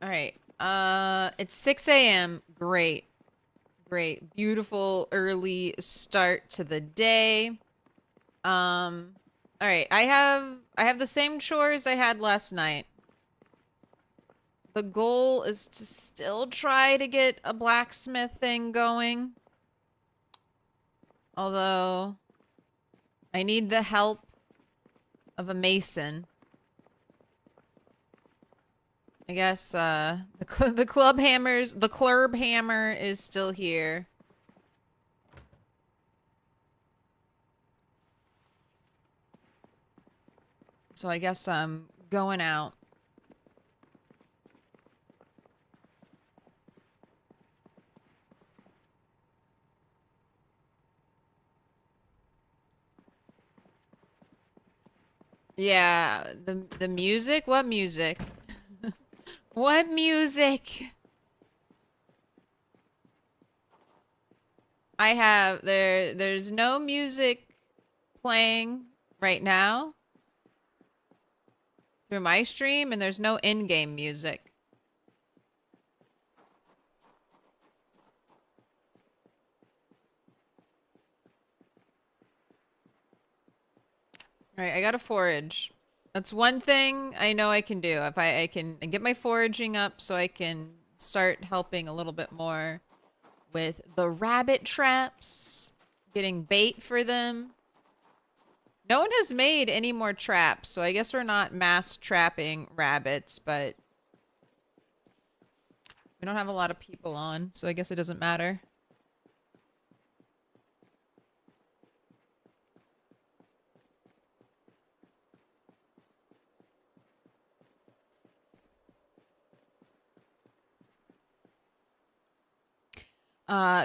All right. It's 6 a.m. Great. Great. Beautiful early start to the day. All right. I have the same chores I had last night. The goal is to still try to get a blacksmith thing going. Although I need the help of a mason. I guess the CLERB hammer is still here. So I guess I'm going out. Yeah, the music? What music? What music? There's no music playing right now through my stream, and there's no in-game music. All right, I gotta forage. That's one thing I know I can do. If I can get my foraging up so I can start helping a little bit more with the rabbit traps, getting bait for them. No one has made any more traps, so I guess we're not mass trapping rabbits, but we don't have a lot of people on, so I guess it doesn't matter.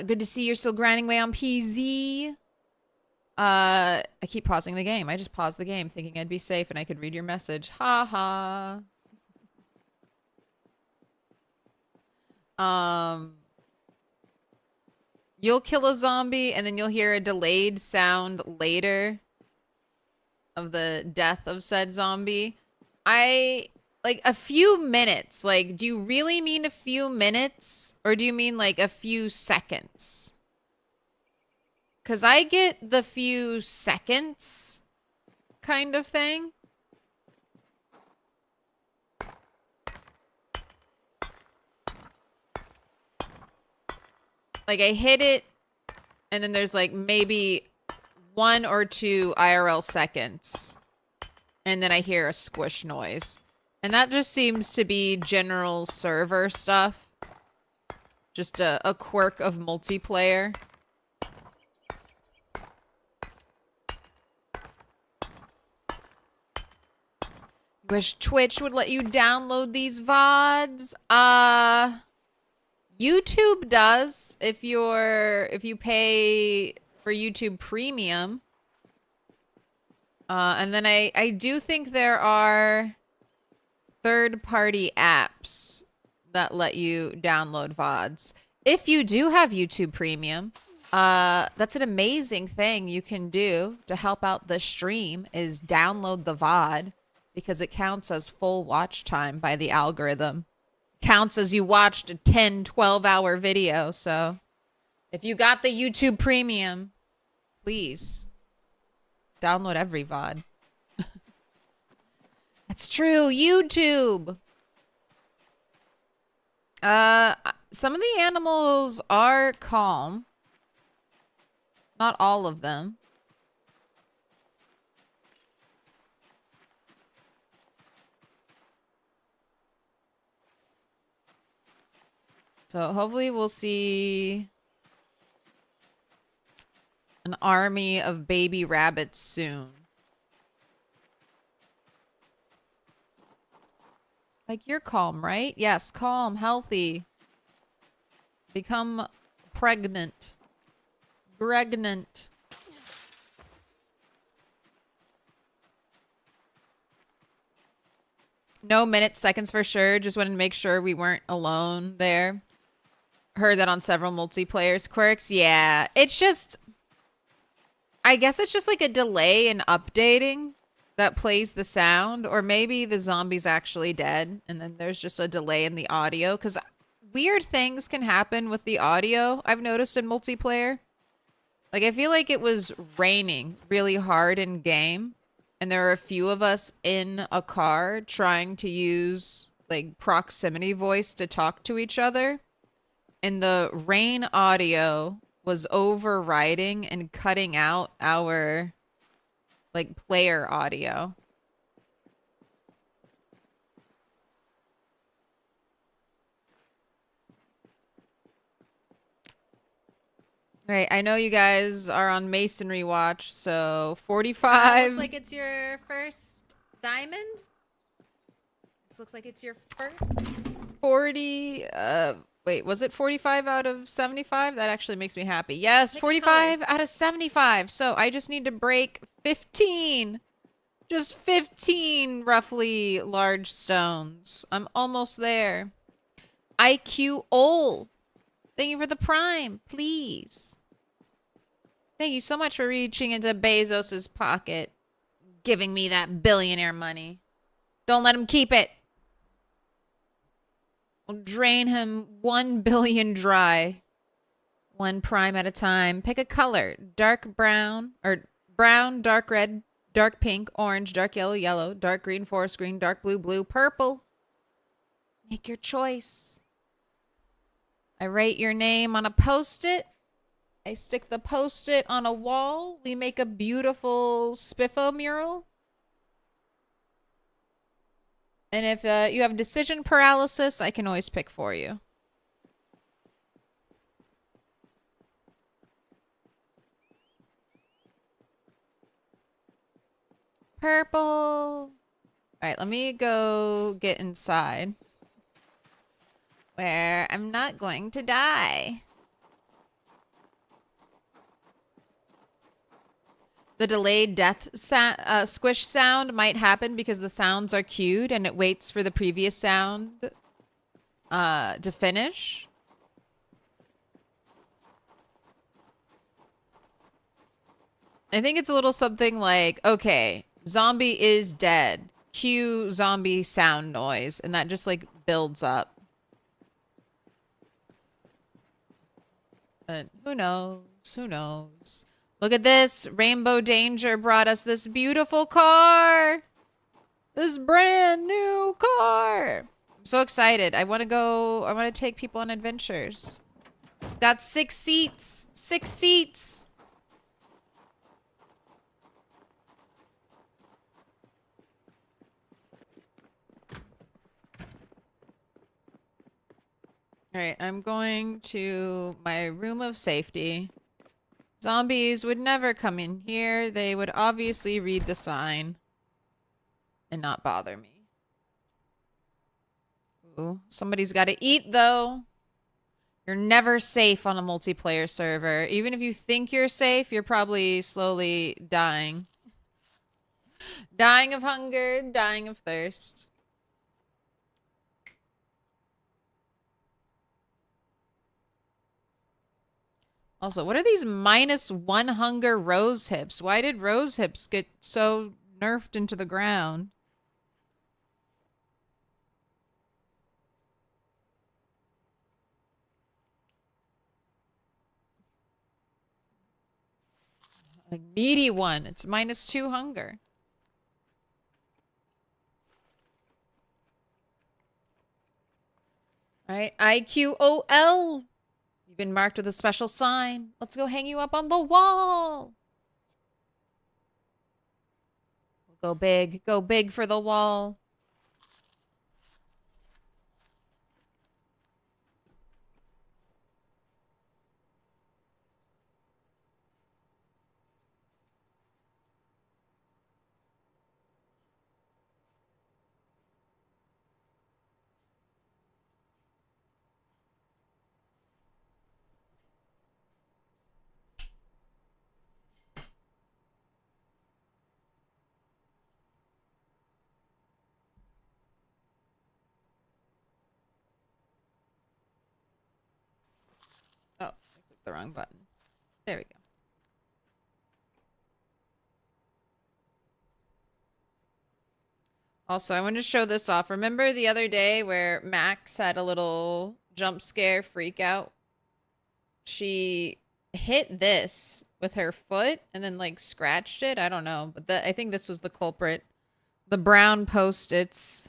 Good to see you're still grinding away on PZ. I keep pausing the game. I just paused the game thinking I'd be safe and I could read your message. Ha ha. You'll kill a zombie and then you'll hear a delayed sound later of the death of said zombie. Like a few minutes. Like, do you really mean a few minutes? Or do you mean like a few seconds? Because I get the few seconds kind of thing. Like, I hit it, and then there's like maybe 1 or 2 IRL seconds. And then I hear a squish noise. And that just seems to be general server stuff. Just a quirk of multiplayer. Wish Twitch would let you download these VODs. YouTube does if you pay for YouTube Premium. And then I do think there are third-party apps that let you download VODs. If you do have YouTube Premium, that's an amazing thing you can do to help out the stream is download the VOD because it counts as full watch time by the algorithm. Counts as you watched a 10, 12-hour video. So if you got the YouTube Premium, please download every VOD. That's true. YouTube. Some of the animals are calm. Not all of them. So hopefully we'll see an army of baby rabbits soon. Like, you're calm, right? Yes, calm, healthy. Become pregnant. Pregnant. No minutes, seconds for sure. Just wanted to make sure we weren't alone there. Heard that on several multiplayers quirks. Yeah, it's just... I guess it's just like a delay in updating. that plays the sound, or maybe the zombie's actually dead and then there's just a delay in the audio, because weird things can happen with the audio, I've noticed in multiplayer. Like, I feel like it was raining really hard in game, and there were a few of us in a car trying to use, like, proximity voice to talk to each other, and the rain audio was overriding and cutting out our, like, player audio. All right, I know you guys are on masonry watch, so 45. Looks like it's your first diamond. This looks like it's your first. 40, wait, was it 45 out of 75? That actually makes me happy. Yes, 45 out of 75. So I just need to break 15. Just 15 roughly large stones. I'm almost there. IQ Ol. Thank you for the prime, please. Thank you so much for reaching into Bezos's pocket, giving me that billionaire money. Don't let him keep it. We'll drain him 1 billion dry. 1 prime at a time. Pick a color. Dark brown, or brown, dark red, dark pink, orange, dark yellow, yellow, dark green, forest green, dark blue, blue, purple. Make your choice. I write your name on a post-it. I stick the post-it on a wall. We make a beautiful spiffo mural. And if you have decision paralysis, I can always pick for you. Purple. All right, let me go get inside, where I'm not going to die. The delayed death squish sound might happen because the sounds are queued and it waits for the previous sound to finish. I think it's a little something like, okay, zombie is dead. Cue zombie sound noise. And that just like builds up. But who knows? Who knows? Look at this. Rainbow Danger brought us this beautiful car. This brand new car. I'm so excited. I want to take people on adventures. Got 6 seats. 6 seats. All right, I'm going to my room of safety. Zombies would never come in here. They would obviously read the sign and not bother me. Ooh, somebody's got to eat, though. You're never safe on a multiplayer server. Even if you think you're safe, you're probably slowly dying. Dying of hunger, dying of thirst. Also, what are these -1 hunger rose hips? Why did rose hips get so nerfed into the ground? A meaty one. It's -2 hunger. All right, IQOL. You've been marked with a special sign. Let's go hang you up on the wall. Go big. Go big for the wall. Oh, I clicked the wrong button. There we go. Also, I want to show this off. Remember the other day where Max had a little jump scare freak out? She hit this with her foot and then like scratched it. I don't know, but I think this was the culprit. The brown post-its.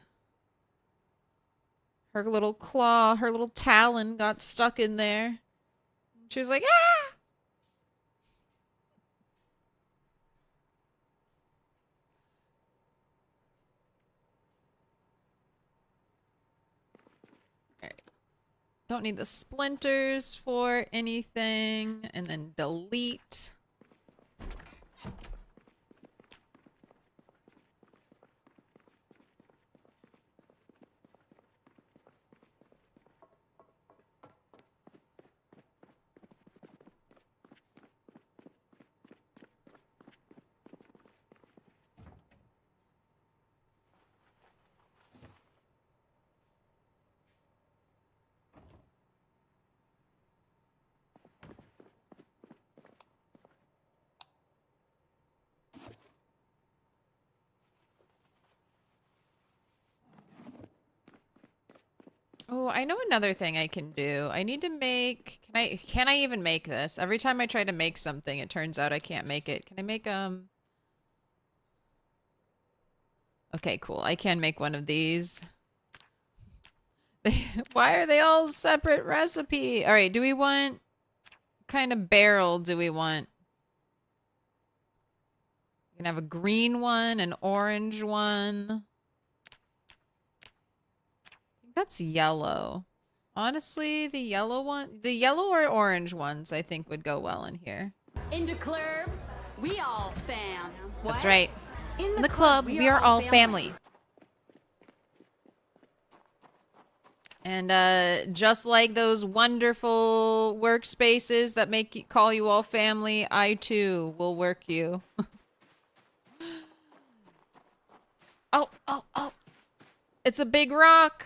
Her little claw, her little talon got stuck in there. She was like, ah! Alright. Don't need the splinters for anything. And then delete. Oh, I know another thing I can do. I need to make, can I even make this? Every time I try to make something, it turns out I can't make it. Can I make, okay, cool. I can make one of these. Why are they all separate recipe? All right, do we want, what kind of barrel do we want? We can have a green one, an orange one. That's yellow. Honestly, the yellow or orange ones I think would go well in here. Into CLERB, we all fam. What? That's right. In the club, we are all family. And just like those wonderful workspaces that call you all family, I too will work you. Oh. It's a big rock.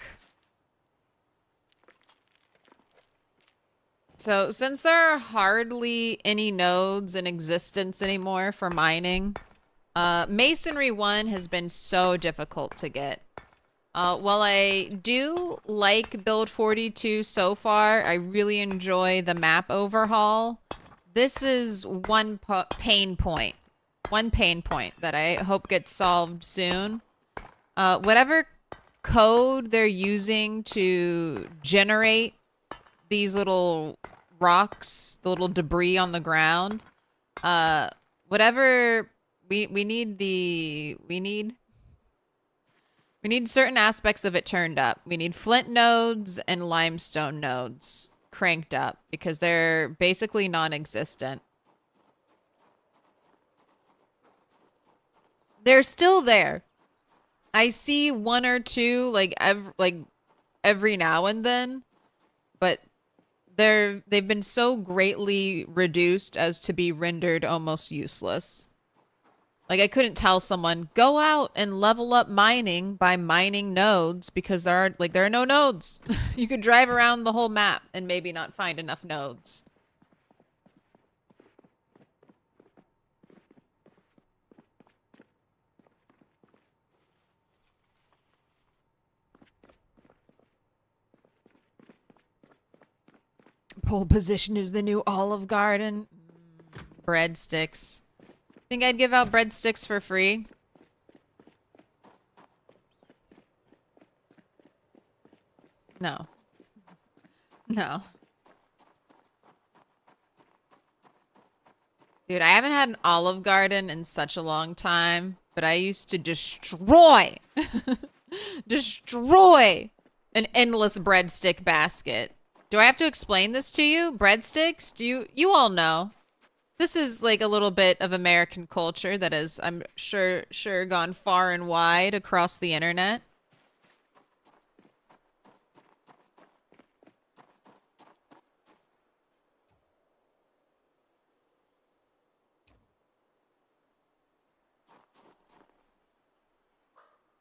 So since there are hardly any nodes in existence anymore for mining, Masonry 1 has been so difficult to get. While I do like Build 42 so far, I really enjoy the map overhaul. This is one pain point. One pain point that I hope gets solved soon. Whatever code they're using to generate these little rocks, the little debris on the ground, whatever we need certain aspects of it turned up. We need flint nodes and limestone nodes cranked up because they're basically non-existent. They're still there. I see one or two like every now and then, but they've been so greatly reduced as to be rendered almost useless. Like I couldn't tell someone go out and level up mining by mining nodes because there are no nodes. You could drive around the whole map and maybe not find enough nodes. Pole position is the new Olive Garden. Breadsticks. Think I'd give out breadsticks for free? No. No. Dude, I haven't had an Olive Garden in such a long time, but I used to destroy an endless breadstick basket. Do I have to explain this to you? Breadsticks? You all know. This is like a little bit of American culture that has, I'm sure gone far and wide across the internet.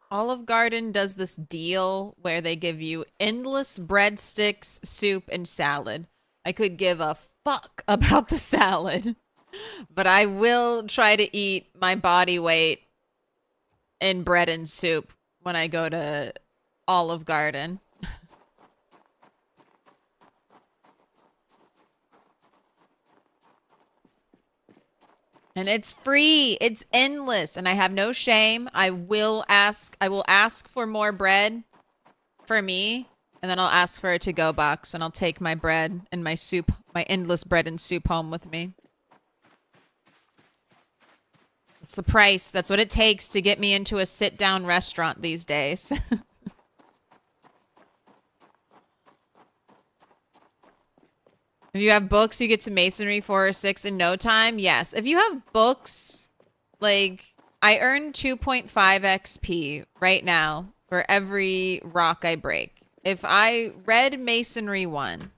Olive Garden does this deal where they give you endless breadsticks, soup, and salad. I could give a fuck about the salad, but I will try to eat my body weight in bread and soup when I go to Olive Garden. And it's free. It's endless. And I have no shame. I will ask for more bread for me. And then I'll ask for a to-go box. And I'll take my bread and my soup, my endless bread and soup home with me. It's the price. That's what it takes to get me into a sit-down restaurant these days. If you have books, you get to masonry 4 or 6 in no time. Yes. If you have books, like, I earn 2.5 XP right now for every rock I break. If I read masonry 1,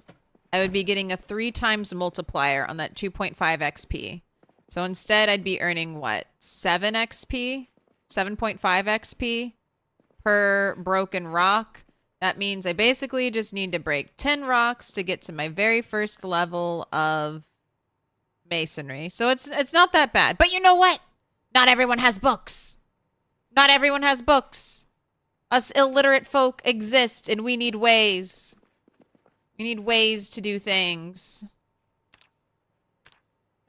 I would be getting a 3 times multiplier on that 2.5 XP. So instead, I'd be earning, what, 7 XP? 7.5 XP per broken rock. That means I basically just need to break 10 rocks to get to my very first level of masonry. So it's not that bad. But you know what? Not everyone has books. Not everyone has books. Us illiterate folk exist, and we need ways. We need ways to do things.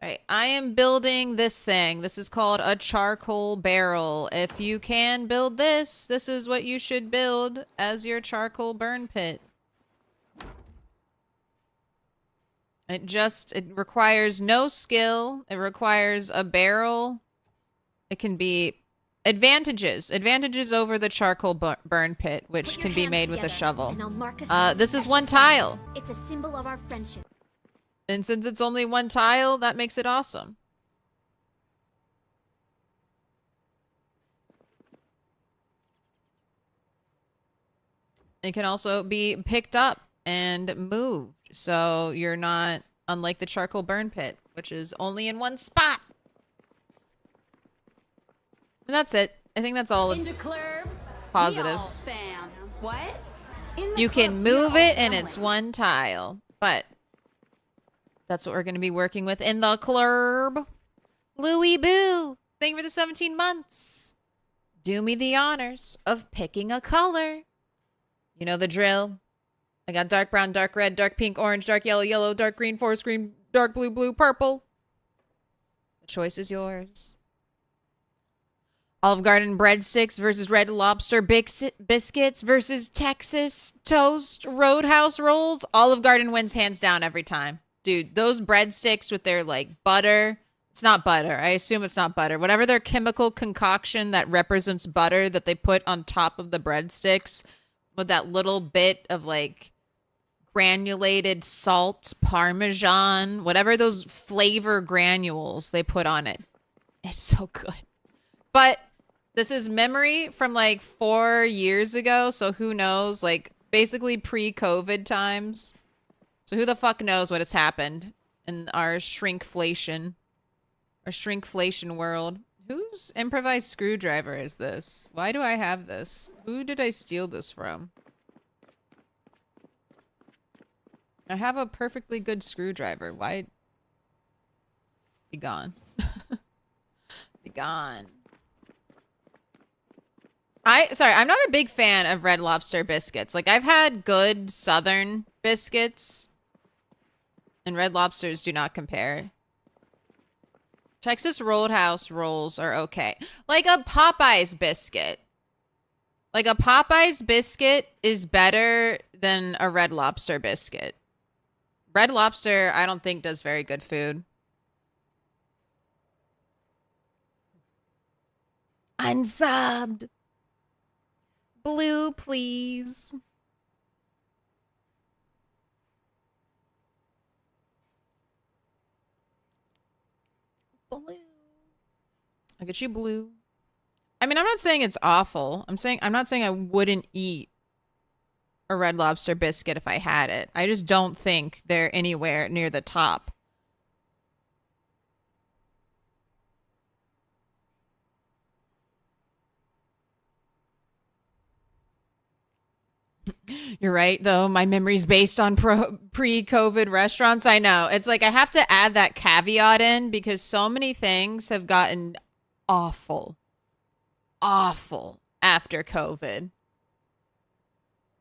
Alright, I am building this thing. This is called a charcoal barrel. If you can build this, this is what you should build as your charcoal burn pit. It requires no skill. It requires a barrel. It can be advantages. Advantages over the charcoal burn pit, which can be made with a shovel. This is 1 tile. It's a symbol of our friendship. And since it's only 1 tile, that makes it awesome. It can also be picked up and moved. So you're not, unlike the charcoal burn pit, which is only in 1 spot. And that's it. I think that's all its positives. What? You can move it and it's 1 tile. But that's what we're going to be working with in the CLERB. Louie Boo, thank you for the 17 months. Do me the honors of picking a color. You know the drill. I got dark brown, dark red, dark pink, orange, dark yellow, yellow, dark green, forest green, dark blue, blue, purple. The choice is yours. Olive Garden breadsticks versus Red Lobster biscuits versus Texas Toast Roadhouse rolls. Olive Garden wins hands down every time. Dude, those breadsticks with their, like, butter. It's not butter. I assume it's not butter. Whatever their chemical concoction that represents butter that they put on top of the breadsticks with that little bit of, like, granulated salt, Parmesan, whatever those flavor granules they put on it. It's so good. But this is memory from, like, 4 years ago, so who knows? Like, basically pre-COVID times. So who the fuck knows what has happened in our shrinkflation world. Whose improvised screwdriver is this? Why do I have this? Who did I steal this from? I have a perfectly good screwdriver. Why? Be gone. Be gone. Sorry, I'm not a big fan of Red Lobster biscuits. Like, I've had good Southern biscuits. And Red Lobsters do not compare. Texas Roadhouse rolls are okay. Like a Popeyes biscuit. Like a Popeyes biscuit is better than a Red Lobster biscuit. Red Lobster, I don't think does very good food. Unsubbed. Blue, please. Blue. I'll get you blue. I mean, I'm not saying it's awful. I'm not saying I wouldn't eat a Red Lobster biscuit if I had it. I just don't think they're anywhere near the top. You're right, though. My memory's based on pre-COVID restaurants. I know. It's like I have to add that caveat in because so many things have gotten awful. Awful after COVID.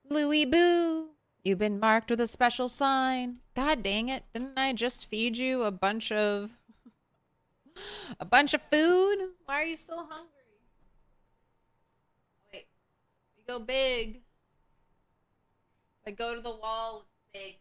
Louis Boo, you've been marked with a special sign. God dang it. Didn't I just feed you a bunch of food? Why are you still hungry? Wait. You go big. If I go to the wall, it's big.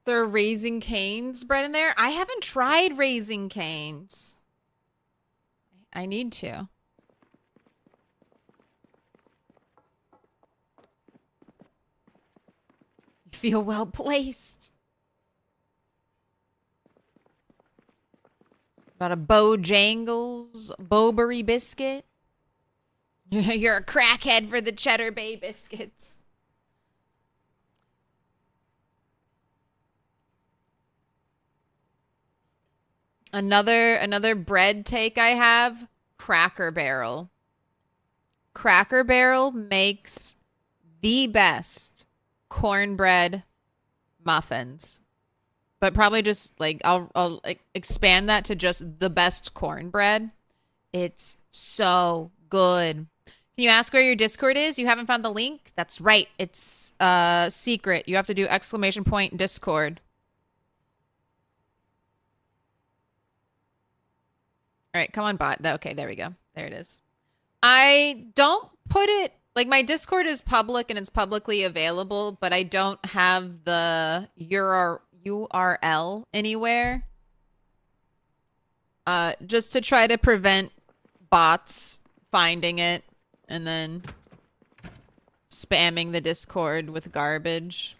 There are Raising Cane's bread in there. I haven't tried Raising Cane's. I need to. You feel well placed. About a Bojangles Bowberry biscuit. You're a crackhead for the Cheddar Bay biscuits. Another bread take I have, Cracker Barrel. Cracker Barrel makes the best cornbread muffins. But probably just like I'll expand that to just the best cornbread. It's so good. Can you ask where your Discord is? You haven't found the link? That's right. It's secret. You have to do !Discord. All right, come on, bot. Okay, there we go. There it is. I don't put it like my Discord is public and it's publicly available, but I don't have the URL anywhere. Just to try to prevent bots finding it and then spamming the Discord with garbage.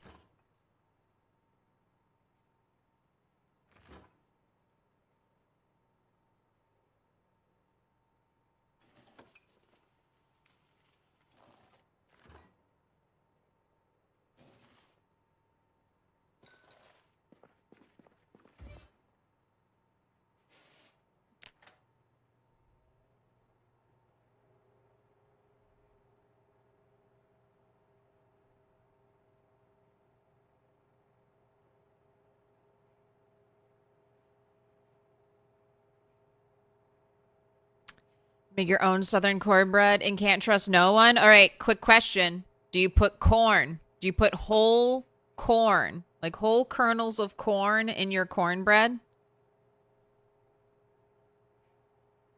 Make your own southern cornbread and can't trust no one? All right, quick question. Do you put corn? Do you put whole corn, like whole kernels of corn in your cornbread?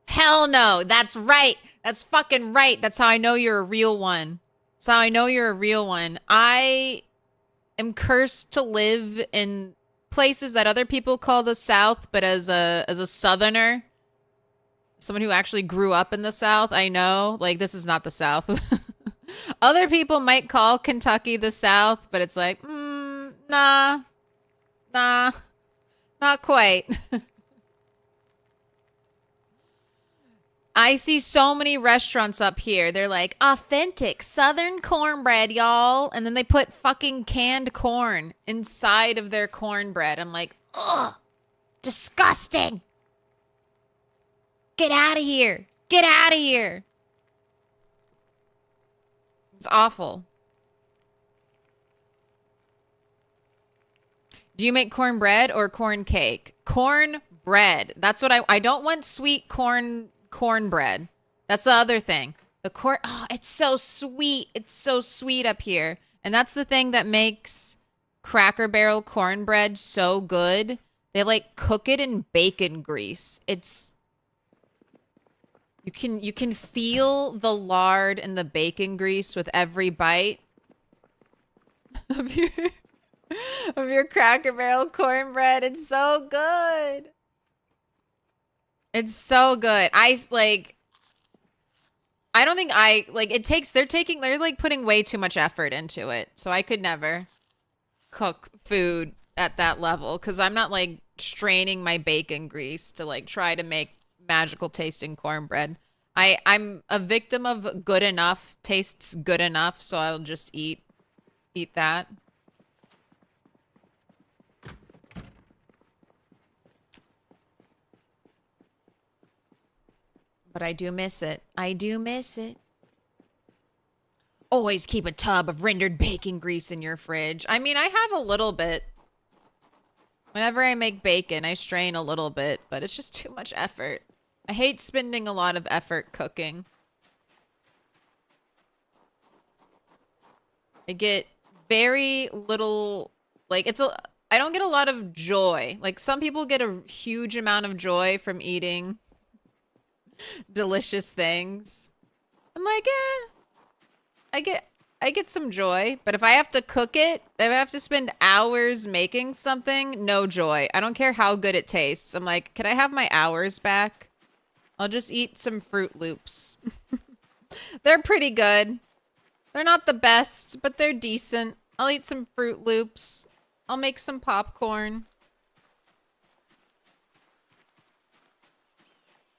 Hell no. That's right. That's fucking right. That's how I know you're a real one. That's how I know you're a real one. I am cursed to live in places that other people call the South, but as a Southerner, someone who actually grew up in the South, I know, like, this is not the South. Other people might call Kentucky the South, but it's like, nah, not quite. I see so many restaurants up here. They're like, authentic Southern cornbread, y'all. And then they put fucking canned corn inside of their cornbread. I'm like, ugh, disgusting. Get out of here. Get out of here. It's awful. Do you make cornbread or corn cake? Cornbread. That's what I don't want sweet cornbread. That's the other thing. The corn, oh, it's so sweet. It's so sweet up here. And that's the thing that makes Cracker Barrel cornbread so good. They like cook it in bacon grease. It's you can feel the lard and the bacon grease with every bite of your Cracker Barrel cornbread. It's so good. It's so good. I don't think they're like putting way too much effort into it. So I could never cook food at that level because I'm not like straining my bacon grease to like try to make magical tasting cornbread. I'm a victim of good enough, tastes good enough, so I'll just eat that. But I do miss it. I do miss it. Always keep a tub of rendered bacon grease in your fridge. I mean, I have a little bit. Whenever I make bacon, I strain a little bit, but it's just too much effort. I hate spending a lot of effort cooking. I get very little, like, I don't get a lot of joy. Like, some people get a huge amount of joy from eating delicious things. I'm like, I get some joy, but if I have to cook it, if I have to spend hours making something, no joy. I don't care how good it tastes. I'm like, can I have my hours back? I'll just eat some Fruit Loops. They're pretty good. They're not the best, but they're decent. I'll eat some Fruit Loops. I'll make some popcorn.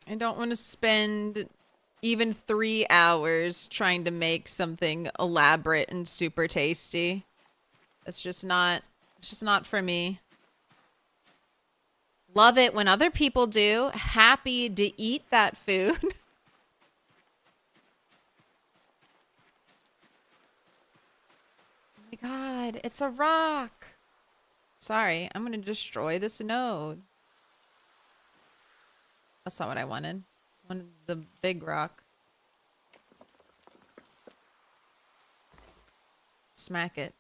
I don't want to spend even 3 hours trying to make something elaborate and super tasty. It's just not for me. Love it when other people do. Happy to eat that food. Oh my god, it's a rock. Sorry, I'm gonna destroy this node. That's not what I wanted. I wanted the big rock. Smack it.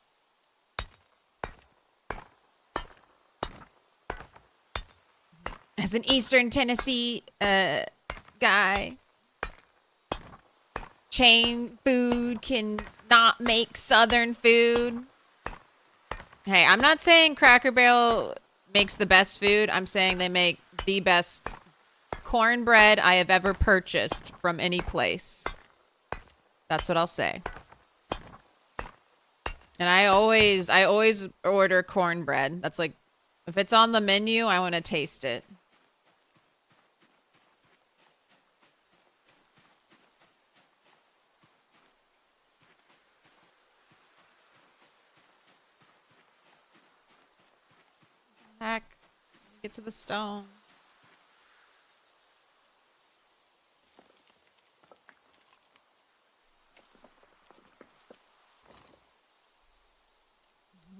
As an Eastern Tennessee guy, chain food can not make Southern food. Hey, I'm not saying Cracker Barrel makes the best food. I'm saying they make the best cornbread I have ever purchased from any place. That's what I'll say. And I always order cornbread. That's like, if it's on the menu, I want to taste it. Heck, get to the stone.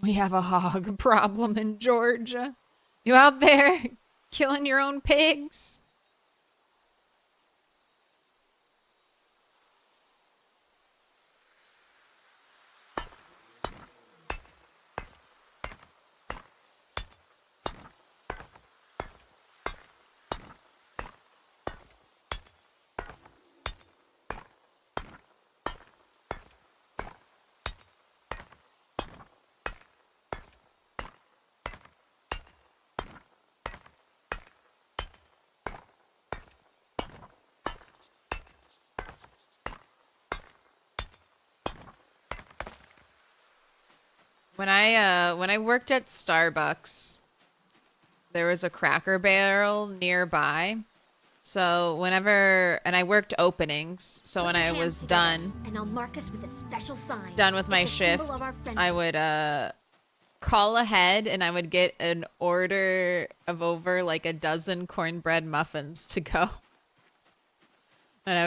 We have a hog problem in Georgia. You out there killing your own pigs? When I worked at Starbucks, there was a Cracker Barrel nearby. So and I worked openings. So when I was done, and I'll mark us with a special sign. Done with my It's a shift, symbol of our friendship. I would call ahead and I would get an order of over like a dozen cornbread muffins to go. And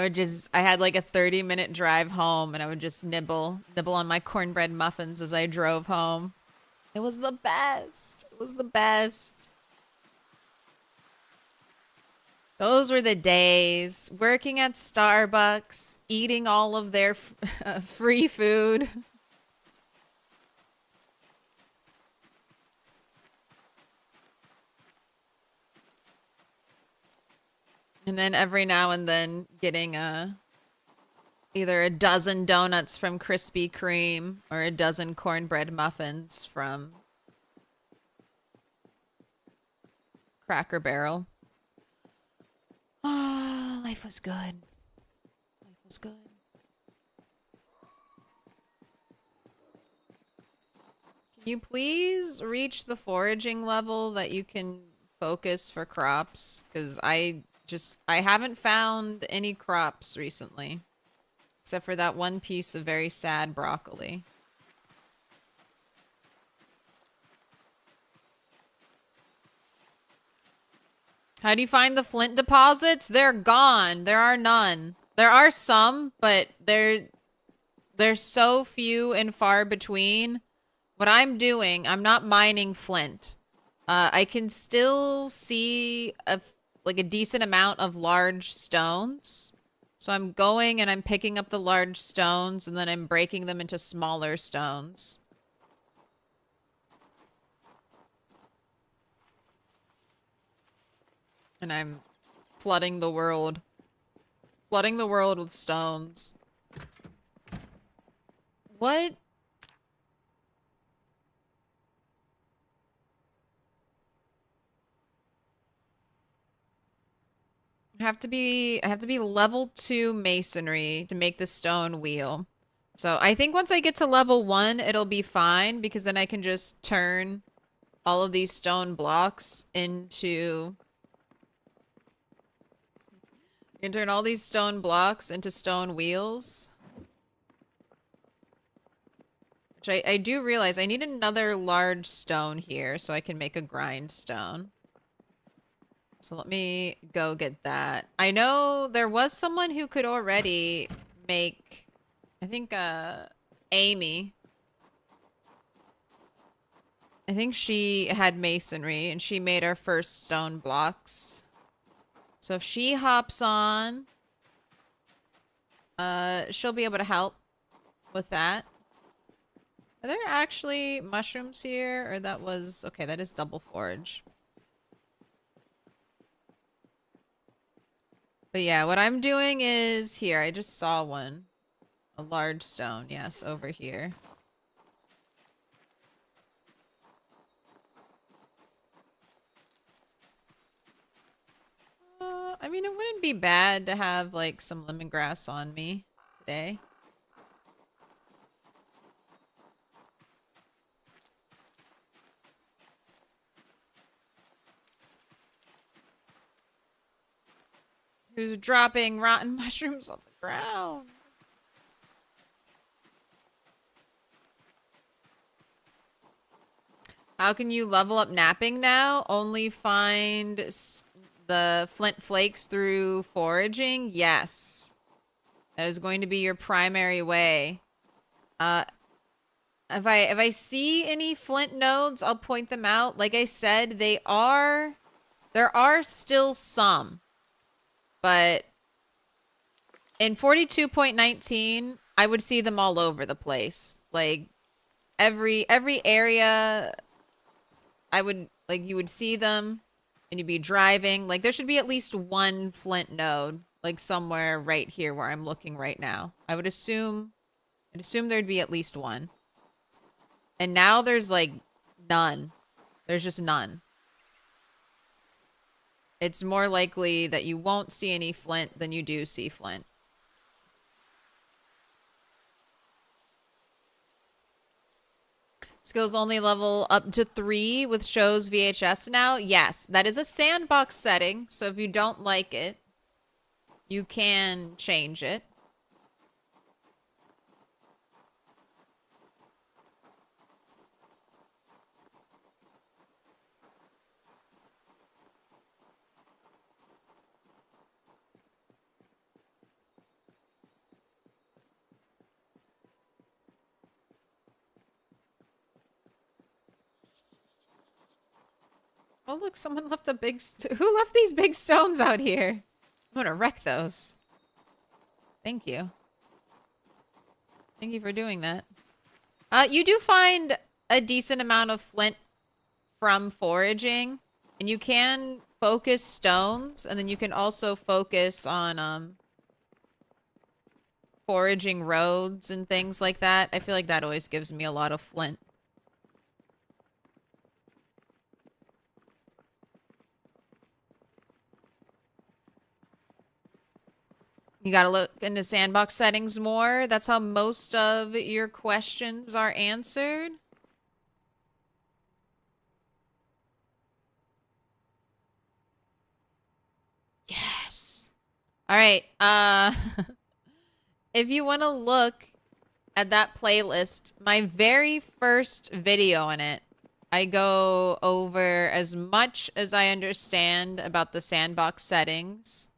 I had like a 30-minute drive home and I would just nibble on my cornbread muffins as I drove home. It was the best. It was the best. Those were the days. Working at Starbucks, eating all of their free food. And then every now and then getting either a dozen donuts from Krispy Kreme or a dozen cornbread muffins from Cracker Barrel. Oh, life was good. Life was good. Can you please reach the foraging level that you can focus for crops? Because I Just, I haven't found any crops recently. Except for that one piece of very sad broccoli. How do you find the flint deposits? They're gone. There are none. There are some, but they're so few and far between. What I'm doing, I'm not mining flint. I can still see like a decent amount of large stones. So I'm going and I'm picking up the large stones and then I'm breaking them into smaller stones. And I'm flooding the world. Flooding the world with stones. What? I have to be level 2 masonry to make the stone wheel. So I think once I get to level 1, it'll be fine because then I can just turn all of these stone blocks into... You can turn all these stone blocks into stone wheels. Which I do realize I need another large stone here so I can make a grindstone. So let me go get that. I know there was someone who could already make... I think, Amy. I think she had masonry and she made our first stone blocks. So if she hops on, she'll be able to help with that. Are there actually mushrooms here? Or that was... Okay, that is double forge. But yeah, what I'm doing is... Here, I just saw one. A large stone. Yes, over here. I mean, it wouldn't be bad to have, like, some lemongrass on me today. Who's dropping rotten mushrooms on the ground? How can you level up napping now? Only find the flint flakes through foraging? Yes. That is going to be your primary way. If I see any flint nodes, I'll point them out. Like I said, there are still some. But in 42.19, I would see them all over the place. Like every area you would see them and you'd be driving. Like there should be at least one flint node, like somewhere right here where I'm looking right now. I'd assume there'd be at least one. And now there's like none. There's just none. It's more likely that you won't see any flint than you do see flint. Skills only level up to 3 with shows VHS now. Yes, that is a sandbox setting. So if you don't like it, you can change it. Oh, look, someone left a big... Who left these big stones out here? I'm gonna wreck those. Thank you. Thank you for doing that. You do find a decent amount of flint from foraging. And you can focus stones. And then you can also focus on foraging roads and things like that. I feel like that always gives me a lot of flint. You gotta look into sandbox settings more. That's how most of your questions are answered. Yeah. All right. If you want to look at that playlist, my very first video on it, I go over as much as I understand about the sandbox settings.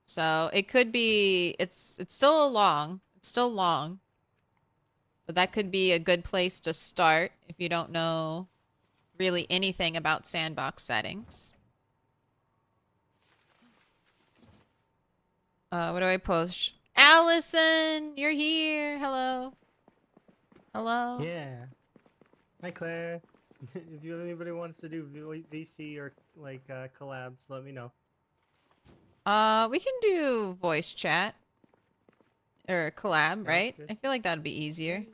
So it could be, it's still long. It's still long. But that could be a good place to start if you don't know really anything about sandbox settings. What do I post? Allison, you're here. Hello. Hello. Yeah. Hi, Claire. If anybody wants to do VC or like collabs, let me know. We can do voice chat or collab, Yeah, right? good. I feel like that'd be easier.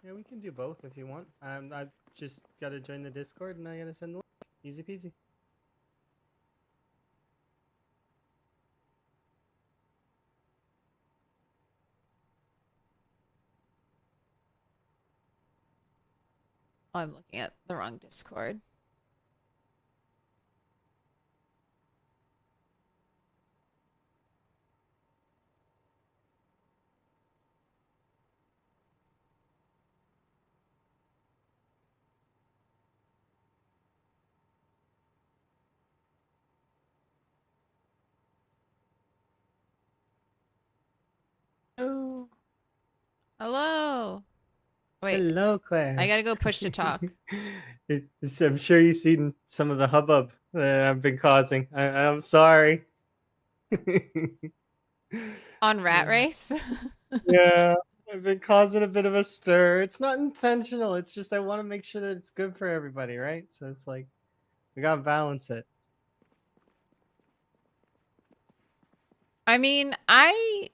Yeah, we can do both if you want. I've just got to join the Discord and I gotta send the link. Easy peasy. Oh, I'm looking at the wrong Discord. Oh. Hello. Wait, Hello, Claire. I gotta go push to talk. I'm sure you've seen some of the hubbub that I've been causing. I'm sorry. On Rat Race? Yeah, I've been causing a bit of a stir. It's not intentional. It's just I want to make sure that it's good for everybody, right? So it's like we gotta balance it. I mean, I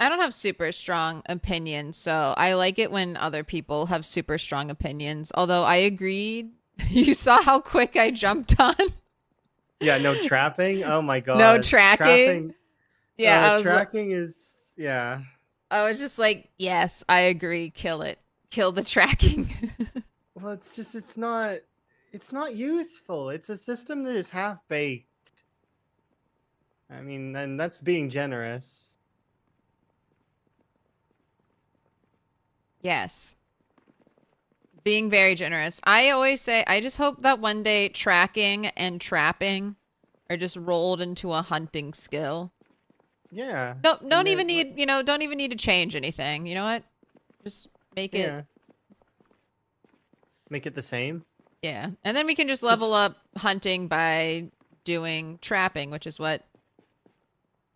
don't have super strong opinions, so I like it when other people have super strong opinions. Although I agreed. You saw how quick I jumped on. Yeah, no trapping. Oh my god. No tracking. Trapping. Yeah, tracking is yeah. I was just like, yes, I agree. Kill it. Kill the tracking. Well, it's not useful. It's a system that is half baked. I mean, and that's being generous. Yes. Being very generous. I always say, I just hope that one day tracking and trapping are just rolled into a hunting skill. Yeah. Don't even need, don't even need to change anything. You know what? Just make it. Yeah. Make it the same. Yeah. And then we can just level up hunting by doing trapping, which is what.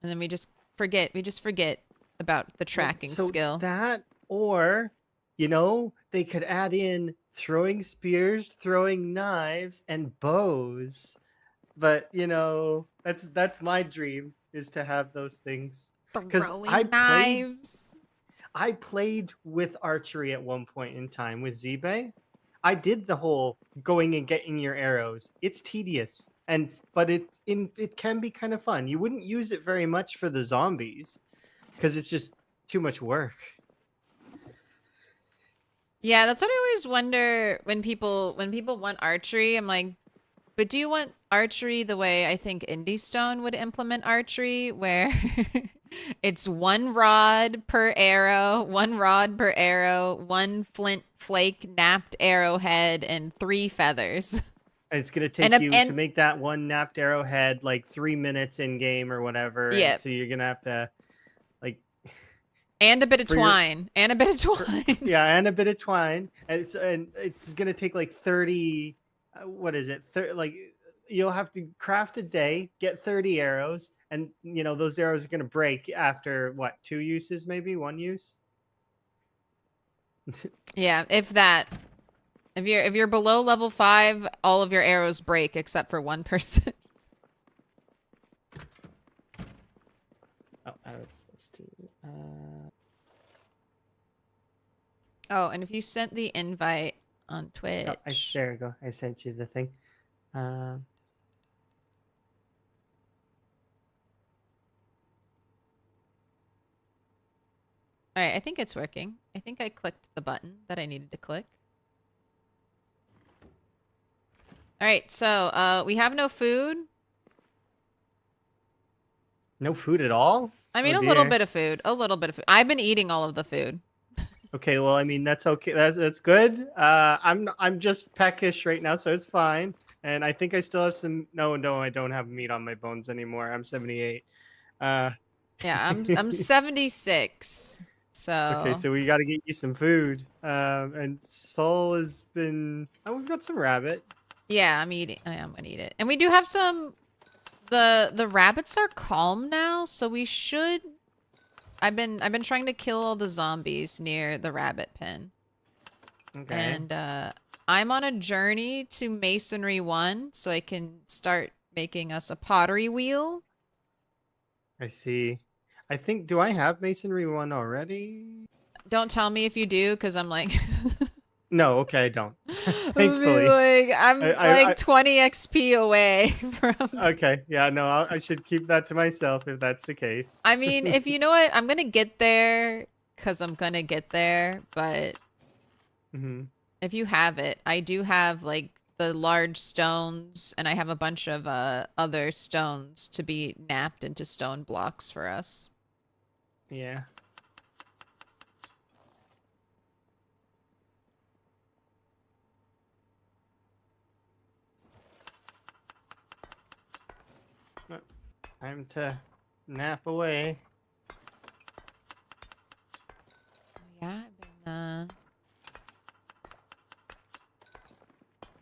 And then we just forget about the tracking skill. That, or, they could add in throwing spears, throwing knives, and bows. But, that's my dream, is to have those things. Throwing knives. I played with archery at one point in time with Zebe. I did the whole going and getting your arrows. It's tedious, but it can be kind of fun. You wouldn't use it very much for the zombies because it's just too much work. Yeah, that's what I always wonder when people want archery. I'm like, but do you want archery the way I think Indie Stone would implement archery, where it's one rod per arrow, one flint flake napped arrowhead, and 3 feathers. And it's gonna take to make that one napped arrowhead like 3 minutes in game or whatever. Yeah. So you're gonna have to and a bit of twine. And a bit of twine. And a bit of twine. And it's gonna take like 30. What is it? You'll have to craft a day, get 30 arrows, and those arrows are gonna break after what, 2 uses, maybe 1 use. Yeah, if that. If you're below level 5, all of your arrows break except for 1 person. Oh, I was supposed to. Oh, and if you sent the invite on Twitch. Oh, there we go. I sent you the thing. All right, I think it's working. I think I clicked the button that I needed to click. All right, so we have no food. No food at all? I mean, Oh a little dear. bit of food. A little bit of food. I've been eating all of the food. Okay, well, I mean that's okay. That's good. I'm just peckish right now, so it's fine. And I think I still have some. No, no, I don't have meat on my bones anymore. I'm 78. Uh, Yeah, I'm 76. okay, So so we got to get you some food. And Sol has been. Oh, we've got some rabbit. yeah, I'm eating. I am gonna eat it. And we do have some. The rabbits are calm now, so we should. I've been trying to kill all the zombies near the rabbit pen. Okay. And I'm on a journey to Masonry 1 so I can start making us a pottery wheel. I see. I think. Do I have masonry one already? Don't tell me if you do, because I'm like... No. Okay, I don't. I'll be Thankfully. like, I'm I- like 20 XP away from... Okay. Yeah. No. I should keep that to myself if that's the case. I mean, if you know what, I'm going to get there because I'm going to get there. But Hmm. if you have it, I do have like the large stones and I have a bunch of other stones to be napped into stone blocks for us. Yeah. Time to nap away. Yeah, I've been,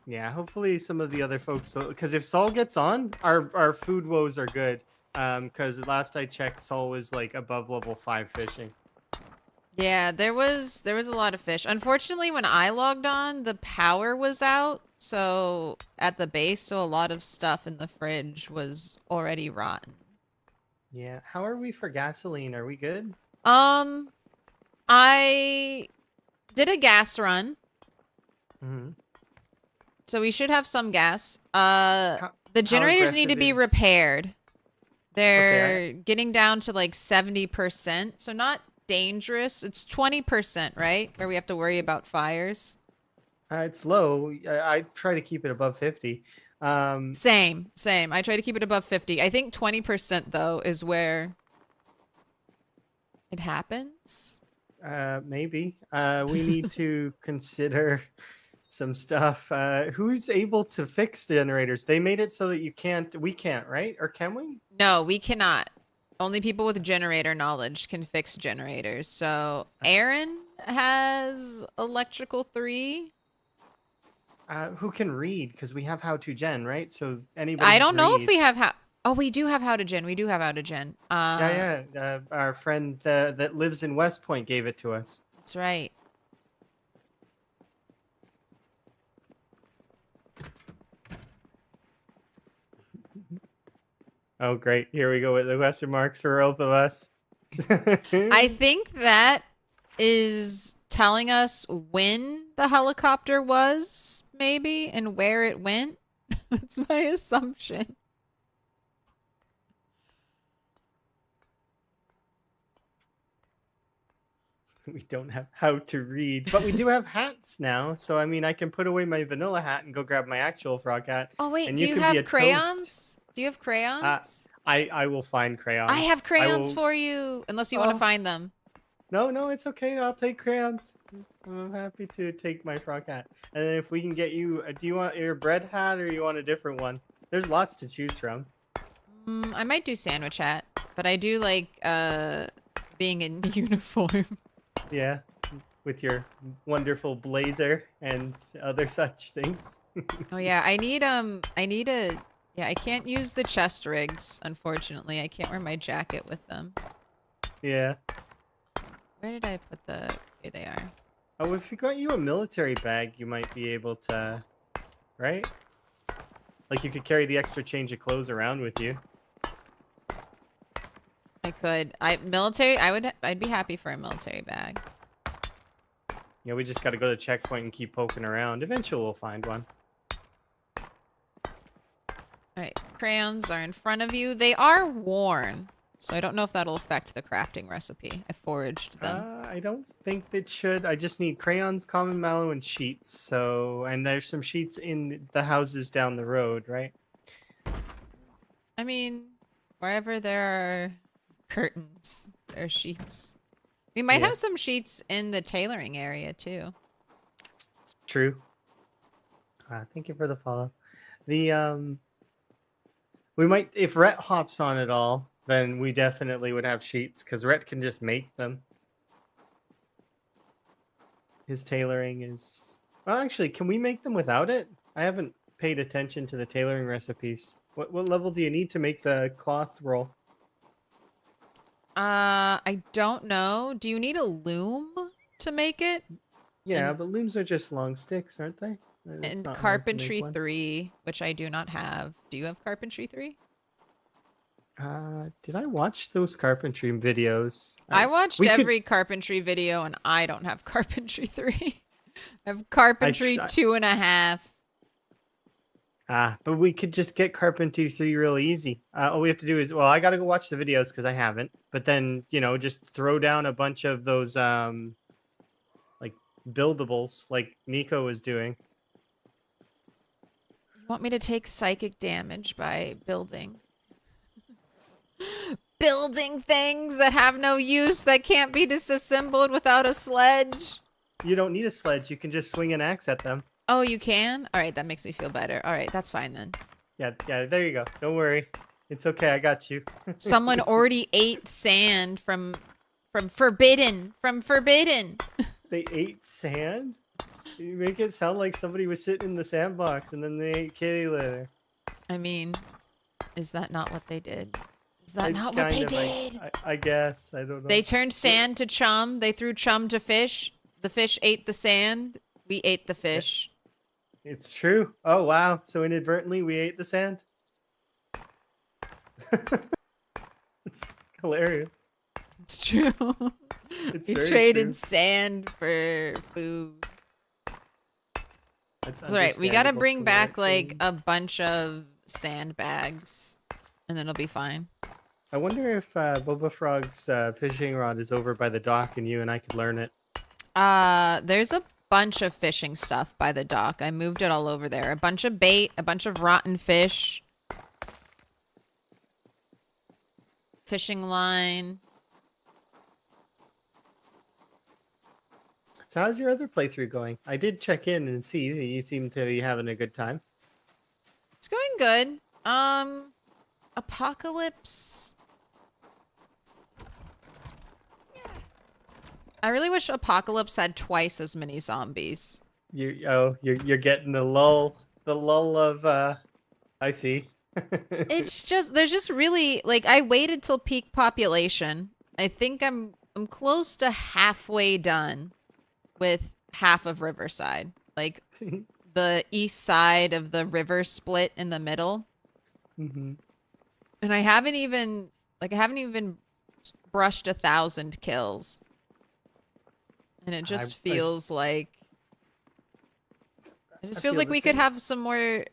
Yeah, hopefully some of the other folks, because if Saul gets on, our food woes are good. Because last I checked, Saul was like above level 5 fishing. yeah, there was a lot of fish. Unfortunately, when I logged on, the power was out, so at the base, so a lot of stuff in the fridge was already rotten. Yeah. How are we for gasoline? Are we good? I did a gas run, Hmm. so we should have some gas. How The generators need to aggressive be is- repaired. They're Okay, getting down to like 70%, so not dangerous. It's 20%, right? Where we have to worry about fires. It's low. I try to keep it above 50. Same. I try to keep it above 50. I think 20% though is where it happens. Maybe. We need to consider some stuff. Who's able to fix generators? They made it so that we can't, right? Or can we? No, we cannot. Only people with generator knowledge can fix generators. So Aaron has electrical 3. Who can read? Because we have how to gen, right? So anybody. I who don't can know if read. we have how. Oh, we do have how to gen. We do have how to gen. Yeah. Our friend that lives in West Point gave it to us. That's right. Oh, great. Here we go with the question marks for both of us. I think that is telling us when the helicopter was, maybe, and where it went. That's my assumption. We don't have how to read, but we do have hats now. So I mean, I can put away my vanilla hat and go grab my actual frog hat. Oh, wait, And do you you can be a have toast. crayons? Do you have crayons? I will find crayons. I have crayons will- for you, unless you want to Oh. find them. No, it's okay. I'll take crayons. I'm happy to take my frog hat. And then if we can get you, do you want your bread hat or you want a different one? There's lots to choose from. I might do sandwich hat, but I do like being in uniform. Yeah, with your wonderful blazer and other such things. Oh yeah, I need a yeah, I can't use the chest rigs, unfortunately. I can't wear my jacket with them. Yeah. Where did I put the here they are. Oh, if you got you a military bag, you might be able to, right? Like you could carry the extra change of clothes around with you. I could. I'd be happy for a military bag. Yeah, we just got to go to the checkpoint and keep poking around. Eventually we'll find one. Alright, crayons are in front of you. They are worn, so I don't know if that'll affect the crafting recipe. I foraged them. I don't think it should. I just need crayons, common mallow, and sheets. So, and there's some sheets in the houses down the road, right? I mean, Wherever there are curtains, there are sheets. We might Yeah. have some sheets in the tailoring area too. It's true. Thank you for the follow. The we might, if Rhett hops on it all, then we definitely would have sheets because Rhett can just make them. His tailoring is well. Actually, can we make them without it? I haven't paid attention to the tailoring recipes. What level do you need to make the cloth roll? I don't know. Do you need a loom to make it? Yeah, And- but looms are just long sticks, aren't they? It's And not hard to make carpentry one. 3, which I do not have. Do you have carpentry 3? Did I watch those carpentry videos? I watched we could- every carpentry video and I don't have carpentry 3. I have carpentry 2.5. But we could just get Carpentry 3 real easy. All we have to do is, well, I gotta go watch the videos because I haven't. But then, just throw down a bunch of those, like, buildables, like Nico was doing. You want me to take psychic damage by building? Building things that have no use, that can't be disassembled without a sledge. You don't need a sledge. You can just swing an axe at them. Oh, you can? All right, that makes me feel better. All right, that's fine then. Yeah, there you go. Don't worry. It's okay. I got you. Someone already ate sand from Forbidden. From Forbidden. They ate sand? You make it sound like somebody was sitting in the sandbox and then they ate kitty litter. I mean, is that not what they did? Is that not what they did? I guess. I don't know. They turned sand to chum. They threw chum to fish. The fish ate the sand. We ate the fish. It's true. Oh, wow. So inadvertently, we ate the sand? It's hilarious. It's true. It's We very traded true. sand for food. That's It's all right. We gotta understandable bring for back that like game. a bunch of sandbags, and then it'll be fine. I wonder if Boba Frog's fishing rod is over by the dock and you and I could learn it. There's a bunch of fishing stuff by the dock. I moved it all over there. A bunch of bait, a bunch of rotten fish, fishing line. So how's your other playthrough going? I did check in and see that you seem to be having a good time. It's going good. Apocalypse. I really wish Apocalypse had twice as many zombies. You're getting the lull of I see. It's just there's just really like I waited till peak population. I think I'm close to halfway done with half of Riverside. Like the east side of the river split in the middle. Mm-hmm. And I haven't even brushed 1,000 kills. And it just feels like we could have some more.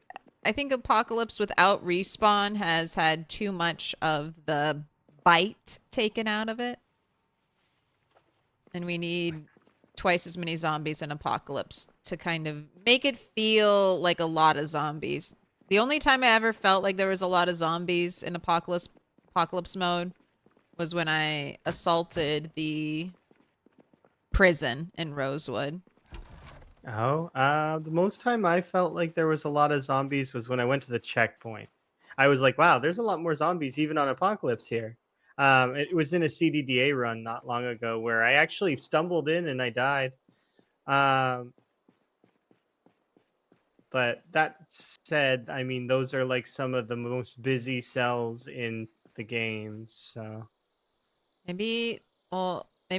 I think Apocalypse without respawn has had too much of the bite taken out of it. And we need twice as many zombies in Apocalypse to kind of make it feel like a lot of zombies. The only time I ever felt like there was a lot of zombies in Apocalypse mode was when I assaulted the prison in Rosewood. Oh, the most time I felt like there was a lot of zombies was when I went to the checkpoint. I was like, wow, there's a lot more zombies even on Apocalypse here. It was in a CDDA run not long ago where I actually stumbled in and I died. But that said, I mean, those are like some of the most busy cells in the game, so. Maybe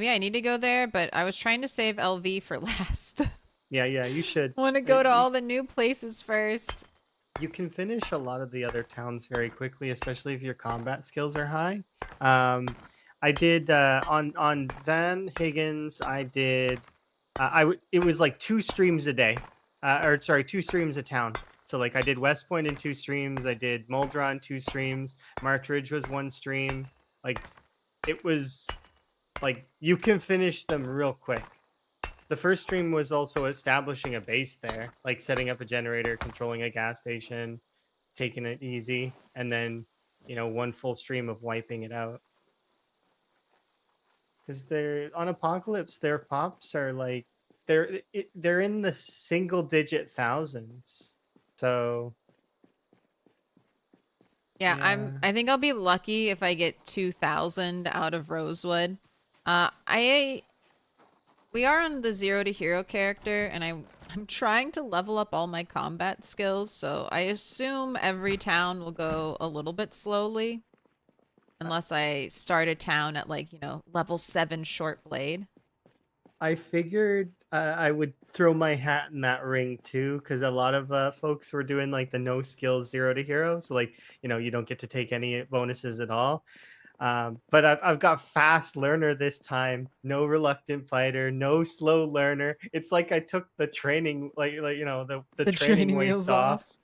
I need to go there, but I was trying to save LV for last. Yeah, you should. I want to go to all the new places first. You can finish a lot of the other towns very quickly, especially if your combat skills are high. I did on Van Higgins. I did. It was like 2 streams a day, 2 streams a town. So like I did West Point in 2 streams. I did Muldron 2 streams. March Ridge was 1 stream. Like it was like you can finish them real quick. The first stream was also establishing a base there, like setting up a generator, controlling a gas station, taking it easy, and then one full stream of wiping it out. Because they're on Apocalypse, their pops are like they're in the single digit thousands. So Yeah, yeah, I think I'll be lucky if I get 2,000 out of Rosewood. We are on the 0 to hero character, and I'm trying to level up all my combat skills, so I assume every town will go a little bit slowly. Unless I start a town at like, level 7 short blade. I figured I would throw my hat in that ring too, because a lot of folks were doing like the no skills 0 to hero, so like you don't get to take any bonuses at all. But I've got fast learner this time, no reluctant fighter, no slow learner. It's like I took the training, the The training training weights wheels off.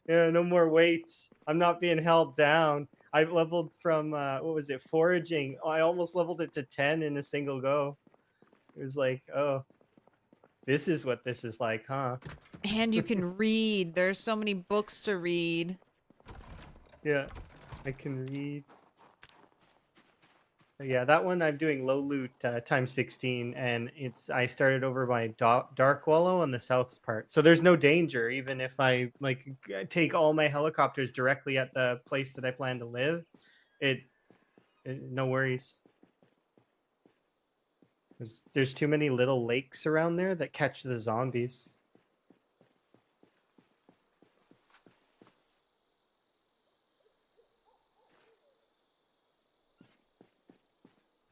Yeah, no more weights. I'm not being held down. I leveled from what was it, foraging? I almost leveled it to 10 in a single go. It was like, oh, this is what this is like, huh? And you can read. There's so many books to read. Yeah, I can read. Yeah, that one I'm doing low loot times 16, and I started over by Dark Wallow on the south part, so there's no danger even if I take all my helicopters directly at the place that I plan to live. No worries. There's too many little lakes around there that catch the zombies.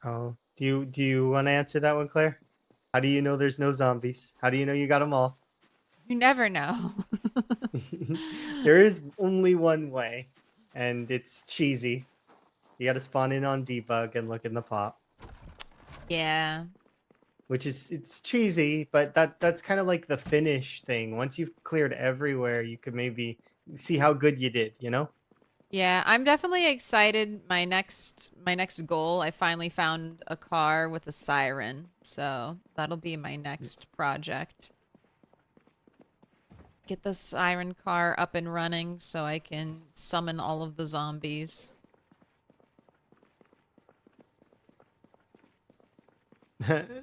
Oh, do you want to answer that one, Claire? How do you know there's no zombies? How do you know you got them all? You never know. There is only one way, and it's cheesy. You got to spawn in on debug and look in the pop. Yeah. It's cheesy, but that's kind of like the finish thing. Once you've cleared everywhere, you could maybe see how good you did, you know? Yeah, I'm definitely excited. My next goal, I finally found a car with a siren. So that'll be my next project. Get the siren car up and running so I can summon all of the zombies.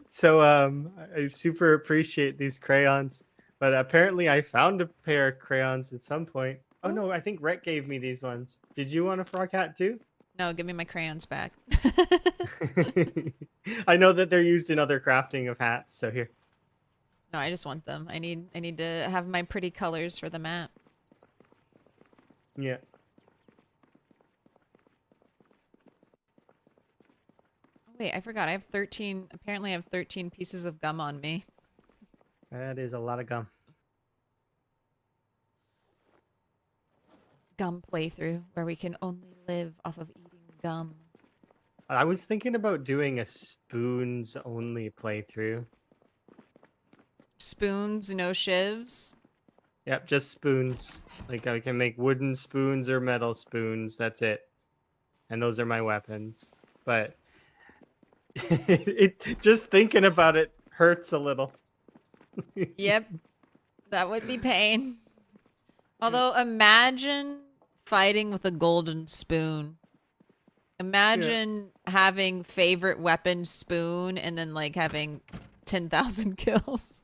So I super appreciate these crayons, but apparently I found a pair of crayons at some point. Oh Ooh. no, I think Rhett gave me these ones. Did you want a frog hat too? No, give me my crayons back. I know that they're used in other crafting of hats, so here. No, I just want them. I need to have my pretty colors for the map. Yeah. Oh, wait, I forgot. I have 13. Apparently I have 13 pieces of gum on me. That is a lot of gum. Gum playthrough where we can only live off of eating gum. I was thinking about doing a spoons only playthrough. Spoons, no shivs. Yep, just spoons. Like I can make wooden spoons or metal spoons. That's it. And those are my weapons. But just thinking about it hurts a little. Yep. That would be pain. Although imagine fighting with a golden spoon. Imagine having favorite weapon spoon and then like having 10,000 kills.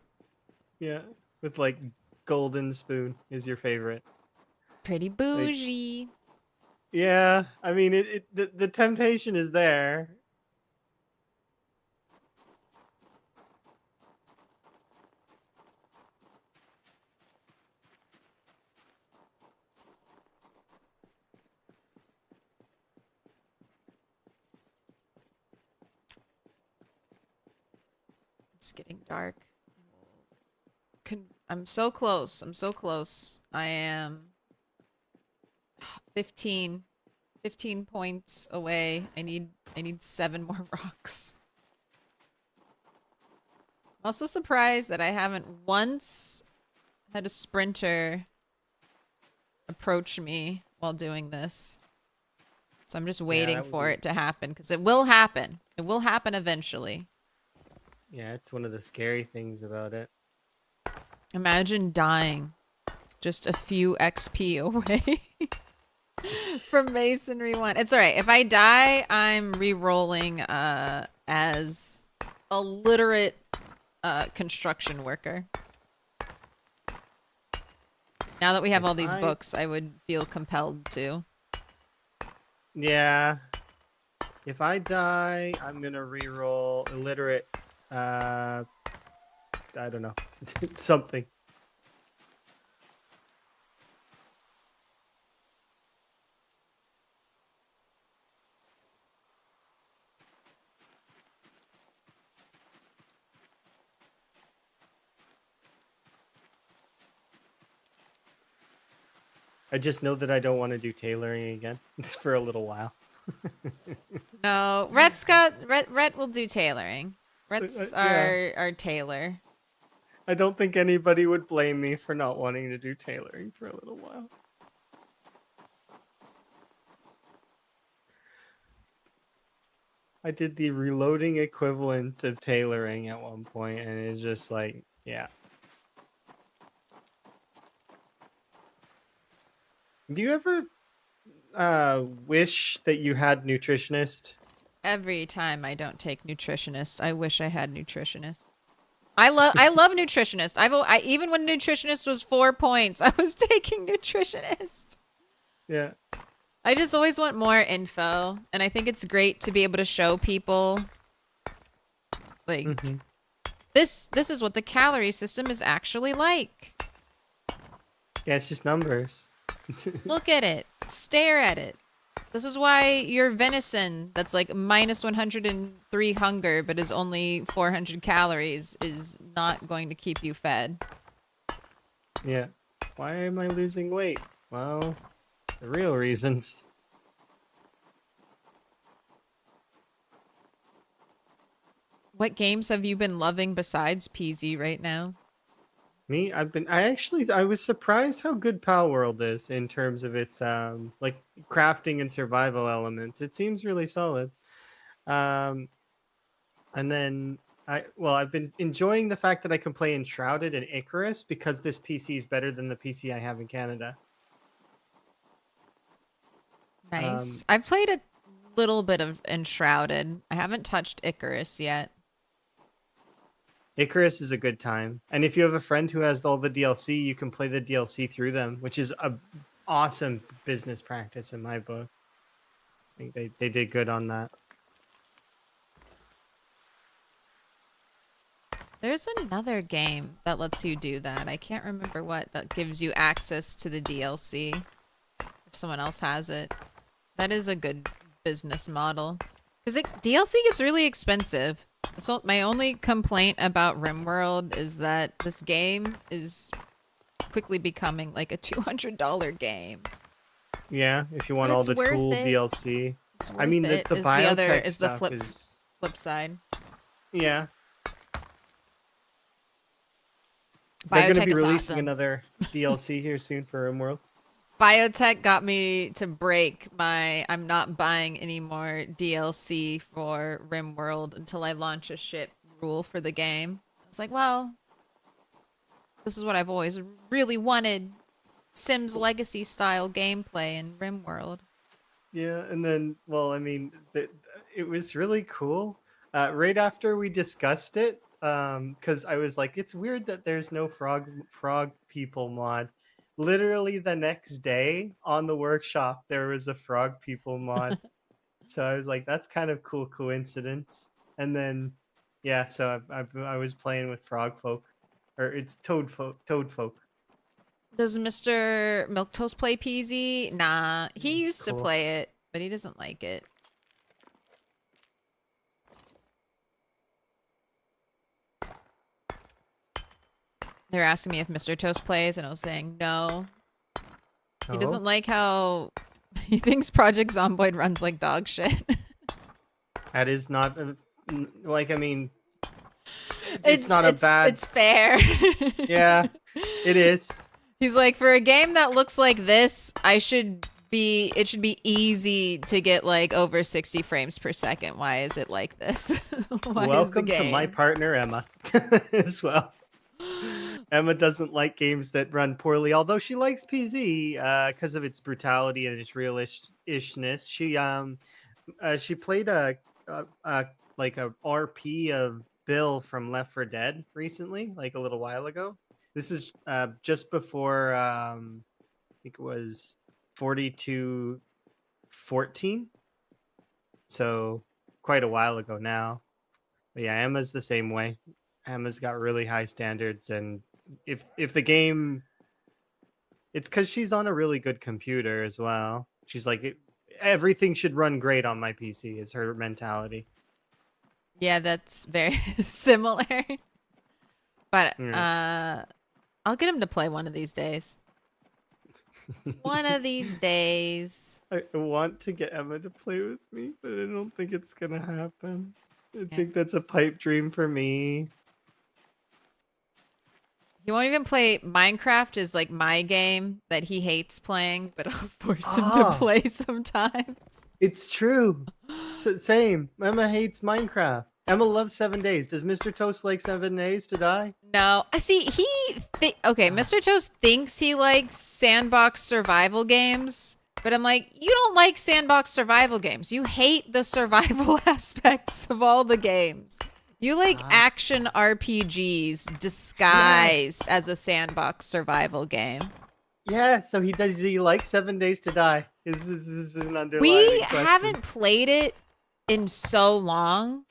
Yeah, with like golden spoon is your favorite. Pretty bougie. Yeah, I mean the temptation is there. It's getting dark. I'm so close. I'm so close. I am 15 points away. I need 7 more rocks. I'm also surprised that I haven't once had a sprinter approach me while doing this. So I'm just waiting for it to happen because it will happen. It will happen eventually. Yeah, it's one of the scary things about it. Imagine dying just a few XP away. From Masonry 1. It's alright. If I die, I'm re-rolling as a literate construction worker. Now that we have all these books, I would feel compelled to. Yeah. If I die, I'm gonna re-roll illiterate. I don't know. Something. I just know that I don't want to do tailoring again for a little while. No, Rhett will do tailoring. Rhett's our tailor. I don't think anybody would blame me for not wanting to do tailoring for a little while. I did the reloading equivalent of tailoring at one point, and it's just like, yeah. Do you ever wish that you had nutritionist? Every time I don't take nutritionist, I wish I had nutritionist. I love nutritionist. Even when nutritionist was 4 points, I was taking nutritionist. Yeah. I just always want more info, and I think it's great to be able to show people like this is what the calorie system is actually like. Yeah, it's just numbers. Look at it. Stare at it. This is why your venison that's like minus 103 hunger but is only 400 calories is not going to keep you fed. Yeah. Why am I losing weight? Well, the real reasons. What games have you been loving besides PZ right now? Me, I was surprised how good Pal World is in terms of its like crafting and survival elements. It seems really solid. And then I've been enjoying the fact that I can play Enshrouded and Icarus because this PC is better than the PC I have in Canada. Nice. I've played a little bit of Enshrouded. I haven't touched Icarus yet. Icarus is a good time. And if you have a friend who has all the DLC, you can play the DLC through them, which is a awesome business practice in my book. I think they did good on that. There's another game that lets you do that. I can't remember what, that gives you access to the DLC if someone else has it. That is a good business model. Because DLC gets really expensive. So my only complaint about RimWorld is that this game is quickly becoming like a $200 game. Yeah, if you want all the cool DLC. I mean, the biotech stuff is flip side. Yeah. They're going to be releasing awesome. another DLC here soon for RimWorld. Biotech got me to break my I'm not buying any more DLC for RimWorld until I launch a shit rule for the game. It's like, well, this is what I've always really wanted. Sims Legacy style gameplay in RimWorld. Yeah, and then, well, I mean, it was really cool. Right after we discussed it, because I was like, it's weird that there's no frog people mod. Literally the next day on the workshop, there was a frog people mod. So I was like, that's kind of cool coincidence. And then, yeah, so I was playing with frog folk, or it's toad folk. Does Mr. Milquetoast play PZ? Nah, he used cool. to play it, but he doesn't like it. They're asking me if Mr. Toast plays, and I was saying no. He doesn't like how he thinks Project Zomboid runs like dog shit. That is not like, I mean, it's not a bad. It's fair. Yeah, it is. He's like, for a game that looks like this, it should be easy to get like over 60 frames per second. Why is it like this? Welcome to my partner Emma as well. Emma doesn't like games that run poorly, although she likes PZ because of its brutality and its realishness. She played a like a RP of Bill from Left 4 Dead recently, like a little while ago. This is just before I think it was 42.14, so quite a while ago now. But yeah, Emma's the same way. Emma's got really high standards, and if the game, it's because she's on a really good computer as well. She's like, everything should run great on my PC is her mentality. Yeah, that's very similar. But Yeah. I'll get him to play one of these days. One of these days. I want to get Emma to play with me, but I don't think it's gonna happen. I Yeah. think that's a pipe dream for me. He won't even play Minecraft is like my game that he hates playing, but I'll force him to Ah. play sometimes. It's true. Same. Emma hates Minecraft. Emma loves 7 days. Does Mr. Toast like 7 days to die? No, I see. Okay, Mr. Toast thinks he likes sandbox survival games, but I'm like, you don't like sandbox survival games. You hate the survival aspects of all the games. You like action RPGs disguised as a sandbox survival game. Yeah, so does he like 7 days to die? Is an underlying We question. haven't played it in so long,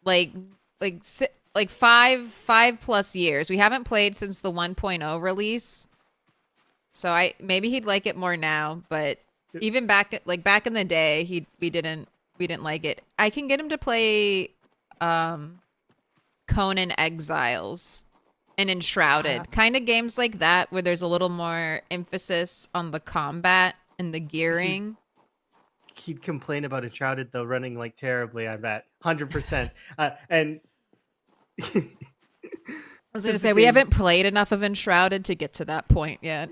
like 5+ years. We haven't played since the 1.0 release. So maybe he'd like it more now, but even back in the day, we didn't like it. I can get him to play Conan Exiles and Enshrouded. Kind of games like that where there's a little more emphasis on the combat and the gearing. He'd complain about Enshrouded though running like terribly, I bet. 100%. And I was going to say, we haven't played enough of Enshrouded to get to that point yet.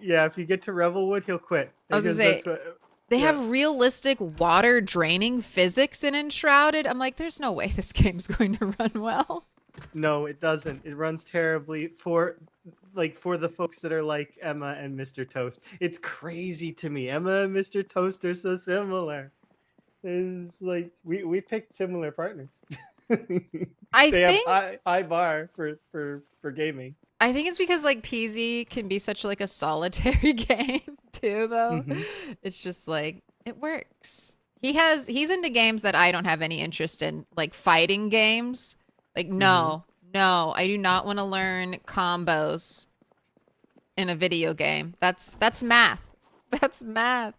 Yeah, if you get to Revelwood, he'll quit. I was going to say, they have realistic water draining physics in Enshrouded. I'm like, there's no way this game's going to run well. No, it doesn't. It runs terribly for the folks that are like Emma and Mr. Toast. It's crazy to me. Emma and Mr. Toast are so similar. It's like we picked similar partners. They have high bar for gaming. I think it's because like PZ can be such like a solitary game too, though. Mhm. It's just like it works. He's into games that I don't have any interest in, like fighting games. Like no, I do not want to learn combos in a video game. That's math. That's math.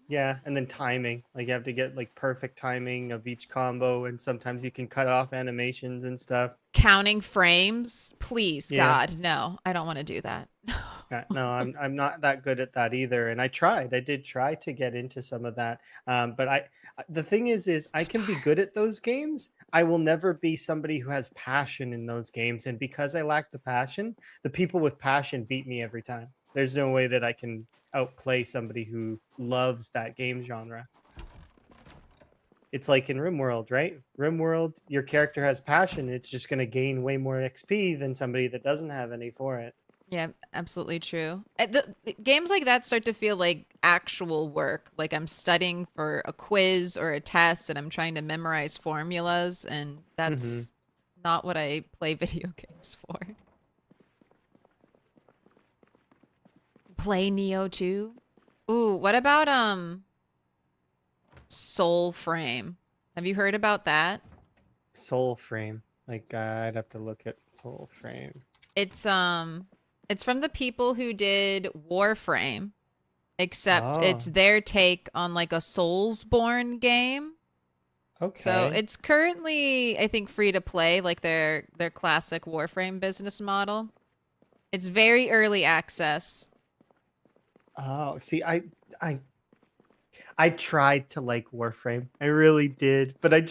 Yeah, and then timing. Like you have to get like perfect timing of each combo, and sometimes you can cut off animations and stuff. Counting frames, please, Yeah. God, no, I don't want to do that. No, I'm not that good at that either. And I did try to get into some of that. But the thing is I can be good at those games. I will never be somebody who has passion in those games. And because I lack the passion, the people with passion beat me every time. There's no way that I can outplay somebody who loves that game genre. It's like in RimWorld, right? RimWorld, your character has passion. It's just going to gain way more XP than somebody that doesn't have any for it. Yeah, absolutely true. The games like that start to feel like actual work. Like I'm studying for a quiz or a test and I'm trying to memorize formulas, and that's not what I play video games for. Play Neo 2? Ooh, what about Soul Frame? Have you heard about that? Soul Frame. Like I'd have to look at Soul Frame. It's from the people who did Warframe, except it's their take on like a Soulsborne game. Okay. So it's currently, I think, free to play, like their classic Warframe business model. It's very early access. Oh, see, I tried to like Warframe. I really did, but I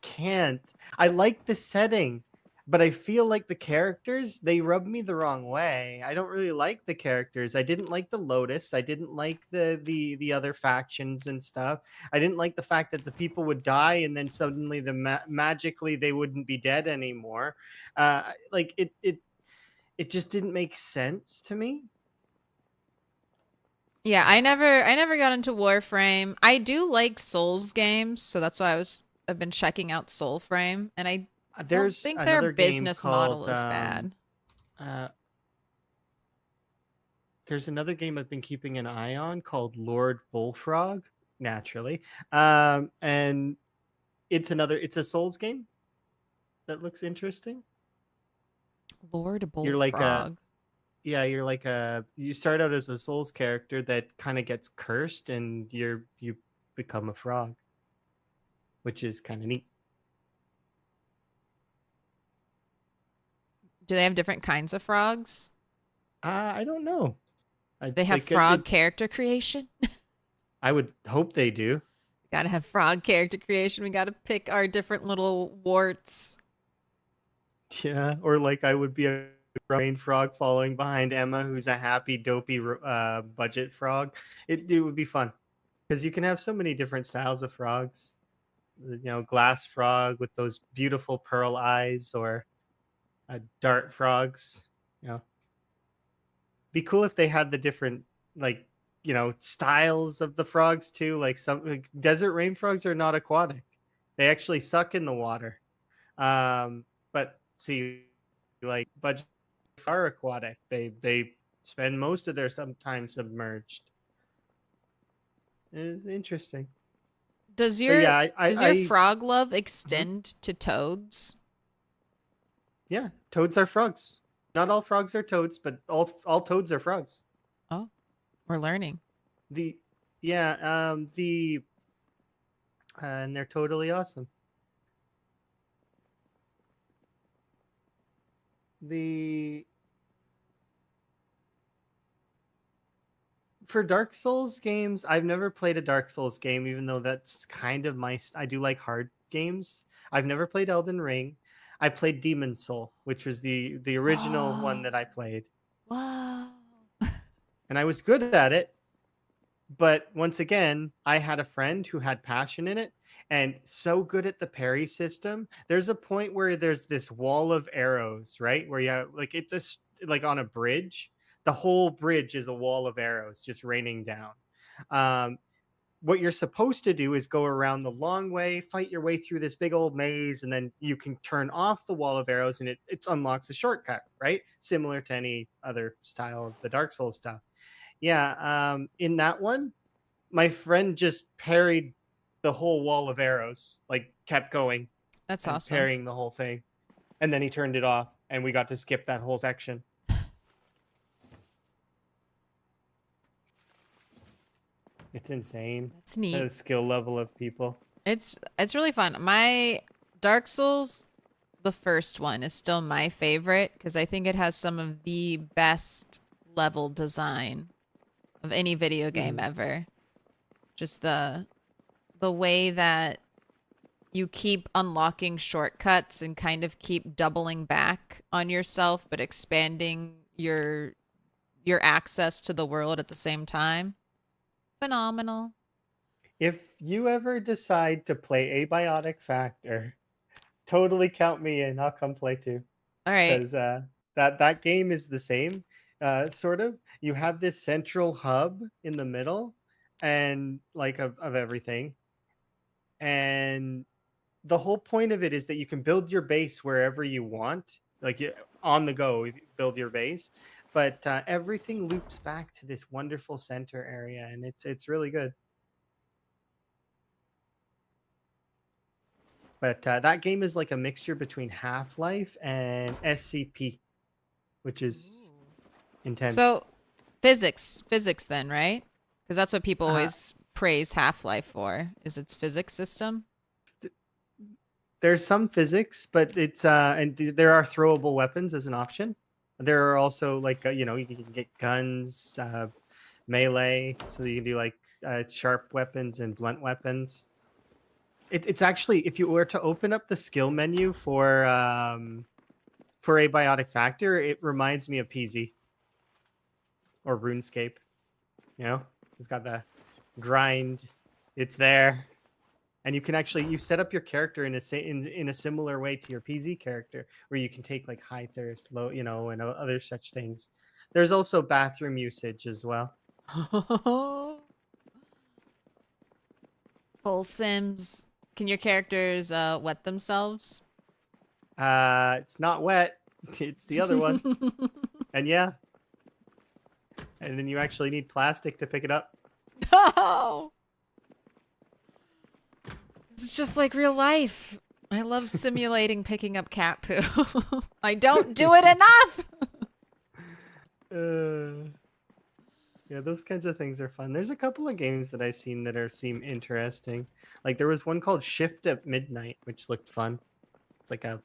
can't. I like the setting, but I feel like the characters, they rub me the wrong way. I don't really like the characters. I didn't like the Lotus. I didn't like the other factions and stuff. I didn't like the fact that the people would die and then suddenly magically they wouldn't be dead anymore. Like it it just didn't make sense to me. Yeah, I never got into Warframe. I do like Souls games, so that's why I've been checking out Soulframe, and I don't There's think their another game business model called is bad. uh, there's another game I've been keeping an eye on called Lord Bullfrog, naturally. And it's a Souls game that looks interesting. Lord You're like a Bullfrog. Yeah, you're like you start out as a Souls character that kind of gets cursed and you become a frog, which is kind of neat. Do they have different kinds of frogs? I don't know. They have frog character creation? I would hope they do. Gotta have frog character creation. We gotta pick our different little warts. Yeah, or like I would be a rain frog following behind Emma, who's a happy, dopey budget frog. It would be fun because you can have so many different styles of frogs. Glass frog with those beautiful pearl eyes, or dart frogs. Be cool if they had the different like styles of the frogs too. Like some desert rain frogs are not aquatic; they actually suck in the water. But see, like budget are aquatic. They spend most of their time submerged. It's interesting. Does But your yeah, does your I frog love Mhm. extend to toads? Yeah, toads are frogs. Not all frogs are toads, but all toads are frogs. Oh, we're learning. The yeah, the and they're totally awesome. The For Dark Souls games, I've never played a Dark Souls game, even though that's kind of I do like hard games. I've never played Elden Ring. I played Demon Soul, which was the original one that I played, Whoa. and I was good at it. But once again, I had a friend who had passion in it and so good at the parry system. There's a point where there's this wall of arrows, right? Where you have, like it's like on a bridge. The whole bridge is a wall of arrows just raining down. Um, what you're supposed to do is go around the long way, fight your way through this big old maze, and then you can turn off the wall of arrows and it unlocks a shortcut, right? Similar to any other style of the Dark Souls stuff. Yeah, in that one, my friend just parried the whole wall of arrows, like kept going That's and awesome. parrying the whole thing. And then he turned it off and we got to skip that whole section. It's insane. That's The neat. skill level of people. It's really fun. My Dark Souls, the first one, is still my favorite because I think it has some of the best level design of any video game ever. Just the way that you keep unlocking shortcuts and kind of keep doubling back on yourself but expanding your access to the world at the same time. Phenomenal. If you ever decide to play Abiotic Factor, totally count me in. I'll come play too. All right. Because that game is the same, sort of. You have this central hub in the middle, and like of everything, and the whole point of it is that you can build your base wherever you want, like on the go, you build your base. But everything loops back to this wonderful center area, and it's really good. But that game is like a mixture between Half-Life and SCP, which is intense. So, physics then, right? Because that's what people always praise Half-Life for, is its physics system. There's some physics, but it's and there are throwable weapons as an option. There are also like you can get guns, melee, so you can do like sharp weapons and blunt weapons. It's actually, if you were to open up the skill menu for Abiotic Factor, it reminds me of PZ or RuneScape. It's got the grind. It's there. And you can actually you set up your character in in a similar way to your PZ character, where you can take like high thirst, low, and other such things. There's also bathroom usage as well. Full Sims. Can your characters wet themselves? It's not wet. It's the other one. And yeah. And then you actually need plastic to pick it up. No! It's just like real life. I love simulating picking up cat poo. I don't do it enough! Yeah, those kinds of things are fun. There's a couple of games that I've seen that seem interesting. Like there was one called Shift at Midnight, which looked fun. It's like a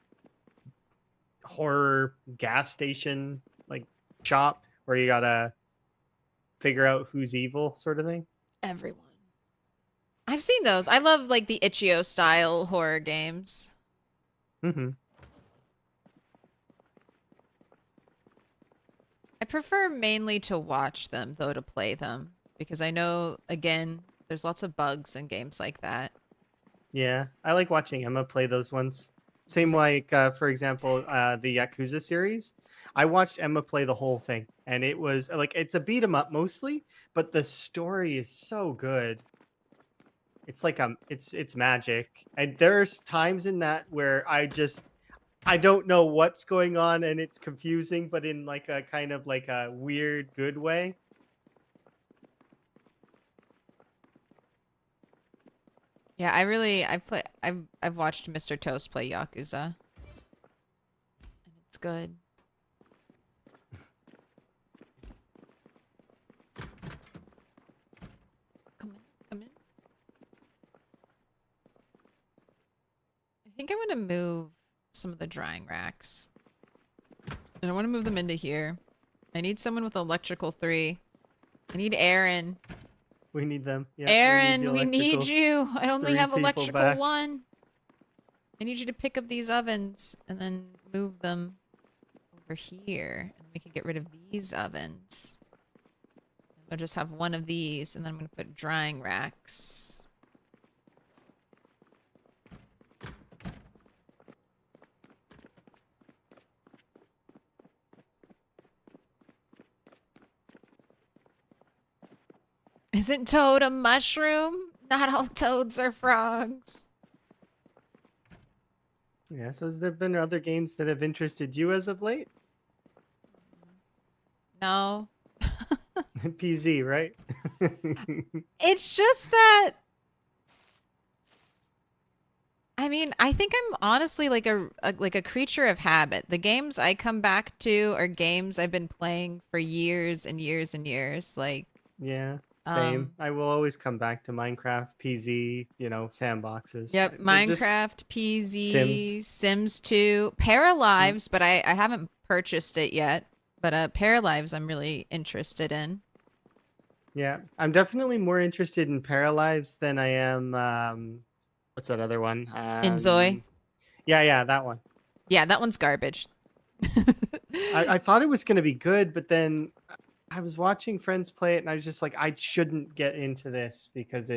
horror gas station like shop where you gotta figure out who's evil, sort of thing. Everyone. I've seen those. I love like the Itch.io style horror games. Mm-hmm. I prefer mainly to watch them, though, to play them. Because I know, again, there's lots of bugs in games like that. Yeah, I like watching Emma play those ones. Same like, for example, the Yakuza series. I watched Emma play the whole thing, and it was like it's a beat 'em up mostly, but the story is so good. It's like it's magic, and there's times in that where I don't know what's going on, and it's confusing, but in like a kind of like a weird good way. Yeah, I've watched Mr. Toast play Yakuza. And it's good. Come in. I think I want to move some of the drying racks. And I want to move them into here. I need someone with electrical 3. I need Aaron. We need them. Yeah, Aaron, we need electrical you. I only 3 have people electrical back. 1. I need you to pick up these ovens and then move them over here. And we can get rid of these ovens. I'll just have one of these, and then I'm going to put drying racks. Isn't Toad a mushroom? Not all toads are frogs. Yeah, so has there been other games that have interested you as of late? No. PZ, right? It's just that... I mean, I think I'm honestly like a creature of habit. The games I come back to are games I've been playing for years and years and years. Like, Yeah, same. I will always come back to Minecraft, PZ, sandboxes. yep, They're just Minecraft, PZ, Sims. Sims 2, Paralives, but I haven't purchased it yet. But Paralives I'm really interested in. Yeah, I'm definitely more interested in Paralives than I am. What's that other one? Inzoi? Yeah, that one. Yeah, that one's garbage. I thought it was going to be good, but then I was watching friends play it, and I was just like, I shouldn't get into this because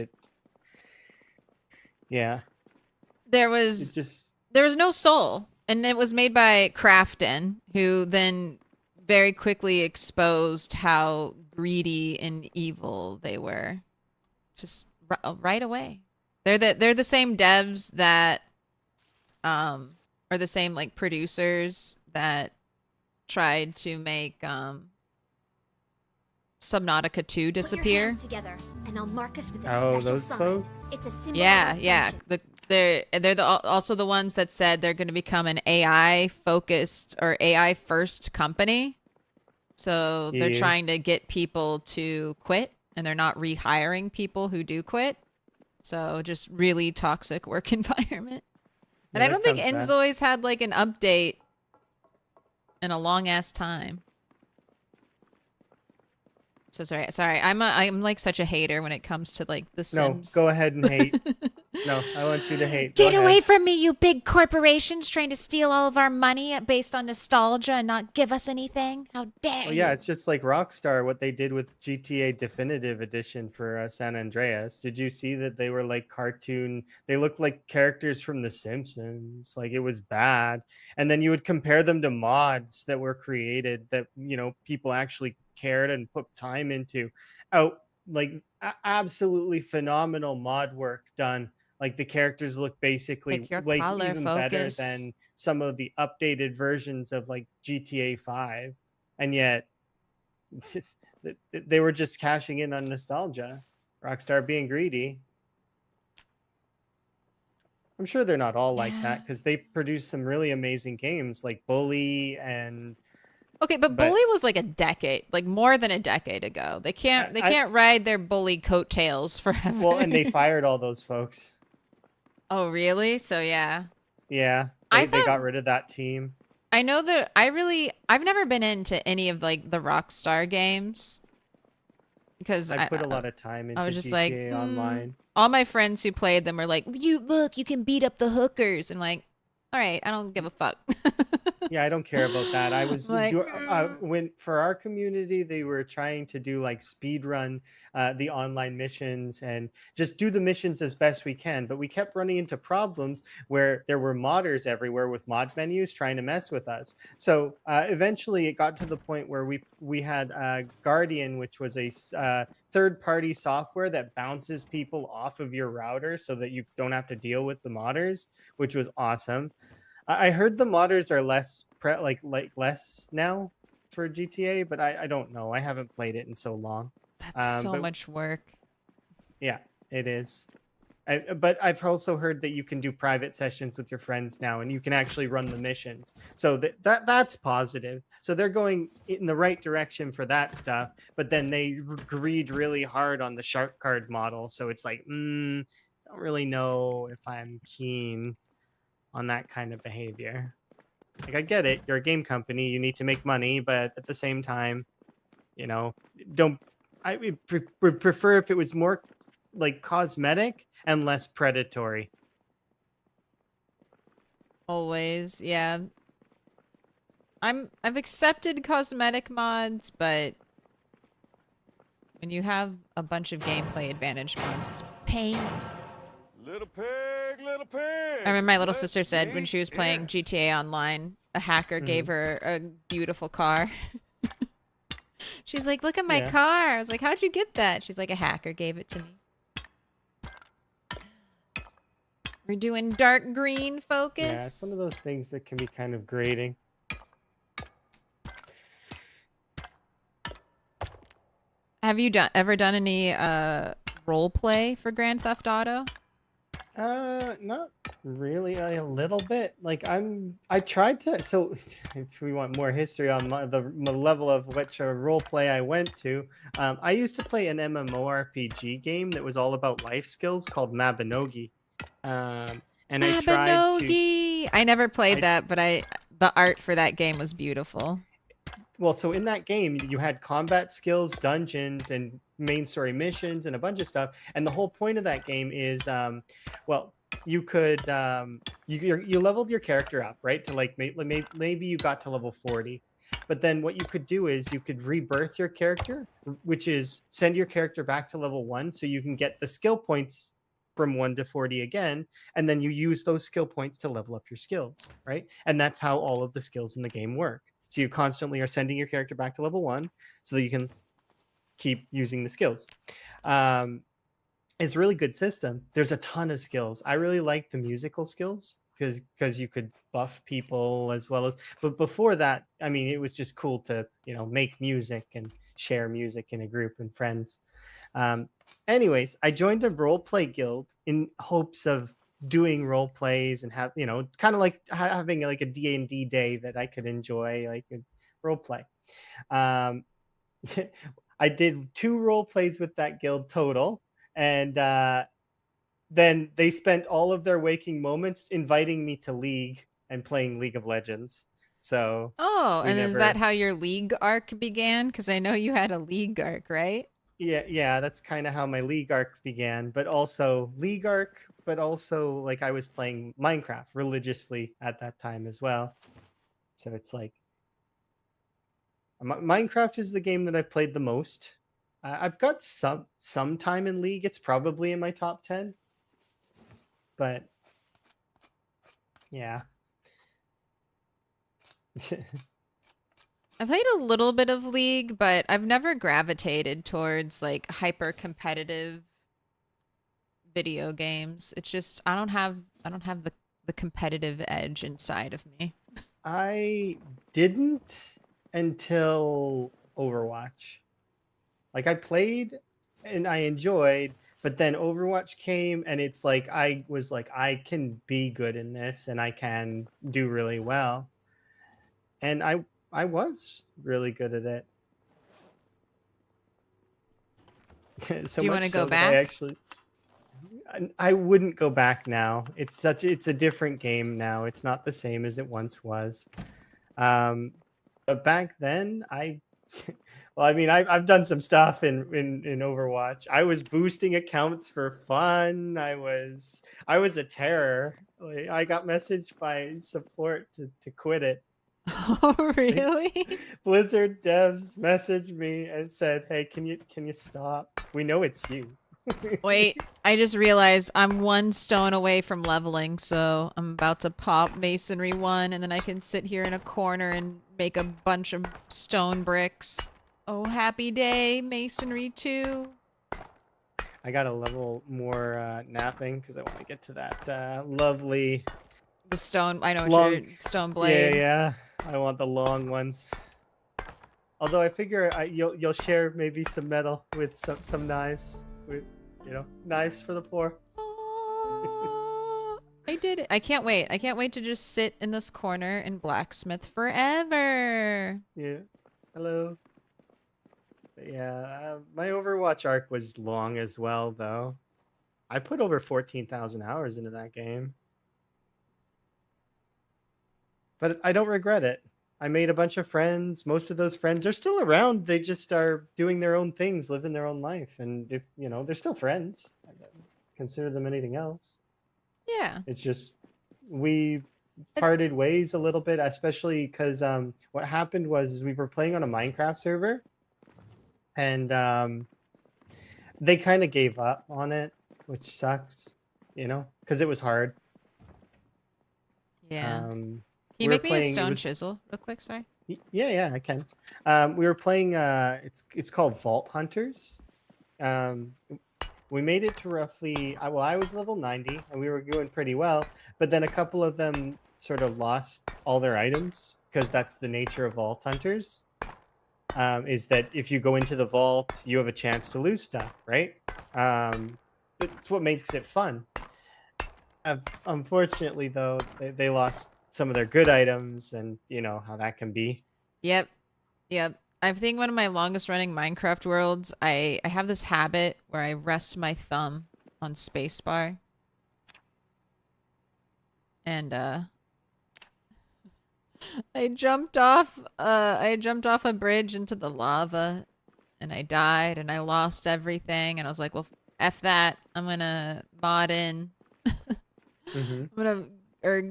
yeah, There it was just. no soul, and it was made by Crafton, who then very quickly exposed how greedy and evil they were, just right away. They're the same devs that, are the same like producers that tried to make Subnautica 2 Put your disappear. hands together, and I'll mark us with a Oh, special those sign. folks? It's a symbol Yeah, of yeah. friendship. They're also the ones that said they're going to become an AI focused or AI first company. So they're Yeah. trying to get people to quit, and they're not rehiring people who do quit. So just really toxic work environment. And Yeah, I don't that think sounds bad. Enzoi's had like an update in a long ass time. So sorry. I'm like such a hater when it comes to like The No, Sims. go ahead and hate. No, I want you to hate. Get Go away ahead. from me, you big corporations trying to steal all of our money based on nostalgia and not give us anything. How dare Well, you? yeah, it's just like Rockstar, what they did with GTA Definitive Edition for San Andreas. Did you see that they were like cartoon? They looked like characters from The Simpsons. Like it was bad. And then you would compare them to mods that were created that, people actually cared and put time into. Out like absolutely phenomenal mod work done. Like the characters look basically Pick your like color, even better focus. than some of the updated versions of like GTA 5, and yet they were just cashing in on nostalgia. Rockstar being greedy. I'm sure they're not all like Yeah. that because they produce some really amazing games like Bully Okay, but but Bully was like a decade, like more than a decade ago. They can't they I can't ride their Bully coattails forever. well, and they fired all those folks. Oh, really? So yeah. Yeah, I they got thought rid of that team. I know that I've never been into any of like the Rockstar games because I put a lot of time I into was just like, GTA Online. all my friends who played them were like, you can beat up the hookers and like, all right, I don't give a fuck. Yeah, I don't care about that. I was Like, when for our community, they were trying to do like speed run the online missions and just do the missions as best we can. But we kept running into problems where there were modders everywhere with mod menus trying to mess with us. So eventually, it got to the point where we had Guardian, which was a third-party software that bounces people off of your router so that you don't have to deal with the modders, which was awesome. I heard the modders are less less now for GTA, but I don't know. I haven't played it in so long. that's so But much work. yeah, it is. But I've also heard that you can do private sessions with your friends now, and you can actually run the missions. So that's positive. So they're going in the right direction for that stuff. But then they greed really hard on the shark card model. So it's like, don't really know if I'm keen on that kind of behavior. Like I get it, you're a game company, you need to make money, but at the same time, you know, don't I would prefer if it was more like cosmetic and less predatory. Always, yeah. I've accepted cosmetic mods, but when you have a bunch of gameplay advantage mods, it's pain. Little pig, little pig. I remember my little let sister said when me she was playing in. GTA Online, a hacker gave her a beautiful car. She's like, look at my Yeah. car. I was like, how'd you get that? She's like, a hacker gave it to me. We're doing dark green focus. Yeah, it's one of those things that can be kind of grating. Have you ever done any role play for Grand Theft Auto? Not really. A little bit. Like I tried to. So, if we want more history on the level of which role play I went to, I used to play an MMORPG game that was all about life skills called Mabinogi. And I tried to. Mabinogi! I never played that, but the art for that game was beautiful. Well, so in that game, you had combat skills, dungeons, and main story missions, and a bunch of stuff. And the whole point of that game is, well, you could you leveled your character up, right? To like maybe you got to level 40, but then what you could do is you could rebirth your character, which is send your character back to level 1, so you can get the skill points from 1 to 40 again, and then you use those skill points to level up your skills, right? And that's how all of the skills in the game work. So you constantly are sending your character back to level 1 so that you can keep using the skills. It's a really good system. There's a ton of skills. I really like the musical skills because you could buff people as well as. But before that, I mean, it was just cool to make music and share music in a group and friends. Anyways, I joined a role play guild in hopes of doing role plays and have kind of like having like a D&D day that I could enjoy, like a role play. I did 2 role plays with that guild total, and then they spent all of their waking moments inviting me to League and playing League of Legends. So Oh, and is that how your League arc began? Because I know you had a League arc, right? yeah, that's kind of how my League arc began, but also League arc, but also like I was playing Minecraft religiously at that time as well. So it's like Minecraft is the game that I've played the most. I've got some time in League. It's probably in my top 10. But yeah. I played a little bit of League, but I've never gravitated towards like hyper competitive video games. It's just I don't have the competitive edge inside of me. I didn't until Overwatch. Like I played and I enjoyed, but then Overwatch came and it's like I was like I can be good in this and I can do really well. And I was really good at it. So Do you much want to go so that I back? actually I wouldn't go back now. It's a different game now. It's not the same as it once was. But back then, well, I mean, I've done some stuff in Overwatch. I was boosting accounts for fun. I was a terror. Like, I got messaged by support to quit it. Oh, really? Blizzard devs messaged me and said, "Hey, can you stop? We know it's you." Wait, I just realized I'm 1 stone away from leveling, so I'm about to pop Masonry 1, and then I can sit here in a corner and make a bunch of stone bricks. Oh, happy day, Masonry 2. I got a level more napping because I want to get to that lovely The stone, I know what long your stone blade. Yeah. I want the long ones. Although I figure you'll share maybe some metal with some knives, with knives for the poor. I did it. I can't wait. I can't wait to just sit in this corner and blacksmith forever. Yeah. Hello. But yeah, my Overwatch arc was long as well, though. I put over 14,000 hours into that game. But I don't regret it. I made a bunch of friends. Most of those friends are still around. They just are doing their own things, living their own life. And if, they're still friends. I don't consider them anything else. Yeah. It's just we parted ways a little bit, especially because what happened was we were playing on a Minecraft server, and they kind of gave up on it, which sucks, because it was hard. Yeah. Can We you were make me a playing- it stone was- chisel real quick? Sorry. Yeah, I can. We were playing. It's called Vault Hunters. We made it to roughly. I was level 90, and we were doing pretty well. But then a couple of them sort of lost all their items because that's the nature of Vault Hunters. Is that if you go into the vault, you have a chance to lose stuff, right? That's what makes it fun. Unfortunately, though, they lost some of their good items, and you know how that can be. Yep. I think one of my longest running Minecraft worlds, I have this habit where I rest my thumb on spacebar. And I jumped off a bridge into the lava, and I died, and I lost everything, and I was like, well, F that. I'm gonna mod in. Or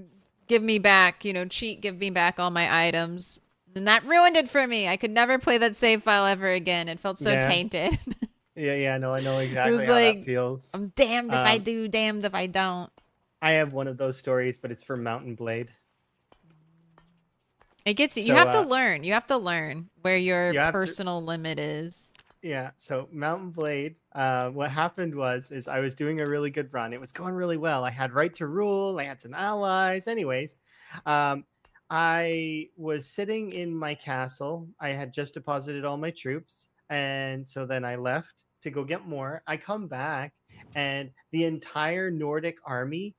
give me back, cheat, give me back all my items. And that ruined it for me. I could never play that save file ever again. It felt so tainted. Yeah, no, I know exactly was how like, that feels. I'm damned if I do, damned if I don't. I have one of those stories, but it's for Mountain Blade. It gets you. So, You have to learn. You have to learn where your you have to- personal limit is. Yeah, so Mountain Blade, what happened is I was doing a really good run. It was going really well. I had right to rule. I had some allies. Anyways, I was sitting in my castle. I had just deposited all my troops. And so then I left to go get more. I come back, and the entire Nordic army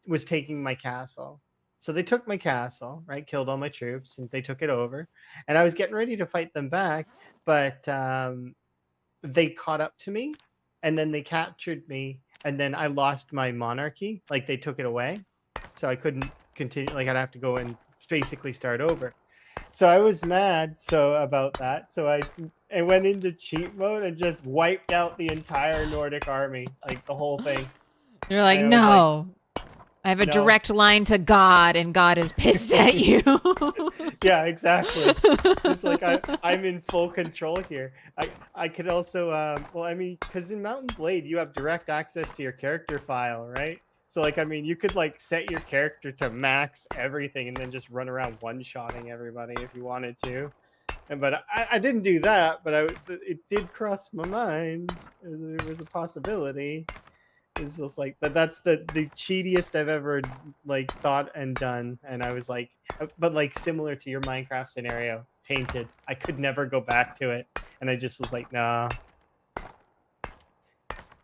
was taking my castle. So they took my castle, right? Killed all my troops, and they took it over. And I was getting ready to fight them back, but they caught up to me, and then they captured me, and then I lost my monarchy. Like, they took it away, so I couldn't continue. Like, I'd have to go and basically start over. So I was mad about that. So I went into cheat mode and just wiped out the entire Nordic army, like the whole thing. You're like, And I was like, no. I have a no. direct line to God, and God is pissed at you. Yeah, exactly. It's like I'm in full control here. I could also well, I mean, because in Mountain Blade you have direct access to your character file, right? So like, I mean, you could like set your character to max everything and then just run around one-shotting everybody if you wanted to. But I didn't do that, but it did cross my mind. It was a possibility. It's just like that's the cheatiest I've ever like thought and done. And I was like, but like similar to your Minecraft scenario, tainted. I could never go back to it. And I just was like, nah.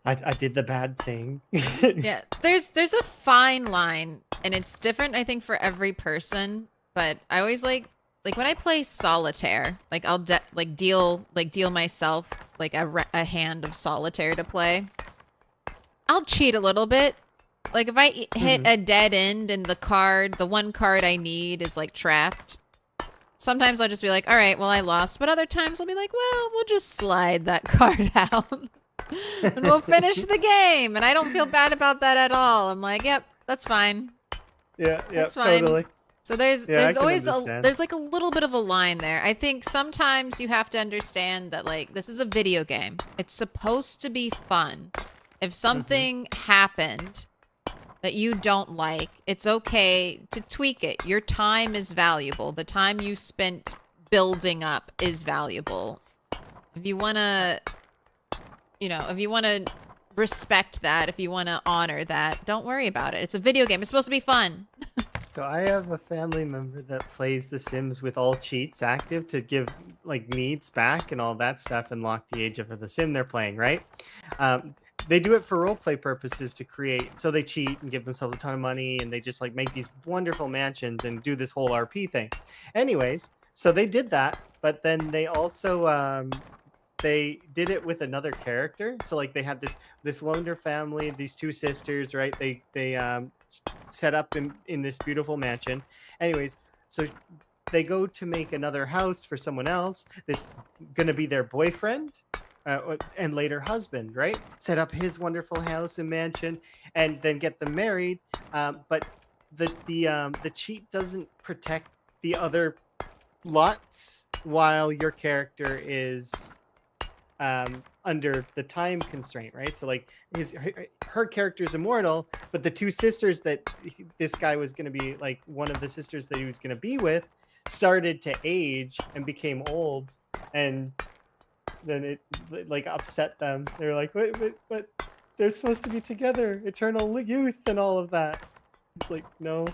I did the bad thing. Yeah, there's a fine line, and it's different, I think, for every person. But I always like when I play solitaire, like I'll deal myself like a hand of solitaire to play. I'll cheat a little bit. Like if I hit a dead end and the one card I need is like trapped. Sometimes I'll just be like, all right, well I lost. But other times I'll be like, well, we'll just slide that card out. And we'll finish the game. And I don't feel bad about that at all. I'm like, yep, that's fine. Yeah, That's fine. totally. So there's I always can understand. there's like a little bit of a line there. I think sometimes you have to understand that like this is a video game. It's supposed to be fun. If something happened that you don't like, it's okay to tweak it. Your time is valuable. The time you spent building up is valuable. If you want to respect that, if you want to honor that, don't worry about it. It's a video game. It's supposed to be fun. So I have a family member that plays The Sims with all cheats active to give like needs back and all that stuff and lock the age of the sim they're playing, right? They do it for roleplay purposes to create, so they cheat and give themselves a ton of money and they just like make these wonderful mansions and do this whole RP thing. Anyways, so they did that, but then they also they did it with another character. So like they had this wonder family, these two sisters, right? They set up in this beautiful mansion. Anyways, so they go to make another house for someone else. This gonna be their boyfriend. And later husband, right? Set up his wonderful house and mansion, and then get them married. But the cheat doesn't protect the other lots while your character is under the time constraint, right? So like her character is immortal, but the two sisters that this guy was going to be like one of the sisters that he was going to be with started to age and became old, and then it like upset them. They're like, wait, but they're supposed to be together, eternal youth and all of that. It's like, no.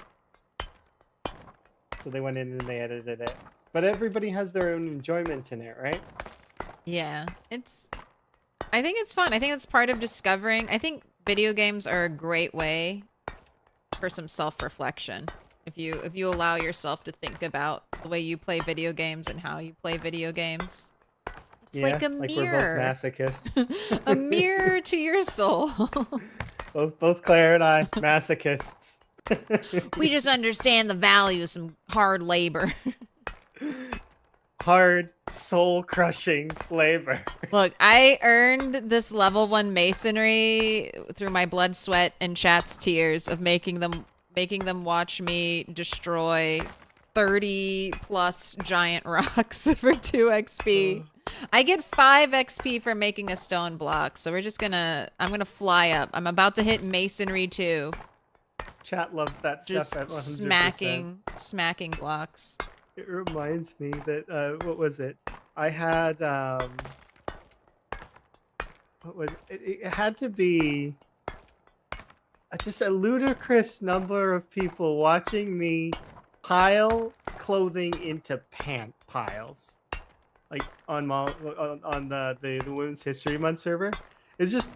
So they went in and they edited it. But everybody has their own enjoyment in it, right? Yeah, I think it's fun. I think it's part of discovering. I think video games are a great way for some self-reflection. If you allow yourself to think about the way you play video games and how you play video games. It's like a like mirror. We're both masochists. A mirror to your soul. both Claire and I, masochists. We just understand the value of some hard labor. Hard, soul-crushing labor. Look, I earned this level 1 masonry through my blood, sweat, and chat's tears of making them watch me destroy 30 plus giant rocks for 2 XP. I get 5 XP for making a stone block, so I'm gonna fly up. I'm about to hit masonry 2. Chat loves that Just stuff at 100%. smacking blocks. It reminds me that what was it? I had what was it? It had to be just a ludicrous number of people watching me pile clothing into pant piles, like on the Women's History Month server. It's just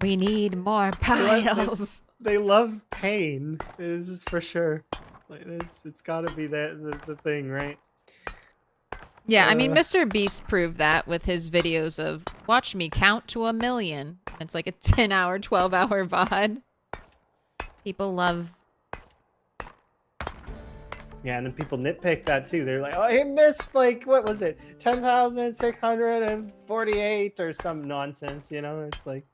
We need more piles. they love pain. This is for sure. Like it's got to be the thing, right? Yeah, I mean, Mr. Beast proved that with his videos of watch me count to 1,000,000. It's like a 10-hour, 12-hour VOD. People love. Yeah, and then people nitpick that too. They're like, "Oh, he missed like what was it, 10,648 or some nonsense." You know, it's like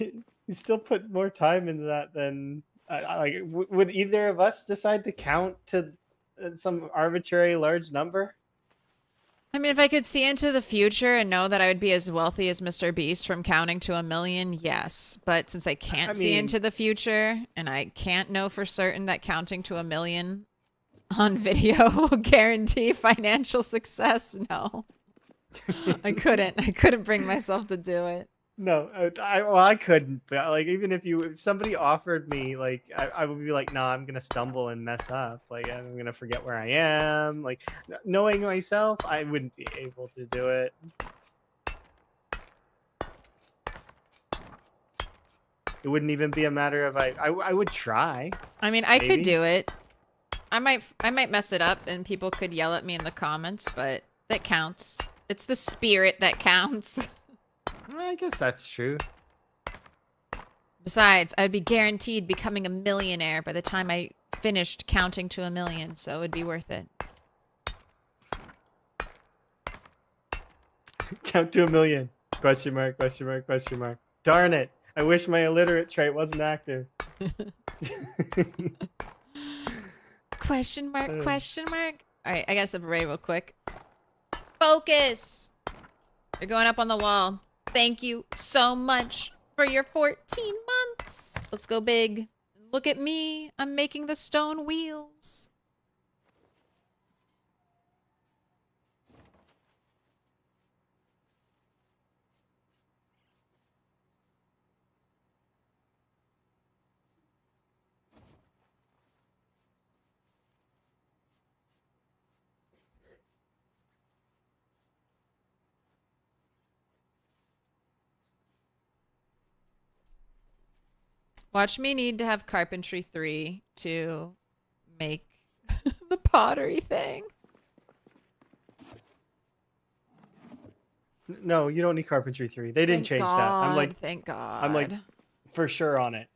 you still put more time into that than like. Would either of us decide to count to some arbitrary large number? I mean, if I could see into the future and know that I would be as wealthy as Mr. Beast from counting to 1,000,000, yes. But since I can't see into the future and I can't know for certain that counting to 1,000,000 on video will guarantee financial success, no. I couldn't bring myself to do it. No, I couldn't. But like, even if somebody offered me, like, I would be like, no, I'm gonna stumble and mess up. Like, I'm gonna forget where I am. Like, knowing myself, I wouldn't be able to do it. It wouldn't even be a matter of I would try. I mean, I Maybe. could do it. I might mess it up and people could yell at me in the comments, but that counts. It's the spirit that counts. I guess that's true. Besides, I'd be guaranteed becoming a millionaire by the time I finished counting to 1,000,000, so it'd be worth it. Count to 1,000,000. Question mark, question mark, question mark. Darn it. I wish my illiterate trait wasn't active. Question mark, question mark. All right, I gotta separate real quick. Focus. You're going up on the wall. Thank you so much for your 14 months. Let's go big. Look at me. I'm making the stone wheels. Watch me need to have carpentry 3 to make the pottery thing. No, you don't need carpentry 3. They didn't change that. I'm like, thank God. I'm like, for sure on it.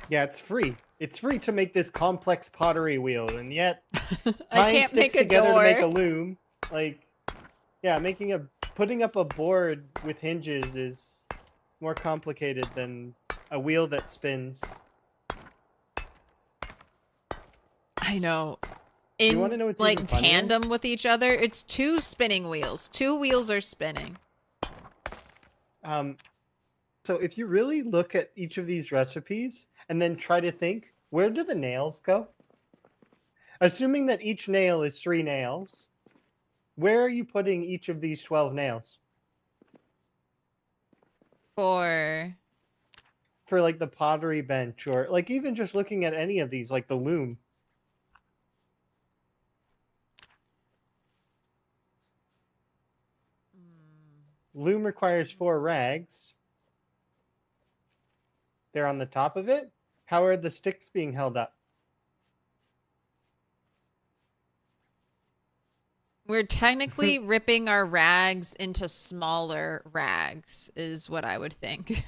Yeah, it's free. It's free to make this complex pottery wheel, and yet I can't sticks make a together door. to make a loom. Like, yeah, putting up a board with hinges is more complicated than a wheel that spins. I know. You wanna know what's even like funnier? tandem with each other, it's 2 spinning wheels. 2 wheels are spinning. So if you really look at each of these recipes and then try to think, where do the nails go? Assuming that each nail is 3 nails, where are you putting each of these 12 nails? For like the pottery bench, or like even just looking at any of these, like the loom. Loom requires 4 rags. They're on the top of it. How are the sticks being held up? we're technically ripping our rags into smaller rags is what I would think.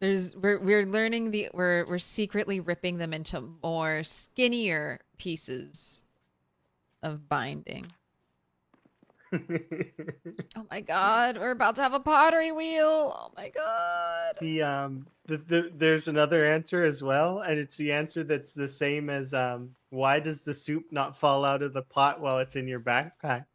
We're learning we're secretly ripping them into more skinnier pieces of binding. Oh my God, we're about to have a pottery wheel. Oh my God. There's another answer as well, and it's the answer that's the same as why does the soup not fall out of the pot while it's in your backpack?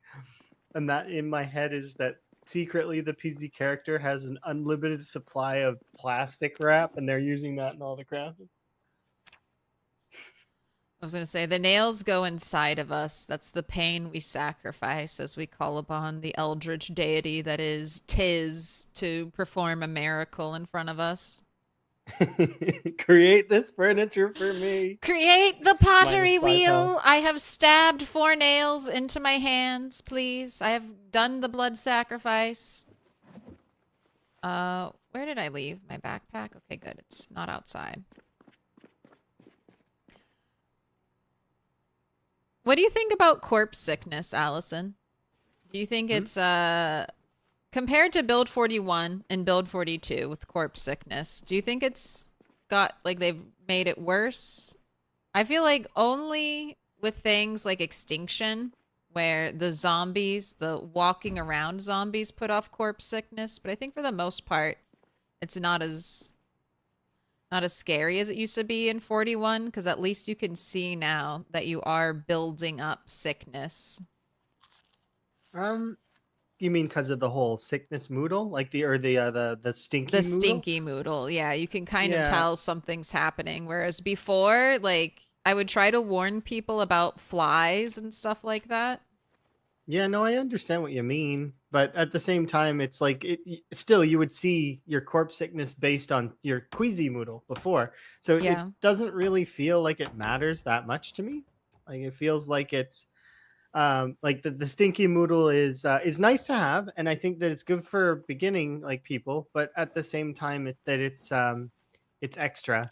And that in my head is that secretly the PZ character has an unlimited supply of plastic wrap, and they're using that in all the crafting. I was going to say, the nails go inside of us. That's the pain we sacrifice as we call upon the eldritch deity that is Tiz to perform a miracle in front of us. Create this furniture for me. Create the pottery -5 wheel. health. I have stabbed 4 nails into my hands, please. I have done the blood sacrifice. Where did I leave my backpack? Okay, good. It's not outside. What do you think about corpse sickness, Allison? Do you think it's compared to build 41 and build 42 with corpse sickness, do you think it's got like they've made it worse? I feel like only with things like extinction, where the zombies, the walking around zombies put off corpse sickness, but I think for the most part, it's not as scary as it used to be in 41, because at least you can see now that you are building up sickness. You mean because of the whole sickness moodle, like the stinky The moodle? stinky moodle, yeah, you can kind of Yeah. tell something's happening. Whereas before, like, I would try to warn people about flies and stuff like that. Yeah, no, I understand what you mean, but at the same time, it's like still you would see your corpse sickness based on your queasy moodle before, so Yeah. it doesn't really feel like it matters that much to me. Like it feels like it's like the stinky moodle is nice to have, and I think that it's good for beginning like people, but at the same time, it's extra,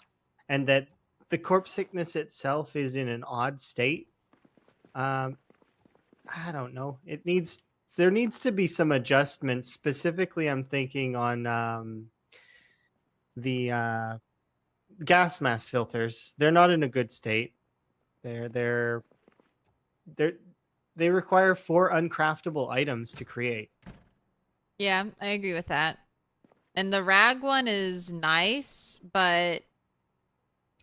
and that the corpse sickness itself is in an odd state. Um, I don't know. There needs to be some adjustments. Specifically, I'm thinking on the gas mask filters. They're not in a good state. They're they require 4 uncraftable items to create. Yeah, I agree with that. And the rag one is nice, but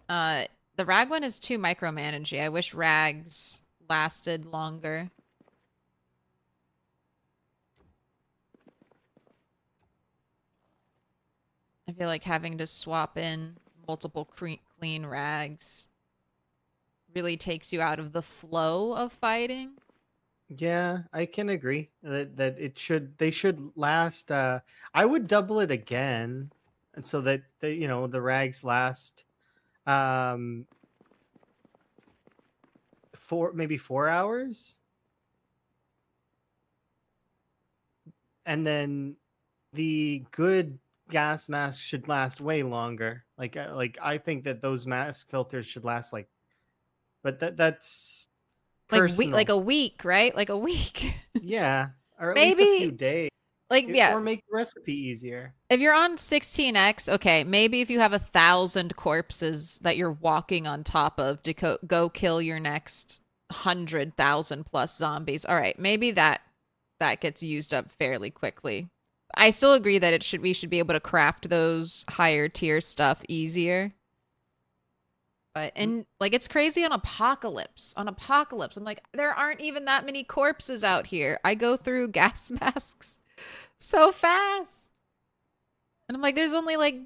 the rag one is too micromanagey. I wish rags lasted longer. I feel like having to swap in multiple clean rags really takes you out of the flow of fighting. Yeah, I can agree that they should last. I would double it again, and so that the rags last um 4 hours, and then the good gas masks should last way longer. Like I think that those mask filters should last but that's personal. Like a week, right? Like a week. Yeah, or at least a few Maybe days. like yeah. Or make the recipe easier. If you're on 16x, okay, maybe if you have 1,000 corpses that you're walking on top of to go kill your next 100,000 plus zombies, all right, maybe that gets used up fairly quickly. I still agree that we should be able to craft those higher tier stuff easier. But and like it's crazy on Apocalypse. On Apocalypse, I'm like, there aren't even that many corpses out here. I go through gas masks so fast. And I'm like, there's only like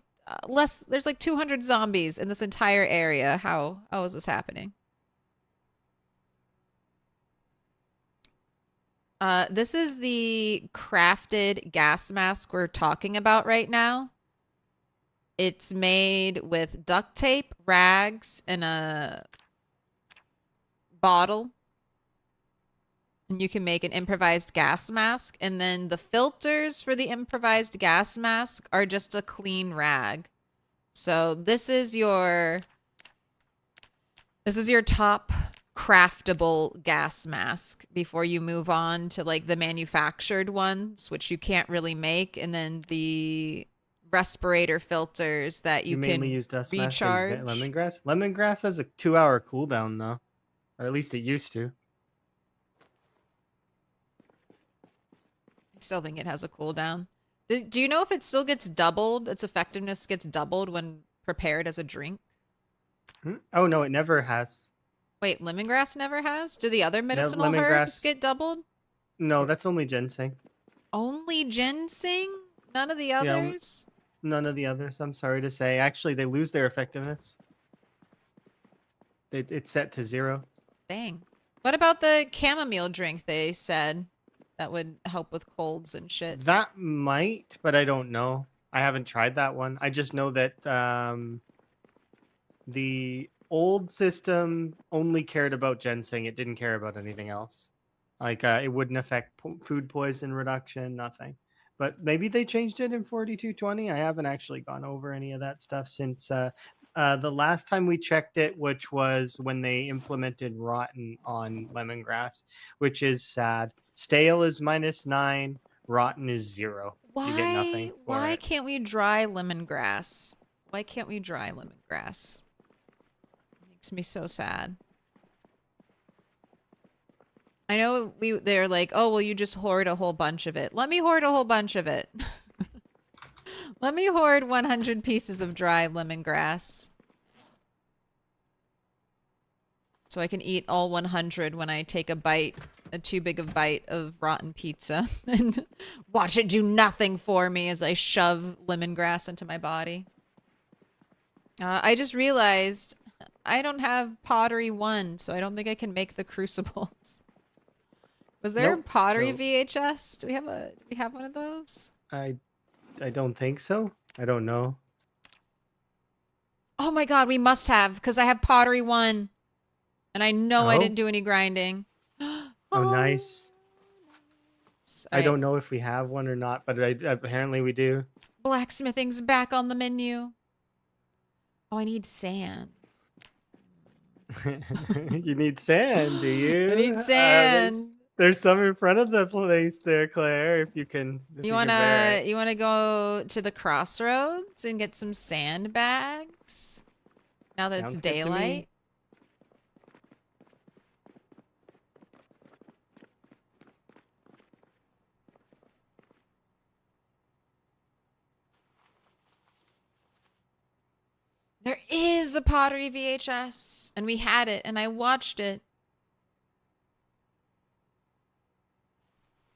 there's like 200 zombies in this entire area. How is this happening? This is the crafted gas mask we're talking about right now. It's made with duct tape, rags, and a bottle. And you can make an improvised gas mask. And then the filters for the improvised gas mask are just a clean rag. So this is your top craftable gas mask before you move on to like the manufactured ones, which you can't really make. And then the respirator filters that you can mainly use dust mask recharge. and lemongrass. Lemongrass has a 2-hour cooldown though, or at least it used to. I still think it has a cooldown. Do you know if it still gets doubled? Its effectiveness gets doubled when prepared as a drink? Oh no, it never has. Wait, lemongrass never has? Do the other medicinal lemongrass- herbs get doubled? No, that's only ginseng. Only ginseng? None of the others? None of the others, I'm sorry to say. Actually, they lose their effectiveness. It's set to 0. Dang. What about the chamomile drink they said that would help with colds and shit? That might, but I don't know. I haven't tried that one. I just know that the old system only cared about ginseng. It didn't care about anything else. Like it wouldn't affect food poison reduction, nothing. But maybe they changed it in 42.20. I haven't actually gone over any of that stuff since the last time we checked it, which was when they implemented rotten on lemongrass, which is sad. Stale is -9, rotten is 0. You get nothing. Why can't we dry lemongrass? Why can't we dry lemongrass? Makes me so sad. I know they're like, oh, well, you just hoard a whole bunch of it. Let me hoard a whole bunch of it. Let me hoard 100 pieces of dry lemongrass. So I can eat all 100 when I take a bite, too big a bite of rotten pizza. And watch it do nothing for me as I shove lemongrass into my body. I just realized I don't have pottery 1, so I don't think I can make the crucibles. Was there a pottery VHS? Do we have one of those? I don't think so. I don't know. Oh my god, we must have, because I have pottery 1. And I know I Oh. didn't do any grinding. Oh, nice. I don't know if we have one or not, but apparently we do. Blacksmithing's back on the menu. Oh, I need sand. You need sand, do you? I need sand. There's some in front of the place there, Claire. If you can. You wanna go to the crossroads and get some sandbags? Now that it's daylight. There is a pottery VHS, and we had it, and I watched it.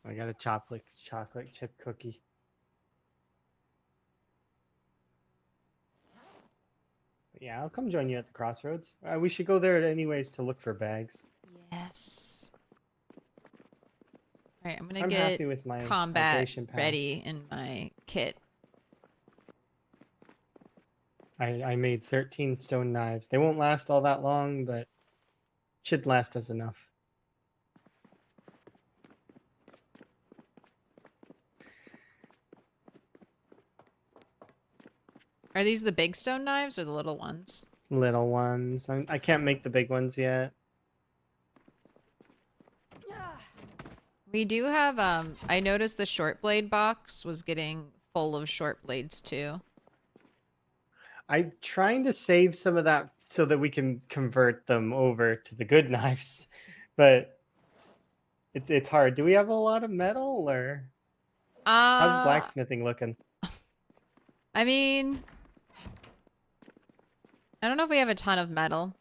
I got a chocolate chip cookie. Yeah, I'll come join you at the crossroads. We should go there anyways to look for bags. Yes. All right, I'm gonna I'm get happy with my combat hydration pad. ready in my kit. I made 13 stone knives. They won't last all that long, but should last us enough. Are these the big stone knives or the little ones? Little ones. I can't make the big ones yet. We do have, I noticed the short blade box was getting full of short blades too. I'm trying to save some of that so that we can convert them over to the good knives, but it's hard. Do we have a lot of metal, or how's blacksmithing looking? I mean, I don't know if we have a ton of metal.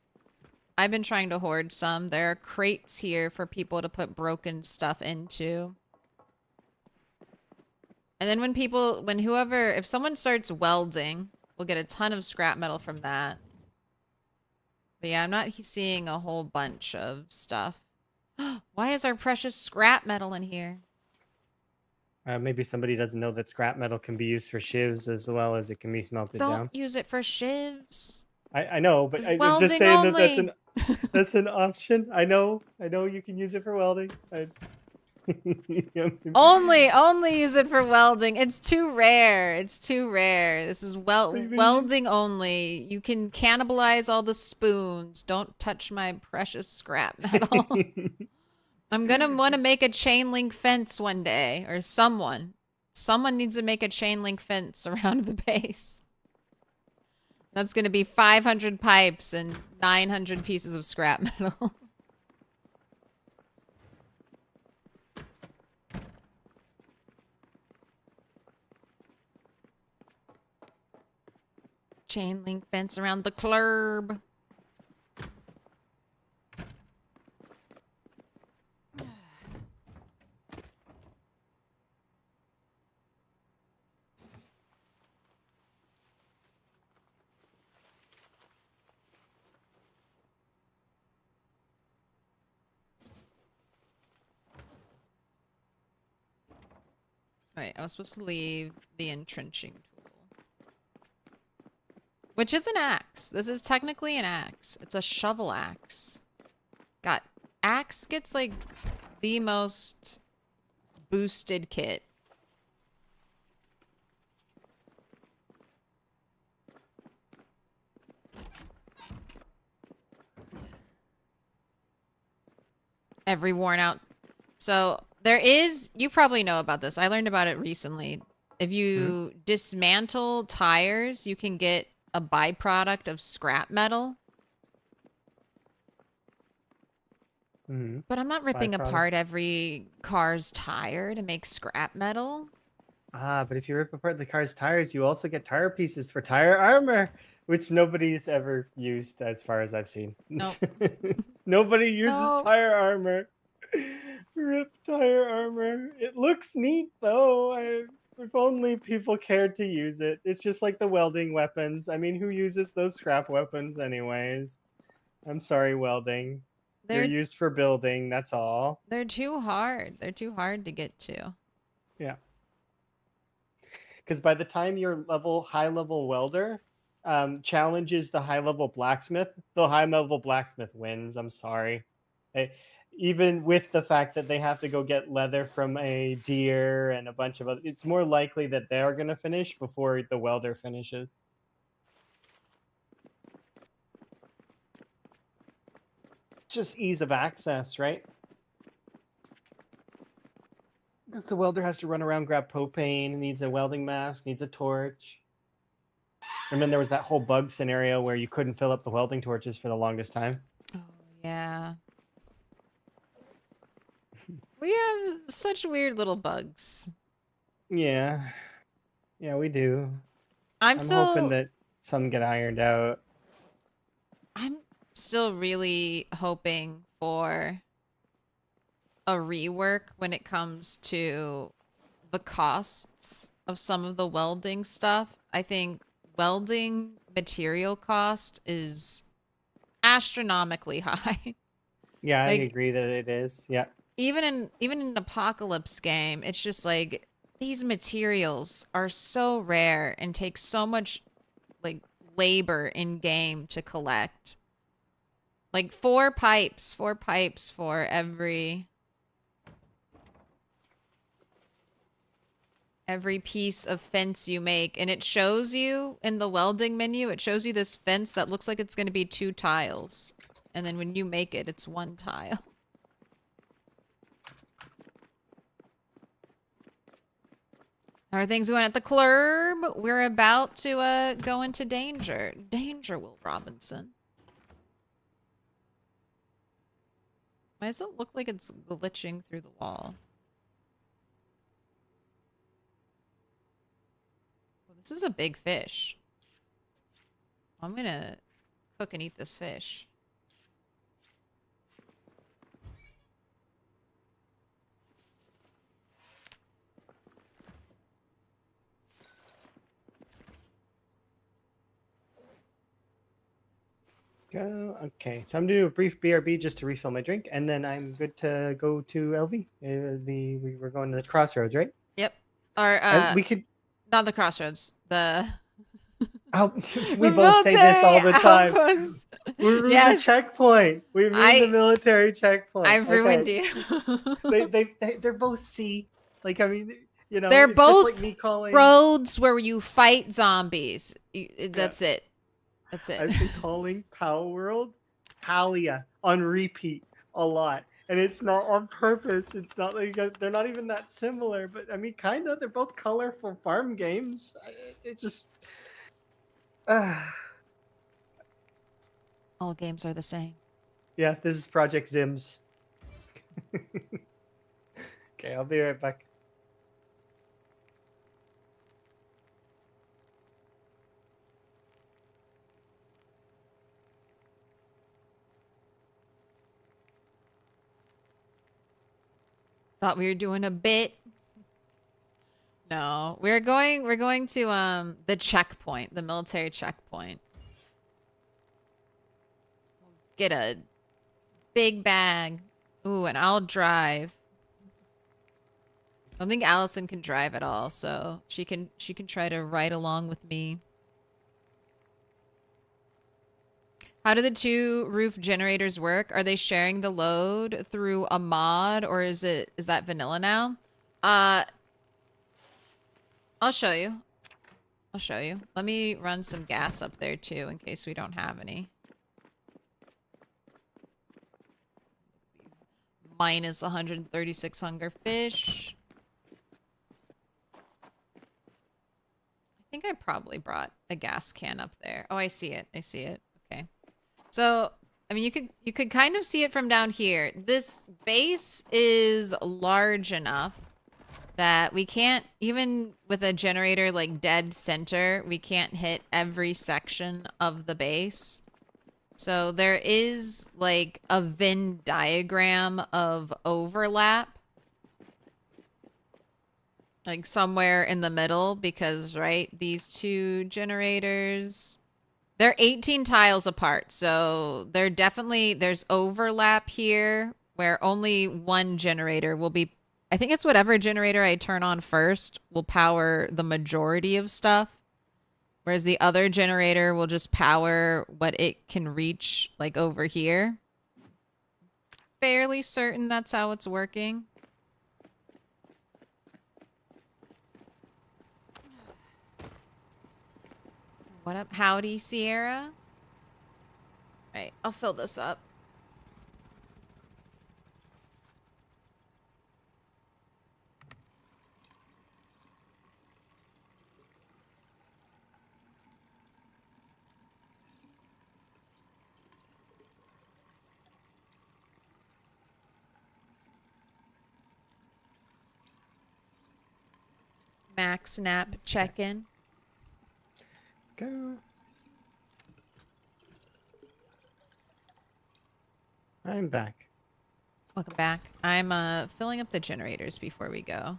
I've been trying to hoard some. There are crates here for people to put broken stuff into. And then if someone starts welding, we'll get a ton of scrap metal from that. But yeah, I'm not seeing a whole bunch of stuff. Why is our precious scrap metal in here? Maybe somebody doesn't know that scrap metal can be used for shivs as well as it can be smelted down. Don't use it for shivs. I know, but I'm just saying that's an option. I know you can use it for welding. Only use it for welding. It's too rare. It's too rare. This is welding only. You can cannibalize all the spoons. Don't touch my precious scrap metal. I'm gonna want to make a chain link fence one day, or someone needs to make a chain link fence around the base. That's gonna be 500 pipes and 900 pieces of scrap metal. Chain link fence around the CLERB. Alright, I was supposed to leave the entrenching tool. Which is an axe. This is technically an axe. It's a shovel axe. Axe gets like the most boosted kit. Every worn out. So There is, you probably know about this. I learned about it recently. If you dismantle tires, you can get a byproduct of scrap metal. Mm-hmm. But I'm not ripping Byproduct. apart every car's tire to make scrap metal. Ah, but if you rip apart the car's tires, you also get tire pieces for tire armor, which nobody's ever used as far as I've seen. Nope. Nobody uses No. tire armor. Rip tire armor. It looks neat though. If only people cared to use it. It's just like the welding weapons. I mean, who uses those scrap weapons anyways? I'm sorry, welding. They're They're used for building, that's all. they're too hard. They're too hard to get to. Yeah. Because by the time your high level welder challenges the high level blacksmith, the high level blacksmith wins. I'm sorry. Even with the fact that they have to go get leather from a deer and a bunch of other, it's more likely that they're going to finish before the welder finishes. Just ease of access, right? Because the welder has to run around, grab propane, needs a welding mask, needs a torch. And then there was that whole bug scenario where you couldn't fill up the welding torches for the longest time. Oh, yeah. We have such weird little bugs. Yeah. Yeah, we do. I'm hoping that some get ironed out. I'm still really hoping for a rework when it comes to the costs of some of the welding stuff. I think welding material cost is astronomically high. Yeah, Like, I agree that it is. Yeah. even in an apocalypse game, it's just like these materials are so rare and take so much like labor in game to collect. Like four pipes for every piece of fence you make, and it shows you in the welding menu, it shows you this fence that looks like it's going to be 2 tiles, and then when you make it, it's 1 tile. How are things going at the CLERB? We're about to go into danger. Danger, Will Robinson. Why does it look like it's glitching through the wall? Well, this is a big fish. I'm gonna cook and eat this fish. Okay, so I'm gonna do a brief BRB just to refill my drink, and then I'm good to go to LV. We were going to the crossroads, right? Yep. Or And we could. not the crossroads. The We both say this all the time. Outpost. We're Yes. the checkpoint. We ruined the military checkpoint. I've ruined Okay. you. They're both C. Like, I mean, you know, They're it's just both like me calling. roads where you fight zombies. That's it. That's it. I've been calling Pal World Palia on repeat a lot. And it's not on purpose. It's not like they're not even that similar, but I mean, kind of. They're both colorful farm games. It just. All games are the same. Yeah, this is Project Zims. Okay, I'll be right back. Thought we were doing a bit. No, we're going to the checkpoint, the military checkpoint. Get a big bag. Ooh, and I'll drive. I don't think Allison can drive at all, so she can try to ride along with me. How do the 2 roof generators work? Are they sharing the load through a mod, or is that vanilla now? I'll show you. I'll show you. Let me run some gas up there too in case we don't have any. minus 136 hunger fish. I think I probably brought a gas can up there. Oh, I see it. I see it. Okay. So, I mean, you could kind of see it from down here. This base is large enough that we can't, even with a generator like dead center, we can't hit every section of the base. So there is like a Venn diagram of overlap. Like somewhere in the middle because, right, these two generators, they're 18 tiles apart. So they're definitely, there's overlap here where only one generator will be, I think it's whatever generator I turn on first will power the majority of stuff. Whereas the other generator will just power what it can reach, like over here. Fairly certain that's how it's working. What up? Howdy, Sierra. All right, I'll fill this up. Max Snap check-in. Go. I'm back. Welcome back. I'm filling up the generators before we go.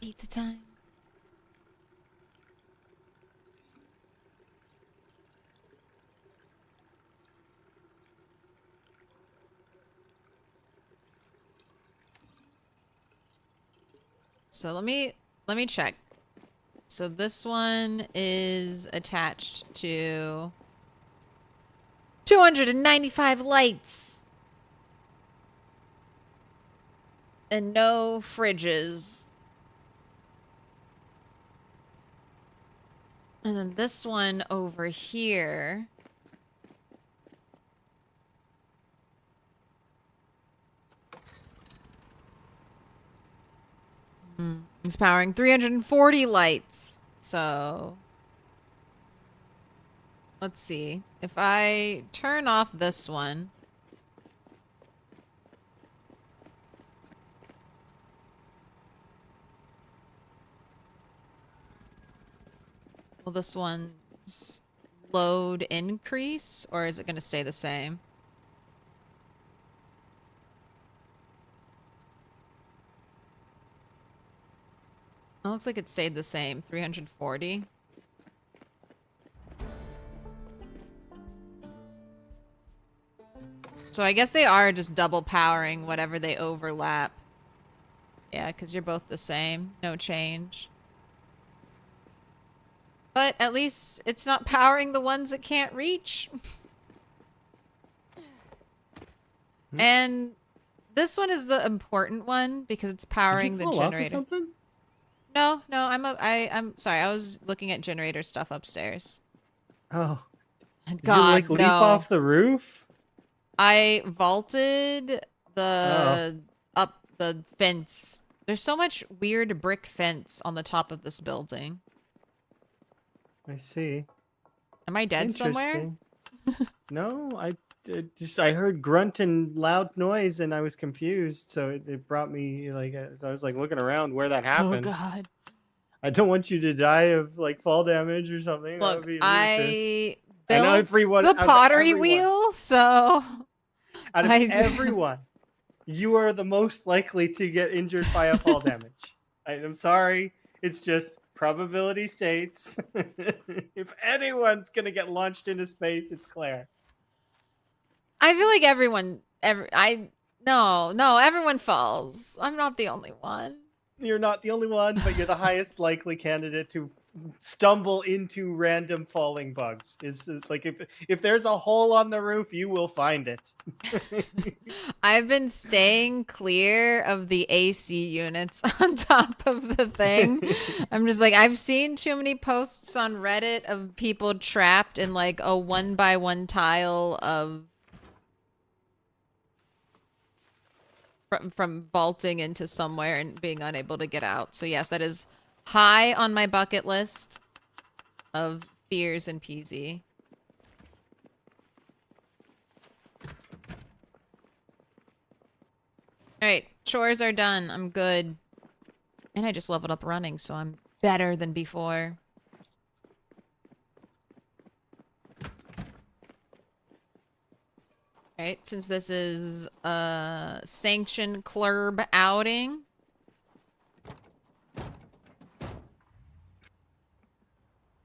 Pizza time. So let me check. So this one is attached to 295 lights. And no fridges. And then this one over here. It's powering 340 lights. So let's see. If I turn off this one. Will this one's load increase or is it going to stay the same? It looks like it stayed the same, 340. So I guess they are just double powering whatever they overlap. Yeah, because you're both the same. No change. But at least it's not powering the ones it can't reach. And this one is the important one because it's powering the generator. Off or something? No, I'm sorry. I was looking at generator stuff upstairs. Oh. Did God, you like leap off the roof? I vaulted the up the fence. There's so much weird brick fence on the top of this building. I see. Am I dead somewhere? No, I heard grunt and loud noise and I was confused, so it brought me like so I was like looking around where that happened. Oh God! I don't want you to die of like fall damage or something. Look, that would be I I know built the pottery wheel, so out of everyone, you are the most likely to get injured by a fall damage. I'm sorry, it's just probability states. If anyone's gonna get launched into space, it's Claire. I feel like everyone everyone falls. I'm not the only one. You're not the only one, but you're the highest likely candidate to stumble into random falling bugs. Is like if there's a hole on the roof, you will find it. I've been staying clear of the AC units on top of the thing. I'm just like, I've seen too many posts on Reddit of people trapped in like a 1x1 tile of from vaulting into somewhere and being unable to get out. So yes, that is high on my bucket list of fears in PZ. Alright, chores are done. I'm good. And I just leveled up running, so I'm better than before. Alright, since this is a sanctioned CLERB outing.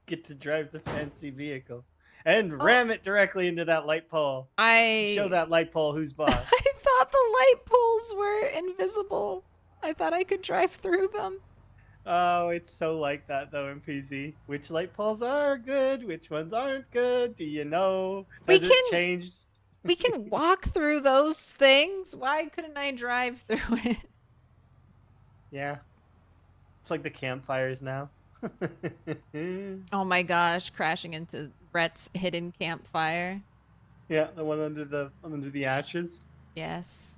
Get to drive the fancy vehicle and ram it directly into that light pole. Show that light pole who's boss. I thought the light poles were invisible. I thought I could drive through them. Oh, it's so like that though in PZ. Which light poles are good? Which ones aren't good? Do you know? Has it changed? We can walk through those things. Why couldn't I drive through it? Yeah. It's like the campfires now. Oh my gosh, crashing into Brett's hidden campfire. Yeah, the one under the ashes. Yes.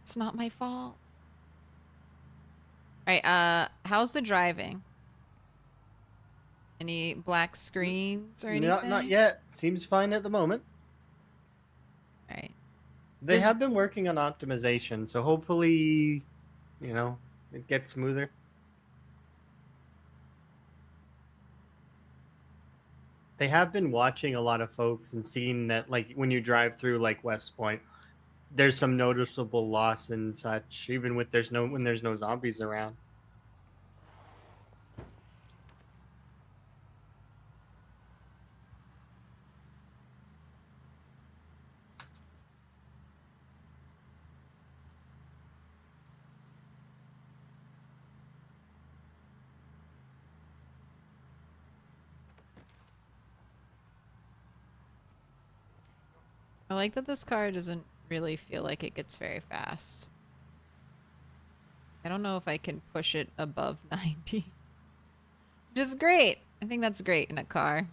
It's not my fault. Alright, how's the driving? Any black screens or anything? Not yet. Seems fine at the moment. Alright. They have been working on optimization, so hopefully, you know, it gets smoother. They have been watching a lot of folks and seeing that, like, when you drive through, like, West Point, there's some noticeable loss and such, even when there's no zombies around. I like that this car doesn't really feel like it gets very fast. I don't know if I can push it above 90. Which is great. I think that's great in a car.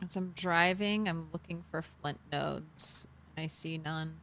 As I'm driving, I'm looking for flint nodes, and I see none.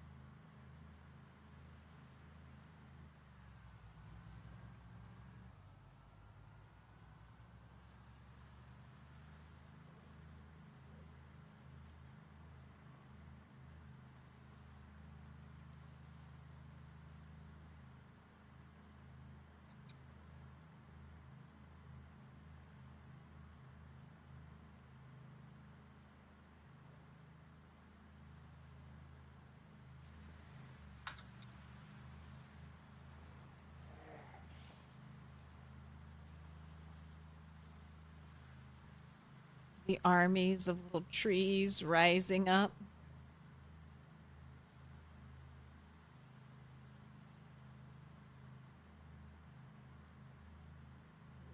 The armies of little trees rising up.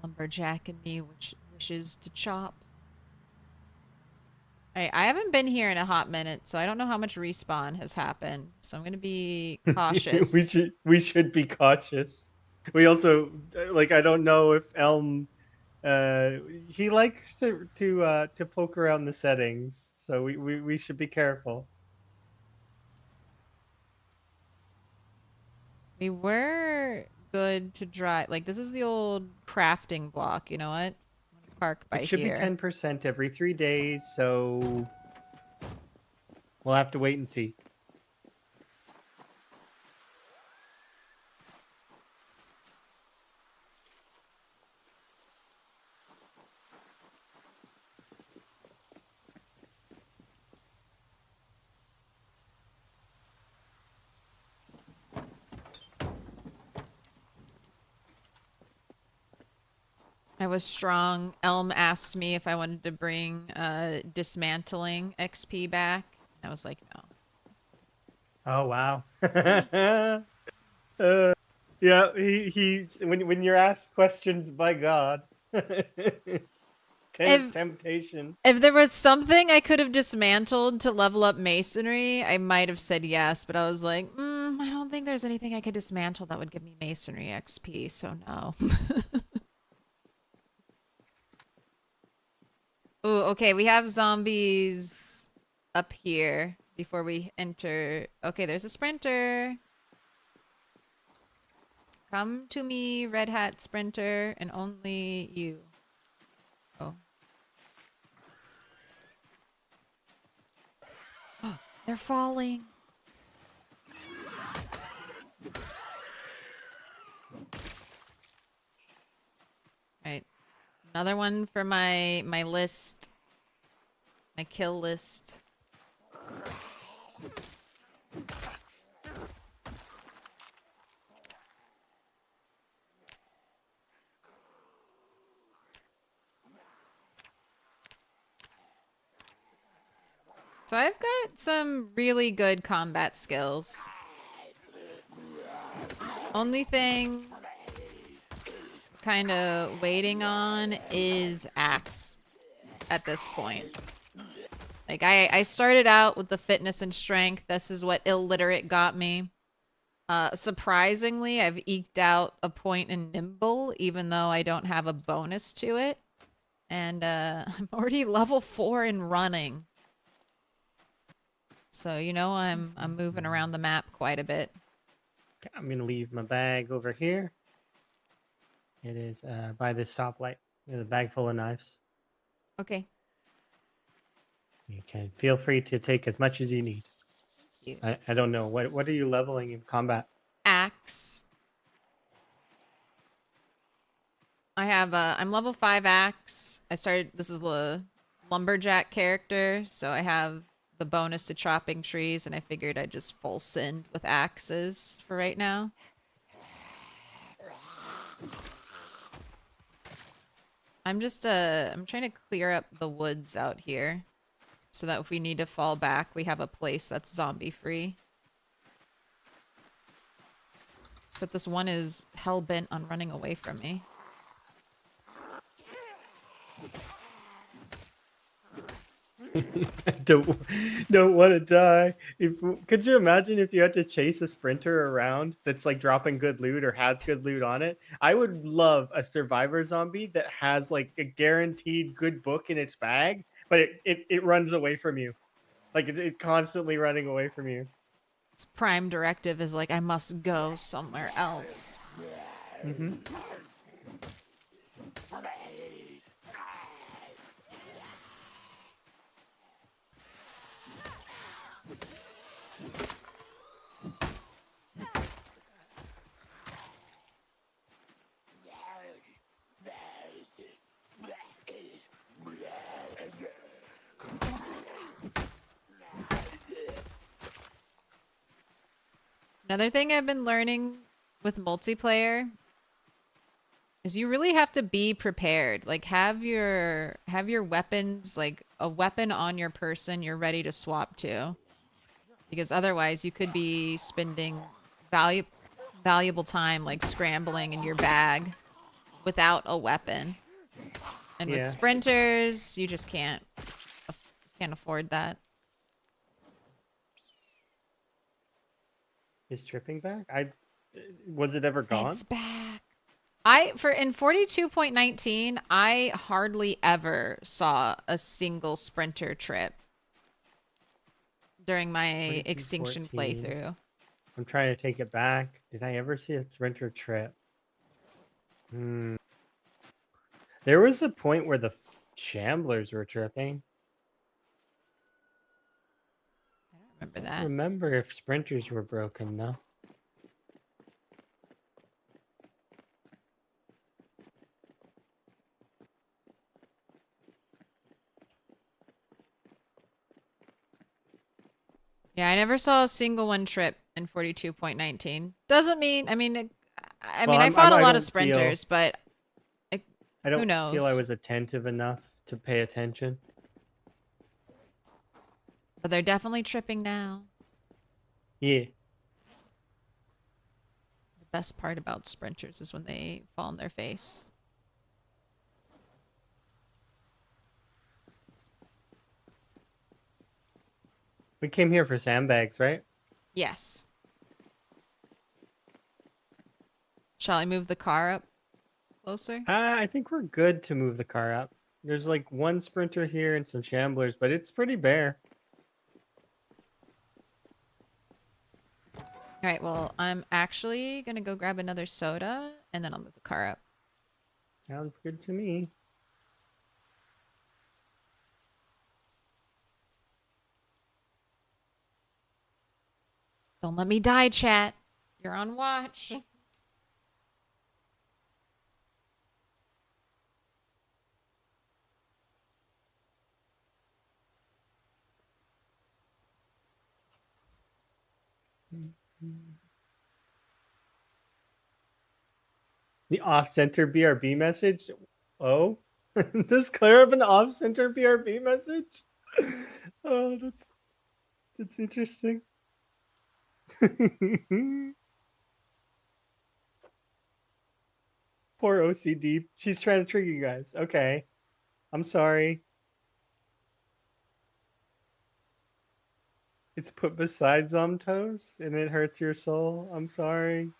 Lumberjack in me which wishes to chop. Alright, I haven't been here in a hot minute, so I don't know how much respawn has happened. So I'm gonna be cautious. we should be cautious. We also like, I don't know if Elm he likes to poke around the settings, so we should be careful. We were good to drive. Like, this is the old crafting block, you know what? I'm gonna park by It should here. be 10% every 3 days, so we'll have to wait and see. I was strong. Elm asked me if I wanted to bring dismantling XP back. I was like, no. Oh wow. Yeah, he's when you're asked questions by God. Temptation. If there was something I could have dismantled to level up masonry, I might have said yes, but I was like, I don't think there's anything I could dismantle that would give me masonry XP, so no. Ooh, okay, we have zombies up here before we enter. Okay, there's a sprinter. Come to me, red hat sprinter, and only you. Oh. They're falling. Right. Another one for my list. My kill list. So I've got some really good combat skills. Only thing kind of waiting on is axe at this point. Like I started out with the fitness and strength. This is what illiterate got me. Surprisingly, I've eked out a point in nimble, even though I don't have a bonus to it. And I'm already level 4 in running. So, you know, I'm moving around the map quite a bit. I'm gonna leave my bag over here. It is by this stoplight. There's a bag full of knives. Okay. You can feel free to take as much as you need. Thank you. I don't know. What are you leveling in combat? Axe. I have I'm level 5 axe. This is the lumberjack character, so I have the bonus to chopping trees, and I figured I'd just full send with axes for right now. I'm trying to clear up the woods out here so that if we need to fall back, we have a place that's zombie free. Except this one is hell-bent on running away from me. I don't want to die. Could you imagine if you had to chase a sprinter around that's like dropping good loot or has good loot on it? I would love a survivor zombie that has like a guaranteed good book in its bag, but it runs away from you. Like it's constantly running away from you. Its prime directive is like, I must go somewhere else. Mm-hmm. Another thing I've been learning with multiplayer is you really have to be prepared. Like have your weapons, like a weapon on your person you're ready to swap to. Because otherwise you could be spending valuable time like scrambling in your bag without a weapon. And with sprinters, you just can't afford that. Is tripping back? Was it ever gone? It's back. In 42.19, I hardly ever saw a single sprinter trip during my extinction playthrough. I'm trying to take it back. Did I ever see a sprinter trip? There was a point where the shamblers were tripping. I don't remember that. I don't remember if sprinters were broken though. Yeah, I never saw a single one trip in 42.19. Doesn't mean, I mean, I fought a lot of sprinters, but I don't feel I knows? was attentive enough to pay attention. But they're definitely tripping now. Yeah. The best part about sprinters is when they fall on their face. We came here for sandbags, right? Yes. Shall I move the car up closer? I think we're good to move the car up. There's like one sprinter here and some shamblers, but it's pretty bare. All right, well, I'm actually going to go grab another soda, and then I'll move the car up. Sounds good to me. Don't let me die, chat. You're on watch. The off-center BRB message? Oh? Does Claire have an off-center BRB message? Oh, that's interesting. Poor OCD. She's trying to trigger you guys. Okay. I'm sorry. It's put beside Zomtoes and it hurts your soul. I'm sorry.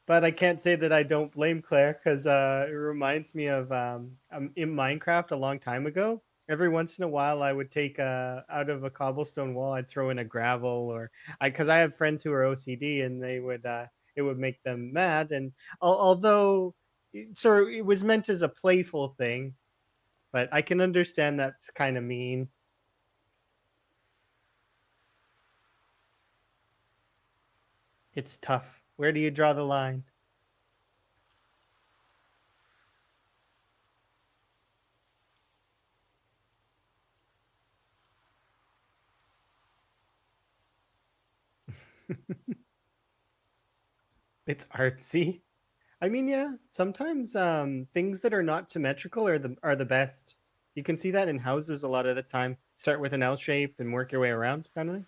But I can't say that I don't blame Claire because it reminds me of in Minecraft a long time ago. Every once in a while, I would take out of a cobblestone wall, I'd throw in a gravel, or because I have friends who are OCD and they would it would make them mad. And although so it was meant as a playful thing, but I can understand that's kind of mean. It's tough. Where do you draw the line? It's artsy. I mean, yeah, sometimes things that are not symmetrical are the best. You can see that in houses a lot of the time. Start with an L shape and work your way around, kind of thing.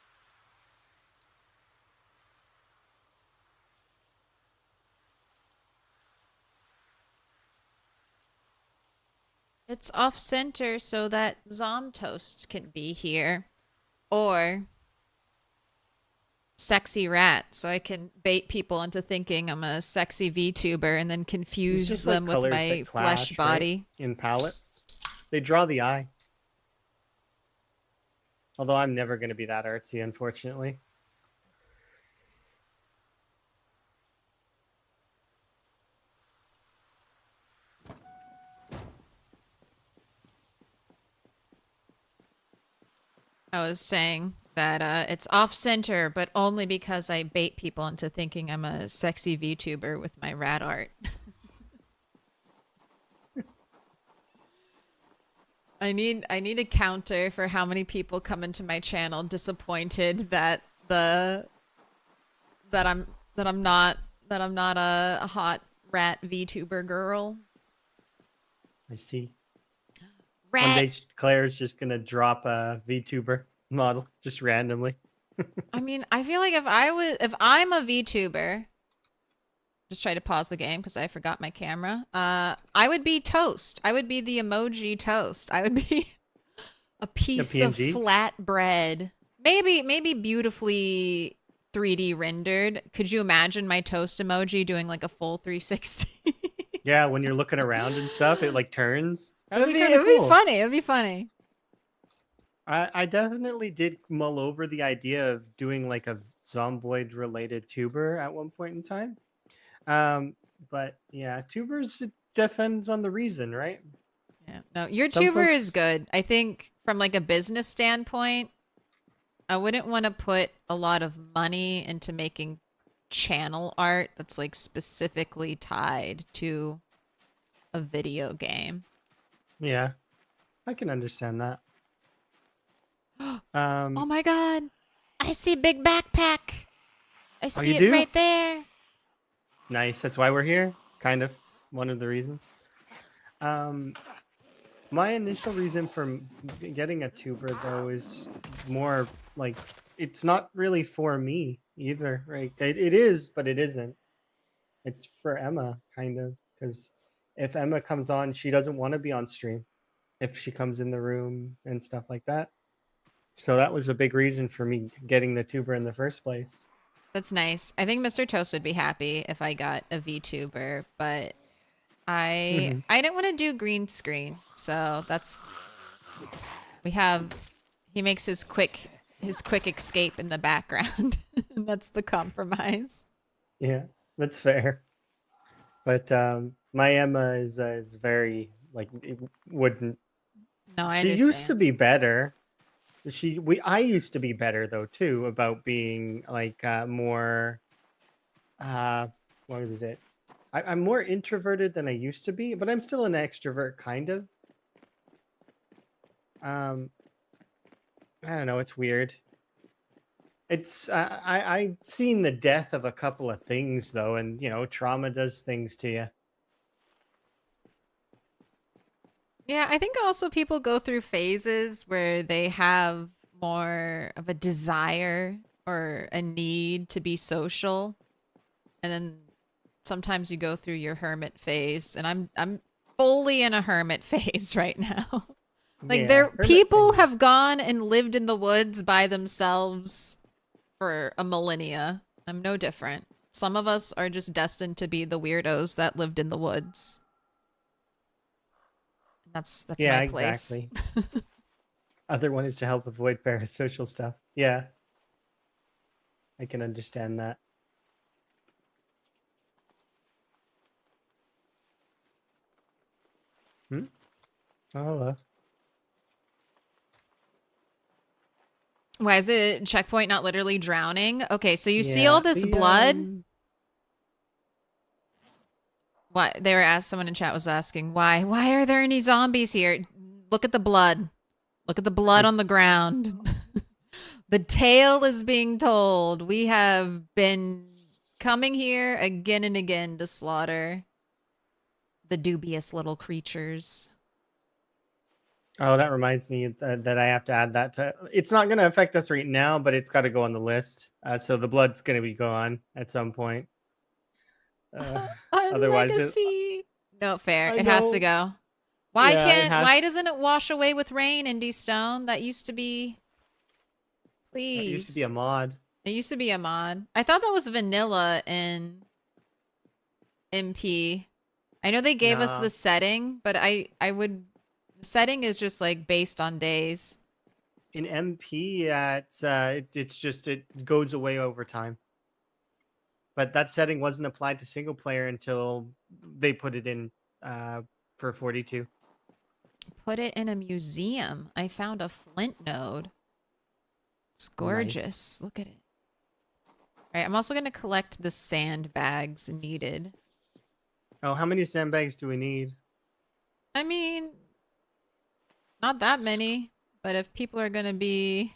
It's off center so that Zomtoast can be here. Or sexy rat, so I can bait people into thinking I'm a sexy VTuber and then It's confuse just them like with colors my that clash, flesh body. right? In palettes. They draw the eye. Although I'm never going to be that artsy, unfortunately. I was saying that it's off center, but only because I bait people into thinking I'm a sexy VTuber with my rat art. I need a counter for how many people come into my channel disappointed that I'm not a hot rat VTuber girl. I see. Rat. One day Claire's just going to drop a VTuber model just randomly. I mean, I feel like if I'm a VTuber, just try to pause the game because I forgot my camera. I would be toast. I would be the emoji toast. I would be a piece of flat bread. Maybe beautifully 3D rendered. Could you imagine my toast emoji doing like a full 360? Yeah, when you're looking around and stuff, it like turns. It'd be funny. It'd be funny. I definitely did mull over the idea of doing like a Zomboid related tuber at one point in time. But yeah, tubers, it depends on the reason, right? Yeah. No, your Some tuber folks- is good. I think from like a business standpoint, I wouldn't want to put a lot of money into making channel art that's like specifically tied to a video game. Yeah, I can understand that. Oh my god. I see big backpack. I see you it do? right there. Nice. That's why we're here. Kind of one of the reasons. My initial reason for getting a tuber though is more like it's not really for me either. Right? It is, but it isn't. It's for Emma, kind of, because if Emma comes on, she doesn't want to be on stream. If she comes in the room and stuff like that. So that was a big reason for me getting the tuber in the first place. That's nice. I think Mr. Toast would be happy if I got a VTuber, but I Mm-hmm. didn't want to do green screen. So that's he makes his quick escape in the background. That's the compromise. Yeah, that's fair. But my Emma is very like it wouldn't. No, I She used to understand. be better. I used to be better though too about being like more what is it? I'm more introverted than I used to be, but I'm still an extrovert kind of. Um, I don't know. It's weird. It's I've seen the death of a couple of things though, and you know, trauma does things to you. Yeah, I think also people go through phases where they have more of a desire or a need to be social. And then sometimes you go through your hermit phase, and I'm fully in a hermit phase right now. Like Yeah, there hermit people things. have gone and lived in the woods by themselves for a millennia. I'm no different. Some of us are just destined to be the weirdos that lived in the woods. That's Yeah, my place. exactly. Other one is to help avoid parasocial stuff. Yeah, I can understand that. Hmm? Oh, hello. Why is it checkpoint not literally drowning? Okay, so you see all Yeah, this the blood. What they were asked, someone in chat was asking, why? Why are there any zombies here? Look at the blood. Look at the blood on the ground. The tale is being told. We have been coming here again and again to slaughter the dubious little creatures. Oh, that reminds me that I have to add that to. It's not going to affect us right now, but it's got to go on the list. So the blood's going to be gone at some point. A Otherwise, legacy. No, fair. I It has to know. go. Yeah, it Why has. doesn't it wash away with rain, Indy Stone? That used to be, That used to be a please. mod. It used to be a mod. I thought that was vanilla in MP. I know they gave us Nah, the setting, but the setting is just like based on days. in MP, it's just it goes away over time. But that setting wasn't applied to single player until they put it in for 42. Put it in a museum. I found a flint node. It's Nice. gorgeous. Look at it. All right, I'm also going to collect the sandbags needed. Oh, how many sandbags do we need? I mean, not that many, but if people are going to be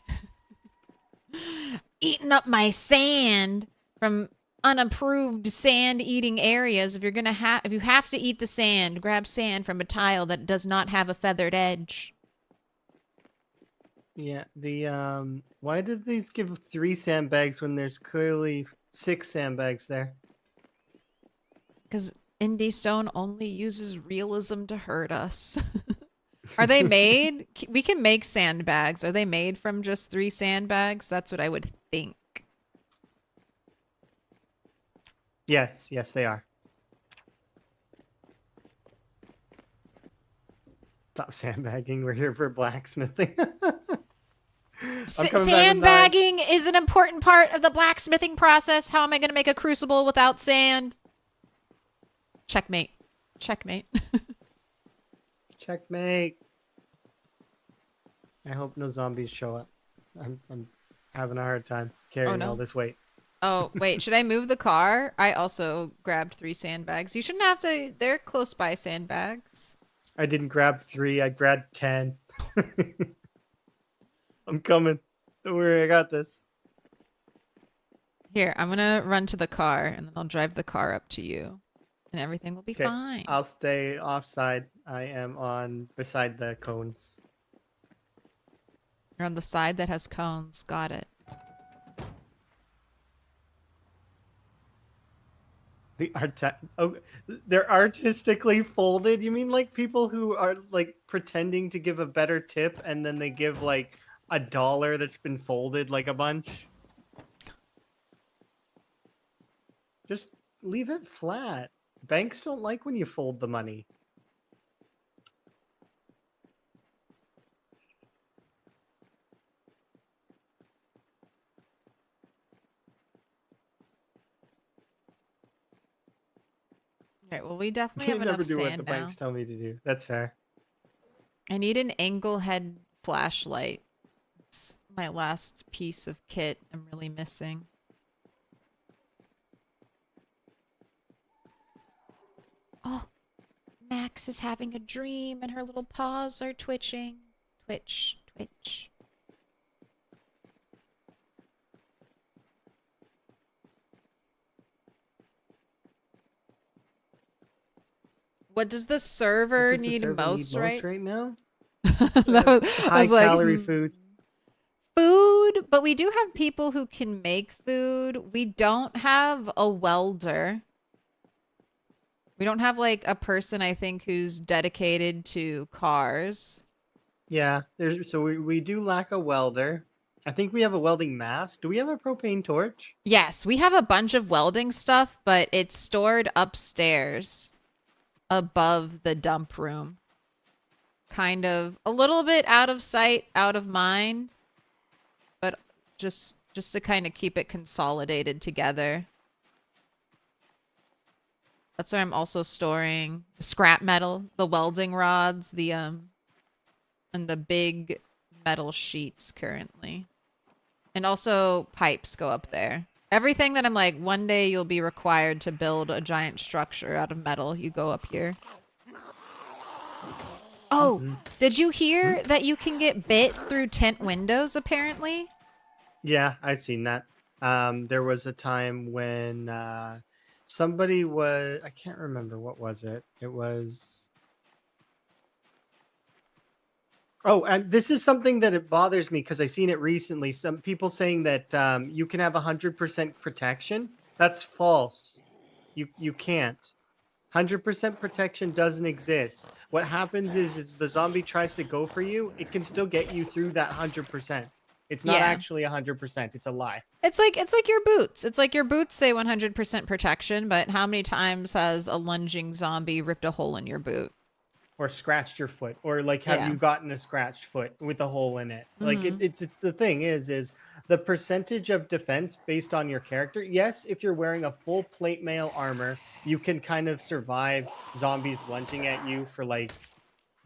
eating up my sand from unapproved sand eating areas, if you have to eat the sand, grab sand from a tile that does not have a feathered edge. Yeah, the why did these give 3 sandbags when there's clearly 6 sandbags there? Because Indie Stone only uses realism to hurt us. Are they made? We can make sandbags. Are they made from just 3 sandbags? That's what I would think. Yes, they are. Stop sandbagging. We're here for blacksmithing. I'm coming back with 9. Sandbagging is an important part of the blacksmithing process. How am I going to make a crucible without sand? Checkmate. Checkmate. Checkmate. I hope no zombies show up. I'm having a hard time carrying all this weight. Oh, wait. Should I move the car? I also grabbed 3 sandbags. You shouldn't have to. They're close by sandbags. I didn't grab 3. I grabbed 10. I'm coming. Don't worry, I got this. Here, I'm gonna run to the car, and then I'll drive the car up to you, and everything will be Okay, fine. I'll stay offside. I am on beside the cones. You're on the side that has cones. Got it. Oh, they're artistically folded. You mean like people who are like pretending to give a better tip and then they give like $1 that's been folded like a bunch? Just leave it flat. Banks don't like when you fold the money. Okay, well, we definitely I have never enough do what the sand now. banks tell me to do. That's fair. I need an angle head flashlight. It's my last piece of kit I'm really missing. Oh, Max is having a dream and her little paws are twitching. Twitch, twitch. What does the server What does the need server most, right? right now? That was, I High was like, calorie food. Food, but we do have people who can make food. We don't have a welder. We don't have like a person, I think, who's dedicated to cars. Yeah, we do lack a welder. I think we have a welding mask. Do we have a propane torch? Yes, we have a bunch of welding stuff, but it's stored upstairs above the dump room. Kind of a little bit out of sight, out of mind, but just to kind of keep it consolidated together. That's where I'm also storing scrap metal, the welding rods, and the big metal sheets currently. And also pipes go up there. Everything that I'm like, one day you'll be required to build a giant structure out of metal, you go up here. Oh, did you hear that you can get bit through tent windows apparently? Yeah, I've seen that. There was a time when somebody was, I can't remember, what was it? It was, oh, and this is something that it bothers me because I seen it recently. Some people saying that you can have 100% protection. That's false. You can't. 100% protection doesn't exist. What happens is the zombie tries to go for you, it can still get you through that 100%. It's not Yeah. actually 100%. It's a lie. It's like your boots. It's like your boots say 100% protection, but how many times has a lunging zombie ripped a hole in your boot? Or scratched your foot, or like have Yeah. you gotten a scratched foot with a hole in it? Like Mhm. it's the thing is the percentage of defense based on your character. Yes, if you're wearing a full plate mail armor, you can kind of survive zombies lunging at you for like,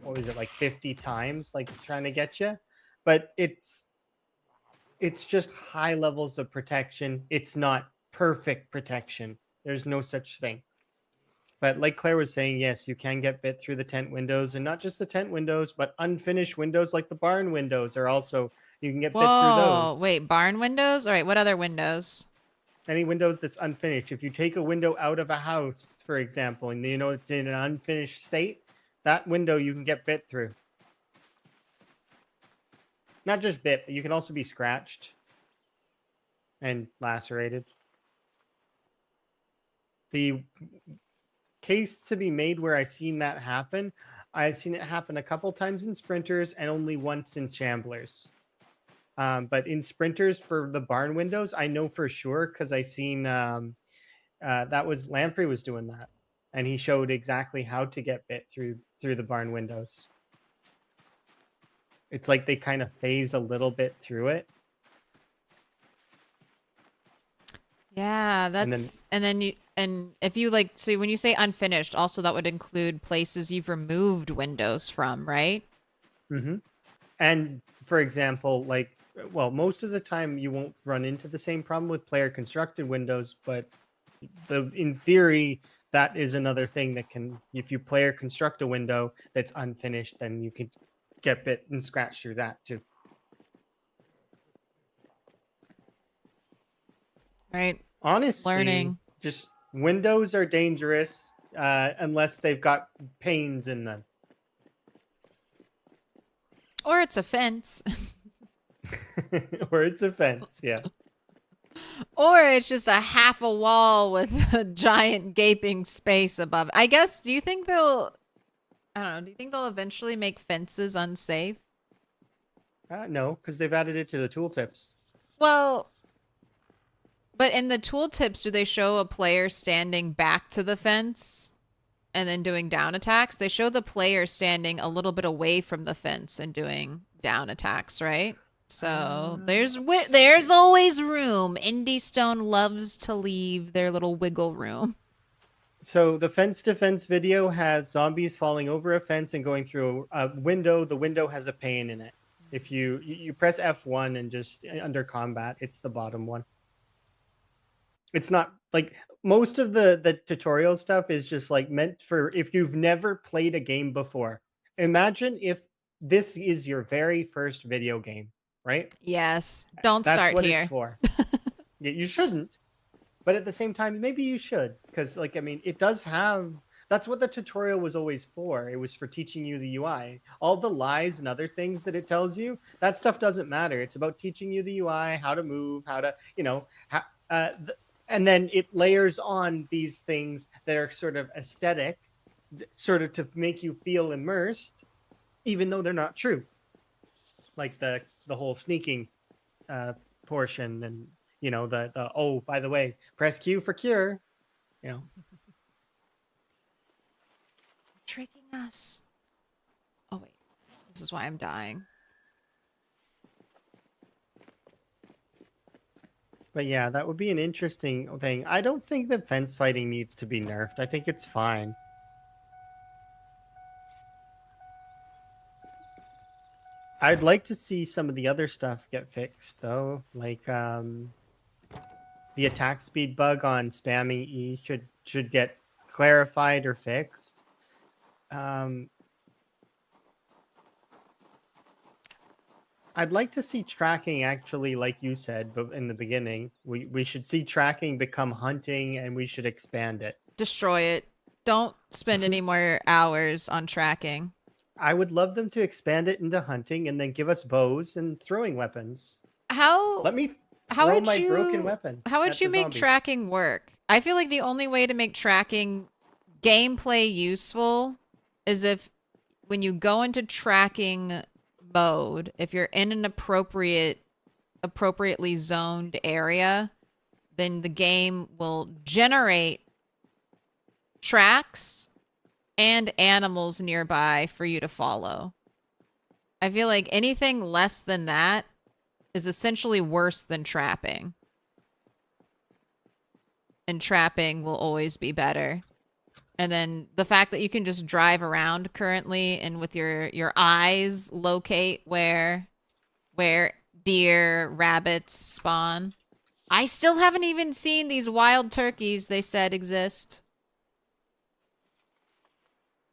what was it, like 50 times, like trying to get you. But it's just high levels of protection. It's not perfect protection. There's no such thing. But like Claire was saying, yes, you can get bit through the tent windows, and not just the tent windows, but unfinished windows like the barn windows are also, you can get bit through Whoa, those. wait, barn windows? All right, what other windows? Any window that's unfinished. If you take a window out of a house, for example, and you know it's in an unfinished state, that window you can get bit through. Not just bit, but you can also be scratched and lacerated. The case to be made where I've seen that happen, I've seen it happen a couple times in sprinters and only once in shamblers. But in sprinters for the barn windows, I know for sure because I seen that was Lamprey was doing that, and he showed exactly how to get bit through the barn windows. It's like they kind of phase a little bit through it. Yeah, that's and then if you like, so when you say unfinished, also that would include places you've removed windows from, right? Mm-hmm. And for example, like, well, most of the time you won't run into the same problem with player constructed windows, but in theory, that is another thing that can, if you player construct a window that's unfinished, then you could get bit and scratch through that too. Right. Honestly, Learning. just windows are dangerous unless they've got panes in them. Or it's a fence. Or it's a fence, yeah. Or it's just a half a wall with a giant gaping space above. I guess, do you think they'll, I don't know, do you think they'll eventually make fences unsafe? No, because they've added it to the tooltips. Well, but in the tooltips, do they show a player standing back to the fence and then doing down attacks? They show the player standing a little bit away from the fence and doing down attacks, right? So there's always room. Indie Stone loves to leave their little wiggle room. So the fence to fence video has zombies falling over a fence and going through a window. The window has a pane in it. If you press F1 and just under combat, it's the bottom one. It's not like most of the tutorial stuff is just like meant for if you've never played a game before. Imagine if this is your very first video game, right? Yes. Don't That's start what here. it's for. Yeah, you shouldn't. But at the same time, maybe you should. Because, like, I mean, it does have... That's what the tutorial was always for. It was for teaching you the UI. All the lies and other things that it tells you, that stuff doesn't matter. It's about teaching you the UI, how to move, how to, and then it layers on these things that are sort of aesthetic, sort of to make you feel immersed, even though they're not true. Like the whole sneaking portion and the oh, by the way, press Q for cure, Tricking us. Oh wait, this is why I'm dying. But yeah, that would be an interesting thing. I don't think that fence fighting needs to be nerfed. I think it's fine. I'd like to see some of the other stuff get fixed though, like the attack speed bug on spamming E should get clarified or fixed. I'd like to see tracking actually, like you said in the beginning, we should see tracking become hunting and we should expand it. Destroy it. Don't spend any more hours on tracking. I would love them to expand it into hunting and then give us bows and throwing weapons. Let me throw my broken weapon. How would you make tracking work? I feel like the only way to make tracking gameplay useful is if when you go into tracking mode, if you're in an appropriately zoned area, then the game will generate tracks and animals nearby for you to follow. I feel like anything less than that is essentially worse than trapping. And trapping will always be better. And then the fact that you can just drive around currently and with your eyes locate where deer, rabbits spawn. I still haven't even seen these wild turkeys they said exist.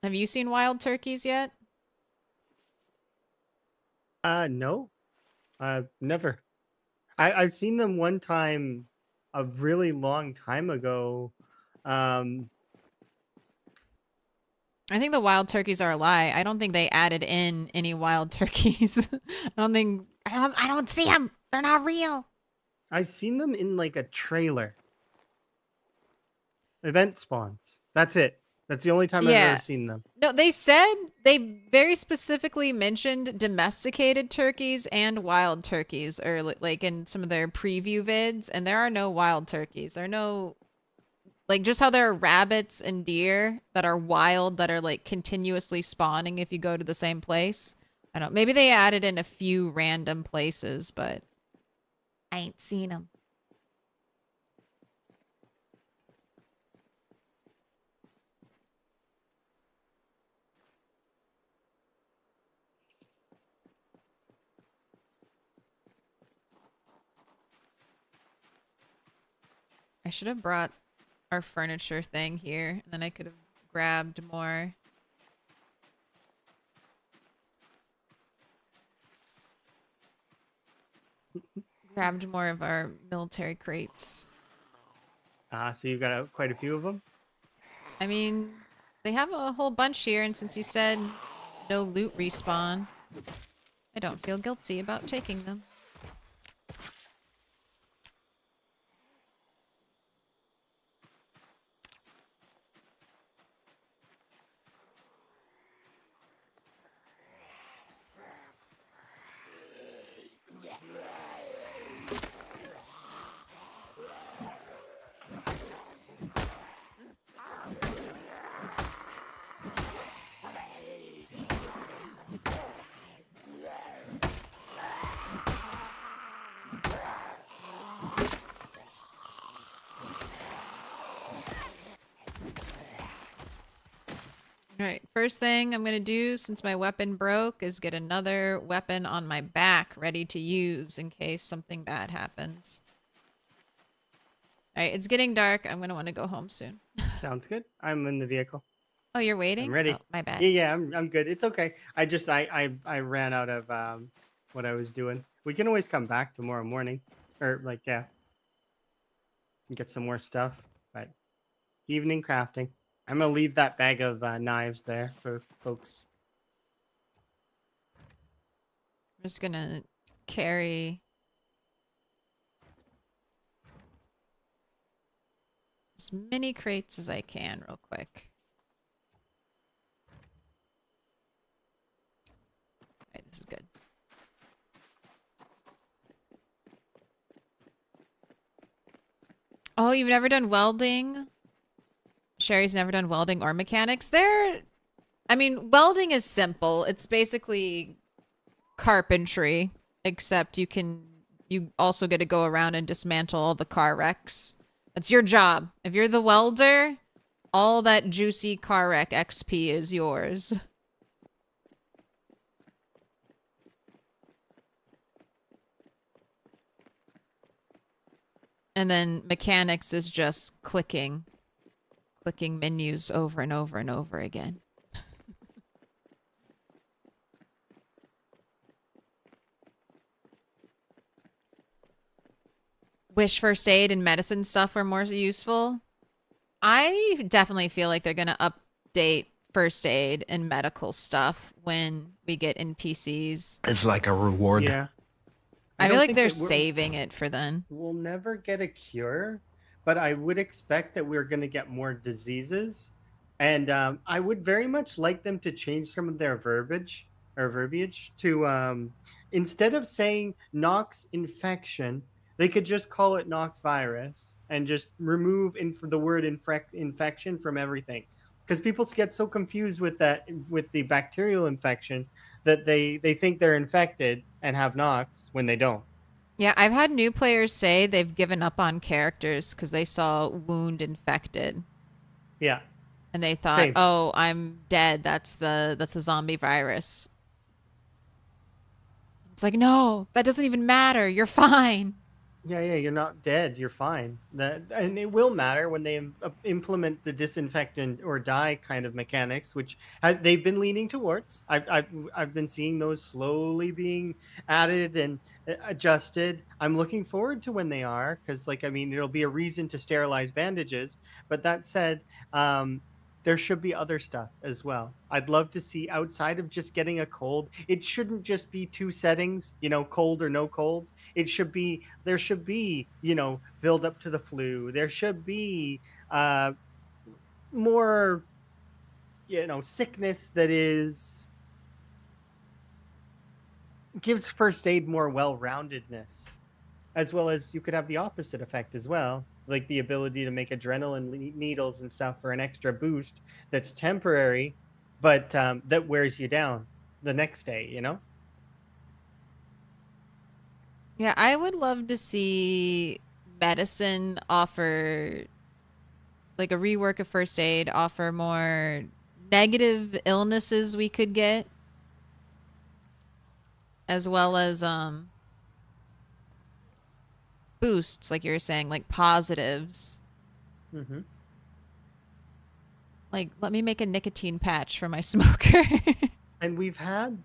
Have you seen wild turkeys yet? No. Never. I've seen them one time a really long time ago. I think the wild turkeys are a lie. I don't think they added in any wild turkeys. I don't see them. They're not real. I've seen them in like a trailer. Event spawns. That's it. That's the only time I've ever seen them. No, they very specifically mentioned domesticated turkeys and wild turkeys, or like in some of their preview vids, and there are no wild turkeys. There are no, like, just how there are rabbits and deer that are wild that are like continuously spawning if you go to the same place. I don't know. Maybe they added in a few random places, but I ain't seen them. I should have brought our furniture thing here, and then I could have grabbed more. Grabbed more of our military crates. So you've got quite a few of them? I mean, they have a whole bunch here, and since you said no loot respawn, I don't feel guilty about taking them. Alright, first thing I'm gonna do since my weapon broke is get another weapon on my back ready to use in case something bad happens. Alright, it's getting dark. I'm gonna want to go home soon. Sounds good. I'm in the vehicle. Oh, you're waiting? I'm ready. Oh, my bad. Yeah, I'm good. It's okay. I ran out of what I was doing. We can always come back tomorrow morning, or like and get some more stuff. But evening crafting. I'm gonna leave that bag of knives there for folks. I'm just gonna carry as many crates as I can real quick. Alright, this is good. Oh, you've never done welding? Sherry's never done welding or mechanics. I mean, welding is simple. It's basically carpentry, except you also get to go around and dismantle all the car wrecks. That's your job. If you're the welder, all that juicy car wreck XP is yours. And then mechanics is just clicking menus over and over and over again. Wish first aid and medicine stuff were more useful. I definitely feel like they're going to update first aid and medical stuff when we get NPCs. It's like a reward. Yeah. I feel don't like think they're that we're- saving it for then. We'll never get a cure, but I would expect that we're going to get more diseases. And I would very much like them to change some of their verbiage to instead of saying Nox infection, they could just call it Nox virus and just remove the word infection from everything. Because people get so confused with the bacterial infection that they think they're infected and have Nox when they don't. Yeah, I've had new players say they've given up on characters because they saw wound infected. Yeah. And they thought, Same. "Oh, I'm dead. That's a zombie virus." It's like, "No, that doesn't even matter. You're fine." Yeah, you're not dead. You're fine. And it will matter when they implement the disinfectant or die kind of mechanics, which they've been leaning towards. I've been seeing those slowly being added and adjusted. I'm looking forward to when they are, because it'll be a reason to sterilize bandages. But that said, there should be other stuff as well. I'd love to see, outside of just getting a cold, it shouldn't just be two settings, cold or no cold. There should be, build up to the flu. There should be more, sickness that gives first aid more well-roundedness, as well as you could have the opposite effect as well, like the ability to make adrenaline needles and stuff for an extra boost that's temporary, but that wears you down the next day, Yeah, I would love to see medicine offer, like a rework of first aid, offer more negative illnesses we could get, as well as boosts, like you were saying, like positives. Mm-hmm. Like, let me make a nicotine patch for my smoker. And we've had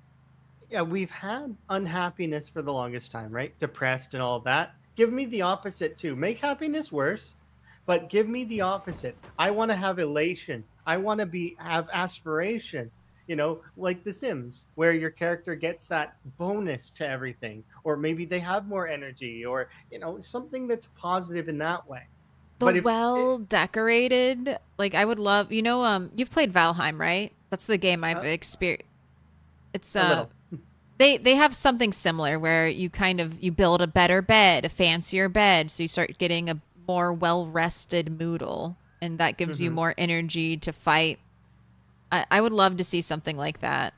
unhappiness for the longest time, right? Depressed and all that. Give me the opposite too. Make happiness worse. But give me the opposite. I want to have elation. I want to have aspiration. Like The Sims, where your character gets that bonus to everything, or maybe they have more energy, or something that's positive in that way. The But if well decorated, like I would love, you've played Valheim, right? That's the game I've uh, experienced. It's a little, they have something similar where you you build a better bed, a fancier bed, so you start getting a more well-rested Moodle, and that gives you hmm more energy to fight. I would love to see something like that.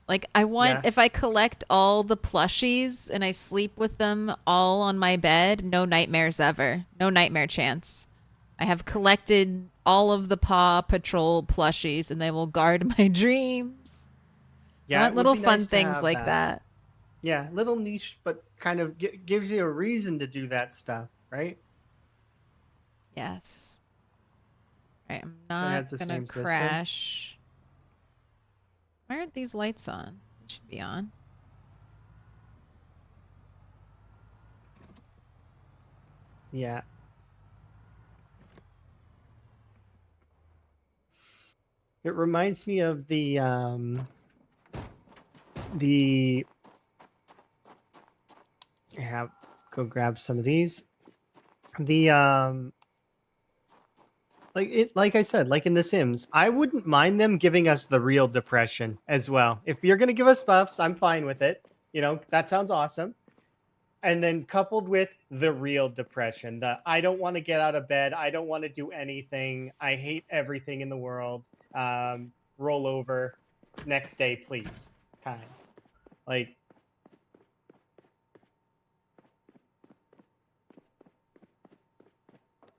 Like I want yeah, if I collect all the plushies and I sleep with them all on my bed, no nightmares ever. No nightmare chance. I have collected all of the Paw Patrol plushies and they will guard my dreams. I yeah, want it would little be fun nice to things have like that. that. Yeah, little niche, but kind of gives you a reason to do that stuff, right? Yes. All right, I'm It not has the gonna same system. crash. Why aren't these lights on? They should be on. Yeah. It reminds me of the yeah, go grab some of these. The like I said, like in The Sims, I wouldn't mind them giving us the real depression as well. If you're gonna give us buffs, I'm fine with it. That sounds awesome. And then coupled with the real depression, the I don't want to get out of bed, I don't want to do anything, I hate everything in the world. Roll over, next day, please. Kind. Like,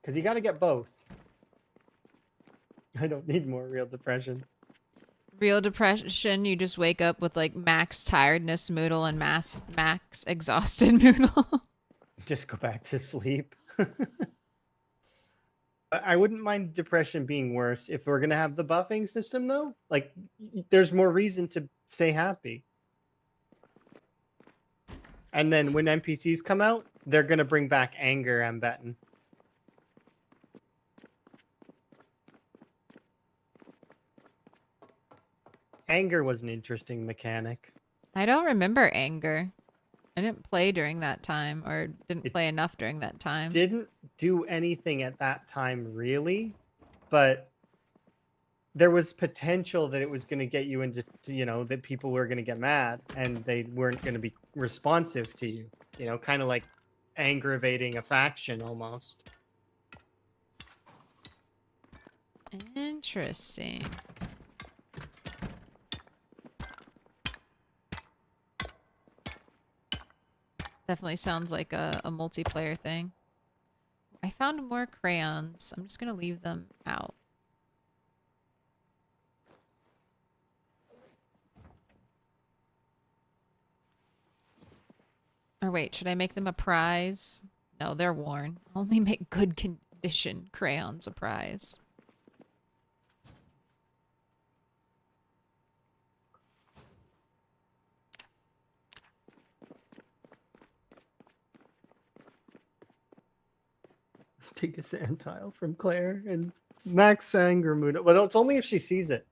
because you got to get both. I don't need more real depression. Real depression, you just wake up with like max tiredness Moodle and max exhausted Moodle. Just go back to sleep. I wouldn't mind depression being worse if we're gonna have the buffing system, though. Like, there's more reason to stay happy. And then when NPCs come out, they're gonna bring back anger, I'm betting. Anger was an interesting mechanic. I don't remember anger. I didn't play during that time or didn't It play enough during that time. didn't do anything at that time, really, but there was potential that it was going to get you into, that people were going to get mad and they weren't going to be responsive to you, kind of like aggravating a faction almost. Interesting. Definitely sounds like a multiplayer thing. I found more crayons. I'm just going to leave them out. Or wait, should I make them a prize? No, they're worn. Only make good condition crayons a prize. Take a sand tile from Claire and max anger mood. Well, it's only if she sees it.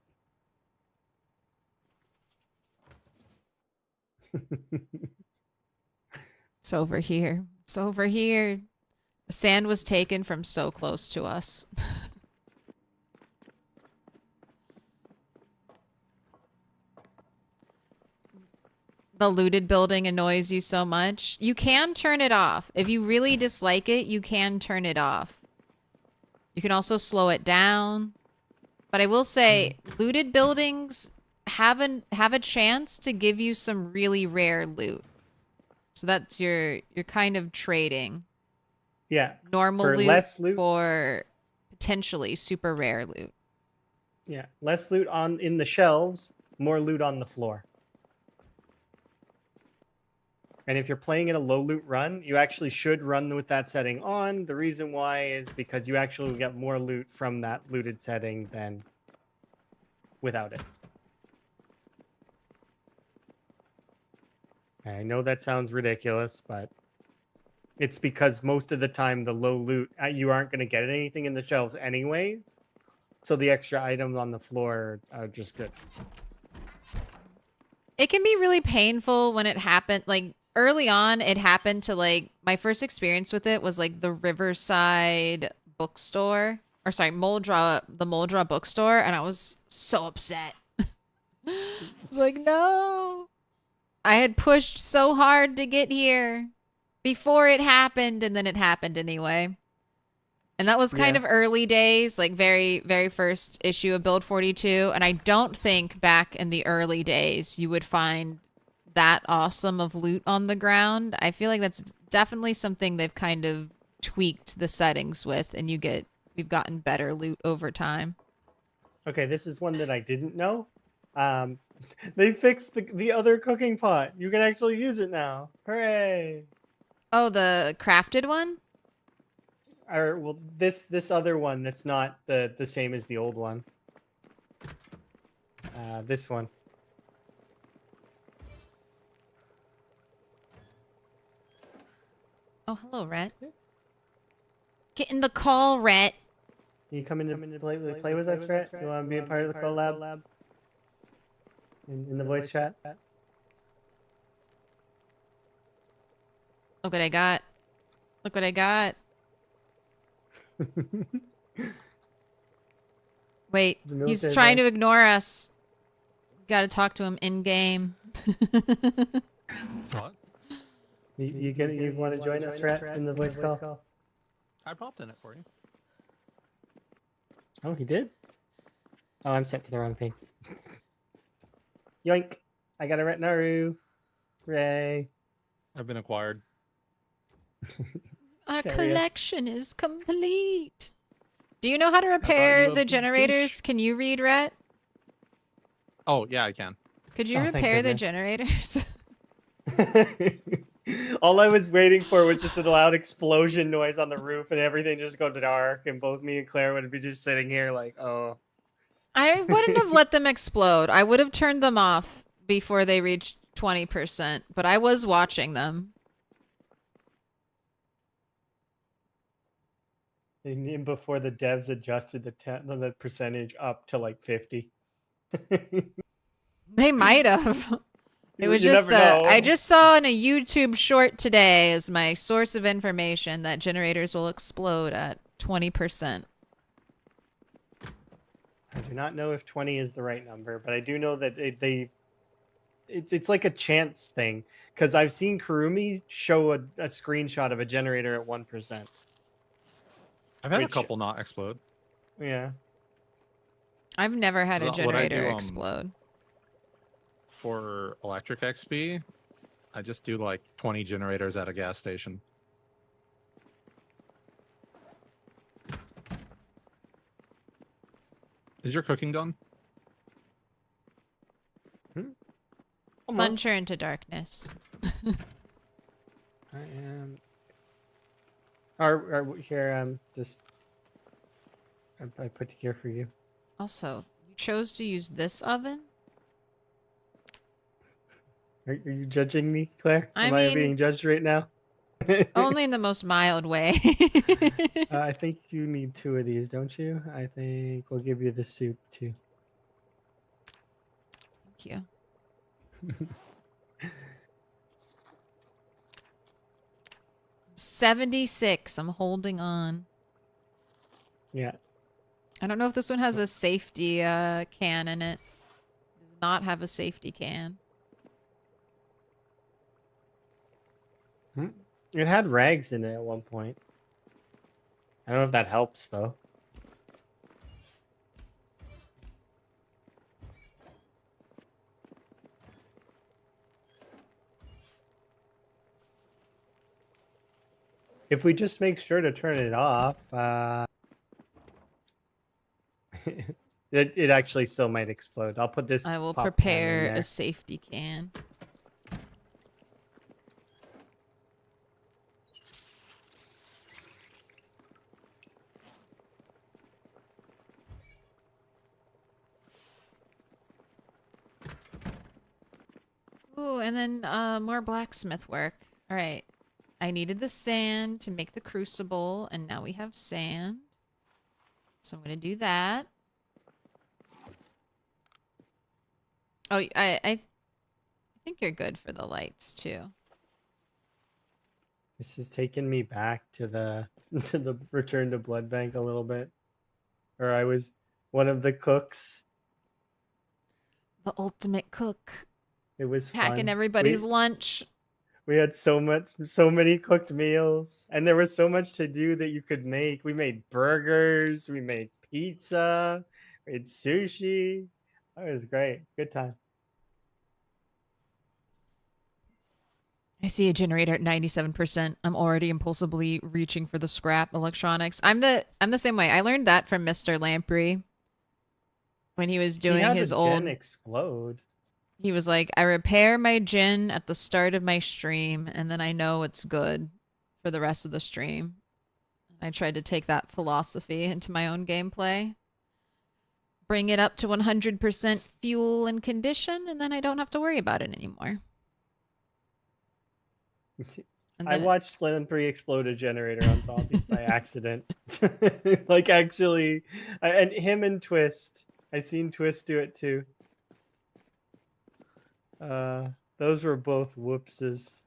It's over here. It's over here. The sand was taken from so close to us. The looted building annoys you so much. You can turn it off. If you really dislike it, you can turn it off. You can also slow it down. But I will say, looted buildings have a chance to give you some really rare loot. So that's you're kind of trading. Yeah. Normal For loot less loot for potentially super rare loot. Yeah, less loot in the shelves, more loot on the floor. And if you're playing in a low loot run, you actually should run with that setting on. The reason why is because you actually will get more loot from that looted setting than without it. I know that sounds ridiculous, but It's because most of the time the low loot, you aren't going to get anything in the shelves anyways. So the extra items on the floor are just good. It can be really painful when it happened. Like early on, it happened to like my first experience with it was like the Riverside bookstore, or sorry, the Moldra bookstore, and I was so upset. It's like, no, I had pushed so hard to get here before it happened, and then it happened anyway. And that was kind of early days, like very, very first issue of Build 42. And I don't think back in the early days you would find that awesome of loot on the ground. I feel like that's definitely something they've kind of tweaked the settings with, and we've gotten better loot over time. Okay, this is one that I didn't know. They fixed the other cooking pot. You can actually use it now. Hooray! Oh, the crafted one? Or well, this other one that's not the same as the old one. This one. Oh, hello, Rhett. Get in the call, Rhett. Can you come in to play with us, Rhett? You want to be a part of the collab? In the voice chat? Look what I got. Look what I got. Wait, he's trying to ignore us. Got to talk to him in game. What? You want to join us, Rat, in the voice call? I popped in it for you. Oh, he did? Oh, I'm set to the wrong thing. Yoink! I got a Rat Naru. Ray. I've been acquired. Our collection is complete. Do you know how to repair the generators? Can you read, Rhett? Oh, yeah, I can. Could you repair the generators? All I was waiting for was just a loud explosion noise on the roof and everything just go dark, and both me and Claire would be just sitting here like, oh. I wouldn't have let them explode. I would have turned them off before they reached 20%, but I was watching them. And before the devs adjusted the percentage up to like 50. They might have. It was You just never know. I just saw in a YouTube short today as my source of information that generators will explode at 20%. I do not know if 20 is the right number, but I do know that it's like a chance thing, because I've seen Kurumi show a screenshot of a generator at 1%. I've had a couple not explode. Yeah. I've never had a So what I generator do, explode. For electric XP, I just do like 20 generators at a gas station. Is your cooking done? Plunge her into darkness. I am. Or here, just I put it here for you. Also, you chose to use this oven? Are you judging me, Claire? I Am mean, I being judged right now? only in the most mild way. I think you need 2 of these, don't you? I think we'll give you the soup too. Thank you. 76. I'm holding on. Yeah. I don't know if this one has a safety can in it. It does not have a safety can. It had rags in it at one point. I don't know if that helps though. If we just make sure to turn it off, it actually still might explode. I'll put this. I will pop can in prepare there. a safety can. Ooh, and then more blacksmith work. All right. I needed the sand to make the crucible, and now we have sand. So I'm going to do that. Oh, I think you're good for the lights, too. This is taking me back to the to the Return to Blood Bank a little bit, where I was one of the cooks. The ultimate cook. It was Hacking fun. everybody's lunch. We had so many cooked meals, and there was so much to do that you could make. We made burgers, we made pizza, we made sushi. That was great. Good time. I see a generator at 97%. I'm already impulsively reaching for the scrap electronics. I'm the same way. I learned that from Mr. Lamprey when he was doing He had his a old gen explode. He was like, I repair my gin at the start of my stream, and then I know it's good for the rest of the stream. I tried to take that philosophy into my own gameplay. Bring it up to 100% fuel and condition, and then I don't have to worry about it anymore. I watched Lamprey explode a generator on zombies by accident. Like, actually, and him and Twist. I seen Twist do it too. Those were both whoopses.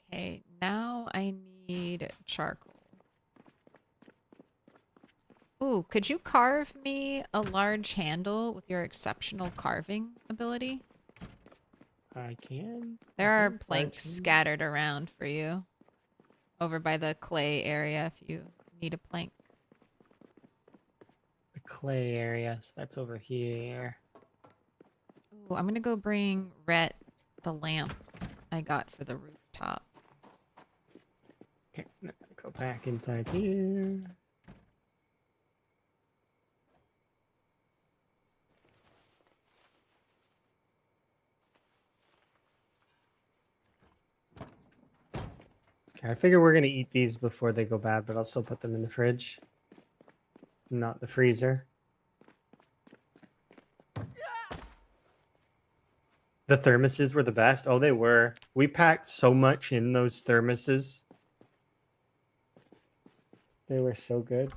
Okay, now I need charcoal. Ooh, could you carve me a large handle with your exceptional carving ability? I can. There are planks scattered around for you. Over by the clay area if you need a plank. The clay area, so that's over here. Ooh, I'm gonna go bring Rhett the lamp I got for the rooftop. Okay, go back inside here. Okay, I figure we're gonna eat these before they go bad, but I'll still put them in the fridge, not the freezer. The thermoses were the best. Oh, they were. We packed so much in those thermoses. They were so good.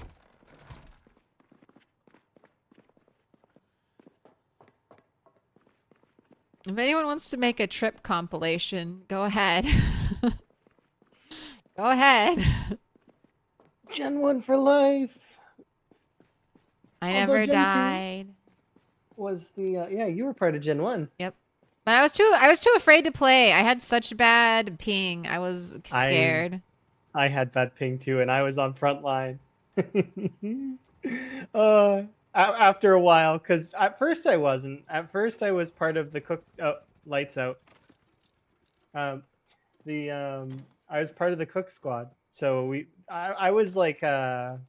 If anyone wants to make a trip compilation, go ahead. Go ahead. Gen 1 for life. I never died. Was the yeah, you were part of Gen 1. Yep. But I was too afraid to play. I had such bad ping. I was scared. I had bad ping too, and I was on front line. After a while, because at first I wasn't. At first I was part of the cook. Oh, lights out. I was part of the cook squad, so I was like a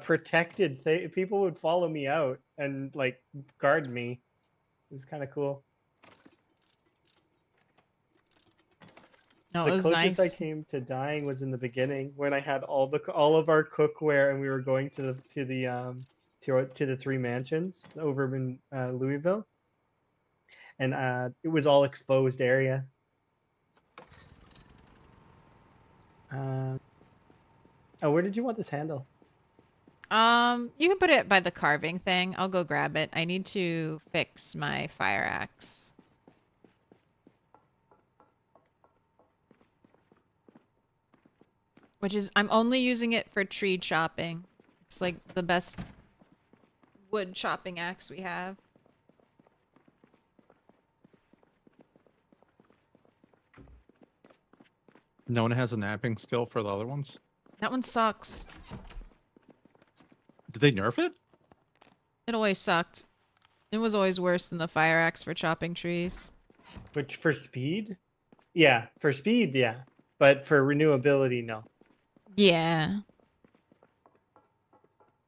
protected thing. People would follow me out and like guard me. It was kind of cool. No, The it was closest nice. I came to dying was in the beginning when I had all of our cookware and we were going to the three mansions over in Louisville, and it was all exposed area. Oh, where did you want this handle? You can put it by the carving thing. I'll go grab it. I need to fix my fire axe. Which is, I'm only using it for tree chopping. It's like the best wood chopping axe we have. No one has a napping skill for the other ones? That one sucks. Did they nerf it? It always sucked. It was always worse than the fire axe for chopping trees. Which for speed? Yeah, for speed, yeah. But for renewability, no. Yeah.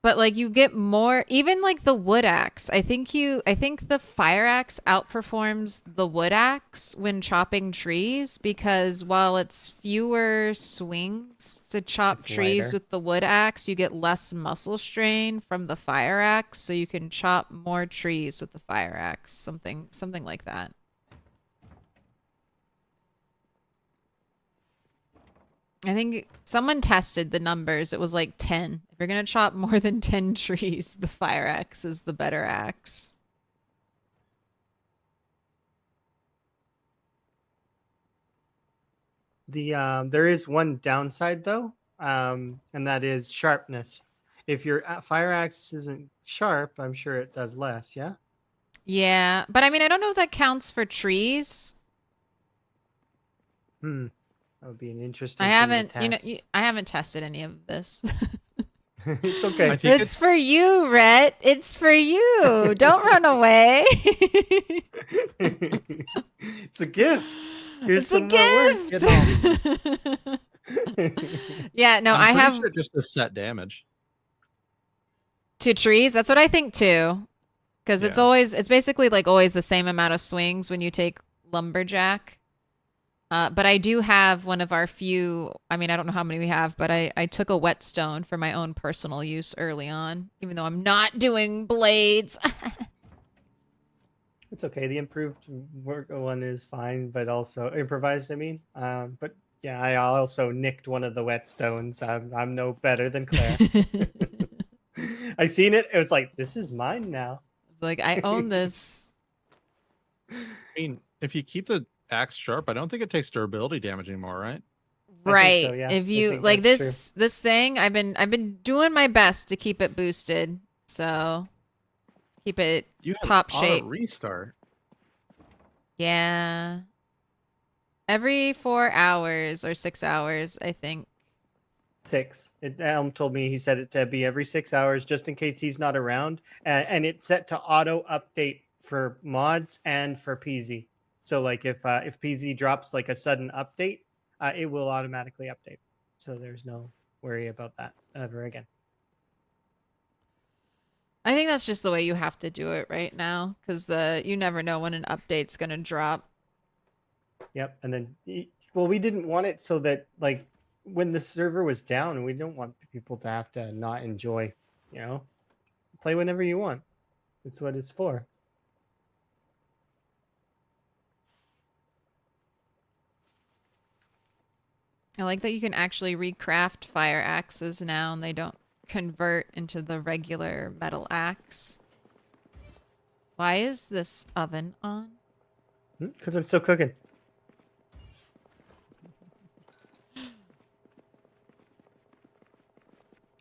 But like you get more, even like the wood axe. I think the fire axe outperforms the wood axe when chopping trees, because while it's fewer swings to chop trees lighter. with the wood axe, you get less muscle strain from the fire axe, so you can chop more trees with the fire axe. Something like that. I think someone tested the numbers. It was like 10. If you're going to chop more than 10 trees, the fire axe is the better axe. There is one downside though, and that is sharpness. If your fire axe isn't sharp, I'm sure it does less. Yeah. Yeah, but I mean, I don't know if that counts for trees. That would be an interesting. I thing haven't, to you know, test. I haven't tested any of this. It's okay. I think It's for you, Rhett. It's for you. Don't run away. It's a gift. Here's It's a some more work. gift. Yeah, no, I'm I pretty have sure just to set damage. 2 trees. That's what I think too. Because it's Yeah. it's basically like always the same amount of swings when you take lumberjack. But I do have one of our few, I mean, I don't know how many we have, but I took a whetstone for my own personal use early on, even though I'm not doing blades. It's okay. The improved work one is fine, but also improvised. I mean, but yeah, I also nicked one of the whetstones. I'm no better than Claire. I seen it. It was like, this is mine now. Like, I own this. I mean, if you keep the axe sharp, I don't think it takes durability damage anymore, right? Right. So, yeah. If I you think like that's this thing, I've been doing my best to keep it boosted. So keep it You have top auto shape. restart. Yeah. Every 4 hours or 6 hours, I think. 6. Elm told me he said it to be every 6 hours just in case he's not around. And it's set to auto update for mods and for PZ. So like if PZ drops like a sudden update, it will automatically update. So there's no worry about that ever again. I think that's just the way you have to do it right now, because you never know when an update's gonna drop. Yep. And then, well, we didn't want it so that like when the server was down, we don't want people to have to not enjoy, play whenever you want. That's what it's for. I like that you can actually recraft fire axes now, and they don't convert into the regular metal axe. Why is this oven on? Because I'm still cooking.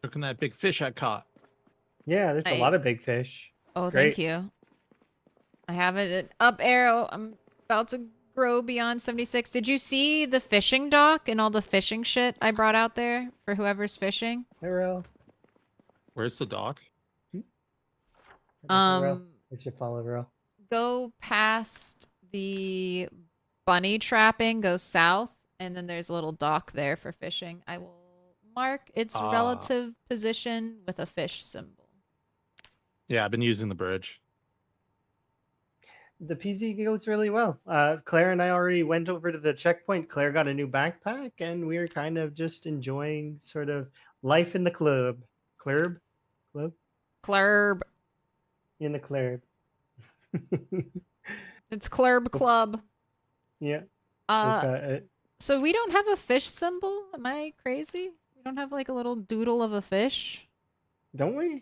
Cooking that big fish I caught. Yeah, there's a lot of big fish. Oh, Great. thank you. I have it up arrow. I'm about to grow beyond 76. Did you see the fishing dock and all the fishing shit I brought out there for whoever's fishing? Arrow. Where's the dock? It should follow Ro. Go past the bunny trapping, go south, and then there's a little dock there for fishing. I will mark its relative position with a fish symbol. Yeah, I've been using the bridge. The PZ goes really well. Claire and I already went over to the checkpoint. Claire got a new backpack, and we were kind of just enjoying sort of life in the club. CLERB? Club? CLERB. In the CLERB. It's CLERB Club. Yeah. So we don't have a fish symbol? Am I crazy? We don't have like a little doodle of a fish? Don't we?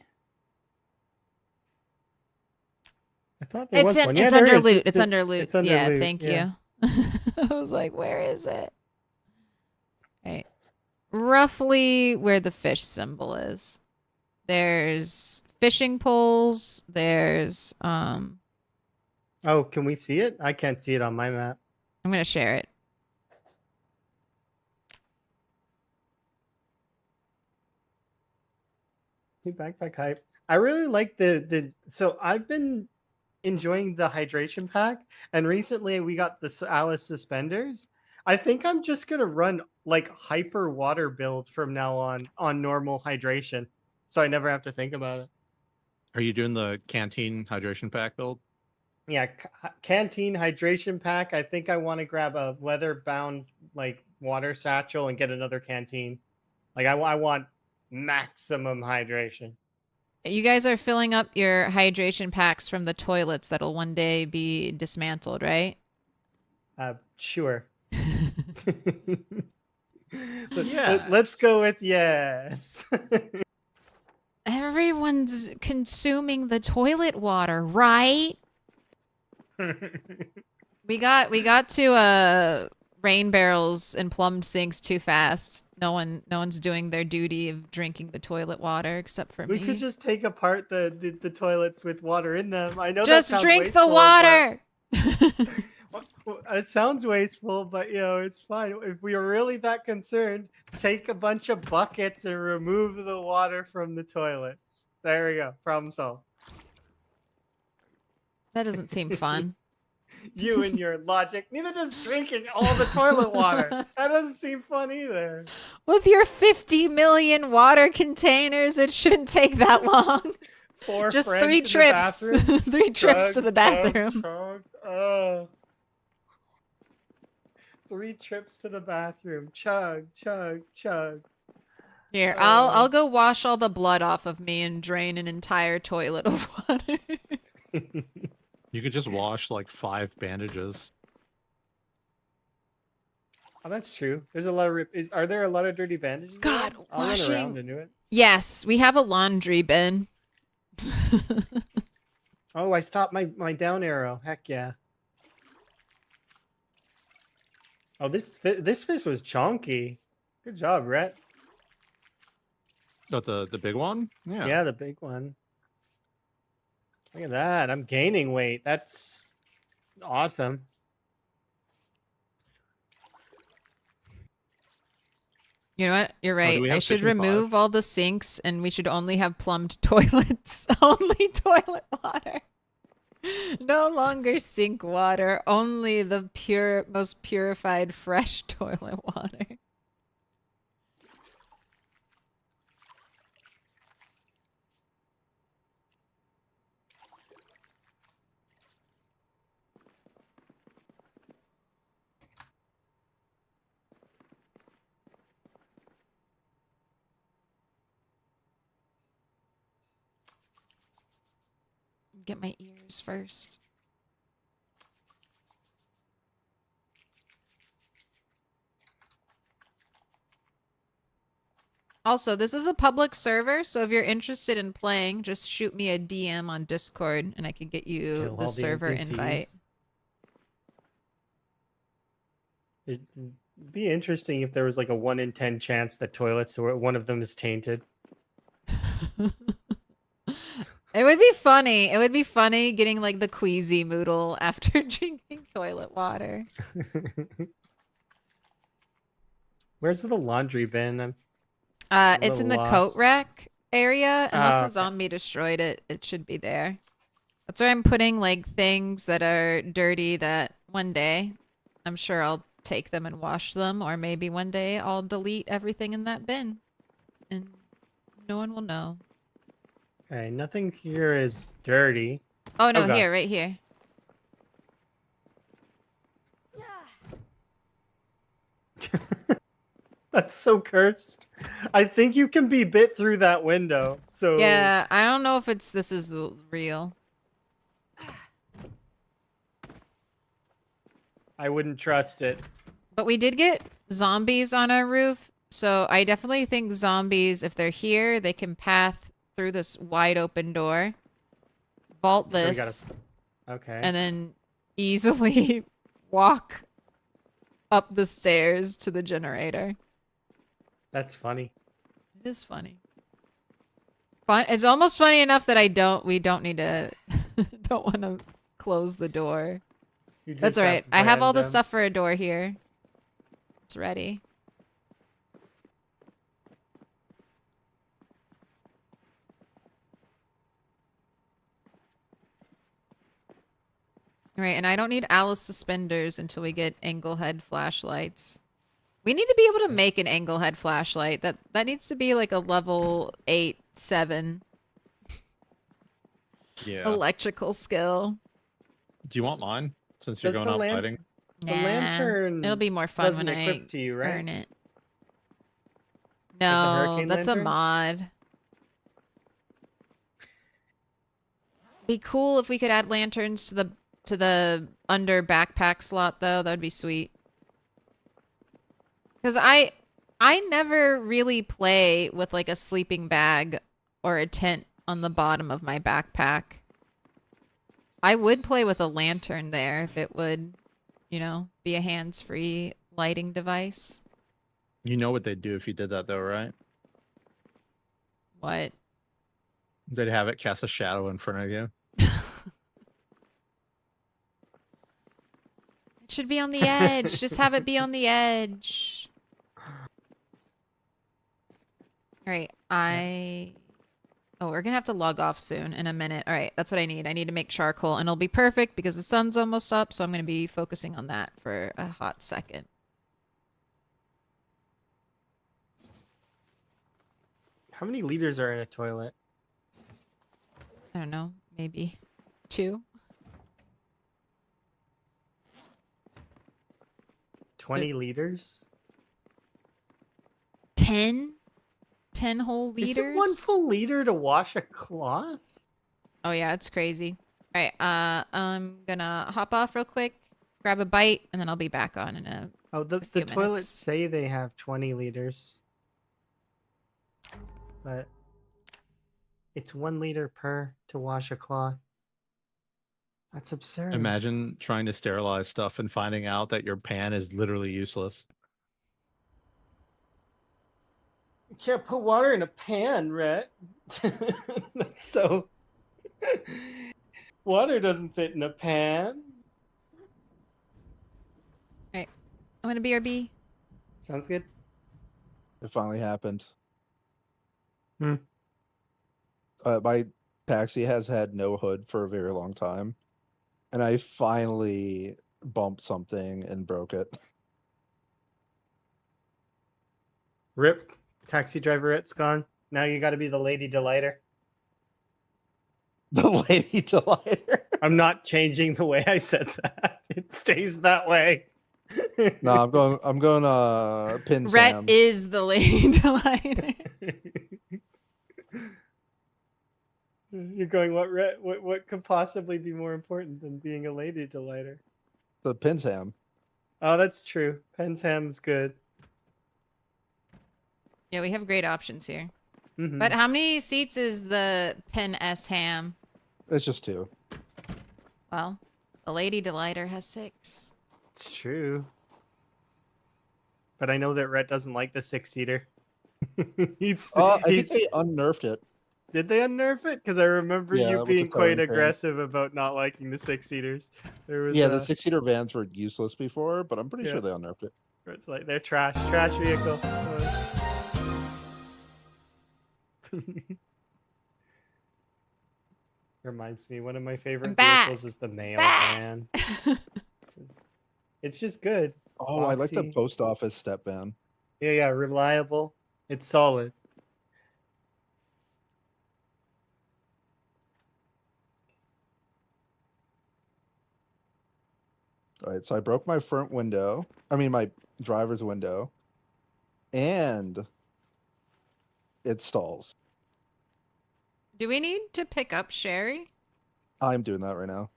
I thought there was one. It's Yeah, under is. loot. It's under loot. It's under yeah, loot. Thank Yeah. you. I was like, where is it? Right. Roughly where the fish symbol is. There's fishing poles. There's Oh, can we see it? I can't see it on my map. I'm gonna share it. Backpack hype. I really like so I've been enjoying the hydration pack, and recently we got the Alice suspenders. I think I'm just gonna run like hyper water build from now on normal hydration, so I never have to think about it. Are you doing the canteen hydration pack build? Yeah, canteen hydration pack. I think I want to grab a leather bound like water satchel and get another canteen. Like I want maximum hydration. You guys are filling up your hydration packs from the toilets that'll one day be dismantled, right? Sure. Yeah. Let's go with yes. Everyone's consuming the toilet water, right? We got to rain barrels and plumbed sinks too fast. No one's doing their duty of drinking the toilet water except for We me. could just take apart the toilets with water in them. I know just that sounds drink wasteful, the water. Well, it sounds wasteful, but it's fine. If we are really that concerned, take a bunch of buckets and remove the water from the toilets. There we go. Problem solved. That doesn't seem fun. You and your logic. Neither does drinking all the toilet water. That doesn't seem fun either. With your 50 million water containers, it shouldn't take that long. Four Just friends 3 in the trips. bathroom. 3 trips to Chug, the chug, bathroom. chug. 3 trips to the bathroom. Chug, chug, chug. Here, I'll go wash all the blood off of me and drain an entire toilet of water. You could just wash like 5 bandages. Oh, that's true. There's a lot of are there a lot of dirty bandages? God, around? I'll run around and do it. Yes, we have a laundry bin. Oh, I stopped my down arrow. Heck yeah. Oh, this fish was chunky. Good job, Rhett. Got the big one? Yeah. Yeah, the big one. Look at that. I'm gaining weight. That's awesome. You know what? You're do right. we I have should fishing remove 5? all the sinks and we should only have plumbed toilets. Only toilet water. No longer sink water, only the pure, most purified fresh toilet water. Get my ears first. Also, this is a public server, so if you're interested in playing, just shoot me a DM on Discord and I can get you Kill the all server NPCs. invite. It'd be interesting if there was like a 1 in 10 chance that toilets or one of them is tainted. It would be funny. It would be funny getting like the queasy moodle after drinking toilet water. Where's the laundry bin? I'm It's in the little coat lost. rack area. Unless Oh, the okay. zombie destroyed it, it should be there. That's where I'm putting like things that are dirty that one day I'm sure I'll take them and wash them, or maybe one day I'll delete everything in that bin and no one will know. Okay, nothing here is dirty. Oh no, God. here, right here. That's so cursed. I think you can be bit through that window. So Yeah, I don't know if this is the real. I wouldn't trust it. But we did get zombies on our roof, so I definitely think zombies, if they're here, they can path through this wide open door, vault So we this, Okay. and then easily walk up the stairs to the generator. That's funny. It is funny. Fun. It's almost funny enough that we don't need to, don't want to close the door. You just That's all have right. I have all the random- stuff for a door here. It's ready. All right, and I don't need Alice suspenders until we get Anglehead flashlights. We need to be able to make an Anglehead flashlight. That needs to be like a level 8, 7 Yeah. electrical skill. Do you want mine? Since you're Does going the out lamp- fighting? The lantern It'll be more fun doesn't when I equip to you, right? earn it. a No, hurricane that's a lantern? mod. Be cool if we could add lanterns to the under backpack slot though. That'd be sweet. Cuz I never really play with like a sleeping bag or a tent on the bottom of my backpack. I would play with a lantern there if it would, you know, be a hands-free lighting device. You know what they'd do if you did that, though, right? What? They'd have it cast a shadow in front of you. It should be on the edge. Just have it be on the edge. All right, Oh, we're gonna have to log off soon in a minute. All right, that's what I need. I need to make charcoal, and it'll be perfect because the sun's almost up, so I'm gonna be focusing on that for a hot second. How many liters are in a toilet? I don't know, maybe 2. 20 liters? 10? 10 whole liters? Is it 1 full liter to wash a cloth? Oh yeah, it's crazy. All right, I'm gonna hop off real quick, grab a bite, and then I'll be back on in a The few toilets minutes. say they have 20 liters. But it's 1 liter per to wash a cloth. That's absurd. Imagine trying to sterilize stuff and finding out that your pan is literally useless. You can't put water in a pan, Rhett. That's so... Water doesn't fit in a pan. Alright. I want a BRB. Sounds good. It finally happened. Hmm. My taxi has had no hood for a very long time, and I finally bumped something and broke it. Rip. Taxi driver Rhett's gone. Now you gotta be the lady delighter. The lady delighter. I'm not changing the way I said that. It stays that way. No, I'm going pin Rhett Sam. is the lady delighter. You're going, what, Rhett? What could possibly be more important than being a lady delighter? The pin Sam. Oh, that's true. Pensham's good. Yeah, we have great options here. Mhm. But how many seats is the Pen S Ham? It's just 2. Well, the Lady Delighter has 6. It's true. But I know that Rhett doesn't like the 6-seater. I think they unnerfed it. Did they unnerf it? Because I remember Yeah, you with being the quite towing crane. aggressive about not liking the 6-seaters. There was Yeah, the 6-seater vans were useless before, but I'm pretty Yeah. sure they unnerfed it. It's like they're trash vehicle. Reminds me, one of my favorite back. vehicles is the mail Back. van. It's just good. Oh, I like the Boxy. post office step van. Yeah, reliable. It's solid. All right, so I broke my front window. I mean, my driver's window. And it stalls. Do we need to pick up Sherry? I'm doing that right now.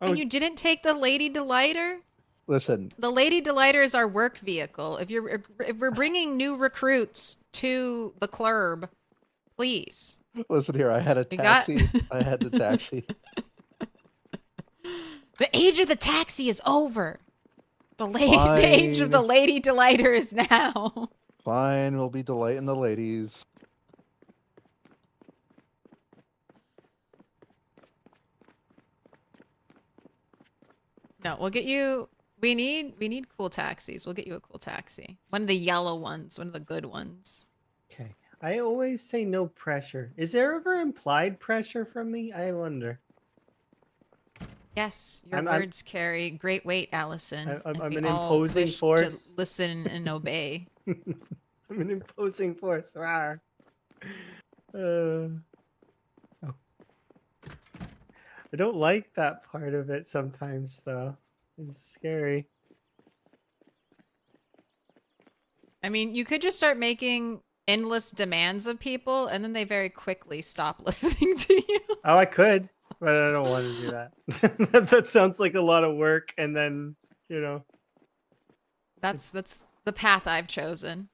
Oh, And you didn't take the Lady Delighter? Listen, The Lady Delighter is our work vehicle. If we're bringing new recruits to the CLERB, please. listen here. I had a We got- taxi. I had the taxi. The age of the taxi is over. The age of the Fine. Lady Delighter is now. Fine, we'll be delighting the ladies. No, we'll get you. We need cool taxis. We'll get you a cool taxi. One of the yellow ones. One of the good ones. okay. I always say no pressure. Is there ever implied pressure from me? I wonder. Yes, your I'm- words carry great weight, Allison. I'm and we an all imposing wish force. to listen and obey. I'm an imposing force. Rawr. Oh. I don't like that part of it sometimes, though. It's scary. I mean, you could just start making endless demands of people, and then they very quickly stop listening to you. Oh, I could, but I don't want to do that. That sounds like a lot of work, and then, That's the path I've chosen.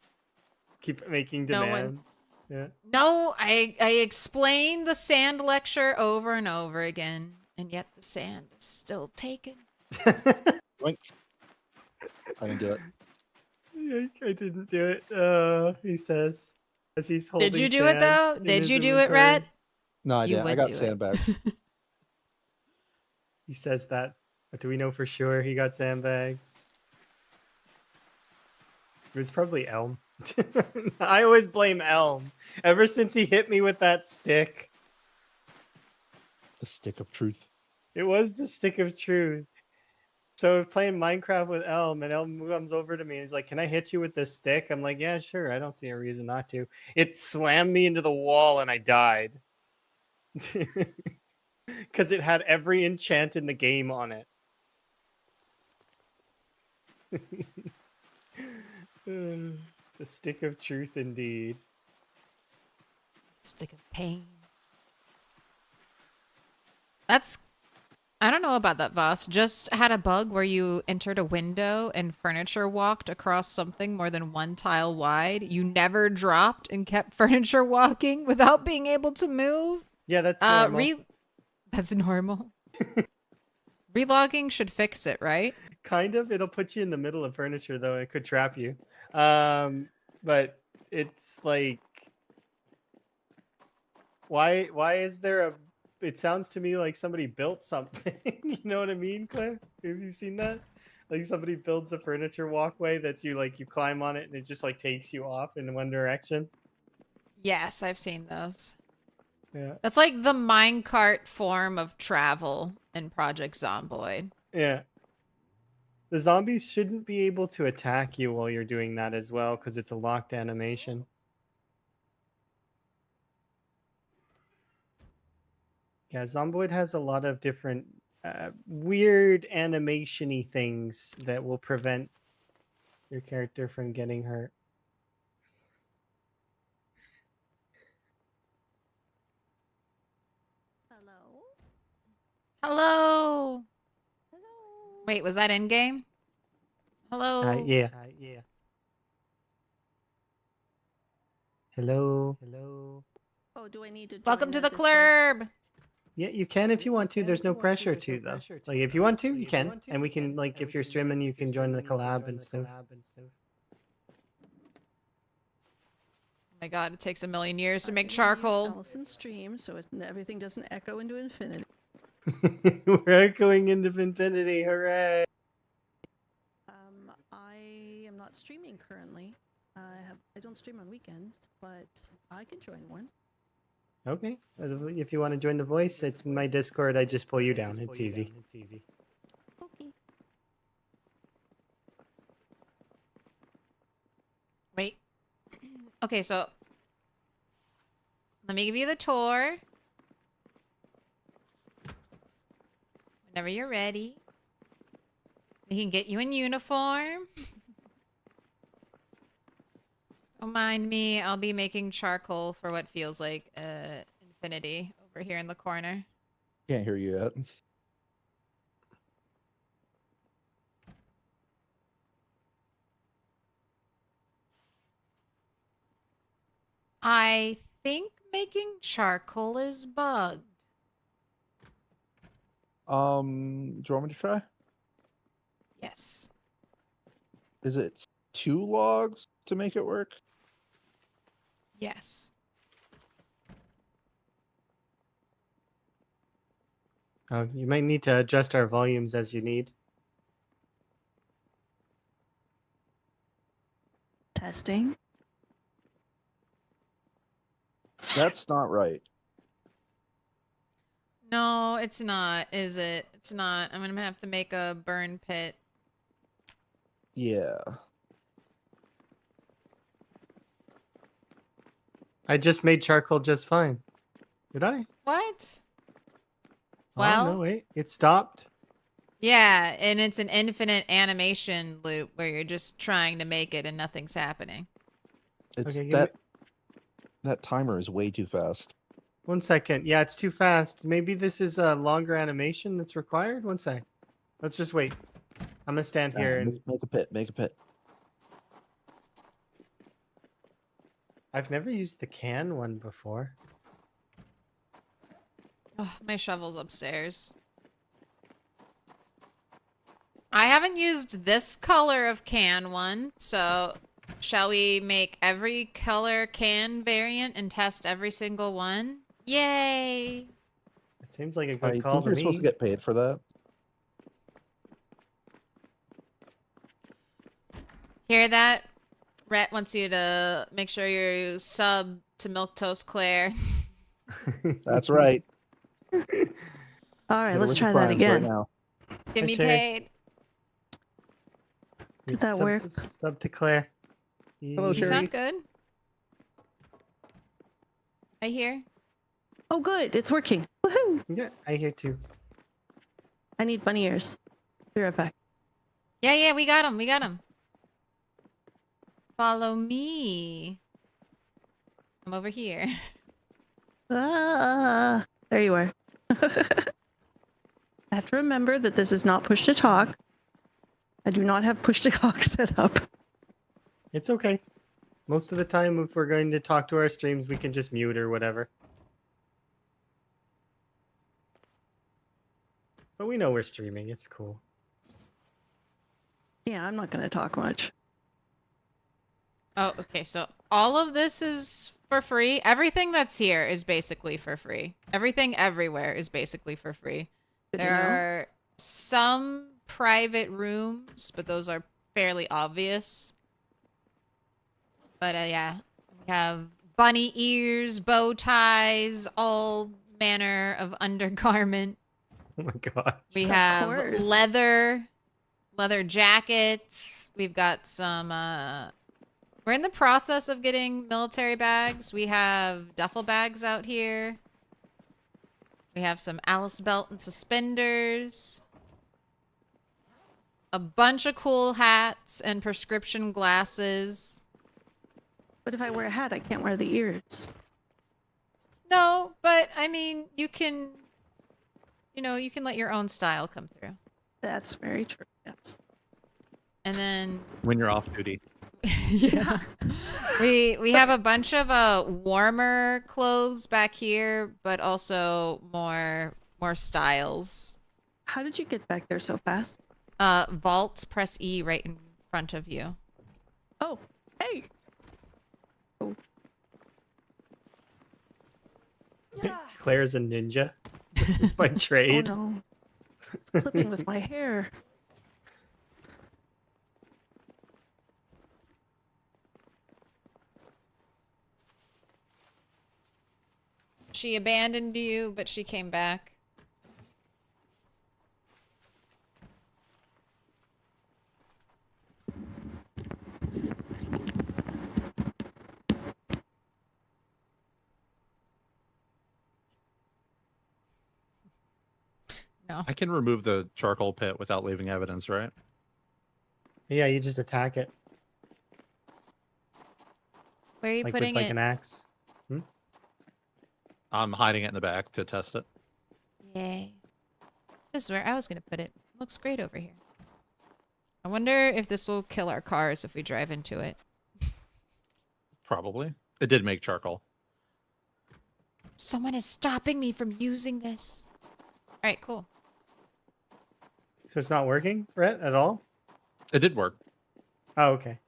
Keep making No one- demands. Yeah. No, I explained the sand lecture over and over again, and yet the sand is still taken. Wink. I didn't do it. I didn't do it. He says, as he's holding. Did you do it sand though? in Did his you do it, inventory. Rhett? No, I You didn't. I would got do it. sandbags. He says that. But do we know for sure he got sandbags? It was probably Elm. I always blame Elm. Ever since he hit me with that stick. The stick of truth. It was the stick of truth. So playing Minecraft with Elm, and Elm comes over to me and he's like, "Can I hit you with this stick?" I'm like, "Yeah, sure. I don't see a reason not to." It slammed me into the wall and I died. Because it had every enchant in the game on it. The stick of truth, indeed. Stick of pain. That's... I don't know about that, Voss. Just had a bug where you entered a window and furniture walked across something more than one tile wide. You never dropped and kept furniture walking without being able to move. Yeah, that's normal. That's normal. Relogging should fix it, right? Kind of. It'll put you in the middle of furniture, though. It could trap you. But it's like, why is there a? It sounds to me like somebody built something. You know what I mean, Claire? Have you seen that? Like somebody builds a furniture walkway that you climb on it and it just like takes you off in one direction. Yes, I've seen those. Yeah. That's like the minecart form of travel in Project Zomboid. Yeah. The zombies shouldn't be able to attack you while you're doing that as well, because it's a locked animation. Yeah, Zomboid has a lot of different weird animation-y things that will prevent your character from getting hurt. Hello? Hello. Hello? Wait, was that in game? Hello. Yeah. Hello. Oh, do I need to Welcome join to the Discord? CLERB. Yeah, you can if you want to. There's no pressure to, though. Like, if you want to, you can. And we can, like, if you're streaming, you can join the collab and stuff. Oh my god, it takes a million years to make I'm gonna use charcoal. Allison's stream, so everything doesn't echo into infinity. We're echoing into infinity. Hooray! I am not streaming currently. I don't stream on weekends, but I can join one. Okay. If you want to join the voice, it's my Discord. I just pull you down. It's easy. Okay. Wait. Okay, so let me give you the tour. Whenever you're ready. We can get you in uniform. Don't mind me. I'll be making charcoal for what feels like infinity over here in the corner. Can't hear you yet. I think making charcoal is bugged. Do you want me to try? Yes. Is it 2 logs to make it work? Yes. Oh, you might need to adjust our volumes as you need. Testing. That's not right. No, it's not, is it? It's not. I'm gonna have to make a burn pit. Yeah. I just made charcoal just fine. Did I? What? Oh, Well, no, wait. It stopped. yeah, and it's an infinite animation loop where you're just trying to make it and nothing's happening. It's Okay, give that timer is way too fast. 1 second. Yeah, it's too fast. Maybe this is a longer animation that's required. 1 sec. Let's just wait. I'm gonna stand here and Make a pit. Make a pit. I've never used the can one before. Oh, my shovel's upstairs. I haven't used this color of can one, so shall we make every color can variant and test every single one? Yay! It seems like a I good call think to you're me. supposed to get paid for that. Hear that? Rhett wants you to make sure you sub to Milquetoast Claire. That's right. All right, Hit her let's with the try that crimes again. Right now. Get Hi, me Sherry. paid. Did that Sub work? to- Sub to Claire. Hello, You Sherry. sound good. I hear. Oh, good. It's working. Woohoo! Yeah, I hear too. I need bunny ears. Be right back. Yeah, we got him. We got him. Follow me. I'm over here. Ah, there you are. I have to remember that this is not push to talk. I do not have push to talk set up. It's okay. Most of the time, if we're going to talk to our streams, we can just mute or whatever. But we know we're streaming. It's cool. Yeah, I'm not going to talk much. Oh, okay. So all of this is for free. Everything that's here is basically for free. Everything everywhere is basically for free. Good to There know. are some private rooms, but those are fairly obvious. But yeah, we have bunny ears, bow ties, all manner of undergarment. Oh my god. We Of have course. leather jackets. We've got some we're in the process of getting military bags. We have duffel bags out here. We have some Alice belt and suspenders. A bunch of cool hats and prescription glasses. But if I wear a hat, I can't wear the ears. No, but I mean, you can let your own style come through. That's very true. Yes. And then When you're off duty. yeah. We have a bunch of warmer clothes back here, but also more styles. How did you get back there so fast? Vault, press E right in front of you. Oh, hey. Claire's a ninja by Oh trade. no. It's clipping with my hair. She abandoned you, but she came back. No. I can remove the charcoal pit without leaving evidence, right? Yeah, you just attack it. Where are you Like putting with like it? an axe. I'm hiding it in the back to test it. Yay. This is where I was gonna put it. Looks great over here. I wonder if this will kill our cars if we drive into it. Probably. It did make charcoal. Someone is stopping me from using this. Alright, cool. So it's not working, Rhett, at all? It did work. Oh, okay.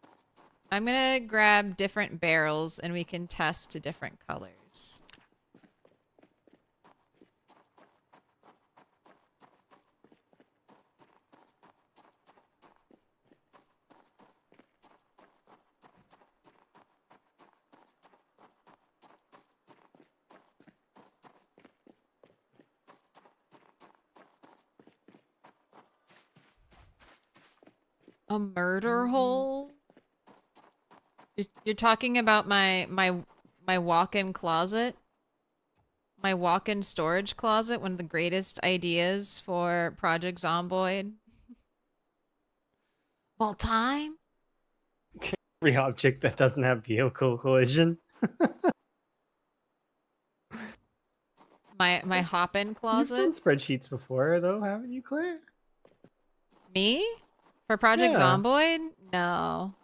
I'm gonna grab different barrels and we can test to different colors. A murder hole? You're talking about my walk-in closet? My walk-in storage closet, one of the greatest ideas for Project Zomboid. Of all time? Every object that doesn't have vehicle collision. My hop-in You've done closet? spreadsheets before, though, haven't you, Claire? Me? For Project Yeah. Zomboid? No.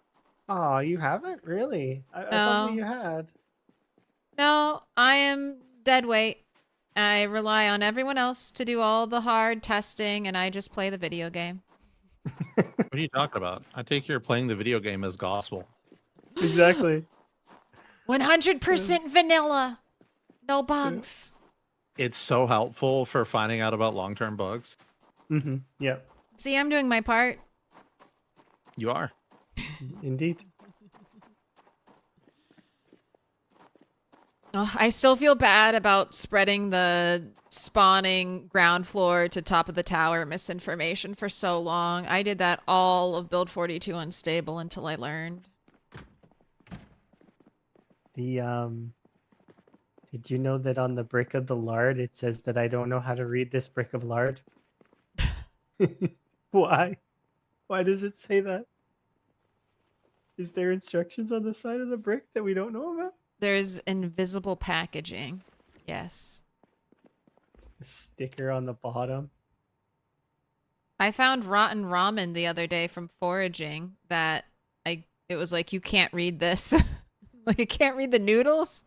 Oh, you haven't really? I thought that No. you had. No, I am dead weight. I rely on everyone else to do all the hard testing, and I just play the video game. What are you talking about? I take your playing the video game as gospel. Exactly. 100% vanilla. No bugs. It's so helpful for finding out about long-term bugs. Mm-hmm. Yep. See, I'm doing my part. You are. Indeed. Oh, I still feel bad about spreading the spawning ground floor to top of the tower misinformation for so long. I did that all of build 42 unstable until I learned. Did you know that on the brick of the lard it says that I don't know how to read this brick of lard? Why? Why does it say that? Is there instructions on the side of the brick that we don't know about? There's invisible packaging. Yes. A sticker on the bottom. I found rotten ramen the other day from foraging that it was like, you can't read this. Like, I can't read the noodles.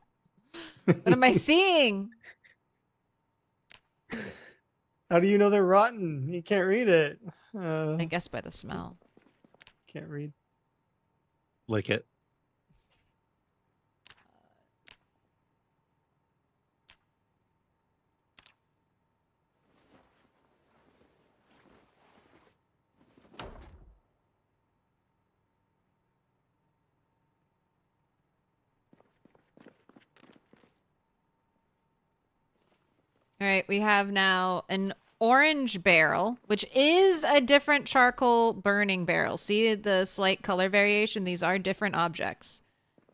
What am I seeing? How do you know they're rotten? You can't read it. I guess by the smell. Can't read. Lick it. All right, we have now an orange barrel, which is a different charcoal burning barrel. See the slight color variation? These are different objects.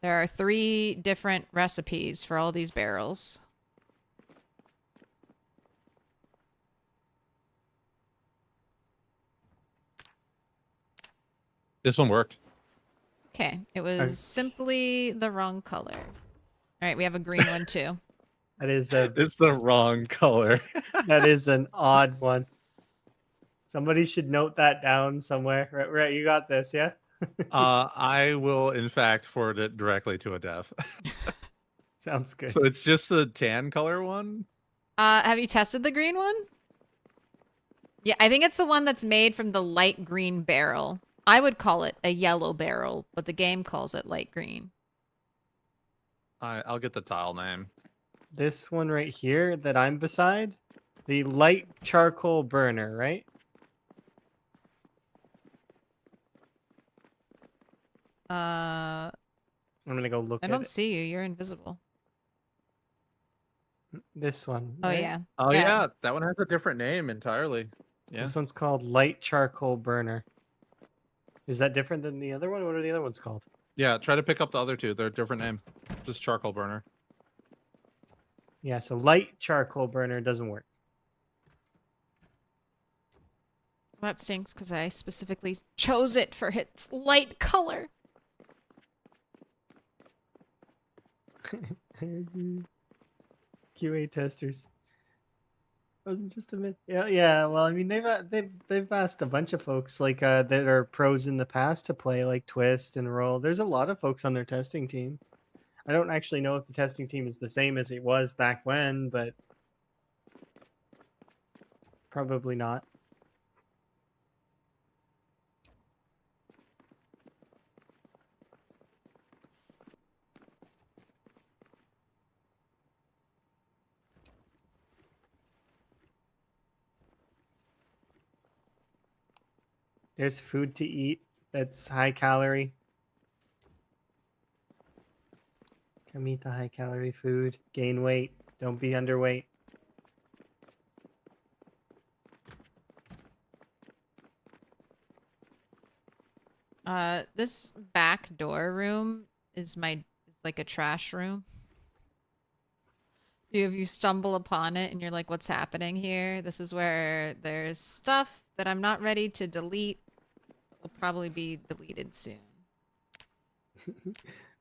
There are 3 different recipes for all these barrels. This one worked. Okay, it was simply the wrong color. All right, we have a green one too. That is It's the wrong color. that is an odd one. Somebody should note that down somewhere. Right, you got this, yeah? I will, in fact, forward it directly to a dev. Sounds good. So it's just the tan color one? Have you tested the green one? Yeah, I think it's the one that's made from the light green barrel. I would call it a yellow barrel, but the game calls it light green. I'll get the tile name. This one right here that I'm beside, the light charcoal burner, right? I'm gonna go look I at don't it. see you. You're invisible. This one. Oh, right? yeah. Oh yeah, that one has a different name entirely. Yeah. This one's called light charcoal burner. Is that different than the other one? What are the other ones called? Yeah, try to pick up the other two. They're a different name. Just charcoal burner. Yeah, so light charcoal burner doesn't work. That stinks because I specifically chose it for its light color. QA testers. Wasn't just a myth. Yeah. Well, I mean, they've asked a bunch of folks like that are pros in the past to play like Twist and Roll. There's a lot of folks on their testing team. I don't actually know if the testing team is the same as it was back when, but probably not. There's food to eat that's high calorie. Come eat the high calorie food. Gain weight. Don't be underweight. This back door room is like a trash room. If you stumble upon it and you're like, what's happening here? This is where there's stuff that I'm not ready to delete. Will probably be deleted soon.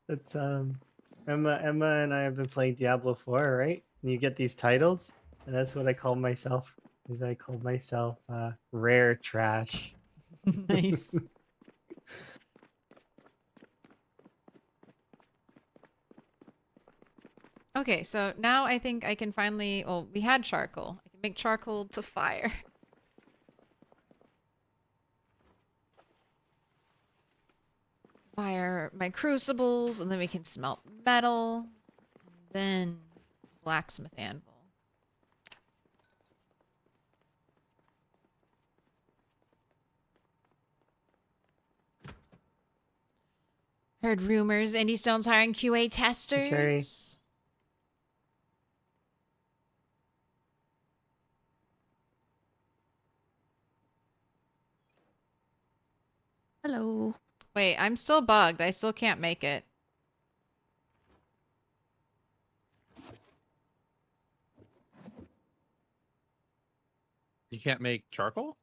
That's Emma and I have been playing Diablo 4, right? And you get these titles, and that's what I call myself. Is I call myself rare trash. Nice. Okay, so now I think I can finally... Well, we had charcoal. I can make charcoal to fire. Fire my crucibles, and then we can smelt metal. And then blacksmith anvil. Heard rumors Indie Stone's hiring QA testers. Sherry. Hello. Wait, I'm still bugged. I still can't make it. You can't make charcoal?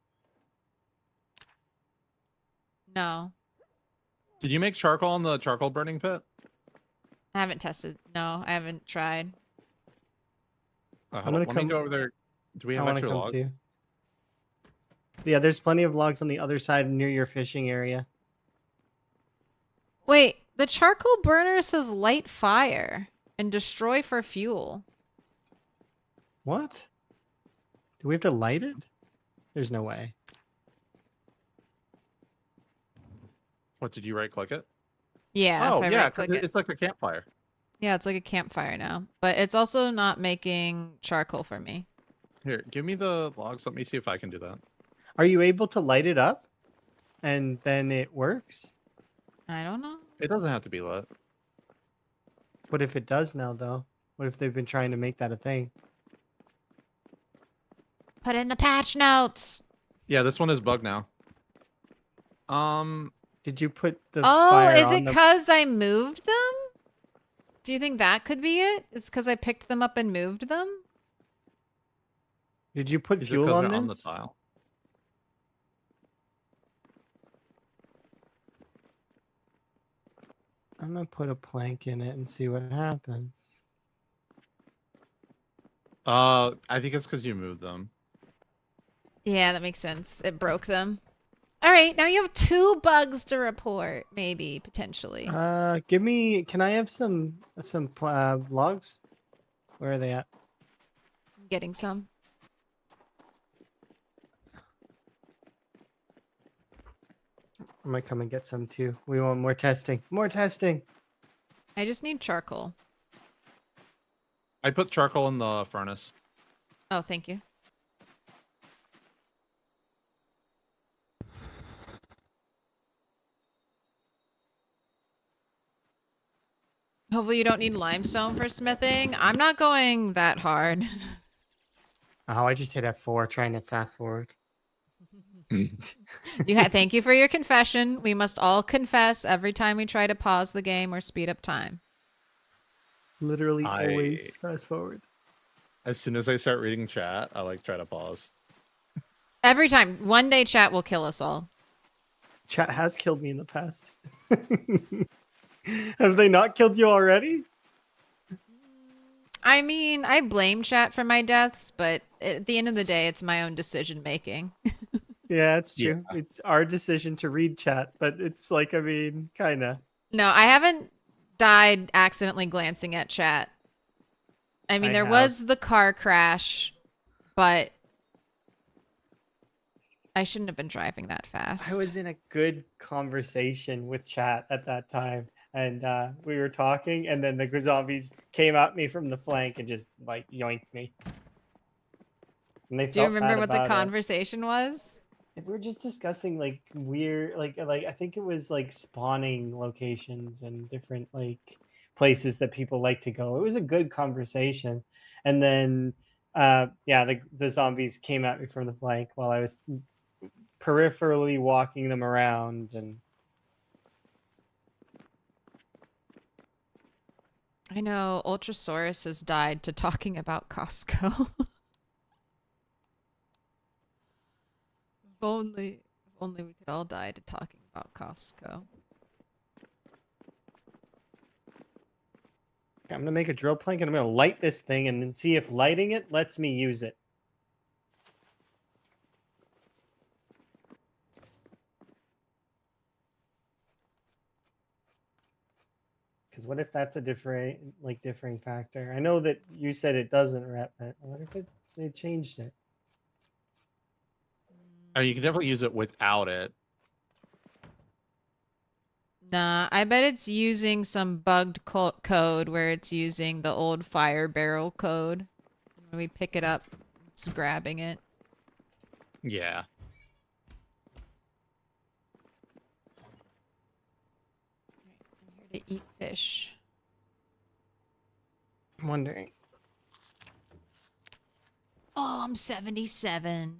No. Did you make charcoal on the charcoal burning pit? I haven't tested. No, I haven't tried. Hold on, let me go over there. Do we I have want to extra come logs? too. Yeah, there's plenty of logs on the other side near your fishing area. Wait, the charcoal burner says light fire and destroy for fuel. What? Do we have to light it? There's no way. What, did you right click it? Yeah. Oh, if I yeah, right-click it. it's like a campfire. Yeah, it's like a campfire now. But it's also not making charcoal for me. Here, give me the logs. Let me see if I can do that. Are you able to light it up and then it works? I don't know. It doesn't have to be lit. What if it does now, though? What if they've been trying to make that a thing? Put in the patch notes. Yeah, this one is bugged now. Did you put the Oh, fire is on it the... because I moved them? Do you think that could be it? It's because I picked them up and moved them? Did you put Is it fuel 'cause on they're this? on the tile? I'm gonna put a plank in it and see what happens. I think it's because you moved them. Yeah, that makes sense. It broke them. All right, now you have 2 bugs to report, maybe, potentially. Give me... Can I have some logs? Where are they at? I'm getting some. I might come and get some too. We want more testing. More testing. I just need charcoal. I put charcoal in the furnace. Oh, thank you. Hopefully you don't need limestone for smithing. I'm not going that hard. Oh, I just hit F4 trying to fast forward. Thank you for your confession. We must all confess every time we try to pause the game or speed up time. Literally always fast forward. As soon as I start reading chat, I like try to pause. Every time. One day chat will kill us all. Chat has killed me in the past. Have they not killed you already? I mean, I blame chat for my deaths, but at the end of the day, it's my own decision making. Yeah, it's true. Yeah. It's our decision to read chat, but it's like, I mean, kind of. No, I haven't died accidentally glancing at chat. I mean, I there have. was the car crash, but I shouldn't have been driving that fast. I was in a good conversation with chat at that time, and we were talking, and then the zombies came at me from the flank and just like yoinked me. And they Do you felt remember bad what the about it. conversation was? We were just discussing like weird, like I think it was like spawning locations and different like places that people like to go. It was a good conversation, and then yeah, the zombies came at me from the flank while I was peripherally walking them around, and I know Ultrasaurus has died to talking about Costco. If only we could all die to talking about Costco. I'm gonna make a drill plank and I'm gonna light this thing and then see if lighting it lets me use it. Because what if that's a differing factor? I know that you said it doesn't rep, but what if they changed it? Oh, you can definitely use it without it. Nah, I bet it's using some bugged code where it's using the old fire barrel code. When we pick it up, it's grabbing it. Yeah. I'm here to eat fish. I'm wondering. Oh, I'm 77.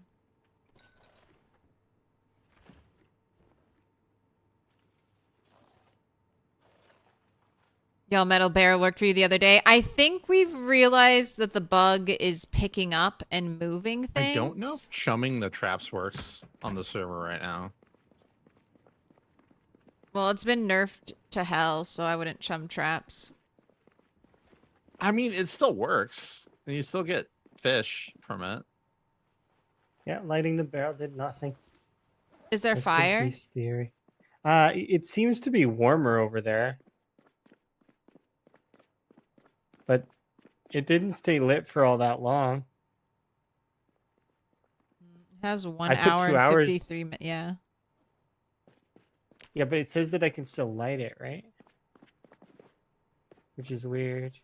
Yo, Metal Bear worked for you the other day. I think we've realized that the bug is picking up and moving things. I don't know if chumming the traps works on the server right now. Well, it's been nerfed to hell, so I wouldn't chum traps. I mean, it still works. And you still get fish from it. Yeah, lighting the barrel did nothing. Is there Rest in fire? peace theory. It seems to be warmer over there. But it didn't stay lit for all that long. It has 1 I put hour 2 and hours. 53 minutes. Yeah. Yeah, but it says that I can still light it, right? Which is weird.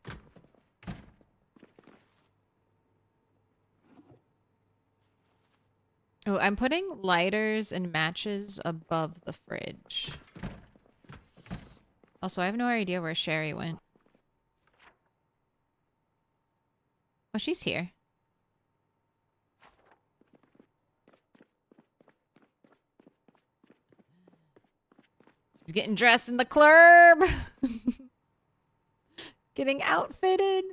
Oh, I'm putting lighters and matches above the fridge. Also, I have no idea where Sherry went. Oh, she's here. She's getting dressed in the CLERB. Getting outfitted.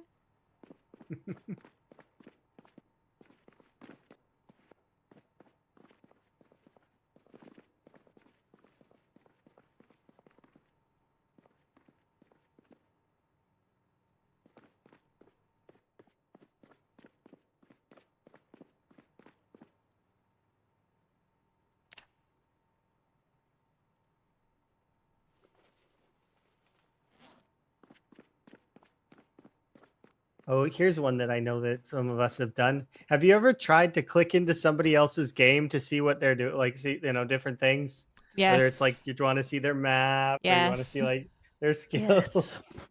Oh, here's one that I know that some of us have done. Have you ever tried to click into somebody else's game to see what they're doing? Like, see, different things? Yes. Whether it's like you want to see their map or you want to see Yes. like their skills.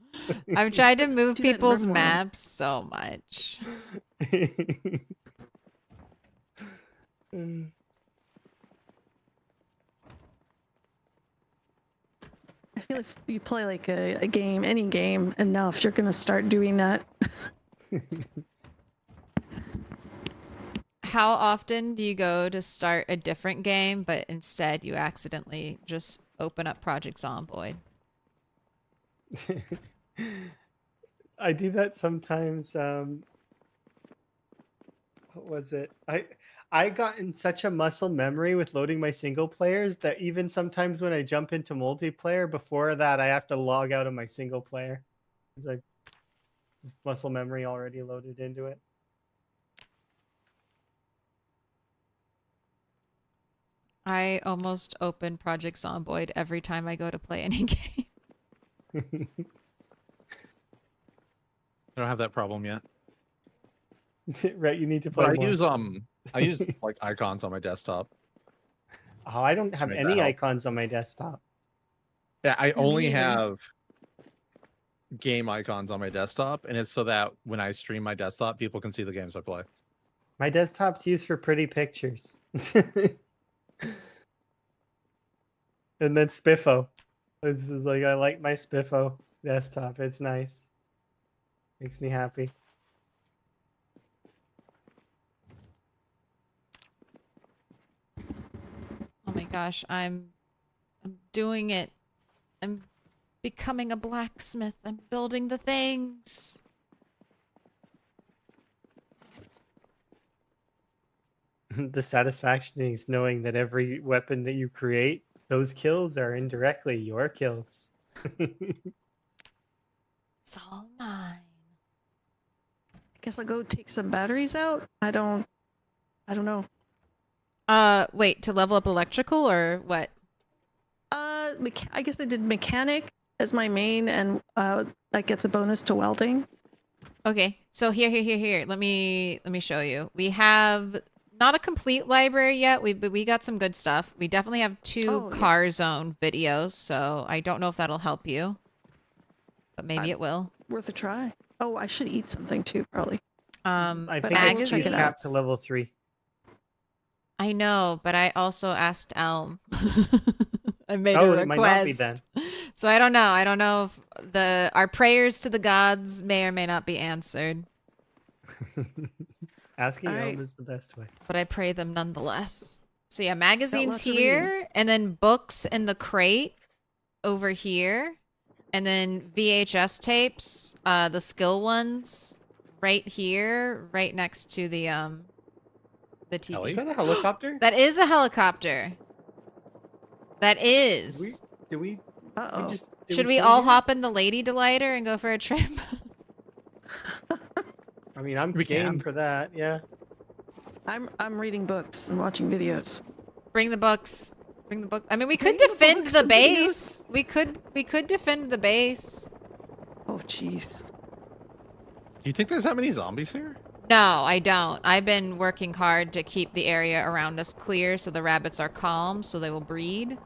I've tried to move Do that in people's Rimworld. maps so much. I feel if you play like a game, any game enough, you're gonna start doing that. How often do you go to start a different game, but instead you accidentally just open up Project Zomboid? I do that sometimes. What was it? I got in such a muscle memory with loading my single players that even sometimes when I jump into multiplayer, before that I have to log out of my single player. It's like muscle memory already loaded into it. I almost open Project Zomboid every time I go to play any game. I don't have that problem yet. Right, you need to play But more. I use like icons on my desktop. Oh, I don't have make that any help. icons on my desktop. Yeah, I only either. have game icons on my desktop, and it's so that when I stream my desktop, people can see the games I play. My desktop's used for pretty pictures. And then Spiffo. This is like, I like my Spiffo desktop. It's nice. Makes me happy. Oh my gosh, I'm doing it. I'm becoming a blacksmith. I'm building the things. The satisfaction is knowing that every weapon that you create, those kills are indirectly your kills. It's all mine. I guess I'll go take some batteries out. I don't know. Wait, to level up electrical or what? I guess I did mechanic, as my main, and that gets a bonus to welding. Okay, so here. Let me show you. We have not a complete library yet. But we got some good stuff. We definitely have 2 Oh, yeah. car zone videos, so I don't know if that'll help you, but maybe it will. Worth a try. Oh, I should eat something too, probably. I But think I will it's check it out. capped to level 3. I know, but I also asked Elm. I made a Oh, request. it might not be then. So I don't know. I don't know if our prayers to the gods may or may not be answered, Asking All right. Elm is the best way. but I pray them nonetheless. So yeah, magazines lots of reading. here, and then books in the crate over here, and then VHS tapes, the skill ones right here, right next to the TV. Ellie? Is that a helicopter? That is a helicopter. That is. Do we Uh-oh. Should we kill all you? hop in the Lady Delighter and go for a trip? I mean, I'm We game can. for that. Yeah. I'm reading books and watching videos. Bring the books. Bring the book. I mean, we could Bring the defend books the and base. We could defend the base. Oh, jeez. Do you think there's that many zombies here? No, I don't. I've been working hard to keep the area around us clear so the rabbits are calm, so they will breed.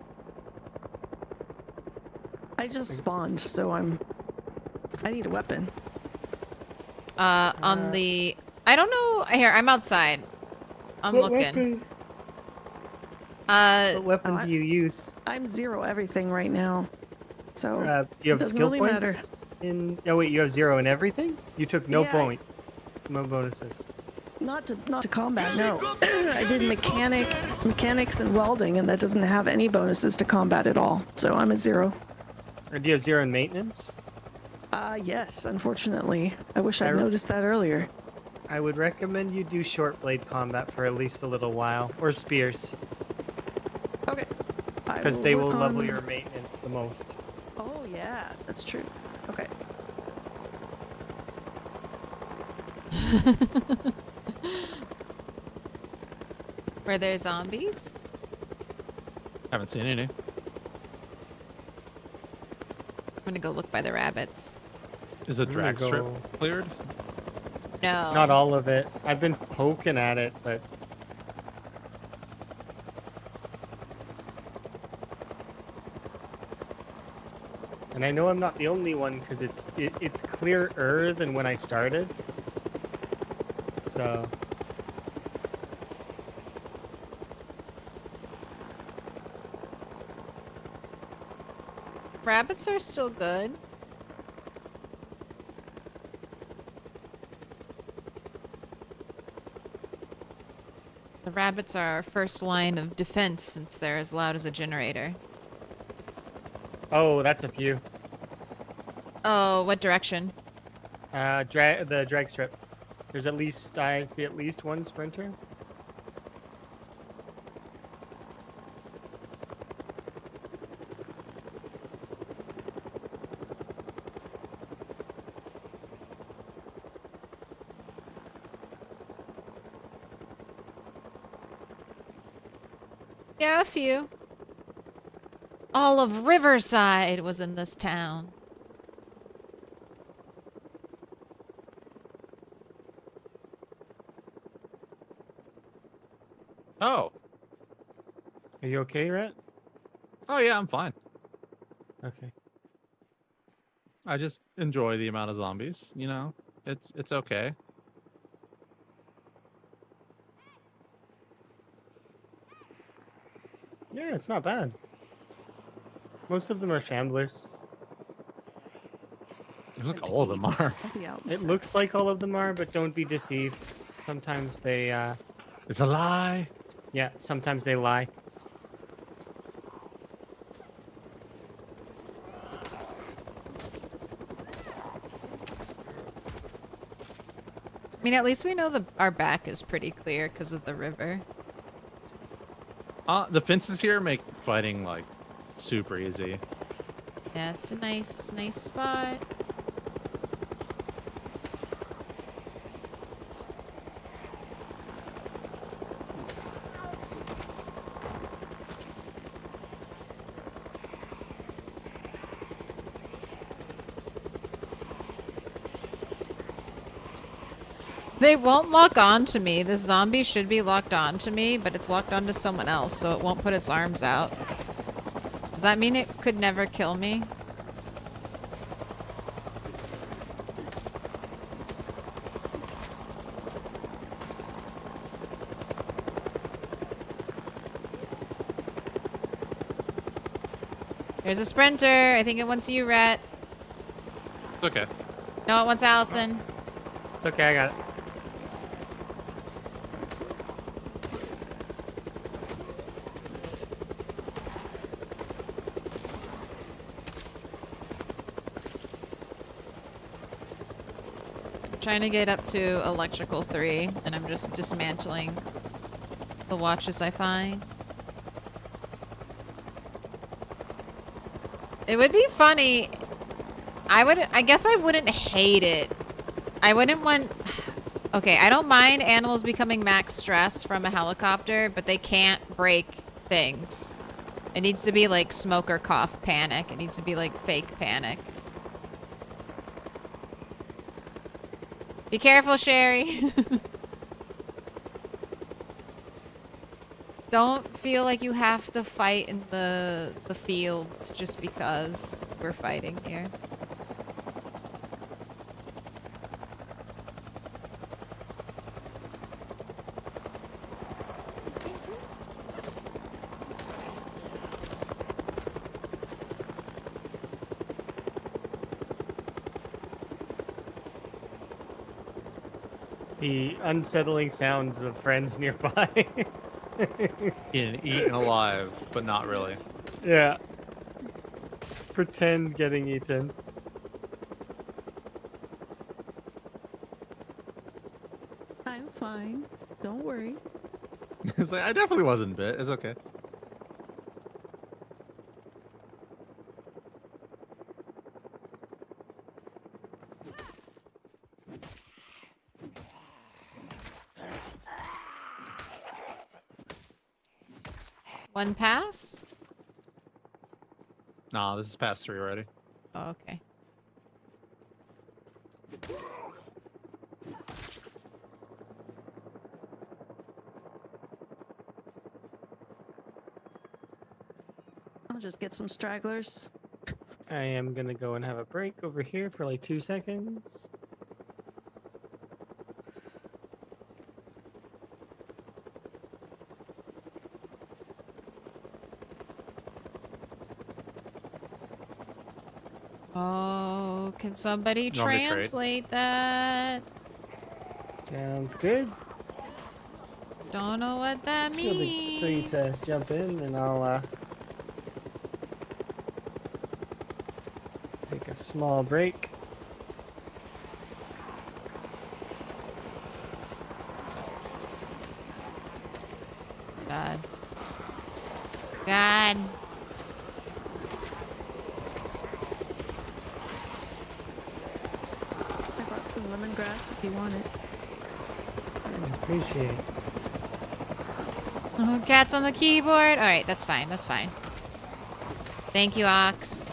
I just spawned, so I need a weapon. On the... I don't know... Here, I'm outside. I'm looking. What weapon Oh, do you use? I'm 0 everything right now. So Do you have doesn't skill really matter. points? Oh wait, you have 0 in everything. You took no Yeah, point, no bonuses. not to combat, no. I did mechanics and welding, and that doesn't have any bonuses to combat at all. So I'm at 0. Or do you have 0 in maintenance? Yes, unfortunately. I wish I'd I- noticed that earlier. I would recommend you do short blade combat for at least a little while, or spears, Okay. because they will work level on- your maintenance the most. Oh yeah, that's true. Okay. Were there zombies? Haven't seen any. I'm gonna go look by the rabbits. Is the I'm gonna drag strip go- cleared? No. Not all of it. I've been poking at it, but and I know I'm not the only one because it's clearer than when I started. So Rabbits are still good. The rabbits are our first line of defense since they're as loud as a generator. oh, that's a few. Oh, what direction? The drag strip. There's at least I see at least one sprinter. Yeah, a few. All of Riverside was in this town. Oh. Are you okay, Rhett? Oh yeah, I'm fine. Okay. I just enjoy the amount of zombies, you know? It's okay. Yeah, it's not bad. Most of them are shamblers. Look, all of them are. I'll be out. in a It sec. looks like all of them are, but don't be deceived. Sometimes they, It's a lie. yeah, sometimes they lie. I mean, at least we know our back is pretty clear because of the river. The fences here make fighting like super easy. Yeah, it's a nice spot. They won't lock on to me. This zombie should be locked on to me, but it's locked onto someone else, so it won't put its arms out. Does that mean it could never kill me? There's a sprinter. I think it wants you, Rhett. Okay. No, it wants Allison. It's okay, I got it. I'm trying to get up to electrical 3, and I'm just dismantling the watches I find. It would be funny. I guess I wouldn't hate it. I wouldn't want... Okay, I don't mind animals becoming max stress from a helicopter, but they can't break things. It needs to be like smoke or cough panic. It needs to be like fake panic. Be careful, Sherry. Don't feel like you have to fight in the fields just because we're fighting here. The unsettling sounds of friends nearby. Eaten alive, but not really. Yeah. Pretend getting eaten. I'm fine. Don't worry. It's like, I definitely wasn't bit. It's okay. One pass? Nah, this is past 3 already. Oh, okay. I'll just get some stragglers. I am gonna go and have a break over here for like 2 seconds. Oh, can somebody You want me to trade? translate that? Sounds good. Don't know what that Feel means. free to jump in and I'll take a small break. God. God. I brought some lemongrass if you want it. I appreciate it. Oh, cat's on the keyboard. All right, that's fine. That's fine. Thank you, Ox.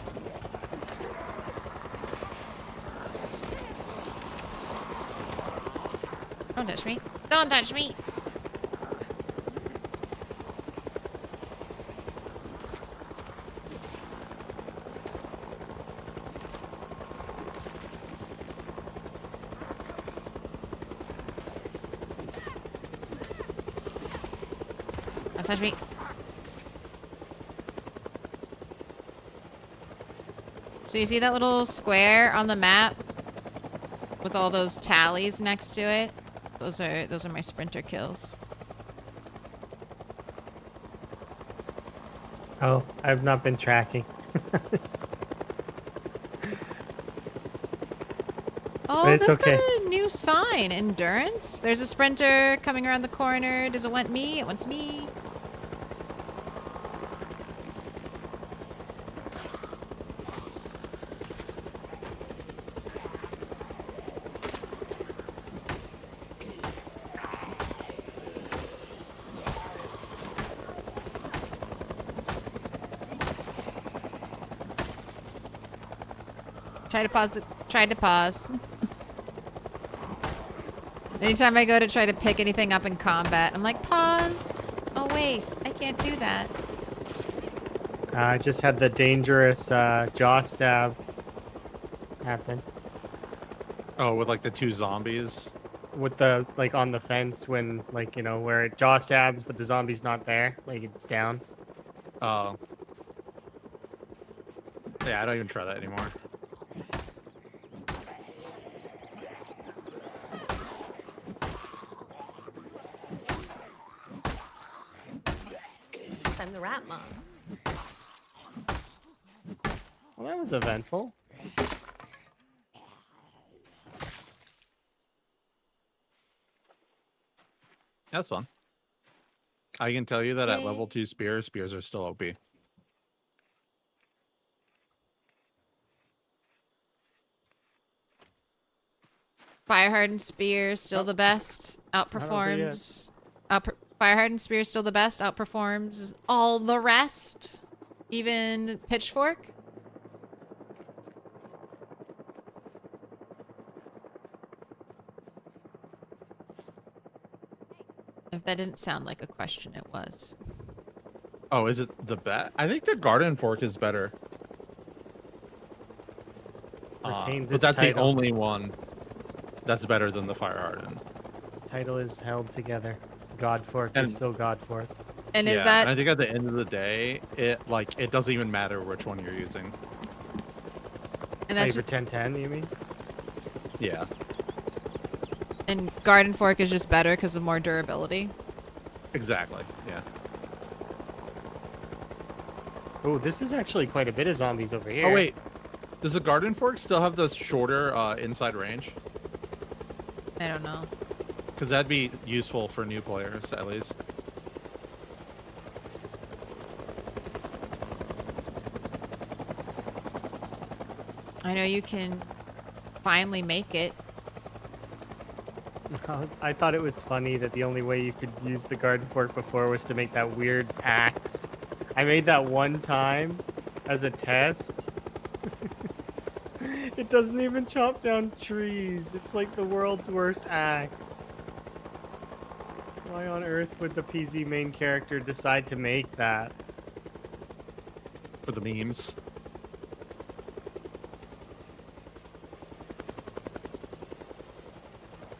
Don't touch me. Don't touch me. Don't touch me. So you see that little square on the map with all those tallies next to it? Those are my sprinter kills. Oh, I've not been tracking. Oh, But it's this okay. got a new sign. Endurance. There's a sprinter coming around the corner. Does it want me? It wants me. Tried to pause. Anytime I go to try to pick anything up in combat, I'm like, pause. Oh wait, I can't do that. I just had the dangerous jaw stab happen Oh, with like the 2 zombies. with the like on the fence when like you know where it jaw stabs but the zombie's not there, like it's down. Oh. Yeah, I don't even try that anymore. I'm the rat mom. Well, that was eventful. That's fun. I can tell you that at Yay. level 2 spears are still OP. Fire hardened spear still the best. Outperforms. Fire hardened spear still the best. Outperforms all the rest. Even pitchfork. If that didn't sound like a question, it was. Oh, is it the best? I think the garden fork is better. Retains But its that's the title. only one that's better than the fire hardened. Title is held together. God fork is And- still God fork. And Yeah, is that and I think at the end of the day, it doesn't even matter which one you're using. and that's Flavor just 1010, you mean? Yeah. and garden fork is just better because of more durability. Exactly. Yeah. Oh, this is actually quite a bit of zombies over here. Oh wait, does the garden fork still have the shorter inside range? I don't know. Because that'd be useful for new players at least. I know you can finally make it. I thought it was funny that the only way you could use the garden fork before was to make that weird axe. I made that one time as a test. It doesn't even chop down trees. It's like the world's worst axe. Why on earth would the PZ main character decide to make that? For the memes.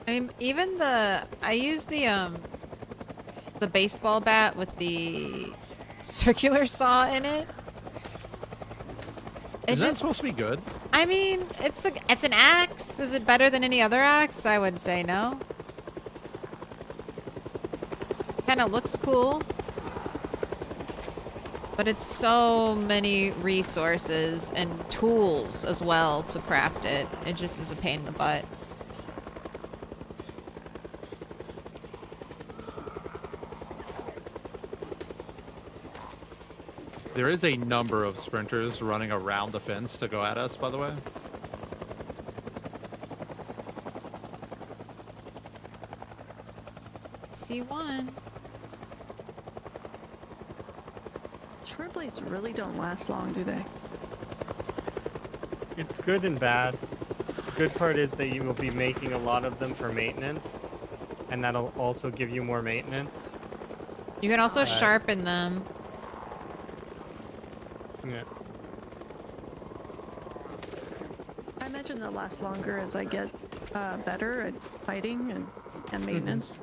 I mean, even I use the baseball bat with the circular saw in it. It Is that just, supposed to be good? I mean, it's an axe. Is it better than any other axe? I would say no. Kind of looks cool. But it's so many resources and tools as well to craft it. It just is a pain in the butt. There is a number of sprinters running around the fence to go at us, by the way. See one. Short blades really don't last long, do they? It's good and bad. The good part is that you will be making a lot of them for maintenance, and that'll also give you more maintenance. You can also sharpen them. Yeah. I imagine they'll last longer as I get better at fighting and maintenance.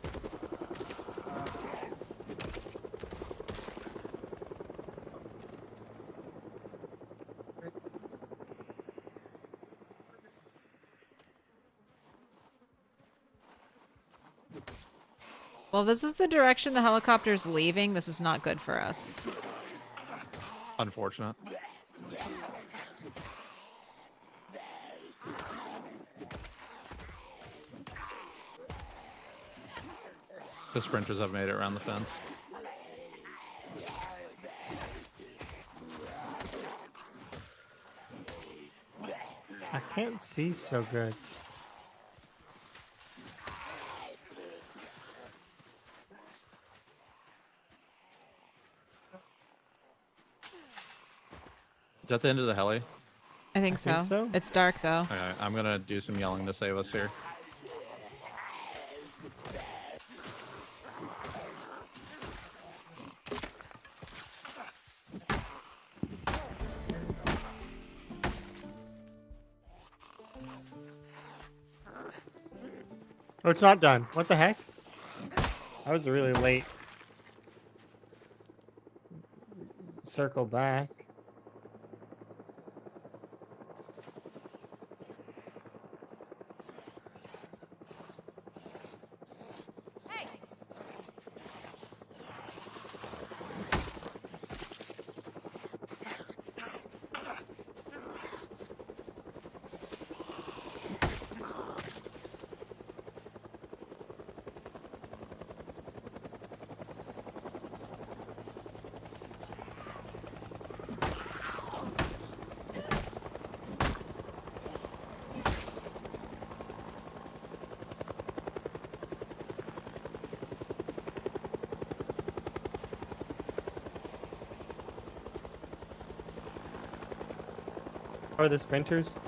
Well, this is the direction the helicopter's leaving. This is not good for us. Unfortunate. The sprinters have made it around the fence. I can't see so good. Is that the end of the heli? I think, I think so. It's dark though. Okay, I'm gonna do some yelling to save us here. Oh, it's not done. What the heck? I was really late. Circle back. How are the sprinters?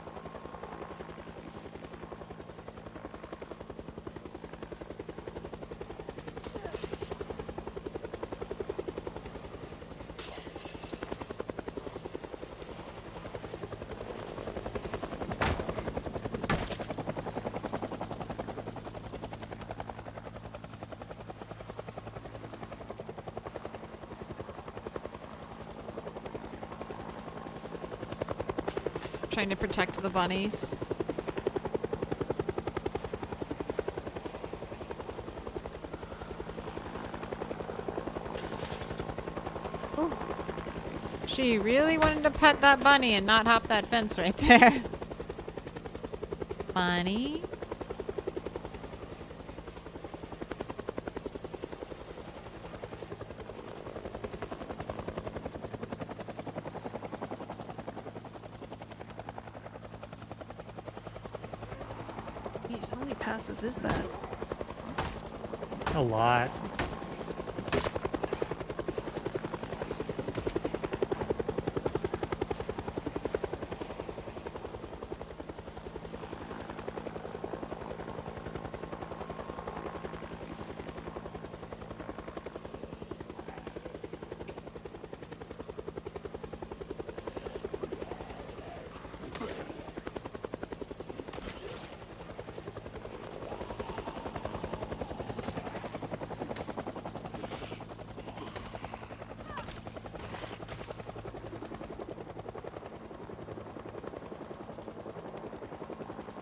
Trying to protect the bunnies. Ooh. She really wanted to pet that bunny and not hop that fence right there. Bunny. Jeez, how many passes is that? A lot.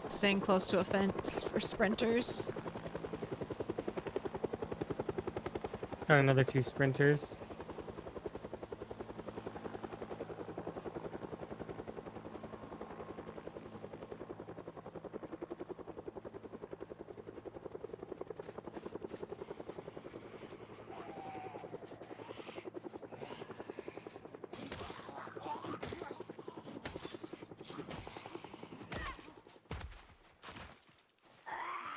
Staying close to a fence for sprinters. Got another 2 sprinters.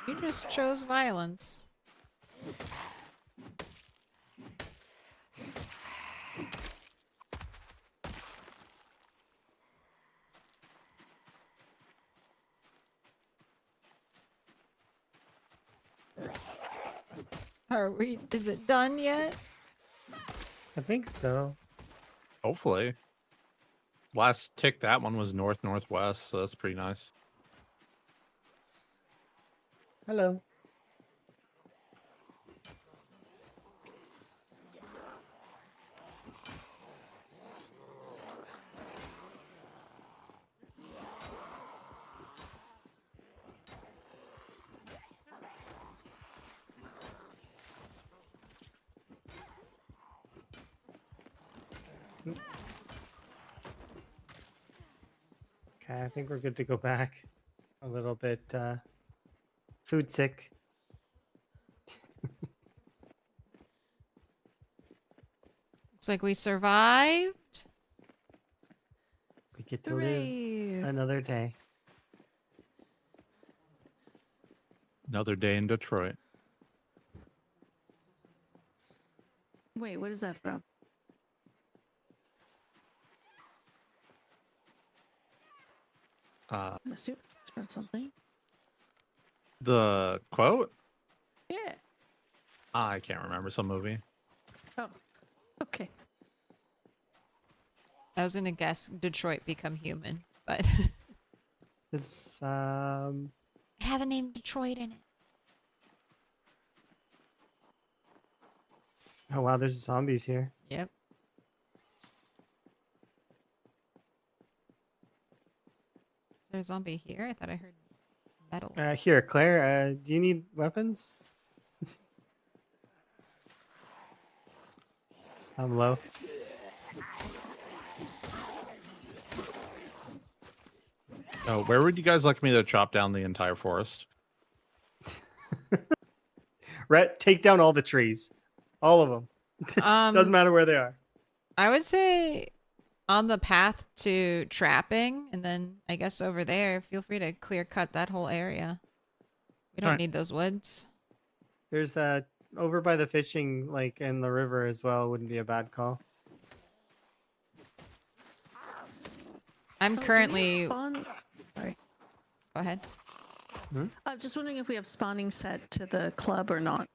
You just chose violence. Is it done yet? I think so. Hopefully. Last tick that one was north-northwest, so that's pretty nice. Hello. Okay, I think we're good to go back. A little bit food sick. Looks like we survived. We get to Hooray! live another day. Another day in Detroit. Wait, what is that from? I'm assuming it's from something. The quote? Yeah. I can't remember, some movie. Oh. Okay. I was gonna guess Detroit Become Human, but It's It had the name Detroit in it. oh wow, there's zombies here. Yep. Is there a zombie here? I thought I heard metal. Here, Claire, do you need weapons? I'm low. Oh, where would you guys like me to chop down the entire forest? Rhett, take down all the trees. All of them. Doesn't matter where they are. I would say on the path to trapping, and then I guess over there, feel free to clear cut that whole area. We don't Alright. need those woods. There's over by the fishing, like in the river as well, wouldn't be a bad call. I'm Oh, do we currently. spawn... Sorry. Go ahead. I'm just wondering if we have spawning set to the club or not.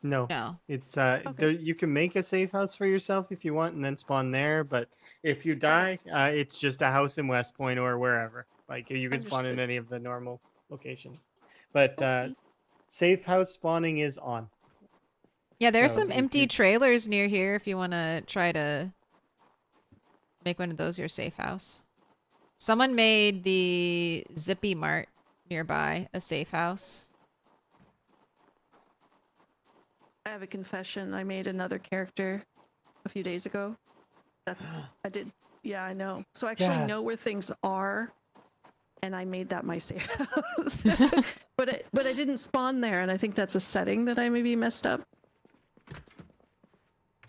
No. No. It's there, you can make a safe house for yourself if you want and then spawn there, but if you die, it's just a house in West Point or wherever. Like you can spawn in Understood. any of the normal locations. But Okay. safe house spawning is on. Yeah, there are So some if empty you- trailers near here if you want to try to make one of those your safe house. Someone made the Zippy Mart nearby a safe house. I have a confession. I made another character a few days ago. I did. Yeah, I know. So I actually know Yes. where things are, and I made that my safe house. but I didn't spawn there, and I think that's a setting that I maybe messed up.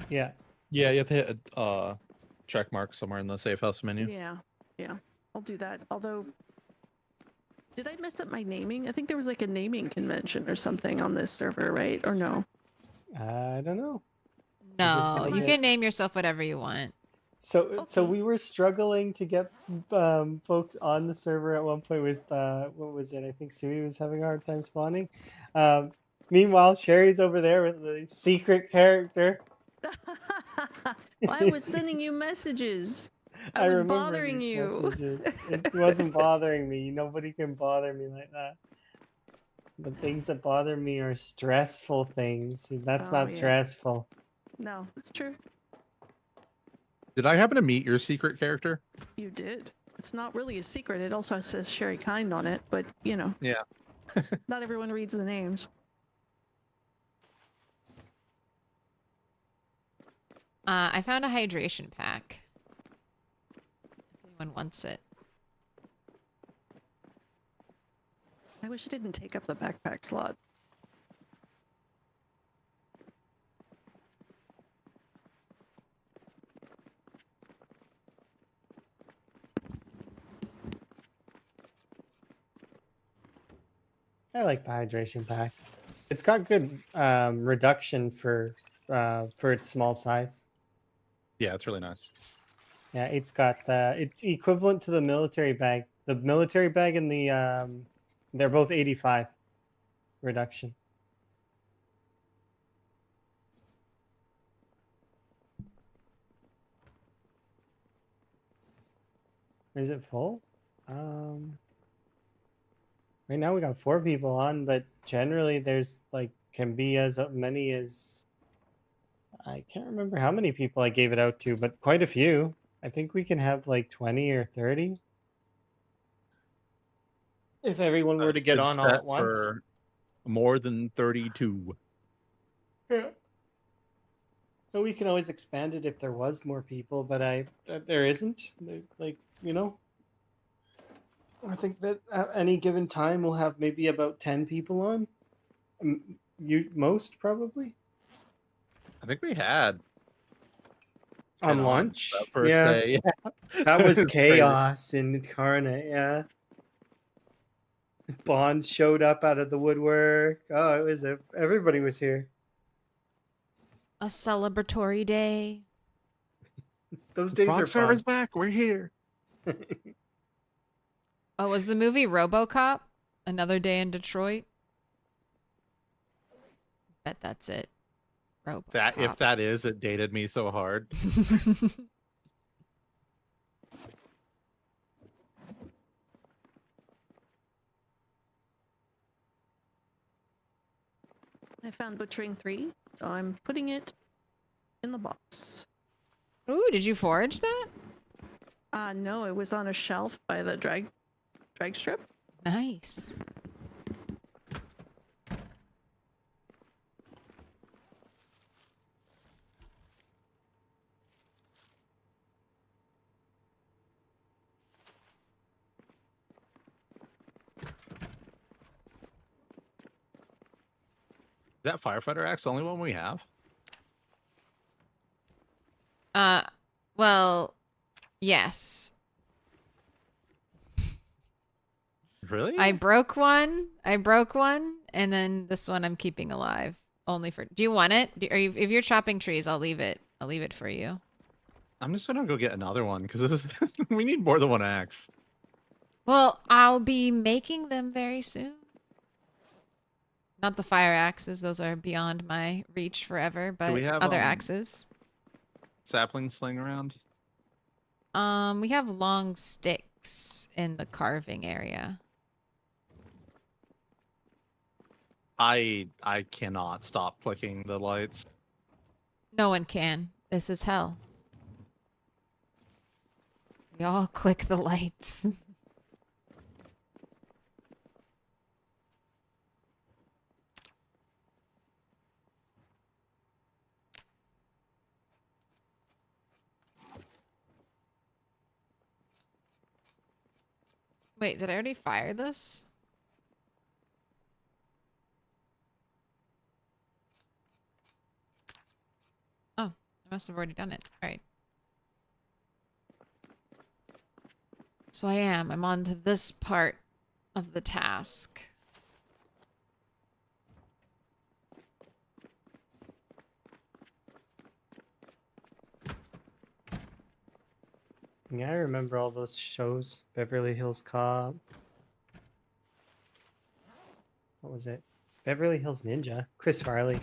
Yeah. Yeah, you have to hit a check mark somewhere in the safe house menu. Yeah, I'll do that. Although, did I mess up my naming? I think there was like a naming convention or something on this server, right? Or no? I don't know. No, gonna you get- can name yourself whatever you want. So Okay. we were struggling to get folks on the server at one point with what was it? I think Sui was having a hard time spawning. Meanwhile, Sherry's over there with the secret character. Well, I was sending you messages. I was remember bothering these you. messages. It wasn't bothering me. Nobody can bother me like that. The things that bother me are stressful things. That's Oh, not yeah. stressful. No, it's true. Did I happen to meet your secret character? You did. It's not really a secret. It also says Sherry Kind on it, but you know. Yeah. Not everyone reads the names. I found a hydration pack. If anyone wants it. I wish it didn't take up the backpack slot. I like the hydration pack. It's got good reduction for its small size. Yeah, it's really nice. Yeah, it's got it's equivalent to the military bag. The military bag and the they're both 85 reduction. Is it full? Right now we got 4 people on, but generally there's like can be as many as I can't remember how many people I gave it out to, but quite a few. I think we can have like 20 or 30. If everyone were to get It's on all set at once. for more than 32. Yeah. So we can always expand it if there was more people, but there isn't. Like, you know, I think that at any given time we'll have maybe about 10 people on. You most probably I think we had on 10 launch. that first Yeah, day. that was It's crazy. chaos incarnate. Yeah. Bonds showed up out of the woodwork. Oh, it was everybody was here. A celebratory day. Those days are Rockstar is fun. back. We're here. Oh, was the movie RoboCop? Another Day in Detroit? Bet that's it. RoboCop. That if that is, it dated me so hard. I found Butchering 3, so I'm putting it in the box. Ooh, did you forage that? No, it was on a shelf by the drag strip. Nice. Is that firefighter axe the only one we have? Well, yes. Really? I broke one, and then this one I'm keeping alive. Only for... Do you want it? If you're chopping trees, I'll leave it. I'll leave it for you. I'm just gonna go get another one because we need more than one axe. Well, I'll be making them very soon. Not the fire axes. Those are beyond my reach forever, but we have, other axes. Sapling sling around? We have long sticks in the carving area. I cannot stop clicking the lights. No one can. This is hell. We all click the lights. Wait, did I already fire this? Oh, I must have already done it. All right. So I'm on to this part of the task. Yeah, I remember all those shows. Beverly Hills Cop. What was it? Beverly Hills Ninja. Chris Farley.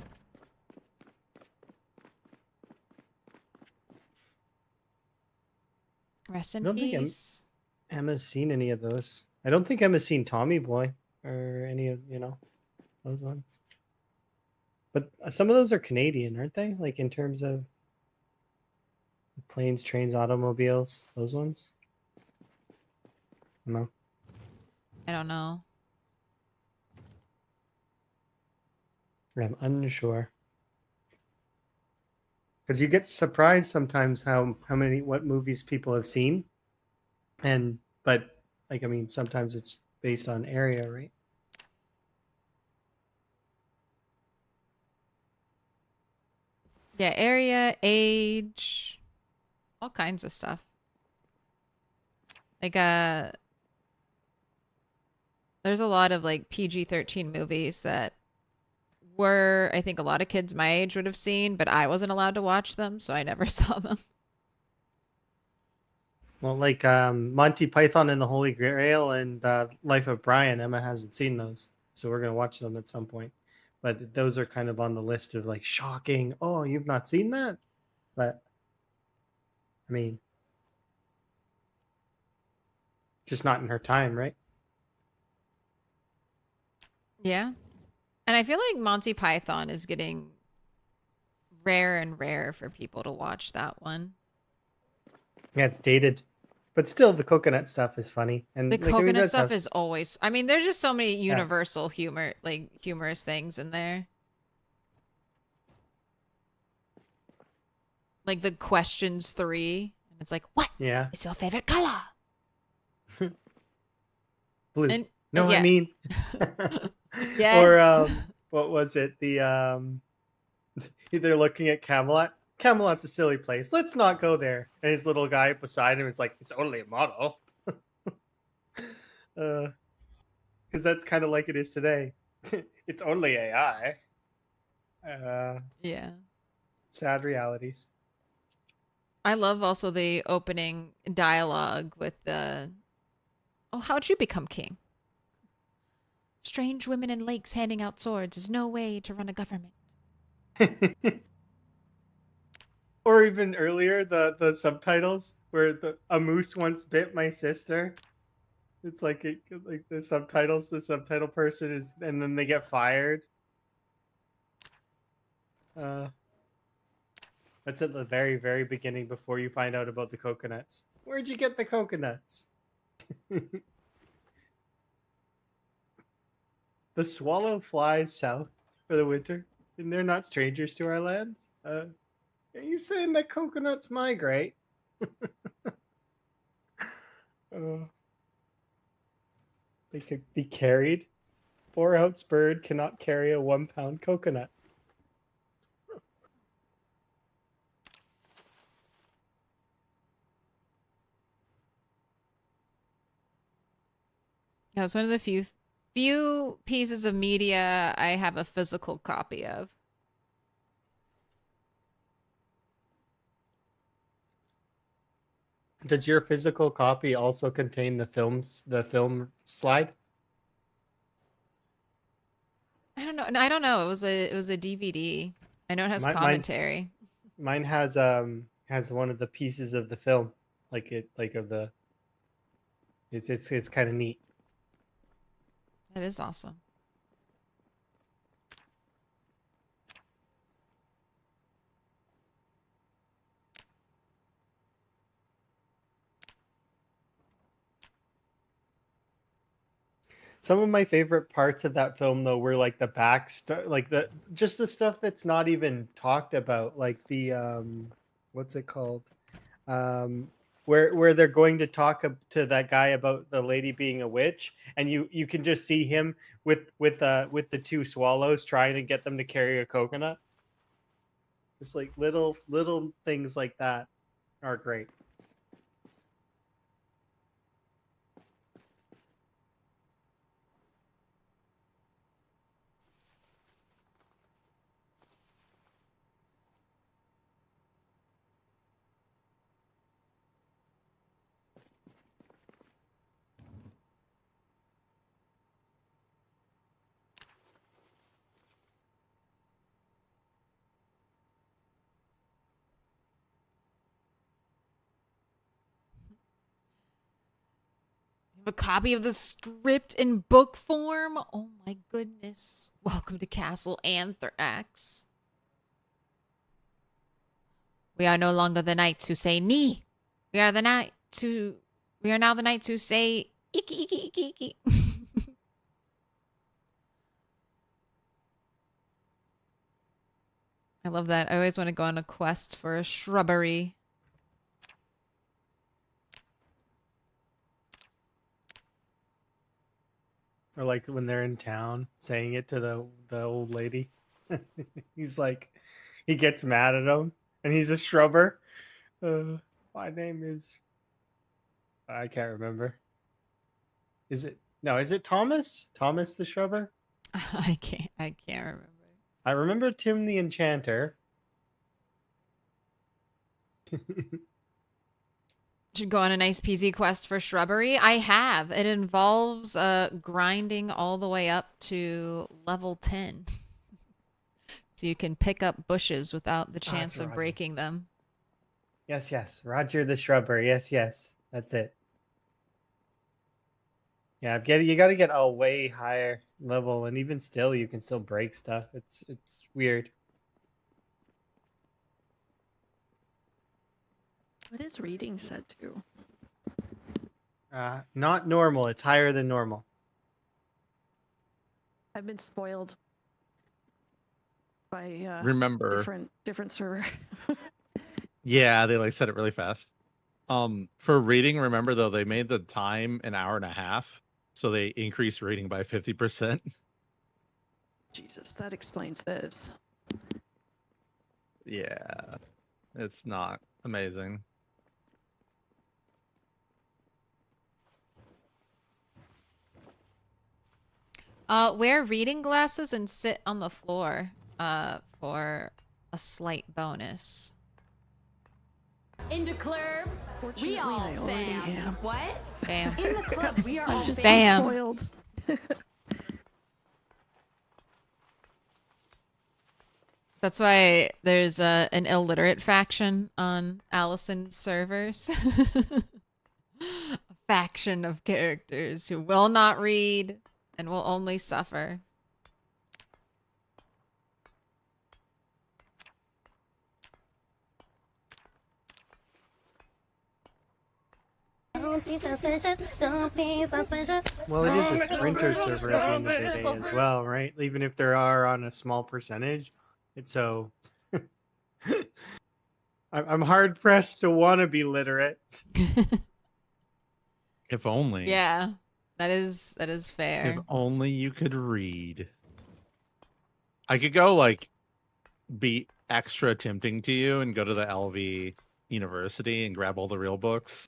Rest I in don't think peace. Emma's seen any of those. I don't think Emma's seen Tommy Boy or any of, those ones. But some of those are Canadian, aren't they? Like in terms of planes, trains, automobiles, those ones? No. I don't know. I'm unsure. Because you get surprised sometimes what movies people have seen. But sometimes it's based on area, right? Yeah, area, age, all kinds of stuff. Like, there's a lot of like PG-13 movies that I think a lot of kids my age would have seen, but I wasn't allowed to watch them, so I never saw them. Well, like Monty Python and the Holy Grail and Life of Brian, Emma hasn't seen those, so we're gonna watch them at some point. But those are kind of on the list of like shocking. Oh, you've not seen that? But I mean, just not in her time, right? Yeah. And I feel like Monty Python is getting rare and rare for people to watch that one. Yeah, it's dated. But still, the coconut stuff is funny. And The like, coconut that stuff is always... I mean, there's just so many Yeah. universal humor, like humorous things in there. Like the questions 3. And it's like, what Yeah. is your favorite color? Blue. And, No, yeah. I mean. Yes. Or what was it? They're looking at Camelot. Camelot's a silly place. Let's not go there. And his little guy beside him is like, it's only a model. Because that's kind of like it is today. It's only AI. Yeah. Sad realities. I love also the opening dialogue with the... Oh, how'd you become king? Strange women in lakes handing out swords is no way to run a government. Or even earlier, the subtitles where a moose once bit my sister. It's like the subtitles. The subtitle person is, and then they get fired. That's at the very, very beginning before you find out about the coconuts. Where'd you get the coconuts? The swallow flies south for the winter, and they're not strangers to our land. Are you saying that coconuts migrate? They could be carried. 4-ounce bird cannot carry a 1-pound coconut. Yeah, it's one of the few pieces of media I have a physical copy of. Does your physical copy also contain the film slide? I don't know. No, I don't know. It was a DVD. I know it has commentary. Mine has one of the pieces of the film, it's kind of neat. That is awesome. Some of my favorite parts of that film, though, were like the like just the stuff that's not even talked about, like the what's it called, where they're going to talk to that guy about the lady being a witch, and you can just see him with the two swallows trying to get them to carry a coconut. It's like little things like that are great. A copy of the script in book form? Oh my goodness. Welcome to Castle Anthrax. We are no longer the knights who say "ni." We are now the knights who say "iki iki iki iki." I love that. I always want to go on a quest for a shrubbery. Or like when they're in town saying it to the old lady. He's like, he gets mad at him, and he's a shrubber. My name is, I can't remember. Is it Thomas? Thomas the shrubber? I can't remember. I remember Tim the Enchanter. Should go on a nice peasy quest for shrubbery. I have. It involves grinding all the way up to level 10. So you can pick up bushes without the chance of breaking them. Yes. Roger the shrubber. Yes. That's it. Yeah, you got to get a way higher level, and even still, you can still break stuff. It's weird. What is reading set to? Not normal. It's higher than normal. I've been spoiled by Remember, different server. yeah, they like said it really fast. For reading, remember though, they made the time an hour and a half, so they increased reading by 50%. Jesus, that explains this. Yeah, it's not amazing. Wear reading glasses and sit on the floor for a slight bonus. Into CLERB, we all I already am. What? Bam. In the club, we are all I'm just Bam. spoiled. That's why there's an illiterate faction on Allison's servers. A faction of characters who will not read and will only suffer. Don't be suspicious. Don't be suspicious. Well, it is a sprinter server at the end of the day as well, right? Even if there are on a small percentage, it's so. I'm hard pressed to want to be literate. If only. Yeah, that is If fair. only you could read. I could go like be extra tempting to you and go to the LV University and grab all the real books.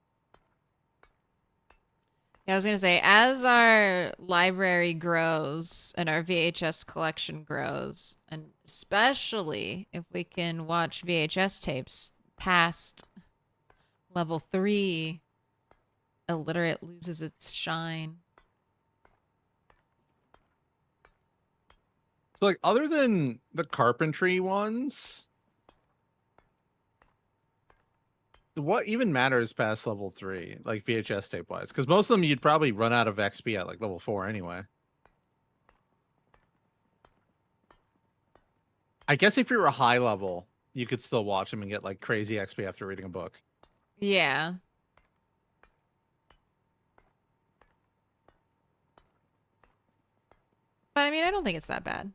Yeah, I was gonna say, as our library grows and our VHS collection grows, and especially if we can watch VHS tapes past level 3, illiterate loses its shine. So like other than the carpentry ones, what even matters past level 3, like VHS tape wise? Because most of them you'd probably run out of XP at like level 4 anyway. I guess if you're a high level, you could still watch them and get like crazy XP after reading a book. Yeah. But I mean, I don't think it's that bad.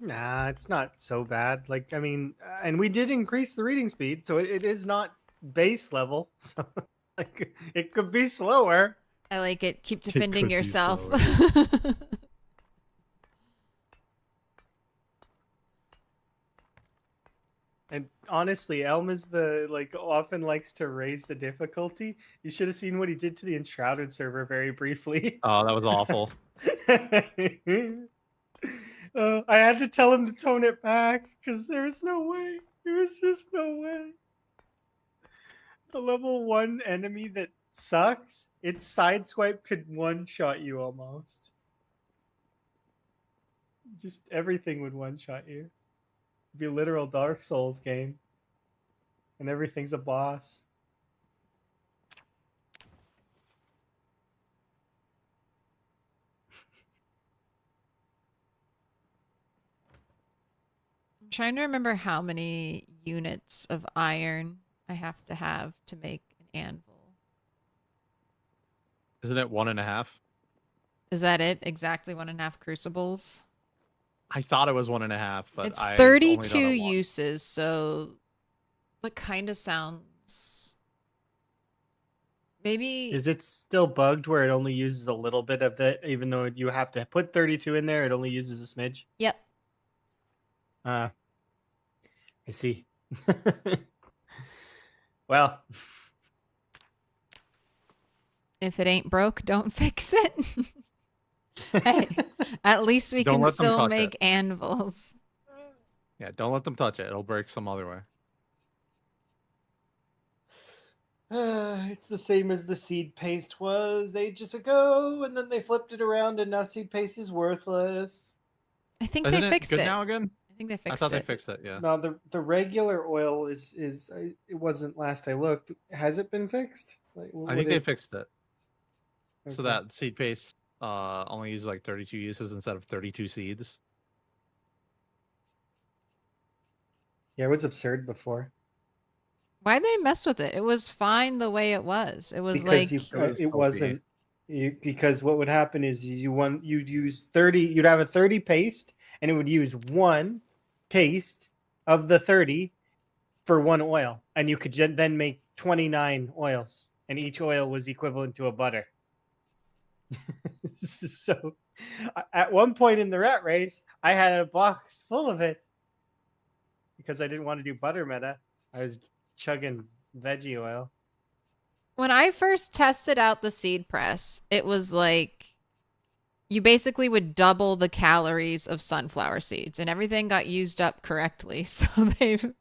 Nah, it's not so bad. Like, I mean, and we did increase the reading speed, so it is not base level. So, like, it could be slower. I like it. Keep could defending be yourself. And honestly, Elm is often likes to raise the difficulty. You should have seen what he did to the Enshrouded server very briefly. Oh, that was awful. I had to tell him to tone it back because there was no way. There was just no way. The level 1 enemy that sucks, its sideswipe could one-shot you almost. Just everything would one-shot you. It'd be a literal Dark Souls game. And everything's a boss. I'm trying to remember how many units of iron I have to make an anvil. Isn't it 1.5? Is that it? Exactly 1.5 crucibles? I thought it was 1.5, but It's I've only done 32 it once. uses, so that kind of sounds... Maybe... Is it still bugged where it only uses a little bit of the, even though you have to put 32 in there, it only uses a smidge? Yep. I see. Well, If it ain't broke, don't fix it. Hey, at least we Don't can let them still touch make it. anvils. Yeah, don't let them touch it. It'll break some other way. it's the same as the seed paste was ages ago, and then they flipped it around, and now seed paste is worthless. I think Isn't they it fixed good it. now again? I think they I fixed thought they it. fixed it, yeah. No, the regular oil is it wasn't last I looked. Has it been fixed? Like, I think they fixed it. So Okay. that seed paste only uses like 32 uses instead of 32 seeds. Yeah, it was absurd before. Why'd they mess with it? It was fine the way it was. It was Because like... it wasn't. Because what would happen is you'd use 30. You'd have a 30 paste, and it would use 1 paste of the 30 for 1 oil, and you could then make 29 oils, and each oil was equivalent to a butter. So, at one point in the rat race, I had a box full of it because I didn't want to do butter meta. I was chugging veggie oil. When I first tested out the seed press, it was like you basically would double the calories of sunflower seeds, and everything got used up correctly. So they've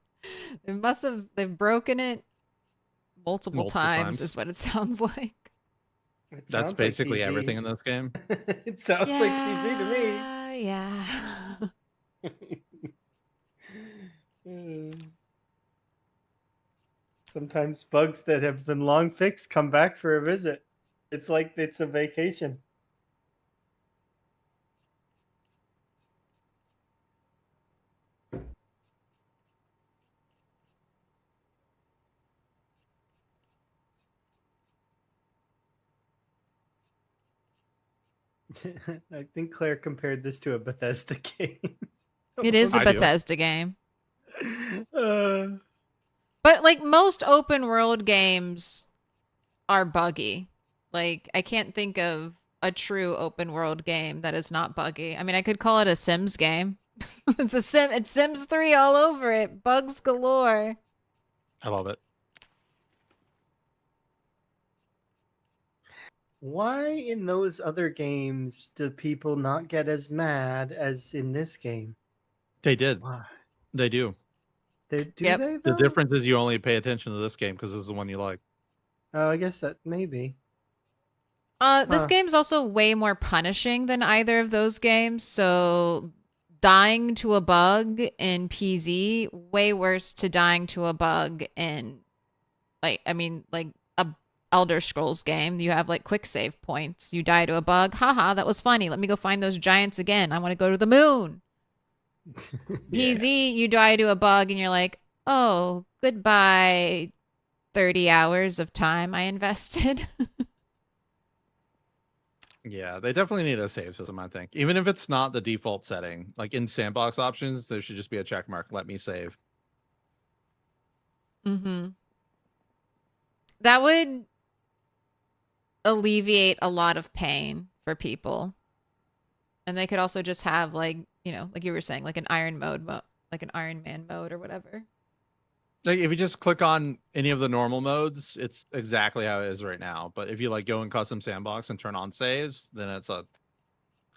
broken it multiple times is what it sounds like. That's basically everything in this game. It sounds like PZ to me. Yeah. Sometimes bugs that have been long fixed come back for a visit. It's like it's a vacation. I think Claire compared this to a Bethesda game. It is a I do. Bethesda game. Uh, But like most open world games are buggy. Like I can't think of a true open world game that is not buggy. I mean, I could call it a Sims game. It's Sims 3 all over it. Bugs galore. I love it. why in those other games do people not get as mad as in this game? They did. Why? They do. Do Yep. they The though? difference is you only pay attention to this game because it's the one you like. Oh, I guess that maybe. This Huh. game's also way more punishing than either of those games. So dying to a bug in PZ, way worse to dying to a bug in like a Elder Scrolls game. You have like quick save points. You die to a bug. Haha, that was funny. Let me go find those giants again. I want to go to the moon. PZ, you die to a bug and you're like, oh, goodbye 30 hours of time I invested. Yeah, they definitely need a save system, I think. Even if it's not the default setting. Like in sandbox options, there should just be a check mark. Let me save. Mm-hmm. That would alleviate a lot of pain for people. And they could also just have like, you know, like you were saying, like an Iron like an Iron Man mode or whatever. Like if you just click on any of the normal modes, it's exactly how it is right now. But if you like go in custom sandbox and turn on saves, then it's a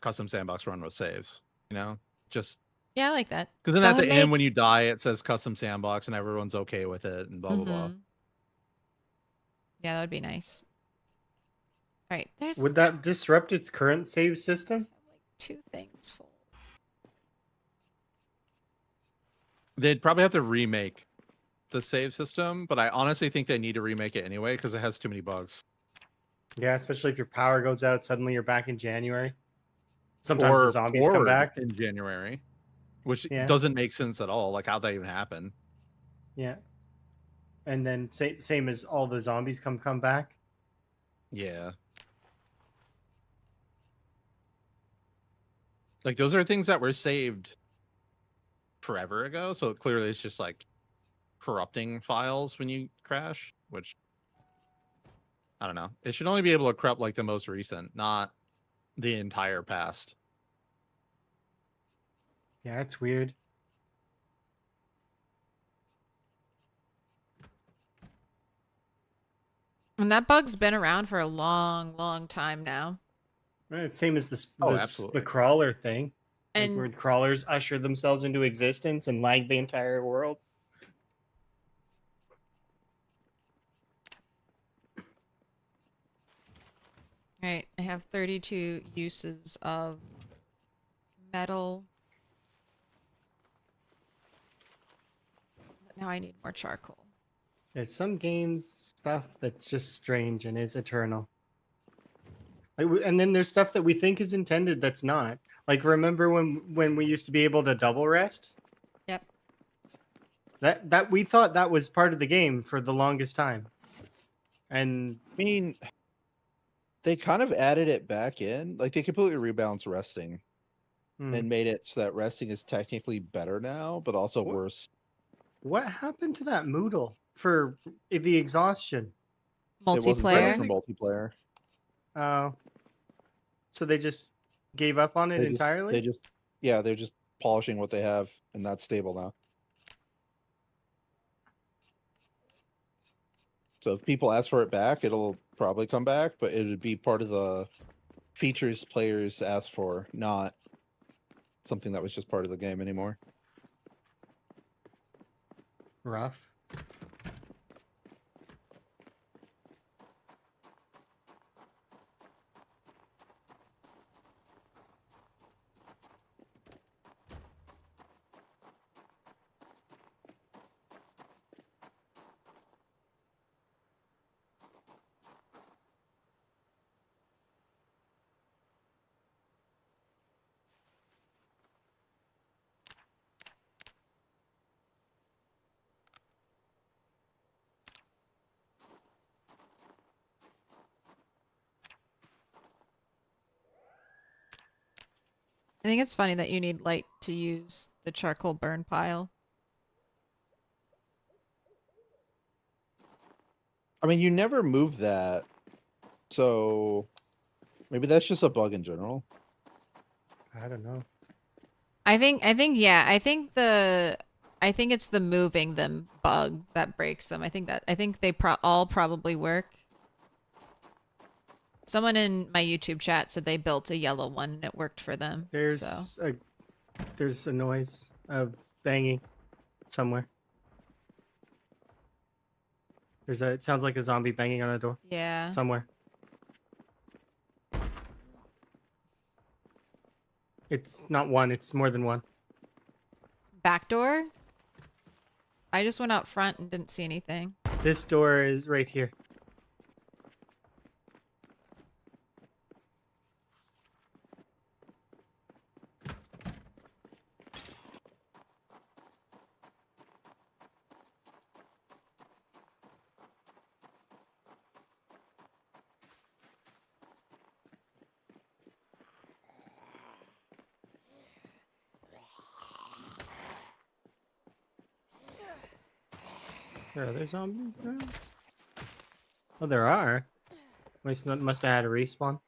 custom sandbox run with saves. You know, just Yeah, I like that. because then Go at the ahead, end make- when you die, it says custom sandbox and everyone's okay with it and blah blah blah. Mhm. Yeah, that would be nice. All right, there's Would that disrupt its current save system? like 2 things full. They'd probably have to remake the save system, but I honestly think they need to remake it anyway because it has too many bugs. Yeah, especially if your power goes out, suddenly you're back in January. Sometimes the Or zombies come forward back. in January, which Yeah. doesn't make sense at all. Like how'd that even happen? Yeah. And then same as all the zombies come back. Yeah. Like those are things that were saved forever ago, so clearly it's just like corrupting files when you crash, which I don't know. It should only be able to corrupt like the most recent, not the entire past. Yeah, it's weird. And that bug's been around for a long, long time now. Right, it's same as Oh, the absolutely. crawler thing. Like And where crawlers usher themselves into existence and lag the entire world. right, I have 32 uses of metal. But now I need more charcoal. There's some games stuff that's just strange and is eternal. And then there's stuff that we think is intended that's not. Like remember when we used to be able to double rest? Yep. That we thought that was part of the game for the longest time. And I mean, they kind of added it back in. Like they completely rebalanced resting and made it so that resting is technically better now, but also What? worse. What happened to that Moodle for the exhaustion? It wasn't set up Multiplayer. for multiplayer. Oh, so they just gave up on it They entirely? they're just polishing what they have, and that's stable now. So if people ask for it back, it'll probably come back, but it would be part of the features players asked for, not something that was just part of the game anymore. Rough. I think it's funny that you need light to use the charcoal burn pile. I mean, you never move that, so maybe that's just a bug in general. I don't know. I think yeah, I think it's the moving them bug that breaks them. I think they all probably work. Someone in my YouTube chat said they built a yellow one and it worked for them. There's a noise of banging somewhere. It sounds like a zombie banging on a door Yeah. somewhere. It's not one, it's more than one. Back door? I just went out front and didn't see anything. This door is right here. Are there zombies around? Oh, there are. Must have had a respawn.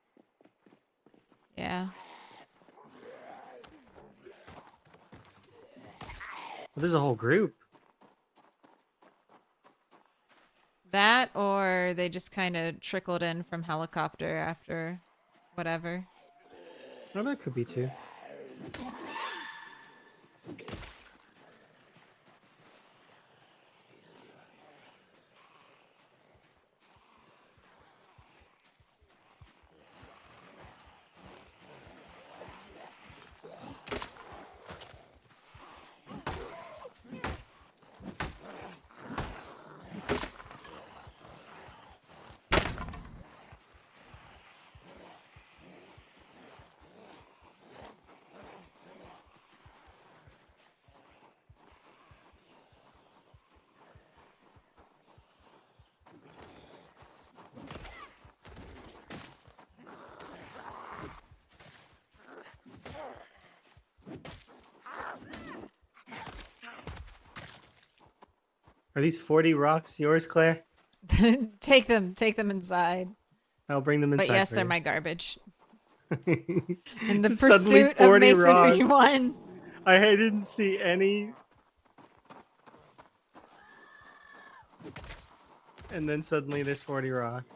Yeah. Well, there's a whole group. That or they just kind of trickled in from helicopter after whatever. Oh, that could be too. Are these 40 rocks yours, Claire? Take them inside. I'll bring them inside. But yes, for they're you. my garbage. In the Just suddenly pursuit of 40 masonry rocks. 1. I didn't see any. And then suddenly there's 40 rocks.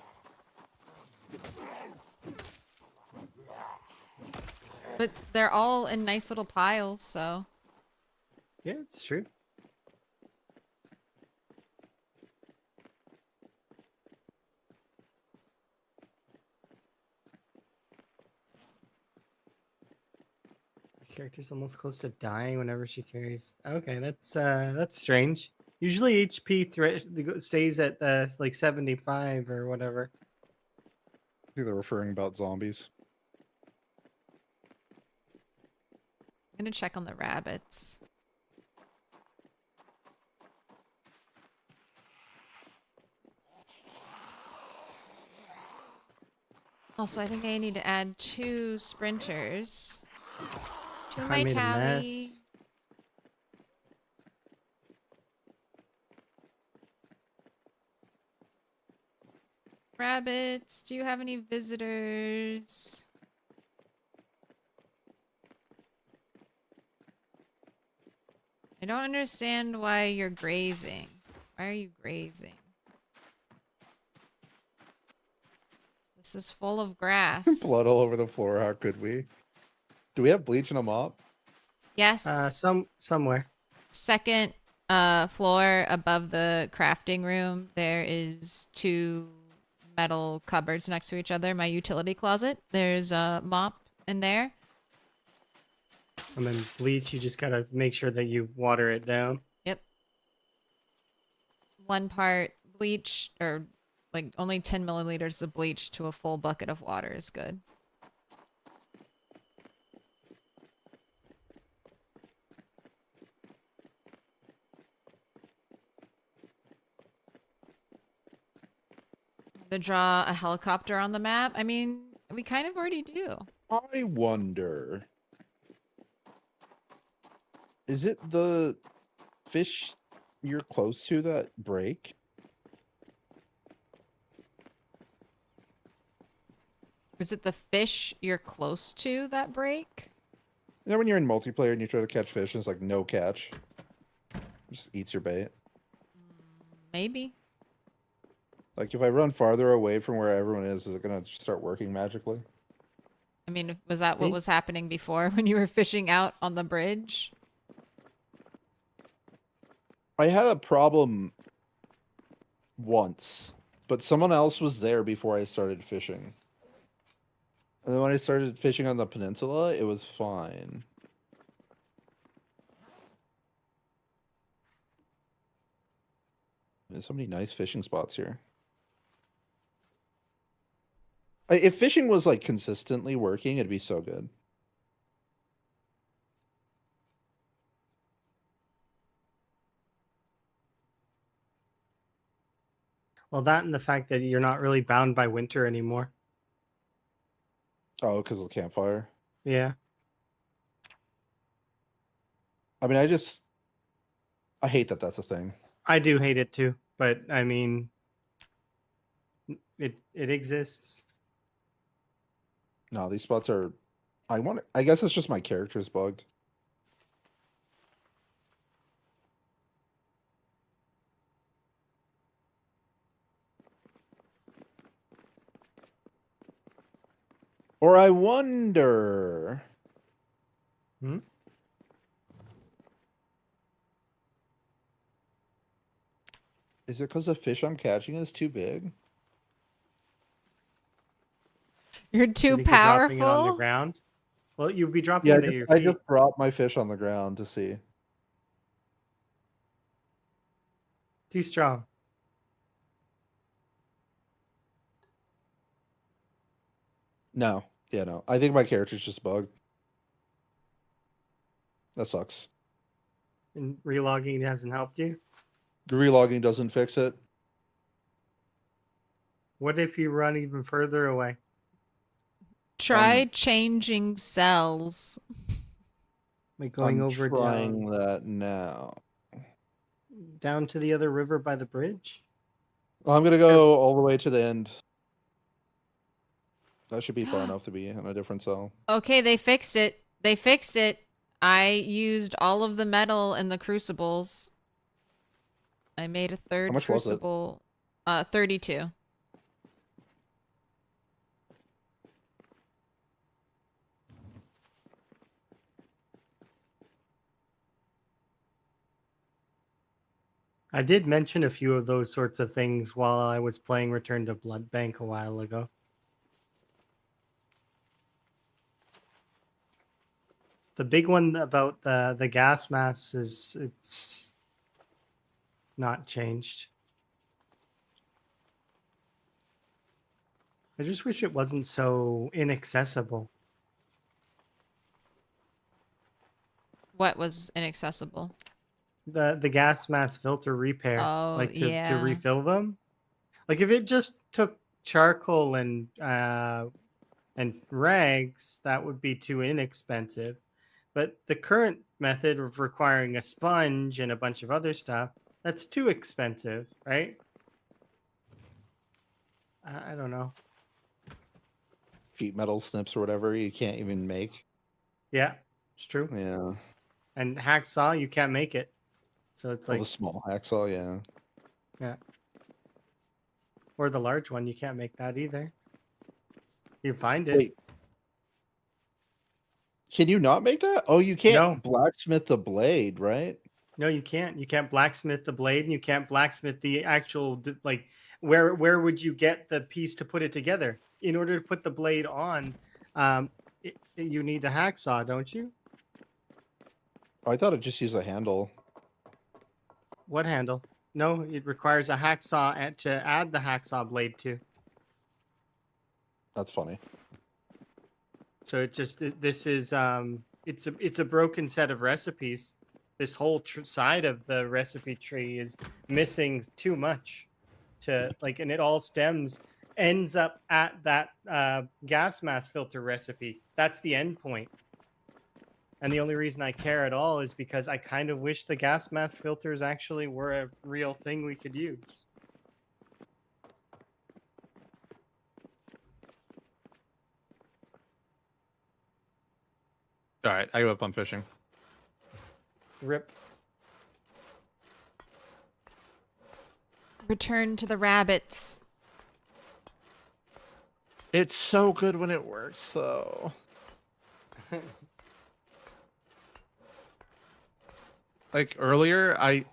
But they're all in nice little piles, so. Yeah, it's true. The character's almost close to dying whenever she carries. Okay, that's strange. Usually HP stays at like 75 or whatever. I think they're referring about zombies. I'm gonna check on the rabbits. Also, I think I need to add 2 sprinters to my I made a tally. mess. Rabbits, do you have any visitors? I don't understand why you're grazing. Why are you grazing? This is full of grass. Blood all over the floor. How could we? Do we have bleach and a mop? Yes. Somewhere. Second floor above the crafting room, there is 2 metal cupboards next to each other. My utility closet. There's a mop in there. And then bleach, you just gotta make sure that you water it down. Yep. 1 part bleach, or like only 10 milliliters of bleach to a full bucket of water is good. To draw a helicopter on the map? I mean, we kind of already do. I wonder. Is it the fish you're close to that break? Is it the fish you're close to that break? You know when you're in multiplayer and you try to catch fish and it's like no catch? It just eats your bait. Maybe. Like if I run farther away from where everyone is it gonna start working magically? I mean, was that what Me? was happening before when you were fishing out on the bridge? I had a problem once, but someone else was there before I started fishing. And then when I started fishing on the peninsula, it was fine. There's so many nice fishing spots here. If fishing was like consistently working, it'd be so good. Well, that and the fact that you're not really bound by winter anymore. Oh, because of the campfire. Yeah. I mean, I hate that that's a thing. I do hate it too, but I mean, it exists. No, these spots are. I guess it's just my character's bugged. Or I wonder. Hmm? Is it because the fish I'm catching is too big? You're You too think you're dropping it on the powerful. ground? Well, you'd be dropping Yeah, it at your I feet. just dropped my fish on the ground to see. Too strong. No. Yeah, no. I think my character's just bugged. That sucks. And relogging hasn't helped you. The relogging doesn't fix it. What if you run even further away? Try changing cells. Like going I'm over trying that now. down to the other river by the bridge? I'm gonna go all the way to the end. That should be far enough to be in a different cell. Okay, they fixed it. They fixed it. I used all of the metal in the crucibles. I made a third much was it? crucible. 32. I did mention a few of those sorts of things while I was playing Return to Blood Bank a while ago. The big one about the gas mask is it's not changed. I just wish it wasn't so inaccessible. What was inaccessible? The gas mask filter repair, Oh, like to yeah. refill them. Like if it just took charcoal and rags, that would be too inexpensive. But the current method of requiring a sponge and a bunch of other stuff, that's too expensive, right? I don't know. Sheet metal snips or whatever you can't even make. Yeah, it's true. Yeah. And hacksaw, you can't make it. So it's Well, like, the small hacksaw, yeah. yeah. Or the large one, you can't make that either. You find it. Wait. Can you not make that? Oh, you can't No. blacksmith the blade, right? No, you can't. You can't blacksmith the blade, and you can't blacksmith the actual like. Where would you get the piece to put it together? In order to put the blade on, you need a hacksaw, don't you? Oh, I thought it just used a handle. What handle? No, it requires a hacksaw to add the hacksaw blade to. That's funny. So this is it's a broken set of recipes. This whole side of the recipe tree is missing too much to like, and it all ends up at that gas mask filter recipe. That's the end point. And the only reason I care at all is because I kind of wish the gas mask filters actually were a real thing we could use. All right, I go up on fishing. Rip. Return to the rabbits. It's so good when it works, so. Like earlier, I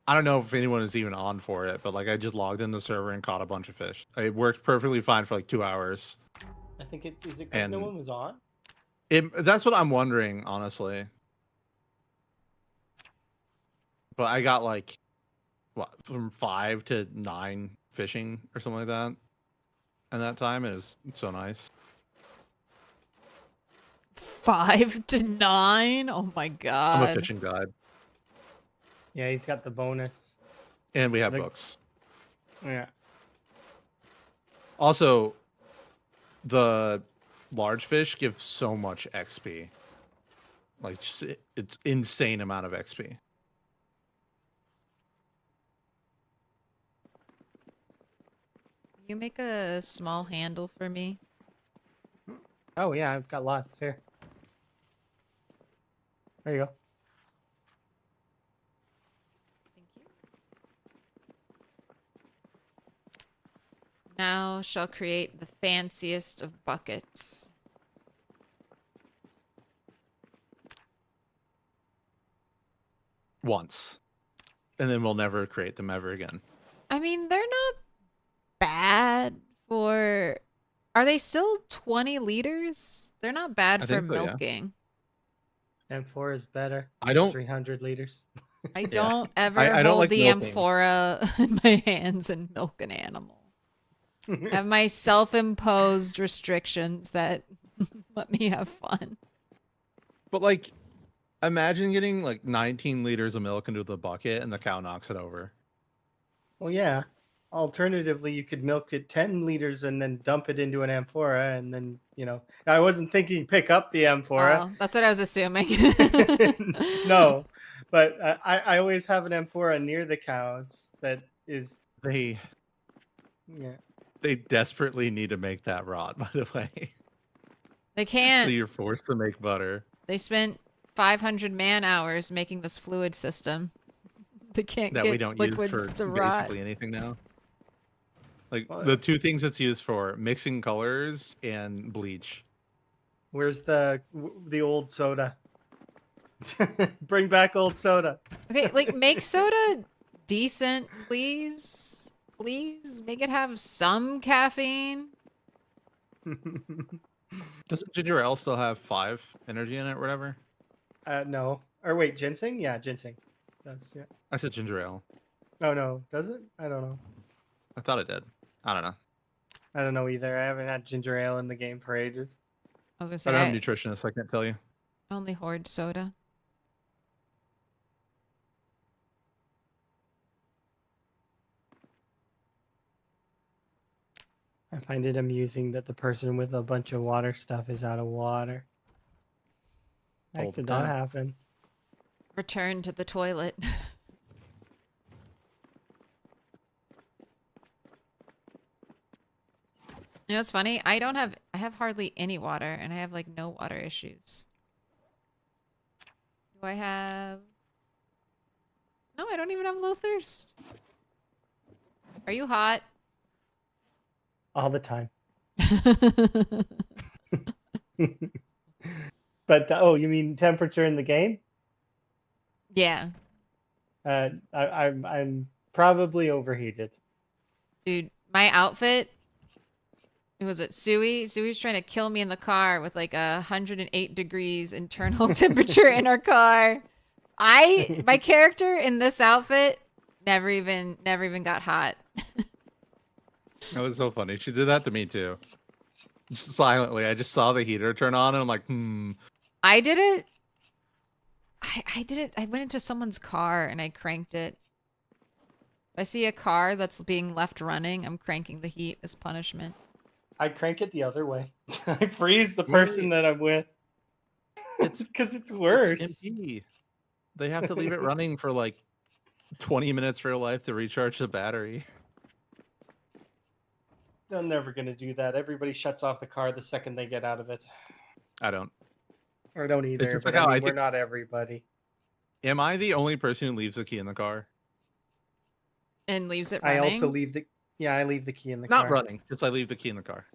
don't know if anyone is even on for it, but like I just logged in the server and caught a bunch of fish. It worked perfectly fine for like 2 hours. I think is it because no And- one was on? That's what I'm wondering, honestly. But I got like, what, from 5 to 9 fishing or something like that. And that time it was so nice. 5 to 9? Oh my god. I'm a fishing guide. Yeah, he's got the bonus. And we have The- books. Yeah. Also, the large fish give so much XP. Like, just, it's insane amount of XP. You make a small handle for me? Oh yeah, I've got lots here. There you go. Thank you. Now shall create the fanciest of buckets. Once. And then we'll never create them ever again. I mean, they're not bad for... Are they still 20 liters? They're not bad I for think so, yeah. milking. M4 is better. I don't- 300 liters. I don't ever I don't hold like the milking. amphora in my hands and milk an animal. I have my self-imposed restrictions that let me have fun. But like, imagine getting like 19 liters of milk into the bucket and the cow knocks it over. Well, yeah. Alternatively, you could milk it 10 liters and then dump it into an amphora, and then, you know, I wasn't thinking pick up the amphora. Oh, that's what I was assuming. No, but I always have an amphora near the cows that is, They yeah. desperately need to make that rot, by the way. They So can't. you're forced to make butter. They spent 500 man hours making this fluid system. They can't That get we don't use liquids for to rot. basically anything now. Like Well, the two things it's used for: mixing colors and bleach. Where's the old soda? Bring back old soda. Okay, like make soda decent, please. Please make it have some caffeine. Doesn't ginger ale still have 5 energy in it or whatever? No. Or wait, ginseng? Yeah, ginseng. That's, yeah. I said ginger ale. Oh, no. Does it? I don't know. I thought it did. I don't know. I don't know either. I haven't had ginger ale in the game for ages. I was gonna I say don't I have a nutritionist. I can't tell you. only hoard soda. I find it amusing that the person with a bunch of water stuff is out of water. All That the did not time. happen. Return to the toilet. You know what's funny? I have hardly any water and I have like no water issues. Do I have... No, I don't even have low thirst. Are you hot? All the time. But, oh, you mean temperature in the game? Yeah. I'm probably overheated. Dude, my outfit... Was it Sui? Sui's trying to kill me in the car with like 108 degrees internal temperature in our car. My character in this outfit never even got hot. That was so funny. She did that to me too. Just silently. I just saw the heater turn on and I'm like, I did it. I did it. I went into someone's car and I cranked it. If I see a car that's being left running, I'm cranking the heat as punishment. I crank it the other way. I freeze the person that I'm with. It's Because it's worse. MP. They have to leave it running for like 20 minutes real life to recharge the battery. They're never gonna do that. Everybody shuts off the car the second they get out of it. I don't. Or don't either, just but like I how mean, I we're think- not everybody. Am I the only person who leaves the key in the car? And leaves it I running. also leave the I leave the key in the Not car. running, just I leave the key in the car.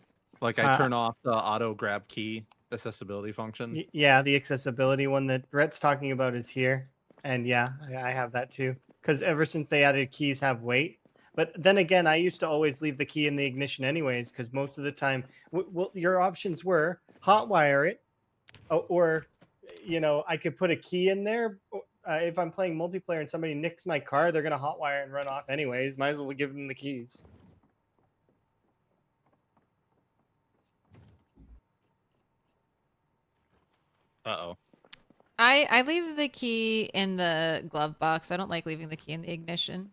Like I turn off the auto grab key accessibility function. Yeah, the accessibility one that Brett's talking about is here, and yeah, I have that too. Because ever since they added keys have weight, but then again, I used to always leave the key in the ignition anyways. Because most of the time, well, your options were hotwire it, or I could put a key in there. If I'm playing multiplayer and somebody nicks my car, they're gonna hotwire and run off anyways. Might as well give them the keys. Uh-oh. I leave the key in the glove box. I don't like leaving the key in the ignition.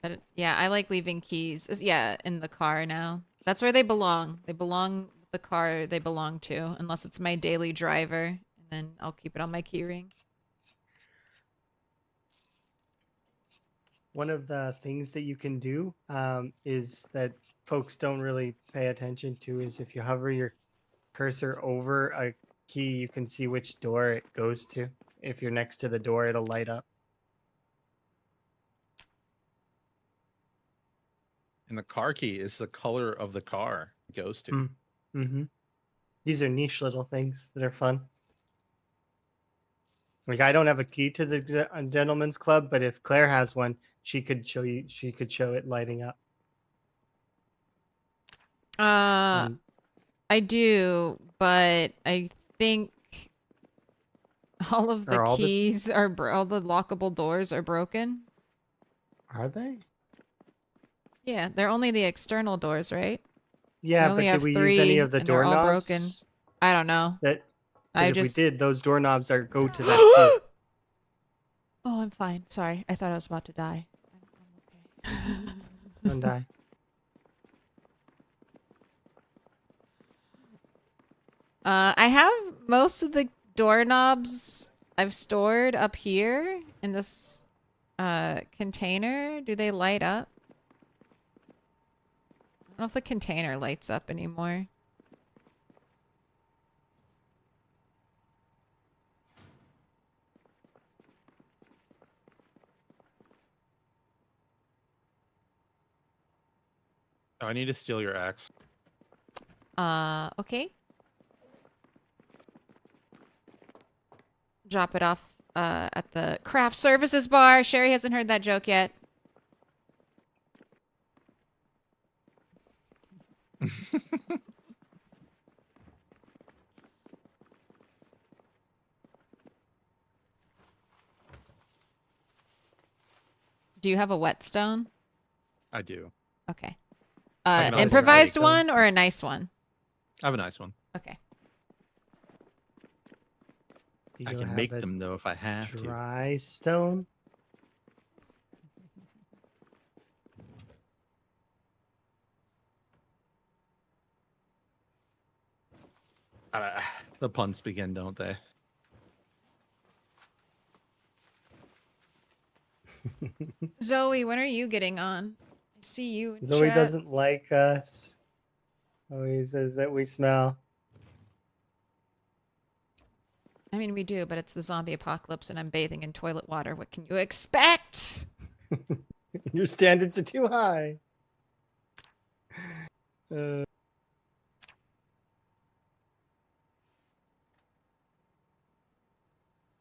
But yeah, I like leaving keys. Yeah, in the car now. That's where they belong. They belong with the car they belong to, unless it's my daily driver, and then I'll keep it on my keyring. One of the things that you can do is that folks don't really pay attention to is if you hover your cursor over a key, you can see which door it goes to. If you're next to the door, it'll light up. And the car key is the color of the car it goes to. Mm-hmm. These are niche little things that are fun. Like I don't have a key to the gentleman's club, but if Claire has one, she could show you. She could show it lighting up. I do, but I think all of the keys are all the lockable doors are broken. Are they? Yeah, they're only the external doors, right? Yeah, but did we use any of the and they're all doorknobs? broken. I don't know. If we did, those doorknobs go to that key. Oh, I'm fine. Sorry, I thought I was about to die. I'm okay. Don't die. I have most of the doorknobs I've stored up here in this container. Do they light up? I don't know if the container lights up anymore. Oh, I need to steal your axe. Okay. Drop it off at the craft services bar. Sherry hasn't heard that joke yet. Do you have a whetstone? I do. Okay. I can also Improvised make them. one or a nice one? I have a nice one. Okay. Do I you can have make a them though if I have to. dry stone. The puns begin, don't they? Zoe, when are you getting on? I see you in Zoe chat. doesn't like us. Zoe says that we smell. I mean, we do, but it's the zombie apocalypse and I'm bathing in toilet water. What can you expect? Your standards are too high.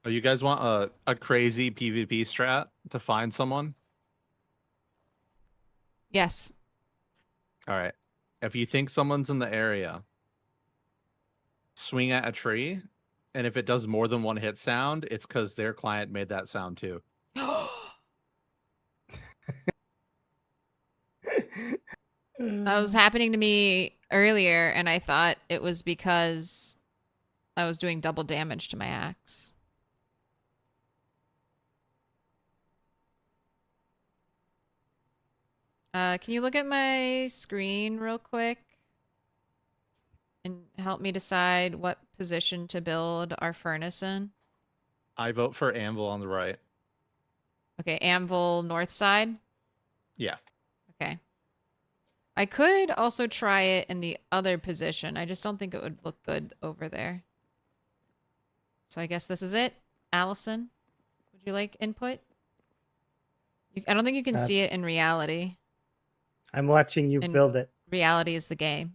Oh, you guys want a crazy PvP strat to find someone? Yes. All right. If you think someone's in the area, swing at a tree, and if it does more than one hit sound, it's because their client made that sound too. That was happening to me earlier, and I thought it was because I was doing double damage to my axe. Can you look at my screen real quick? help me decide what position to build our furnace in? I vote for anvil on the right. Okay, anvil north side. Yeah. Okay. I could also try it in the other position. I just don't think it would look good over there. So I guess this is it. Allison, would you like input? I don't think you can see it in reality. I'm watching you And build it. reality is the game.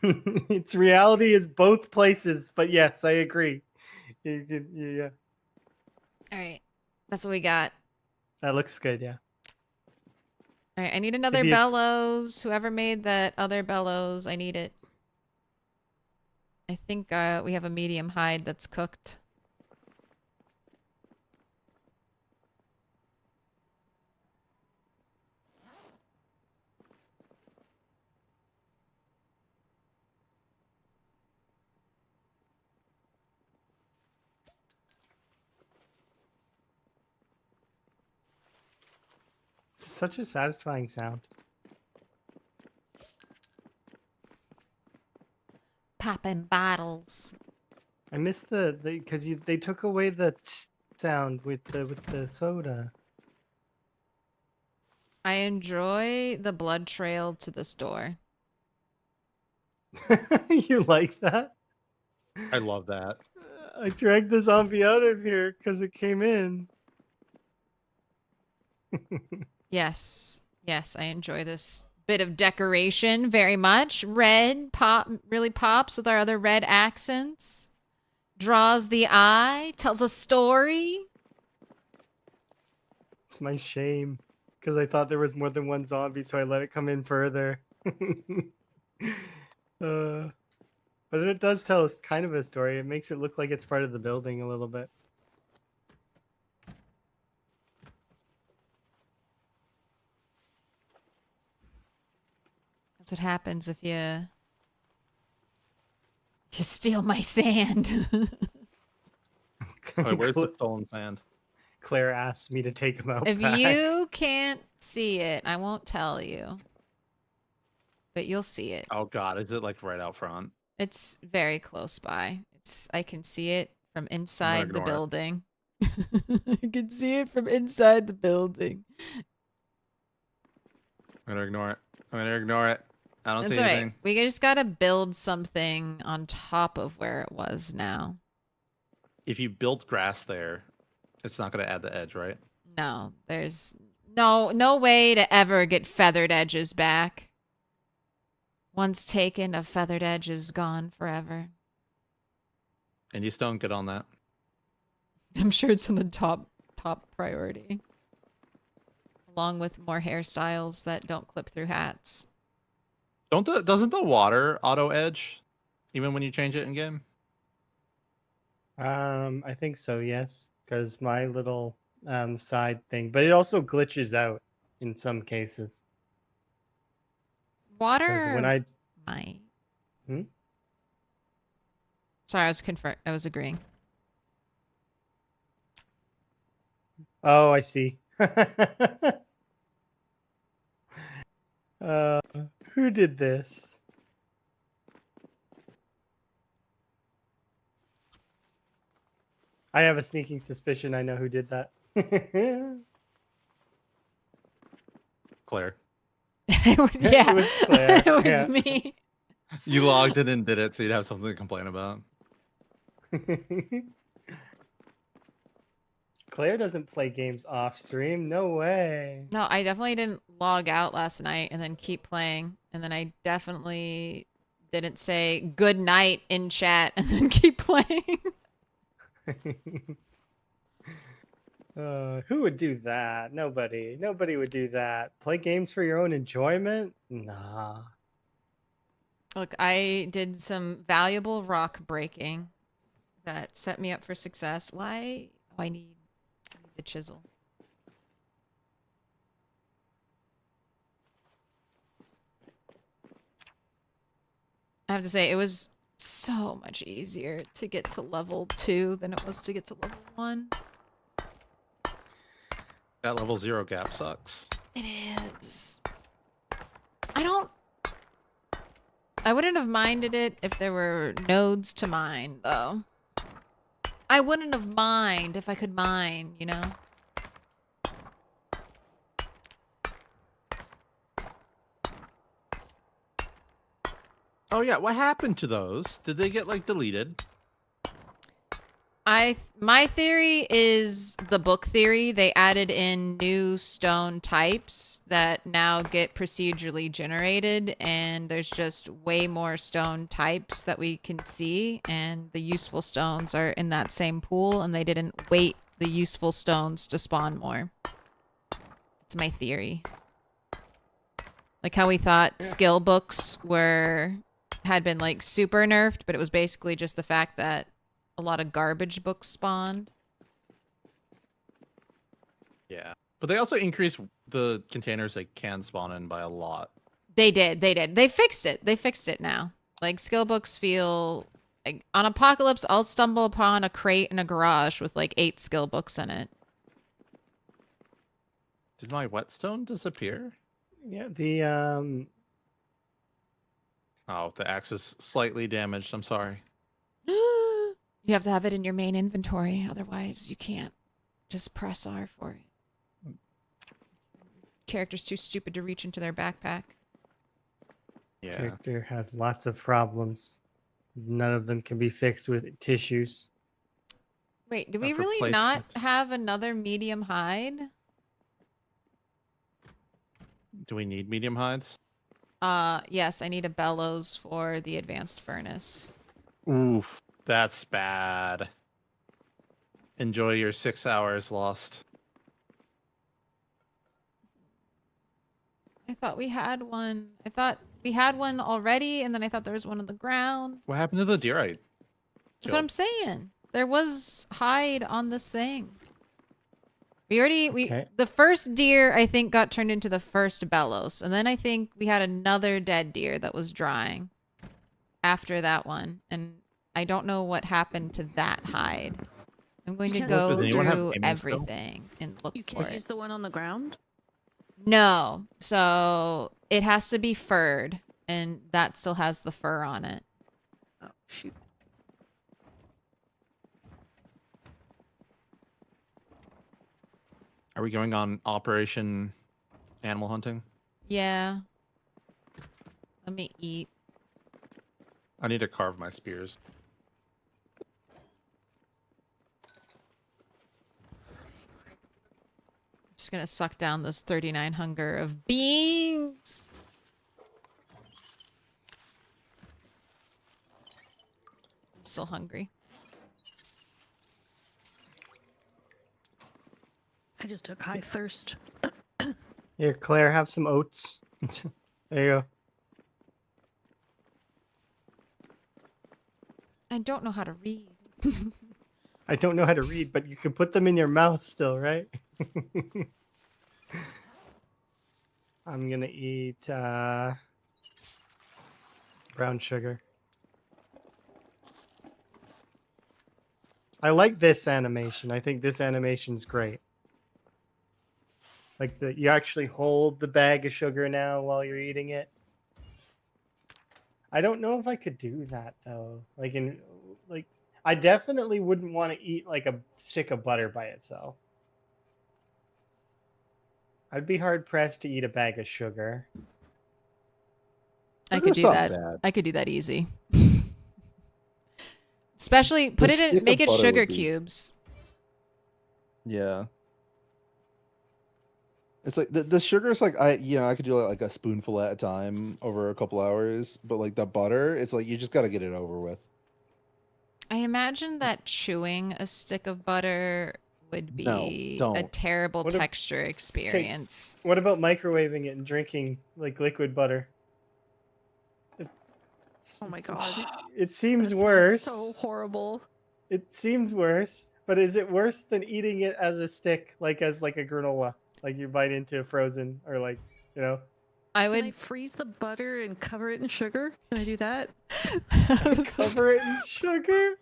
Its reality is both places, but yes, I agree. Yeah, All right. That's what we got. that looks good. Yeah. All right. I need another you- bellows. Whoever made that other bellows, I need it. I think we have a medium hide that's cooked. It's such a satisfying sound. Popping bottles. I miss the because they took away the sound with the soda. I enjoy the blood trail to this door. You like that? I love that. I dragged the zombie out of here because it came in. Yes. Yes, I enjoy this bit of decoration very much. Red really pops with our other red accents. Draws the eye, tells a story. It's my shame because I thought there was more than one zombie, so I let it come in further. But it does tell us kind of a story. It makes it look like it's part of the building a little bit. That's what happens if you steal my sand. Wait, where's the stolen sand? Claire asked me to take him out If back. you can't see it, I won't tell you. But you'll see it. Oh god, is it like right out front? It's very close by. I can see it from inside the ignore it. building. I can see it from inside the building. I'm gonna ignore it. I'm gonna ignore it. I don't That's see all anything. right. We just gotta build something on top of where it was now. If you build grass there, it's not gonna add the edge, right? No, there's no way to ever get feathered edges back. Once taken, a feathered edge is gone forever. And you still don't get on that. I'm sure it's on the top priority. Along with more hairstyles that don't clip through hats. Doesn't the water auto edge even when you change it in game? I think so, yes. Because my little side thing. But it also glitches out in some cases. Water When I might. Hmm? Sorry, I was agreeing. Oh, I see. Who did this? I have a sneaking suspicion I know who did that. Claire. It was, yeah, It was Claire, it was yeah. me. You logged in and did it, so you'd have something to complain about. Claire doesn't play games off stream. No way. No, I definitely didn't log out last night and then keep playing. And then I definitely didn't say good night in chat and then keep playing. Who would do that? Nobody. Nobody would do that. Play games for your own enjoyment? Nah. Look, I did some valuable rock breaking that set me up for success. Why? Oh, I need the chisel. I have to say, it was so much easier to get to level 2 than it was to get to level 1. That level 0 gap sucks. It is. I don't... I wouldn't have minded it if there were nodes to mine, though. I wouldn't have minded if I could mine, you know? Oh yeah, what happened to those? Did they get like deleted? My theory is the book theory. They added in new stone types that now get procedurally generated, and there's just way more stone types that we can see, and the useful stones are in that same pool, and they didn't wait the useful stones to spawn more. It's my theory. Like how we thought skill books had been like super nerfed, but it was basically just the fact that a lot of garbage books spawned. Yeah. But they also increased the containers they can spawn in by a lot. They did. They fixed it. They fixed it now. Like, skill books feel... Like, on Apocalypse, I'll stumble upon a crate in a garage with, like, 8 skill books in it. Did my whetstone disappear? Yeah, the Oh, the axe is slightly damaged. I'm sorry. You have to have it in your main inventory, otherwise you can't just press R for it. Character's too stupid to reach into their backpack. Yeah. character has lots of problems. None of them can be fixed with tissues. Wait, do we Of really not replacement. have another medium hide? Do we need medium hides? Yes, I need a bellows for the advanced furnace. Oof. That's bad. Enjoy your 6 hours lost. I thought we had one. I thought we had one already, and then I thought there was one on the ground. What happened to the deerite? That's what I'm saying. There was hide on this thing. The first deer, I think, got turned into the first bellows. And then I think we had another dead deer that was drying after that one. And I don't know what happened to that hide. I'm going to can't- go Does anyone have through gaming skill? everything and look You for can't it. use the one on the ground? No. So it has to be furred. And that still has the fur on it. Oh, shoot. Are we going on Operation Animal Hunting? Yeah. Let me eat. I need to carve my spears. Just gonna suck down this 39 hunger of beans. I'm still hungry. I just took high thirst. Here, Claire, have some oats. There you go. I don't know how to read. I don't know how to read, but you can put them in your mouth still, right? I'm gonna eat brown sugar. I like this animation. I think this animation's great. Like you actually hold the bag of sugar now while you're eating it. I don't know if I could do that though. I definitely wouldn't want to eat like a stick of butter by itself. I'd be hard pressed to eat a bag of sugar. I could Sugar's do not that. bad. I could do that easy. Especially put it stick in, of make it butter sugar would be- cubes. Yeah. It's like the sugar is like I could do like a spoonful at a time over a couple hours, but like the butter, it's like you just got to get it over with. I imagine that chewing a stick of butter would be a don't. terrible What if- texture experience. What about microwaving it and drinking like liquid butter? Oh my god. It seems That sounds worse. so horrible. It seems worse, but is it worse than eating it as a stick, as like a granola, like you bite into frozen or I Can I would freeze the butter and cover it in sugar? Can I do that? cover it in sugar?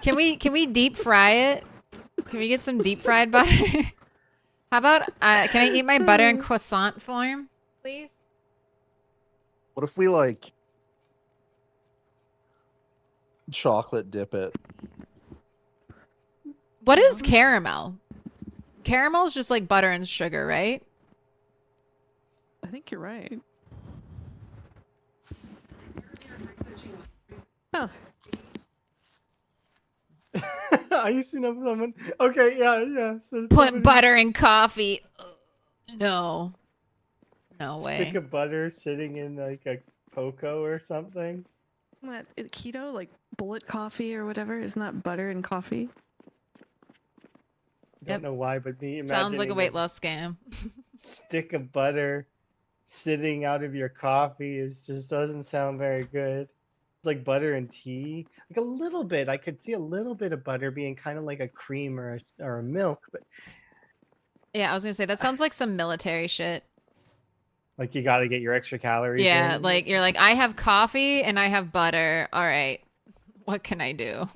Can we deep fry it? Can we get some deep fried butter? How about can I eat my butter in croissant form, please? What if we like chocolate dip it? What is caramel? Caramel is just like butter and sugar, right? I think you're right. Oh, I used to know someone. Okay, yeah. So Put somebody butter in coffee. No. No stick way. of butter sitting in like a cocoa or something. isn't that keto, like bullet coffee or whatever? Isn't that butter and coffee? Don't Yep. know why, but me Sounds like a imagining weight loss scam. stick of butter sitting out of your coffee just doesn't sound very good. It's like butter and tea, like a little bit. I could see a little bit of butter being kind of like a cream or a milk, but Yeah, I was gonna say that sounds like some military shit. like you got to get your extra calories. Yeah, in. like you're like, I have coffee and I have butter. All right, what can I do?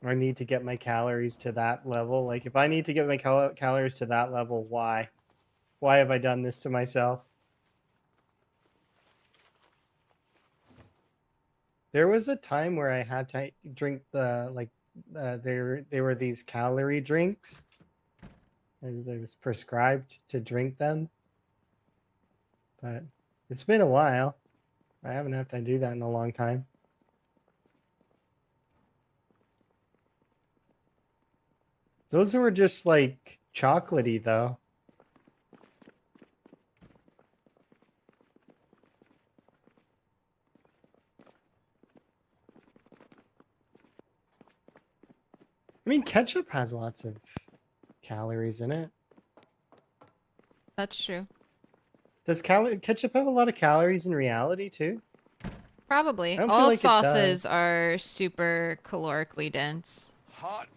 I need to get my calories to that level. Like if I need to get my calories to that level, why? Why have I done this to myself? There was a time where I had to drink the there were these calorie drinks. I was prescribed to drink them, but it's been a while. I haven't had to do that in a long time. Those were just like chocolatey though. I mean, ketchup has lots of calories in it. That's true. Does ketchup have a lot of calories in reality too? Probably. I don't feel All like it sauces does. are super calorically dense. Hot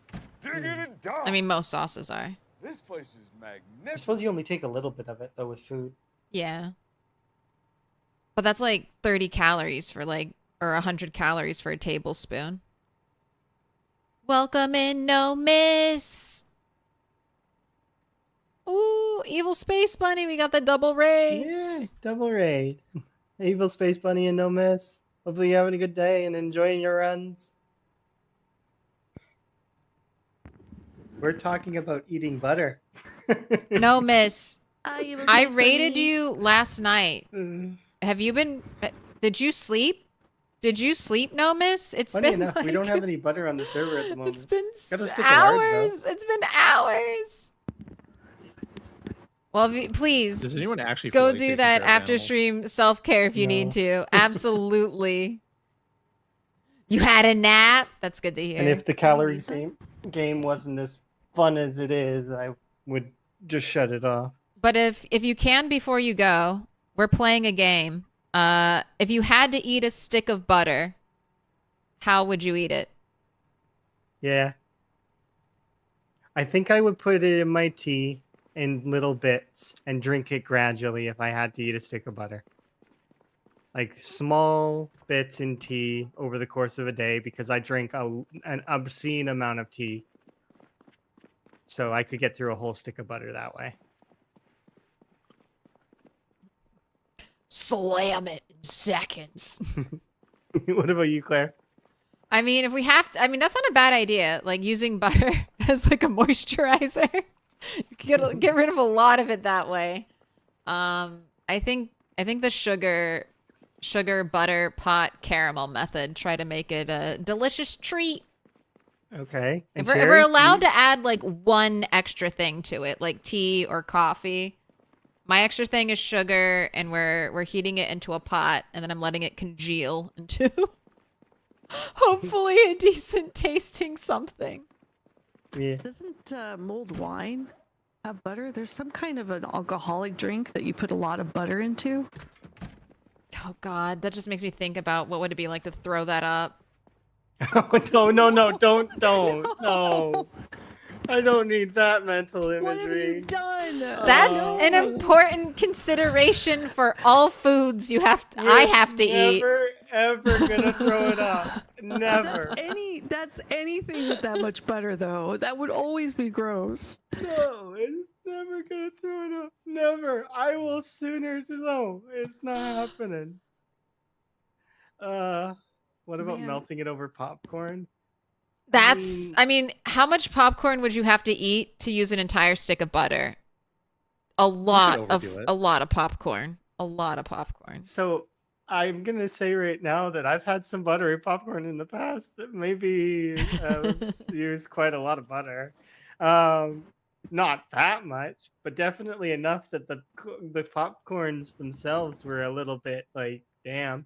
diggity dog. I mean, most sauces are. This place is I magnificent. suppose you only take a little bit of it though with food. Yeah. But that's like 30 calories for like, or 100 calories for a tablespoon. Welcome in, no miss. Ooh, evil space bunny. We got the double raids. Yeah, double raid. Evil Space Bunny and no miss. Hopefully you're having a good day and enjoying your runs. We're talking about eating butter. No miss. Evil I Space raided Bunny. you last night. Have you been? Did you sleep? Did you sleep, no miss? It's Funny been enough, like, we don't have any butter on the server at the moment. It's been Gotta stick with ours, though. hours. It's been hours. Well, please Does anyone actually feel go like do taking that care of after animals? stream self-care if you need No. to. Absolutely. You had a nap? That's good to hear. And if the calorie game wasn't as fun as it is, I would just shut it off. But if you can before you go, we're playing a game. If you had to eat a stick of butter, how would you eat it? Yeah. I think I would put it in my tea in little bits and drink it gradually if I had to eat a stick of butter. Like small bits in tea over the course of a day because I drink an obscene amount of tea. So I could get through a whole stick of butter that way. Slam it in seconds. What about you, Claire? I mean, if we have to, I mean, that's not a bad idea. Like using butter as like a moisturizer. You can get rid of a lot of it that way. I think the sugar butter pot caramel method, try to make it a delicious treat. Okay. If And we're allowed to add like one extra thing to it, like tea or coffee, my extra thing is sugar, and we're heating it into a pot, and then I'm letting it congeal into hopefully a decent tasting something. Yeah. Doesn't mulled wine have butter? There's some kind of an alcoholic drink that you put a lot of butter into. Oh God, that just makes me think about what would it be like to throw that up. No, no. I don't need that mental imagery. What have you done? That's an important consideration for all foods I have to eat. Never, ever gonna throw it up. Never. That's anything with that much butter, though. That would always be gross. No, it's never gonna throw it up. Never. I will sooner to know. It's not happening. What about Man. melting it over popcorn? That's, I mean, how much popcorn would you have to eat to use an entire stick of butter? A lot overdo it. a lot of popcorn. A lot of popcorn. So I'm gonna say right now that I've had some buttery popcorn in the past that maybe used quite a lot of butter. Not that much, but definitely enough that the popcorns themselves were a little bit like damp.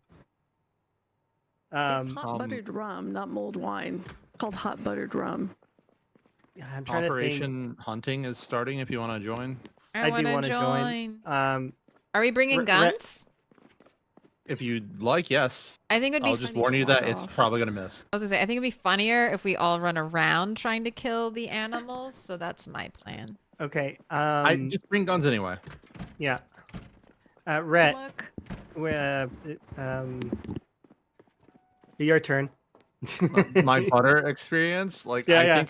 It's Um, hot buttered rum, not mulled wine. Called hot buttered rum. yeah, I'm trying to think. Operation Hunting is starting if you want to join. I do want want to to join. Are we bringing Re- re- guns? If you'd like, yes. I think it'd be I'll just funny warn to you that log it's off. probably gonna miss. I was gonna say, I think it'd be funnier if we all run around trying to kill the animals. So that's my plan. Okay. I just bring guns anyway. Yeah. Rhett, Look. your turn. My butter experience, like Yeah, I yeah.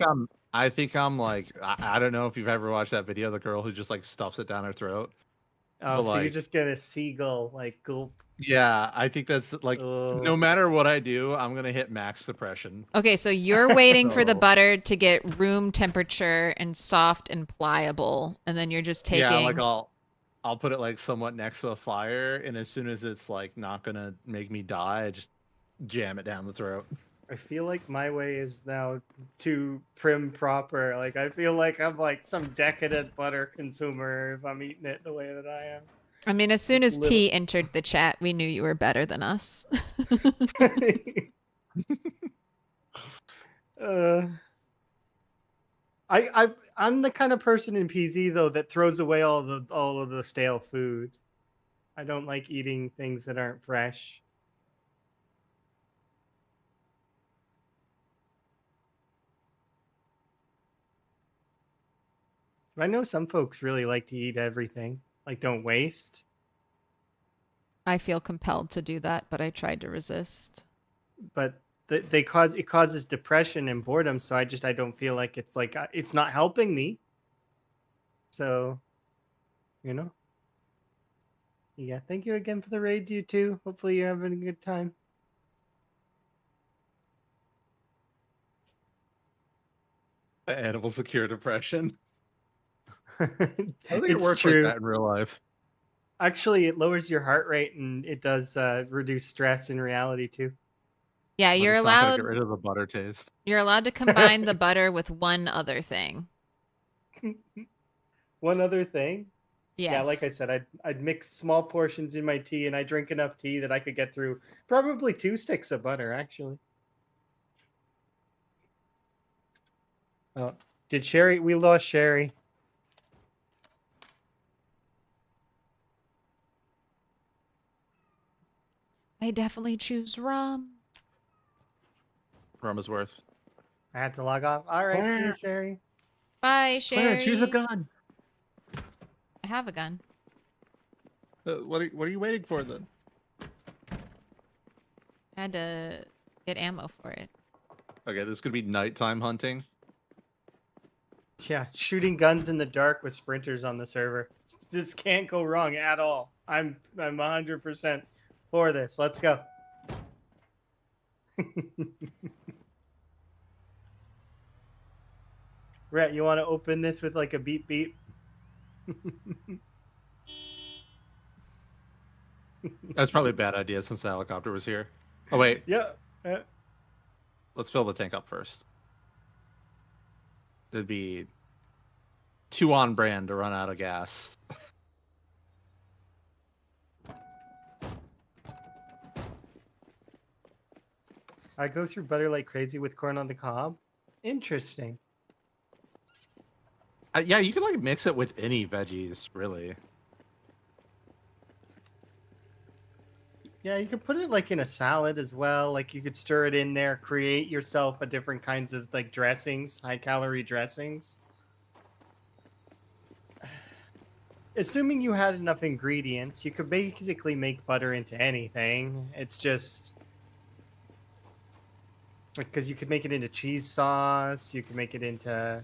think I'm like I don't know if you've ever watched that video of the girl who just like stuffs it down her throat. Oh, But, so you're like- just gonna seagull like gulp. Yeah, I think that's like Oh. no matter what I do, I'm gonna hit max suppression. Okay, so you're waiting for the So- butter to get room temperature and soft and pliable, and then you're just taking. Yeah, like I'll put it like somewhat next to a fire, and as soon as it's like not gonna make me die, I just jam it down the throat. I feel like my way is now too prim proper. Like I feel like I'm like some decadent butter consumer if I'm eating it the way that I am. I mean, as soon as Little- T entered the chat, we knew you were better than us. I'm the kind of person in PZ though that throws away all of the stale food. I don't like eating things that aren't fresh. I know some folks really like to eat everything, like don't waste. I feel compelled to do that, but I tried to resist. But it causes depression and boredom, so I don't feel like it's not helping me. So, you know. Yeah, thank you again for the raid, you too. Hopefully you're having a good time. Animals that cure depression. I think it It's works true. like that in real life. Actually, it lowers your heart rate and it does reduce stress in reality too. Yeah, But you're it's not gonna allowed. get rid of the butter taste. You're allowed to combine the butter with one other thing. One other thing. Yes. Yeah, like I said, I'd mix small portions in my tea, and I drink enough tea that I could get through probably 2 sticks of butter, actually. Oh, did Sherry? We lost Sherry. I definitely choose rum. Rum is worth. I had to log off. All right, see you, Sherry. Bye, Sherry. choose a gun. I have a gun. What are you waiting for then? I had to get ammo for it. Okay, this could be nighttime hunting. Yeah, shooting guns in the dark with sprinters on the server. Just can't go wrong at all. I'm 100% for this. Let's go. Rhett, you want to open this with like a beep beep? That's probably a bad idea since the helicopter was here. Oh wait, Yeah. let's fill the tank up first. It'd be too on brand to run out of gas. I go through butter like crazy with corn on the cob. Interesting. Yeah, you can like mix it with any veggies, really. Yeah, you could put it like in a salad as well. Like you could stir it in there, create yourself a different kinds of like dressings, high calorie dressings. Assuming you had enough ingredients, you could basically make butter into anything. It's just because you could make it into cheese sauce, you could make it into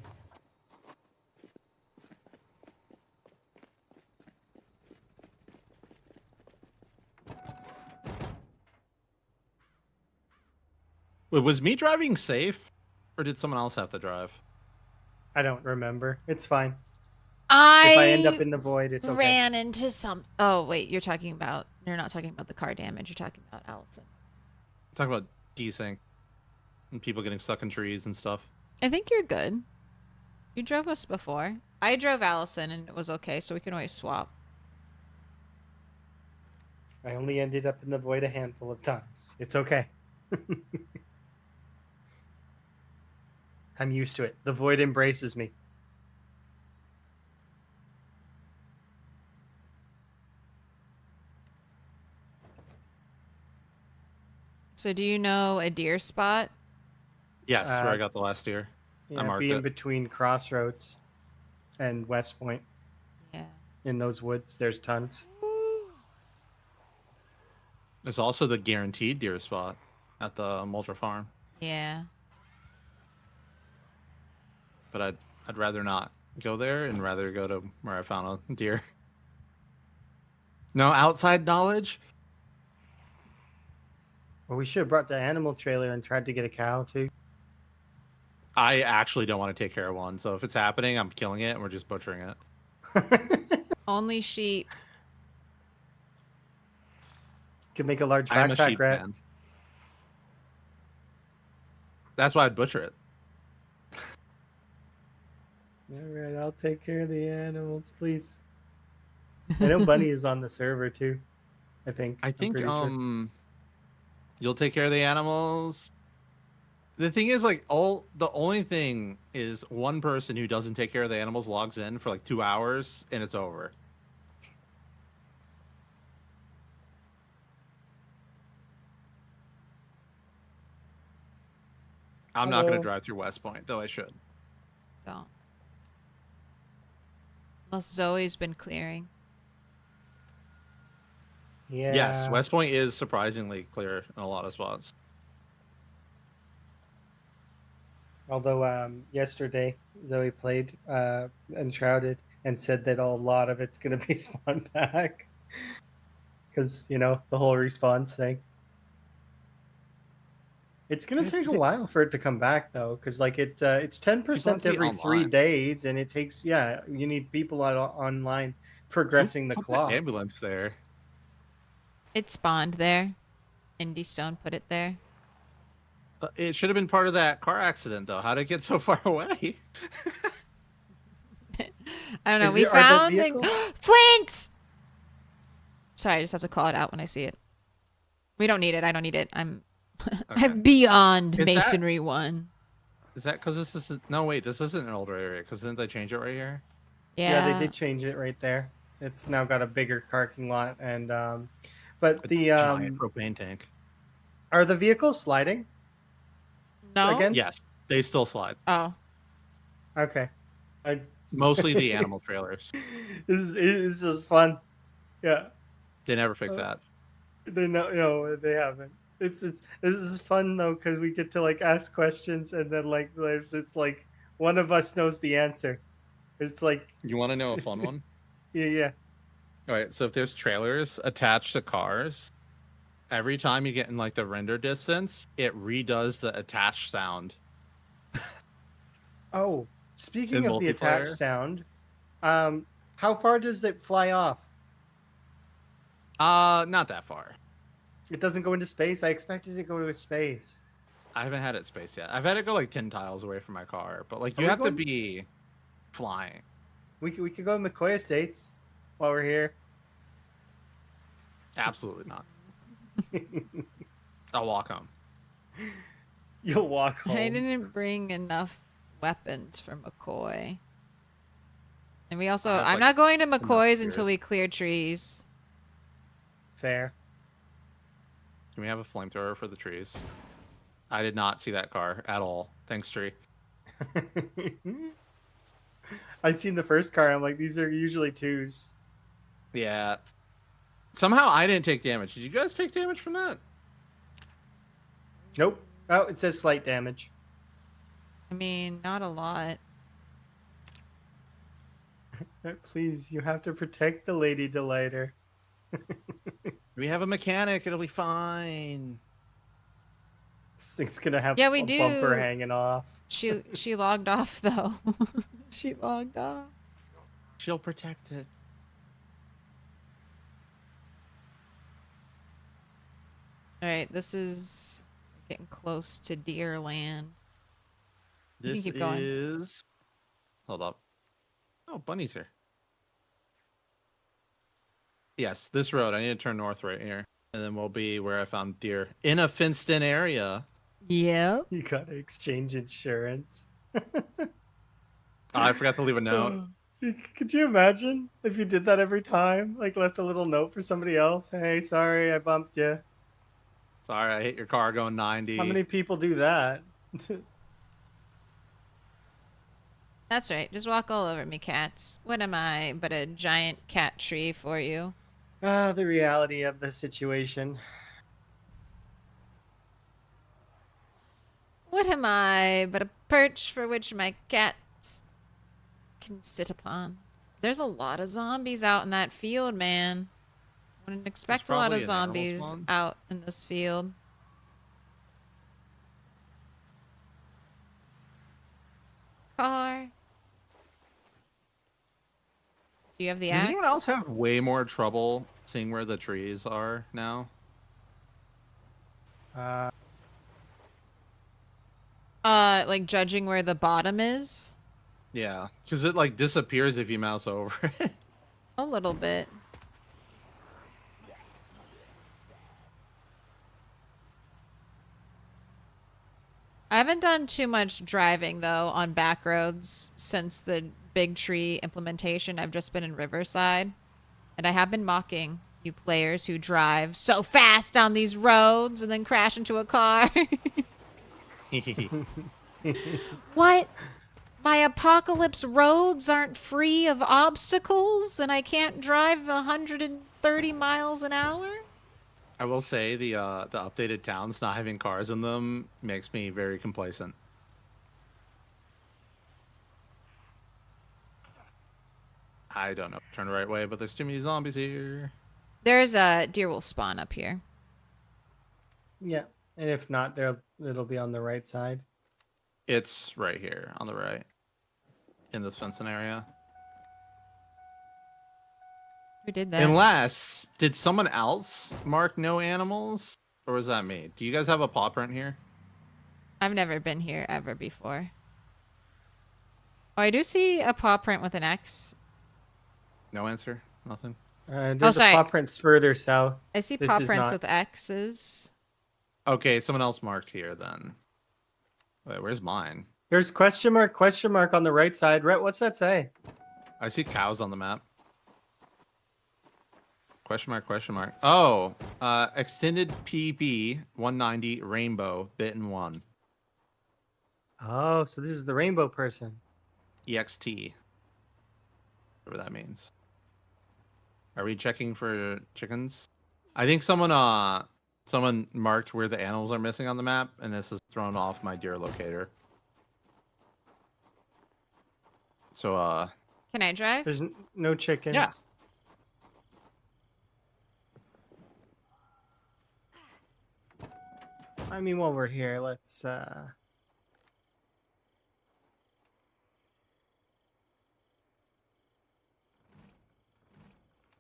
Was me driving safe, or did someone else have to drive? I don't remember. It's fine. I If I end up in the void, it's okay. ran into some. Oh wait, you're not talking about the car damage. You're talking about Allison. Talking about desync and people getting stuck in trees and stuff. I think you're good. You drove us before. I drove Allison and it was okay, so we can always swap. I only ended up in the void a handful of times. It's okay. I'm used to it. The void embraces me. So do you know a deer spot? Yes, where I got the last deer. I Yeah, marked be in it. between Crossroads and West Point. Yeah. In those woods, there's tons. There's also the guaranteed deer spot at the Mulder Farm, Yeah. but I'd rather not go there and rather go to where I found a deer. No outside knowledge. Well, we should have brought the animal trailer and tried to get a cow too. I actually don't want to take care of one, so if it's happening, I'm killing it and we're just butchering it. Only sheep. Could make a large I am a backpack sheep rat. man. That's why I'd butcher it. All right, I'll take care of the animals, please. I know Bunny is on the server too. I think. I I'm think pretty sure. you'll take care of the animals. The thing is, like, the only thing is one person who doesn't take care of the animals logs in for like 2 hours and it's over. I'm not going Hello. to drive through West Point, though I should. Don't. Unless Zoe's been clearing. Yeah. Yes, West Point is surprisingly clear in a lot of spots. Although yesterday Zoe played Enshrouded and said that a lot of it's gonna be spawned back because the whole respawn thing. It's gonna take a while for it to come back though, because like it's 10% every 3 online. days, and it takes you need people online progressing the Put clock. ambulance there. It spawned there. Indie Stone put it there. It should have been part of that car accident, though. How did it get so far away? I don't know. Are We the found vehicles- flinks. Sorry, I just have to call it out when I see it. We don't need it. I don't need it. I'm beyond Is that- masonry 1. Is that because this is no? Wait, this isn't an older area. Because didn't they change it right here? Yeah. Yeah, they did change it right there. It's now got a bigger parking lot, and but A the giant propane tank. are the vehicles sliding? No. Again? Yes, they still slide. Oh. Okay. Mostly the animal trailers. This is fun. Yeah. They never fix that. They no, they haven't. This is fun though because we get to like ask questions and then like it's like one of us knows the answer. It's like You want to know a fun one? yeah. All right. So if there's trailers attached to cars, every time you get in like the render distance, it redoes the attached sound. Oh, speaking In of the attached multiplayer? sound, how far does it fly off? Not that far. It doesn't go into space. I expected it to go into space. I haven't had it space yet. I've had it go like 10 tiles away from my car, but like Are you we have to going- be flying. We could go to McCoy Estates while we're here. Absolutely not. I'll walk home. You'll walk home. I didn't bring enough weapons for McCoy. And we also, I have, I'm like, not going to enough McCoy's until spirits. we clear trees. Fair. Can we have a flamethrower for the trees? I did not see that car at all. Thanks, tree. I seen the first car. I'm like, these are usually 2s. Yeah. Somehow I didn't take damage. Did you guys take damage from that? Nope. Oh, it says slight damage. I mean, not a lot. Please, you have to protect the Lady Delighter. We have a mechanic. It'll be fine. This thing's gonna have Yeah, we a bumper do. hanging off. She logged off though. She logged off. She'll protect it. All right, this is getting close to deer land. You can This keep going. is. Hold up. Oh, Bunny's here. Yes, this road. I need to turn north right here, and then we'll be where I found deer in a fenced-in area. Yep. You gotta exchange insurance. I forgot to leave a note. Could you imagine if you did that every time? Like left a little note for somebody else. Hey, sorry, I bumped you. Sorry, I hit your car going 90. How many people do that? That's right. Just walk all over me, cats. What am I but a giant cat tree for you? The reality of the situation. What am I but a perch for which my cats can sit upon? There's a lot of zombies out in that field, man. Wouldn't expect a lot probably of an animal zombies spawn. out in this field. Car. Do you have the Does axe? anyone else have way more trouble seeing where the trees are now? Like judging where the bottom is? Yeah, because it like disappears if you mouse over it. A little bit. I haven't done too much driving though on back roads since the big tree implementation. I've just been in Riverside, and I have been mocking you players who drive so fast down these roads and then crash into a car. What? My apocalypse roads aren't free of obstacles and I can't drive 130 miles an hour? I will say the updated towns not having cars in them makes me very complacent. I don't know. Turn the right way, but there's too many zombies here. There's a deer will spawn up here. Yeah, and if not, it'll be on the right side. It's right here on the right in this fencing area. Who did that? Unless, did someone else mark no animals? Or was that me? Do you guys have a paw print here? I've never been here ever before. Oh, I do see a paw print with an X. No answer? Nothing? There's sorry. a paw prints further south. I see This paw is prints not- with X's. Okay, someone else marked here then. Wait, where's mine? There's question mark on the right side. Rhett, what's that say? I see cows on the map. Question mark. Oh, extended PB 190 rainbow bitten one. Oh, so this is the rainbow person. EXT. Whatever that means. Are we checking for chickens? I think someone marked where the animals are missing on the map, and this has thrown off my deer locator. So Can I drive? There's no chickens. Yeah. I mean, while we're here, let's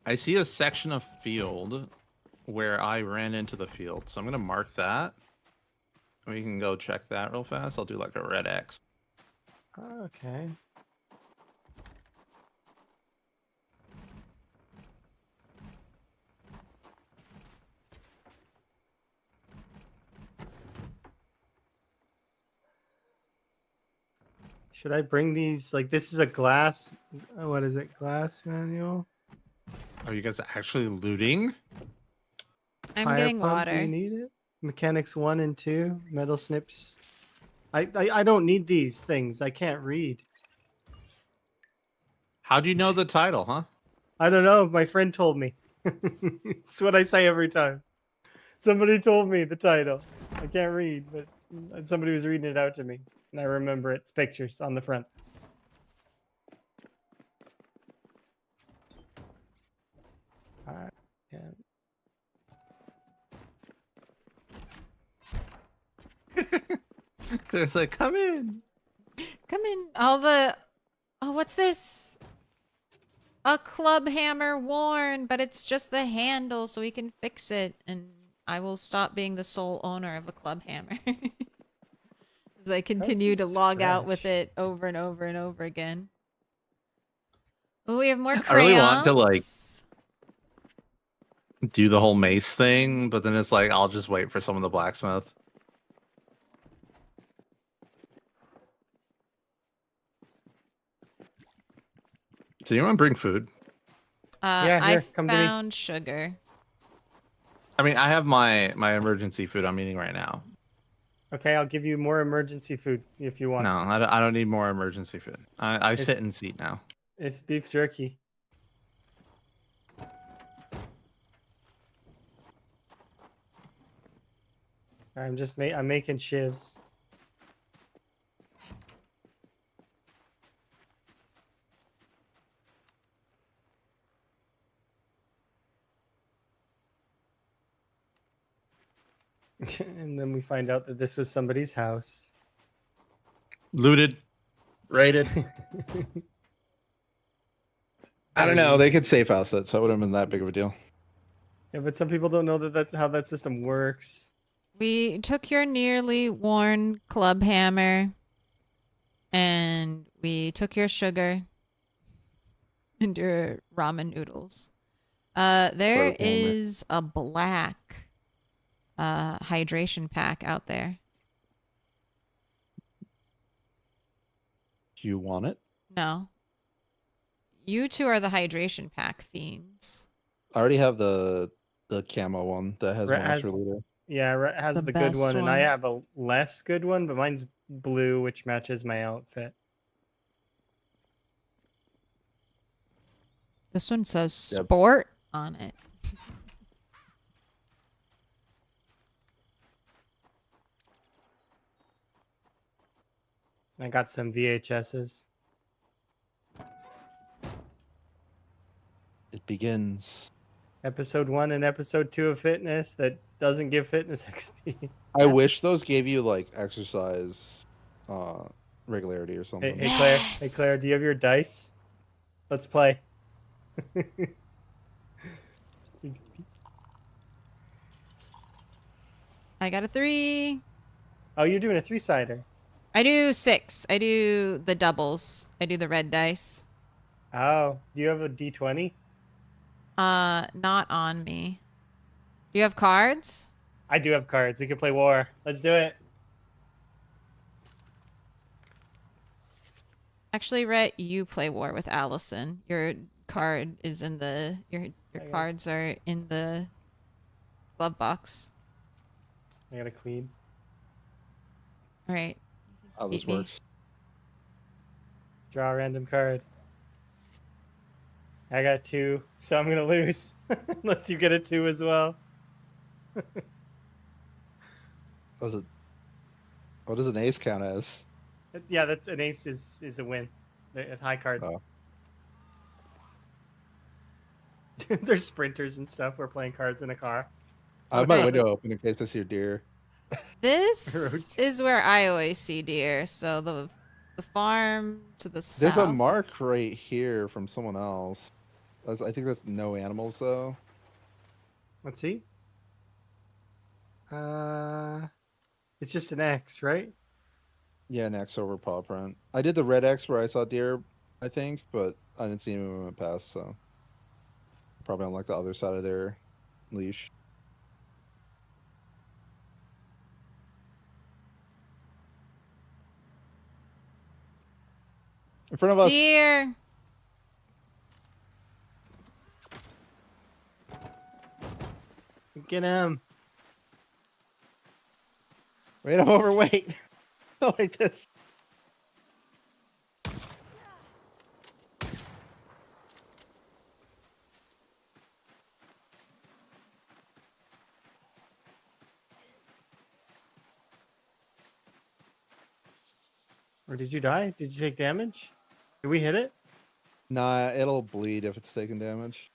I see a section of field where I ran into the field, so I'm gonna mark that. We can go check that real fast. I'll do like a red X. Okay. Should I bring these? Like, this is a glass. What is it? Glass manual. Are you guys actually looting? I'm Fire getting pump, Do water. you need it? Mechanics 1 and 2. Metal snips. I don't need these things. I can't read. How do you know the title, huh? I don't know. My friend told me. It's what I say every time. Somebody told me the title. I can't read, but somebody was reading it out to me, and I remember its pictures on the front. Yeah. Claire's like, come in. Come in. All the. Oh, what's this? A club hammer worn, but it's just the handle, so we can fix it, and I will stop being the sole owner of a club hammer. As I continue to this log out with fresh? it over and over and over again. Oh, we have more crayons. I really want to like do the whole mace thing, but then it's like I'll just wait for someone to blacksmith. Does anyone bring food? Yeah, I here, come to me. found sugar. I mean, I have my emergency food I'm eating right now. Okay, I'll give you more emergency food if you want. No, I don't need more emergency food. I It's- sit and seat now. It's beef jerky. I'm making shivs. And then we find out that this was somebody's house. Looted, raided. I don't know. They could safe house it, so it wouldn't have been that big of a deal. Yeah, but some people don't know that that's how that system works. We took your nearly worn club hammer, and we took your sugar and your ramen noodles. There Club hammer. is a black hydration pack out there. Do you want it? No. You two are the hydration pack fiends. I already have the camo one that has Right, one extra liter. Yeah, Rhett has The the good best one, and I one. have a less good one, but mine's blue, which matches my outfit. This one says Yep. sport on it. I got some VHSs. It begins. Episode 1 and episode 2 of fitness that doesn't give fitness XP. I wish those gave you like exercise regularity or Hey, something. hey Claire, hey Yes. Claire, do you have your dice? Let's play. I got a 3. Oh, you're doing a 3-sider. I do 6. I do the doubles. I do the red dice. Oh, do you have a D20? Not on me. Do you have cards? I do have cards. We can play war. Let's do it. Actually, Rhett, you play war with Allison. Your card is in the your got it. cards are in the glove box. I got a queen. All right. How this Beat me. works. Draw a random card. I got 2, so I'm gonna lose. Unless you get a 2 as well. What does an ace count as? Yeah, that's an ace is a win. A high card. Oh. There's sprinters and stuff. We're playing cards in a car. I have my Okay. window open in case I see a deer. This is where I always see deer. So the farm to the south. There's a mark right here from someone else. I think that's no animals though. Let's see. It's just an X, right? Yeah, an X over paw print. I did the red X where I saw deer, I think, but I didn't see him when we went past, so probably on like the other side of their leash. In front of us. Deer. Get him. Wait, I'm overweight. Like this. Or did you die? Did you take damage? Did we hit it? Nah, it'll bleed if it's taking damage.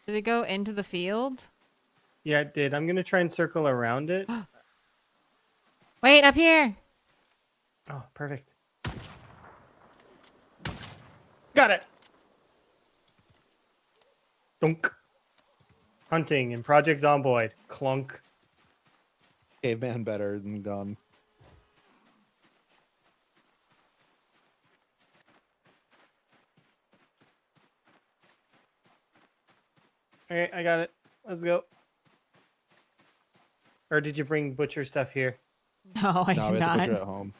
Did it go into the field? Yeah, it did. I'm gonna try and circle around it. Wait, up here. Oh, perfect. Got it. Dunk. Hunting in Project Zomboid. Clunk. Caveman better than gun. Okay, I got it. Let's go. Or did you bring butcher stuff here? No, I No, did we have to put not. you at home.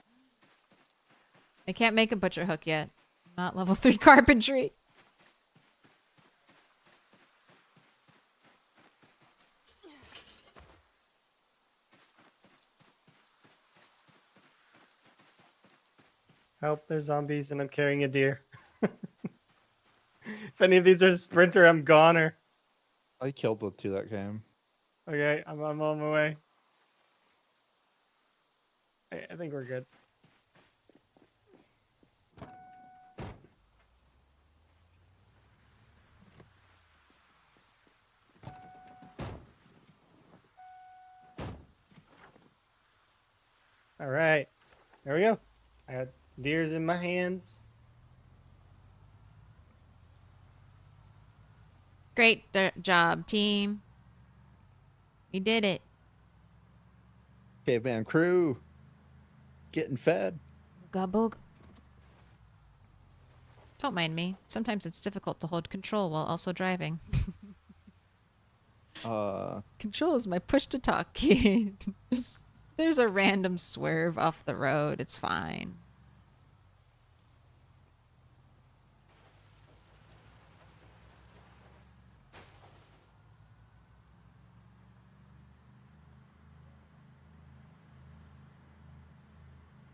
I can't make a butcher hook yet. I'm not level 3 carpentry. Help, there's zombies and I'm carrying a deer. If any of these are a sprinter, I'm goner. I killed the two that came. Okay, I'm on my way. Okay, I think we're good. All right, there we go. I got deers in my hands. Great job, team. You did it. Caveman crew. Getting fed. Gabog. Don't mind me. Sometimes it's difficult to hold control while also driving. Control is my push to talk key. There's a random swerve off the road. It's fine.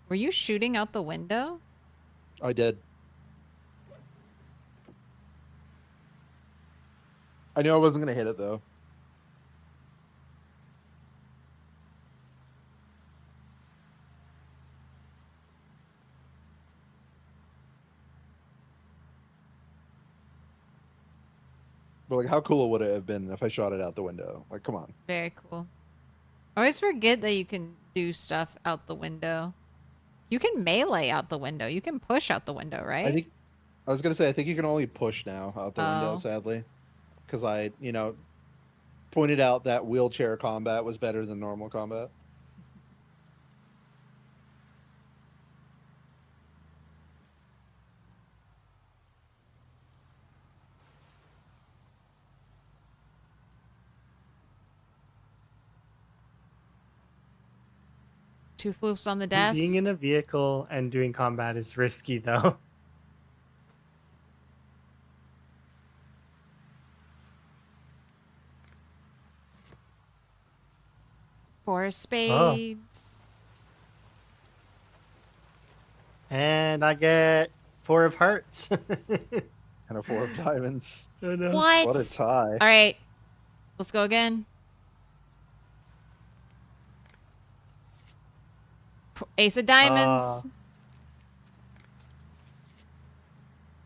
Were you shooting out the window? I did. I knew I wasn't going to hit it, though. But, like, how cool would it have been if I shot it out the window? Like, come on. Very cool. I always forget that you can do stuff out the window. You can melee out the window. You can push out the window, right? I was going to say, I think you can only push now out the window, Oh. sadly. Because I, pointed out that wheelchair combat was better than normal combat. Two floofs on the desk. Being in a vehicle and doing combat is risky, though. Four spades. And I get 4 of hearts. And a 4 of diamonds. Oh, no. What? What a tie. All right. Let's go again. Ace of diamonds.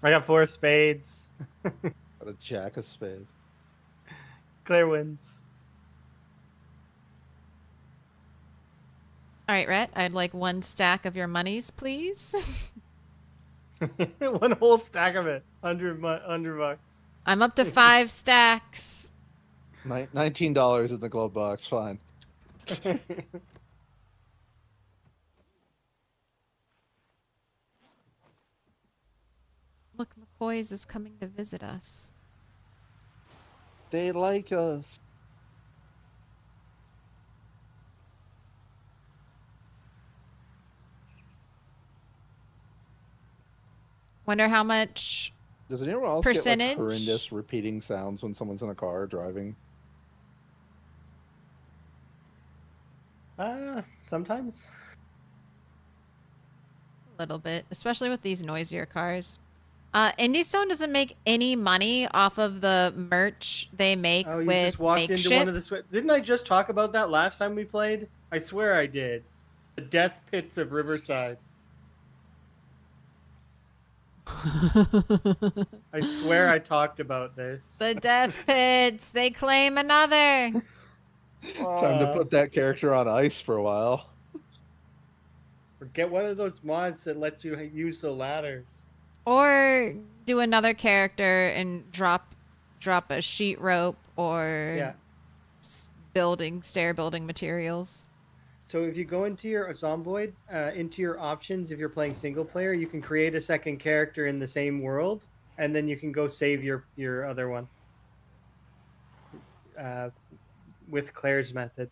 I got 4 spades. What a jack of spades. Claire wins. All right, Rhett. I'd like 1 stack of your monies, please. 1 whole stack of it. 100 bucks. I'm up to 5 stacks. $19 in the glove box. Fine. Look, McCoy's is coming to visit us. They like us. Wonder how much. Does anyone else Percentage? get like horrendous repeating sounds when someone's in a car driving? Sometimes. A little bit, especially with these noisier cars. Indystone doesn't make any money off of the merch they make Oh, you with just walked Makeshift. into one of the Didn't I just talk about that last time we played? I swear I did. The death pits of Riverside. I swear I talked about this. The death pits. They claim another. Time to put that character on ice for a while. Or get one of those mods that lets you use the ladders. Or do another character and drop a sheet rope or Yeah. stair building materials. So if you go into your Zomboid, into your options, if you're playing single player, you can create a second character in the same world, and then you can go save your other one. With Claire's method.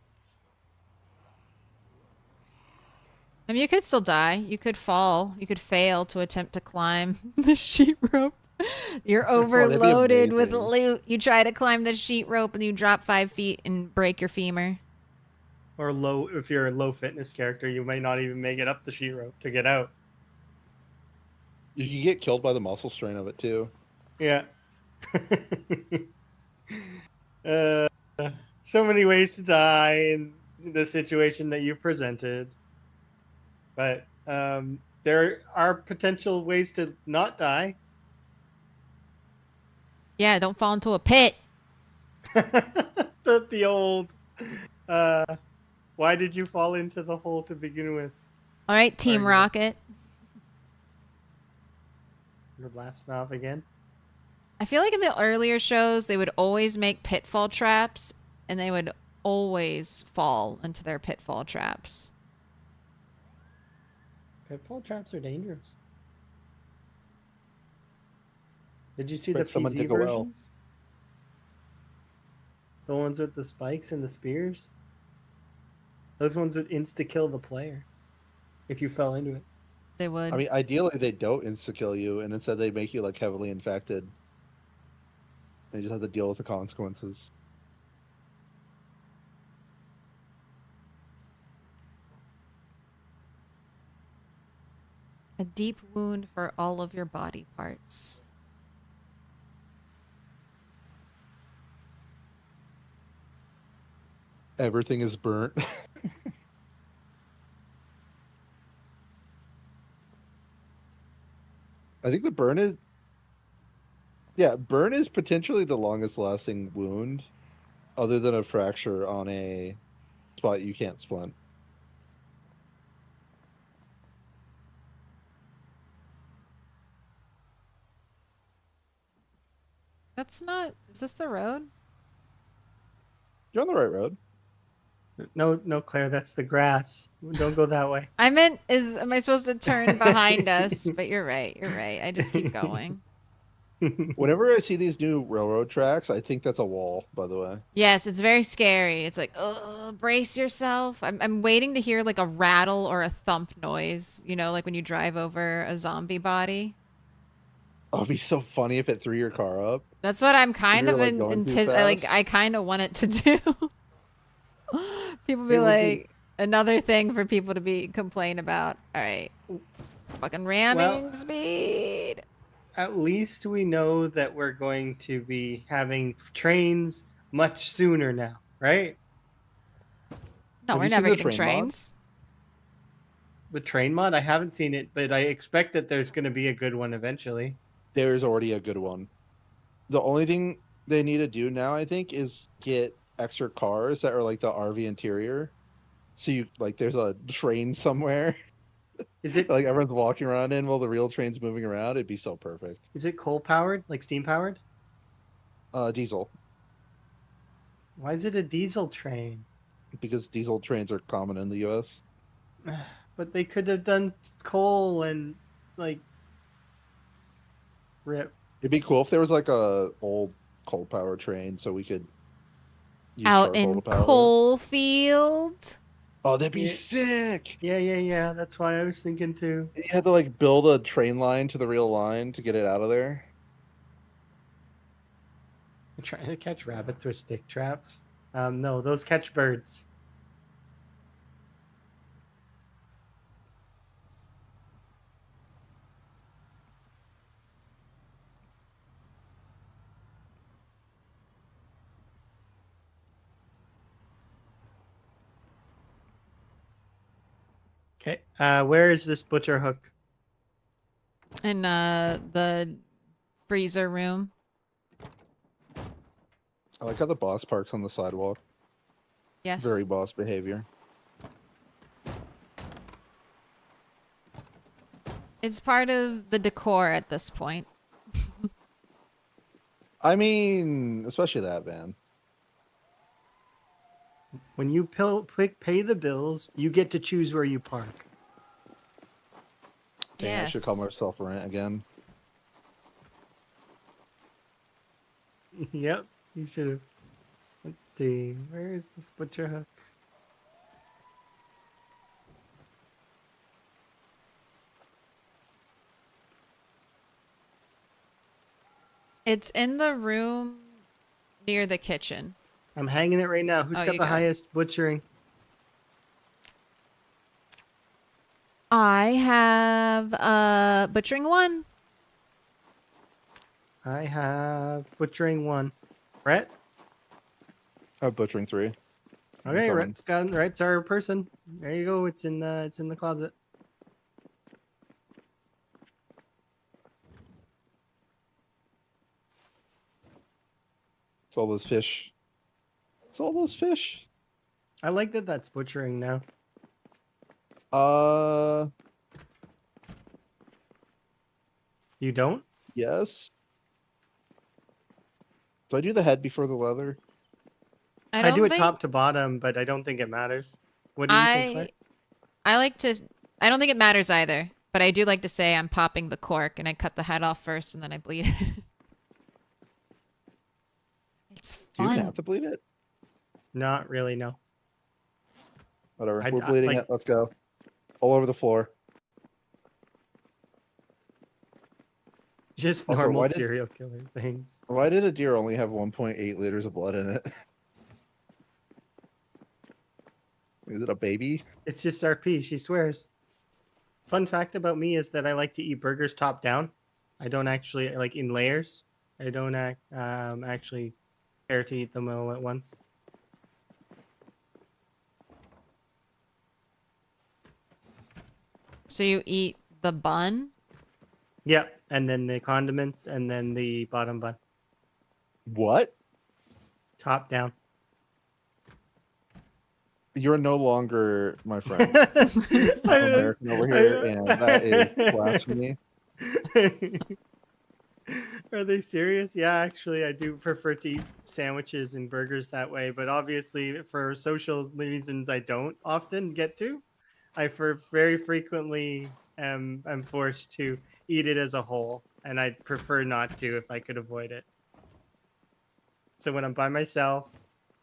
I mean, you could still die. You could fall. You could fail to attempt to climb the sheet rope. You're that'd be overloaded with amazing. loot. You try to climb the sheet rope and you drop 5 feet and break your femur. Or low, if you're a low fitness character, you might not even make it up the sheet rope to get out. You can get killed by the muscle strain of it too. Yeah. So many ways to die in the situation that you've presented. But there are potential ways to not die. Yeah, don't fall into a pit. the old, why did you fall into the hole to begin with? All right, Team Argument. Rocket. You're blasting off again. I feel like in the earlier shows, they would always make pitfall traps, and they would always fall into their pitfall traps. Pitfall traps are dangerous. Did you see Expect the someone to PC go well. versions? The ones with the spikes and the spears? Those ones would insta-kill the player if you fell into it. They would. I mean, ideally they don't insta-kill you, and instead they make you like heavily infected. And you just have to deal with the consequences. A deep wound for all of your body parts. Everything is burnt. I think the burn is... Yeah, burn is potentially the longest lasting wound, other than a fracture on a spot you can't splint. That's not... Is this the road? You're on the right road. No, Claire, that's the grass. Don't go that way. I meant, am I supposed to turn behind us? But you're right. You're right. I just keep going. Whenever I see these new railroad tracks, I think that's a wall, by the way. Yes, it's very scary. It's like, brace yourself. I'm waiting to hear like a rattle or a thump noise. You know, like when you drive over a zombie body. Oh, it'd be so funny if it threw your car up. That's what I'm kind you're, of like, going too like. fast. I kind of want it to do. People be It would like, another thing for people to be complain about. All right, fucking ramming Well, speed. At least we know that we're going to be having trains much sooner now, right? No, Have we're you seen never the getting train mod? trains. The train mod, I haven't seen it, but I expect that there's going to be a good one eventually. There's already a good one. The only thing they need to do now, I think, is get extra cars that are like the RV interior. So you like there's a train somewhere. Is it Like everyone's walking around in while the real train's moving around. It'd be so perfect. is it coal powered, like steam powered? Diesel. Why is it a diesel train? Because diesel trains are common in the US. But they could have done coal and like rip. It'd be cool if there was like a old coal power train so we could use Out charcoal in to power it. Coalfield. Oh, that'd be Yeah. sick. Yeah. That's why I was thinking too. You had to like build a train line to the real line to get it out of there. I'm trying to catch rabbits with stick traps. No, those catch birds. Okay. Where is this butcher hook? In the freezer room. I like how the boss parks on the sidewalk. Yes. Very boss behavior. It's part of the decor at this point. I mean, especially that, man. When you pay the bills, you get to choose where you park. Dang, I should call Yes. myself rent again. Yep, you should have. Let's see. Where is this butcher hook? It's in the room near the kitchen. I'm hanging it right now. Who's Oh, got you the got it. highest butchering? I have butchering 1. I have butchering 1. Rhett? I have butchering 3. Okay, coming. Rhett's our person. There you go. It's in the closet. It's all those fish. It's all those fish. I like that that's butchering now. You don't? Yes. Do I do the head before the leather? I do it think- top to bottom, but I don't think it matters. What do you think, Claire? I like to. I don't think it matters either, but I do like to say I'm popping the cork and I cut the head off first and then I bleed it. It's Do you even fun. have to bleed it? Not really, no. Whatever. I- We're I- bleeding like- it. Let's go. All over the floor. Just Also, normal why did- serial killer things. Why did a deer only have 1.8 liters of blood in it? Is it a baby? It's just RP. She swears. Fun fact about me is that I like to eat burgers top down. I don't actually like in layers. I don't actually care to eat them all at once. So you eat the bun? Yep, and then the condiments, and then the bottom bun, What? top down. You're no longer my friend. I'm American over here, and that is blasphemy. Are they serious? Yeah, actually, I do prefer to eat sandwiches and burgers that way, but obviously, for social reasons, I don't often get to. Very frequently am forced to eat it as a whole, and I'd prefer not to if I could avoid it. So when I'm by myself,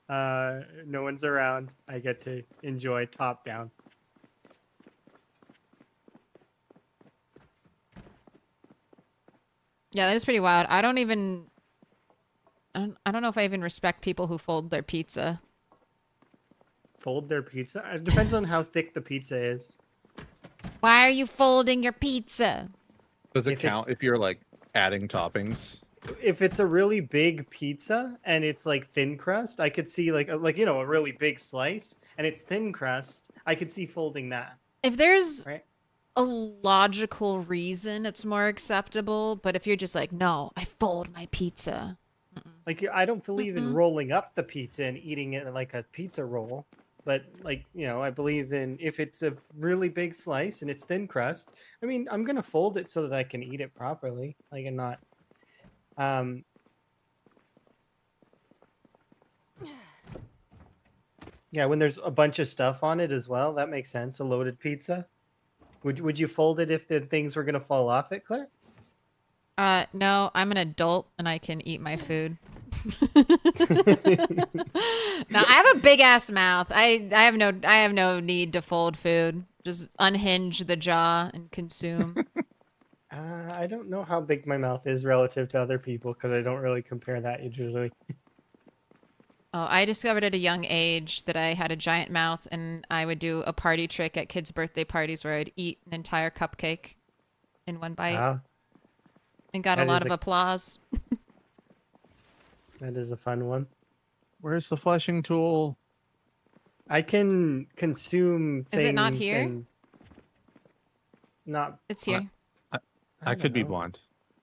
no one's around, I get to enjoy top down. Yeah, that is pretty wild. I don't know if I even respect people who fold their pizza. Fold their pizza? It depends on how thick the pizza is. Why are you folding your pizza? Does it If count it's- if you're like adding toppings? If it's a really big pizza and it's like thin crust, I could see like a really big slice and it's thin crust. I could see folding that. If there's Right. a logical reason, it's more acceptable. But if you're just like, no, I fold my pizza. Like I don't believe in Mhm. rolling up the pizza and eating it like a pizza roll, but like I believe in if it's a really big slice and it's thin crust. I mean, I'm gonna fold it so that I can eat it properly, like and not. Yeah, when there's a bunch of stuff on it as well, that makes sense. A loaded pizza. Would you fold it if the things were gonna fall off it, Claire? No, I'm an adult and I can eat my food. No, I have a big ass mouth. I have no need to fold food. Just unhinge the jaw and consume. I don't know how big my mouth is relative to other people because I don't really compare that usually. Oh, I discovered at a young age that I had a giant mouth and I would do a party trick at kids' birthday parties where I'd eat an entire cupcake in one bite Ah, and got a that lot is of a- applause. that is a fun one. Where's the fleshing tool? I can consume things. Is it not here? And not. It's here. I don't could be know. blunt.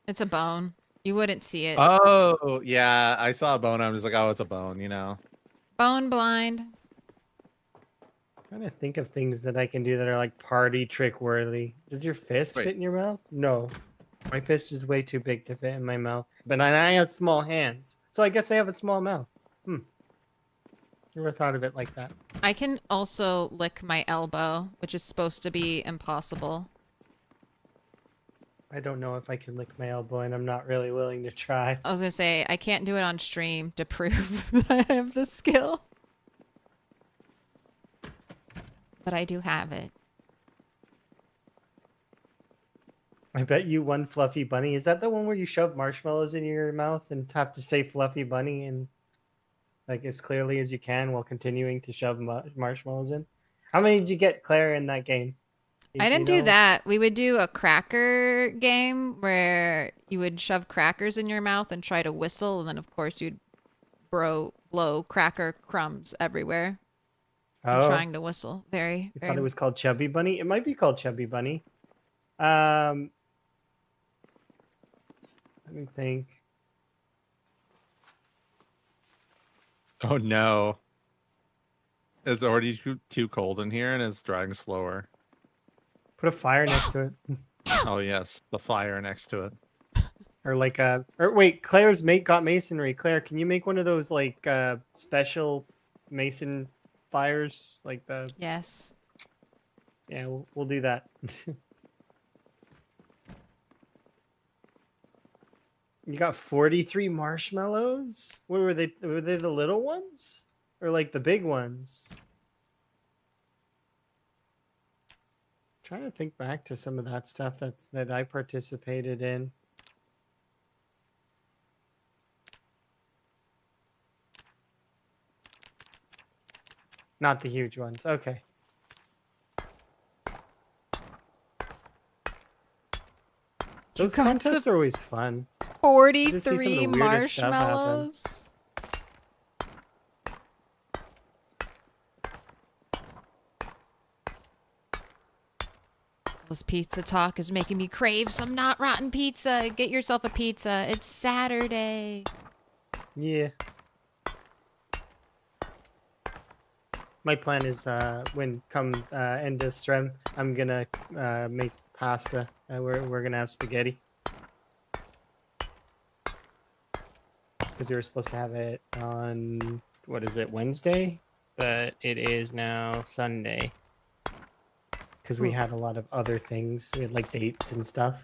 It's a bone. You wouldn't see it. Oh, yeah. I saw a bone. I was like, oh, it's a bone, you know? Bone blind. Trying to think of things that I can do that are like party trick worthy. Does your fist Wait. fit in your mouth? No. My fist is way too big to fit in my mouth. But I have small hands. So I guess I have a small mouth. Never thought of it like that. I can also lick my elbow, which is supposed to be impossible. I don't know if I can lick my elbow, and I'm not really willing to try. I was gonna say, I can't do it on stream to prove that I have the skill. But I do have it. I bet you one Fluffy Bunny. Is that the one where you shove marshmallows in your mouth and have to say Fluffy Bunny and like as clearly as you can while continuing to shove marshmallows in? How many did you get, Claire, in that game? I didn't You do know? that. We would do a cracker game where you would shove crackers in your mouth and try to whistle, and then of course you'd blow cracker crumbs everywhere. And Oh, trying to whistle. Very, I very thought it was called Chubby Bunny. It might be called Chubby Bunny. Let me think. Oh no. It's already too cold in here and it's drying slower. Put a fire next to it. Oh yes, the fire next to it. Or like or wait, Claire's mate got masonry. Claire, can you make one of those like special mason fires like the Yes. Yeah, we'll do that. You got 43 marshmallows? What were they? Were they the little ones? Or like the big ones? Trying to think back to some of that stuff that I participated in. Not the huge ones. Okay. Those got contests to are always fun. Just see some of the 43 weirdest stuff happen. marshmallows. This pizza talk is making me crave some not rotten pizza. Get yourself a pizza. It's Saturday. Yeah. My plan is when come end of stream, I'm gonna make pasta. We're gonna have spaghetti because we were supposed to have it on what is it, Wednesday, but it is now Sunday because we had a lot of other things. We had like dates and stuff.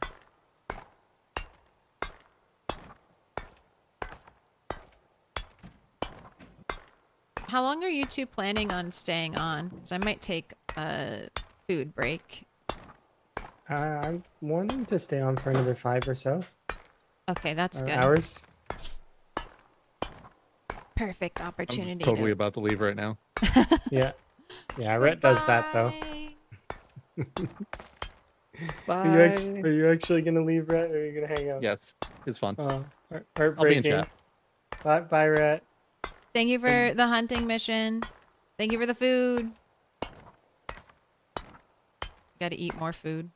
How long are you two planning on staying on? Because I might take a food break. I'm wanting to stay on for another 5 or so Okay, that's good. hours. Perfect I'm opportunity. totally about to leave right now. Yeah, Rhett does that though. Bye. Are you actually gonna leave, Rhett, or are you gonna hang out? Yes, it's fun. Oh, I'll be in heartbreaking. chat. Bye, Rhett. Thank you for the hunting mission. Thank you for the food. Gotta eat more food.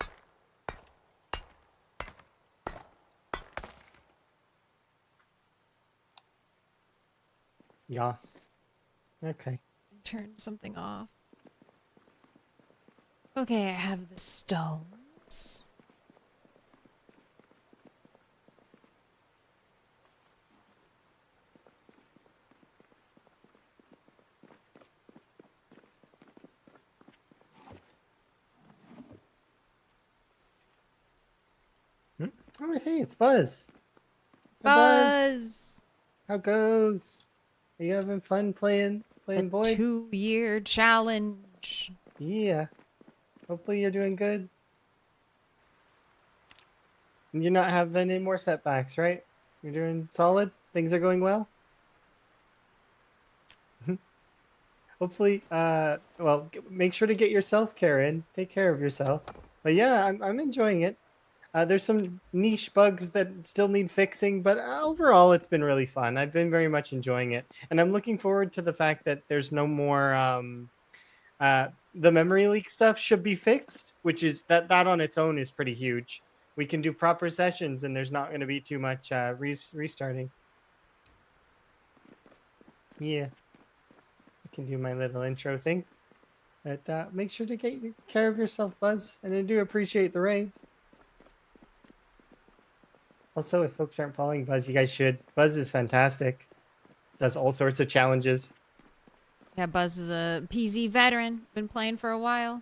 Yas. Okay. Turn something off. Okay, I have the stones. Oh, hey, it's Buzz. Hey, Buzz! How goes? Are you having fun playing The Boyd? 2-year challenge. Yeah. Hopefully you're doing good. And you're not having any more setbacks, right? You're doing solid? Things are going well? Hopefully, well, make sure to get your self-care in. Take care of yourself. But yeah, I'm enjoying it. There's some niche bugs that still need fixing, but overall it's been really fun. I've been very much enjoying it. And I'm looking forward to the fact that there's no more the memory leak stuff should be fixed, which is that on its own is pretty huge. We can do proper sessions and there's not going to be too much restarting. Yeah. I can do my little intro thing. But make sure to take care of yourself, Buzz, and I do appreciate the raid. Also, if folks aren't following Buzz, you guys should. Buzz is fantastic. Does all sorts of challenges. Yeah, Buzz is a PZ veteran. Been playing for a while.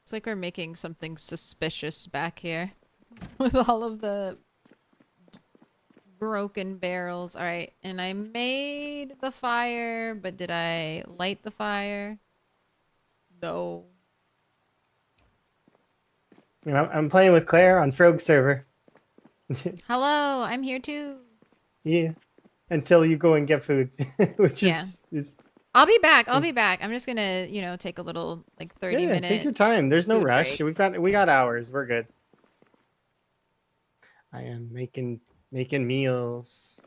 It's like we're making something suspicious back here with all of the broken barrels. All right, and I made the fire, but did I light the fire? No. You know, I'm playing with Claire on Frog server. Hello, I'm here too. Yeah. Until you go and get food, which Yeah. is I'll be back. I'll be back. I'm just gonna, you know, take a little like 30 minute. Take your time. There's no food rush. break. We got hours. We're good. I am making meals.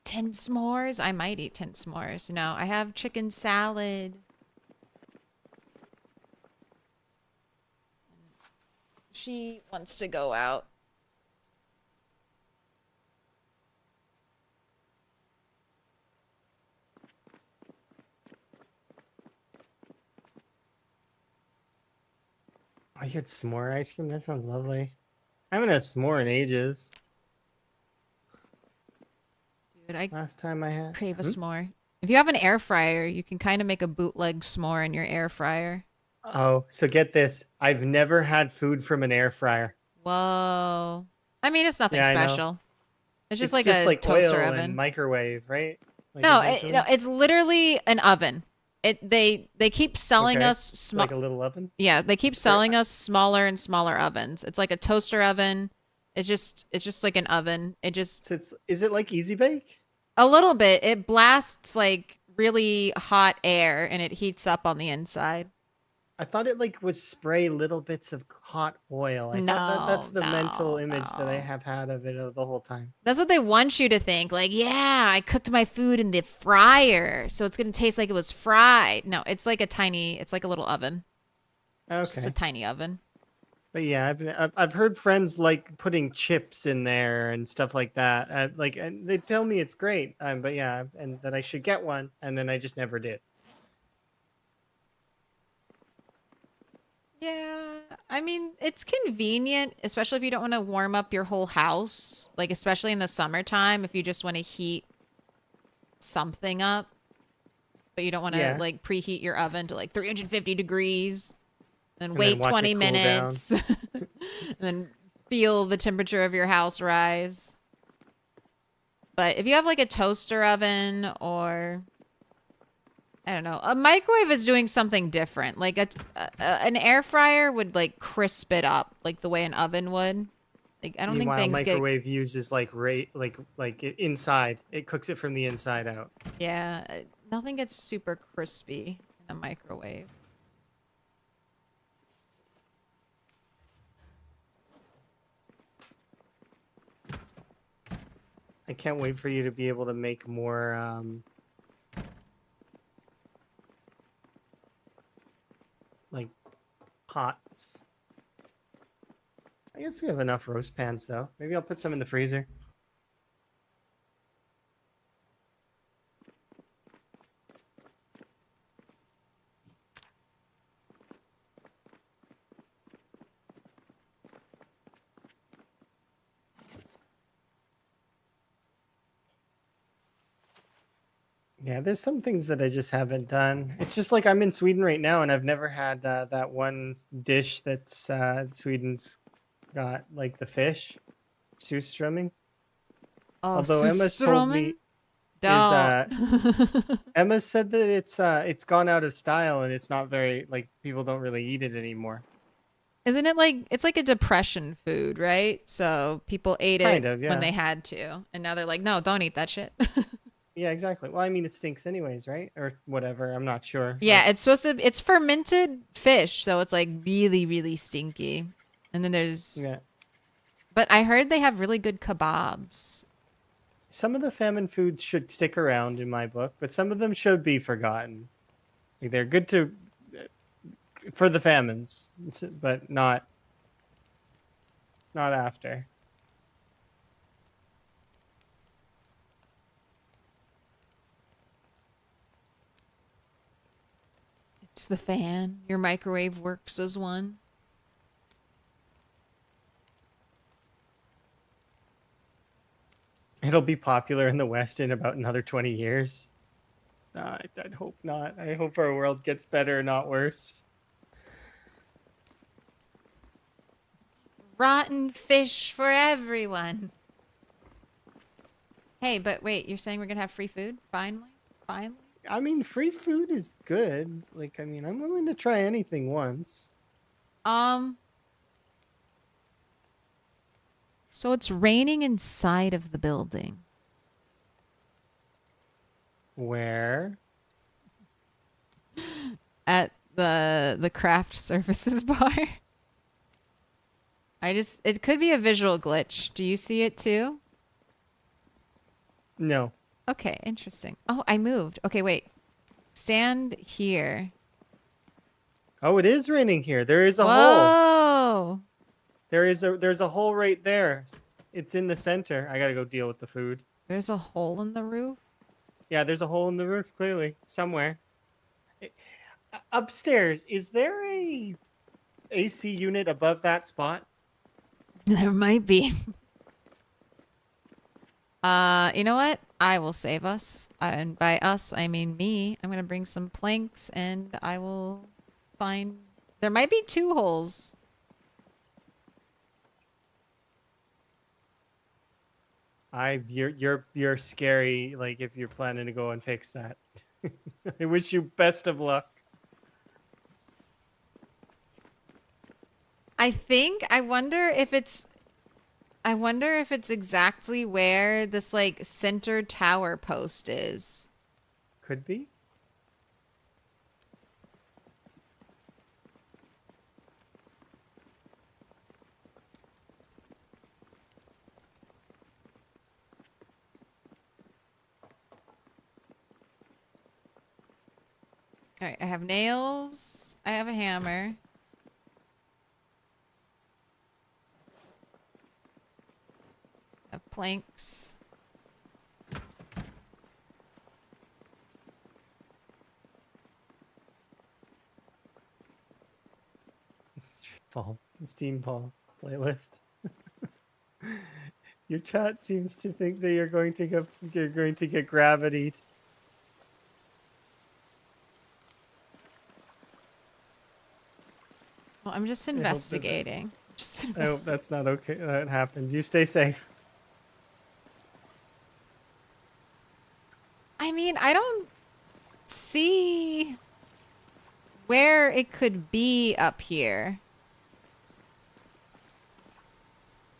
10 s'mores? I might eat 10 s'mores. No, I have chicken salad. She wants to go out. I get s'more ice cream. That sounds lovely. I haven't had s'more in ages. Dude, I Last time I had. crave a s'more. If you have an air fryer, you can kind of make a bootleg s'more in your air fryer. Oh, so get this. I've never had food from an air fryer. Whoa. I mean, it's nothing Yeah, I know. special. It's just It's like a toaster oil oven. and microwave, right? Like, No, essentially? no, it's literally an oven. They keep selling Okay. us small. Like a little oven. Yeah, they keep It's selling us smaller and smaller ovens. It's like a toaster oven. It's just like an oven. It just So is it like Easy Bake? a little bit. It blasts like really hot air and it heats up on the inside. I thought it like was spray little bits of hot oil. I thought that's the mental image that I have had of it the whole time. That's what they want you to think. Like, yeah, I cooked my food in the fryer, so it's gonna taste like it was fried. No, it's like it's like a little oven. It's just a Okay. tiny oven. But yeah, I've heard friends like putting chips in there and stuff like that. And they tell me it's great. But yeah, and that I should get one, and then I just never did. Yeah, I mean, it's convenient, especially if you don't want to warm up your whole house. Like, especially in the summertime, if you just want to heat something up, but you don't want to, Yeah. like, preheat your oven to, like, 350 degrees, then And wait then watch it 20 cool down. minutes, and then feel the temperature of your house rise. But if you have, like, a toaster oven or... I don't know. A microwave is doing something different. Like an air fryer would like crisp it up, like the way an oven would. Like I don't Meanwhile, think things microwave uses like inside. It cooks it from the inside out. get. Yeah, nothing gets super crispy in a microwave. I can't wait for you to be able to make more. Like pots. I guess we have enough roast pans though. Maybe I'll put some in the freezer. Yeah, there's some things that I just haven't done. It's just like I'm in Sweden right now, and I've never had that one dish that's Sweden's got, like the fish, surströmming. Oh, Although Emma's told me, Don't. Emma said that it's gone out of style and it's not very like people don't really eat it anymore. Isn't it like it's like a depression food, right? So people ate it Kind of, yeah. when they had to, and now they're like, no, don't eat that shit. Yeah, exactly. Well, I mean, it stinks anyways, right? Or whatever. I'm not sure. Yeah, it's fermented fish, so it's like really, really stinky. And then there's Yeah. But I heard they have really good kebabs. Some of the famine foods should stick around in my book, but some of them should be forgotten. Like, they're good to for the famines, but not after. It's the fan. Your microwave works as one. It'll be popular in the West in about another 20 years. I'd hope not. I hope our world gets better, not worse. Rotten fish for everyone. Hey, but wait, you're saying we're gonna have free food? Finally? Finally? I mean, free food is good. Like, I mean, I'm willing to try anything once. So it's raining inside of the building. Where? At the craft services bar. It could be a visual glitch. Do you see it too? No. Okay, interesting. Oh, I moved. Okay, wait. Stand here. Oh, it is raining here. There is a hole. Whoa! There's a hole right there. It's in the center. I gotta go deal with the food. There's a hole in the roof? Yeah, there's a hole in the roof, clearly. Somewhere. Upstairs, is there a AC unit above that spot? There might be. You know what? I will save us. And by us, I mean me. I'm gonna bring some planks and I will find... There might be 2 holes. You're scary, like, if you're planning to go and fix that. I wish you best of luck. I wonder if it's exactly where this like center tower post is. Could be. All right, I have nails. I have a hammer. I have planks. Steam Paul playlist. Your chat seems to think that you're going to get gravitied. Well, I'm just investigating. I hope that's not okay. That happens. You stay safe. I mean, I don't see where it could be up here.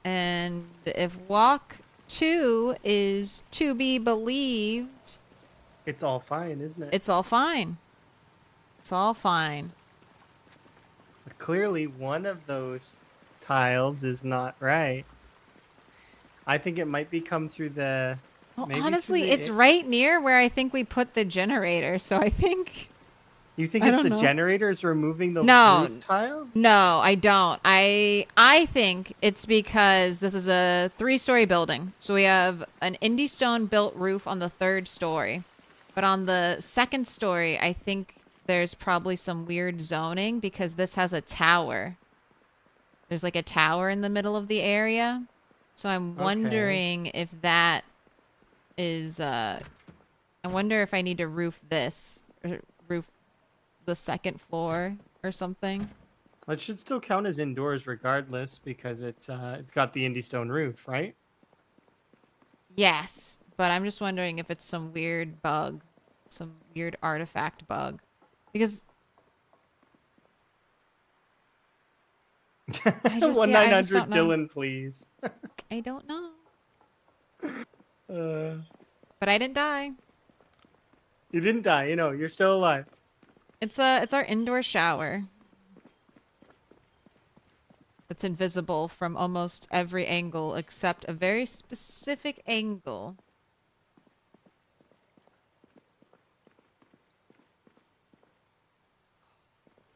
And if walk 2 is to be believed, It's all fine, isn't it? it's all fine. It's all fine. But clearly, one of those tiles is not right. I think it might be come through the... Well, maybe through honestly, the- it's right near where I think we put the generator, so I think... You think I it's don't the know. generators removing the No. roof tile? No, I don't. I think it's because this is a 3-story building. So we have an indie stone built roof on the 3rd story. But on the 2nd story, I think there's probably some weird zoning because this has a tower. There's like a tower in the middle of the area. So I'm wondering if that is I wonder if I need to roof this or roof the 2nd floor or something. It should still count as indoors regardless because it's got the indie stone roof, right? Yes, but I'm just wondering if it's some weird bug, some weird artifact bug. Because I just, 1-900 don't know. Dylan, please. I don't know. Uh, But I didn't die. you didn't die, you know, you're still alive. It's our indoor shower. that's invisible from almost every angle except a very specific angle.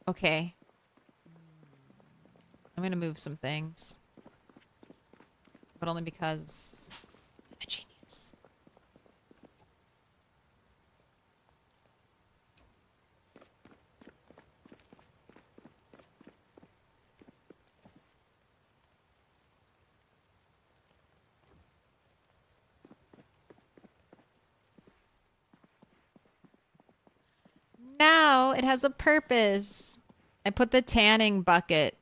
Okay. I'm gonna move some things. But only because I'm a genius. Now it has a purpose. I put the tanning bucket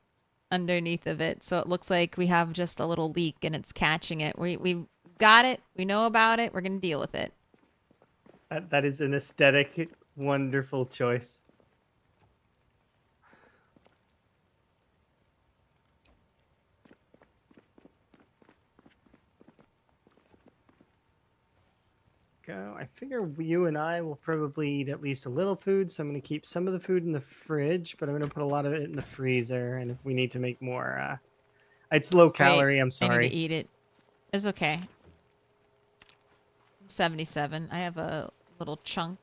underneath of it, so it looks like we have just a little leak and it's catching it. We got it. We know about it. We're gonna deal with it. That is an aesthetic, wonderful choice. Go. I figure you and I will probably eat at least a little food, so I'm going to keep some of the food in the fridge, but I'm going to put a lot of it in the freezer. And if we need to make more, it's low calorie. I'm I need to sorry. eat it. It's okay. I'm 77. I have a little chunk.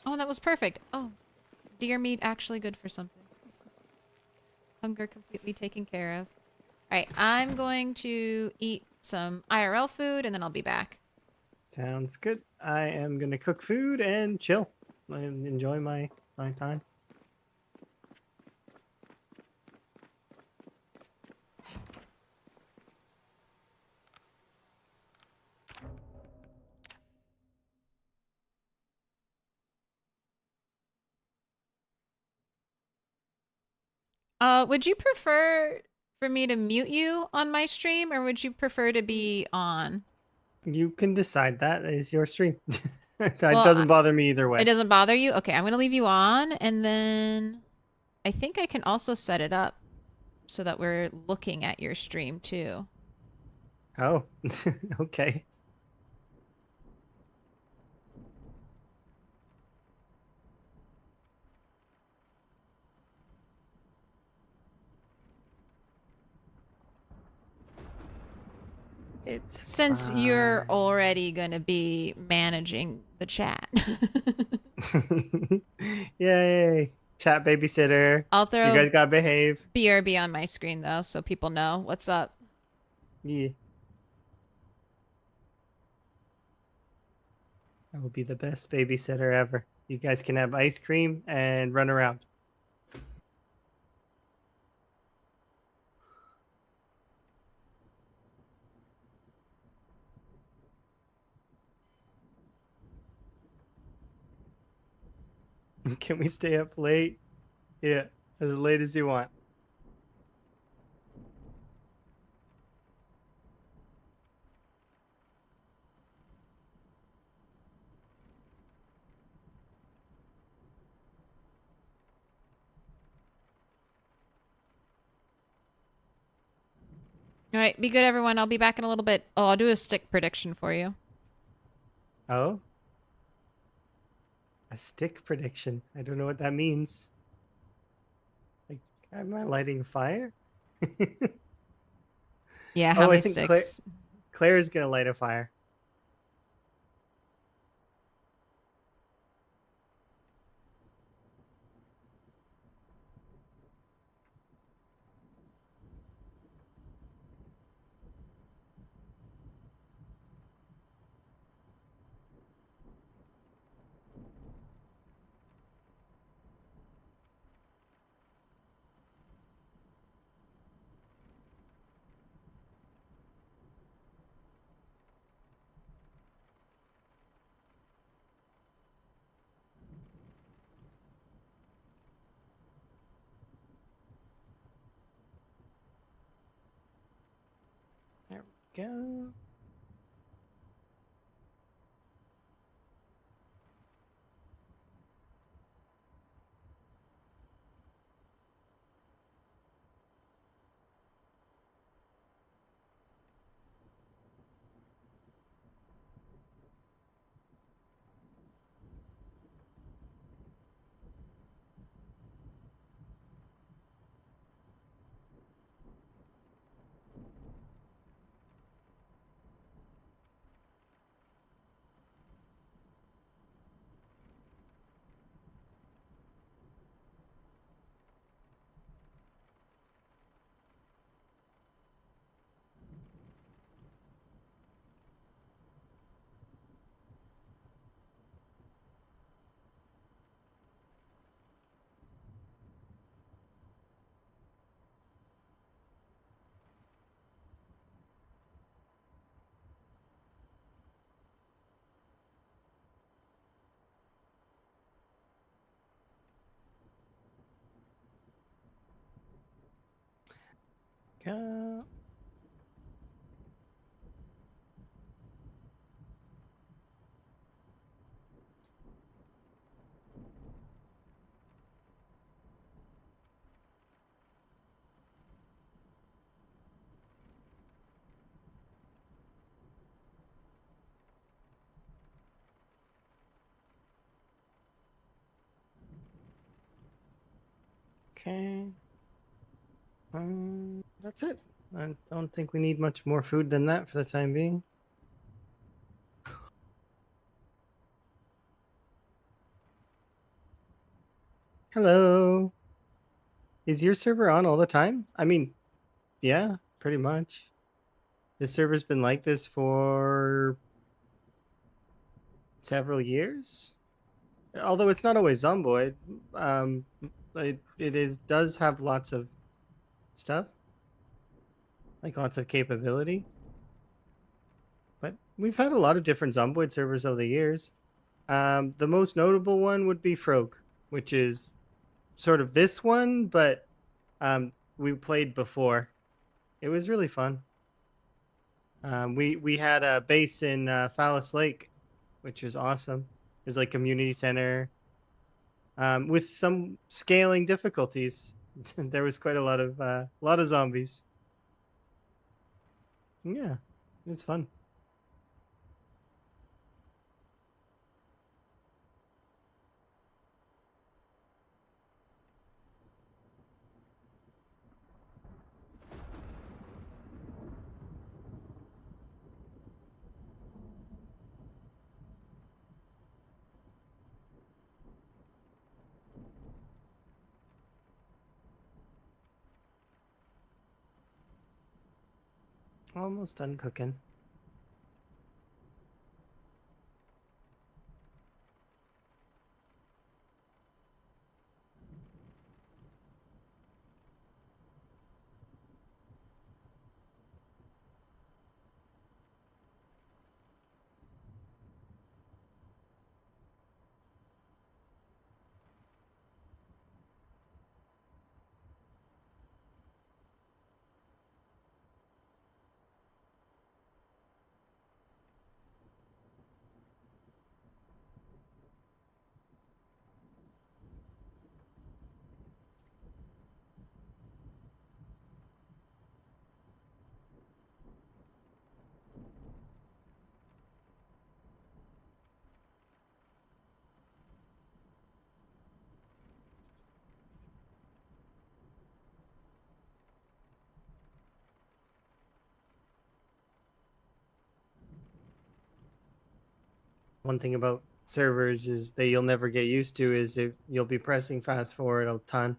Oh, that was perfect. Oh, deer meat actually good for something. Hunger completely taken care of. All right, I'm going to eat some IRL food and then I'll be back. Sounds good. I am going to cook food and chill and enjoy my time. Would you prefer for me to mute you on my stream or would you prefer to be on? You can decide. That is your stream. That Well, doesn't bother me either way. It doesn't bother you? Okay, I'm going to leave you on and then I think I can also set it up so that we're looking at your stream too. Oh, okay. It's Since you're fine. already going to be managing the chat. Yay. Chat babysitter. I'll You throw guys gotta behave. BRB on my screen though so people know what's up. Yeah. I will be the best babysitter ever. You guys can have ice cream and run around. Can we stay up late? Yeah, as late as you want. All right, be good everyone. I'll be back in a little bit. Oh, I'll do a stick prediction for you. Oh? A stick prediction. I don't know what that means. Like, am I lighting a fire? Yeah, how Oh, I many think sticks? Claire's gonna light a fire. There we go. Go. Okay. That's it. I don't think we need much more food than that for the time being. Hello. Is your server on all the time? I mean, yeah, pretty much. This server's been like this for several years. Although it's not always Zomboid. Does have lots of stuff. Like lots of capability. But we've had a lot of different Zomboid servers over the years. The most notable one would be Frog, which is sort of this one, but we played before. It was really fun. We had a base in Phallus Lake, which was awesome. It was like community center with some scaling difficulties. There was quite a lot of zombies. Yeah, it was fun. Almost done cooking. One thing about servers is that you'll never get used to is if you'll be pressing fast forward a ton.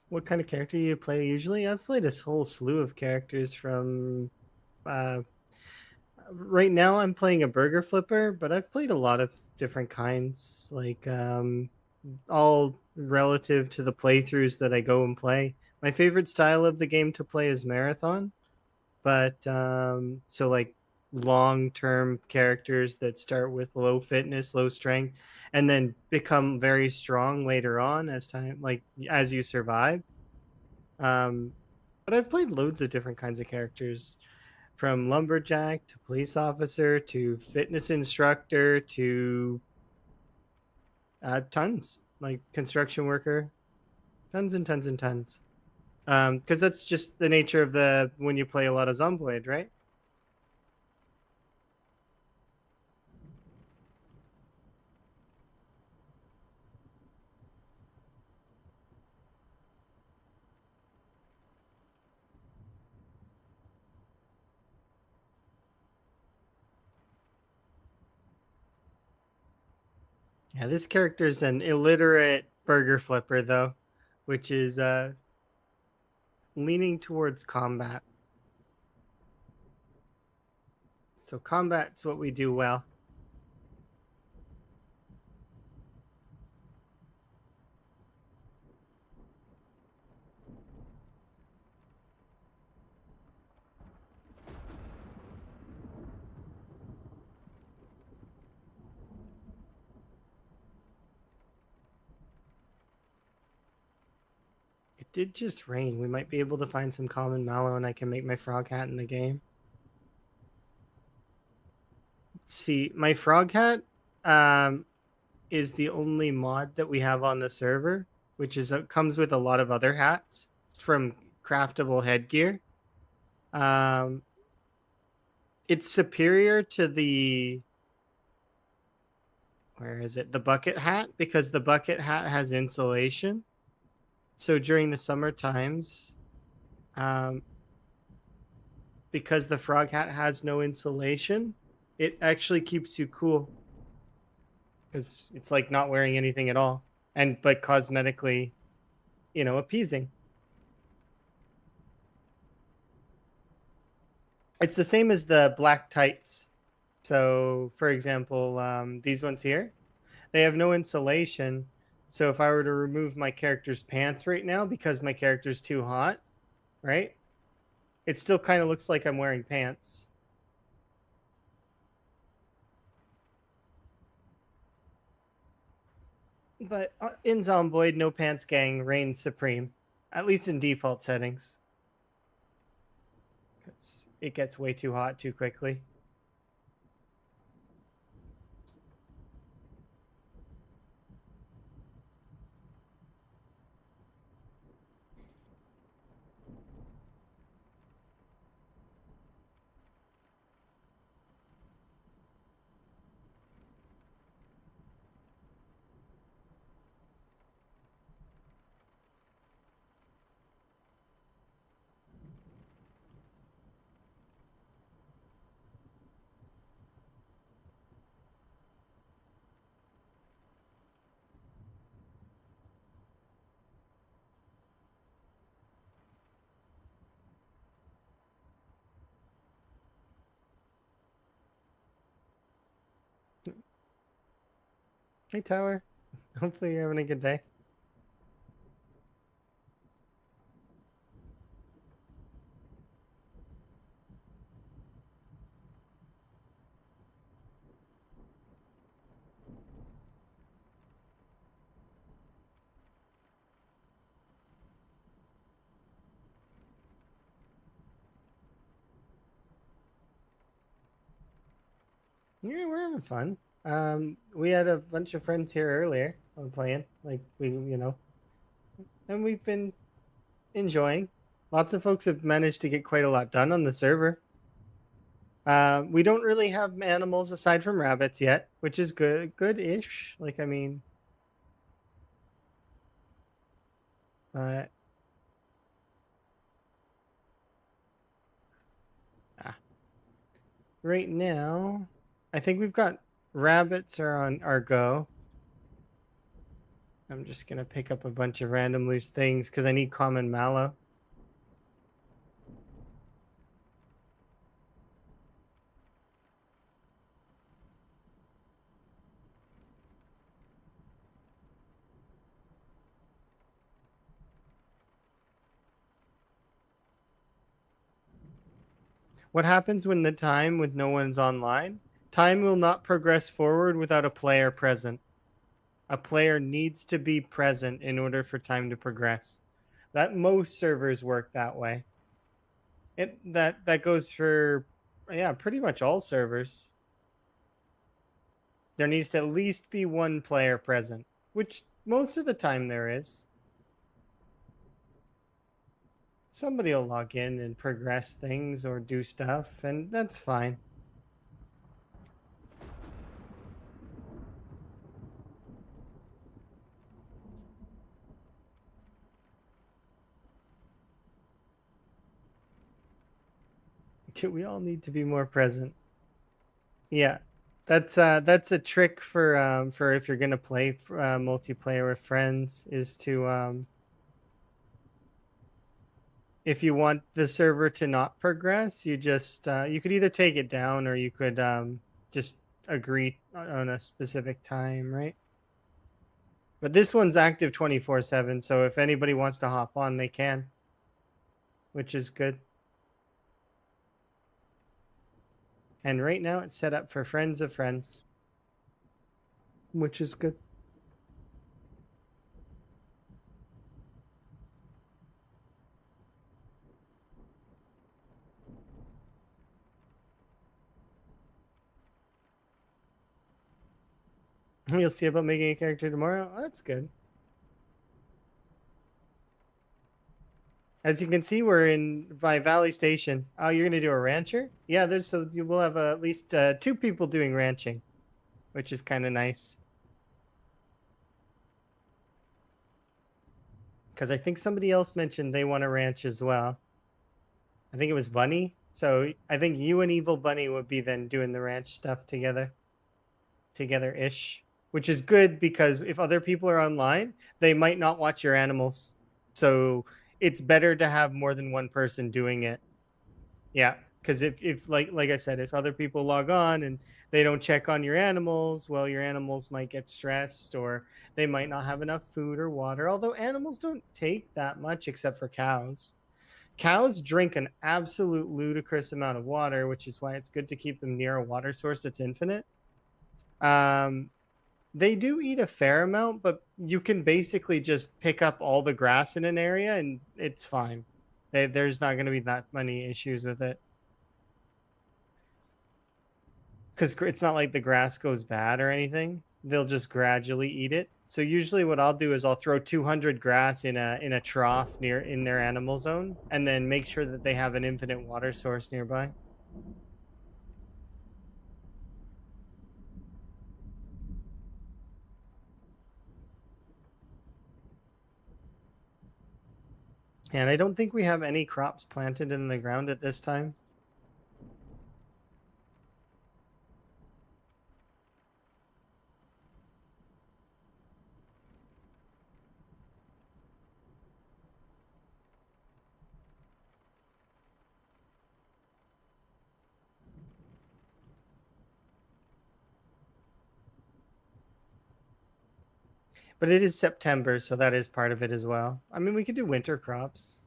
What kind of character do you play usually? I've played a whole slew of characters from. Right now, I'm playing a burger flipper, but I've played a lot of different kinds, like all relative to the playthroughs that I go and play. My favorite style of the game to play is marathon, but so like long-term characters that start with low fitness, low strength, and then become very strong later on as time, like as you survive. But I've played loads of different kinds of characters, from lumberjack to police officer to fitness instructor to tons, like construction worker, tons and tons and tons. Because that's just the nature of the when you play a lot of Zomboid, right? Yeah, this character's an illiterate burger flipper though, which is leaning towards combat. So combat's what we do well. It did just rain. We might be able to find some common mallow and I can make my frog hat in the game. See, my frog hat is the only mod that we have on the server, which is comes with a lot of other hats. It's from Craftable Headgear. It's superior to the where is it? The bucket hat, because the bucket hat has insulation. So during the summer times, because the frog hat has no insulation, it actually keeps you cool. Because it's like not wearing anything at all, and but cosmetically, appeasing. It's the same as the black tights. So, for example, these ones here, they have no insulation. So if I were to remove my character's pants right now because my character's too hot, right? It still kind of looks like I'm wearing pants. But in Zomboid, no pants gang reigns supreme, at least in default settings. It gets way too hot too quickly. Hey, Tower. Hopefully you're having a good day. Yeah, we're having fun. We had a bunch of friends here earlier on playing, like and we've been enjoying. Lots of folks have managed to get quite a lot done on the server. We don't really have animals aside from rabbits yet, which is good-ish. Like, I mean, but right now, I think we've got rabbits are on our go. I'm just gonna pick up a bunch of random loose things because I need common mallow. What happens when the time with no one's online? Time will not progress forward without a player present. A player needs to be present in order for time to progress. That most servers work that way. That goes for pretty much all servers. There needs to at least be one player present, which most of the time there is. Somebody will log in and progress things or do stuff, and that's fine. We all need to be more present. Yeah, that's a trick for if you're gonna play multiplayer with friends, is to if you want the server to not progress, you just you could either take it down or you could just agree on a specific time, right? But this one's active 24/7, so if anybody wants to hop on, they can, which is good. And right now it's set up for friends of friends, which is good. You'll see about making a character tomorrow. Oh, that's good. As you can see, we're in by Valley Station. Oh, you're gonna do a rancher? Yeah, you will have at least 2 people doing ranching, which is kind of nice. Because I think somebody else mentioned they want a ranch as well. I think it was Bunny. So I think you and Evil Bunny would be then doing the ranch stuff together-ish, which is good because if other people are online, they might not watch your animals. So it's better to have more than one person doing it. Yeah, because if like I said, if other people log on and they don't check on your animals, well, your animals might get stressed or they might not have enough food or water. Although animals don't take that much except for cows. Cows drink an absolute ludicrous amount of water, which is why it's good to keep them near a water source that's infinite. They do eat a fair amount, but you can basically just pick up all the grass in an area and it's fine. There's not going to be that many issues with it. Because it's not like the grass goes bad or anything. They'll just gradually eat it. So usually what I'll do is I'll throw 200 grass in a trough in their animal zone and then make sure that they have an infinite water source nearby. And I don't think we have any crops planted in the ground at this time. But it is September, so that is part of it as well. I mean, we could do winter crops.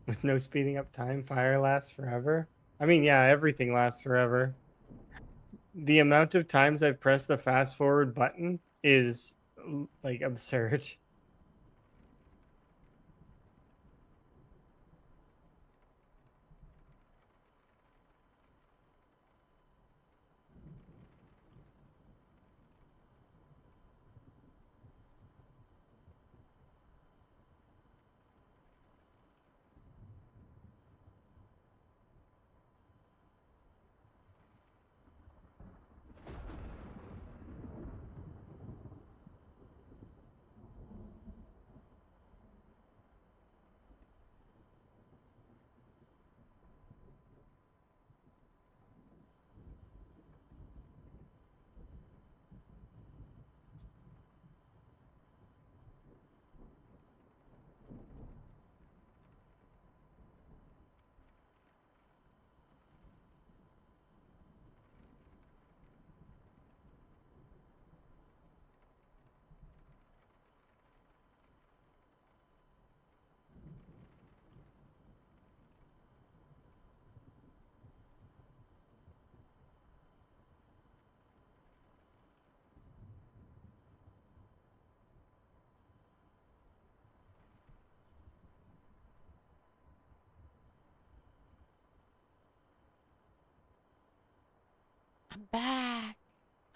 With no speeding up time, fire lasts forever. I mean, yeah, everything lasts forever. The amount of times I've pressed the fast forward button is like absurd. I'm back.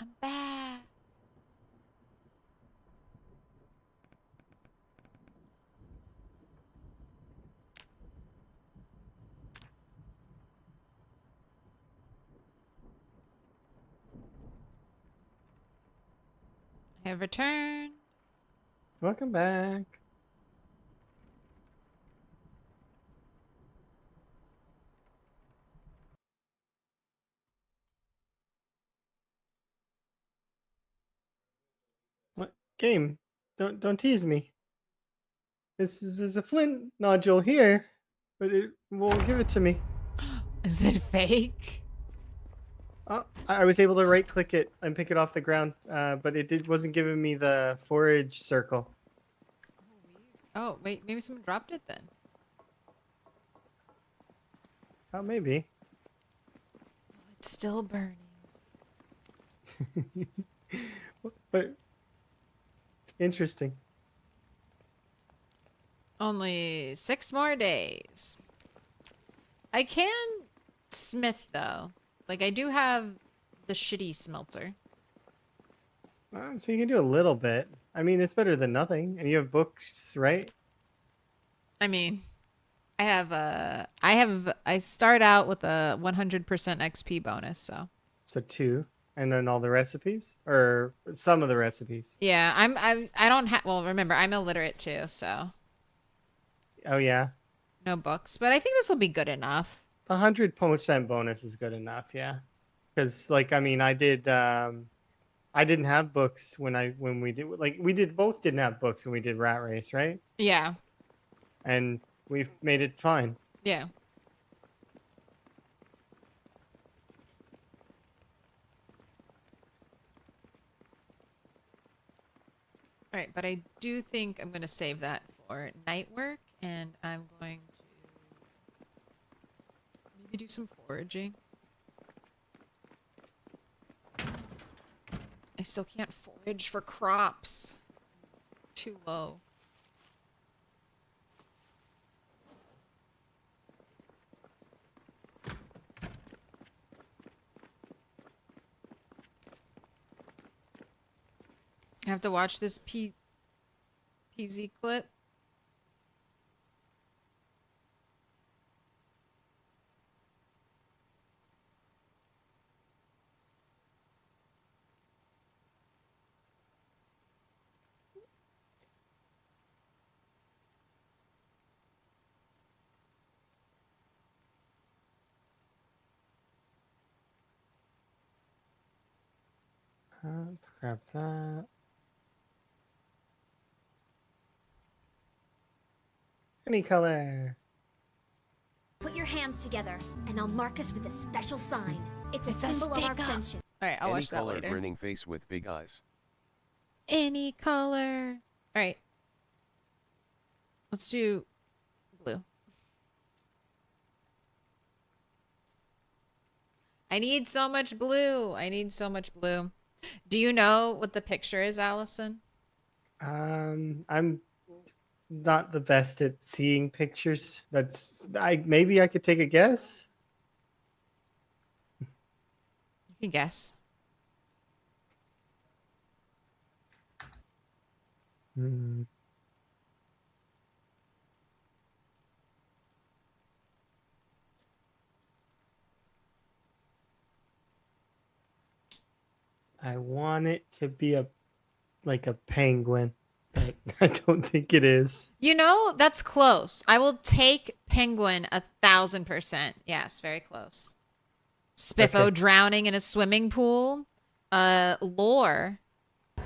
I'm back. I have returned. Welcome back. What game? Don't tease me. There's a flint nodule here, but it won't give it to me. Is it fake? Oh, I was able to right click it and pick it off the ground, but wasn't giving me the forage circle. Oh, wait, maybe someone dropped it then. Oh, maybe. Oh, it's still burning. But interesting. Only 6 more days. I can smith though. Like I do have the shitty smelter. So you can do a little bit. I mean, it's better than nothing. And you have books, right? I mean, I start out with a 100% XP bonus, so. So 2, and then all the recipes, or some of the recipes. Yeah, I don't have, well, remember, I'm illiterate too, so Oh yeah, no books, but I think this will be good enough. the 100% bonus is good enough. Yeah, because like I mean, I didn't have books when we did, like we both didn't have books when we did Rat Race, right? Yeah. And we've made it fine. Yeah. All right, but I do think I'm going to save that for night work, and I'm going to maybe do some foraging. I still can't forage for crops. Too low. I have to watch this PZ clip. Let's grab that. Any color. Put your hands together, and I'll mark us with a special sign. It's It's a a symbol of our stick up. friendship. All right, I'll Any watch that color later. grinning face with big eyes. Any color. All right. Let's do blue. I need so much blue. I need so much blue. Do you know what the picture is, Allison? I'm not the best at seeing pictures. Maybe I could take a guess. You can guess. Hmm. I want it to be like a penguin, but I don't think it is. You know, that's close. I will take penguin 1,000%. Yes, very close. Spiffo Okay. drowning in a swimming pool. Lore.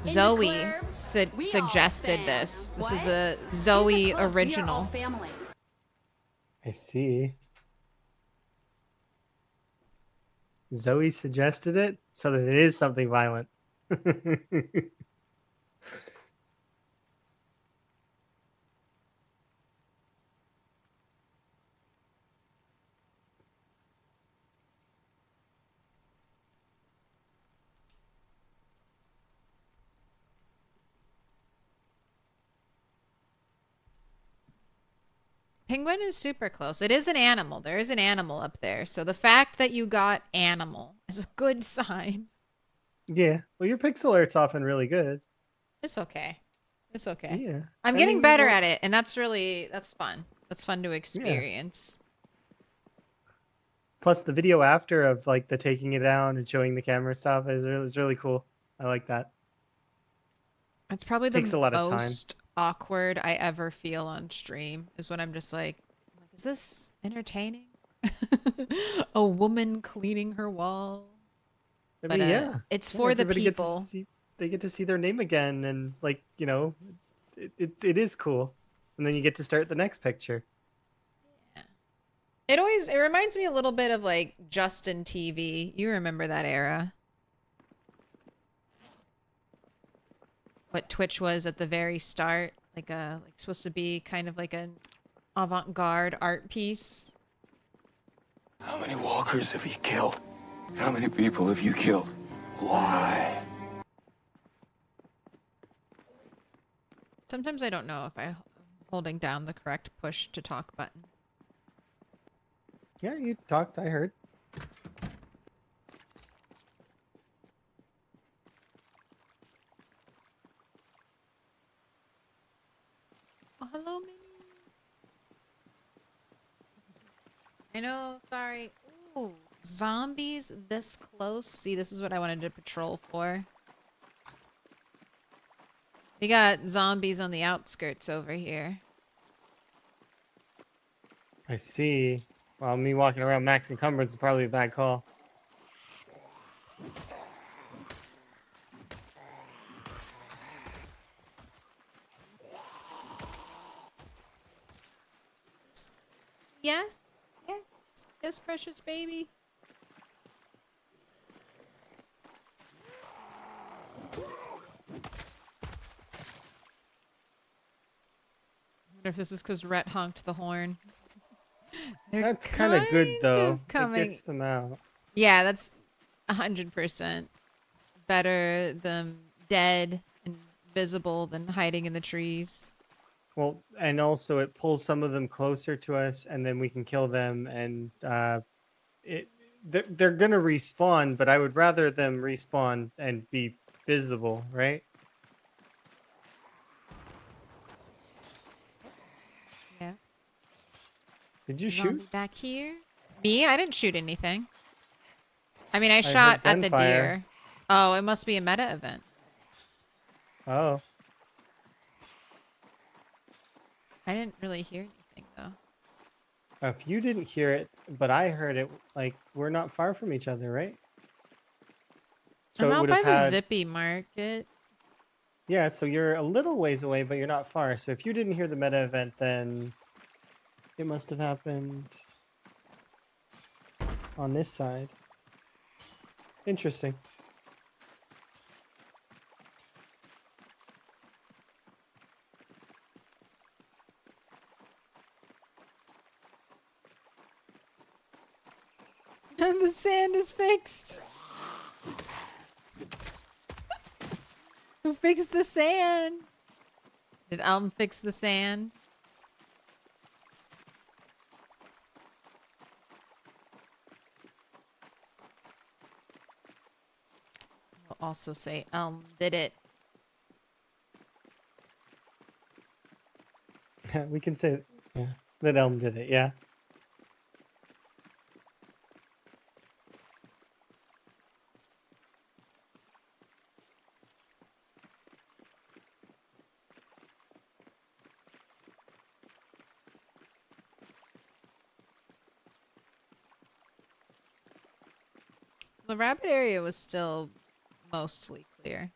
Zoe CLERB, we all suggested stand. this. This is What? a In the Zoe club, we are all original. family. I see. Zoe suggested it, so that it is something violent. Penguin is super close. It is an animal. There is an animal up there. So the fact that you got animal is a good sign. Yeah. Well, your pixel art's often really good. It's okay. It's okay. Yeah. I'm I getting mean, better well, at it, and that's fun. That's fun to experience. Plus, the video after of like the taking it down and showing the camera stuff is really cool. I like that. It's probably Takes the a lot of time. most awkward I ever feel on stream is when I'm just like, is this entertaining? A woman cleaning her wall. I But mean, yeah. it's Yeah, for the everybody people. they get to see their name again, and like it is cool. And then you get to start the next picture. It reminds me a little bit of like Justin TV. You remember that era? What Twitch was at the very start, like supposed to be kind of like an avant-garde art piece. How many walkers have you killed? How many people have you killed? Why? Sometimes I don't know if I'm holding down the correct push to talk button. Yeah, you talked. I heard. Oh, hello, Minnie. I know, sorry. Ooh, zombies this close. See, this is what I wanted to patrol for. We got zombies on the outskirts over here. I see. Well, me walking around max encumbrance is probably a bad call. Yes, yes, yes, precious baby. I wonder if this is because Rhett honked the horn. They're That's kind of good though. It coming. gets them out. Yeah, that's 100% better them dead and visible than hiding in the trees. Well, and also it pulls some of them closer to us, and then we can kill them. And they're gonna respawn, but I would rather them respawn and be visible, right? Yeah. Did you Zombie shoot? back here? Me? I didn't shoot anything. I mean, I I shot heard at the gunfire. deer. Oh, it must be a meta event. Oh, I didn't really hear anything though. if you didn't hear it, but I heard it, like we're not far from each other, right? So I'm it out would by have the had. Zippy Market. Yeah, so you're a little ways away, but you're not far. So if you didn't hear the meta event, then it must have happened on this side. Interesting. The sand is fixed. Who fixed the sand? Did Elm fix the sand? We'll also say Elm did it. We can say that Elm did it. Yeah. The rabbit area was still mostly clear.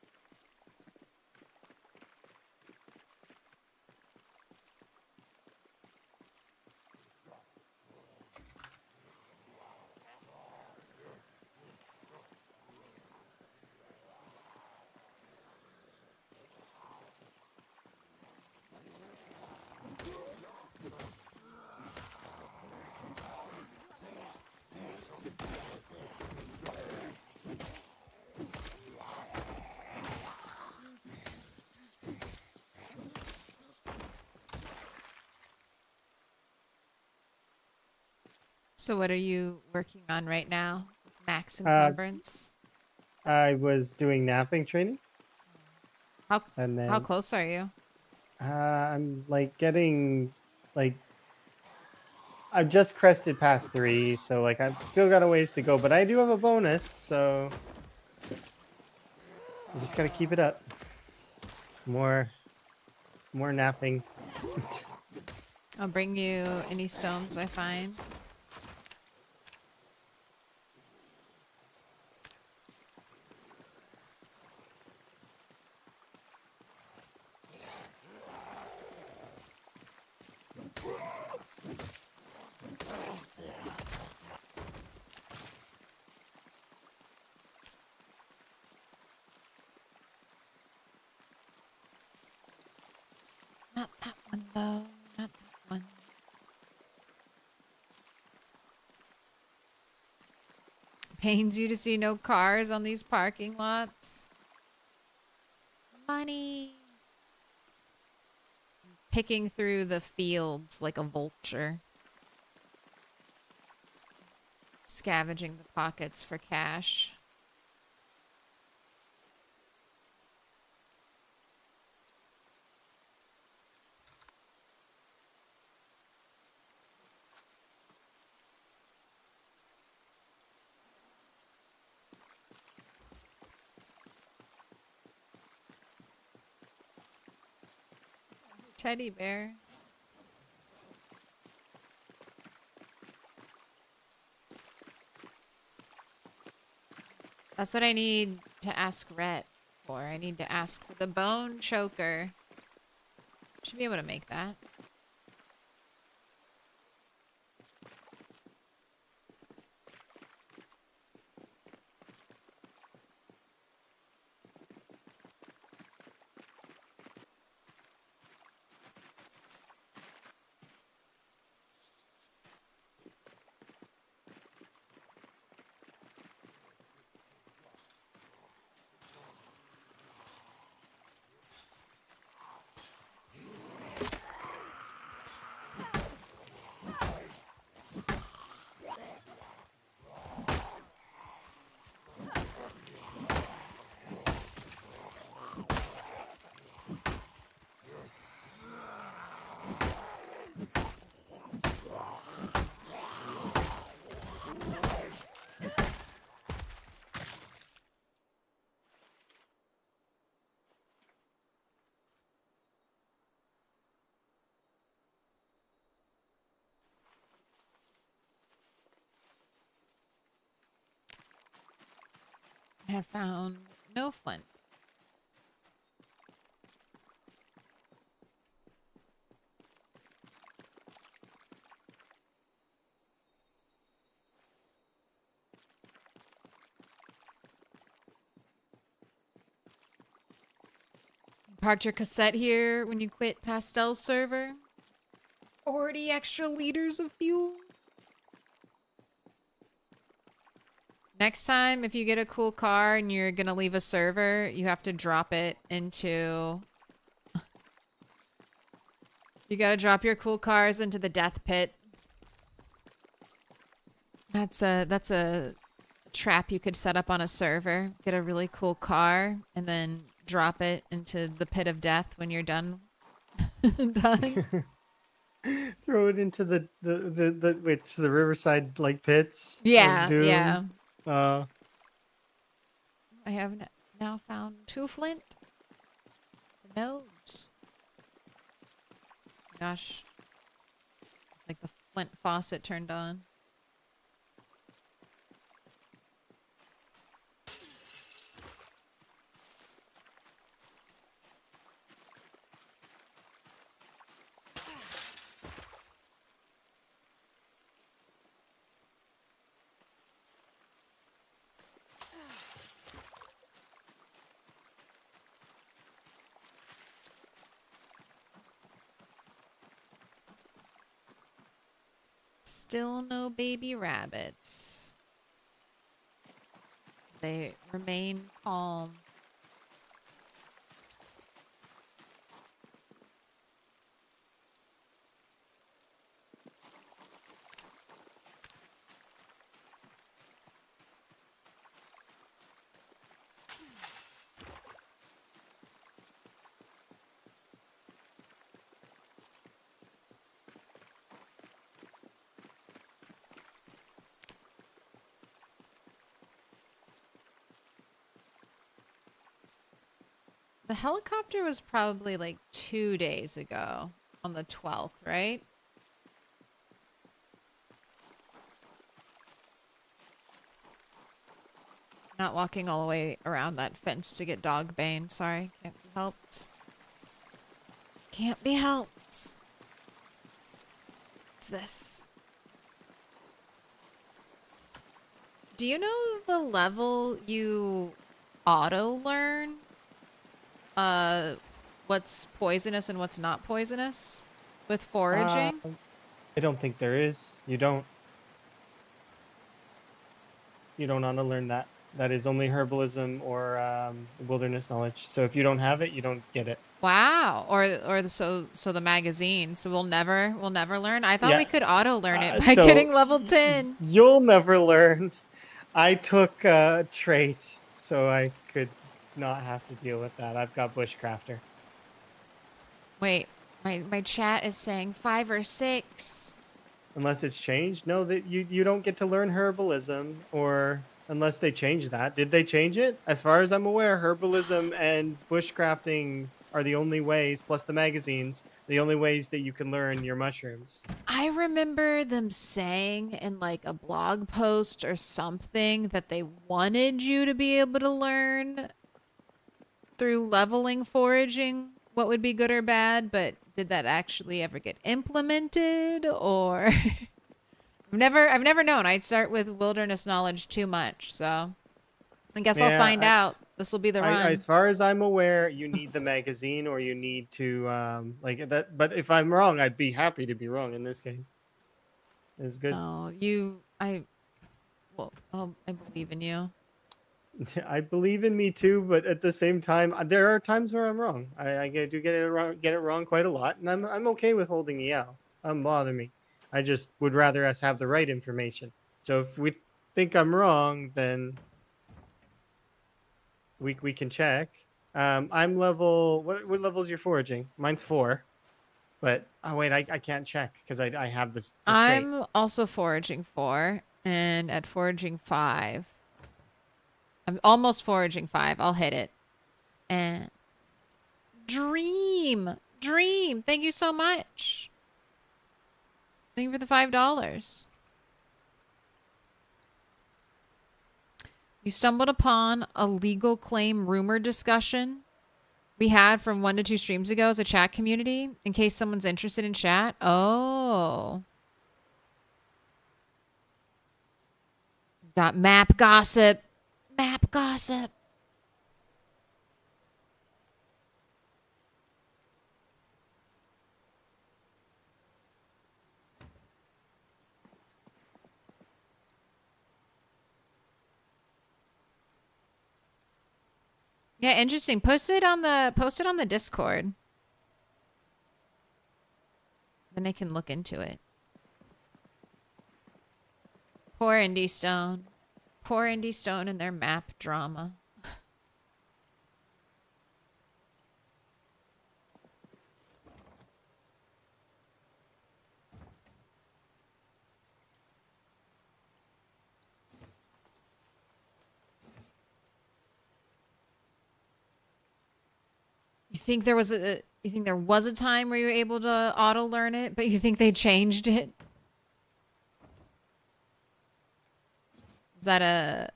So what are you working on right now? Max encumbrance? I was doing napping training. And then How close are you? I'm like getting like I've just crested past 3, so like I've still got a ways to go, but I do have a bonus, so I just gotta keep it up. More napping. I'll bring you any stones I find. Not that one though, not that one. Pains you to see no cars on these parking lots. Money. Picking through the fields like a vulture. Scavenging the pockets for cash. Teddy bear. That's what I need to ask Rhett for. I need to ask for the bone choker. Should be able to make that. I have found no flint. You parked your cassette here when you quit Pastel's server? 40 extra liters of fuel? Next time, if you get a cool car and you're gonna leave a server, you have to drop it into... You gotta drop your cool cars into the death pit. That's a trap you could set up on a server. Get a really cool car and then drop it into the pit of death when you're done. Done. Throw it into the riverside like pits. of Yeah, doom. yeah. Uh, I have now found 2 flint. The nose. Gosh. Like the flint faucet turned on. Still no baby rabbits. They remain calm. The helicopter was probably like 2 days ago on the 12th, right? Not walking all the way around that fence to get dog bane. Sorry, can't be helped. Can't be helped. What's this? Do you know the level you auto learn? What's poisonous and what's not poisonous with foraging? I don't think there is. You don't want to learn that. That is only herbalism or wilderness knowledge. So if you don't have it, you don't get it. Wow. So the magazine. So we'll never learn. I thought Yeah. we could auto learn it by So getting level 10. You'll never learn. I took a trait, so I could not have to deal with that. I've got bushcrafter. Wait, my chat is saying 5 or 6. Unless it's changed. No, that you don't get to learn herbalism, or unless they change that. Did they change it? As far as I'm aware, herbalism and bushcrafting are the only ways, plus the magazines, the only ways that you can learn your mushrooms. I remember them saying in like a blog post or something that they wanted you to be able to learn through leveling foraging what would be good or bad, but did that actually ever get implemented, or I've never known. I'd start with wilderness knowledge too much, so I guess I'll find out. This will be the run. As far as I'm aware, you need the magazine, or you need to like that. But if I'm wrong, I'd be happy to be wrong in this case. It's good. Oh, I believe in you. I believe in me too, but at the same time, there are times where I'm wrong. I do get it wrong quite a lot, and I'm okay with holding the L. Doesn't bother me. I just would rather us have the right information. So if we think I'm wrong, then we can check. I'm level. What level is your foraging? Mine's 4. But oh wait, I can't check because I have this. I'm also foraging 4, and at foraging 5. I'm almost foraging 5. I'll hit it. And Dream. Thank you so much. Thank you for the $5. You stumbled upon a legal claim rumor discussion we had from 1 to 2 streams ago as a chat community, in case someone's interested in chat. Oh. Got map gossip. Map gossip. Yeah, interesting. Post it on the Discord. Then I can look into it. Poor Indie Stone. Poor Indie Stone and their map drama. You think there was a time where you were able to auto learn it, but you think they changed it? Is that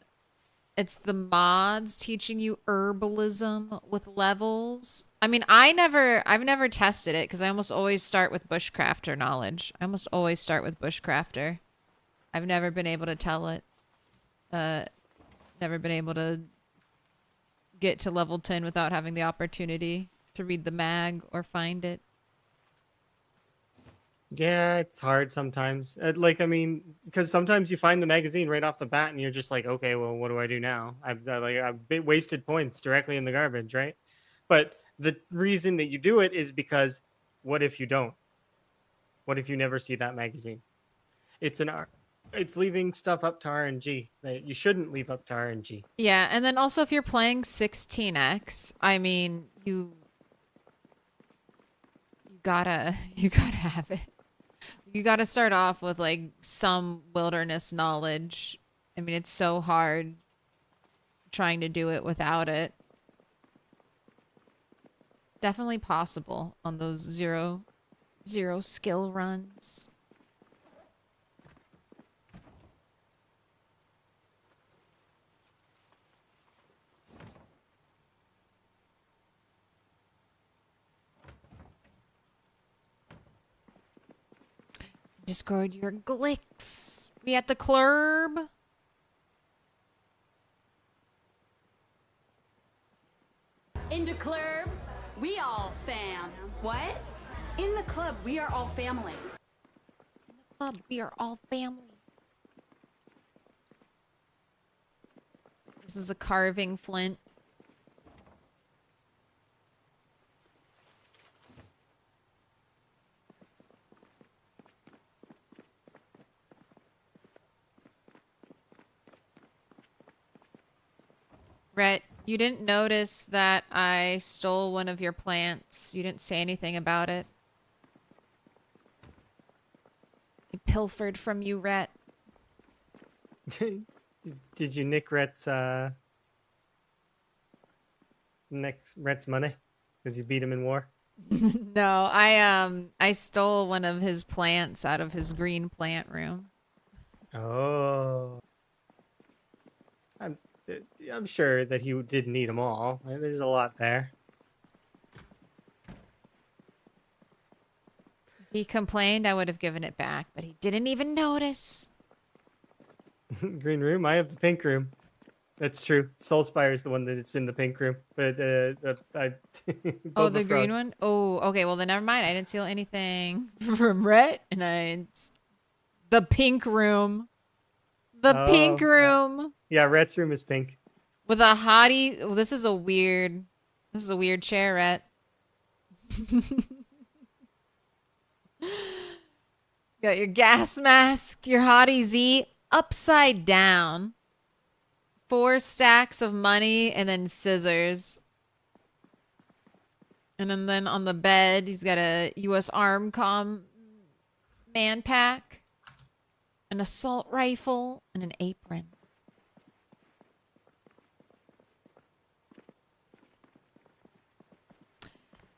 it's the mods teaching you herbalism with levels? I mean, I've never tested it because I almost always start with bushcrafter knowledge. I almost always start with bushcrafter. I've never been able to tell it. Never been able to get to level 10 without having the opportunity to read the mag or find it. Yeah, it's hard sometimes. Like, I mean, because sometimes you find the magazine right off the bat, and you're just like, okay, well, what do I do now? I've wasted points directly in the garbage, right? But the reason that you do it is because, what if you don't? What if you never see that magazine? It's it's leaving stuff up to RNG that you shouldn't leave up to RNG. Yeah, and then also if you're playing 16x, I mean, you gotta have it. You gotta start off with like some wilderness knowledge. I mean, it's so hard trying to do it without it. Definitely possible on those zero skill runs. Discord your glicks. We at the CLERB. Into CLERB, we all fam. What? In the club, we are all family. In the club, we are all family. This is a carving flint. Rhett, you didn't notice that I stole one of your plants. You didn't say anything about it. I pilfered from you, Rhett. Did you nick Rhett's money because you beat him in war? No, I stole one of his plants out of his green plant room. Oh. I'm sure that he didn't eat them all. There's a lot there. If he complained, I would have given it back, but he didn't even notice. Green room? I have the pink room. That's true. Soulspire is the one that's in the pink room. But I Oh, the green one? Oh, okay. Well, then never mind. I didn't steal anything from Rhett, and the pink room. The pink room. Yeah, Rhett's room is pink. With a hottie. Oh, this is a weird chair, Rhett. Got your gas mask, your hottie Z upside down. 4 stacks of money and then scissors. And then on the bed, he's got a US Armcom man pack, an assault rifle, and an apron.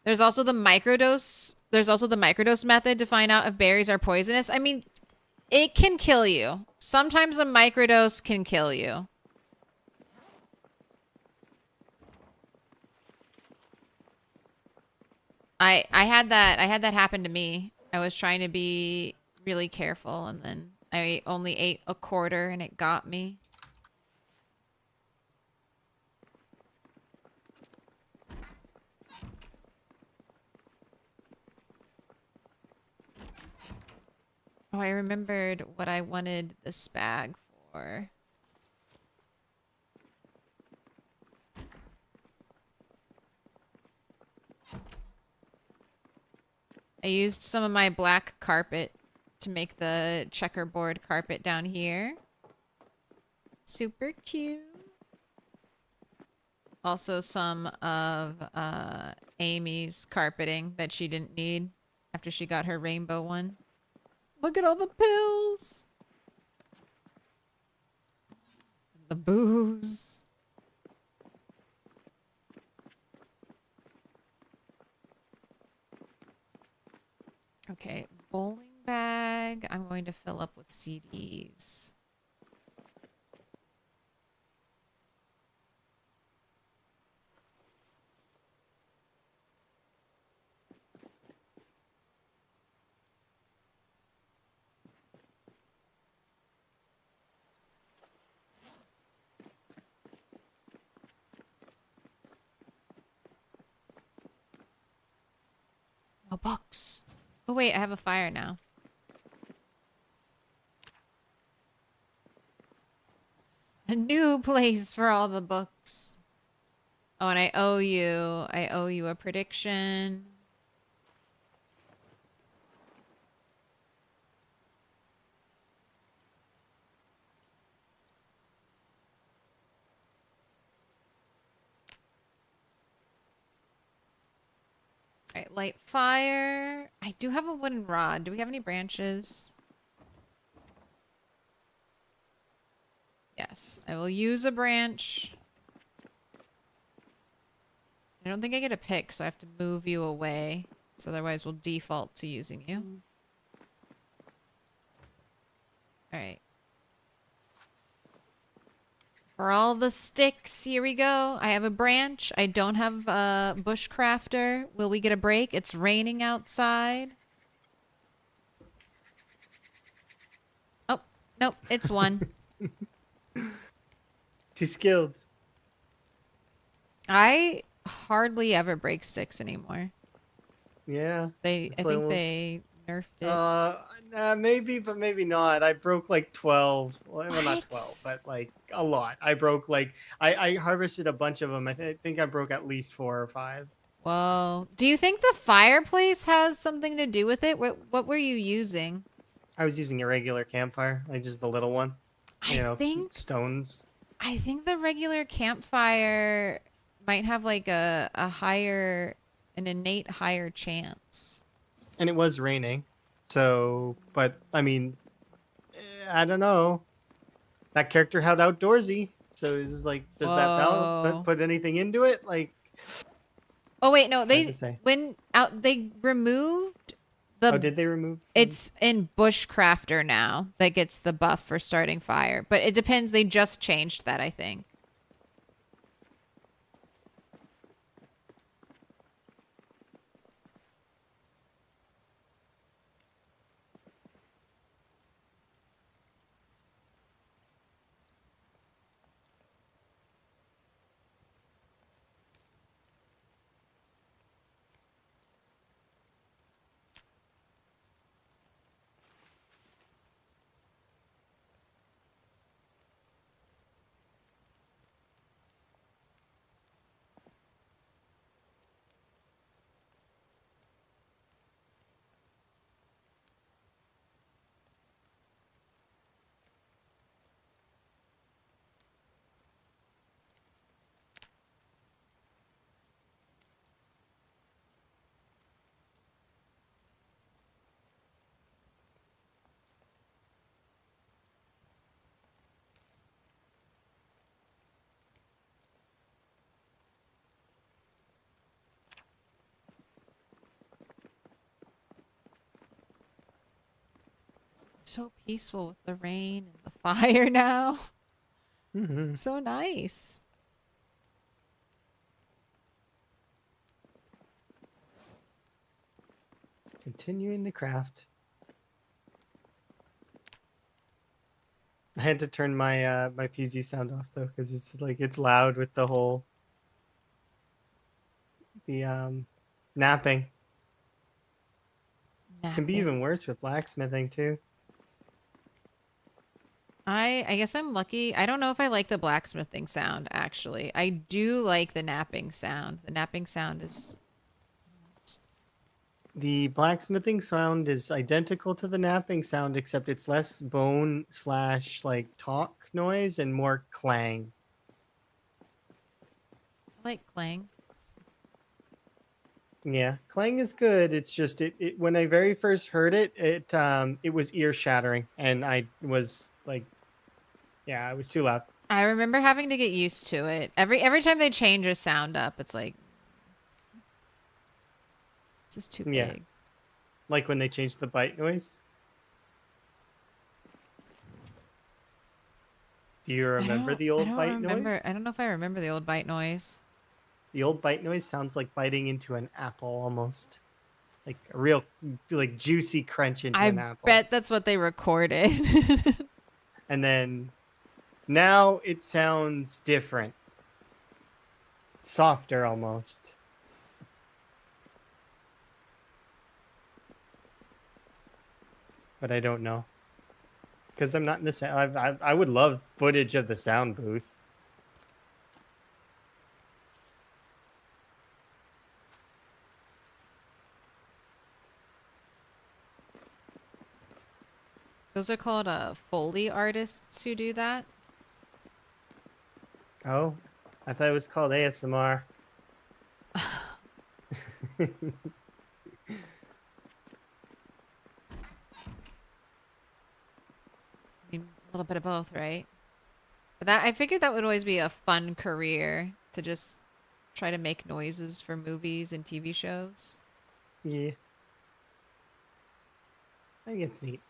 There's also the microdose. There's also the microdose method to find out if berries are poisonous. I mean, it can kill you. Sometimes a microdose can kill you. I had that happen to me. I was trying to be really careful, and then I only ate a quarter and it got me. Oh, I remembered what I wanted this bag for. used some of my black carpet to make the checkerboard carpet down here. Super cute. Also some of Amy's carpeting that she didn't need after she got her rainbow one. Look at all the pills. The booze. Okay, bowling bag. I'm going to fill up with CDs. No books. Oh wait, I have a fire now. A new place for all the books. Oh, and I owe you a prediction. Alright, light fire. I do have a wooden rod. Do we have any branches? Yes, I will use a branch. I don't think I get a pick, so I have to move you away. So otherwise we'll default to using you. Alright. For all the sticks, here we go. I have a branch. I don't have a bushcrafter. Will we get a break? It's raining outside. Oh, nope, it's one. Too skilled. I hardly ever break sticks anymore. Yeah. I think they nerfed it. Maybe, but maybe not. I broke like 12. Well, not What? 12, but like a lot. I broke like I harvested a bunch of them. I think I broke at least 4 or 5. Whoa. Do you think the fireplace has something to do with it? What were you using? I was using a regular campfire, like just the little one. I think stones. I think the regular campfire might have like an innate higher chance. And it was raining. So, but I mean, I don't know. That character had outdoorsy. So it's like, does that Whoa. put anything into it? Like, Oh wait, no, it's hard to say. they removed the Oh, did they remove? It's in Bushcrafter now that gets the buff for starting fire. But it depends, they just changed that, I think. So peaceful with the rain and the fire now. Mm-hmm. So nice. Continuing the craft. I had to turn my my PZ sound off though, because it's loud with the whole napping. Can be even worse with blacksmithing too. I guess I'm lucky. I don't know if I like the blacksmithing sound, actually. I do like the napping sound. The napping sound is... The blacksmithing sound is identical to the napping sound, except it's less bone slash like talk noise and more clang. I like clang. Yeah, clang is good. It's just it when I very first heard it, it was ear shattering, and I was like, yeah, it was too loud. I remember having to get used to it. Every time they change a sound up, it's like this is too Yeah, big. like when they changed the bite noise. Do you remember the I old don't bite remember. I noise? don't know if I remember the old bite noise. The old bite noise sounds like biting into an apple almost. Like a real like juicy crunch into I an apple. bet that's what they recorded. And then now it sounds different. Softer almost. But I don't know. Because I'm not in the sound. I would love footage of the sound booth. Those are called Foley artists who do that. Oh, I thought it was called ASMR. I mean, a little bit of both, right? But that I figured that would always be a fun career to just try to make noises for movies and TV shows. Yeah. I think it's neat.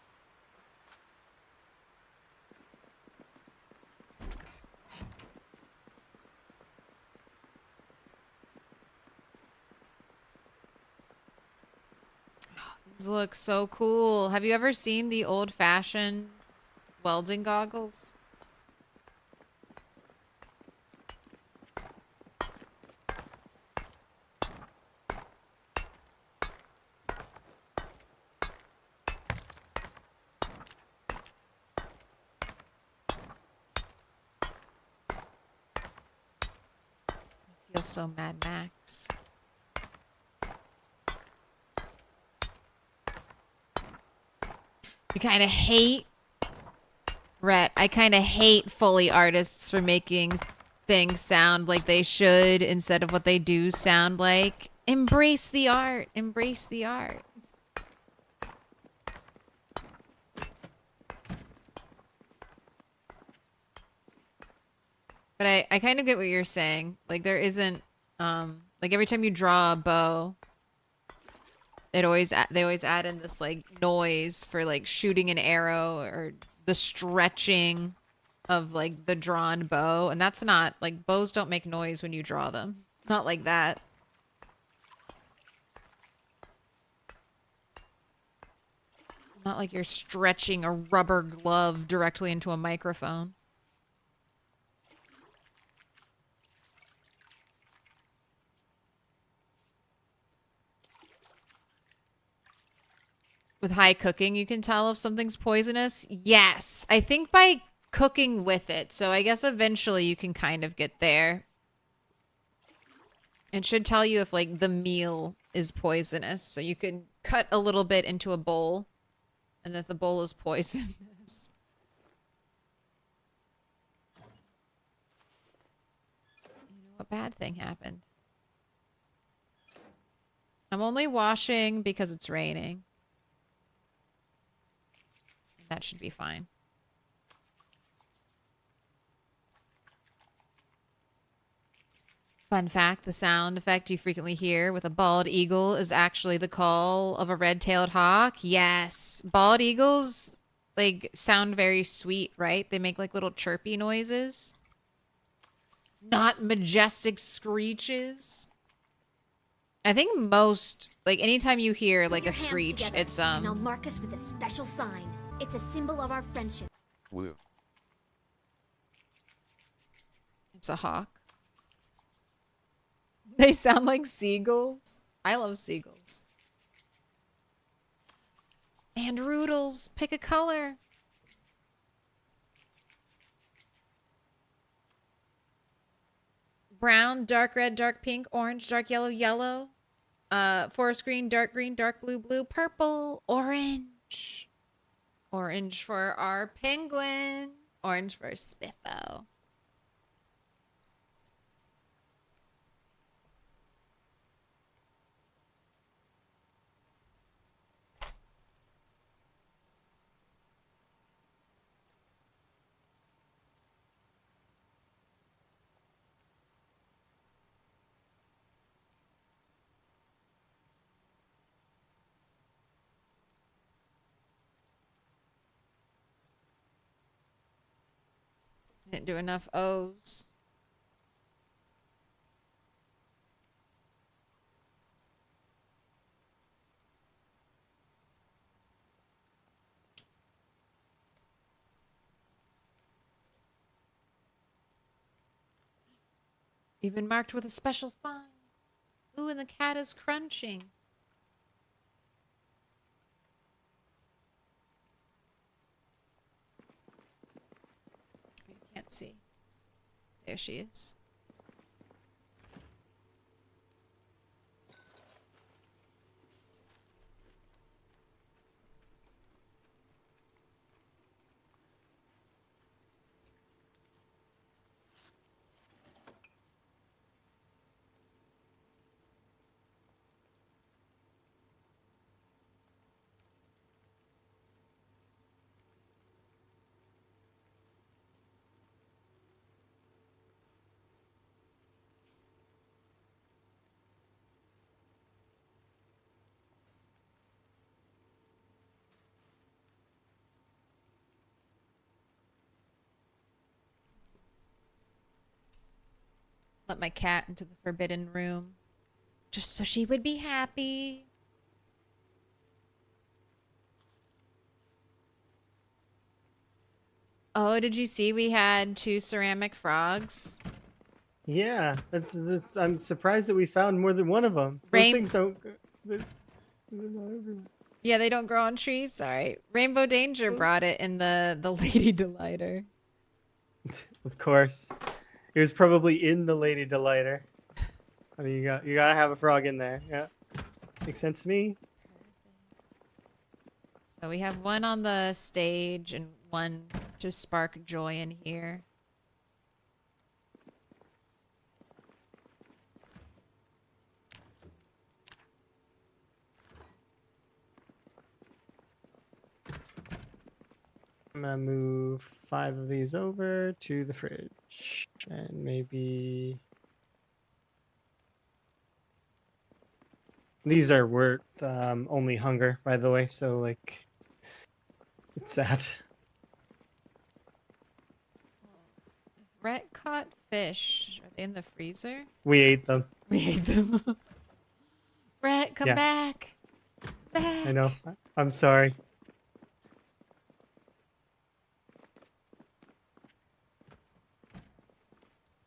These look so cool. Have you ever seen the old-fashioned welding goggles? I feel so Mad Max. You kind of hate Rhett. I kind of hate Foley artists for making things sound like they should instead of what they do sound like. Embrace the art. Embrace the art. But I kind of get what you're saying. Like there isn't like every time you draw a bow, they always add in this like noise for like shooting an arrow or the stretching of like the drawn bow, and that's not like bows don't make noise when you draw them. Not like that. Not like you're stretching a rubber glove directly into a microphone. With high cooking, you can tell if something's poisonous. Yes, I think by cooking with it. So I guess eventually you can kind of get there. It should tell you if like the meal is poisonous. So you can cut a little bit into a bowl and if the bowl is poisonous. You know, a bad thing happened. I'm only washing because it's raining. That should be fine. Fun fact, the sound effect you frequently hear with a bald eagle is actually the call of a red-tailed hawk. Yes. Bald eagles, like, sound very sweet, right? They make, like, little chirpy noises. Not majestic screeches. I think most, like, anytime you hear, like, a screech, it's, And I'll mark us with a special sign. It's a symbol of our friendship. Woo. It's a hawk. They sound like seagulls. I love seagulls. And roodles. Pick a color. Brown, dark red, dark pink, orange, dark yellow, yellow. Forest green, dark blue, blue, purple, orange. Orange for our penguin. Orange for Spiffo. Didn't do enough O's. Even marked with a special sign. Ooh, and the cat is crunching. You can't see. There she is. Let my cat into the forbidden room. Just so she would be happy. Oh, did you see we had 2 ceramic frogs? Yeah, that's I'm surprised that we found more than one of them. Those Rain- things don't. They're not everywhere. Yeah, they don't grow on trees. Sorry. Rainbow Danger brought it in the Lady Delighter. Of course, it was probably in the Lady Delighter. I mean, you gotta have a frog in there. Yeah, makes sense to me. So we have one on the stage and one to spark joy in here. I'm gonna move 5 of these over to the fridge, and maybe these are worth only hunger, by the way. So like, it's sad. Rhett caught fish. Are they in the freezer? We ate them. We ate them. Rhett, come Yeah. back. Back. I know. I'm sorry.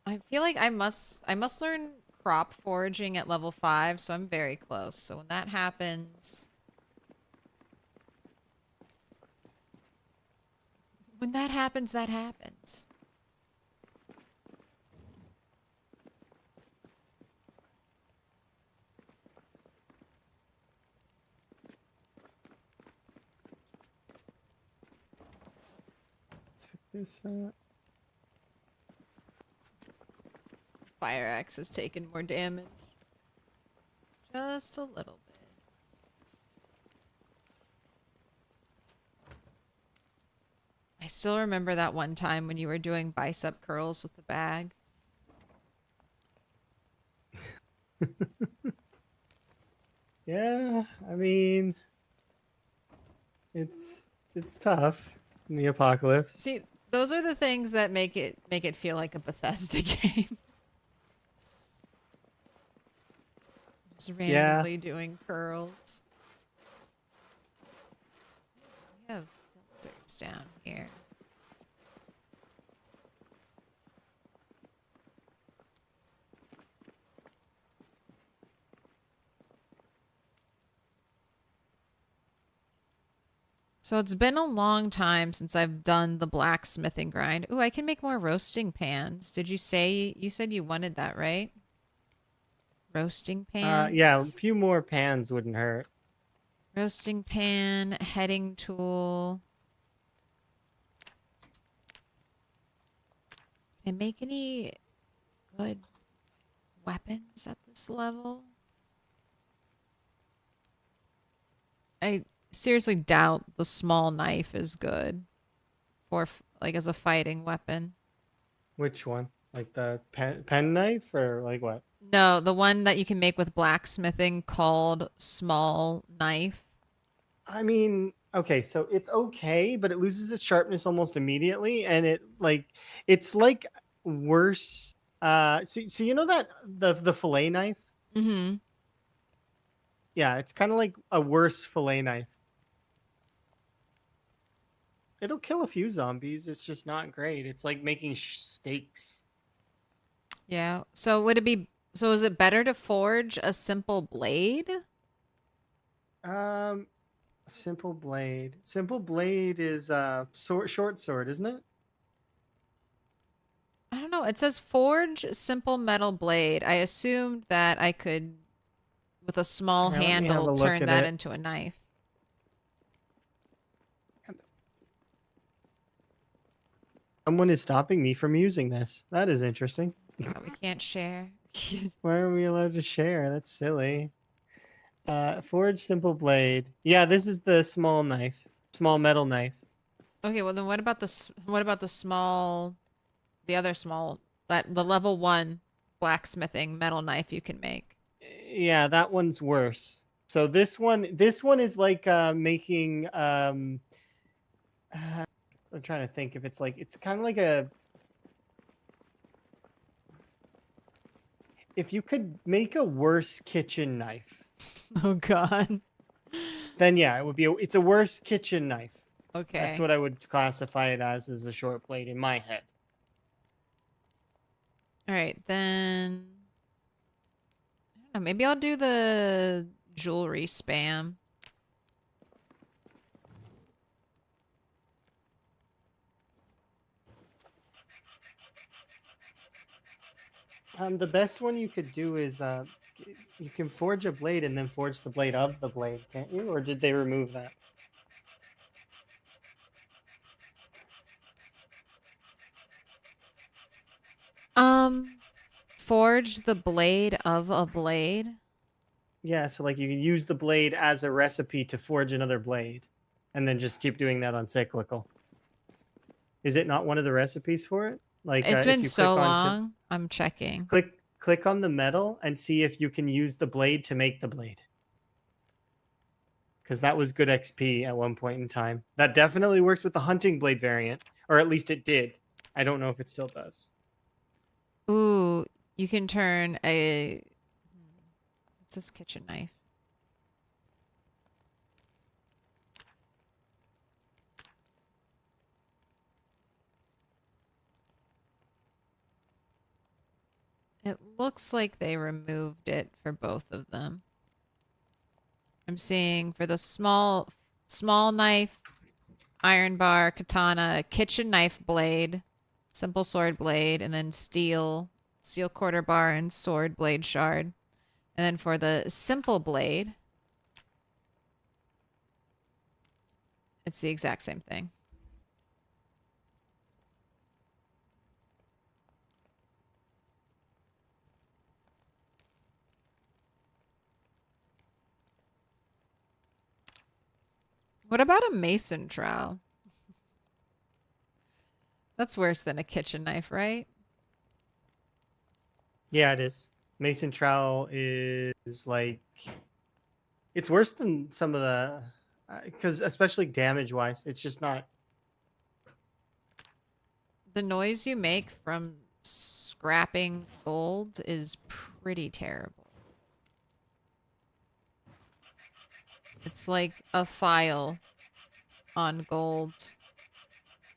I feel like I must learn crop foraging at level 5, so I'm very close. So when that happens, that happens. Let's pick this up. Fire axe has taken more damage. Just a little bit. I still remember that one time when you were doing bicep curls with the bag. Yeah, I mean, it's tough in the apocalypse. See, those are the things that make it feel like a Bethesda game. Just randomly doing curls. We have filters down here. So it's been a long time since I've done the blacksmithing grind. Ooh, I can make more roasting pans. Did you say you said you wanted that, right? Roasting pans. Yeah, a few more pans wouldn't hurt. Roasting pan, heading tool. Can I make any good weapons at this level? I seriously doubt the small knife is good for like as a fighting weapon. Which one? Like the pen knife or like what? No, the one that you can make with blacksmithing called small knife. I mean, okay, so it's okay, but it loses its sharpness almost immediately, and it's like worse. So you know that the fillet knife? Mm-hmm. Yeah, it's kind of like a worse fillet knife. It'll kill a few zombies. It's just not great. It's like making steaks. Yeah. So would it be so is it better to forge a simple blade? Simple blade. Simple blade is short sword, isn't it? I don't know. It says forge simple metal blade. I assumed that I could with a small Yeah, let me have a handle look turn at that it. into a knife. Someone is stopping me from using this. That is interesting. Oh, we can't share. Why are we allowed to share? That's silly. Forge simple blade. Yeah, this is the small knife. Small metal knife. Okay, well then what about the small the other small that the level 1 blacksmithing metal knife you can make? Yeah, that one's worse. So this one is like making I'm trying to think if it's kind of like if you could make a worse kitchen knife, Oh god. then yeah, it's a worse kitchen knife. Okay. That's what I would classify it as a short blade in my head. All right, then I don't know, maybe I'll do the jewelry spam. The best one you could do is you can forge a blade and then forge the blade of the blade, can't you? Or did they remove that? Forge the blade of a blade. Yeah, so like you can use the blade as a recipe to forge another blade, and then just keep doing that on cyclical. Is it not one of the recipes for it? Like It's if been you so click long. I'm checking. click on the metal and see if you can use the blade to make the blade. Because that was good XP at one point in time. That definitely works with the hunting blade variant, or at least it did. I don't know if it still does. Ooh, you can turn a what's this kitchen knife? It looks like they removed it for both of them. I'm seeing for the small knife, iron bar, katana, kitchen knife blade, simple sword blade, and then steel quarter bar and sword blade shard. And then for the simple blade, it's the exact same thing. What about a mason trowel? That's worse than a kitchen knife, right? Yeah, it is. Mason trowel is like it's worse than some of the because especially damage wise, it's just not. The noise you make from scrapping gold is pretty terrible. It's like a file on gold.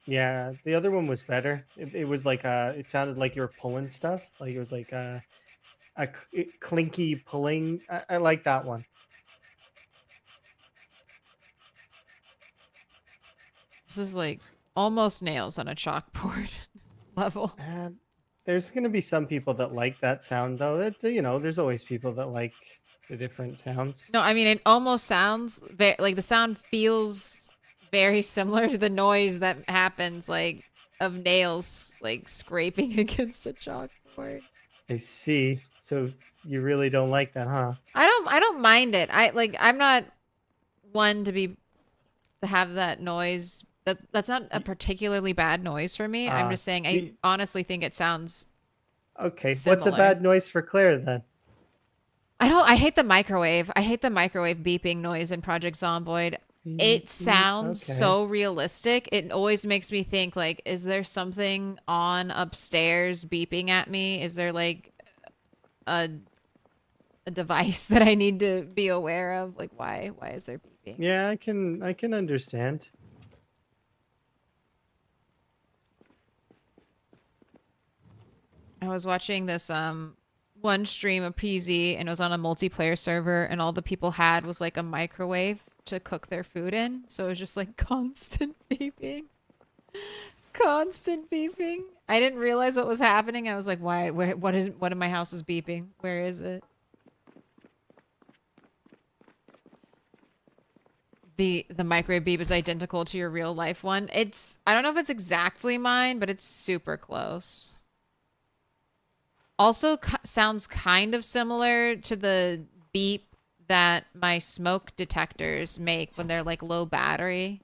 Yeah, the other one was better. It was like it sounded like you were pulling stuff. Like it was like clinky pulling. I like that one. This is like almost nails on a chalkboard level. There's gonna be some people that like that sound though. It, you know, there's always people that like the different sounds. No, I mean, it almost sounds like the sound feels very similar to the noise that happens, like, of nails, like, scraping against a chalkboard. I see. So you really don't like that, huh? I don't mind it. I'm not one to have that noise. That's not a particularly bad noise for me. I'm just saying I honestly think it sounds Okay. similar. What's a bad noise for Claire then? I hate the microwave. I hate the microwave beeping noise in Project Zomboid. It sounds so realistic. It always makes me think, like, is there something on upstairs beeping at me? Is there like a device that I need to be aware of? Like, why is there beeping? Yeah, I can understand. I was watching this one stream of PZ, and it was on a multiplayer server, and all the people had was like a microwave to cook their food in. So it was just like constant beeping. Constant beeping. I didn't realize what was happening. I was like, why? What in my house is beeping? Where is it? The microwave beep is identical to your real life one. I don't know if it's exactly mine, but it's super close. Also sounds kind of similar to the beep that my smoke detectors make when they're like low battery.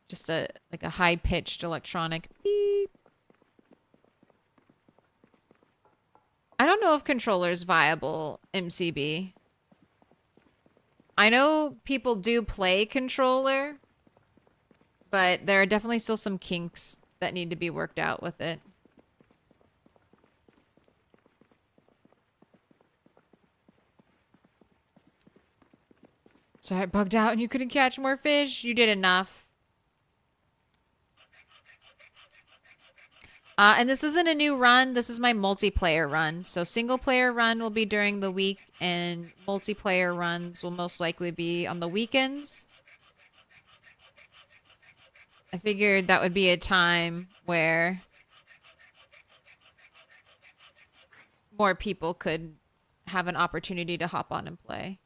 Just a high-pitched electronic beep. I don't know if controller is viable, MCB. I know people do play controller, but there are definitely still some kinks that need to be worked out with it. So I bugged out and you couldn't catch more fish? You did enough. And this isn't a new run. This is my multiplayer run. So single player run will be during the week, and multiplayer runs will most likely be on the weekends. I figured that would be a time where more people could have an opportunity to hop on and play.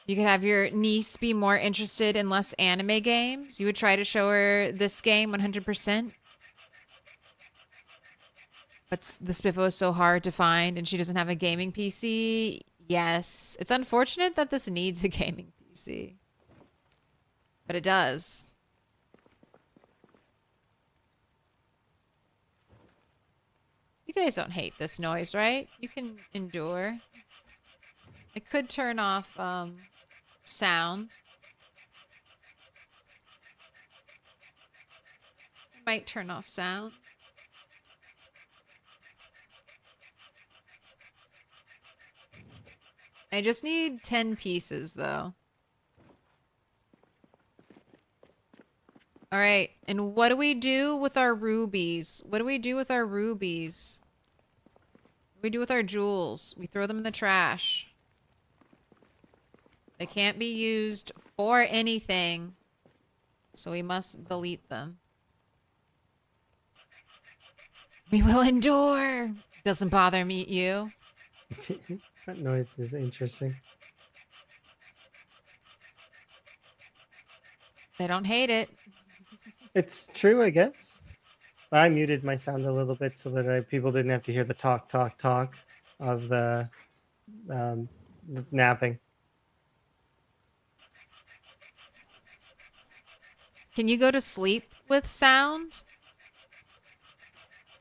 You could have your niece be more interested in less anime games. You would try to show her this game 100%. But the Spiffo is so hard to find and she doesn't have a gaming PC. Yes. It's unfortunate that this needs a gaming PC. But it does. You guys don't hate this noise, right? You can endure. I could turn off sound. I might turn off sound. I just need 10 pieces though. All right, and what do we do with our rubies? What do we do with our rubies? What do we do with our jewels? We throw them in the trash. They can't be used for anything, so we must delete them. We will endure. Doesn't bother me, you. That noise is interesting. They don't hate it. It's true, I guess. I muted my sound a little bit so that people didn't have to hear the talk of the napping. Can you go to sleep with sound?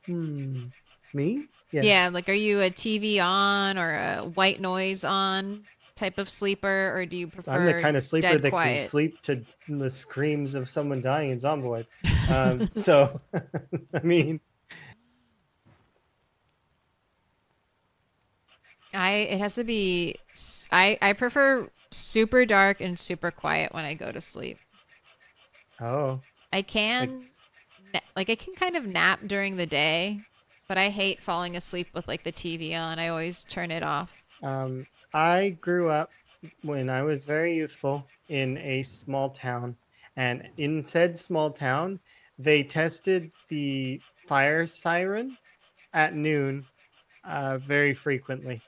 Me? Yeah. Yeah, like are you a TV on or a white noise on type of sleeper, or do you prefer I'm the kind of sleeper dead that quiet? can sleep to the screams of someone dying in Zomboid. So, I mean... It has to be... I prefer super dark and super quiet when I go to sleep. Oh. I can... I can kind of nap during the day. But I hate falling asleep with like the TV on. I always turn it off. I grew up when I was very youthful in a small town, and in said small town, they tested the fire siren at noon very frequently,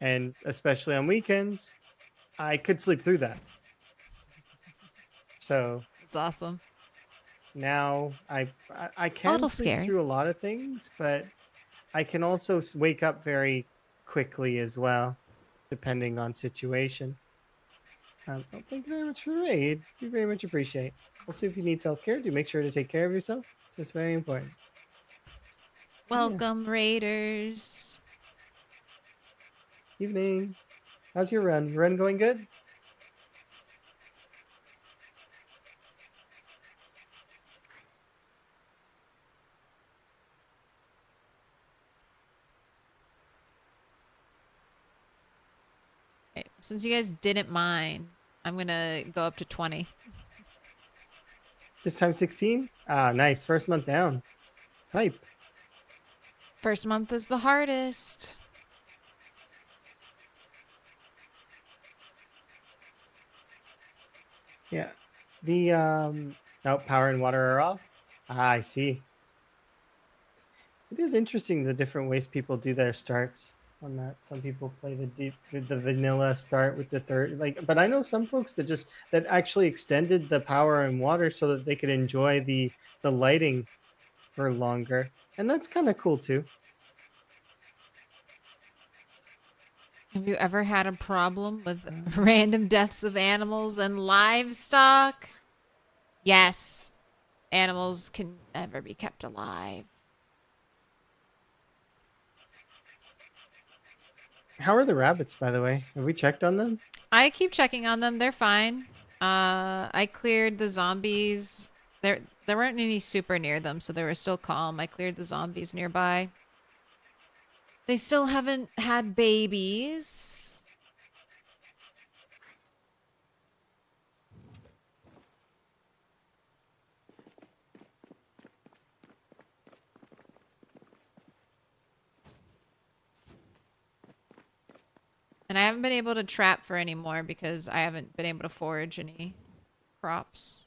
and especially on weekends, I could sleep through that. So It's awesome. now I A can little sleep scary. through a lot of things, but I can also wake up very quickly as well, depending on situation. Oh, thank you very much for the raid. We very much appreciate. Also, if you need self-care, do make sure to take care of yourself. It's very important. Welcome, Raiders. Evening. How's your run? Your run going good? Okay, since you guys didn't mind, I'm gonna go up to 20. This time 16? Ah, nice. First month down. Hype. First month is the hardest. Yeah. The oh, power and water are off. Ah, I see. It is interesting the different ways people do their starts on that. Some people play the vanilla start with the third, like, but I know some folks that actually extended the power and water so that they could enjoy the lighting for longer, and that's kind of cool too. Have you ever had a problem with random deaths of animals and livestock? Yes. Animals can never be kept alive. How are the rabbits, by the way? Have we checked on them? I keep checking on them. They're fine. I cleared the zombies. There weren't any super near them, so they were still calm. I cleared the zombies nearby. They still haven't had babies. And I haven't been able to trap for any more because I haven't been able to forage any crops.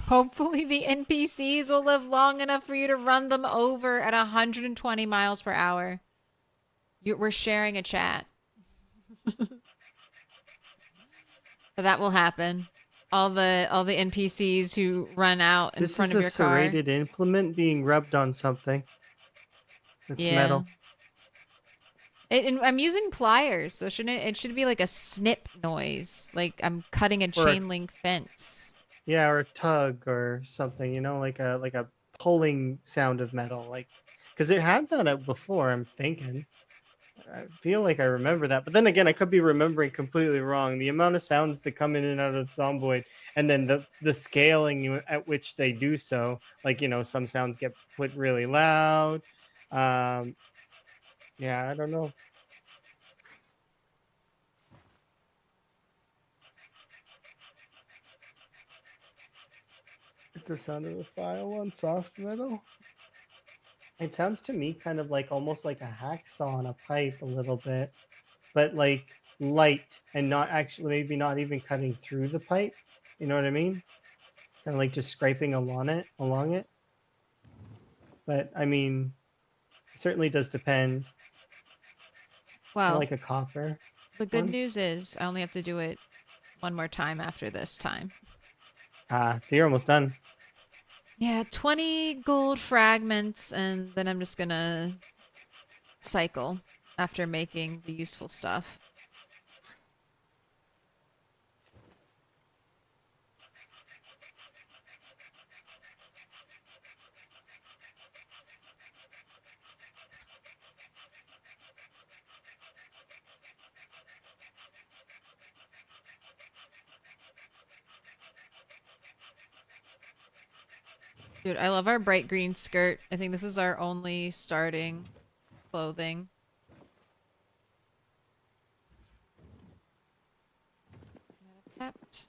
Hopefully the NPCs will live long enough for you to run them over at 120 miles per hour. We're sharing a chat. That will happen. All the NPCs who run out in front of your car. This is a serrated implement being rubbed on something. It's metal. I'm using pliers, so it should be like a snip noise, like I'm cutting a chain link fence. Yeah, or a tug or something, you know, like a pulling sound of metal, like, because it had that before. I'm thinking. I feel like I remember that, but then again, I could be remembering completely wrong. The amount of sounds that come in and out of Zomboid, and then the scaling at which they do so, like, you know, some sounds get put really loud. Yeah, I don't know. It's the sound of the file on soft metal. It sounds to me kind of like almost like a hacksaw on a pipe a little bit, but like light and not actually, maybe not even cutting through the pipe. You know what I mean? Kind of like just scraping along it. But I mean, it certainly does depend. Well, like a copper. The good news is I only have to do it one more time after this time. So you're almost done. Yeah, 20 gold fragments, and then I'm just gonna cycle after making the useful stuff. Dude, I love our bright green skirt. I think this is our only starting clothing. That I've kept.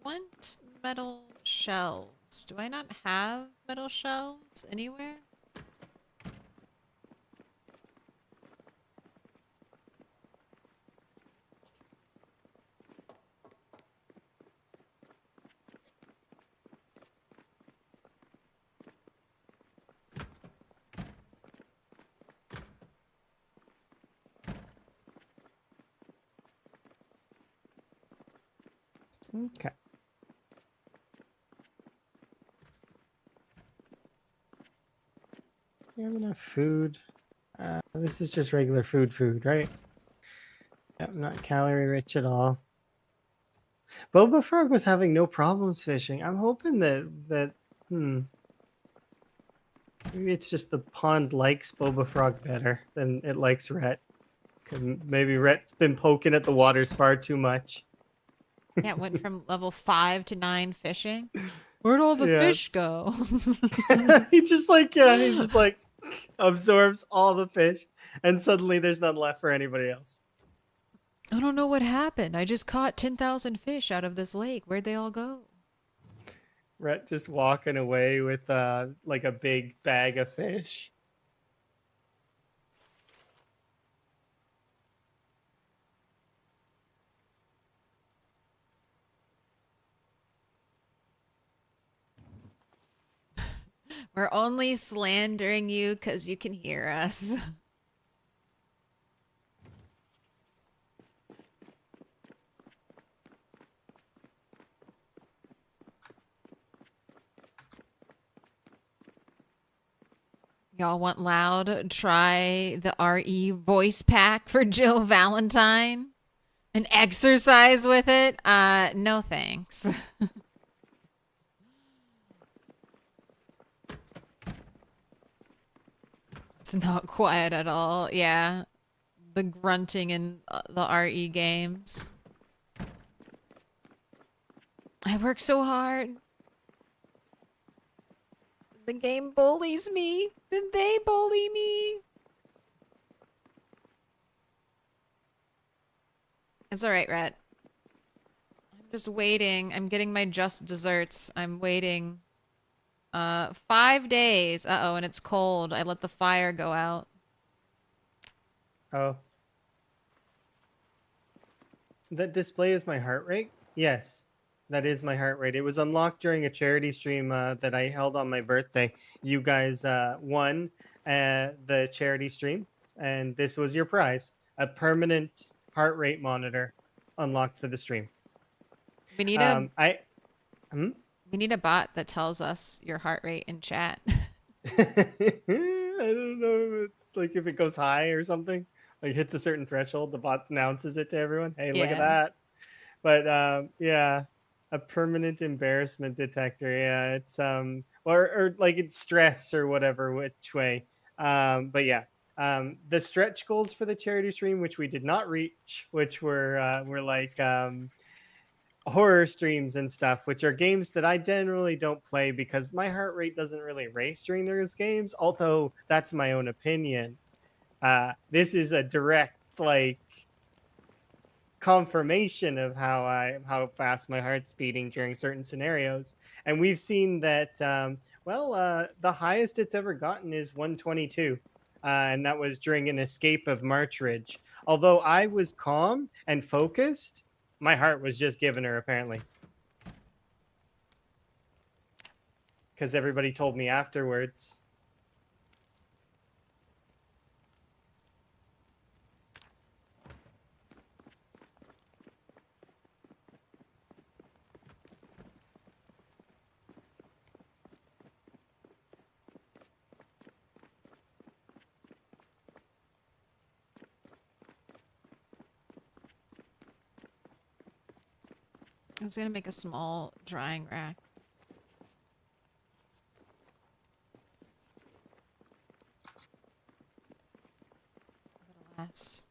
Want metal shelves. Do I not have metal shelves anywhere? Okay. You have enough food. This is just regular food, right? Yep, not calorie rich at all. Boba Frog was having no problems fishing. I'm hoping that maybe it's just the pond likes Boba Frog better than it likes Rhett. Maybe Rhett's been poking at the waters far too much. Yeah, it went from level 5 to 9 fishing. Where'd all the Yeah, fish go? he just like absorbs all the fish, and suddenly there's none left for anybody else. I don't know what happened. I just caught 10,000 fish out of this lake. Where'd they all go? Rhett just walking away with like a big bag of fish. We're only slandering you because you can hear us. Y'all want loud? Try the RE voice pack for Jill Valentine? And exercise with it? No thanks. It's not quiet at all. Yeah. The grunting in the RE games. I work so hard. The game bullies me. Then they bully me. It's alright, Rhett. I'm just waiting. I'm getting my just desserts. I'm waiting. 5 days. Uh-oh, and it's cold. I let the fire go out. Oh. That display is my heart rate? Yes, that is my heart rate. It was unlocked during a charity stream that I held on my birthday. You guys won the charity stream, and this was your prize. A permanent heart rate monitor unlocked for the stream. We need we need a bot that tells us your heart rate in chat. I don't know if it's like if it goes high or something, like hits a certain threshold, the bot announces it to everyone. Hey, look at Yeah. that. But yeah, a permanent embarrassment detector. Yeah, it's or like it's stress or whatever, which way. But yeah, the stretch goals for the charity stream, which we did not reach, which were like horror streams and stuff, which are games that I generally don't play because my heart rate doesn't really race during those games. Although that's my own opinion. This is a direct like confirmation of how fast my heart's beating during certain scenarios, and we've seen that. The highest it's ever gotten is 122. And that was during an escape of March Ridge. Although I was calm and focused, my heart was just giving her apparently. Because everybody told me afterwards. I was gonna make a small drying rack. But alas,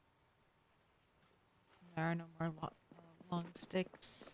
there are no more long sticks.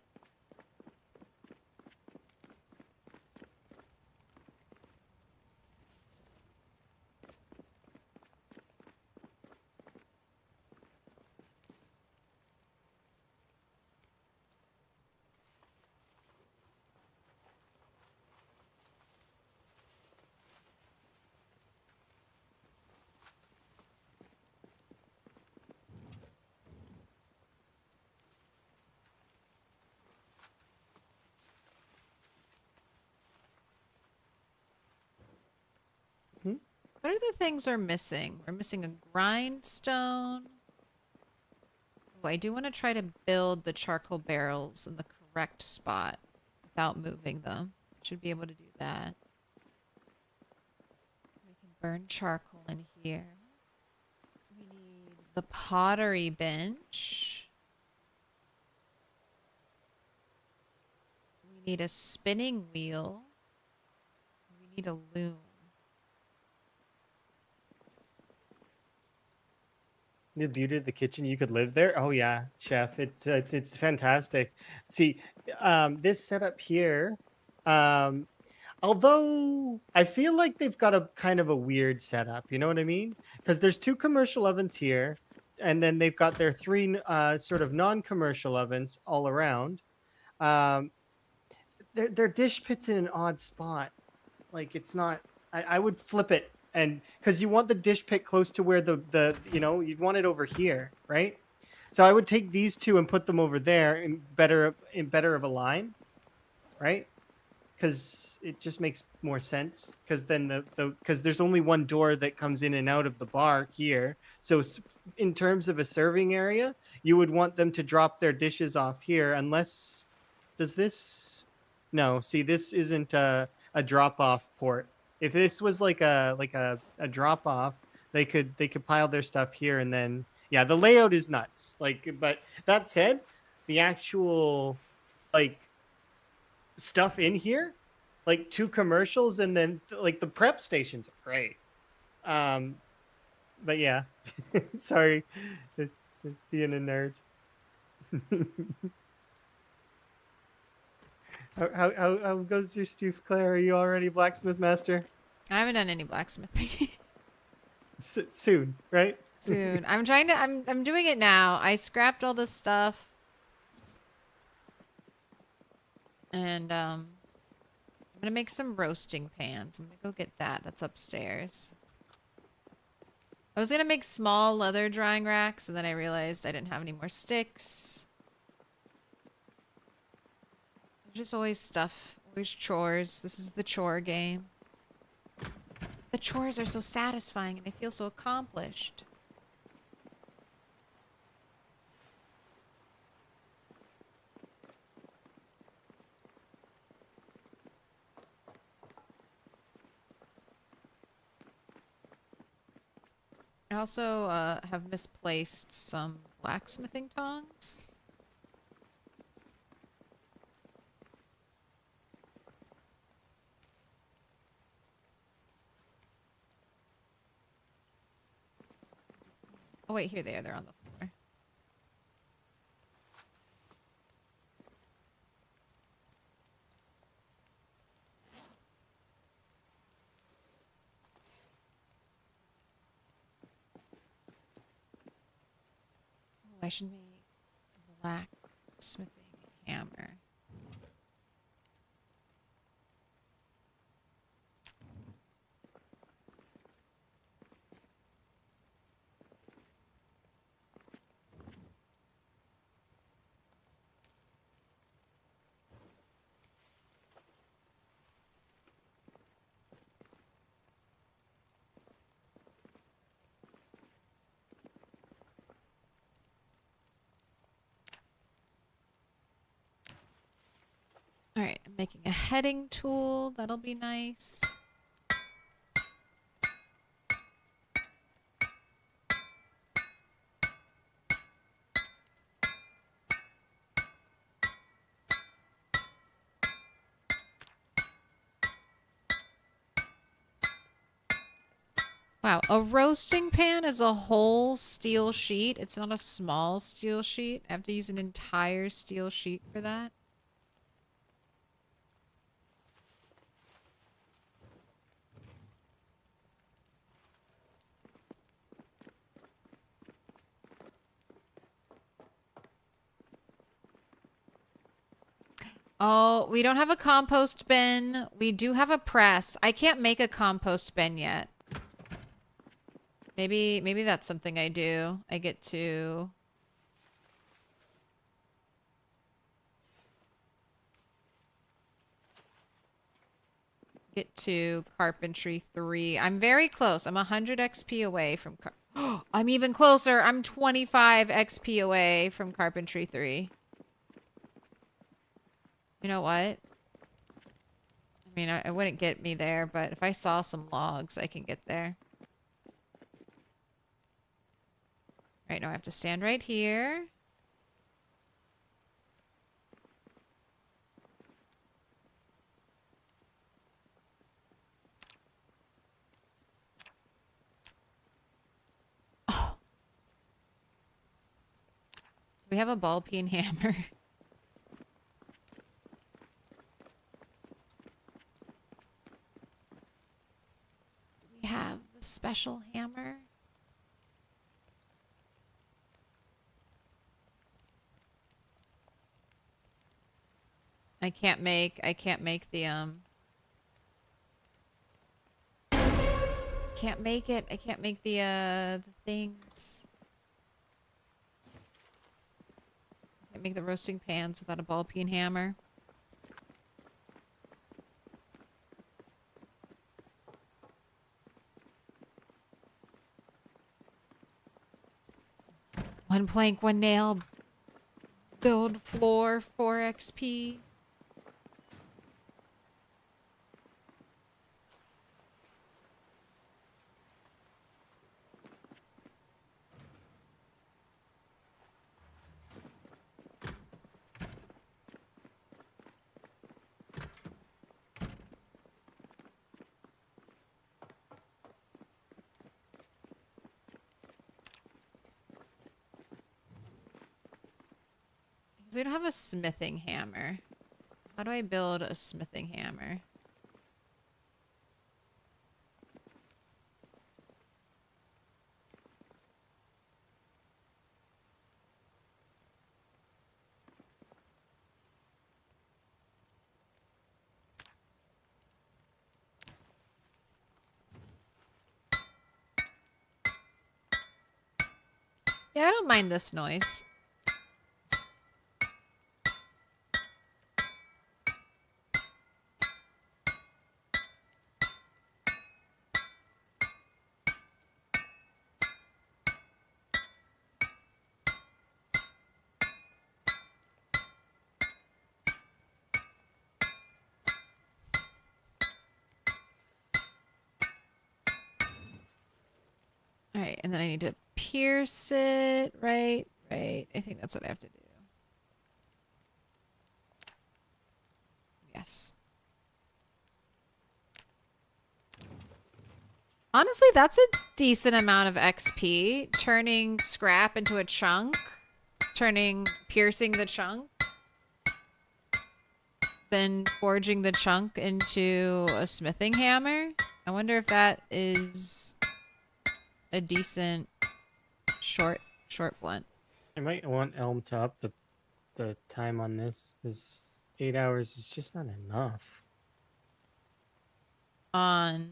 What are the things we're missing? We're missing a grindstone. Oh, I do want to try to build the charcoal barrels in the correct spot without moving them. Should be able to do that. We can burn charcoal in here. We need the pottery bench. We need a spinning wheel. We need a loom. The beauty of the kitchen, you could live there. Oh yeah, chef, it's fantastic. See, this setup here, although I feel like they've got a kind of a weird setup. You know what I mean? Because there's 2 commercial ovens here, and then they've got their 3 sort of non-commercial ovens all around. Um, their dish pit's in an odd spot. Like it's not. I would flip it, and because you want the dish pit close to where the you'd want it over here, right? So I would take these 2 and put them over there in better of a line, right? Because it just makes more sense. Because then because there's only one door that comes in and out of the bar here. So in terms of a serving area, you would want them to drop their dishes off here, unless does this? No, see, this isn't a drop off port. If this was like a drop off, they could pile their stuff here, and then yeah, the layout is nuts. Like, but that said, the actual like stuff in here, like 2 commercials, and then like the prep stations are great. But yeah, sorry, being a nerd. How goes your stoof, Claire? Are you already blacksmith master? I haven't done any blacksmithing. Soon, right? Soon. I'm trying to I'm doing it now. I scrapped all this stuff. And I'm gonna make some roasting pans. I'm gonna go get that. That's upstairs. I was gonna make small leather drying racks, and then I realized I didn't have any more sticks. There's just always stuff. Always chores. This is the chore game. The chores are so satisfying and I feel so accomplished. I also have misplaced some blacksmithing tongs. Oh wait, here they are. They're on the floor. Oh, I should make a blacksmithing hammer. Alright, I'm making a heading tool. That'll be nice. Wow, a roasting pan is a whole steel sheet. It's not a small steel sheet. I have to use an entire steel sheet for that. Oh, we don't have a compost bin. We do have a press. I can't make a compost bin yet. Maybe that's something I do. I get to carpentry 3. I'm very close. I'm 100 XP away from I'm even closer. I'm 25 XP away from carpentry 3. You know what? I mean, I wouldn't get me there, but if I saw some logs, I can get there. Right, now I have to stand right here. Oh. We have a ball peen hammer. We have the special hammer. I can't make the can't make it. I can't make the things. I can't make the roasting pans without a ball peen hammer. One plank, one nail. Build floor, 4 XP. We don't have a smithing hammer. How do I build a smithing hammer? Yeah, I don't mind this noise. All right, and then I need to pierce it, right? Right. I think that's what I have to do. Yes. Honestly, that's a decent amount of XP. Turning scrap into a chunk. Piercing the chunk. Then forging the chunk into a smithing hammer. I wonder if that is a decent short blunt. I might want Elm to up the time on this, because 8 hours is just not enough. On.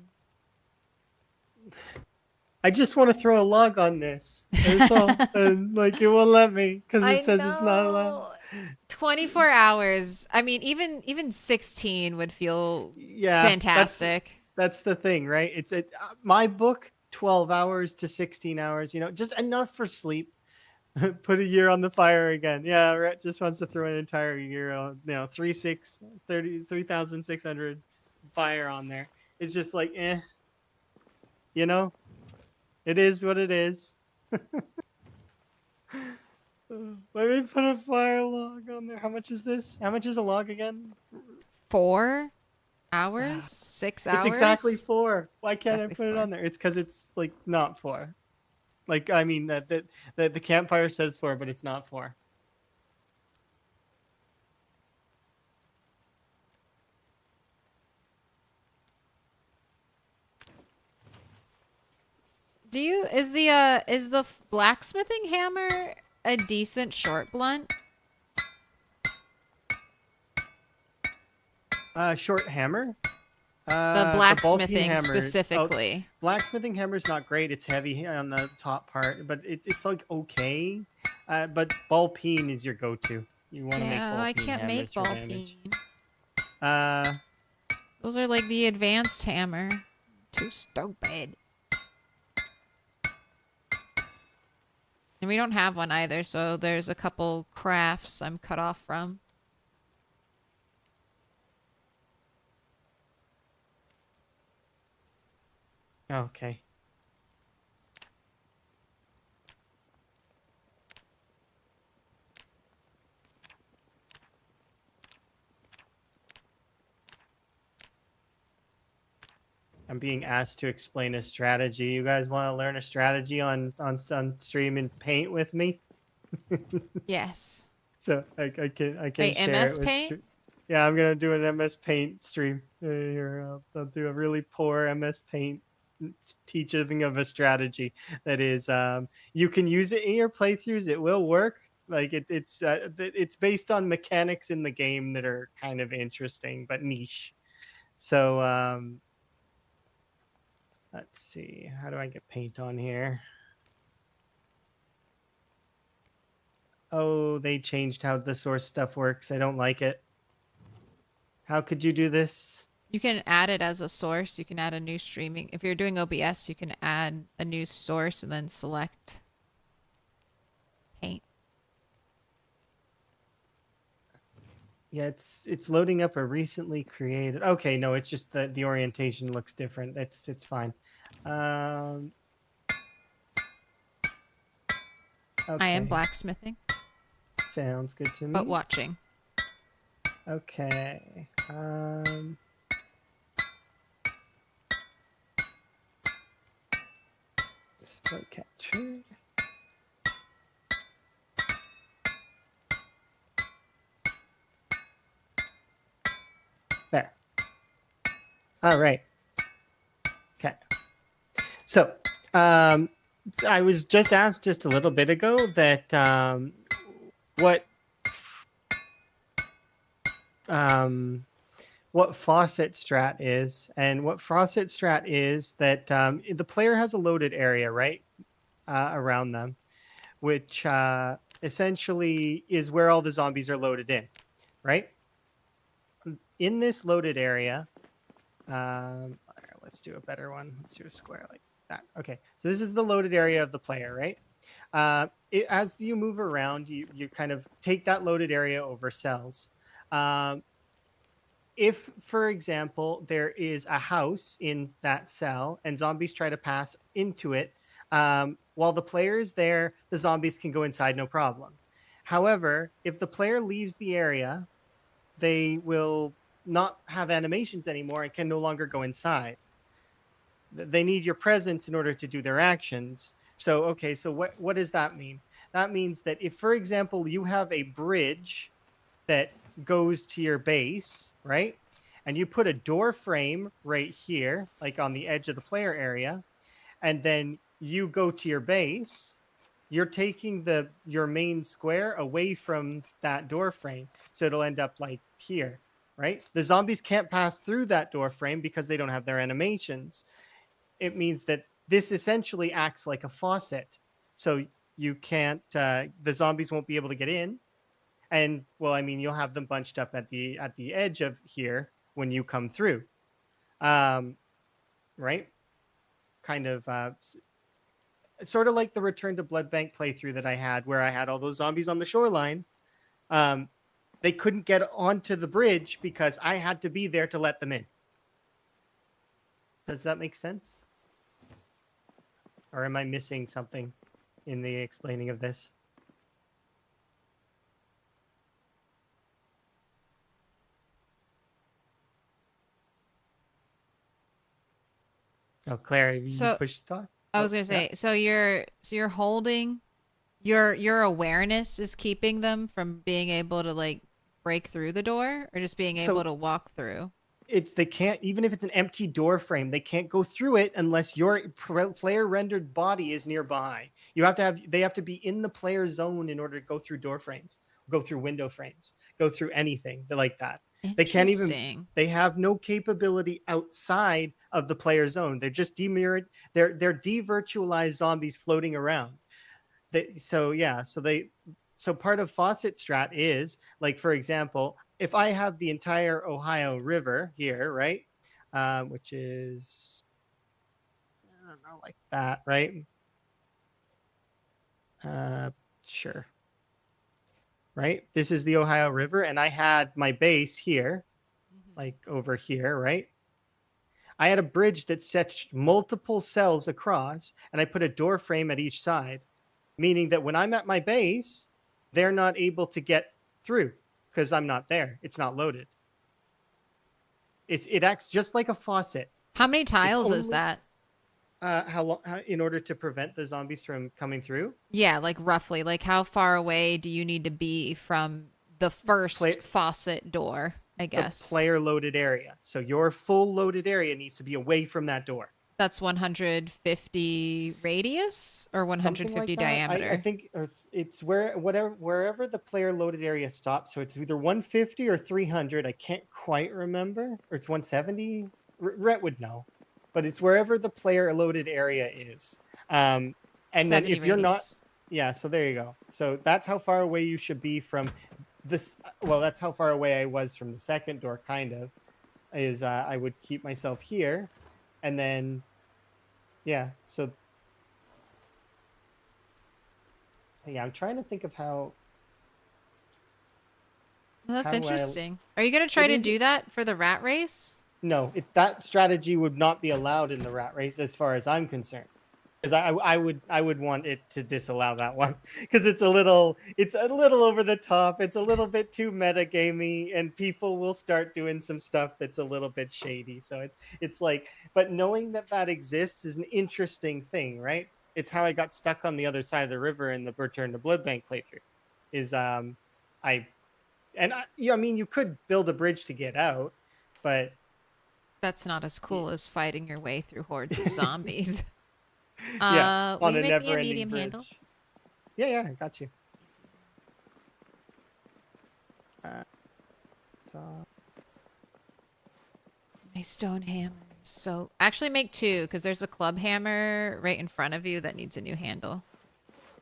I just want to throw a log on this. That's all. And like it won't let me because it says it's not allowed. 24 hours. I mean, even 16 would feel fantastic. That's the thing, right? It's my book, 12 hours to 16 hours, just enough for sleep. Put a year on the fire again. Yeah, Rhett just wants to throw an entire year on, 3,600 fire on there. It's just like, it is what it is. Let me put a fire log on there. How much is this? How much is a log again? 4? Hours? 6 hours? It's exactly 4. Why can't Exactly I put it 4. on there? It's because it's like not 4. Like I mean the campfire says 4, but it's not 4. Is the blacksmithing hammer a decent short blunt? Short hammer. The bulky blacksmithing hammer. specifically. Blacksmithing hammer's not great. It's heavy on the top part, but it's like okay. But ball peen is your go-to. You want to make Yeah, ball I peen can't make hammers for ball damage. peen. Those are like the advanced hammer. Too stupid. And we don't have one either, so there's a couple crafts I'm cut off from. Okay. I'm being asked to explain a strategy. You guys want to learn a strategy on stream and paint with me? Yes. So I can Wait, share MS it with Paint? yeah, I'm gonna do an MS Paint stream here. I'll do a really poor MS Paint teaching of a strategy that is you can use it in your playthroughs. It will work. Like it's based on mechanics in the game that are kind of interesting but niche. So let's see. How do I get paint on here? Oh, they changed how the source stuff works. I don't like it. How could you do this? You can add it as a source. You can add a new streaming. If you're doing OBS, you can add a new source and then select paint. Yeah, it's loading up a recently created. Okay, no, it's just that the orientation looks different. It's fine. Okay. I am blacksmithing, Sounds good to me. but watching. Okay. Spell capture. There. All right. Okay. So, I was just asked just a little bit ago that what faucet strat is, and what faucet strat is that the player has a loaded area right around them, which essentially is where all the zombies are loaded in, right? In this loaded area, all right, let's do a better one. Let's do a square like that. Okay, so this is the loaded area of the player, right? As you move around, you kind of take that loaded area over cells. If, for example, there is a house in that cell and zombies try to pass into it, while the player is there, the zombies can go inside no problem. However, if the player leaves the area, they will not have animations anymore and can no longer go inside. They need your presence in order to do their actions. So, okay, so what does that mean? That means that if, for example, you have a bridge that goes to your base, right? And you put a door frame right here, like on the edge of the player area, and then you go to your base, you're taking your main square away from that door frame. So it'll end up like here, right? The zombies can't pass through that door frame because they don't have their animations. It means that this essentially acts like a faucet. So you can't, the zombies won't be able to get in. And well, I mean, you'll have them bunched up at the edge of here when you come through. Right? Kind of sort of like the Return to Bloodbank playthrough that I had, where I had all those zombies on the shoreline. They couldn't get onto the bridge because I had to be there to let them in. Does that make sense? Or am I missing something in the explaining of this? Oh, Claire, have you So- pushed talk? I was gonna yeah. say, so you're holding your awareness is keeping them from being able to like break through the door or just being So- able to walk through. They can't, even if it's an empty door frame, they can't go through it unless your player rendered body is nearby. They have to be in the player zone in order to go through door frames, go through window frames, go through anything like that. They can't even, Interesting. they have no capability outside of the player zone. They're just they're devirtualized zombies floating around. So part of faucet strat is, like, for example, if I have the entire Ohio River here, right, which is, I don't know, like that, right? Sure. Right, this is the Ohio River, and I had my base here, like over here, right? I had a bridge that stretched multiple cells across, and I put a door frame at each side, meaning that when I'm at my base, they're not able to get through because I'm not there. It's not loaded. It acts just like a faucet. How many tiles is only- that? How long, in order to prevent the zombies from coming through? Yeah, like roughly. Like how far away do you need to be from the first faucet door, I guess? The player loaded area. So your full loaded area needs to be away from that door. That's 150 radius or 150 Something like that. diameter. I think it's wherever the player loaded area stops. So it's either 150 or 300. I can't quite remember. Or it's 170. Rhett would know, but it's wherever the player loaded area is. And then if you're not, yeah. So there you go. So that's how far away you should be from this. Well, that's how far away I was from the second door. Kind of is I would keep myself here. And then, yeah, so, yeah, I'm trying to think of how. Well, that's how do I- interesting. Are you going to try It to is- do that for the rat race? No, that strategy would not be allowed in the rat race as far as I'm concerned. Because I would want it to disallow that one because it's a little over the top. It's a little bit too metagamey, and people will start doing some stuff that's a little bit shady. So it's like, but knowing that exists is an interesting thing, right? It's how I got stuck on the other side of the river in the Return to Bloodbank playthrough. You could build a bridge to get out, but That's not as cool as fighting your way through hordes of zombies. yeah, will on you a make me a never-ending medium bridge. handle? Yeah, I got you. My stone hammer. So actually make two because there's a club hammer right in front of you that needs a new handle.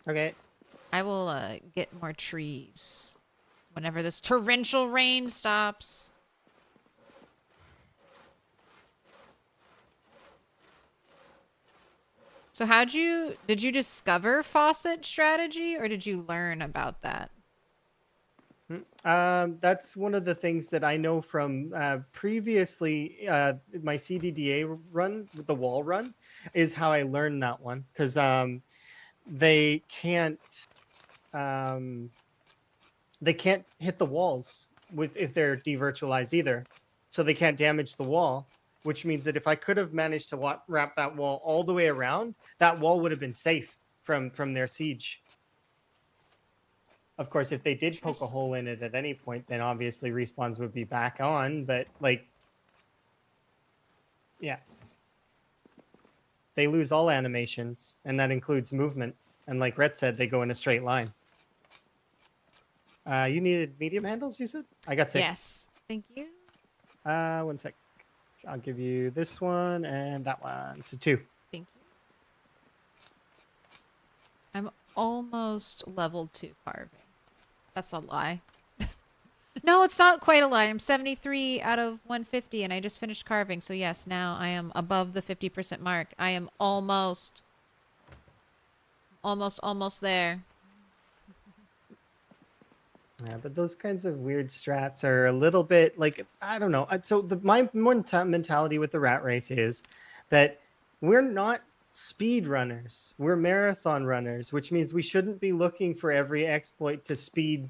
Okay. I will get more trees whenever this torrential rain stops. So did you discover faucet strategy or did you learn about that? That's one of the things that I know from previously my CDDA run, the wall run, is how I learned that one because they can't hit the walls if they're devirtualized either, so they can't damage the wall. Which means that if I could have managed to wrap that wall all the way around, that wall would have been safe from their siege. Of course, if they did poke a hole in it at any point, then obviously respawns would be back on. But like, yeah, they lose all animations, and that includes movement. And like Rhett said, they go in a straight line. You needed medium handles, you said? I got 6. Yes. Thank you. 1 sec. I'll give you this one and that one. So 2. Thank you. I'm almost level 2 carving. That's a lie. No, it's not quite a lie. I'm 73 out of 150 and I just finished carving. So yes, now I am above the 50% mark. I am almost there. Yeah, but those kinds of weird strats are a little bit like, I don't know. So my mentality with the rat race is that we're not speed runners. We're marathon runners, which means we shouldn't be looking for every exploit to speed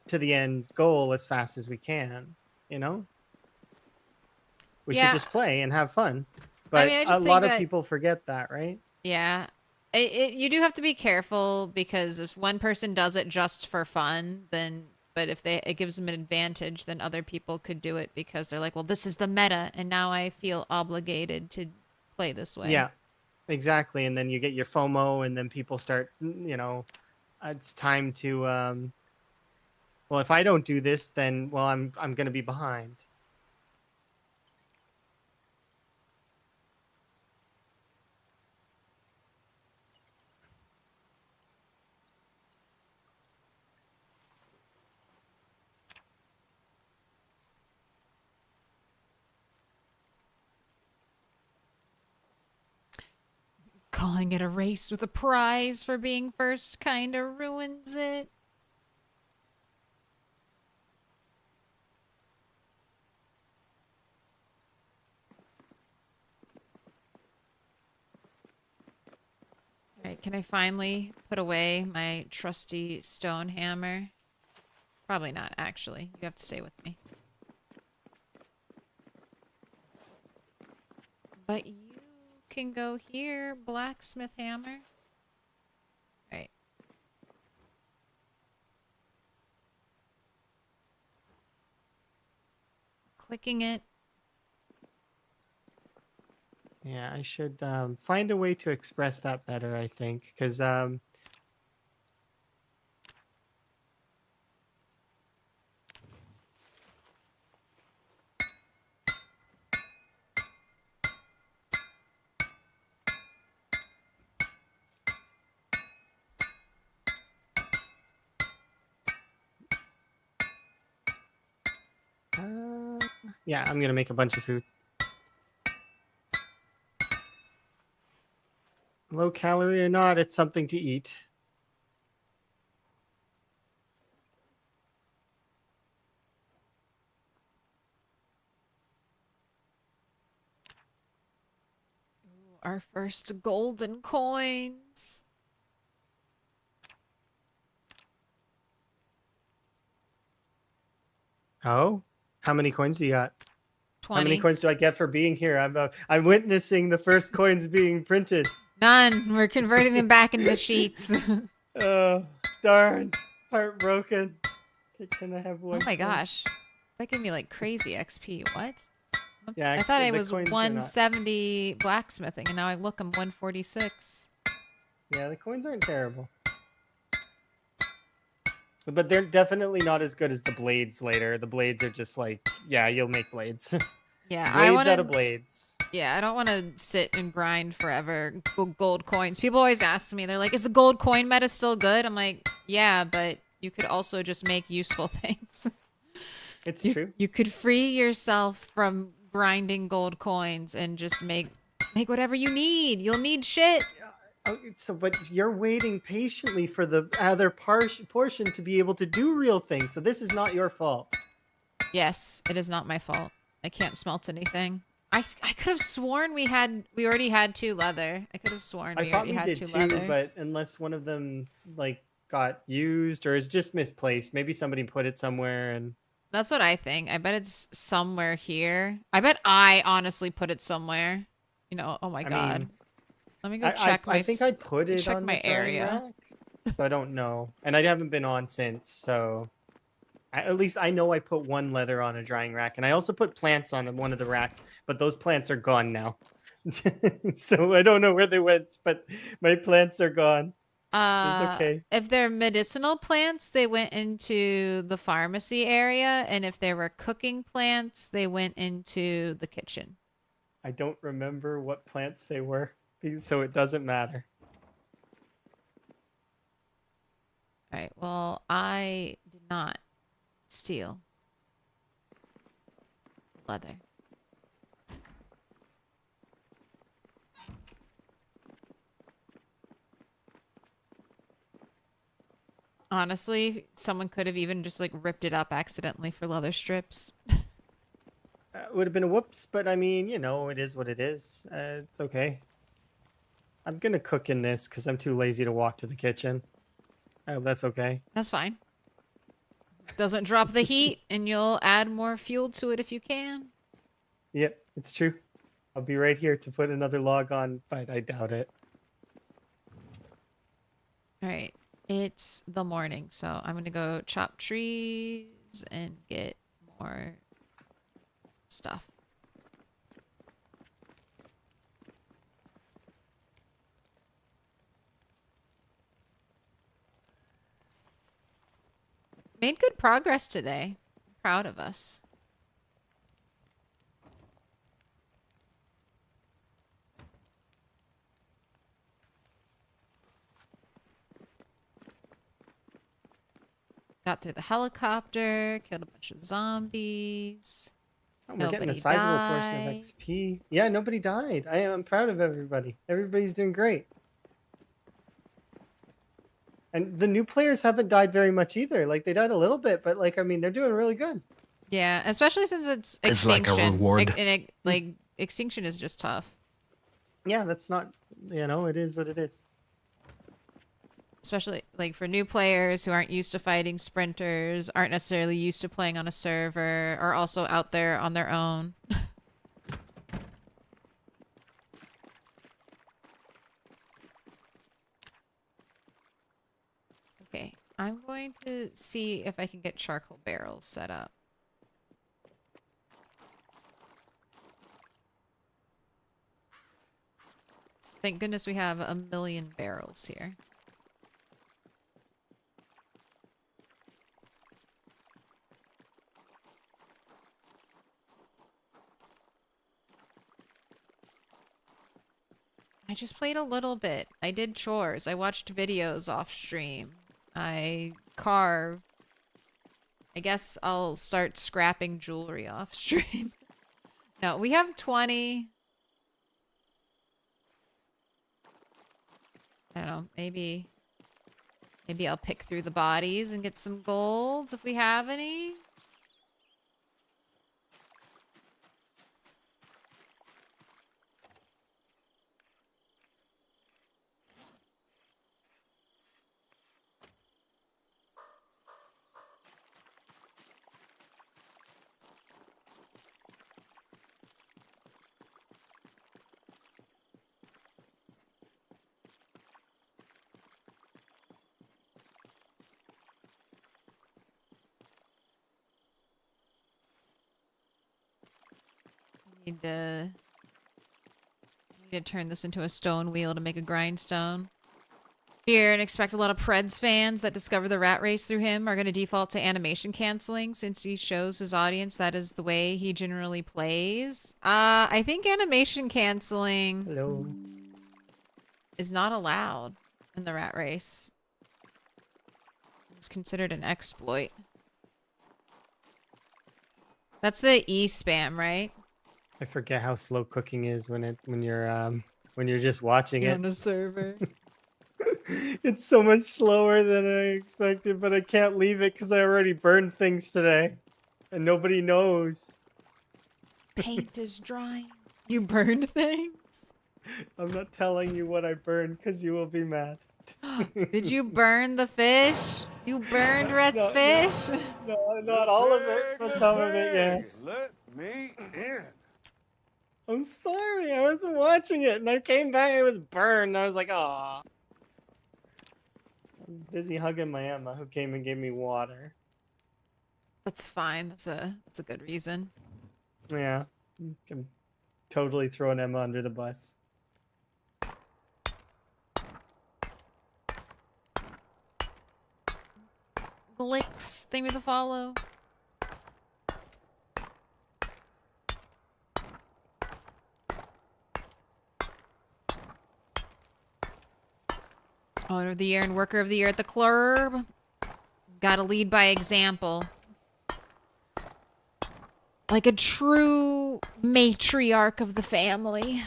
to the end goal as fast as we can, you know? We should just play and have fun. But mean, I a just lot think of that people forget that, right? yeah. You do have to be careful because if one person does it just for fun, then but if it gives them an advantage, then other people could do it because they're like, well, this is the meta, and now I feel obligated to play this way. Yeah, exactly. And then you get your FOMO, and then people start, it's time to, well, if I don't do this, then, well, I'm going to be behind. Calling it a race with a prize for being first kind of ruins it. All right, can I finally put away my trusty stone hammer? Probably not, actually. You have to stay with me. But you can go here, blacksmith hammer. All right. Clicking it. Yeah, I should find a way to express that better, I think, because yeah, I'm gonna make a bunch of food. Low calorie or not, it's something to eat. Ooh, our first golden coins. Oh, how many coins do you got? 20. How many coins do I get for being here? I'm witnessing the first coins being printed. None. We're converting them back into sheets. Oh, darn. Heartbroken. Okay, can I have one? Oh my coin? gosh. That gave me like crazy XP. What? Yeah, I thought I the was coins are not- 170 blacksmithing, and now I look, I'm 146. Yeah, the coins aren't terrible. But they're definitely not as good as the blades later. The blades are just like, yeah, you'll make blades. Yeah, I Blades want out of to. blades. Yeah, I don't want to sit and grind forever. Gold coins. People always ask me, they're like, "Is the gold coin meta still good?" I'm like, "Yeah, but you could also just make useful things." It's true. You could free yourself from grinding gold coins and just make whatever you need. You'll need shit. Oh, so, but you're waiting patiently for the other portion to be able to do real things. So this is not your fault. Yes, it is not my fault. I can't smelt anything. I could have sworn we already had 2 leather. I could have sworn I we thought already we had did 2 too, leather. but unless one of them like got used or is just misplaced, maybe somebody put it somewhere and. That's what I think. I bet it's somewhere here. I bet I honestly put it somewhere. You know, oh my God. Mean, Let me go check I think I put it check on my the drying area. rack, so I don't know, and I haven't been on since. So at least I know I put one leather on a drying rack, and I also put plants on one of the racks, but those plants are gone now. So I don't know where they went, but my plants are gone. It's okay. If they're medicinal plants, they went into the pharmacy area, and if they were cooking plants, they went into the kitchen. I don't remember what plants they were, so it doesn't matter. All right. Well, I did not steal leather. Honestly, someone could have even just like ripped it up accidentally for leather strips. It would have been a whoops, but I mean, it is what it is. It's okay. I'm gonna cook in this because I'm too lazy to walk to the kitchen. Oh, that's okay. That's fine. Doesn't drop the heat, and you'll add more fuel to it if you can. Yep, it's true. I'll be right here to put another log on, but I doubt it. All right. It's the morning, so I'm going to go chop trees and get more stuff. Made good progress today. I'm proud of us. Got through the helicopter, killed a bunch of zombies. Oh, we're getting a Nobody sizable portion of died. XP. Yeah, nobody died. I am proud of everybody. Everybody's doing great. And the new players haven't died very much either. Like, they died a little bit, but, like, I mean, they're doing really good. Yeah, especially since it's It's like extinction. a reward. Like, extinction is just tough. Yeah, that's not, it is what it is. Especially, like, for new players who aren't used to fighting sprinters, aren't necessarily used to playing on a server, are also out there on their own. Okay, I'm going to see if I can get charcoal barrels set up. Thank goodness we have 1,000,000 barrels here. I just played a little bit. I did chores. I watched videos off stream. I carve. I guess I'll start scrapping jewelry off stream. No, we have 20. I don't know. Maybe I'll pick through the bodies and get some golds if we have any. Need to turn this into a stone wheel to make a grindstone. Fear and expect a lot of Preds fans that discover the rat race through him are going to default to animation canceling since he shows his audience that is the way he generally plays. I think animation canceling is not allowed in the rat race. It's considered an exploit. That's the E-spam, right? I forget how slow cooking is when you're just watching it On a server. It's so much slower than I expected, but I can't leave it because I already burned things today, and nobody knows. Paint is drying. You burned things? I'm not telling you what I burned because you will be mad. Did you burn the fish? You burned Rhett's fish? No, not all of it, but some of it, yes. Let me in. I'm sorry, I wasn't watching it, and I came back and it was burned, and I was like, aw. I was busy hugging my Emma, who came and gave me water. That's fine. That's a good reason. Yeah, I'm totally throwing Emma under the bus. Glicks, thank me the follow. Owner of the year and worker of the year at the CLERB. Gotta lead by example. Like a true matriarch of the family.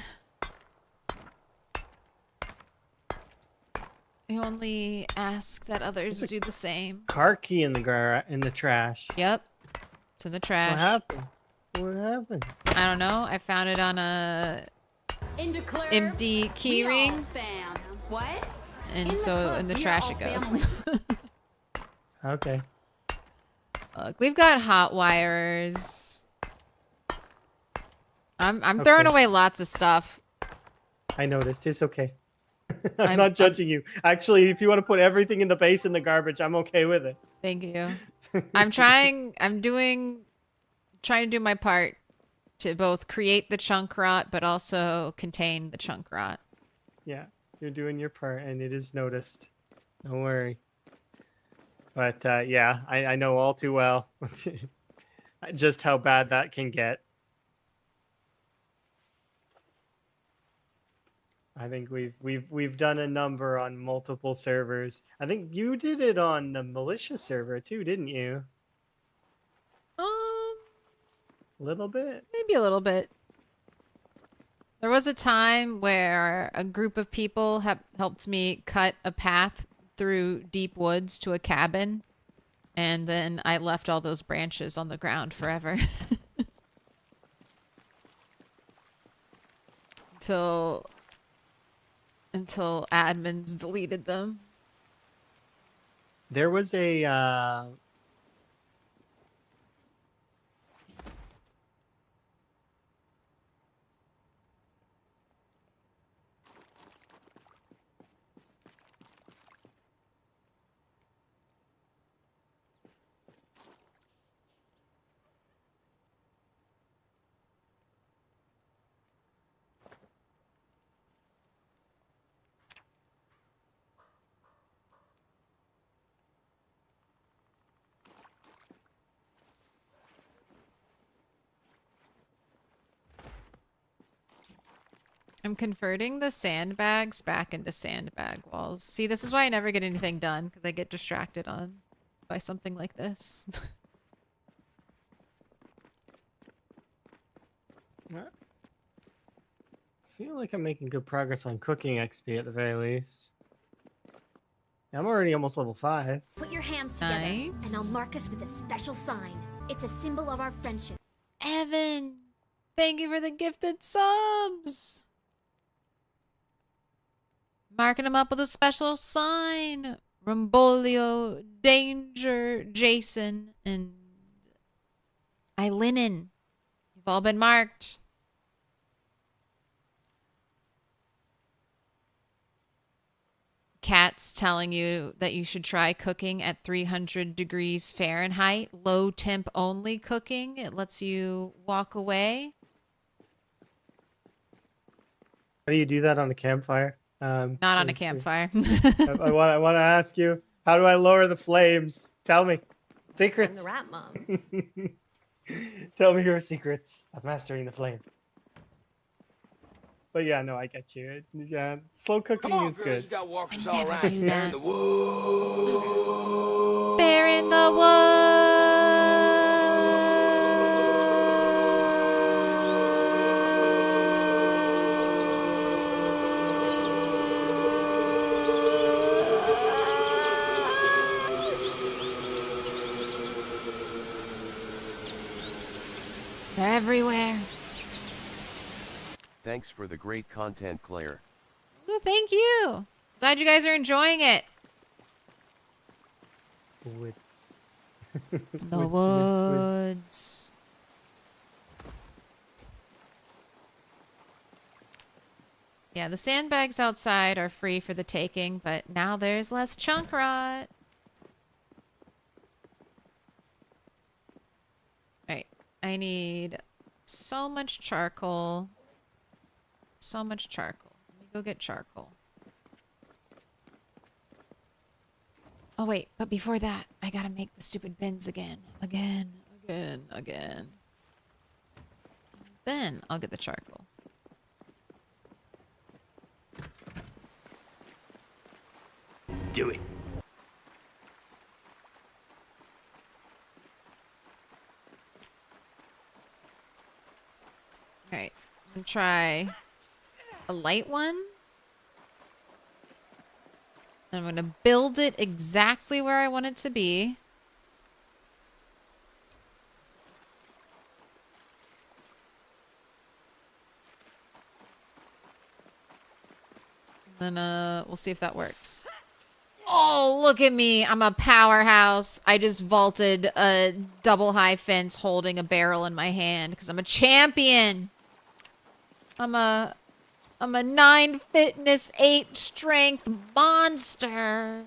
I only ask that others do the same. Car key in the trash. Yep. It's in the trash. What happened? What happened? I don't know. I found it on a empty key ring. What? And so in the trash it goes. Okay. Look, we've got hot wires. I'm throwing Okay. away lots of stuff. I noticed. It's okay. I'm I'm- not judging you. Actually, if you want to put everything in the base in the garbage, I'm okay with it. Thank you. I'm trying to do my part to both create the chunk rot but also contain the chunk rot. Yeah, you're doing your part, and it is noticed. Don't worry. But yeah, I know all too well just how bad that can get. I think we've done a number on multiple servers. I think you did it on the militia server too, didn't you? A little bit. Maybe a little bit. There was a time where a group of people helped me cut a path through deep woods to a cabin, and then I left all those branches on the ground forever. Until admins deleted them. There was a I'm converting the sandbags back into sandbag walls. See, this is why I never get anything done, because I get distracted by something like this. I feel like I'm making good progress on cooking XP at the very least. I'm already almost level 5. Put your hands together, and Nice. I'll mark us with a special sign. It's a symbol of our friendship. Evan, thank you for the gifted subs. Marking them up with a special sign. Rumbolio, Danger, Jason, and Eilinen. You've all been marked. Cat's telling you that you should try cooking at 300 degrees Fahrenheit. Low temp only cooking. It lets you walk away. How do you do that on a campfire? Not on a let's see. campfire. I want to ask you, how do I lower the flames? Tell me. I'm Secrets. the rat mom. Tell me your secrets of mastering the flame. But yeah, no, I get you. Yeah, slow cooking is good. You got walkers I all never around knew here that. in the woods. They're in the woods. They're everywhere. Thanks for the great content, Claire. Ooh, thank you. Glad you guys are enjoying it. Woods. The woods. Yeah, the sandbags outside are free for the taking, but now there's less chunk rot. Alright, I need so much charcoal. So much charcoal. Let me go get charcoal. Oh wait, but before that, I gotta make the stupid bins again. Again. Then I'll get the charcoal. Do it. Alright, I'm gonna try a light one. I'm gonna build it exactly where I want it to be. Then we'll see if that works. Oh, look at me. I'm a powerhouse. I just vaulted a double high fence holding a barrel in my hand because I'm a champion. I'm a 9 fitness, 8 strength monster.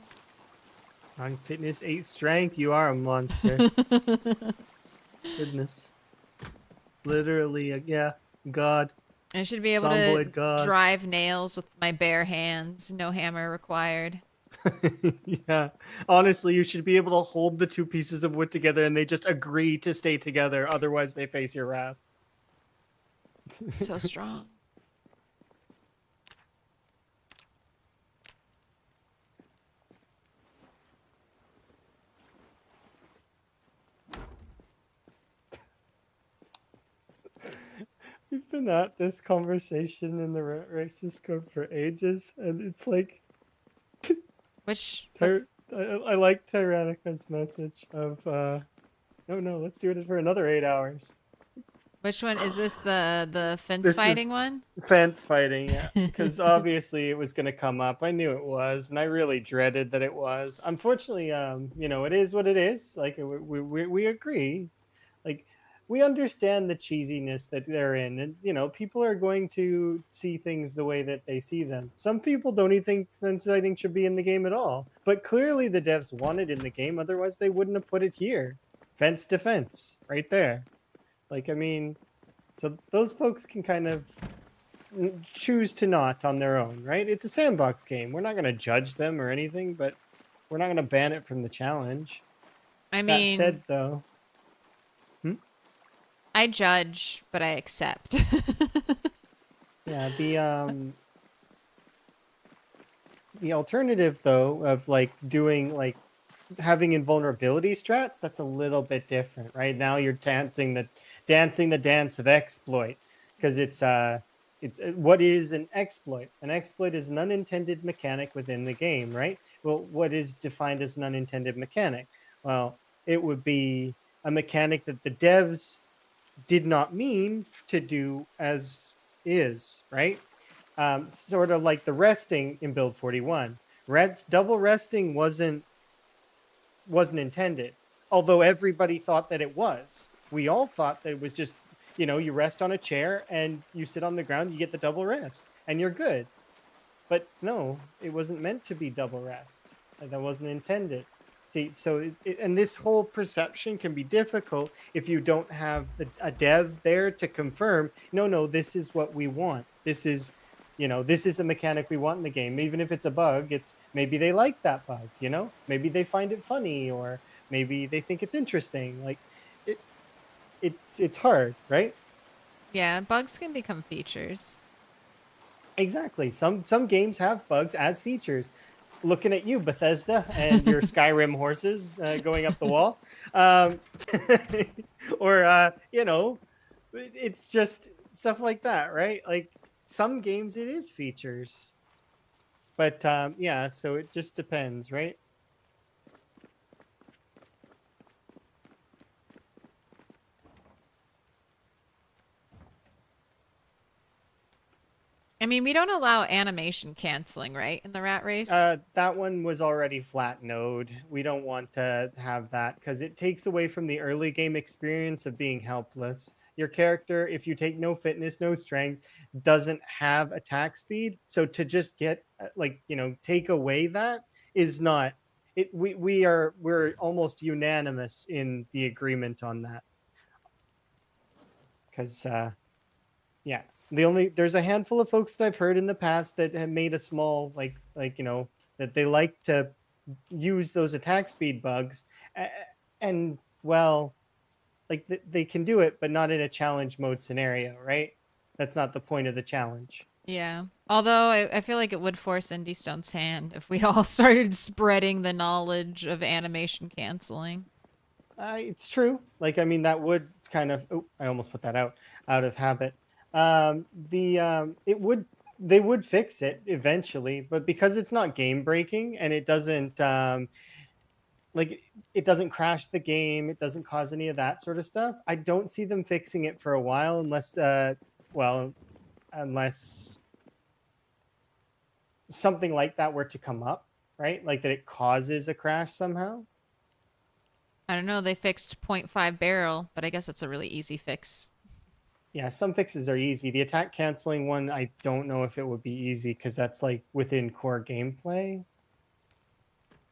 9 fitness, 8 strength. You are a monster. Goodness. Literally, yeah. God. I should be able to Zomboid God. drive nails with my bare hands. No hammer required. Yeah. Honestly, you should be able to hold the 2 pieces of wood together and they just agree to stay together. Otherwise, they face your wrath. So strong. We've been at this conversation in the Rat Race Discord for ages, and it's like Which I like Tyrannica's message of no, let's do it for another 8 hours. which one is this? The fence This fighting is one? Fence fighting, yeah. Because obviously it was going to come up. I knew it was, and I really dreaded that it was. Unfortunately, it is what it is. Like we agree. Like we understand the cheesiness that they're in, and people are going to see things the way that they see them. Some people don't even think fence fighting should be in the game at all, but clearly the devs want it in the game. Otherwise, they wouldn't have put it here. Fence defense, right there. Like, I mean, so those folks can kind of choose to not on their own, right? It's a sandbox game. We're not going to judge them or anything, but we're not going to ban it from the challenge. I That mean, said, though, I judge, but I accept. yeah, the alternative though of like doing like having invulnerability strats, that's a little bit different. Right now you're dancing the dance of exploit, because it's what is an exploit? An exploit is an unintended mechanic within the game, right? Well, what is defined as an unintended mechanic? Well, it would be a mechanic that the devs did not mean to do as is, right? Sort of like the resting in build 41. Double resting wasn't intended, although everybody thought that it was. We all thought that it was just, you rest on a chair and you sit on the ground, you get the double rest, and you're good. But no, it wasn't meant to be double rest. That wasn't intended. See, so and this whole perception can be difficult if you don't have a dev there to confirm. No, this is what we want. This is, this is a mechanic we want in the game. Even if it's a bug, it's maybe they like that bug. Maybe they find it funny, or maybe they think it's interesting. Like, it's hard, right? Yeah, bugs can become features. Exactly. Some games have bugs as features. Looking at you, Bethesda, and your Skyrim horses going up the wall, or it's just stuff like that, right? Like some games, it is features, but yeah. So it just depends, right? I mean, we don't allow animation canceling, right, in the rat race? That one was already flat node. We don't want to have that because it takes away from the early game experience of being helpless. Your character, if you take no fitness, no strength, doesn't have attack speed. So to just get take away that is not it. We're almost unanimous in the agreement on that. Because yeah, there's a handful of folks that I've heard in the past that have made a small that they like to use those attack speed bugs, and well, like they can do it, but not in a challenge mode scenario, right? That's not the point of the challenge. Yeah. Although I feel like it would force Indy Stone's hand if we all started spreading the knowledge of animation canceling. It's true. Like, I mean, that would kind of. Oh, I almost put that out of habit. They would fix it eventually, but because it's not game breaking and it doesn't it doesn't crash the game, it doesn't cause any of that sort of stuff. I don't see them fixing it for a while unless unless something like that were to come up, right? Like that it causes a crash somehow. I don't know, they fixed 0.5 barrel, but I guess that's a really easy fix. Yeah, some fixes are easy. The attack canceling one, I don't know if it would be easy because that's like within core gameplay.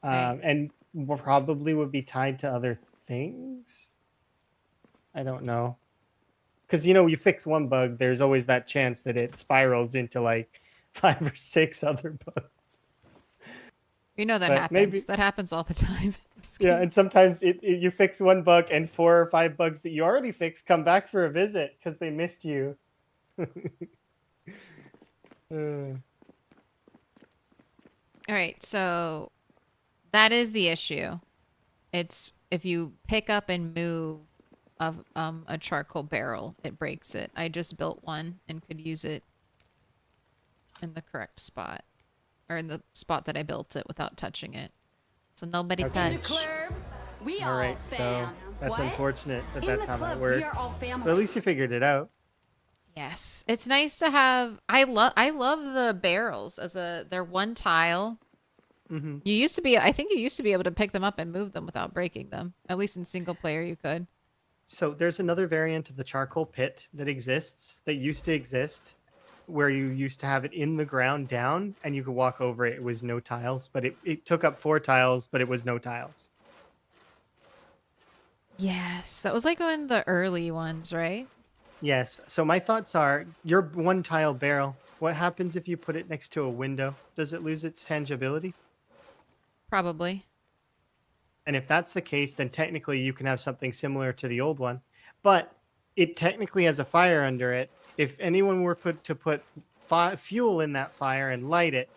Right. And probably would be tied to other things. I don't know. Because, you fix one bug, there's always that chance that it spirals into like 5 or 6 other bugs. You know that But happens. maybe- That happens all the time. Yeah, and sometimes you fix one bug and 4 or 5 bugs that you already fixed come back for a visit because they missed you. All right, so that is the issue. It's if you pick up and move a charcoal barrel, it breaks it. I just built one and could use it in the correct spot, or in the spot that I built it without touching it. So nobody Okay. touch. CLERB, we All all right, so fam. that's What? unfortunate that In that's the how club, that works. we are all family. But at least you figured it out. Yes, it's nice to have. I love the barrels as they're one tile. Mm-hmm. I think you used to be able to pick them up and move them without breaking them. At least in single player, you could. So there's another variant of the charcoal pit that used to exist, where you used to have it in the ground down and you could walk over it. It was no tiles, but it took up 4 tiles, but it was no tiles. Yes, that was like one of the early ones, right? Yes. So my thoughts are your 1 tile barrel. What happens if you put it next to a window? Does it lose its tangibility? Probably. And if that's the case, then technically you can have something similar to the old one. But it technically has a fire under it. If anyone were to put fuel in that fire and light it,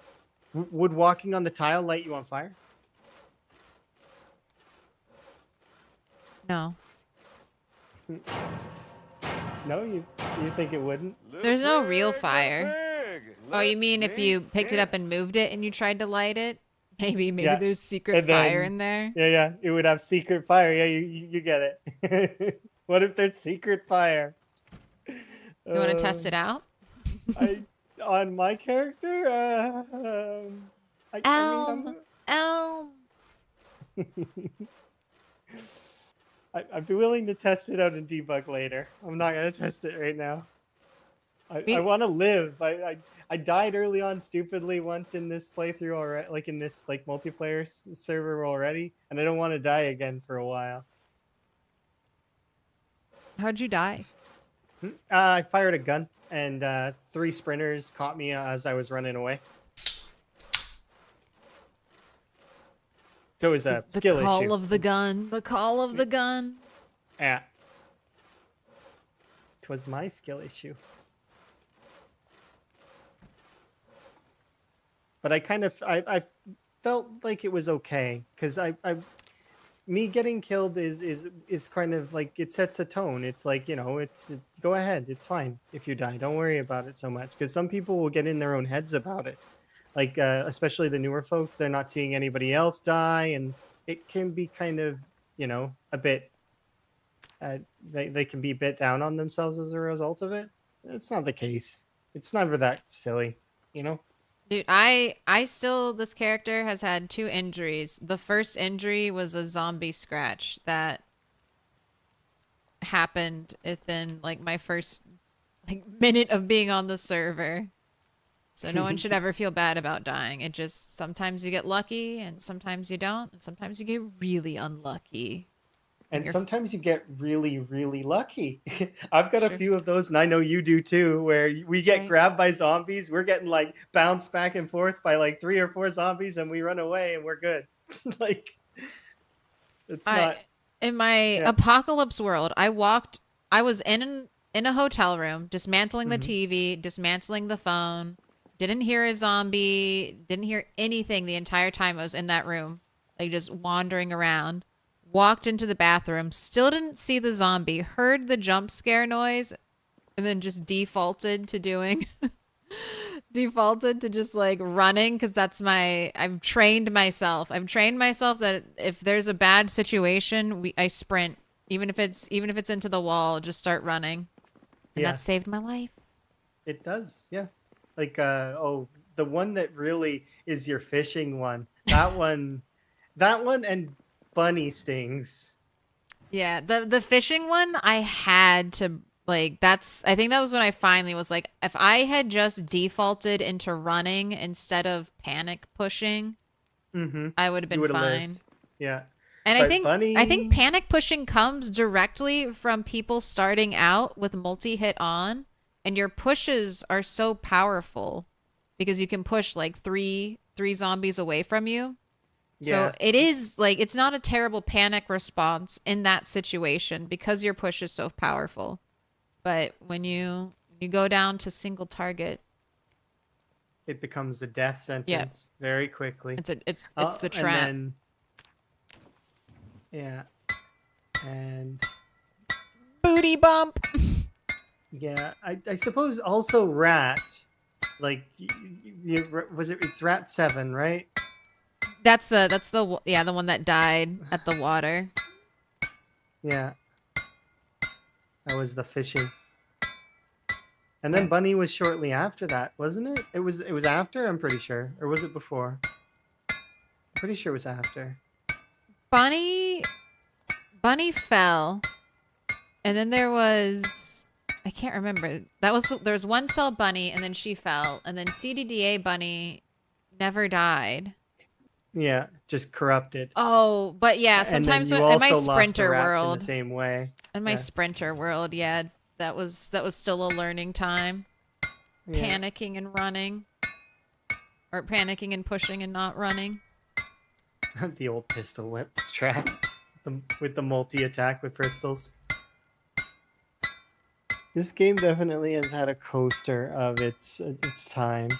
would walking on the tile light you on fire? No. No, you think it wouldn't? There's no real fire. Oh, you mean if you picked it up and moved it and you tried to light it? Maybe Yeah. there's secret And then- fire in there. Yeah, it would have secret fire. Yeah, you get it. What if there's secret fire? You want to test it out? On my character, Elm. I'd be willing to test it out and debug later. I'm not gonna test it right now. I want to live. I died early on stupidly once in this playthrough already, like in this multiplayer server already, and I don't want to die again for a while. How'd you die? I fired a gun, and 3 sprinters caught me as I was running away. So it was a skill issue. The call of the gun. The call of the gun. Yeah. It was my skill issue. But I felt like it was okay because me getting killed is kind of like it sets a tone. It's like, it's go ahead, it's fine if you die. Don't worry about it so much because some people will get in their own heads about it. Like especially the newer folks, they're not seeing anybody else die, and it can be kind of a bit. They can be a bit down on themselves as a result of it. It's not the case. It's never that silly, Dude, this character has had 2 injuries. The first injury was a zombie scratch that happened within my first minute of being on the server. So no one should ever feel bad about dying. It just, sometimes you get lucky and sometimes you don't, and sometimes you get really unlucky. And sometimes you get really, really lucky. I've got a few of those, and I know you do too, where we get grabbed by zombies. We're getting bounced back and forth by 3 or 4 zombies, and we run away, and we're good. It's not. In my apocalypse world, I was in a hotel room, dismantling the TV, dismantling the phone. Didn't hear a zombie. Didn't hear anything the entire time I was in that room, just wandering around. Walked into the bathroom, still didn't see the zombie, heard the jump scare noise, and then just defaulted to just running because I've trained myself. That if there's a bad situation, I sprint. Even if it's into the wall, just start running. And that saved my life. It does, yeah. The one that really is your fishing one. That one and bunny stings. Yeah, the fishing one, I had to Like I think that was when I finally was like, if I had just defaulted into running instead of panic pushing, I would have You been would have fine. lived. Yeah. And But I think panic pushing comes directly from people starting out with multi-hit on, and your pushes are so powerful because you can push like three zombies away from you. So Yeah. it is like, it's not a terrible panic response in that situation because your push is so powerful. But when you go down to single target, It becomes a death sentence very quickly. it's the And trap. then, yeah. And Booty bump. yeah, I suppose also rat, like it's rat 7, right? That's the one that died at the water. Yeah. That was the fishing. And then Bunny was shortly after that, wasn't it? It was after, I'm pretty sure. Or was it before? I'm pretty sure it was after. Bunny fell. And then there was, I can't remember. There was one cell Bunny and then she fell, and then CDDA Bunny never died. Yeah, just corrupted. Oh, but yeah, sometimes and then you in my also lost the sprinter rats world, in the same way. in my sprinter world, yeah, that was still a learning time. Yeah. Panicking and running, or panicking and pushing and not running. The old pistol whip trap with the multi attack with pistols. This game definitely has had a coaster of its time.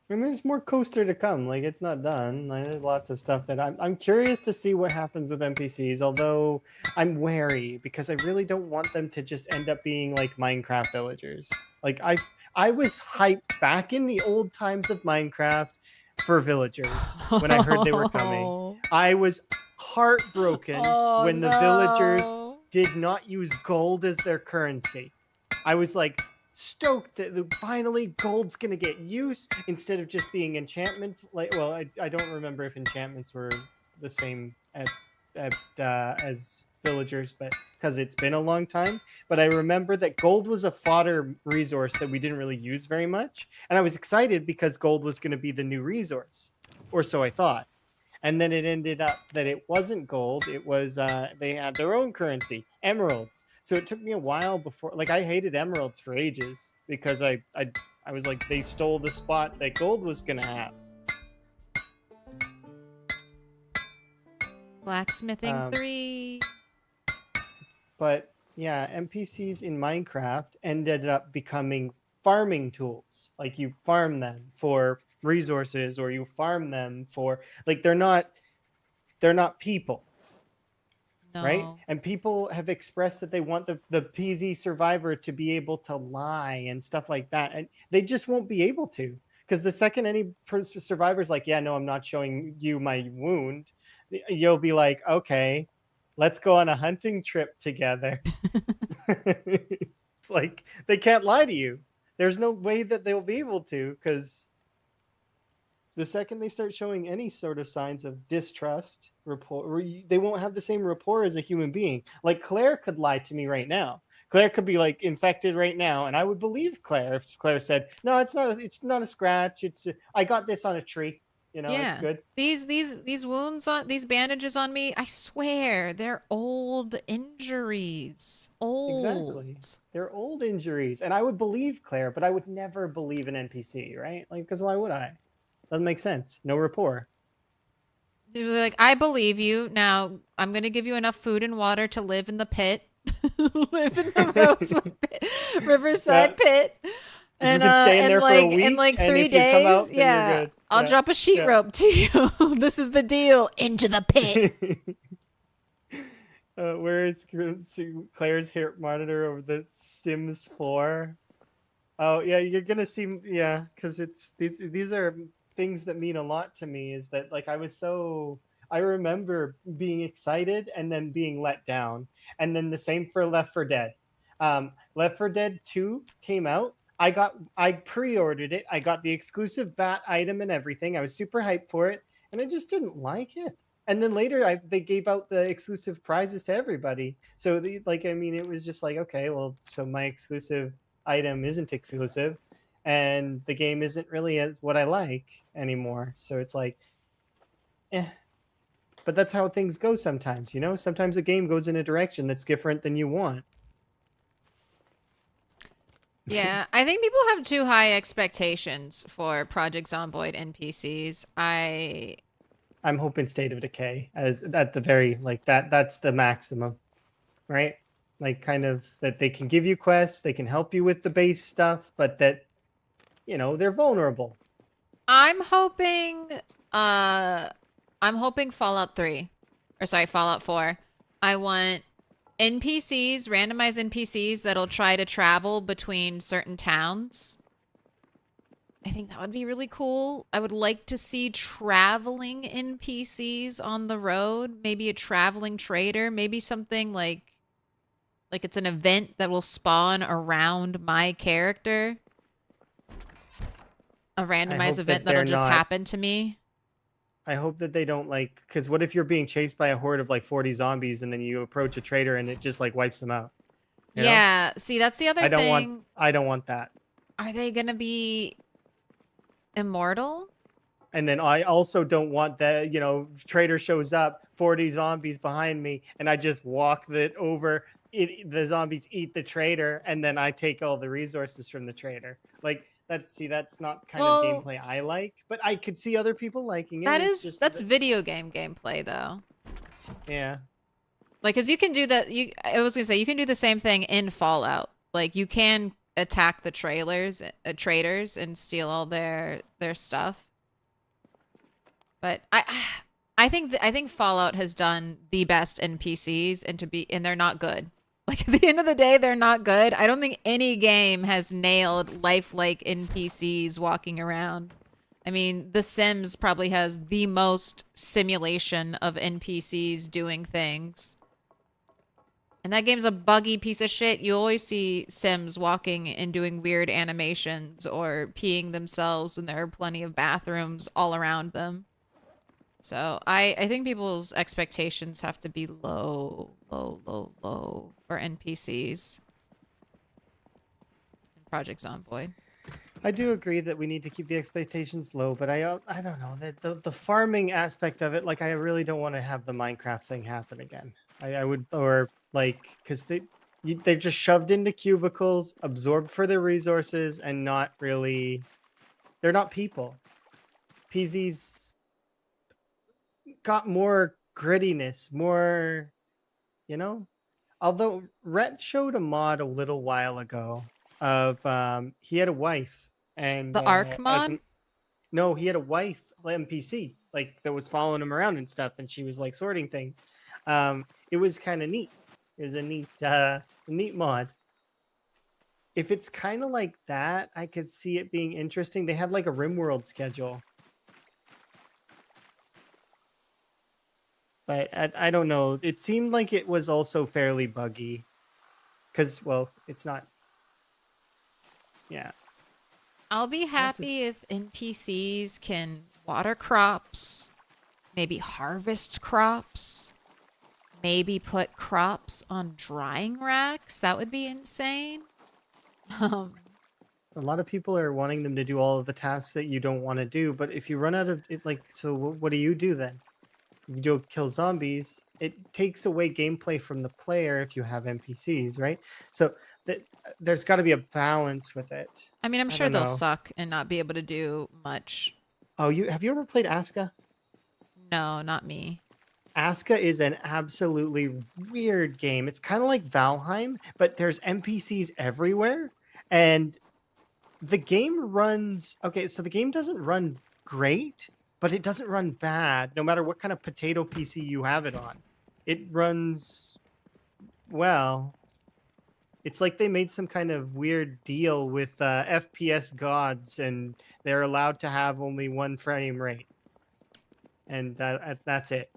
And there's more coaster to come. Like, it's not done. Like, there's lots of stuff that I'm curious to see what happens with NPCs, although I'm wary because I really don't want them to just end up being like Minecraft villagers. Like, I was hyped back in the old times of Minecraft for villagers when I heard they were coming. I was heartbroken when the villagers did not use gold as their currency. I was like stoked that finally gold's gonna get use instead of just being enchantment. Like, well, I don't remember if enchantments were the same as villagers, but because it's been a long time. But I remember that gold was a fodder resource that we didn't really use very much, and I was excited because gold was going to be the new resource, or so I thought. And then it ended up that it wasn't gold. It was they had their own currency, emeralds. So it took me a while before, like, I hated emeralds for ages because I was like, they stole the spot that gold was gonna have. Blacksmithing 3. But yeah, NPCs in Minecraft ended up becoming farming tools. Like, you farm them for resources, or you farm them for, like, they're not people. No. Right? And people have expressed that they want the PZ survivor to be able to lie and stuff like that, and they just won't be able to, because the second any survivor's like, yeah, no, I'm not showing you my wound, you'll be like, okay, let's go on a hunting trip together. It's like, they can't lie to you. There's no way that they'll be able to, because the second they start showing any sort of signs of distrust, rapport, they won't have the same rapport as a human being. Like, Claire could lie to me right now. Claire could be like infected right now, and I would believe Claire if Claire said, "No, it's not a scratch. I got this on a tree. You know, Yeah. it's good." These wounds on these bandages on me, I swear they're old injuries. Old. Exactly. They're old injuries, and I would believe Claire, but I would never believe an NPC, right? Like, because why would I? Doesn't make sense. No rapport. They're like, I believe you. Now I'm gonna give you enough food and water to live in the pit, live in the Riverside pit, and stay in there for a week, in like and 3 if you come out, days, then you're good. I'll drop a sheet rope to you. This is the deal. Into the pit. Where is Claire's heart monitor over the Sims 4? Oh yeah, you're gonna see, yeah, because it's these are things that mean a lot to me. Is that, like, I remember being excited and then being let down, and then the same for Left 4 Dead. Left 4 Dead 2 came out. I pre-ordered it. I got the exclusive bat item and everything. I was super hyped for it, and I just didn't like it. And then later, they gave out the exclusive prizes to everybody. So, I mean, it was just like, okay, well, so my exclusive item isn't exclusive, and the game isn't really what I like anymore. So it's like, eh. But that's how things go sometimes, you know? Sometimes a game goes in a direction that's different than you want. Yeah, I think people have too high expectations for Project Zomboid NPCs. I'm hoping State of Decay as at the very that's the maximum, right? Like kind of that they can give you quests, they can help you with the base stuff, but that they're vulnerable. I'm hoping Fallout 3. Or sorry, Fallout 4. I want NPCs, randomized NPCs that'll try to travel between certain towns. I think that would be really cool. I would like to see traveling NPCs on the road. Maybe a traveling trader. Maybe something like it's an event that will spawn around my character. A randomized event that'll just happen to me. I hope that they don't because what if you're being chased by a horde of 40 zombies and then you approach a trader and it just wipes them out? You know? See, that's the other thing. I don't want that. Are they gonna be immortal? And then I also don't want that, trader shows up, 40 zombies behind me, and I just walk over. The zombies eat the trader, and then I take all the resources from the trader. That's not kind of gameplay I like, but I could see other people liking it. That's video game gameplay though. Yeah. Cause you can do that. I was gonna say you can do the same thing in Fallout. You can attack the traders and steal all their stuff. But I think Fallout has done the best NPCs and they're not good. At the end of the day, they're not good. I don't think any game has nailed lifelike NPCs walking around. I mean, The Sims probably has the most simulation of NPCs doing things. And that game's a buggy piece of shit. You always see Sims walking and doing weird animations or peeing themselves, and there are plenty of bathrooms all around them. So I think people's expectations have to be low for NPCs in Project Zomboid. I do agree that we need to keep the expectations low, but I don't know that the farming aspect of it. I really don't want to have the Minecraft thing happen again. I would, or because they're just shoved into cubicles, absorbed for their resources, and not really. They're not people. PZ's got more grittiness, more, although Rhett showed a mod a little while ago of he had a wife and the Ark mod. No, he had a wife NPC that was following him around and stuff, and she was sorting things. It was kind of neat. It was a neat mod. If it's kind of like that, I could see it being interesting. They had a RimWorld schedule. But I don't know. It seemed like it was also fairly buggy. Because, well, it's not. Yeah. I'll be happy if NPCs can water crops, maybe harvest crops, maybe put crops on drying racks. That would be insane. A lot of people are wanting them to do all of the tasks that you don't want to do. But if you run out of it, so what do you do then? You go kill zombies. It takes away gameplay from the player if you have NPCs, right? So there's got to be a balance with it. I mean, I'm sure they'll suck and not be able to do much. Oh, have you ever played Aska? No, not me. Aska is an absolutely weird game. It's kind of like Valheim, but there's NPCs everywhere, and the game runs. Okay, so the game doesn't run great, but it doesn't run bad, no matter what kind of potato PC you have it on. It runs well. It's like they made some kind of weird deal with FPS gods, and they're allowed to have only 1 frame rate. And that's it.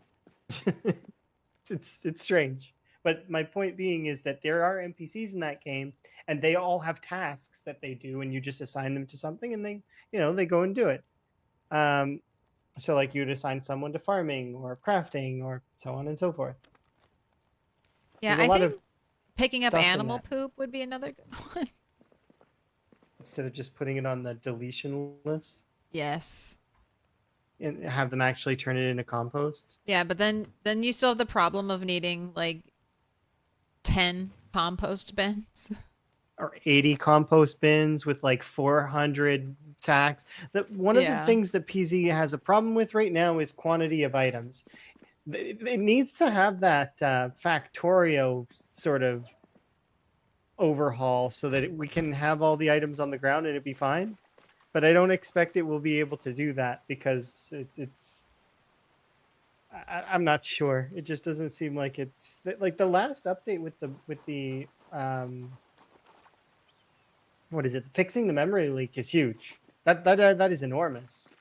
It's strange. But my point being is that there are NPCs in that game, and they all have tasks that they do, and you just assign them to something, and they go and do it. So like you'd assign someone to farming or crafting or so on and so forth. Yeah, There's a I lot think of picking up stuff in animal that. poop would be another good one. Instead of just putting it on the deletion list Yes. and have them actually turn it into compost. Yeah, but then you still have the problem of needing like 10 compost bins. Or 80 compost bins with like 400 sacks. One of the Yeah. things that PZ has a problem with right now is quantity of items. It needs to have that Factorio sort of overhaul so that we can have all the items on the ground and it'd be fine. But I don't expect it will be able to do that because I'm not sure. It just doesn't seem like it's like the last update with the what is it? Fixing the memory leak is huge. That is enormous.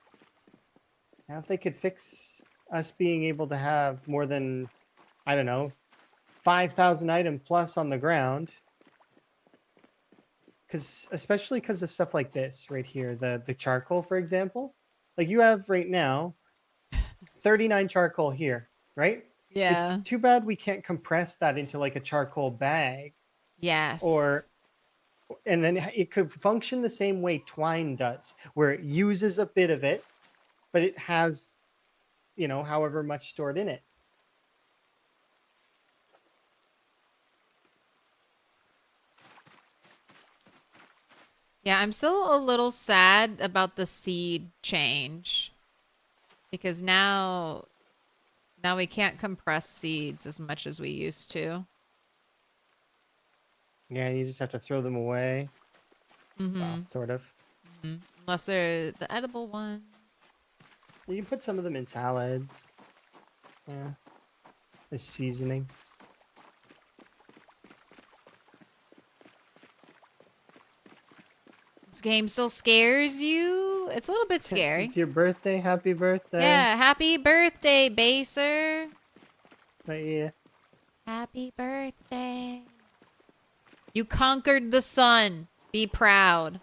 Now, if they could fix us being able to have more than, I don't know, 5,000 items plus on the ground, especially because of stuff like this right here, the charcoal, for example. Like you have right now, 39 charcoal here, right? Yeah. It's too bad we can't compress that into like a charcoal bag. Yes. And then it could function the same way twine does, where it uses a bit of it, but it has, however much stored in it. Yeah, I'm still a little sad about the seed change. Because now we can't compress seeds as much as we used to. Yeah, you just have to throw them away. Mm-hmm. Well, sort of. Mm-hmm. Unless they're the edible ones. You can put some of them in salads. Yeah. As seasoning. This game still scares you? It's a little bit scary. It's your birthday. Happy birthday. Yeah, happy birthday, Baser. Yeah. Happy birthday. You conquered the sun. Be proud.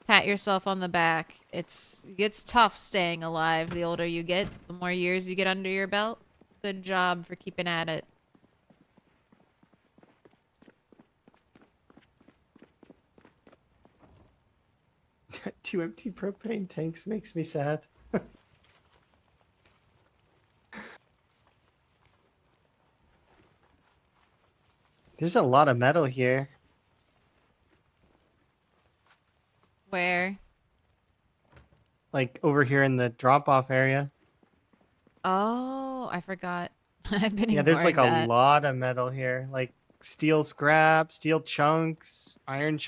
Pat yourself on the back. It gets tough staying alive the older you get, the more years you get under your belt. Good job for keeping at it. Two empty propane tanks makes me sad. There's a lot of metal here. Where? Like over here in the drop-off area. Oh, I forgot. I've been Yeah, there's like ignoring a lot of metal here. Like steel scrap, steel chunks, iron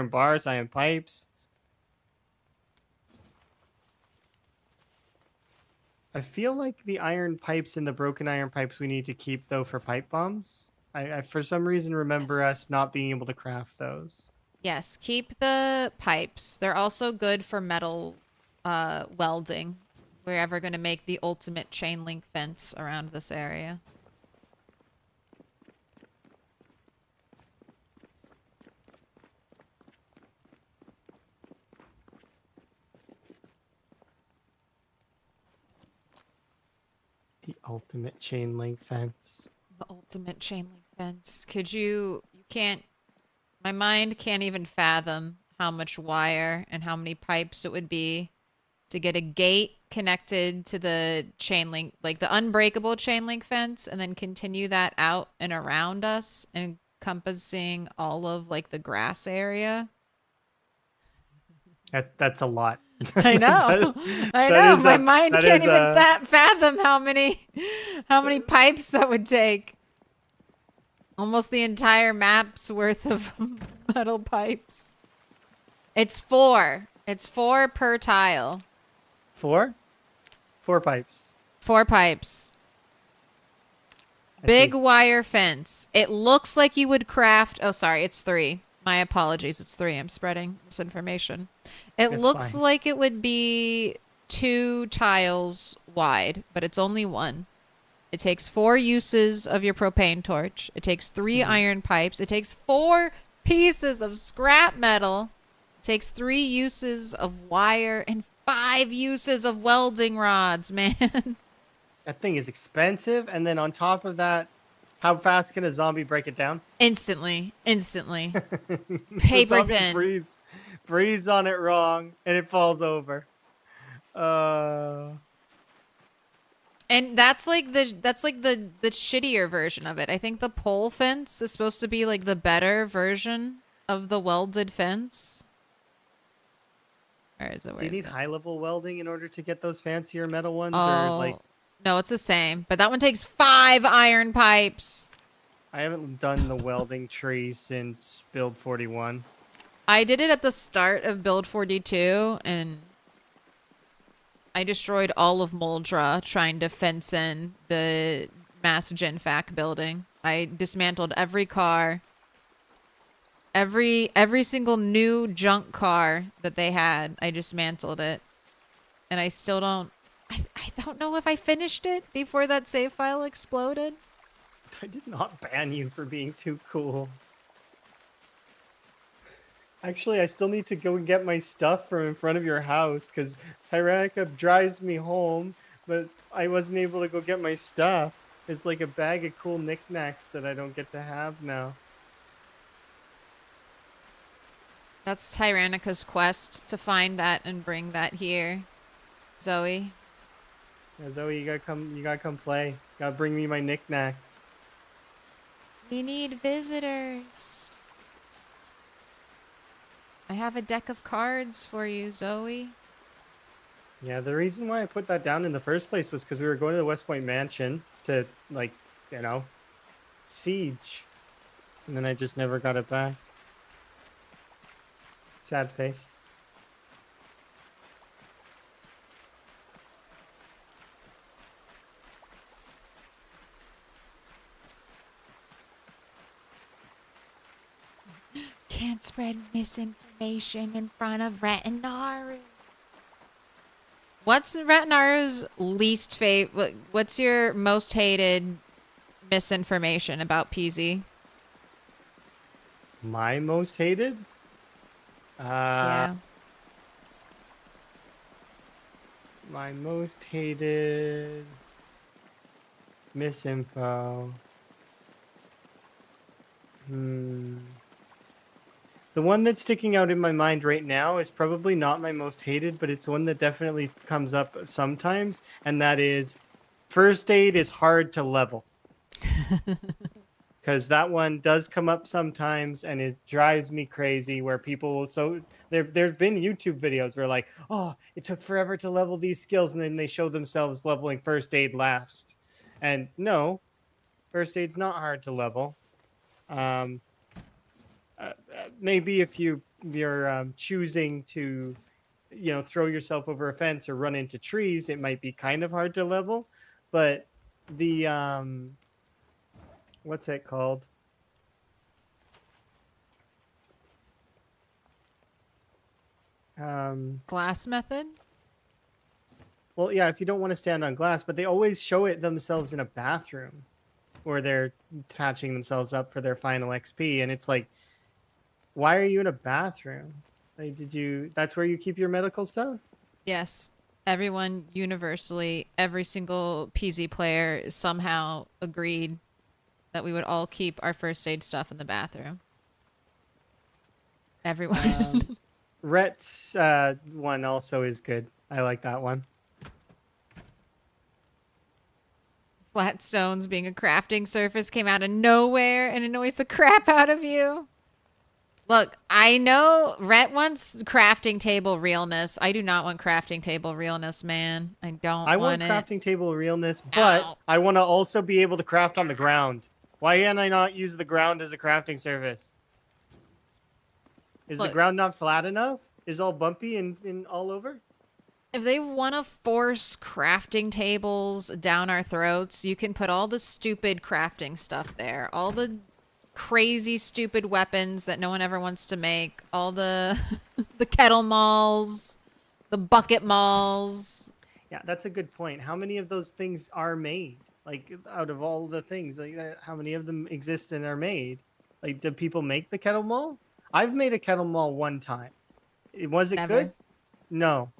bars, iron pipes. I feel like the iron pipes and the broken iron pipes we need to keep, though, for pipe bombs. I for some reason remember us not being able to craft those. Yes, keep the pipes. They're also good for metal welding. We're ever going to make the ultimate chain link fence around this area. The ultimate chain link fence. The ultimate chain link fence. You can't, my mind can't even fathom how much wire and how many pipes it would be to get a gate connected to the chain link, like the unbreakable chain link fence, and then continue that out and around us, encompassing all of like the grass area. That's a lot. I know. I know. My mind can't even fathom how many pipes that would take. Almost the entire map's worth of metal pipes. It's 4. It's 4 per tile. 4? 4 pipes. 4 pipes. Big wire fence. It looks like you would craft... Oh, sorry. It's 3. My apologies. It's 3. I'm spreading misinformation. It looks like it would be 2 tiles wide, but it's only 1. It takes 4 uses of your propane torch. It takes 3 iron pipes. It takes 4 pieces of scrap metal. It takes 3 uses of wire and 5 uses of welding rods, man. That thing is expensive, and then on top of that, how fast can a zombie break it down? Instantly. The Paper zombie thin. breathes on it wrong, and it falls over. And that's like the shittier version of it. I think the pole fence is supposed to be like the better version of the welded fence. Where is it? Do you need high-level welding in order to get those fancier metal ones, Oh, or like? no, it's the same. But that one takes 5 iron pipes. I haven't done the welding tree since build 41. I did it at the start of build 42, and I destroyed all of Moldra trying to fence in the Mass Gen Fac building. I dismantled every car. Every single new junk car that they had, I dismantled it. And I still don't... I don't know if I finished it before that save file exploded. I did not ban you for being too cool. Actually, I still need to go and get my stuff from in front of your house, because Tyrannica drives me home, but I wasn't able to go get my stuff. It's like a bag of cool knickknacks that I don't get to have now. That's Tyrannica's quest, to find that and bring that here. Zoe. Yeah, Zoe, you gotta come play. You gotta bring me my knickknacks. We need visitors. I have a deck of cards for you, Zoe. Yeah, the reason why I put that down in the first place was because we were going to the West Point Mansion to, like, you know, siege. And then I just never got it back. Sad face. Can't spread misinformation in front of Retinaru. What's Retinaru's least favorite? What's your most hated misinformation about PZ? My most hated? Yeah. My most hated misinfo. The one that's sticking out in my mind right now is probably not my most hated, but it's one that definitely comes up sometimes, and that is first aid is hard to level. Because that one does come up sometimes, and it drives me crazy where people there's been YouTube videos where like, oh, it took forever to level these skills, and then they show themselves leveling first aid last. And no, first aid's not hard to level. Maybe if you're choosing to, you know, throw yourself over a fence or run into trees, it might be kind of hard to level. But the what's it called? Glass method? Well, yeah, if you don't want to stand on glass, but they always show it themselves in a bathroom where they're attaching themselves up for their final XP, and it's like, why are you in a bathroom? Like, that's where you keep your medical stuff? Yes. Everyone universally, every single PZ player somehow agreed that we would all keep our first aid stuff in the bathroom. Everyone. Rhett's one also is good. I like that one. Flat stones being a crafting surface came out of nowhere and annoys the crap out of you. Look, I know Rhett wants crafting table realness. I do not want crafting table realness, man. I want it. Crafting table realness, but Ow. I want to also be able to craft on the ground. Why can't I not use the ground as a crafting surface? Is the ground not flat enough? Is all bumpy and all over? If they want to force crafting tables down our throats, you can put all the stupid crafting stuff there. All the crazy, stupid weapons that no one ever wants to make. All the the kettle malls, the bucket malls. Yeah, that's a good point. How many of those things are made? Like, out of all the things, like, how many of them exist and are made? Like, do people make the kettle mall? I've made a kettle mall one time. Was it Never. good? No.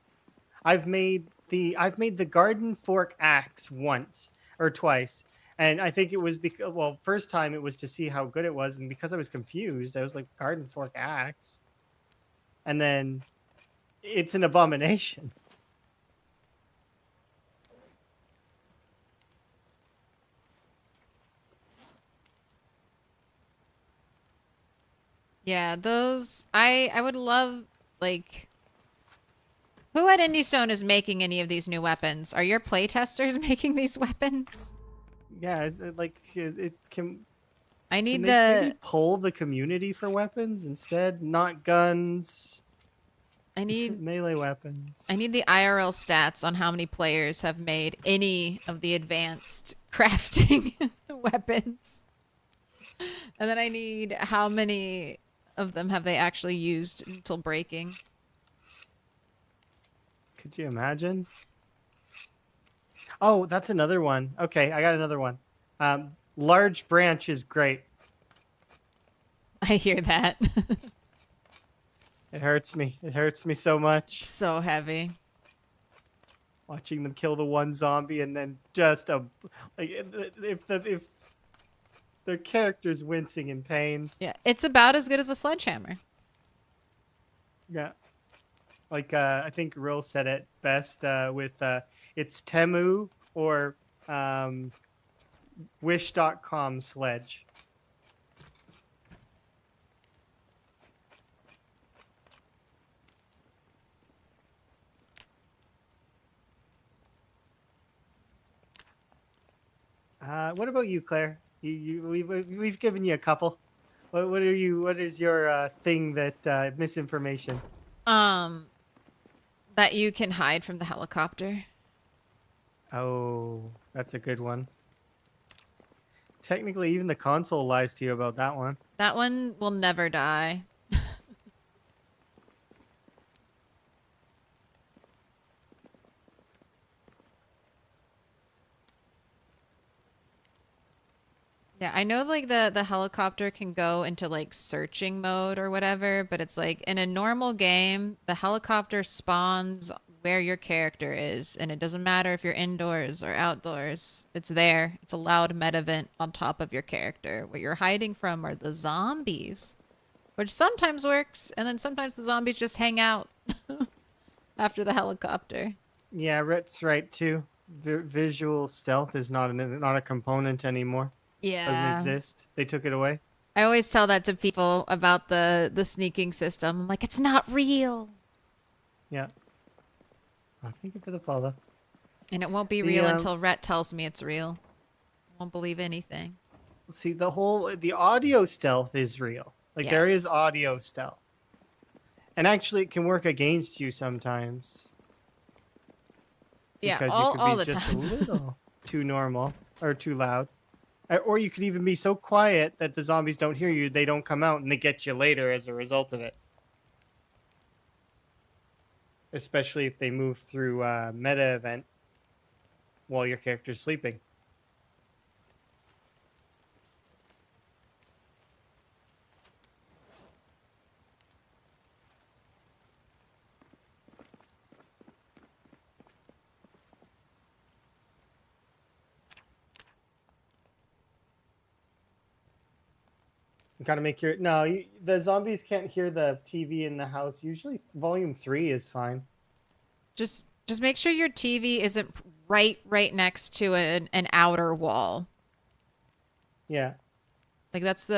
I've made the garden fork axe once or twice, and I think it was because, well, first time it was to see how good it was, and because I was confused, I was like, garden fork axe, and then it's an abomination. Yeah, those I would love, like, who at Indie Stone is making any of these new weapons? Are your playtesters making these weapons? Yeah, like it can. I Can need they maybe the poll the community for weapons instead? Not guns, I need melee weapons. I need the IRL stats on how many players have made any of the advanced crafting weapons. And then I need how many of them have they actually used until breaking. Could you imagine? Oh, that's another one. Okay, I got another one. Large branch is great. I hear that. It hurts me. It hurts me so much. So heavy. Watching them kill the one zombie and then just like if their character's wincing in pain. Yeah, it's about as good as a sledgehammer. Yeah. Like I think Rill said it best with it's Temu or Wish.com sledge. What about you, Claire? We've given you a couple. What are you? What is your thing that misinformation? That you can hide from the helicopter. Oh, that's a good one. Technically, even the console lies to you about that one. That one will never die. Yeah, I know like the helicopter can go into like searching mode or whatever, but it's like in a normal game, the helicopter spawns where your character is, and it doesn't matter if you're indoors or outdoors. It's there. It's a loud meta vent on top of your character. What you're hiding from are the zombies, which sometimes works, and then sometimes the zombies just hang out after the helicopter. Yeah, Rhett's right too. Visual stealth is not a component anymore. Yeah. Doesn't exist. They took it away. I always tell that to people about the sneaking system. I'm like, it's not real. Yeah. Oh, thank you for the follow. And it won't be real until Rhett tells me it's real. I won't believe anything. See, the audio stealth is real. Like there is Yes. audio stealth. And actually it can work against you sometimes. Yeah, Because all you could the be just time. a little too normal or too loud. Or you could even be so quiet that the zombies don't hear you, they don't come out, and they get you later as a result of it. Especially if they move through a meta event while your character's sleeping. You gotta make your the zombies can't hear the TV in the house. Usually, volume 3 is fine. Just make sure your TV isn't right next to an outer wall. Yeah. Like that's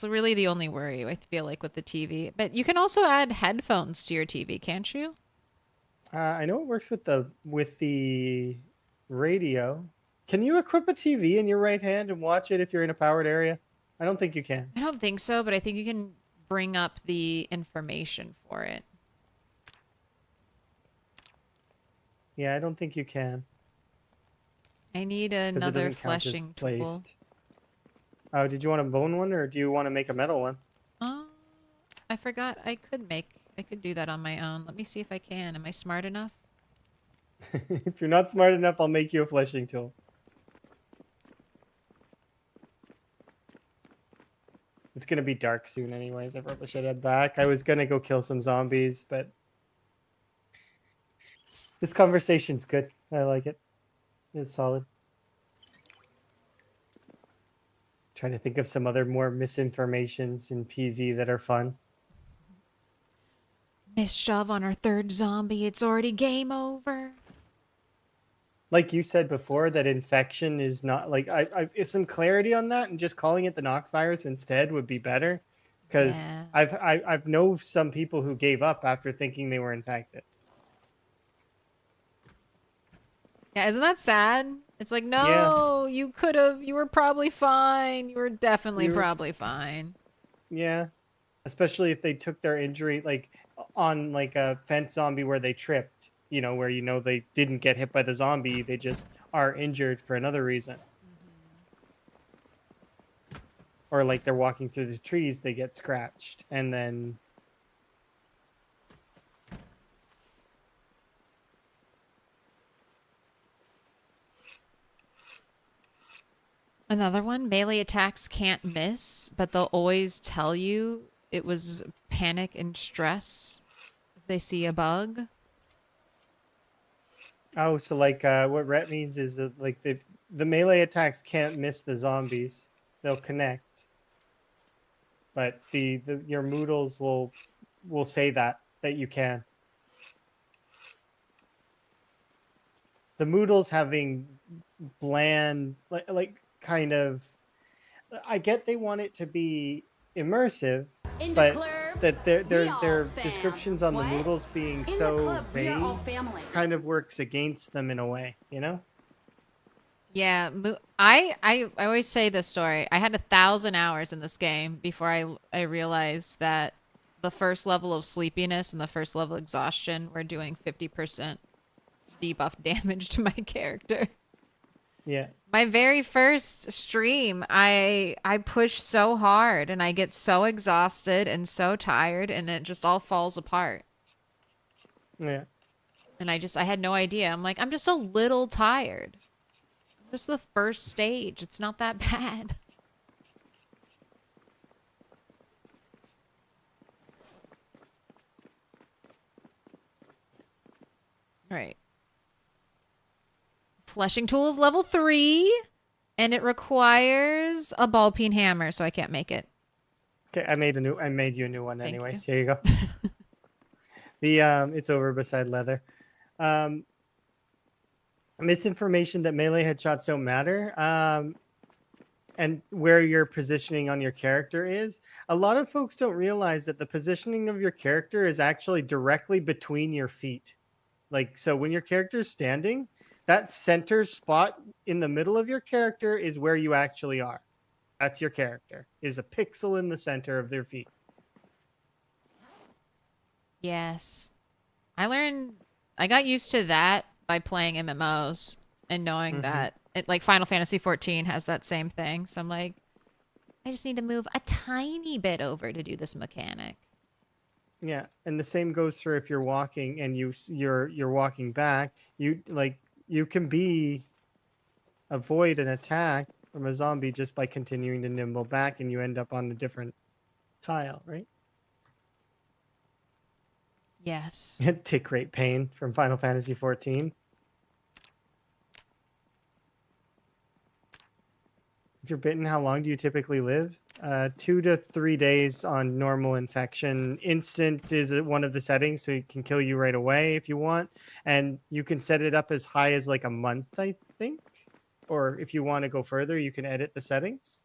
really the only worry I feel like with the TV. But you can also add headphones to your TV, can't you? I know it works with the radio. Can you equip a TV in your right hand and watch it if you're in a powered area? I don't think you can. I don't think so, but I think you can bring up the information for it. Yeah, I don't think you can. I need 'Cause it another doesn't count as fleshing tool. placed. Oh, did you want a bone one or do you want to make a metal one? I forgot I could do that on my own. Let me see if I can. Am I smart enough? If you're not smart enough, I'll make you a fleshing tool. It's gonna be dark soon anyways. I probably should head back. I was gonna go kill some zombies, but This conversation's good. I like it. It's solid. Trying to think of some other more misinformations in PZ that are fun. Miss Shove on our third zombie. It's already game over. Like you said before, that infection is not like some clarity on that, and just calling it the Nox virus instead would be better. Because Yeah. I've know some people who gave up after thinking they were infected. Yeah, isn't that sad? It's like, Yeah. no, you were probably fine. You were definitely You were- probably fine. Yeah. Especially if they took their injury like on like a fence zombie where they tripped, where they didn't get hit by the zombie, they just are injured for another reason. Or like they're walking through the trees, they get scratched, and then Another one, melee attacks can't miss, but they'll always tell you it was panic and stress if they see a bug. oh, so like what Rhett means is that like the melee attacks can't miss the zombies. They'll connect. But your moodles will say that you can. The moodles having bland like kind of, I get they want it to be immersive, Into but CLERB, that we all their fam. descriptions on What? the moodles being In the so club, we are all vague family. kind of works against them in a way, Yeah, I always say this story. I had 1,000 hours in this game before I realized that the first level of sleepiness and the first level of exhaustion were doing 50% debuff damage to my character. Yeah. My very first stream, I push so hard and I get so exhausted and so tired and it just all falls apart. Yeah. And I had no idea. I'm like, I'm just a little tired. Just the first stage. It's not that bad. All right. Fleshing tool is level 3, and it requires a ball peen hammer, so I can't make it. Okay, I made you a new one Thank anyways. you. Here you go. It's over beside leather. Misinformation that melee headshots don't matter. And where your positioning on your character is. A lot of folks don't realize that the positioning of your character is actually directly between your feet. Like, so when your character is standing, that center spot in the middle of your character is where you actually are. That's your character, is a pixel in the center of their feet. Yes. I got used to that by playing MMOs and knowing that like Final Fantasy 14 has that same thing. So I'm like, I just need to move a tiny bit over to do this mechanic. Yeah, and the same goes for if you're walking and you're walking back, you can avoid an attack from a zombie just by continuing to nimble back, and you end up on a different tile, right? Yes. Tick rate pain from Final Fantasy 14. If you're bitten, how long do you typically live? 2 to 3 days on normal infection. Instant is one of the settings, so it can kill you right away if you want. And you can set it up as high as like a month, I think. Or if you want to go further, you can edit the settings.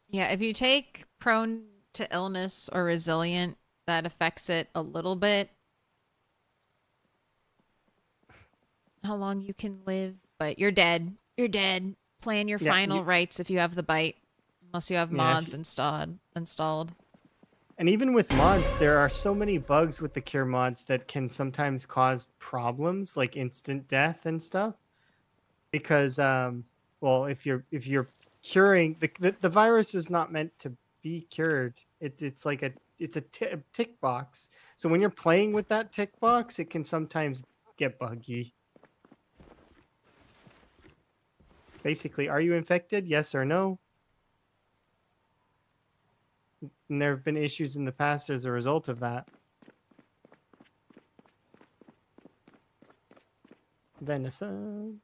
Yeah, if you take prone to illness or resilient, that affects it a little bit. How long you can live, but you're dead. You're dead. Plan your final rites if you have the bite, unless you have mods installed. And even with mods, there are so many bugs with the cure mods that can sometimes cause problems, like instant death and stuff. Because, well, if you're curing the virus was not meant to be cured. It's like a tick box. So when you're playing with that tick box, it can sometimes get buggy. Basically, are you infected? Yes or no? And there have been issues in the past as a result of that. Venison.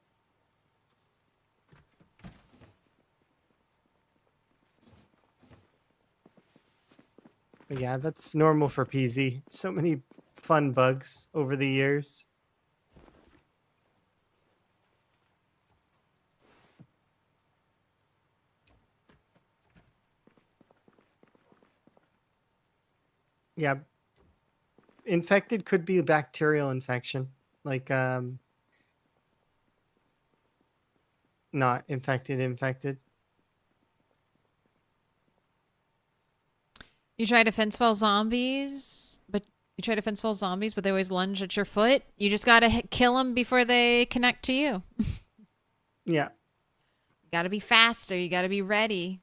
But yeah, that's normal for PZ. So many fun bugs over the years. Yeah. Infected could be a bacterial infection. Like not infected. You try to fence fall zombies, but they always lunge at your foot. You just gotta kill them before they connect to you. Yeah. You gotta be faster. You gotta be ready.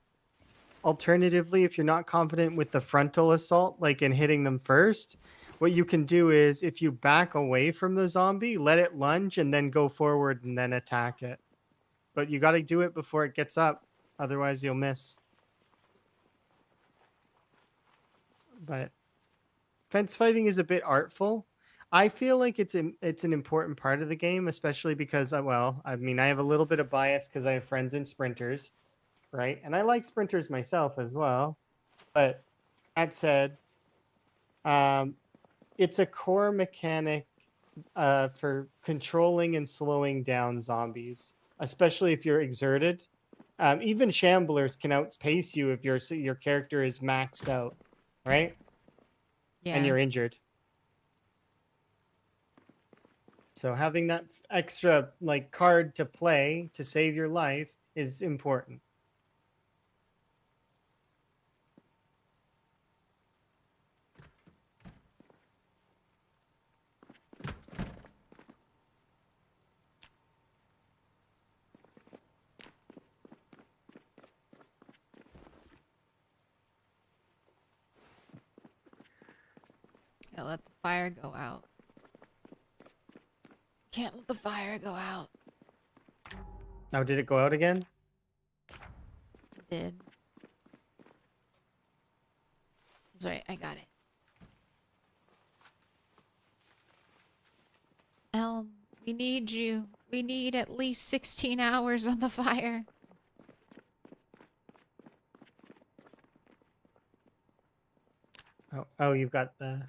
Alternatively, if you're not confident with the frontal assault, like in hitting them first, what you can do is if you back away from the zombie, let it lunge and then go forward and then attack it. But you got to do it before it gets up. Otherwise, you'll miss. But fence fighting is a bit artful. I feel like it's an important part of the game, especially because, well, I mean, I have a little bit of bias because I have friends in sprinters, right? And I like sprinters myself as well. But that said, it's a core mechanic for controlling and slowing down zombies, especially if you're exerted. Even shamblers can outpace you if your character is maxed out, right? Yeah. And you're injured. So having that extra like card to play to save your life is important. Can't let the fire go out. Can't let the fire go out. Now, did it go out again? It did. It's alright, I got it. Elm, we need you. We need at least 16 hours on the fire. Oh, you've got the...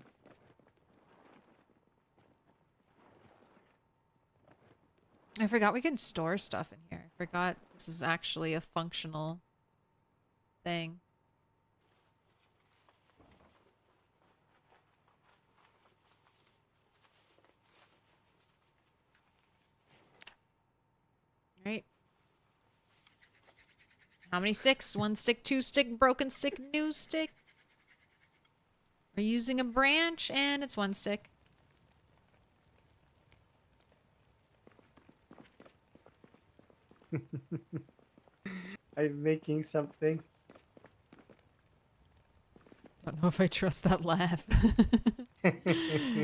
I forgot we can store stuff in here. I forgot this is actually a functional thing. Right. How many sticks? 1 stick, 2 stick, broken stick, new stick. We're using a branch and it's 1 stick. I'm making something. I don't know if I trust that laugh.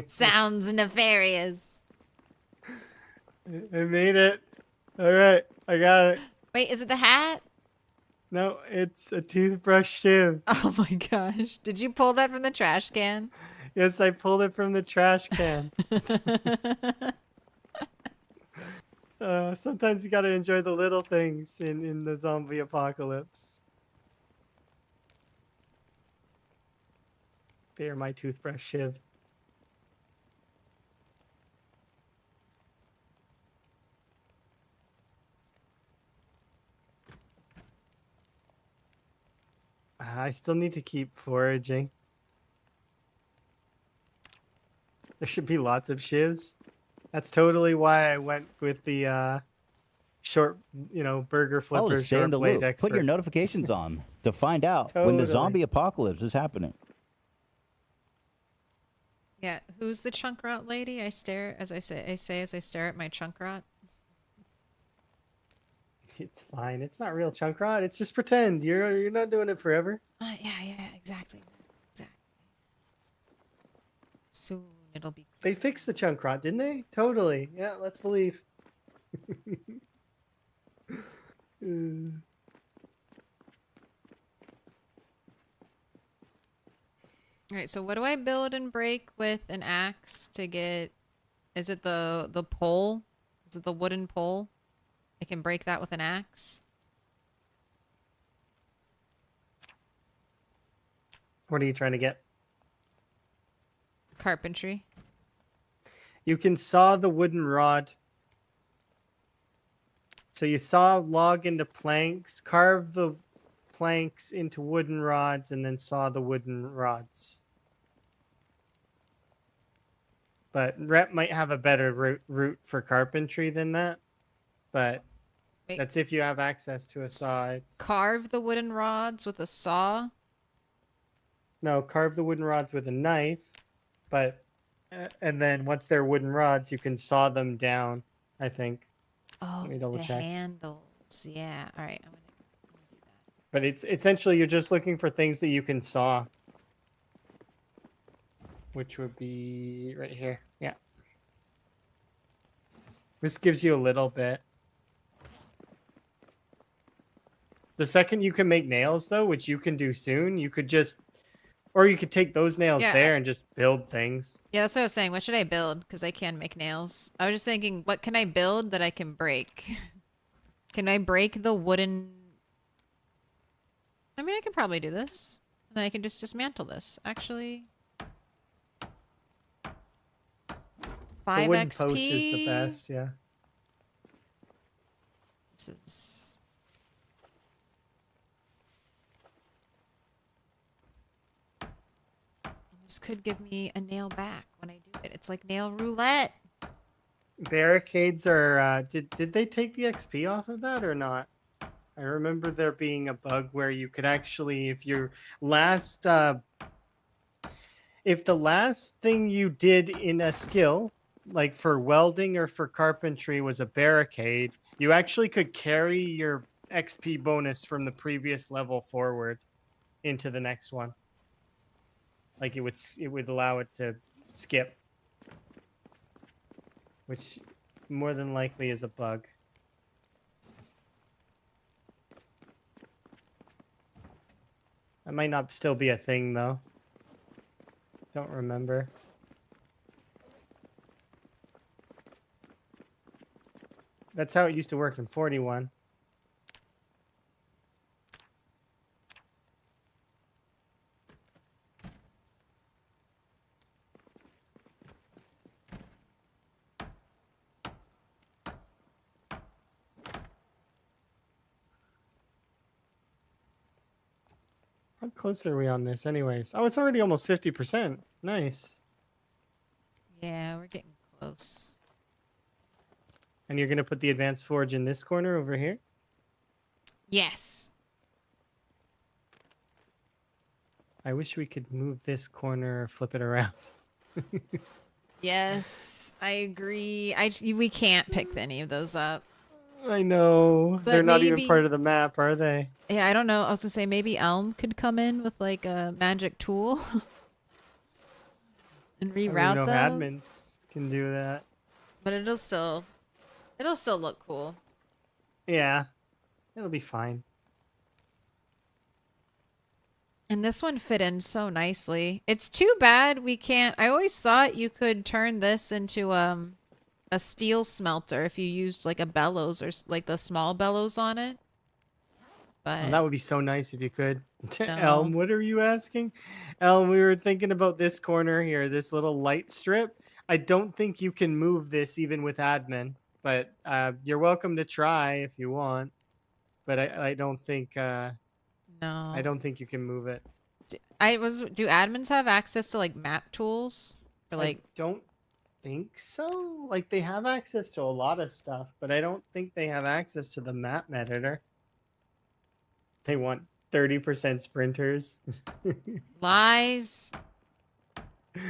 Sounds nefarious. I made it. All right, I got it. Wait, is it the hat? No, it's a toothbrush sieve. Oh my gosh. Did you pull that from the trash can? Yes, I pulled it from the trash can. Sometimes you gotta enjoy the little things in the zombie apocalypse. They are my toothbrush shiv. I still need to keep foraging. There should be lots of shivs. That's totally why I went with the short, burger flipper Oh, stay in short the blade loop. expert. Put your notifications on to find out when the Totally. zombie apocalypse is happening. Yeah, who's the chunk rot lady? I stare as I stare at my chunk rot. It's fine. It's not real chunk rot. It's just pretend. You're not doing it forever. Yeah, exactly. Soon it'll be. They fixed the chunk rot, didn't they? Totally. Yeah, let's believe. All right, so what do I build and break with an axe to get? Is it the pole? Is it the wooden pole? I can break that with an axe. What are you trying to get? Carpentry. You can saw the wooden rod. So you saw log into planks, carve the planks into wooden rods, and then saw the wooden rods. But Rep might have a better route for carpentry than that. But Wait. that's if you have access to a saw. Carve the wooden rods with a saw. No, carve the wooden rods with a knife. But and then once they're wooden rods, you can saw them down, I think. Oh, Let me double the check. handles. Yeah. All right. I'm gonna do that. But it's essentially you're just looking for things that you can saw. Which would be right here. Yeah. This gives you a little bit. The second you can make nails, though, which you can do soon, you could just... Or you could take those nails there and just build things. Yeah, that's what I was saying. What should I build? Because I can make nails. I was just thinking, what can I build that I can break? Can I break the wooden... I mean, I can probably do this. And then I can just dismantle this. Actually... 5 The wooden XP. post is the best, yeah. This is... This could give me a nail back when I do it. It's like nail roulette. Barricades are... did they take the XP off of that or not? I remember there being a bug where you could actually, if your last... if the last thing you did in a skill, like for welding or for carpentry, was a barricade, you actually could carry your XP bonus from the previous level forward into the next one. Like it would allow it to skip, which more than likely is a bug. That might not still be a thing though. Don't remember. That's how it used to work in 41. How close are we on this anyways? Oh, it's already almost 50%. Nice. Yeah, we're getting close. And you're going to put the advanced forge in this corner over here? Yes. I wish we could move this corner or flip it around. Yes, I agree. We can't pick any of those up. I know. But They're not even maybe- part of the map, are they? Yeah, I don't know. I was gonna say maybe Elm could come in with like a magic tool and reroute know them. admins can do that. But it'll still look cool. Yeah. It'll be fine. And this one fit in so nicely. It's too bad we can't. I always thought you could turn this into a steel smelter if you used like a bellows or like the small bellows on it. But Oh, that would be so nice if you could. No. Elm, what are you asking? Elm, we were thinking about this corner here, this little light strip. I don't think you can move this even with admin, but you're welcome to try if you want. But I don't think no. I don't think you can move it. Do admins have access to like map tools? Or like I don't think so. Like they have access to a lot of stuff, but I don't think they have access to the map editor. They want 30% sprinters. lies. You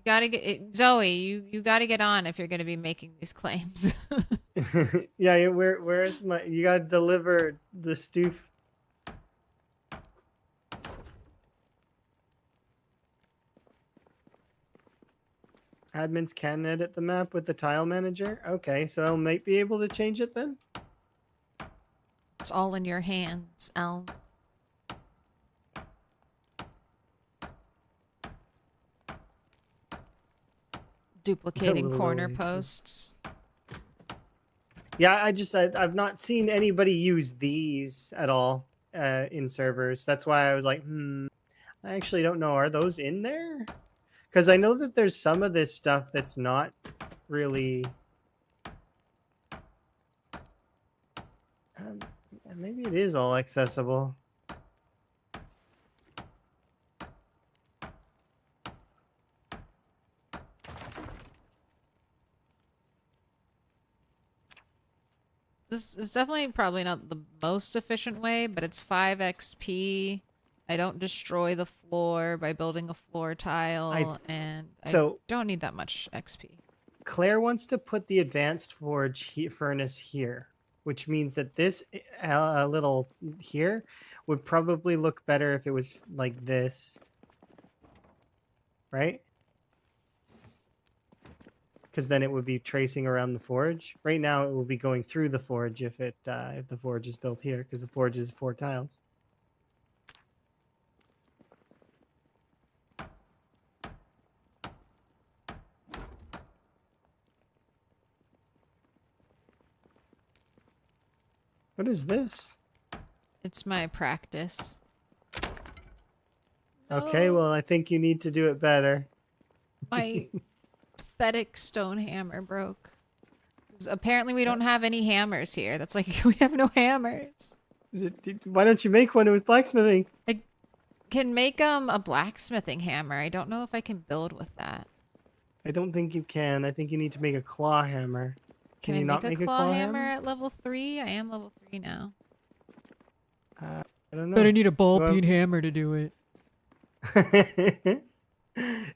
gotta get Zoe. You gotta get on if you're gonna be making these claims. Yeah, where's my? You gotta deliver the stoof. Admins can edit the map with the tile manager. Okay, so I might be able to change it then. It's all in your hands, Elm. Duplicating little corner oasis. posts. Yeah, I've not seen anybody use these at all in servers. That's why I was like, I actually don't know. Are those in there? Because I know that there's some of this stuff that's not really. Maybe it is all accessible. This is definitely probably not the most efficient way, but it's 5 XP. I don't destroy the floor by building a floor tile, and I don't need that much XP. Claire wants to put the advanced furnace here, which means that this little here would probably look better if it was like this, right? Because then it would be tracing around the forge. Right now, it will be going through the forge if the forge is built here, because the forge is 4 tiles. What is this? It's my practice. Okay, well, I think you need to do it better. My pathetic stone hammer broke. Apparently we don't have any hammers here. That's like, we have no hammers. Why don't you make one with blacksmithing? I can make a blacksmithing hammer. I don't know if I can build with that. I don't think you can. I think you need to make a claw hammer. Can you I not make a claw hammer at level 3? I am level 3 now. I don't know. But I need a ball peen hammer to do it.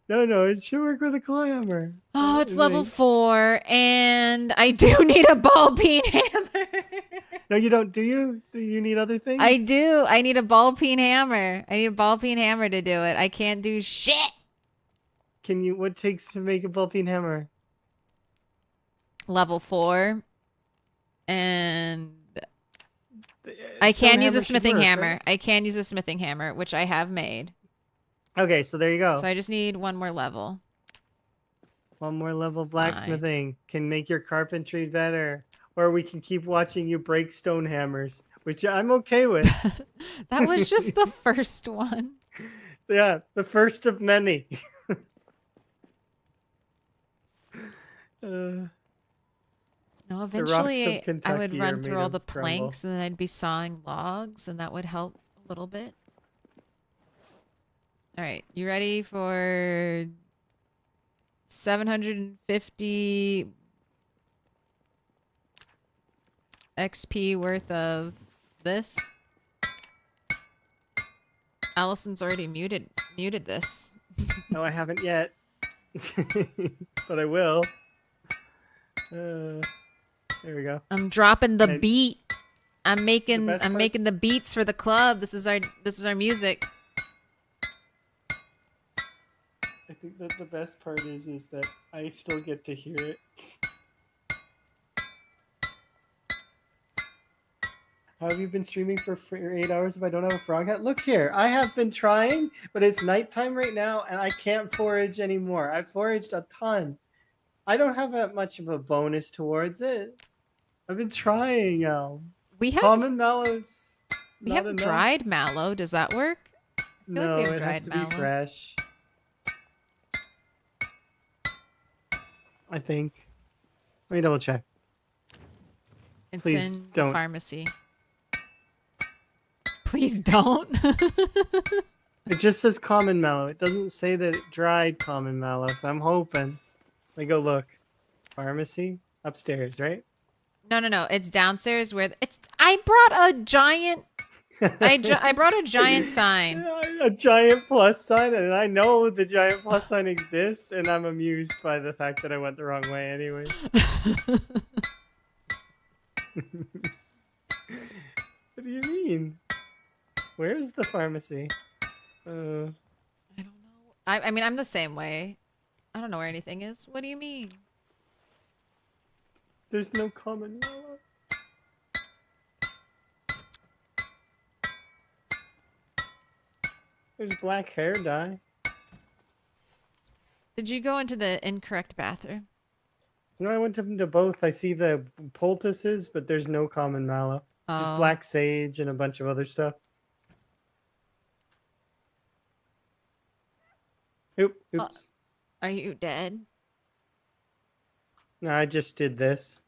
No, it should work with a claw hammer. Oh, it's level 4, and I do need a ball peen hammer. No, you don't, do you? Do you need other things? I do. I need a ball peen hammer. I need a ball peen hammer to do it. I can't do shit. What takes to make a ball peen hammer? Level 4. And I can use a smithing hammer. Right? I can use a smithing hammer, which I have made. Okay, so there you go. So I just need one more level. One more level blacksmithing can make your carpentry better. Or we can keep watching you break stone hammers, which I'm okay with. That was just the first one. Yeah, the first of many. No, eventually I would run through all the planks and then I'd be sawing logs and that would help a little bit. All right, you ready for 750 XP worth of this? Allison's already muted this. No, I haven't yet. But I will. There we go. I'm dropping the beat. I'm making the beats for the club. This is our music. I think that the best part is that I still get to hear it. How have you been streaming for 8 hours if I don't have a frog hat? Look here, I have been trying, but it's nighttime right now and I can't forage anymore. I've foraged a ton. I don't have that much of a bonus towards it. I've been trying, We have common mallows. We have dried mallow. Does that work? No, it has to be fresh. I think. Let me double check. It's Please in don't. the pharmacy. Please don't. It just says common mallow. It doesn't say that it dried common mallow, so I'm hoping. Let me go look. Pharmacy? Upstairs, right? No. It's downstairs where I brought a giant. I brought a giant sign. A giant plus sign, and I know the giant plus sign exists, and I'm amused by the fact that I went the wrong way anyway. What do you mean? Where's the pharmacy? I don't know. I mean, I'm the same way. I don't know where anything is. What do you mean? There's no common mallow. There's black hair dye. Did you go into the incorrect bathroom? No, I went into both. I see the poultices, but there's no common mallow. Just Oh. black sage and a bunch of other stuff. Oops. Are you dead? No, I just did this.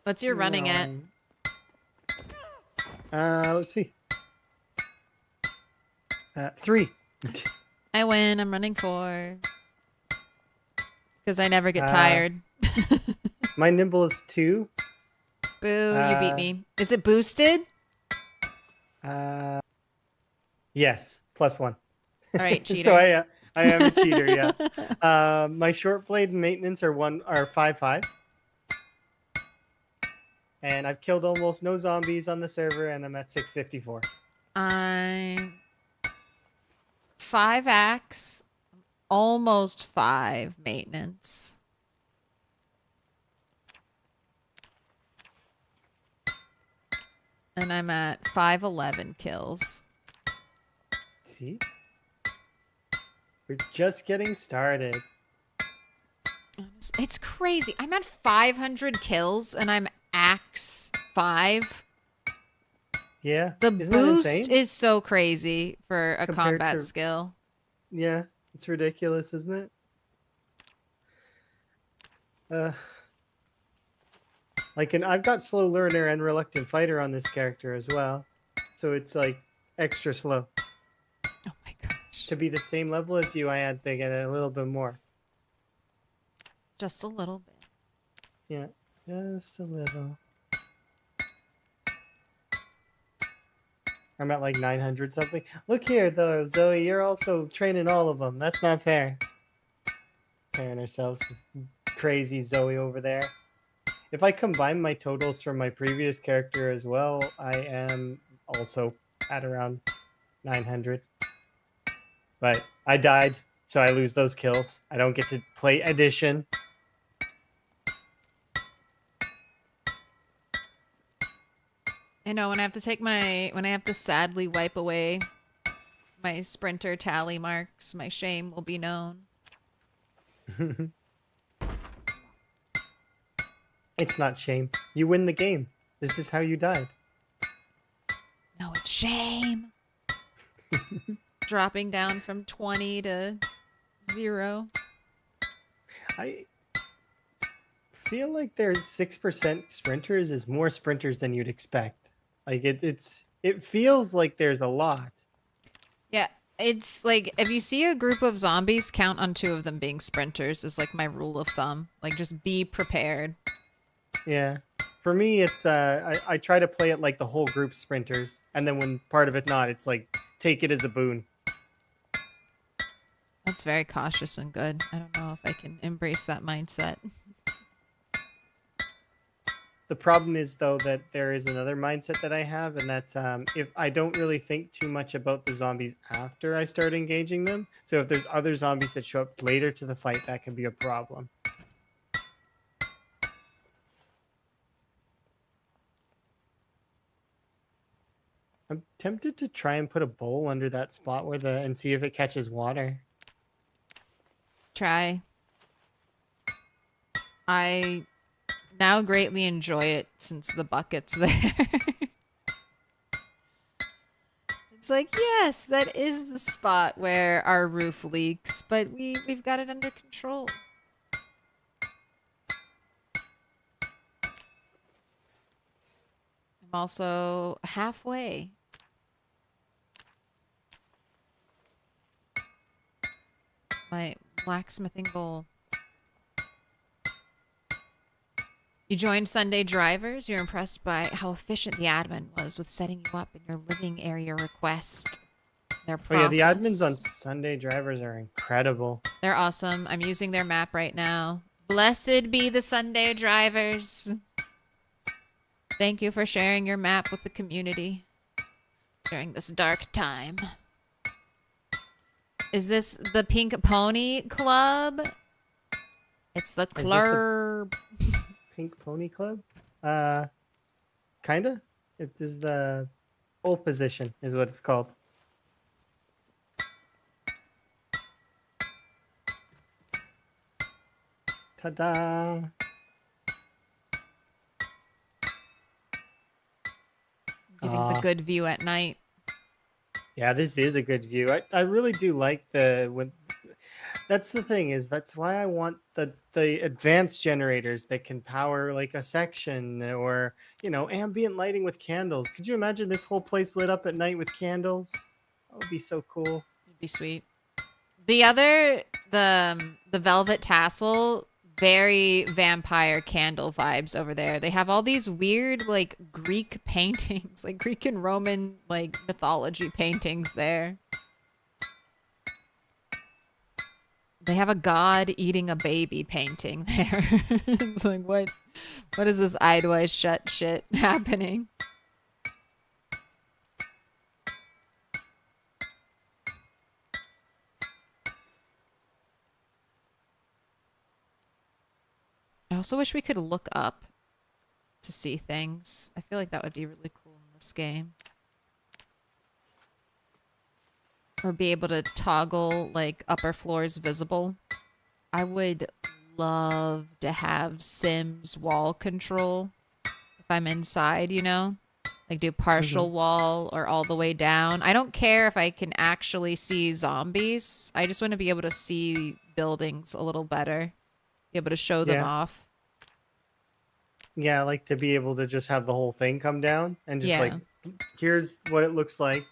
What's your running at? Let's see. 3. I win. I'm running 4. Because I never get Uh, tired. My nimble is 2. Boo, you beat me. Is it boosted? Yes, +1. All right, cheater. So I am a cheater, yeah. My short blade and maintenance are 5/5. And I've killed almost no zombies on the server, and I'm at 654. I'm 5 axe, almost 5 maintenance. And I'm at 511 kills. See? We're just getting started. It's crazy. I'm at 500 kills and I'm axe 5. Yeah. The Isn't that boost insane? is so crazy for a Compared combat to- skill. Yeah, it's ridiculous, isn't it? I've got slow learner and reluctant fighter on this character as well, so it's like extra slow. Oh my gosh. To be the same level as you, I had to get a little bit more. Just a little bit. Yeah, just a little. I'm at like 900 something. Look here, though, Zoe. You're also training all of them. That's not fair. Comparing ourselves to crazy Zoe over there. If I combine my totals from my previous character as well, I am also at around 900. But I died, so I lose those kills. I don't get to play addition. I know when I have to sadly wipe away my sprinter tally marks, my shame will be known. It's not shame. You win the game. This is how you died. No, it's shame. Dropping down from 20 to 0. I feel like there's 6% sprinters is more sprinters than you'd expect. Like it feels like there's a lot. Yeah, it's like if you see a group of zombies, count on 2 of them being sprinters is like my rule of thumb. Like just be prepared. Yeah. For me, it's I try to play it like the whole group sprinters, and then when part of it not, it's like take it as a boon. That's very cautious and good. I don't know if I can embrace that mindset. The problem is, though, that there is another mindset that I have, and that's if I don't really think too much about the zombies after I start engaging them. So if there's other zombies that show up later to the fight, that can be a problem. I'm tempted to try and put a bowl under that spot and see if it catches water. Try. I now greatly enjoy it since the bucket's there. It's like, yes, that is the spot where our roof leaks, but we've got it under control. I'm also halfway. My blacksmithing goal. You joined Sunday Drivers. You're impressed by how efficient the admin was with setting you up in your living area request. Their process. Oh yeah, the admins on Sunday Drivers are incredible. They're awesome. I'm using their map right now. Blessed be the Sunday Drivers. Thank you for sharing your map with the community during this dark time. Is this the Pink Pony Club? It's the CLERB. Pink Pony Club? Kinda. It is the Pole position is what it's called. Ta-da! Getting the good view at night. Yeah, this is a good view. I really do like that's the thing, is that's why I want the advanced generators that can power like a section, or ambient lighting with candles. Could you imagine this whole place lit up at night with candles? That would be so cool. It'd be sweet. The Velvet Tassel, very vampire candle vibes over there. They have all these weird like Greek paintings, like Greek and Roman like mythology paintings there. They have a god eating a baby painting there. It's like, what is this Eyes Shut shit happening? I also wish we could look up to see things. I feel like that would be really cool in this game. Or be able to toggle like upper floors visible. I would love to have Sims wall control if I'm inside, like do partial wall or all the way down. I don't care if I can actually see zombies. I just want to be able to see buildings a little better. Be able to show them off. Yeah, I like to be able to just have the whole thing come down and just like, here's what it looks like.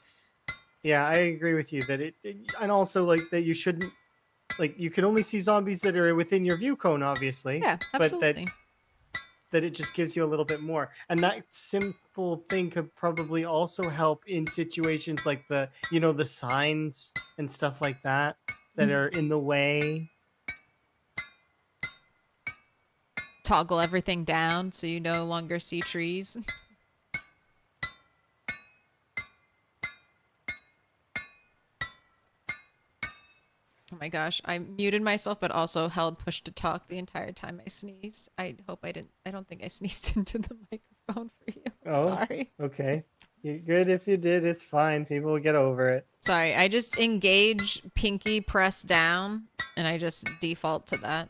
Yeah, I agree with you that and also like that you shouldn't, like, you can only see zombies that are within your view cone, obviously. Yeah, absolutely. But that it just gives you a little bit more. And that simple thing could probably also help in situations like the signs and stuff like that are in the way. Toggle everything down so you no longer see trees. Oh my gosh, I muted myself but also held push to talk the entire time I sneezed. I don't think I sneezed into the microphone for you. I'm sorry. Okay. You're good if you did. It's fine. People will get over it. Sorry, I just engage pinky press down and I just default to that.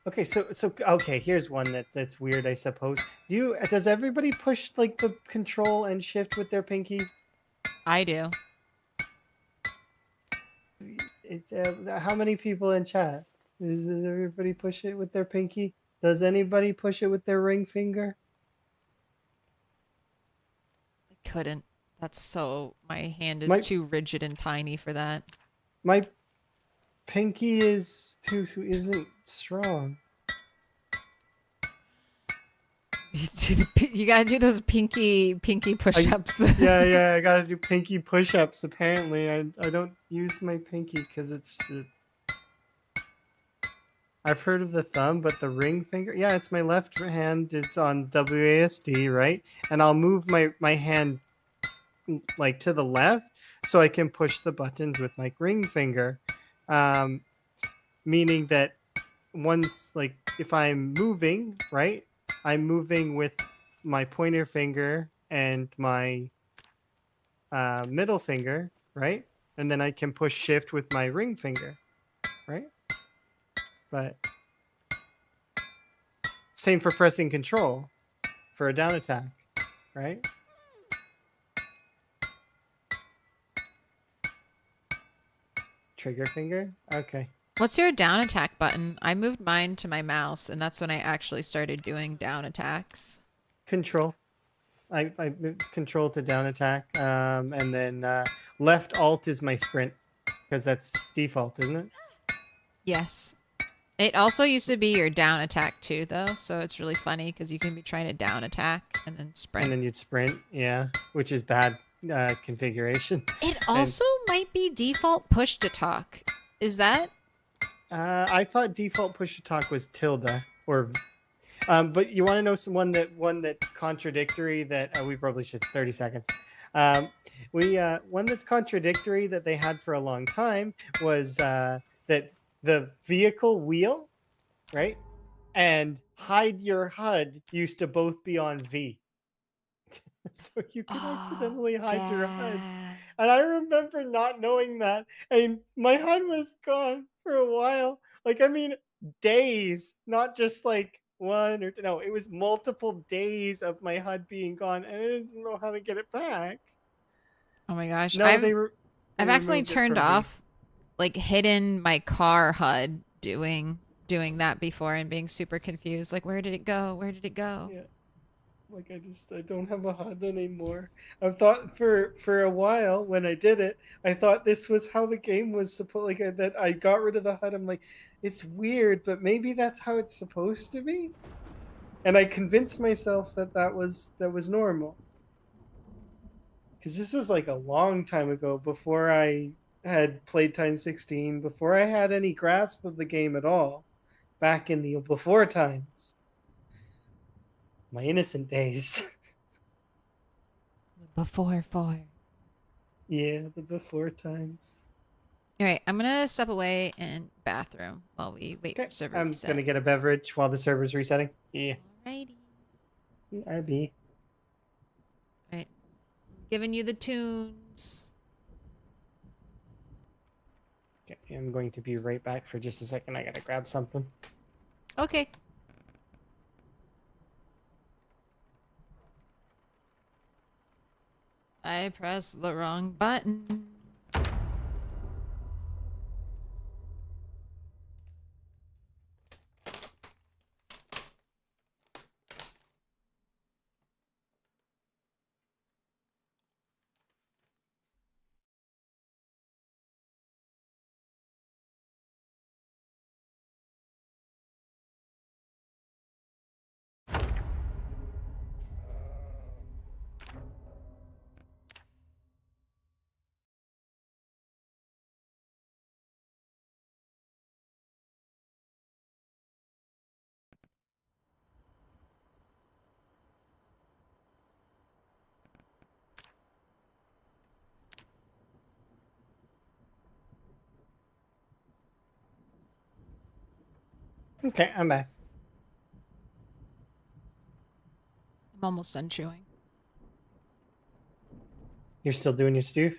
Okay, so okay, here's one that's weird, I suppose. Does everybody push like the control and shift with their pinky? I do. How many people in chat? Does everybody push it with their pinky? Does anybody push it with their ring finger? I couldn't. My hand is too rigid and tiny for that. My pinky isn't strong. You gotta do those pinky push-ups. Yeah, I gotta do pinky push-ups. Apparently, I don't use my pinky because I've heard of the thumb, but the ring finger, yeah, it's my left hand. It's on WASD, right? And I'll move my hand like to the left so I can push the buttons with my ring finger, meaning that once, like, if I'm moving, right, I'm moving with my pointer finger and my middle finger, right? And then I can push shift with my ring finger, right? But same for pressing control for a down attack, right? Trigger finger? Okay. What's your down attack button? I moved mine to my mouse, and that's when I actually started doing down attacks. Control. I moved control to down attack, and then left alt is my sprint, because that's default, isn't it? Yes. It also used to be your down attack too, though, so it's really funny because you can be trying to down attack and then sprint. And then you'd sprint, yeah, which is bad configuration. It also might be default push to talk. Is that? I thought default push to talk was tilde, or but you want to know one that's contradictory that we probably should 30 seconds. One that's contradictory that they had for a long time was that the vehicle wheel, right, and hide your HUD used to both be on V. So you can Oh, accidentally hide your HUD. yeah. And I remember not knowing that. And my HUD was gone for a while. Like, I mean, days, not just like one or two. No, it was multiple days of my HUD being gone. And I didn't know how to get it back. Oh my gosh. No, they I've accidentally removed it turned from me. off, like hidden my car HUD doing that before and being super confused. Like, where did it go? Where did it go? Yeah. Like I don't have a HUD anymore. I thought for a while when I did it, I thought this was how the game was supposed. Like that I got rid of the HUD. I'm like, it's weird, but maybe that's how it's supposed to be. And I convinced myself that that was normal. Because this was like a long time ago, before I had played Time 16, before I had any grasp of the game at all, back in the before times, my innocent days. Before 4. Yeah, the before times. All right, I'm gonna step away and bathroom while we wait Okay, for server I'm reset. gonna get a beverage while the server's resetting. Yeah. Alrighty. RB. All right, giving you the tunes. Okay, I'm going to be right back for just a second. I gotta grab something. Okay. I pressed the wrong button. Okay, I'm back. I'm almost done chewing. You're still doing your stew?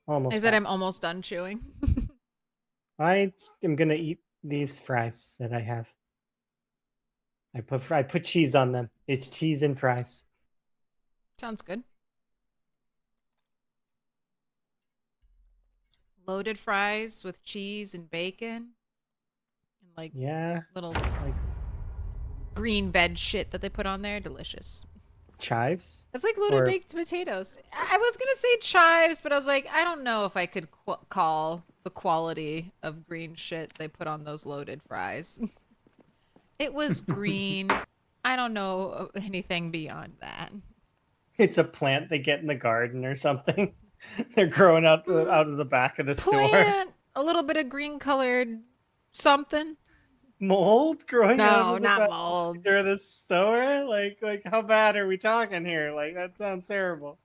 Almost. I said back. I'm almost done chewing. I am gonna eat these fries that I have. I put cheese on them. It's cheese and fries. Sounds good. Loaded fries with cheese and bacon. And like little like green veg shit that they put on there. Delicious. chives. It's like loaded baked potatoes. I was going to say chives, but I was like, I don't know if I could call the quality of green shit they put on those loaded fries. It was green. I don't know anything beyond that. It's a plant they get in the garden or something. They're growing out of the back of the store. A little bit of green colored something. Mold growing out No, of the not back mold. of the store? Like how bad are we talking here? Like that sounds terrible.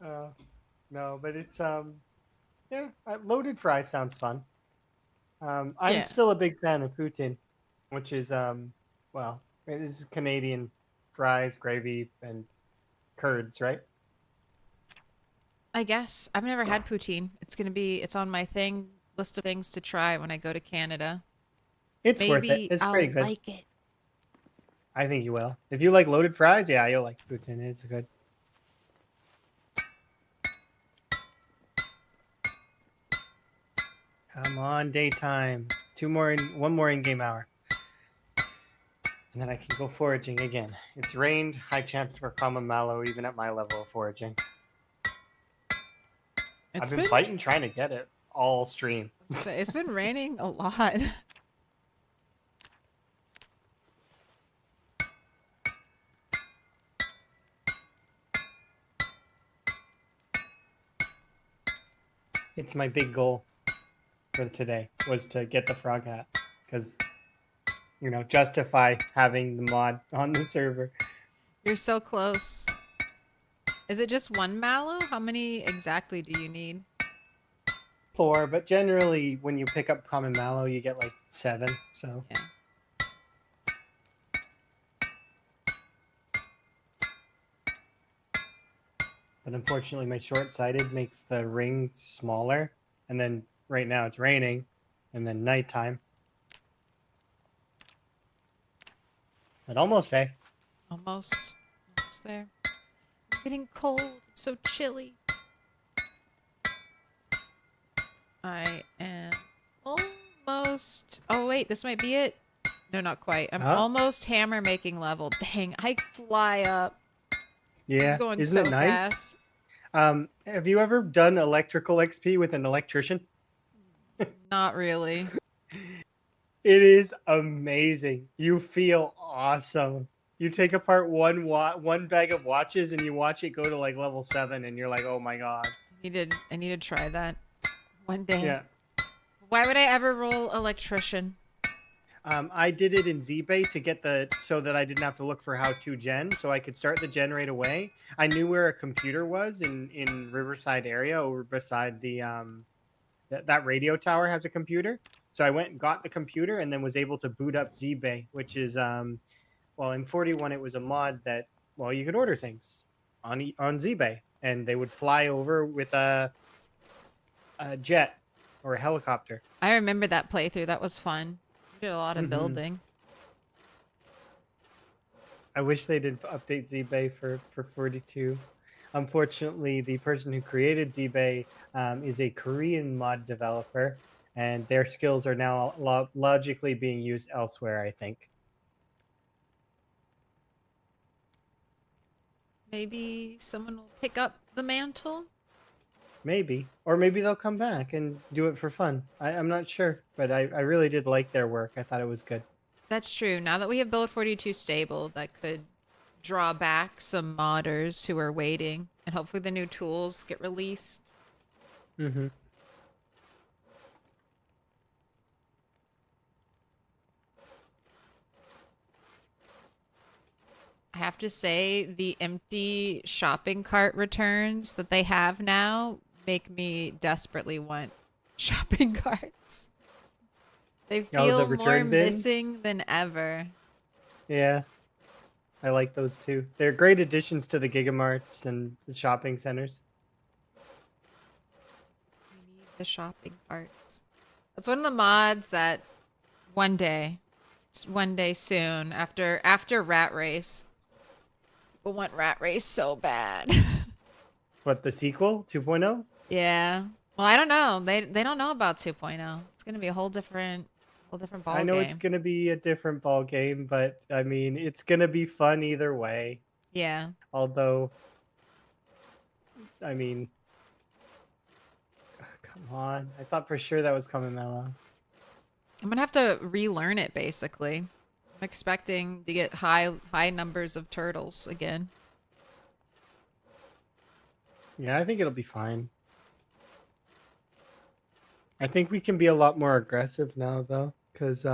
No, but it's yeah, loaded fries sounds fun. I'm still a big fan of poutine, which is well, it is Canadian fries, gravy, and curds, right? I guess. I've never had poutine. It's on my list of things to try when I go to Canada. It's Maybe worth it. It's I'll pretty good. like it. I think you will. If you like loaded fries, yeah, you'll like poutine. It's good. Come on, daytime. One more in-game hour. And then I can go foraging again. It's rained, high chance for common mallow even at my level of foraging. I've been fighting trying to get it all stream. It's been raining a lot. It's my big goal for today was to get the frog hat because justify having the mod on the server. You're so close. Is it just one mallow? How many exactly do you need? 4, but generally when you pick up common mallow you get like 7, so yeah. but unfortunately my short-sighted makes the ring smaller, and then right now it's raining, and then nighttime. But almost, eh? Almost there. I'm getting cold. It's so chilly. I am almost. Oh wait, this might be it. No, not quite. I'm almost hammer making level. Dang, I fly up. Yeah, It's going isn't so it nice? fast. Have you ever done electrical XP with an electrician? Not really. It is amazing. You feel awesome. You take apart one bag of watches and you watch it go to like level 7 and you're like, "Oh my god." I need to try that one day. Yeah. Why would I ever roll electrician? I did it in Z-Bay to get so that I didn't have to look for how to gen, so I could start the gen right away. I knew where a computer was in Riverside area over beside the that radio tower has a computer. So I went and got the computer and then was able to boot up Z-Bay, which is well, in 41 it was a mod that, well, you could order things on Z-Bay and they would fly over with a jet or a helicopter. I remember that playthrough. That was fun. We did a lot of building. I wish they did update Z-Bay for 42. Unfortunately, the person who created Z-Bay is a Korean mod developer, and their skills are now logically being used elsewhere, I think. Maybe someone will pick up the mantle? Maybe. Or maybe they'll come back and do it for fun. I'm not sure, but I really did like their work. I thought it was good. That's true. Now that we have Build 42 stable, that could draw back some modders who are waiting, and hopefully the new tools get released. Mm-hmm. I have to say, the empty shopping cart returns that they have now make me desperately want shopping carts. They feel more missing than ever. Yeah. I like those too. They're great additions to the Gigamarts and the shopping centers. We need the shopping carts. That's one of the mods that one day soon, after Rat Race, people want Rat Race so bad. What, the sequel? 2.0? Yeah. Well, I don't know. They don't know about 2.0. It's gonna be a whole different ball I know game. it's gonna be a different ball game, but I mean, it's gonna be fun either way. Yeah. Although, I mean, come on. I thought for sure that was coming, Mela. I'm gonna have to relearn it basically. I'm expecting to get high numbers of turtles again. Yeah, I think it'll be fine. I think we can be a lot more aggressive now, though, because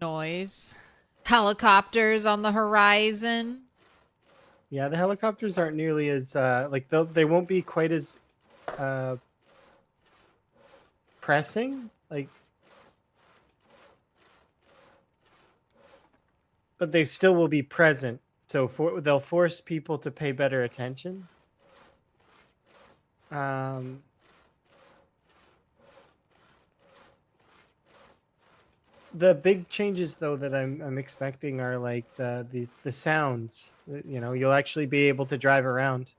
Noise. Helicopters on the horizon. yeah, the helicopters aren't nearly as like they won't be quite as pressing, like, but they still will be present. So they'll force people to pay better attention. The big changes though that I'm expecting are like the sounds. You know, you'll actually be able to drive around.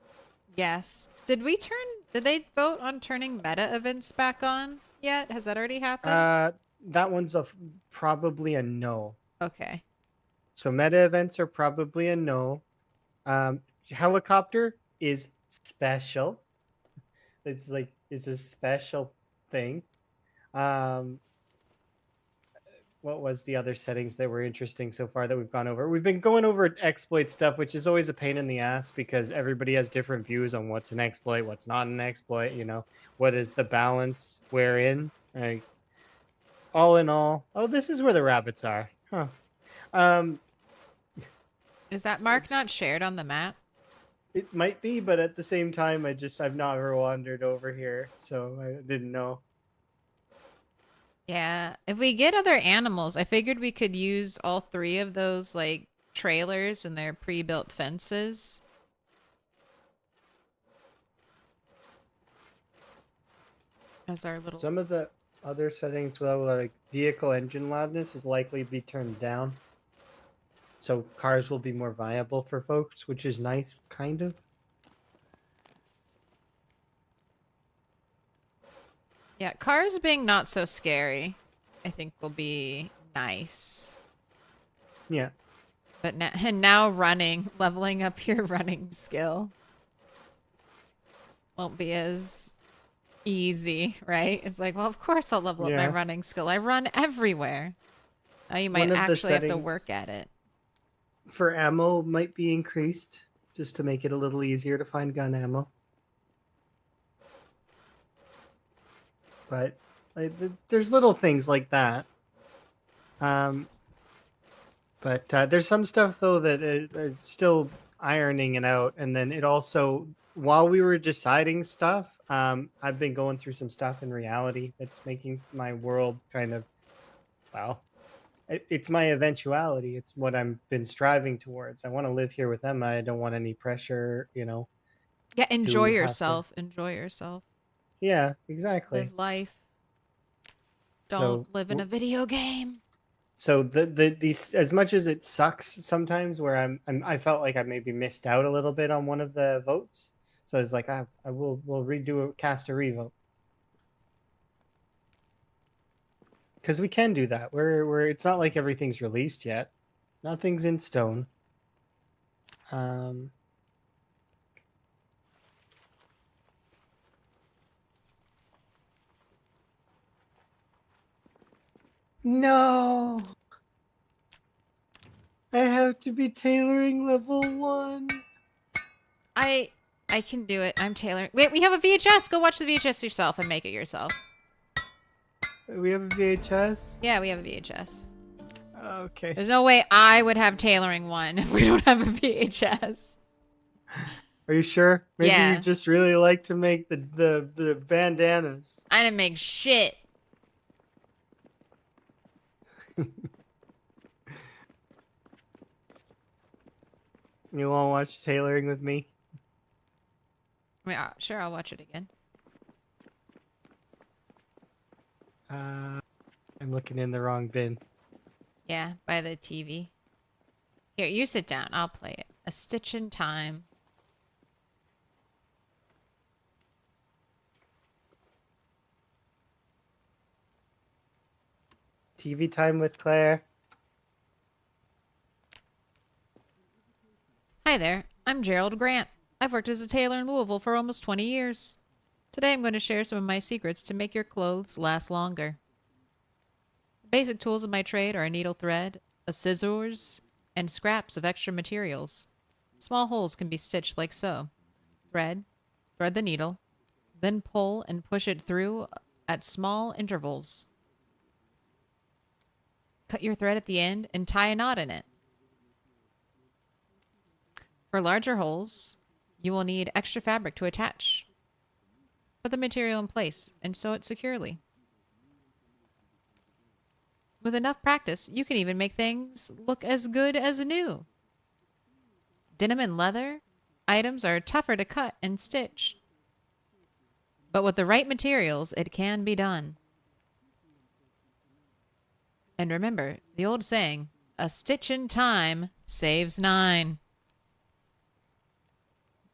Yes. Did they vote on turning meta events back on yet? Has that already happened? That one's probably a no. Okay. So meta events are probably a no. Helicopter is special. It's a special thing. What was the other settings that were interesting so far that we've gone over? We've been going over exploit stuff, which is always a pain in the ass because everybody has different views on what's an exploit, what's not an exploit, you know, what is the balance wherein. Like, all in all, oh, this is where the rabbits are. Huh. Is that mark not shared on the map? It might be, but at the same time, I've not ever wandered over here, so I didn't know. Yeah. If we get other animals, I figured we could use all 3 of those, like, trailers and their pre-built fences. As our little... Some of the other settings, though, like vehicle engine loudness, is likely to be turned down. So cars will be more viable for folks, which is nice, kind of. Yeah, cars being not so scary, I think will be nice. Yeah. But now running, leveling up your running skill won't be as easy, right? It's like, well, of course I'll level up my running skill. I run everywhere. Now you might actually have to work at it. For ammo might be increased just to make it a little easier to find gun ammo. But like, there's little things like that. But there's some stuff though that is still ironing it out. And then it also, while we were deciding stuff, I've been going through some stuff in reality that's making my world kind of, well, it's my eventuality. It's what I've been striving towards. I want to live here with Emma. I don't want any pressure, you know. Yeah, enjoy yourself. Enjoy yourself. Yeah, exactly. Live life. Don't live in a video game. So these, as much as it sucks sometimes, where I felt like I maybe missed out a little bit on one of the votes. So I was like, we'll cast a revote. Because we can do that. We're it's not like everything's released yet. Nothing's in stone. No. I have to be tailoring level 1. I can do it. I'm tailoring. Wait, we have a VHS. Go watch the VHS yourself and make it yourself. We have a VHS? Yeah, we have a VHS. Okay. There's no way I would have tailoring one if we don't have a VHS. Are you sure? Maybe Yeah. you just really like to make the bandanas. I didn't make shit. You want to watch tailoring with me? Yeah, sure, I'll watch it again. I'm looking in the wrong bin. Yeah, by the TV. Here, you sit down. I'll play it. A Stitch in Time. TV time with Claire. Hi there, I'm Gerald Grant. I've worked as a tailor in Louisville for almost 20 years. Today I'm going to share some of my secrets to make your clothes last longer. The basic tools of my trade are a needle thread, a scissors, and scraps of extra materials. Small holes can be stitched like so. Thread the needle, then pull and push it through at small intervals. Cut your thread at the end and tie a knot in it. For larger holes, you will need extra fabric to attach. Put the material in place and sew it securely. With enough practice, you can even make things look as good as new. Denim and leather items are tougher to cut and stitch. But with the right materials, it can be done. And remember the old saying, a stitch in time saves 9.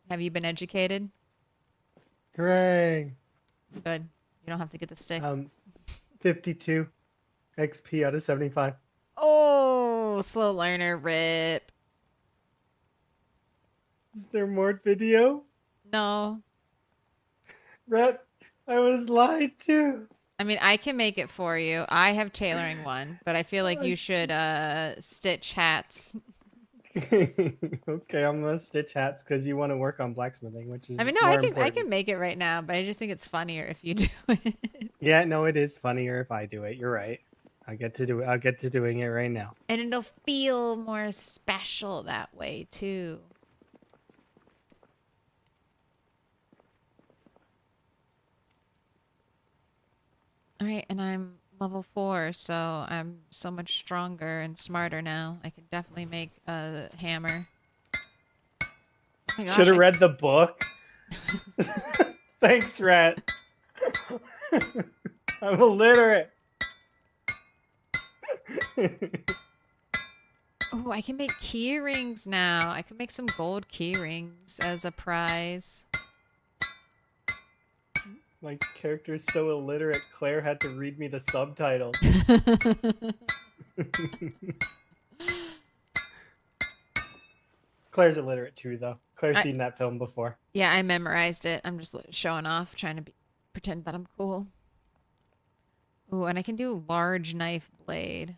Have you been educated? Hooray! Good. You don't have to get the stick. 52 XP out of 75. Oh, slow learner, rip. Is there more video? No. Rhett, I was lied to. I mean, I can make it for you. I have tailoring one, but I feel like you should stitch hats. Okay, I'm gonna stitch hats because you want to work on blacksmithing, which is. I mean, no, I can make it right now, but I just think it's funnier if you do it. Yeah, no, it is funnier if I do it. You're right. I'll get to doing it right now. And it'll feel more special that way too. All right, and I'm level 4, so I'm so much stronger and smarter now. I can definitely make a hammer. Oh my gosh, Should have I read the book. Thanks, Rat. I'm illiterate. Oh, I can make key rings now. I can make some gold key rings as a prize. My character is so illiterate, Claire had to read me the subtitle. Claire's illiterate too, though. Claire's seen that film before. Yeah, I memorized it. I'm just showing off, trying to pretend that I'm cool. Ooh, and I can do large knife blade.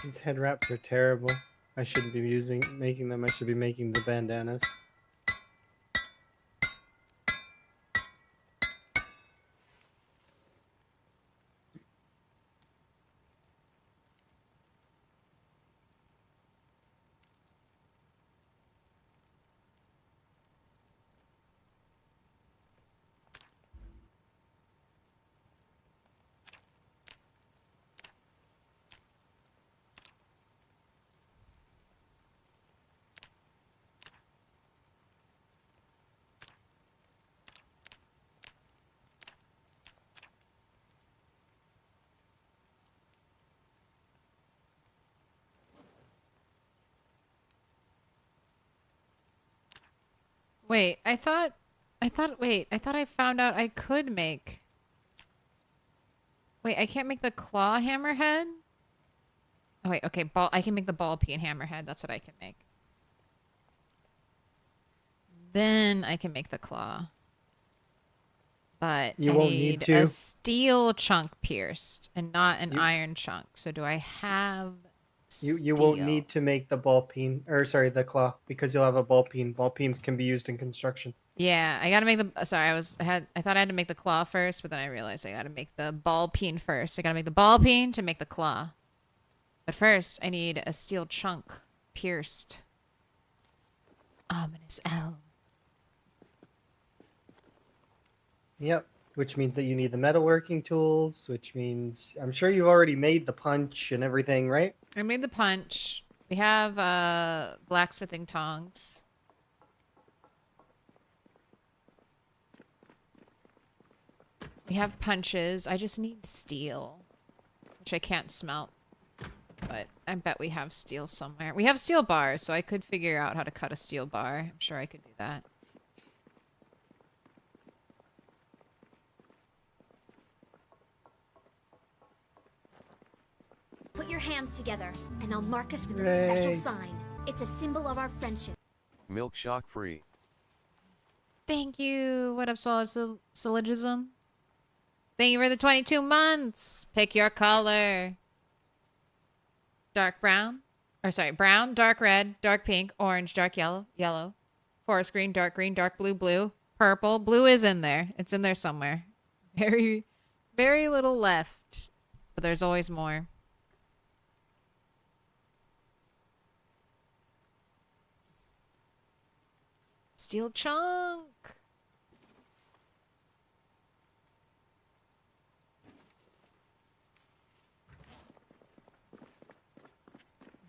These head wraps are terrible. I shouldn't be making them. I should be making the bandanas. Wait, I thought I found out I could make. Wait, I can't make the claw hammerhead? Oh wait, okay, I can make the ball peen hammerhead. That's what I can make. Then I can make the claw. But You I won't need need to. a steel chunk pierced and not an iron chunk. So do I have You won't need to make the ball peen, or sorry, the claw, because you'll have a ball peen. Ball peens can be used in construction. Yeah, I gotta make the. Sorry, I thought I had to make the claw first, but then I realized I gotta make the ball peen first. I gotta make the ball peen to make the claw. But first, I need a steel chunk pierced. Ominous L. Yep, which means that you need the metalworking tools, which means I'm sure you've already made the punch and everything, right? I made the punch. We have blacksmithing tongs. We have punches. I just need steel, which I can't smelt. But I bet we have steel somewhere. We have steel bars, so I could figure out how to cut a steel bar. I'm sure I could do that. Put your hands together, and I'll mark us with a special sign. It's a symbol of our friendship. Milk shock free. Thank you. What up, Syllogism? Thank you for the 22 months. Pick your color. Dark brown. Or sorry, brown, dark red, dark pink, orange, dark yellow, yellow. Forest green, dark blue, blue. Purple. Blue is in there. It's in there somewhere. Very, very little left. But there's always more. Steel chunk.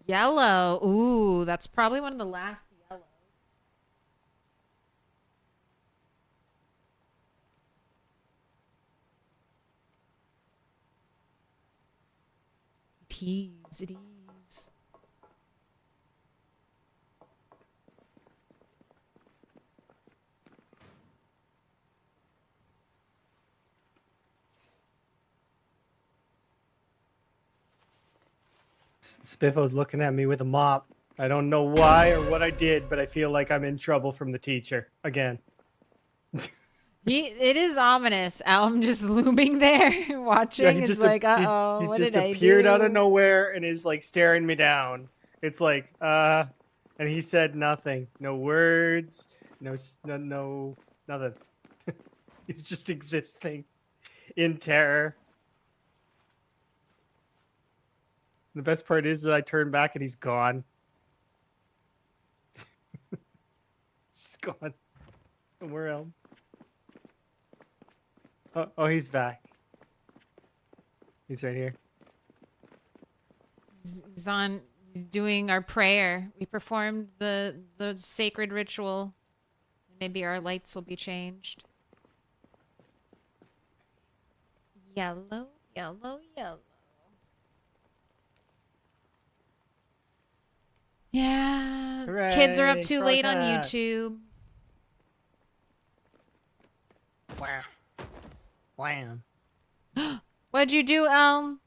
Yellow. Ooh, that's probably one of the last yellows. Tease, it is. Spiffo's looking at me with a mop. I don't know why or what I did, but I feel like I'm in trouble from the teacher again. It is ominous. Alm just looming there, watching. he It's just like, he what just did I appeared out of do? nowhere and is like staring me down. It's like, and he said nothing, no words, no, nothing. He's just existing in terror. The best part is that I turn back and he's gone. He's gone. Somewhere else. Oh, he's back. He's right here. He's doing our prayer. We performed the sacred ritual. Maybe our lights will be changed. Yellow, yellow, yellow. Yeah. Hooray, Kids are up too late on Crockett. YouTube. Wow. Wham. What'd you do, Elm?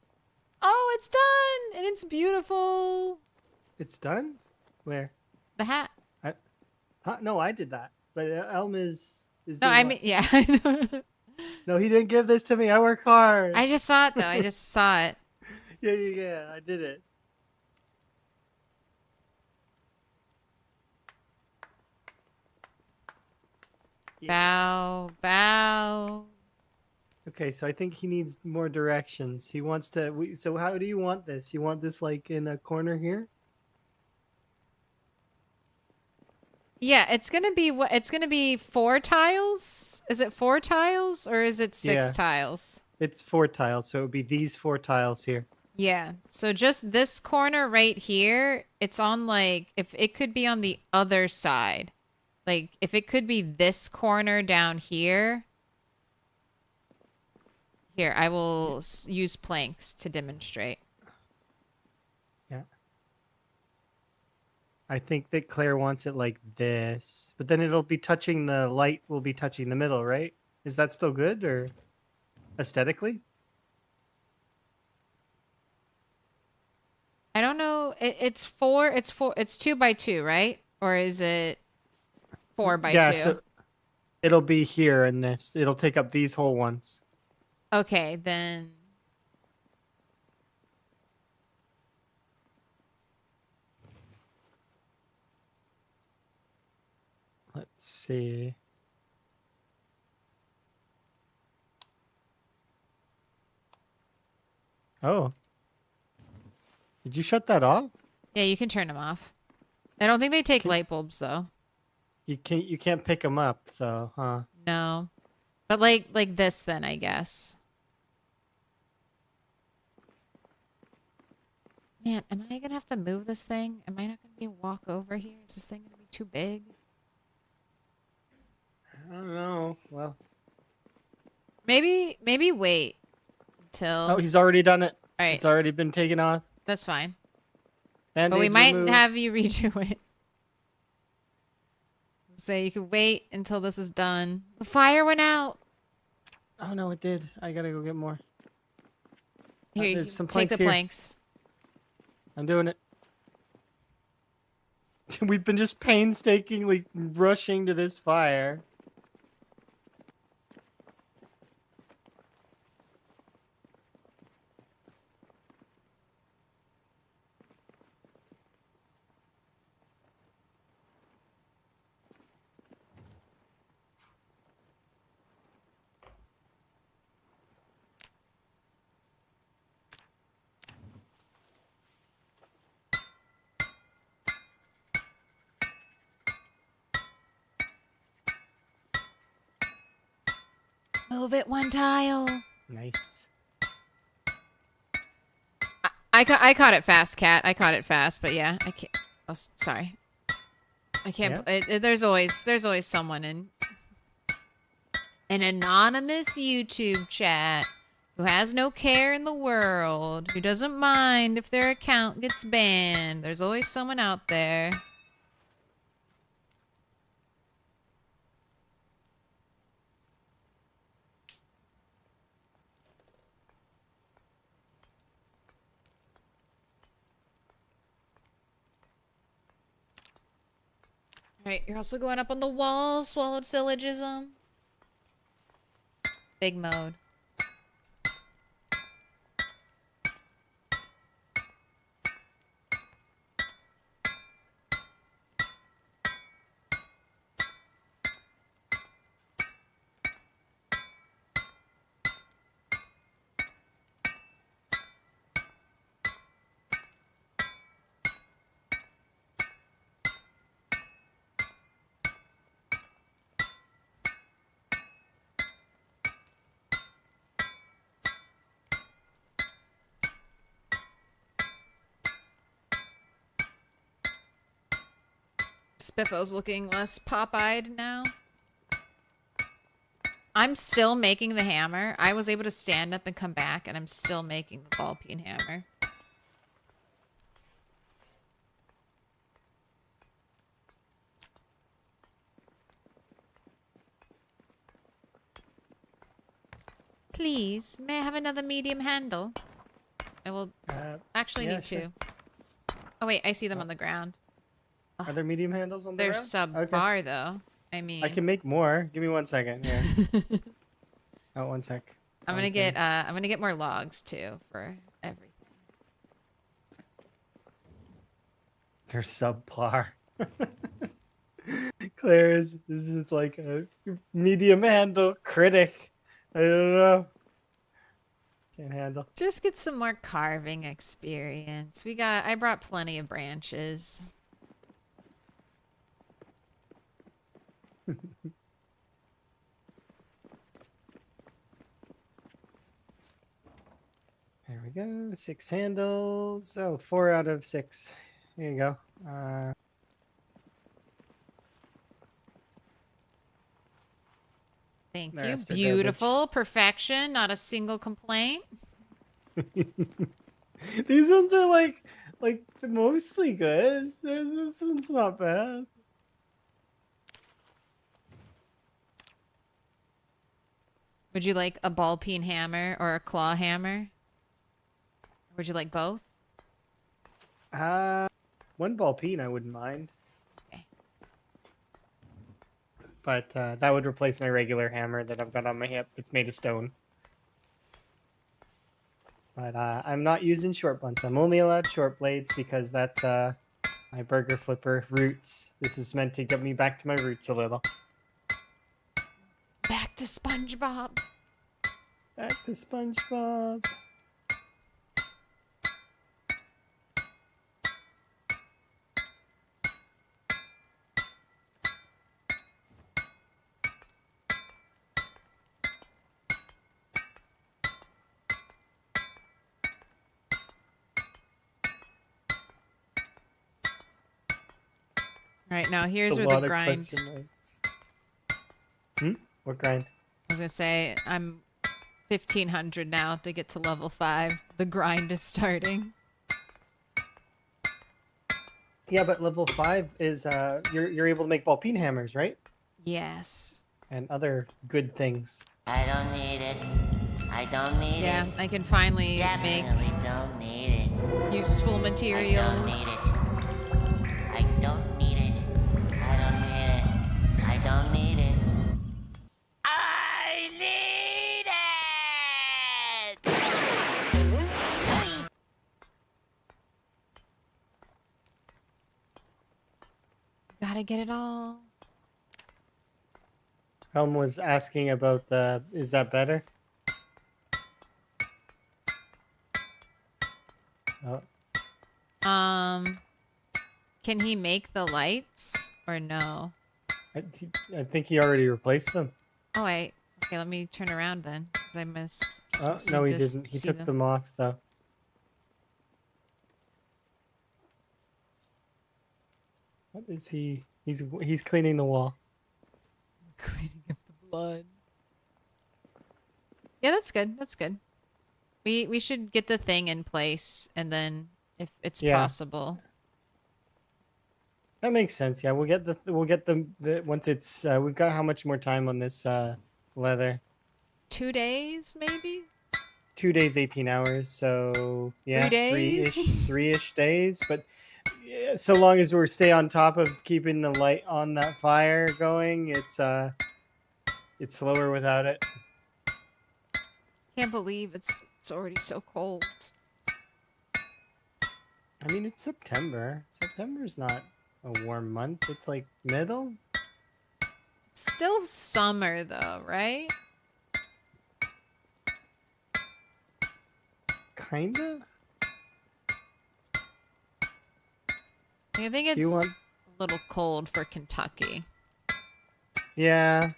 Oh, it's done! And it's beautiful. It's done? Where? The hat. Huh? No, I did that. But Elm is No, doing I what? mean, yeah, I know. No, he didn't give this to me. I work hard. I just saw it, though. I just saw it. Yeah. I did it. Bow, bow. Okay, so I think he needs more directions. He wants to. So how do you want this? You want this like in a corner here? Yeah, it's gonna be what? It's gonna be 4 tiles. Is it 4 tiles or is it 6 Yeah. tiles? It's 4 tiles, so it would be these 4 tiles here. Yeah. So just this corner right here, it's on like if it could be on the other side. Like if it could be this corner down here. Here, I will use planks to demonstrate. Yeah. I think that Claire wants it like this, but then it'll be touching the light. Will be touching the middle, right? Is that still good or aesthetically? I don't know. It's 4. It's 2 by 2, right? Or is it 4 by 2? Yeah, so it'll be here in this. It'll take up these whole ones. Okay, then. Let's see. Oh. Did you shut that off? Yeah, you can turn them off. I don't think they take light bulbs though. You can't pick them up though, huh? No. But like this then, I guess. Man, am I gonna have to move this thing? Am I not gonna be able to walk over here? Is this thing gonna be too big? I don't know. Well, Maybe wait until. oh, he's already done it. All right. It's already been taken off. That's fine. And But we might have you redo it. So you could wait until this is done. The fire went out. Oh no, it did. I gotta go get more. Here, you there's can some take the planks here. planks. I'm doing it. We've been just painstakingly rushing to this fire. Move it 1 tile. Nice. I caught it fast, Cat. I caught it fast, but yeah, I can't. Oh, sorry. I can't. There's always someone in an anonymous YouTube chat who has no care in the world, who doesn't mind if their account gets banned. There's always someone out there. Alright, you're also going up on the wall, swallowed syllogism. Big mode. Spiffo's looking less pop-eyed now. I'm still making the hammer. I was able to stand up and come back, and I'm still making the ball peen hammer. Please, may I have another medium handle? I will actually yeah, need sure. two. Oh wait, I see them on the ground. Are there medium handles on the They're ground? subpar though. I mean, I can make more. Give me 1 second here. Oh, 1 sec. I'm gonna get more logs too for everything. They're subpar. Claire this is like a medium handle critic. I don't know. Can't handle. Just get some more carving experience. I brought plenty of branches. There we go. 6 handles. Oh, 4 out of 6. Here you go. Thank you. Master Beautiful. Perfection. Not a single complaint. These ones are like mostly good. This one's not bad. Would you like a ball peen hammer or a claw hammer? Would you like both? One ball peen I wouldn't mind. Okay. But that would replace my regular hammer that I've got on my hip that's made of stone. But I'm not using short blunts. I'm only allowed short blades because that's my burger flipper roots. This is meant to get me back to my roots a little. Back to SpongeBob. Back to SpongeBob. All right, now here's A where lot the of grind. question marks. What grind? I was gonna say I'm 1500 now to get to level 5. The grind is starting. Yeah, but level 5 is you're able to make ball peen hammers, right? Yes. And other good things. I don't need it. I don't need it. Yeah, I can finally Definitely don't need it. make useful materials. I don't need it. I don't need it. I don't need it. I don't need it. I need it! Gotta get it all. Helm was asking about the. Is that better? Oh, Can he make the lights or no? I think he already replaced them. Oh wait. Okay, let me turn around then, because I miss. Oh, no, he didn't. He took them off though. What is he? He's cleaning the wall. Cleaning up the blood. Yeah, that's good. That's good. We should get the thing in place, and then if it's possible. That makes sense. Yeah, we'll get the once it's we've got how much more time on this leather? 2 days, maybe. 2 days, 18 hours. So yeah, 3 days? three-ish days. But yeah, so long as we stay on top of keeping the light on that fire going, it's slower without it. Can't believe it's already so cold. I mean, it's September. September's not a warm month. It's like middle. It's still summer though, right? Kinda. I think it's a little cold for Kentucky. Yeah.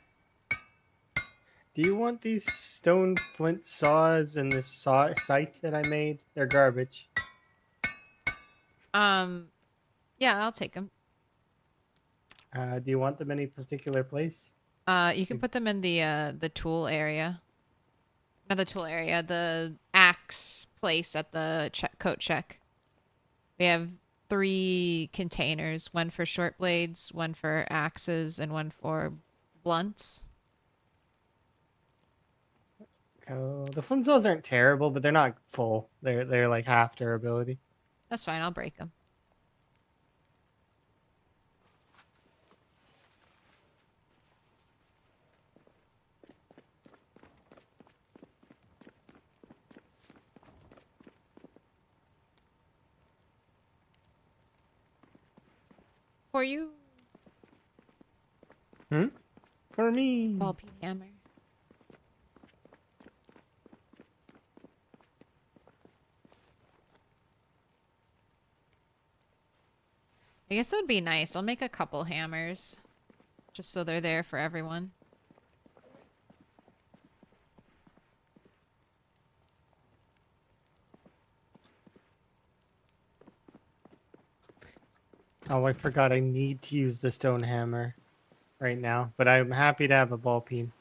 Do you want these stone flint saws and this scythe that I made? They're garbage. Yeah, I'll take them. Do you want them any particular place? You can put them in the tool area. Not the tool area, the axe place at the coat check. We have 3 containers, one for short blades, one for axes, and one for blunts. Oh, the flint cells aren't terrible, but they're not full. They're like half durability. That's fine, I'll break them. For you. For me. Ball peen hammer. I guess that would be nice. I'll make a couple hammers. Just so they're there for everyone. Oh, I forgot I need to use the stone hammer right now, but I'm happy to have a ball peen.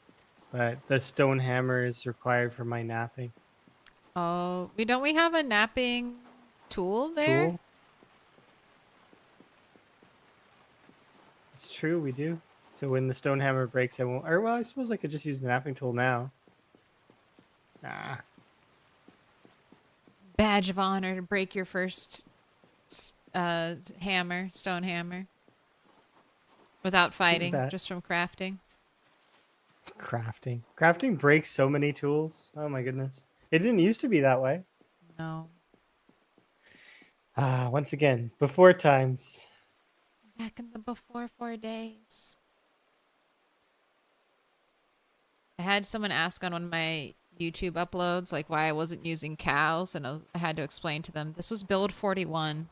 But the stone hammer is required for my napping. Oh, don't we have a napping tool there? Tool? It's true, we do. So when the stone hammer breaks, I won't. Or well, I suppose I could just use the napping tool now. Ah. Badge of honor to break your first hammer, stone hammer. Without fighting, just from crafting. Crafting breaks so many tools. Oh my goodness. It didn't used to be that way. No. Ah, once again, before times. Back in the before 4 days. I had someone ask on one of my YouTube uploads, like why I wasn't using cows, and I had to explain to them, this was build 41.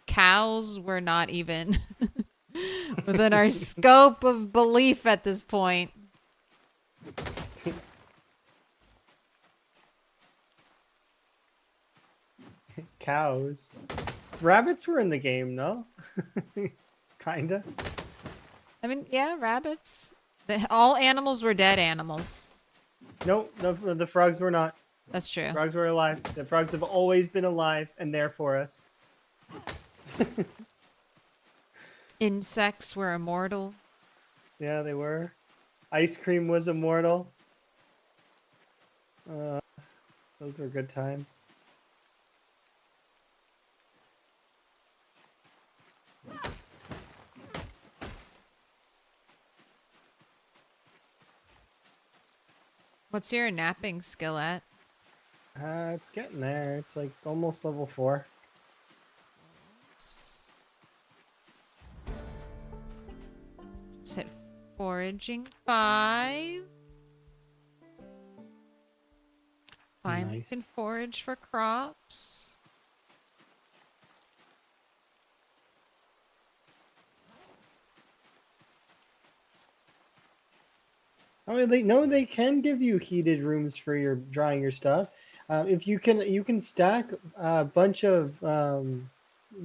Cows were not even within our scope of belief at this point. Cows. Rabbits were in the game, no? Kinda. I mean, yeah, rabbits. All animals were dead animals. Nope, the frogs were not. That's true. Frogs were alive. The frogs have always been alive and there for us. Insects were immortal. Yeah, they were. Ice cream was immortal. Those were good times. What's your napping skill at? It's getting there. It's like almost level 4. Just hit foraging 5. Finally Nice. can forage for crops. Oh, they can give you heated rooms for your drying your stuff. If you can stack a bunch of.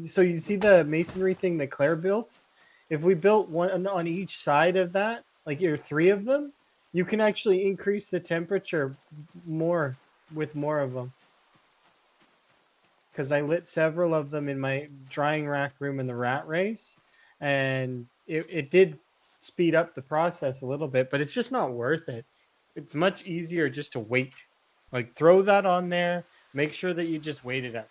So you see the masonry thing that Claire built. If we built one on each side of that, like your 3 of them, you can actually increase the temperature more with more of them. Because I lit several of them in my drying rack room in the rat race, and it did speed up the process a little bit, but it's just not worth it. It's much easier just to wait. Like throw that on there, make sure that you just wait it up.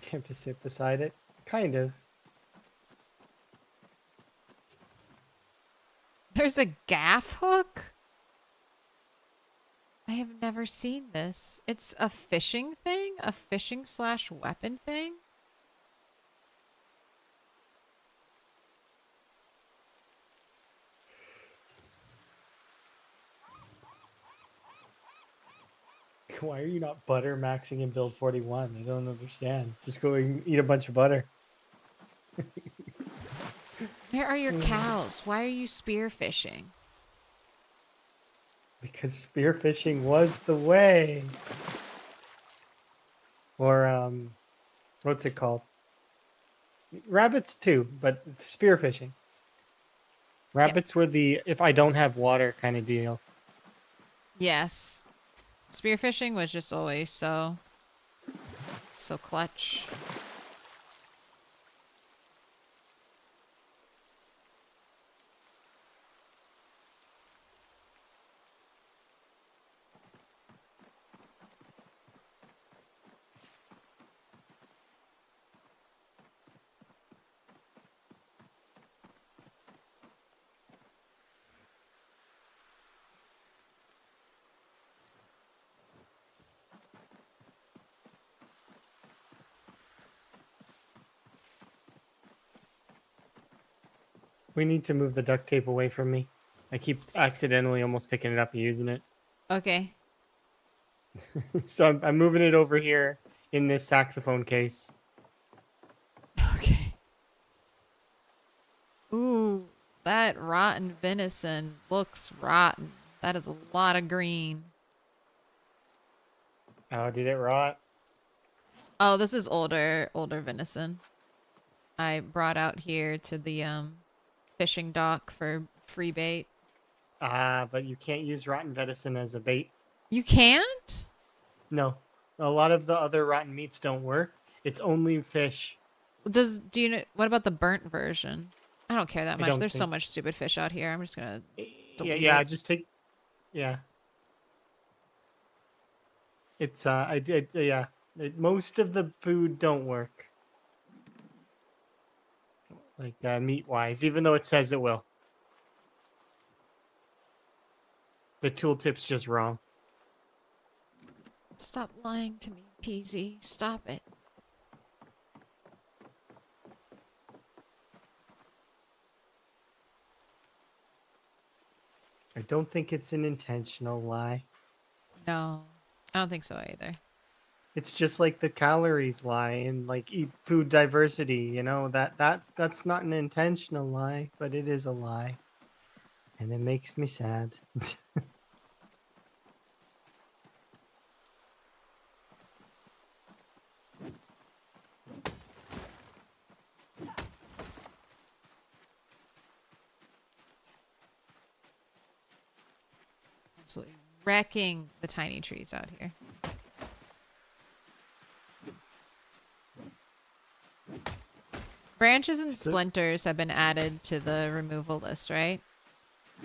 You have to sit beside it. Kind of. There's a gaff hook? I have never seen this. It's a fishing thing? A fishing/weapon thing? Why are you not butter maxing in build 41? I don't understand. Just go and eat a bunch of butter. Where are your cows? Why are you spearfishing? Because spearfishing was the way. or what's it called? Rabbits too, but spearfishing. Rabbits were the if I don't have water kind of deal. Yes. Spearfishing was just always so clutch. We need to move the duct tape away from me. I keep accidentally almost picking it up and using it. Okay. So I'm moving it over here in this saxophone case. Okay. Ooh, that rotten venison looks rotten. That is a lot of green. Oh, did it rot? Oh, this is older venison. I brought out here to the fishing dock for free bait. Ah, but you can't use rotten venison as a bait. You can't? No. A lot of the other rotten meats don't work. It's only fish. Do you know what about the burnt version? I don't care that I much. don't There's so think- much stupid fish out here. I'm just gonna delete Yeah, it. just take. Yeah. It's I did yeah. Most of the food don't work. Like meat wise, even though it says it will. The tooltip's just wrong. Stop lying to me, Peasy. Stop it. I don't think it's an intentional lie. No, I don't think so either. It's just like the calories lie and like eat food diversity, you know, that's not an intentional lie, but it is a lie. And it makes me sad. Absolutely wrecking the tiny trees out here. Branches and splinters have been added to the removal list, right?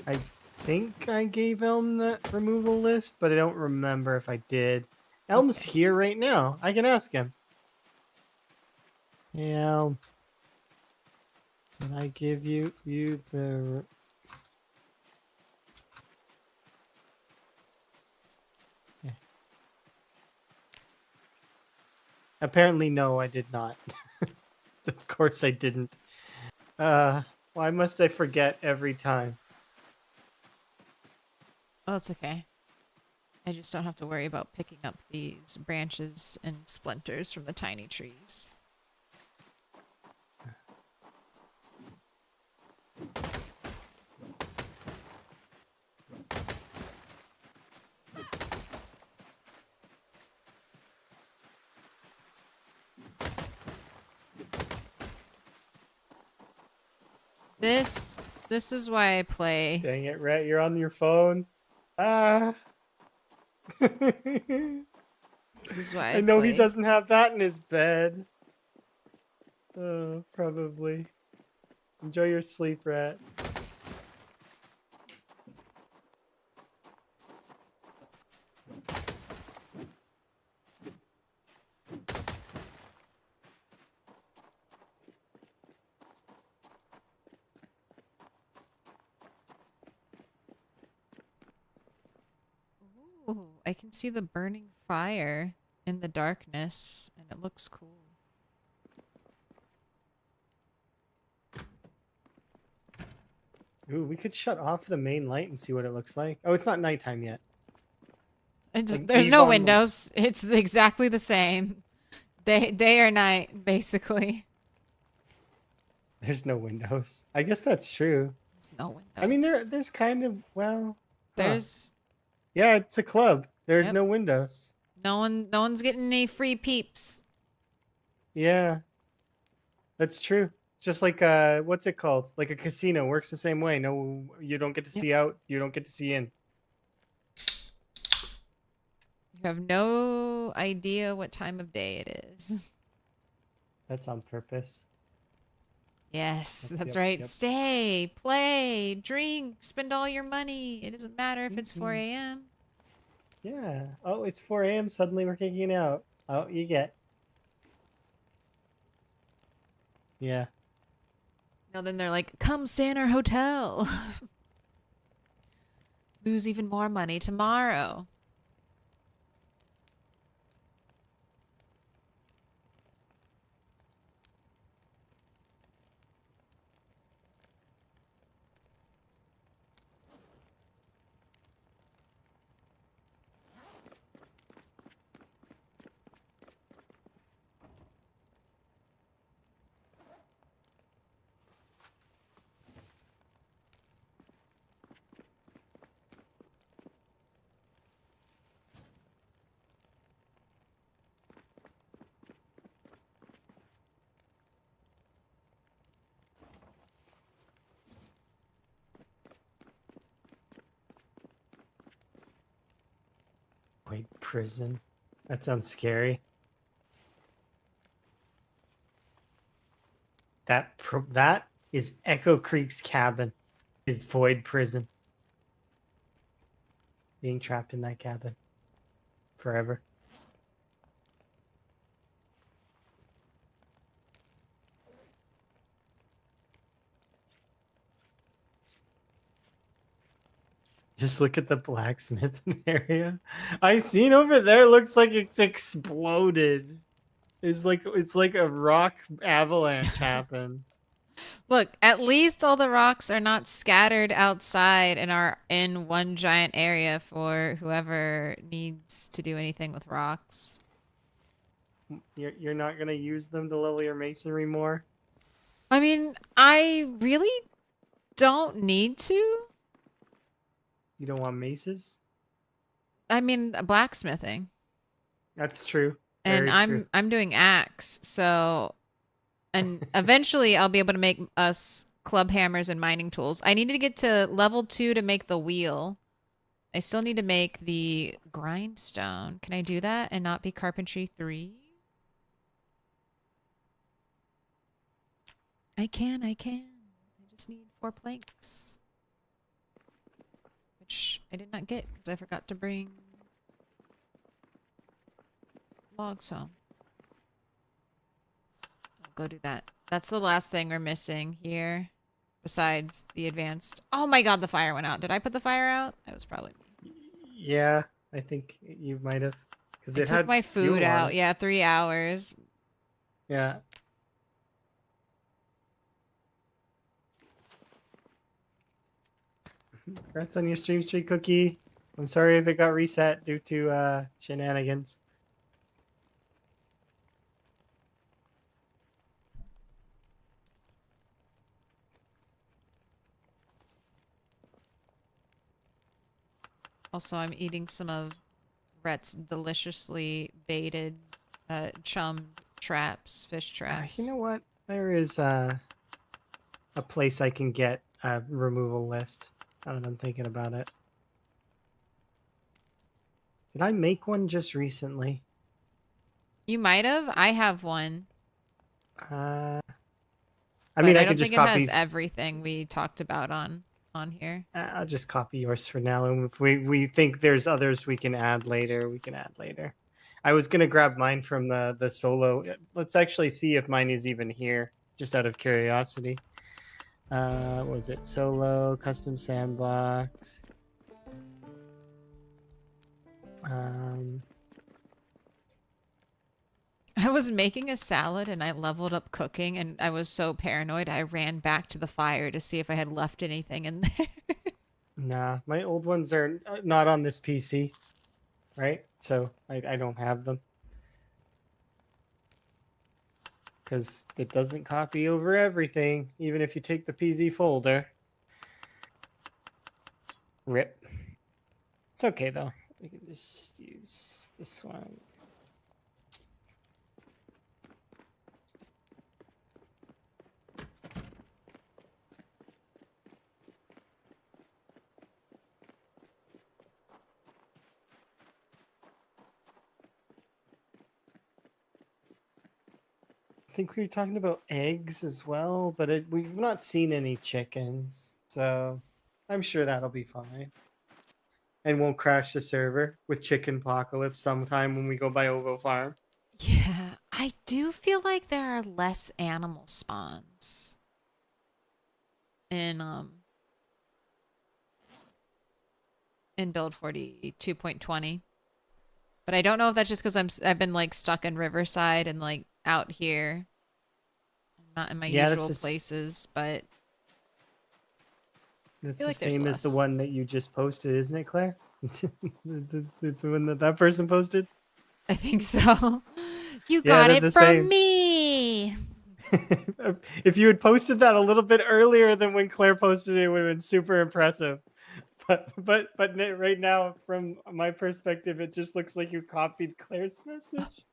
I think I gave Elm the removal list, but I don't remember if I did. Elm's here right now. I can ask him. Hey, Elm. Did I give you the... Yeah. Apparently, no, I did not. Of course I didn't. Why must I forget every time? Oh, it's okay. I just don't have to worry about picking up these branches and splinters from the tiny trees. This is why I play. Dang it, Rhett, you're on your phone. Ah. This is why I know he play. doesn't have that in his bed. Probably. Enjoy your sleep, Rat. Ooh, I can see the burning fire in the darkness, and it looks cool. Ooh, we could shut off the main light and see what it looks like. Oh, it's not nighttime yet. Like, There's leave no on the- windows. It's exactly the same. Day or night, basically. There's no windows. I guess that's true. There's no windows. I mean, there's kind of, well... huh. There's... Yeah, it's a club. There's Yep. no windows. No one's getting any free peeps. Yeah, that's true. Just like what's it called? Like a casino works the same way. No, you don't get to see out. You don't get to see in. You have no idea what time of day it is. That's on purpose. Yes, Yep, that's yep, right. yep. Stay, play, drink, spend all your money. It doesn't matter if it's 4 Mhm. a.m. Yeah. Oh, it's 4 a.m. Suddenly we're kicking out. Oh, you get. Yeah. No, then they're like, come stay in our hotel. Lose even more money tomorrow. Wait, prison. That sounds scary. That is Echo Creek's cabin. Is Void Prison. Being trapped in that cabin forever. Just look at the blacksmith area. I seen over there. Looks like it's exploded. It's like a rock avalanche happened. Look, at least all the rocks are not scattered outside and are in one giant area for whoever needs to do anything with rocks. You're not gonna use them to level your masonry more? I mean, I really don't need to. You don't want maces? I mean, blacksmithing. That's true. And Very true. I'm doing axe, so and eventually I'll be able to make us club hammers and mining tools. I needed to get to level 2 to make the wheel. I still need to make the grindstone. Can I do that and not be carpentry 3? I can. I just need 4 planks. Which I did not get because I forgot to bring logs home. I'll go do that. That's the last thing we're missing here. Besides the advanced... Oh my god, the fire went out. Did I put the fire out? That was probably me. Yeah, I think you might have. Because I it took had my fuel food on out. it. Yeah, 3 hours. Yeah. Congrats on your stream streak, Cookie. I'm sorry if it got reset due to shenanigans. Also, I'm eating some of Rhett's deliciously baited chum traps, fish traps. You know what? There is a place I can get a removal list. Now that I'm thinking about it. Did I make one just recently? You might have. I have one. I But mean, I I could don't just think it copy. has everything we talked about on here. I'll just copy yours for now, and if we think there's others we can add later, we can add later. I was gonna grab mine from the solo. Let's actually see if mine is even here, just out of curiosity. What was it? Solo custom sandbox. I was making a salad and I leveled up cooking and I was so paranoid I ran back to the fire to see if I had left anything in there. Nah, my old ones are not on this PC, right? So I don't have them. Because it doesn't copy over everything, even if you take the PZ folder. RIP. It's okay, though. We can just use this one. I think we were talking about eggs as well, but we've not seen any chickens, so I'm sure that'll be fine. And won't crash the server with chicken apocalypse sometime when we go by Ogo Farm. Yeah, I do feel like there are less animal spawns in build 42.20. But I don't know if that's just because I've been like stuck in Riverside and like out here. I'm not in my usual places, but that's feel the like there's same as the less. one that you just posted, isn't it, Claire? the one that person posted? I think so. You Yeah, got they're it the from same. me. If you had posted that a little bit earlier than when Claire posted it, it would have been super impressive. But right now, from my perspective, it just looks like you copied Claire's message.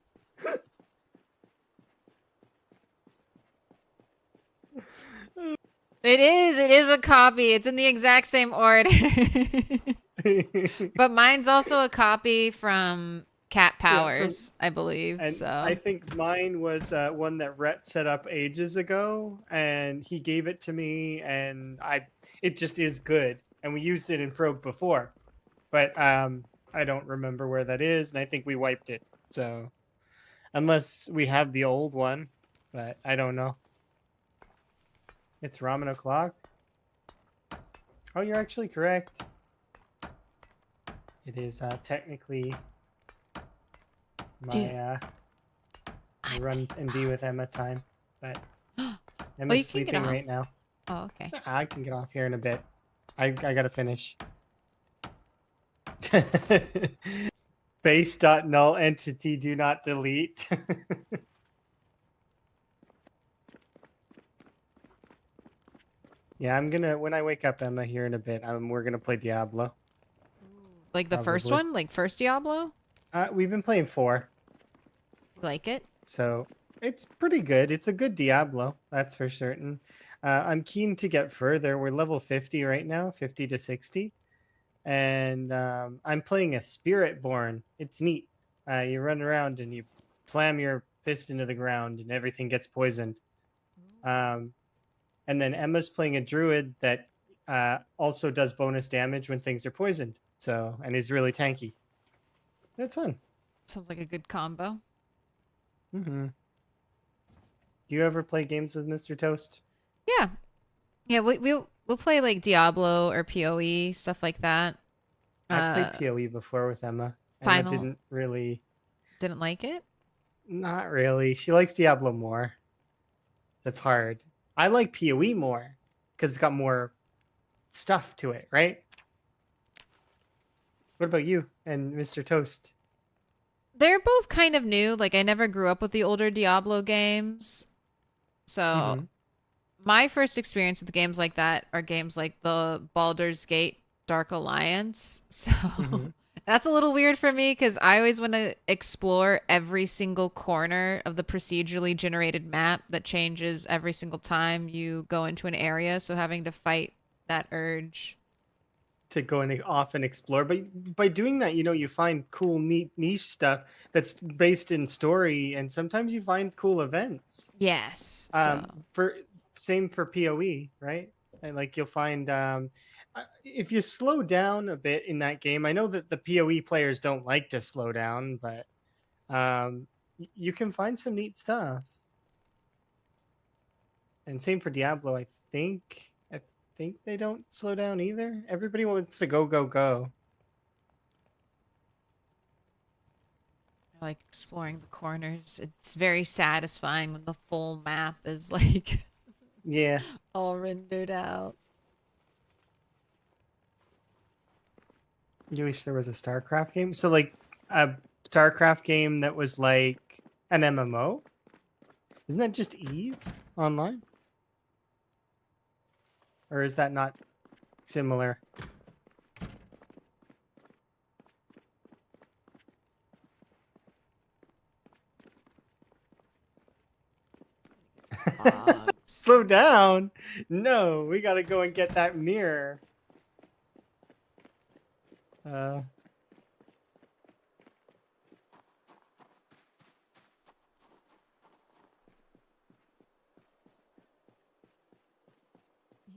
It is a copy. It's in the exact same order. But mine's also a copy from Cat Powers, I believe. And So I think mine was one that Rhett set up ages ago, and he gave it to me, and it just is good. And we used it in Probe before, but I don't remember where that is, and I think we wiped it. So unless we have the old one, but I don't know. It's ramen o'clock. Oh, you're actually correct. It is technically my run and be with Emma time, but Emma's sleeping right now. Oh, okay. I can get off here in a bit. I gotta finish. Base.null entity do not delete. Yeah, I'm gonna when I wake up Emma here in a bit, we're gonna play Diablo. Like the first one? Like first Diablo? We've been playing 4. Like it? So it's pretty good. It's a good Diablo, that's for certain. I'm keen to get further. We're level 50 right now, 50 to 60. And I'm playing a Spiritborn. It's neat. You run around and you slam your fist into the ground and everything gets poisoned. And then Emma's playing a druid that also does bonus damage when things are poisoned. So, and is really tanky. That's fun. Sounds like a good combo. Mm-hmm. Do you ever play games with Mr. Toast? Yeah. Yeah, we'll play like Diablo or PoE, stuff like that. I played PoE before with Emma. Final. Emma didn't like it? Not really. She likes Diablo more. That's hard. I like PoE more because it's got more stuff to it, right? What about you and Mr. Toast? They're both kind of new. Like, I never grew up with the older Diablo games. So, my first experience with games like that are games like the Baldur's Gate Dark Alliance. So, that's a little weird for me because I always want to explore every single corner of the procedurally generated map that changes every single time you go into an area. So, having to fight that urge to go and off and explore, but by doing that, you find cool, neat niche stuff that's based in story, and sometimes you find cool events. Yes. Same for PoE, right? And like you'll find if you slow down a bit in that game. I know that the PoE players don't like to slow down, but you can find some neat stuff. And same for Diablo, I think they don't slow down either. Everybody wants to go, go, go. I like exploring the corners. It's very satisfying when the full map is like all rendered out. You wish there was a StarCraft game? So like a StarCraft game that was like an MMO? Isn't that just EVE online? Or is that not similar? Slow down. No, we gotta go and get that mirror.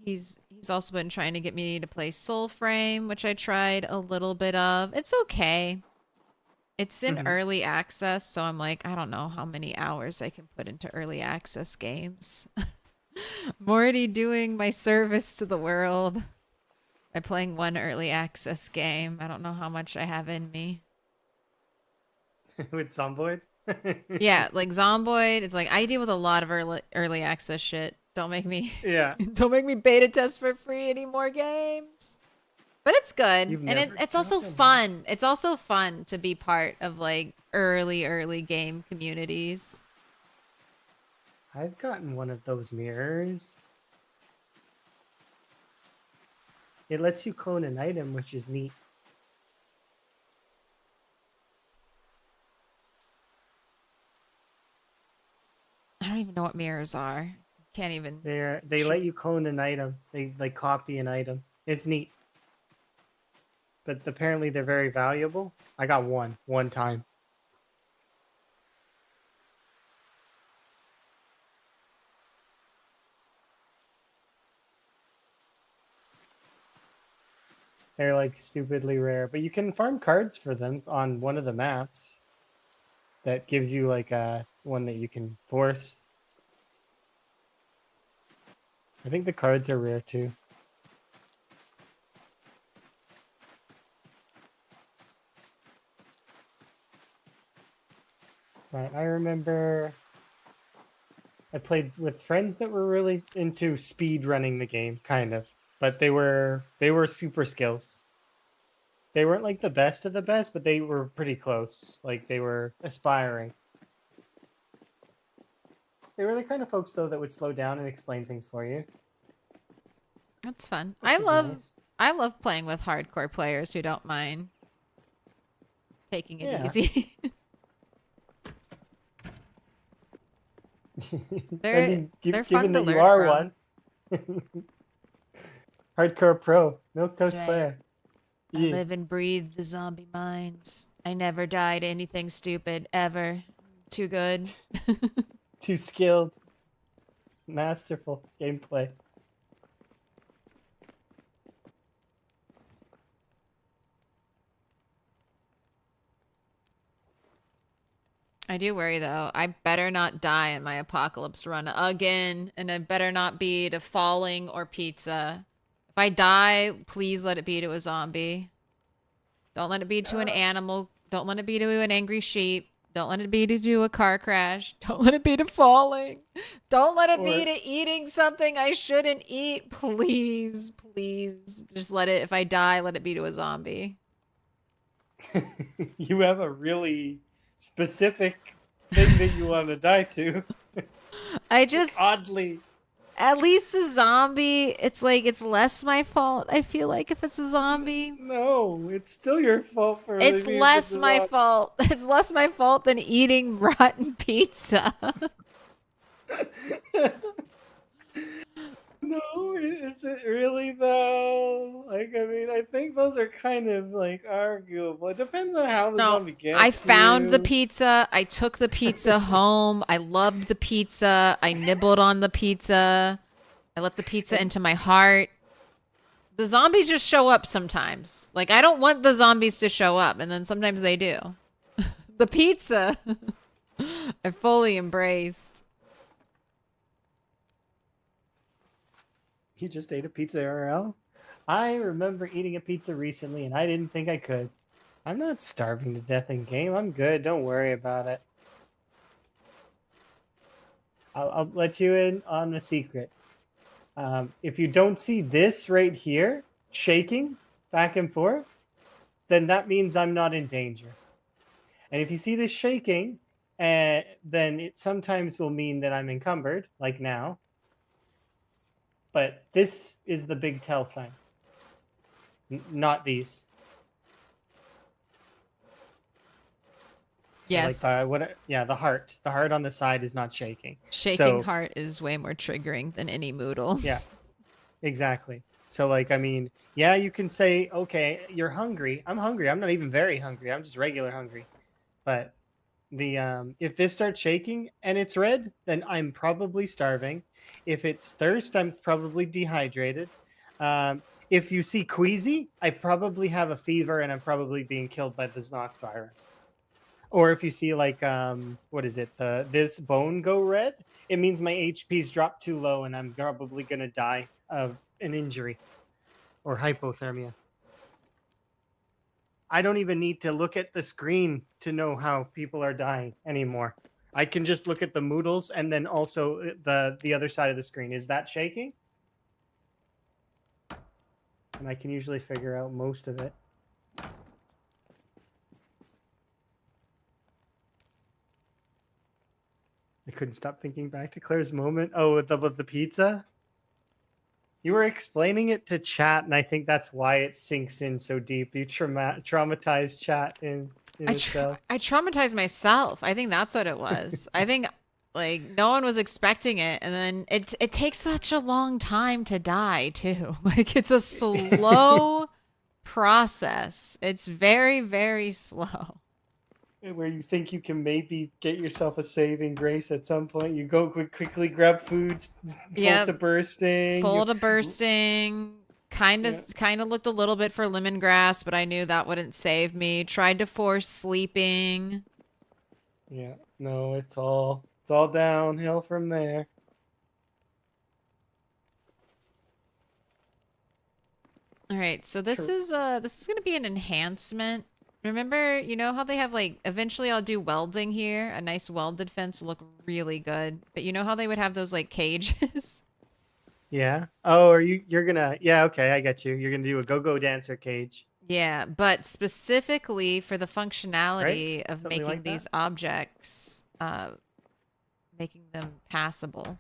He's also been trying to get me to play Soul Frame, which I tried a little bit of. It's okay. It's in early access, so I'm like, I don't know how many hours I can put into early access games. I'm already doing my service to the world by playing one early access game. I don't know how much I have in me. With Zomboid? Yeah, like Zomboid, it's like I deal with a lot of early access shit. Don't make me don't make me beta test for free any more games. But it's good. And it's also fun. It's also fun to be part of like early game communities. I've gotten one of those mirrors. It lets you clone an item, which is neat. I don't even know what mirrors are. Can't even. They let you clone an item. They like copy an item. It's neat. But apparently they're very valuable. I got one time. They're like stupidly rare, but you can farm cards for them on one of the maps. That gives you like a one that you can force. I think the cards are rare too. But I remember I played with friends that were really into speed running the game, kind of. But they were super skills. They weren't like the best of the best, but they were pretty close. Like they were aspiring. They were the kind of folks though that would slow down and explain things for you. That's fun. I love playing with hardcore players who don't mind taking it easy. they're fun to learn you are from. one. Hardcore pro, Milquetoast right. player. I live and breathe the zombie minds. I never die to anything stupid, ever. Too good. Too skilled. Masterful gameplay. I do worry though. I better not die in my apocalypse run again, and it better not be to falling or pizza. If I die, please let it be to a zombie. Don't let it be to an animal. Don't let it be to an angry sheep. Don't let it be to a car crash. Don't let it be to falling. Don't let it be to eating something I shouldn't eat. Please, please. Just let it, if I die, let it be to a zombie. You have a really specific thing that you want to die to. I just oddly. At least a zombie, it's like it's less my fault. I feel like if it's a zombie. No, it's still your fault for it's less my fault. It's less my fault than eating rotten pizza. No, is it really though? Like, I mean, I think those are kind of like arguable. It depends on how the zombie gets. I found the pizza. I took the pizza home. I loved the pizza. I nibbled on the pizza. I let the pizza into my heart. The zombies just show up sometimes. Like, I don't want the zombies to show up, and then sometimes they do. The pizza, I fully embraced. You just ate a pizza IRL? I remember eating a pizza recently and I didn't think I could. I'm not starving to death in game. I'm good. Don't worry about it. I'll let you in on a secret. If you don't see this right here shaking back and forth, then that means I'm not in danger. And if you see this shaking, then it sometimes will mean that I'm encumbered, like now. But this is the big tell sign. Not these. So like Yes. the heart. The heart on the side is not shaking. Shaking So heart is way more triggering than any Moodle. yeah, exactly. So like I mean, yeah, you can say, okay, you're hungry. I'm hungry. I'm not even very hungry. I'm just regular hungry. But the if this starts shaking and it's red, then I'm probably starving. If it's thirst, I'm probably dehydrated. If you see queasy, I probably have a fever and I'm probably being killed by the Znox virus. Or if you see like what is it? This bone go red, it means my HP's dropped too low and I'm probably gonna die of an injury or hypothermia. I don't even need to look at the screen to know how people are dying anymore. I can just look at the Moodles and then also the other side of the screen. Is that shaking? And I can usually figure out most of it. I couldn't stop thinking back to Claire's moment. Oh, with the pizza? You were explaining it to chat, and I think that's why it sinks in so deep. You traumatized chat in itself. I traumatized myself. I think that's what it was. I think like no one was expecting it, and then it takes such a long time to die too. Like it's a slow process. It's very, very slow. Where you think you can maybe get yourself a saving grace at some point. You go quickly grab foods full to bursting. Full to bursting. Kind of looked a little bit for lemongrass, but I knew that wouldn't save me. Tried to force sleeping. Yeah, no, it's all downhill from there. All right, so this is going to be an enhancement. Remember, you know how they have like eventually I'll do welding here. A nice welded fence will look really good. But you know how they would have those like cages? Yeah. Oh, you're gonna yeah, okay, I get you. You're gonna do a go-go dancer cage. Yeah, but specifically for the functionality Right? of Something making like these that? objects, making them passable.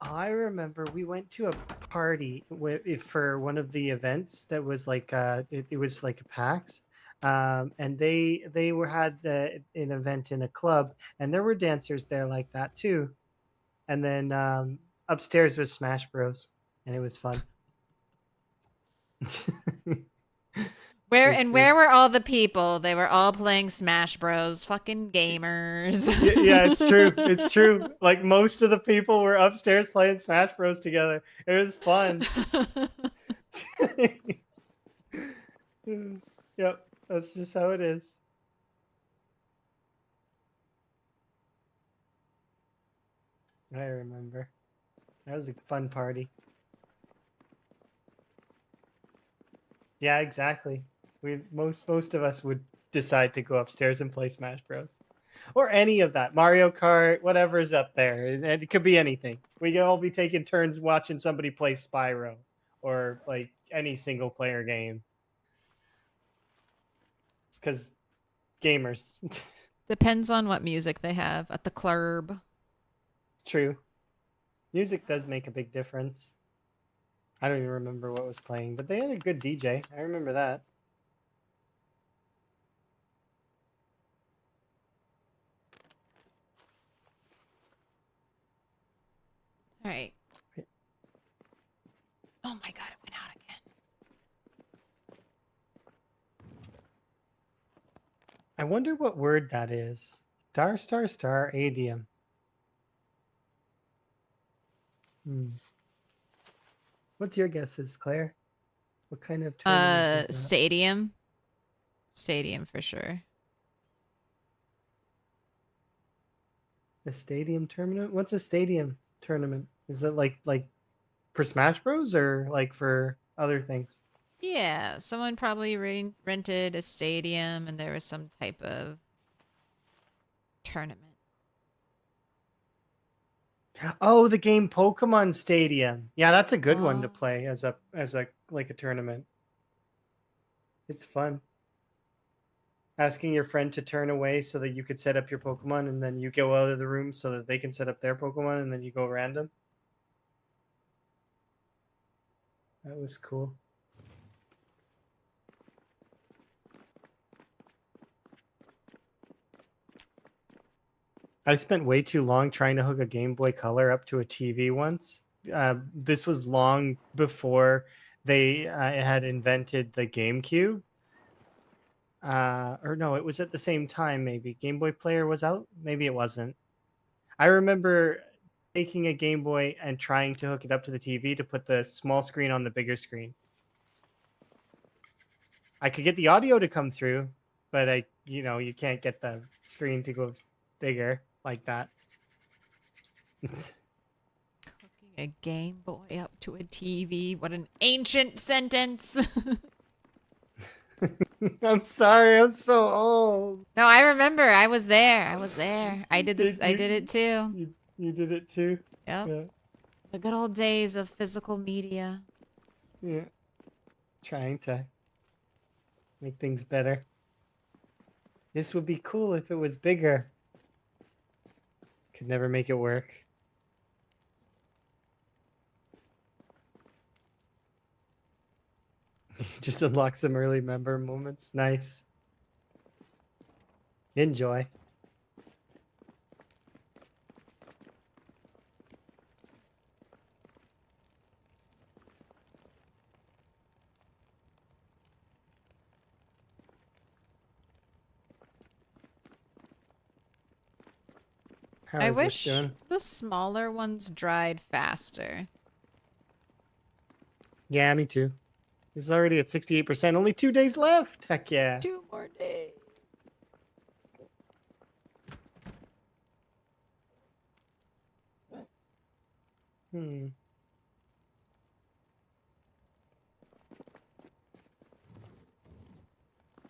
I remember we went to a party for one of the events that was like it was like a PAX, and they had an event in a club, and there were dancers there like that too, and then upstairs was Smash Bros, and it was fun. Where were all the people? They were all playing Smash Bros. Fucking gamers. Yeah, it's true. It's true. Like most of the people were upstairs playing Smash Bros together. It was fun. Yep, that's just how it is. I remember. That was a fun party. Yeah, exactly. Most of us would decide to go upstairs and play Smash Bros. Or any of that. Mario Kart, whatever's up there. And it could be anything. We could all be taking turns watching somebody play Spyro or like any single player game. It's because gamers. Depends on what music they have at the CLERB. True. Music does make a big difference. I don't even remember what was playing, but they had a good DJ. I remember that. All right. Oh my god, it went out again. I wonder what word that is. Star, adium. What's your guesses, Claire? What kind of tournament is that? Stadium. Stadium for sure. A stadium tournament? What's a stadium tournament? Is it like for Smash Bros or like for other things? Yeah, someone probably rented a stadium and there was some type of tournament. Oh, the game Pokemon Stadium. Yeah, that's a good one to play as a like a tournament. It's fun. Asking your friend to turn away so that you could set up your Pokemon and then you go out of the room so that they can set up their Pokemon and then you go random. That was cool. I spent way too long trying to hook a Game Boy Color up to a TV once. This was long before they had invented the GameCube. Or no, it was at the same time. Maybe Game Boy Player was out. Maybe it wasn't. I remember taking a Game Boy and trying to hook it up to the TV to put the small screen on the bigger screen. I could get the audio to come through, but you can't get the screen to go bigger like that. Hooking a Game Boy up to a TV. What an ancient sentence. I'm sorry, I'm so old. No, I remember. I was there. I did this. I did it too. You did it too? Yep. Yeah. The good old days of physical media. Yeah. Trying to make things better. This would be cool if it was bigger. Could never make it work. Just unlock some early member moments. Nice. Enjoy. How I is this wish doing? the smaller ones dried faster. Yeah, me too. It's already at 68%. Only 2 days left. Heck yeah. 2 more days.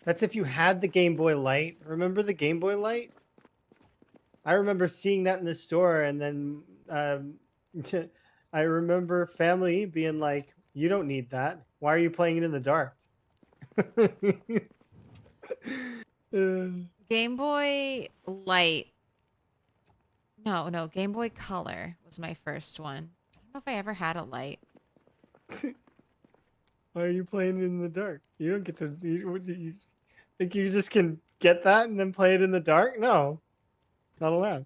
That's if you had the Game Boy Light. Remember the Game Boy Light? I remember seeing that in the store, and then I remember family being like, "You don't need that. Why are you playing it in the dark?" Game Boy Light. No, Game Boy Color was my first one. I don't know if I ever had a light. Why are you playing it in the dark? You don't get to. You think you just can get that and then play it in the dark? No, not allowed.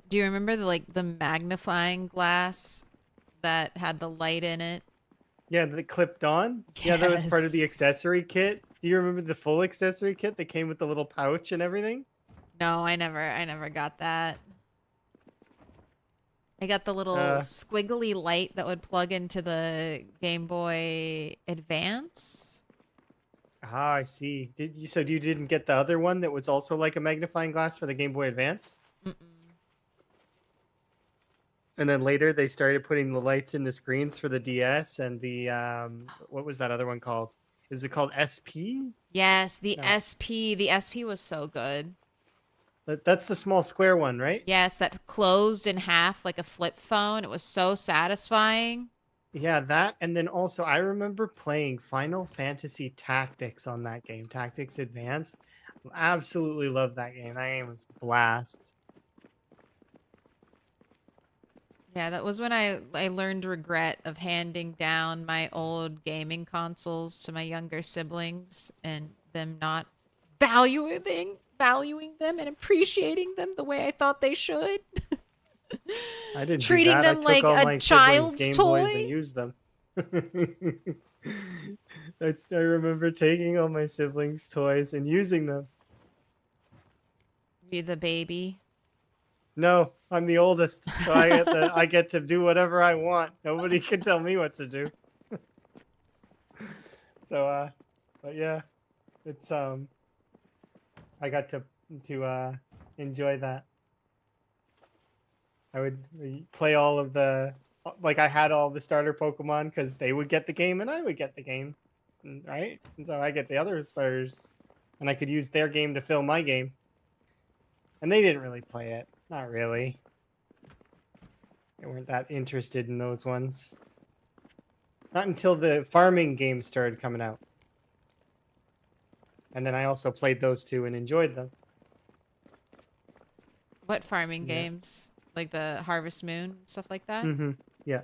Do you remember the magnifying glass that had the light in it? Yeah, that clipped on. Yeah, that was part of the Yes. accessory kit. Do you remember the full accessory kit that came with the little pouch and everything? No, I never got that. I got the little Uh. squiggly light that would plug into the Game Boy Advance. Ah, I see. So you didn't get the other one that was also like a magnifying glass for the Game Boy Advance? Mm-mm. And then later they started putting the lights in the screens for the DS and the what was that other one called? Is it called SP? Yes, the No. SP. The SP was so good. That's the small square one, right? Yes, that closed in half like a flip phone. It was so satisfying. Yeah, that, and then also I remember playing Final Fantasy Tactics on that game, Tactics Advanced. Absolutely loved that game. That game was a blast. Yeah, that was when I learned regret of handing down my old gaming consoles to my younger siblings and them not valuing them and appreciating them the way I thought they should. I didn't Treating do that. them I took like all a my siblings' child's Game toy. Boys and used them. I remember taking all my siblings' toys and using them. You the baby. No, I'm the oldest, so I get to do whatever I want. Nobody can tell me what to do. So but yeah, it's I got to enjoy that. I would play all of the I had all the starter Pokemon because they would get the game and I would get the game, right? And so I get the other starters, and I could use their game to fill my game. And they didn't really play it. Not really. They weren't that interested in those ones. Not until the farming games started coming out. And then I also played those two and enjoyed them. What farming Yeah. games? Like the Harvest Moon, stuff like that? Mm-hmm. Yeah.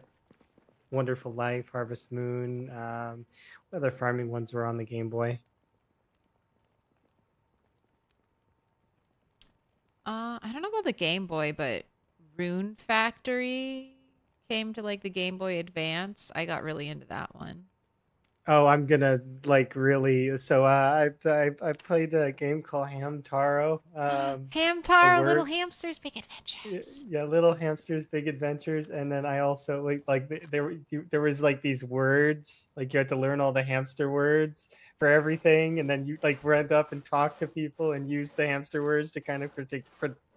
Wonderful Life, Harvest Moon. What other farming ones were on the Game Boy? the Game Boy, but Rune Factory came to like the Game Boy Advance. I got really into that one. Oh, I'm gonna like really. So I played a game called Hamtaro. A Hamtaro, Little word. Hamsters, Big Adventures. Yeah, Little Hamsters, Big Adventures, and then I also there was like these words, like you had to learn all the hamster words for everything, and then you like went up and talk to people and use the hamster words to kind of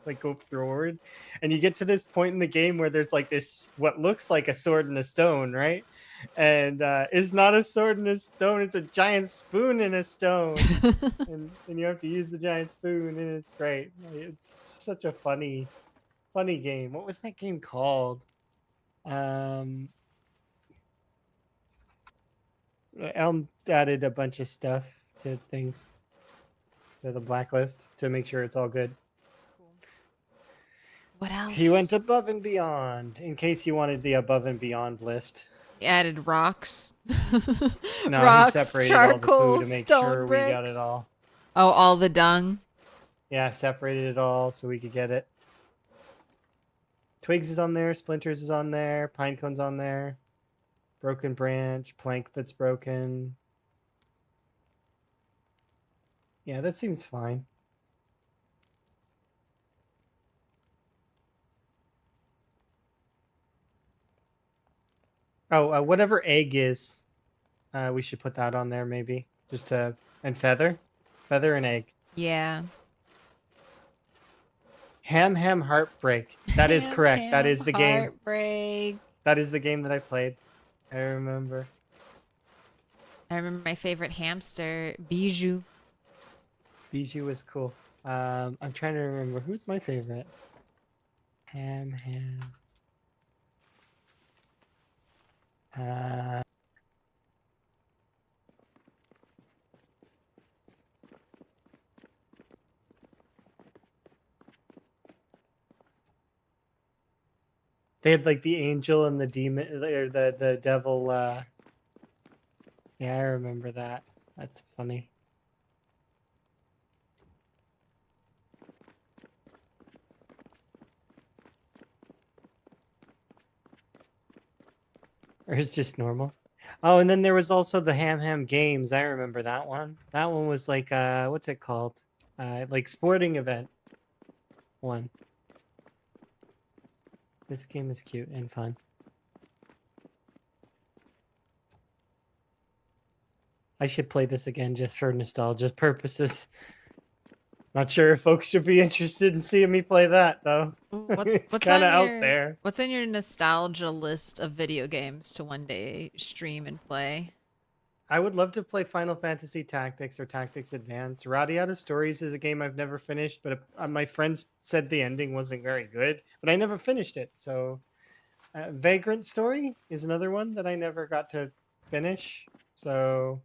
like go forward, and you get to this point in the game where there's like this what looks like a sword and a stone, right? And it's not a sword and a stone; it's a giant spoon and a stone, and you have to use the giant spoon, and it's great. It's such a funny game. What was that game called? Elm added a bunch of stuff to things to the blacklist to make sure it's all good. What else? He went above and beyond in case you wanted the above and beyond list. He added rocks. No, Rocks, he separated charcoal, all the poo to make stone sure bricks. we got it all. Oh, all the dung. Yeah, separated it all so we could get it. Twigs is on there, splinters is on there, pine cone's on there, broken branch, plank that's broken. Yeah, that seems fine. Oh, whatever egg is, we should put that on there maybe. Just to, and feather and egg. Yeah. Ham Heartbreak. That is correct. That is the game. Heartbreak. That is the game that I played. I remember. I remember my favorite hamster, Bijou. Bijou was cool. I'm trying to remember who's my favorite. Ham. They had like the angel and the demon, or the devil. Yeah, I remember that. That's funny. Or it's just normal. Oh, and then there was also the Ham Games. I remember that one. That one was like what's it called? Like sporting event one. This game is cute and fun. I should play this again just for nostalgia purposes. Not sure if folks should be interested in seeing me play that though. It's kind of out there. What's on your nostalgia list of video games to one day stream and play? I would love to play Final Fantasy Tactics or Tactics Advance. Radiata Stories is a game I've never finished, but my friends said the ending wasn't very good, but I never finished it. So, Vagrant Story is another one that I never got to finish. So,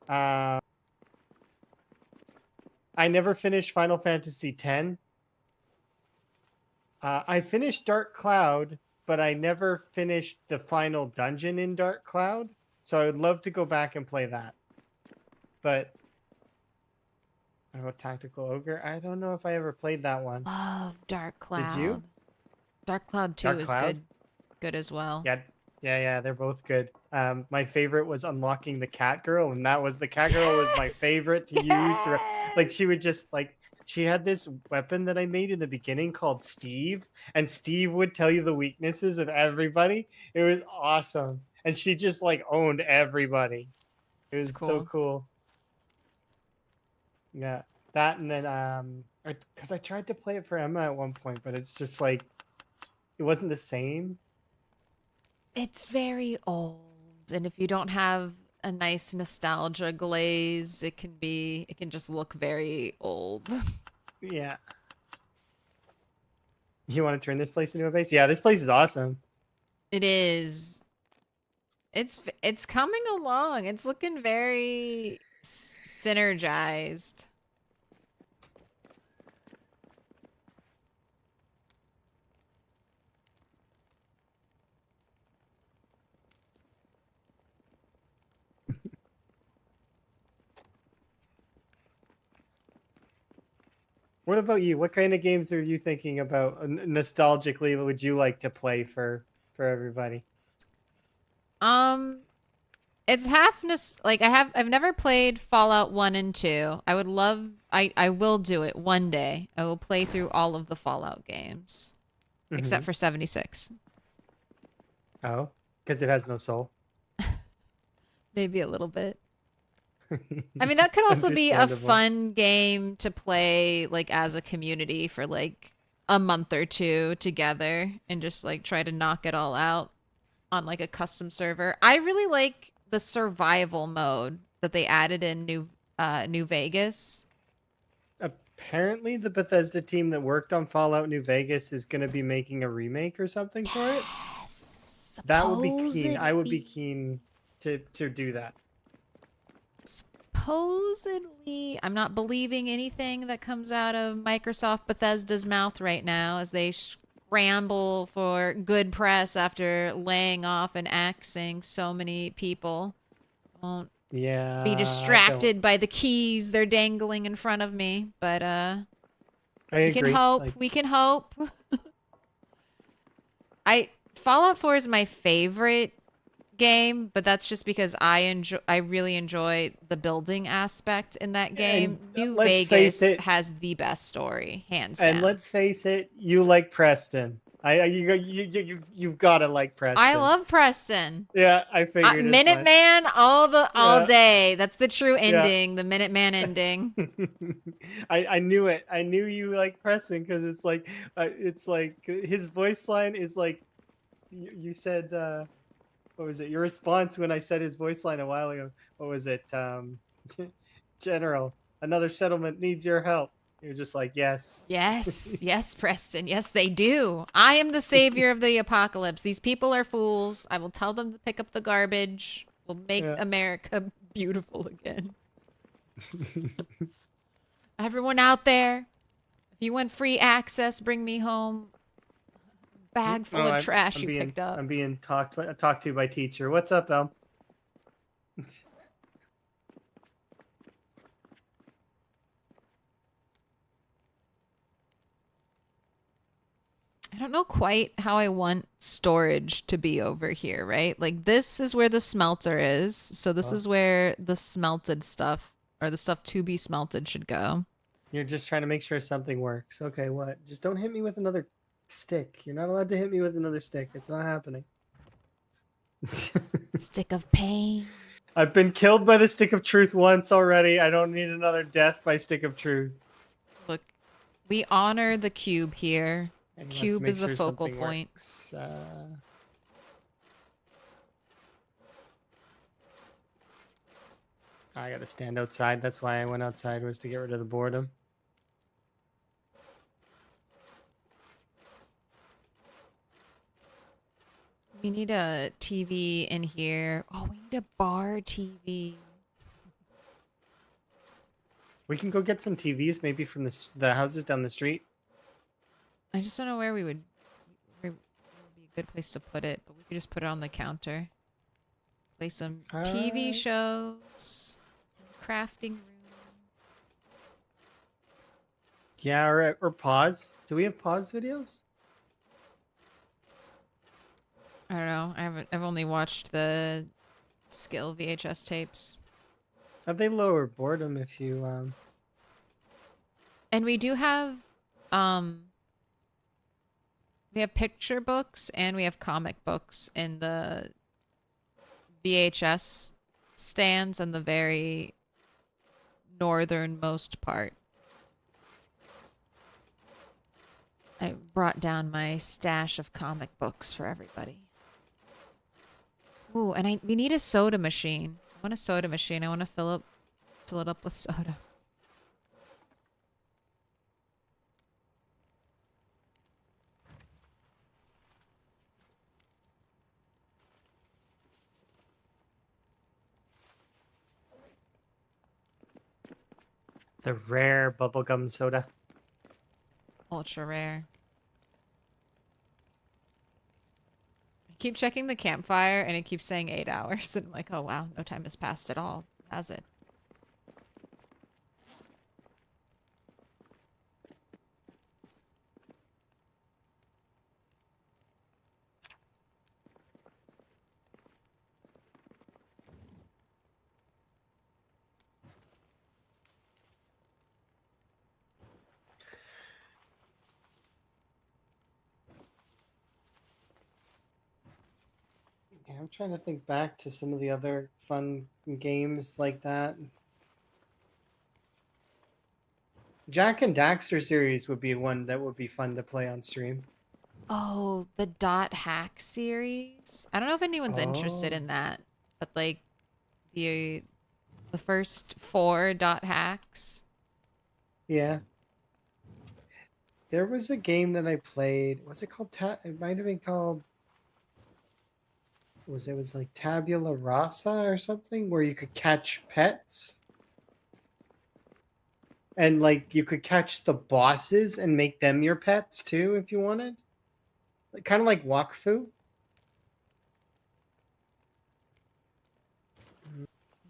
I never finished Final Fantasy X. I finished Dark Cloud, but I never finished the final dungeon in Dark Cloud. So I would love to go back and play that. But Tactical Ogre? I don't know if I ever played that one. Love Dark Cloud. Did you? Dark Cloud 2 is good as well. Yeah, they're both good. My favorite was unlocking the cat girl, and the cat girl was my favorite to use. Like she would just she had this weapon that I made in the beginning called Steve, and Steve would tell you the weaknesses of everybody. It was awesome. And she just owned everybody. It was so cool. Yeah, that, and then because I tried to play it for Emma at one point, but it's just it wasn't the same. It's very old, and if you don't have a nice nostalgia glaze, it can just look very old. Yeah. You want to turn this place into a base? Yeah, this place is awesome. It is. It's coming along. It's looking very synergized. What about you? What kind of games are you thinking about nostalgically? Would you like to play for everybody? It's like I've never played Fallout 1 and 2. I will do it one day. I will play through all of the Fallout games except for 76. Oh, because it has no soul. Maybe a little bit. I mean, that could also be a Understandable. fun game to play like as a community for like a month or two together and just like try to knock it all out on like a custom server. I really like the survival mode that they added in New Vegas. Apparently, the Bethesda team that worked on Fallout New Vegas is going to be making a remake or something for it. Yes, That would be keen. I would be supposedly. keen to do that. Supposedly, I'm not believing anything that comes out of Microsoft Bethesda's mouth right now as they scramble for good press after laying off and axing so many people. Won't be distracted by the keys they're dangling in front of me, but we can hope. We can hope. Fallout 4 is my favorite game, but that's just because I really enjoy the building aspect in that game. New Vegas has the best story, hands down. And let's face it, you like Preston. You've got to like Preston. I love Preston. Yeah, I figured. Minuteman all day. That's the true ending. The Minuteman ending. I knew it. I knew you like Preston because it's like his voice line is like you said. What was it? Your response when I said his voice line a while ago? What was it? General, another settlement needs your help. You're just like, yes. Yes. Yes, Preston. Yes, they do. I am the savior of the apocalypse. These people are fools. I will tell them to pick up the garbage. We'll make America beautiful again. Everyone out there, if you want free access, bring me home. Bag full of trash you picked up. I'm being talked to by teacher. What's up, Elm? I don't know quite how I want storage to be over here, right? Like this is where the smelter is. So this is where the smelted stuff or the stuff to be smelted should go. You're just trying to make sure something works. Okay, what? Just don't hit me with another stick. You're not allowed to hit me with another stick. It's not happening. Stick of pain. I've been killed by the stick of truth once already. I don't need another death by stick of truth. Look, we honor the cube here. And Cube is a focal point. I gotta stand outside. That's why I went outside, was to get rid of the boredom. We need a TV in here. Oh, we need a bar TV. We can go get some TVs, maybe from the houses down the street. I just don't know where where would be a good place to put it, but we could just put it on the counter. Play some TV shows, crafting room. Yeah, or pause. Do we have pause videos? I don't know. I've only watched the skill VHS tapes. Have they lower boredom if you And we do have we have picture books and we have comic books in the VHS stands on the very northernmost part. I brought down my stash of comic books for everybody. Ooh, and we need a soda machine. I want a soda machine. I want to fill it up with soda. The rare bubblegum soda. Ultra rare. I keep checking the campfire and it keeps saying 8 hours. And I'm like, oh wow, no time has passed at all, has it? I'm trying to think back to some of the other fun games like that. Jack and Daxter series would be one that would be fun to play on stream. Oh, the dot hack series. I don't know if anyone's interested Oh. in that, but like the first 4 dot hacks. Yeah. There was a game that I played. Was it called? It might have been called. It was like Tabula Rasa or something, where you could catch pets, and like you could catch the bosses and make them your pets too if you wanted. Like, kind of like Wakfu.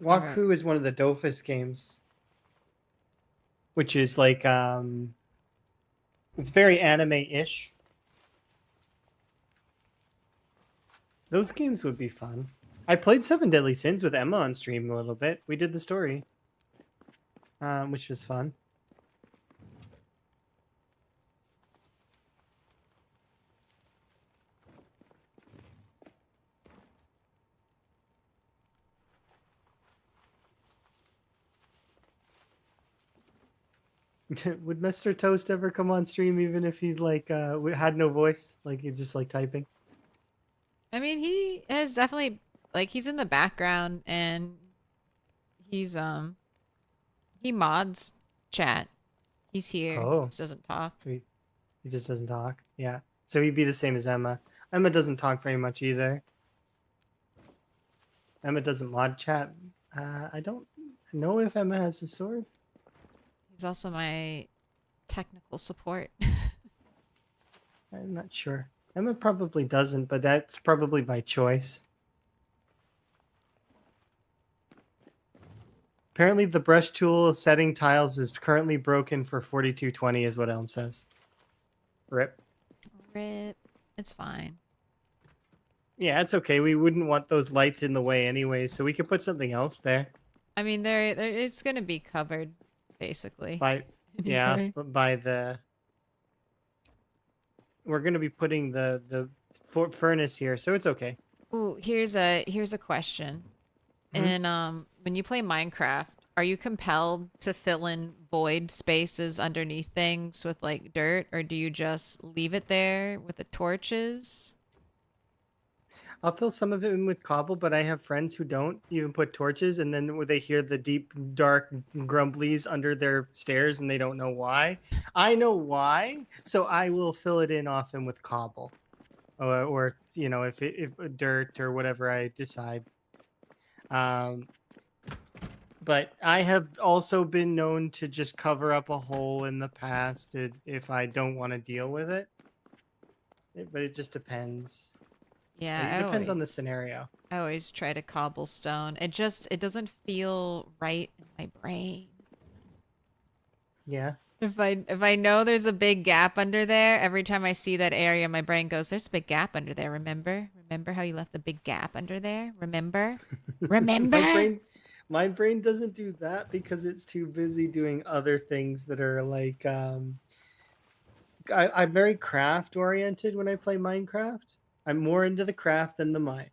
Wakfu is one of the Dofus games, which is like it's very anime-ish. Those games would be fun. I played Seven Deadly Sins with Emma on stream a little bit. We did the story, which was fun. Would Mr. Toast ever come on stream even if he's like had no voice, like he's just like typing? I mean, he has definitely like he's in the background and he's he mods chat. He's here. Oh. He just doesn't talk. So he just doesn't talk. Yeah. So he'd be the same as Emma. Emma doesn't talk very much either. Emma doesn't mod chat. I don't know if Emma has a sword. He's also my technical support. I'm not sure. Emma probably doesn't, but that's probably by choice. Apparently the brush tool setting tiles is currently broken for 42.20 is what Elm says. Rip. Rip. It's fine. Yeah, it's okay. We wouldn't want those lights in the way anyway, so we could put something else there. I mean, there it's gonna be covered, basically. Yeah, but by the... We're gonna be putting the furnace here, so it's okay. Ooh, here's a question. Mhm. And when you play Minecraft, are you compelled to fill in void spaces underneath things with like dirt, or do you just leave it there with the torches? I'll fill some of it in with cobble, but I have friends who don't even put torches, and then they hear the deep, dark grumblies under their stairs, and they don't know why. I know why, so I will fill it in often with cobble, or you know, if dirt or whatever I decide. But I have also been known to just cover up a hole in the past if I don't want to deal with it. But it just depends. Yeah, It depends on the scenario. I always try to cobblestone. It doesn't feel right in my brain. Yeah. If I know there's a big gap under there, every time I see that area, my brain goes, "There's a big gap under there. Remember? Remember how you left the big gap under there? Remember? Remember?" My brain doesn't do that because it's too busy doing other things that are like I'm very craft oriented when I play Minecraft. I'm more into the craft than the mine.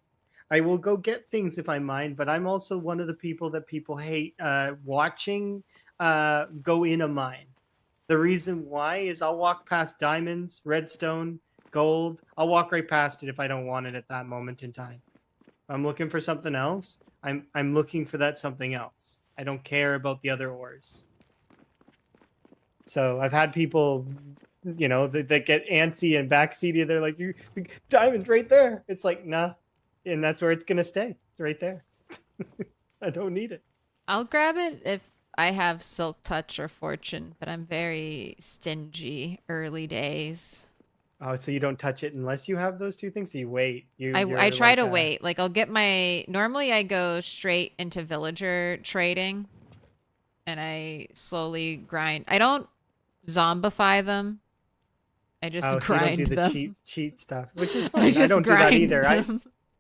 I will go get things if I mine, but I'm also one of the people that people hate watching go in a mine. The reason why is I'll walk past diamonds, redstone, gold. I'll walk right past it if I don't want it at that moment in time. If I'm looking for something else, I'm looking for that something else. I don't care about the other ores. So I've had people, you know, that get antsy and backseated. They're like, "You diamond right there." It's like, nah, and that's where it's gonna stay. It's right there. I don't need it. I'll grab it if I have Silk Touch or Fortune, but I'm very stingy early days. Oh, so you don't touch it unless you have those two things? So you wait. I try to wait. Like I'll get normally I go straight into villager trading and I slowly grind. I don't zombify them. I just grind you don't do them. the cheat stuff, which is fine. I don't do that either.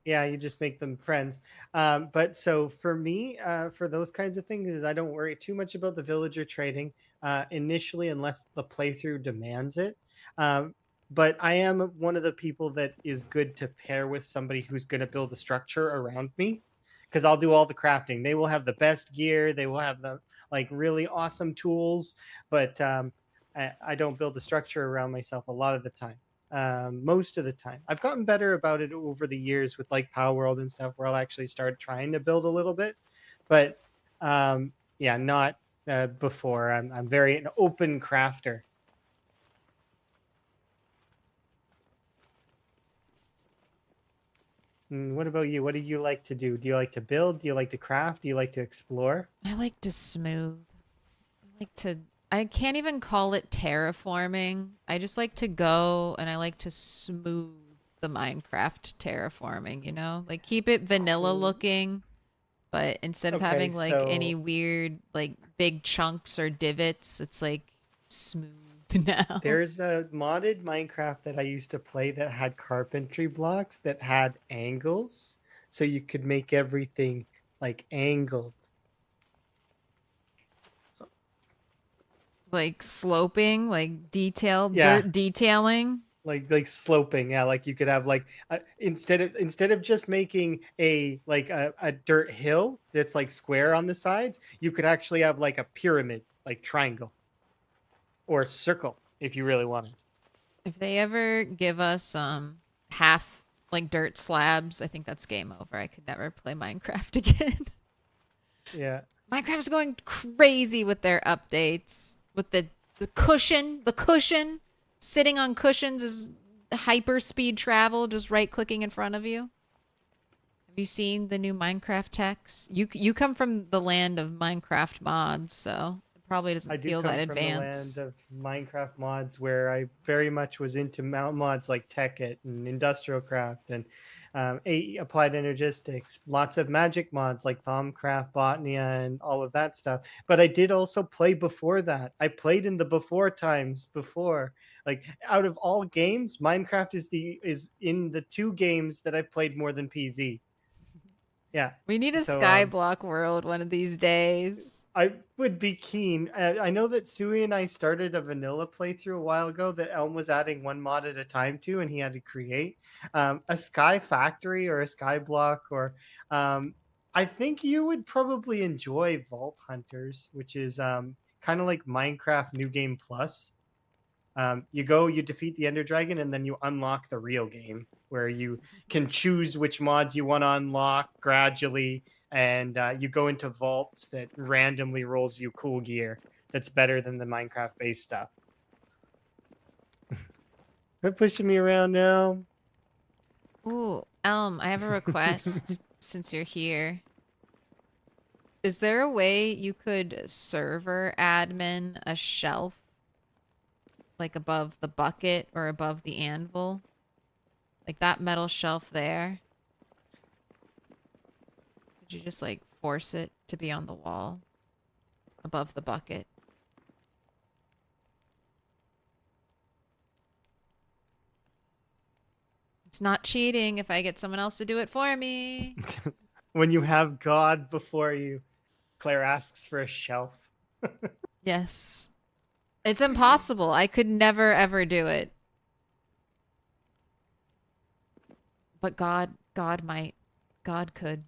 Yeah, you just make them friends. But so for me, for those kinds of things, is I don't worry too much about the villager trading initially, unless the playthrough demands it. but I am one of the people that is good to pair with somebody who's going to build a structure around me, because I'll do all the crafting. They will have the best gear. They will have the like really awesome tools, but I don't build a structure around myself a lot of the time. Most of the time, I've gotten better about it over the years with like Power World and stuff, where I'll actually start trying to build a little bit, but yeah, not before. I'm very an open crafter. What about you? What do you like to do? Do you like to build? Do you like to craft? Do you like to explore? I like to smooth. I can't even call it terraforming. I just like to go and I like to smooth the Minecraft terraforming, you know? Like keep it vanilla looking, but instead of having like any weird like big chunks or divots, it's like smooth now. There's a modded Minecraft that I used to play that had carpentry blocks that had angles, so you could make everything like angled. Like sloping, like detailed, Yeah. dirt detailing. Like sloping, yeah. Like you could have like instead of just making a dirt hill that's like square on the sides, you could actually have like a pyramid, like triangle or circle if you really wanted. If they ever give us half like dirt slabs, I think that's game over. I could never play Minecraft again. Yeah. Minecraft's going crazy with their updates. With the cushion, sitting on cushions is hyper speed travel, just right clicking in front of you. Have you seen the new Minecraft techs? You come from the land of Minecraft mods, so it probably doesn't feel that advanced. I do come from the land of Minecraft mods, where I very much was into mods like Tekkit and Industrial Craft and Applied Energistics, lots of magic mods like Thaumcraft, Botnia, and all of that stuff. But I did also play before that. I played in the before times before. Like out of all games, Minecraft is in the 2 games that I've played more than PZ. Yeah. We need a Skyblock world one of these days. I would be keen. I know that Sui and I started a vanilla playthrough a while ago that Elm was adding 1 mod at a time to, and he had to create a Sky Factory or a Skyblock, or I think you would probably enjoy Vault Hunters, which is kind of like Minecraft New Game Plus. You go, you defeat the Ender Dragon, and then you unlock the real game, where you can choose which mods you want to unlock gradually, and you go into vaults that randomly rolls you cool gear that's better than the Minecraft-based stuff. Quit pushing me around now. Ooh, Elm, I have a request since you're here. Is there a way you could server admin a shelf like above the bucket or above the anvil? Like that metal shelf there? Could you just like force it to be on the wall above the bucket? It's not cheating if I get someone else to do it for me. When you have God before you, Claire asks for a shelf. Yes. It's impossible. I could never ever do it. But God might. God could.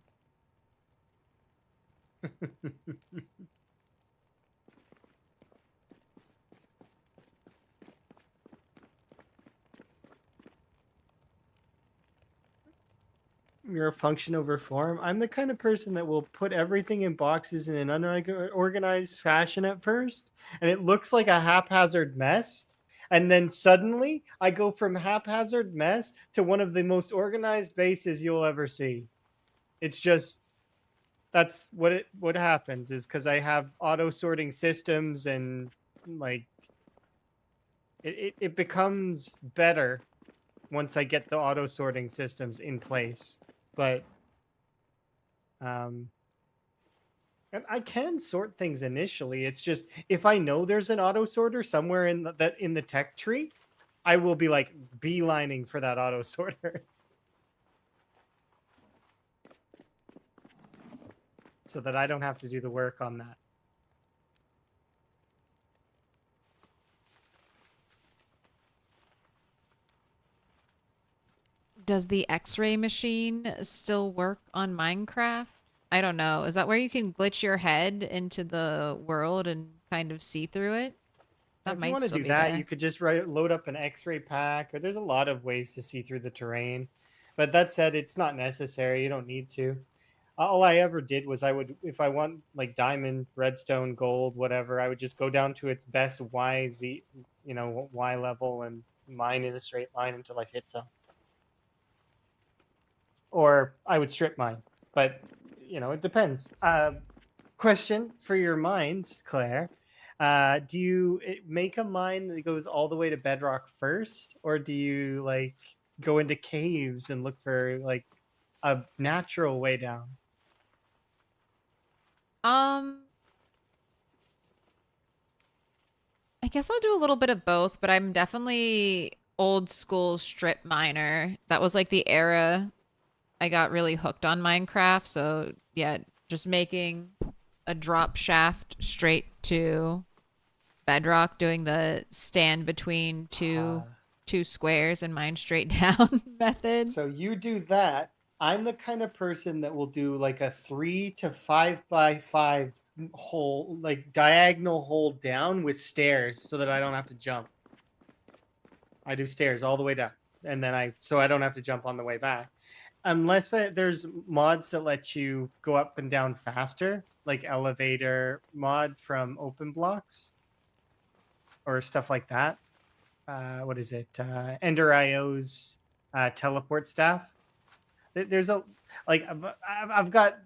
You're a function over form. I'm the kind of person that will put everything in boxes in an unorganized fashion at first, and it looks like a haphazard mess. And then suddenly I go from haphazard mess to one of the most organized bases you'll ever see. It's just, that's what happens, is because I have auto sorting systems, and like it becomes better once I get the auto sorting systems in place. But and I can sort things initially. It's just, if I know there's an auto sorter somewhere in the tech tree, I will be like beelining for that auto sorter. So that I don't have to do the work on that. does the X-ray machine still work on Minecraft? I don't know. Is that where you can glitch your head into the world and kind of see through it? That If you might want to still do be that, there. you could just load up an X-ray pack, or there's a lot of ways to see through the terrain. But that said, it's not necessary. You don't need to. All I ever did was I would, if I want like diamond, redstone, gold, whatever, I would just go down to its best Y, Z, Y level and mine in a straight line until I hit some. Or I would strip mine, but it depends. Question for your mines, Claire. Do you make a mine that goes all the way to bedrock first, or do you like go into caves and look for like a natural way down? I guess I'll do a little bit of both, but I'm definitely old school strip miner. That was like the era I got really hooked on Minecraft. So yeah, just making a drop shaft straight to bedrock, doing the stand between two squares and mine straight down method. So you do that. I'm the kind of person that will do like a 3 to 5 by 5 hole, like diagonal hole down with stairs so that I don't have to jump. I do stairs all the way down, and then so I don't have to jump on the way back. Unless there's mods that let you go up and down faster, like elevator mod from Open Blocks or stuff like that. What is it? Ender IO's teleport staff. There's I've got.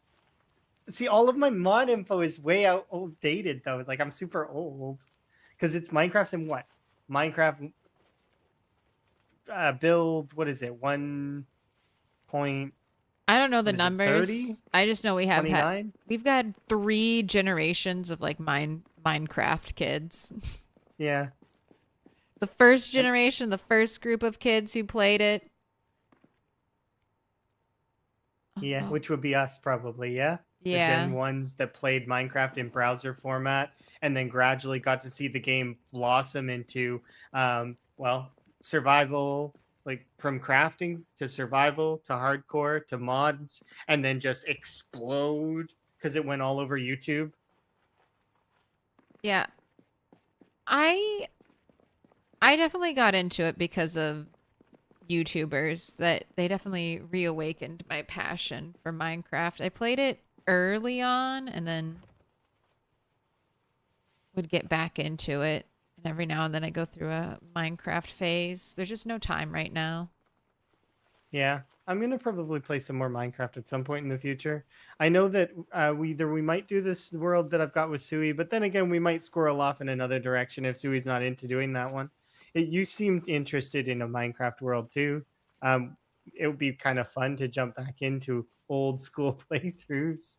See, all of my mod info is way outdated though. Like I'm super old because it's Minecraft's in what? Minecraft build. What is it? 1. I don't know the numbers. 30? I just know we've got 3 generations of like Minecraft kids. Yeah. The first generation, the first group of kids who played it. Yeah, which would be us probably, yeah? Yeah. The Gen 1s that played Minecraft in browser format and then gradually got to see the game blossom into, survival, like from crafting to survival to hardcore to mods, and then just explode because it went all over YouTube. Yeah. I definitely got into it because of YouTubers. That they definitely reawakened my passion for Minecraft. I played it early on and then would get back into it. And every now and then I go through a Minecraft phase. There's just no time right now. Yeah, I'm going to probably play some more Minecraft at some point in the future. I know that we might do this world that I've got with Sui, but then again, we might squirrel off in another direction if Sui's not into doing that one. You seemed interested in a Minecraft world too. It would be kind of fun to jump back into old school playthroughs.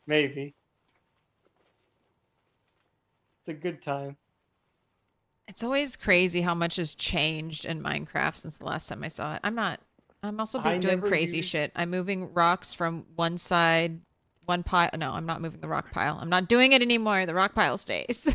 Maybe. It's a good time. It's always crazy how much has changed in Minecraft since the last time I saw it. I'm also doing crazy shit. I'm moving rocks from one side, one pile. No, I'm not moving the rock pile. I'm not doing it anymore. The rock pile stays.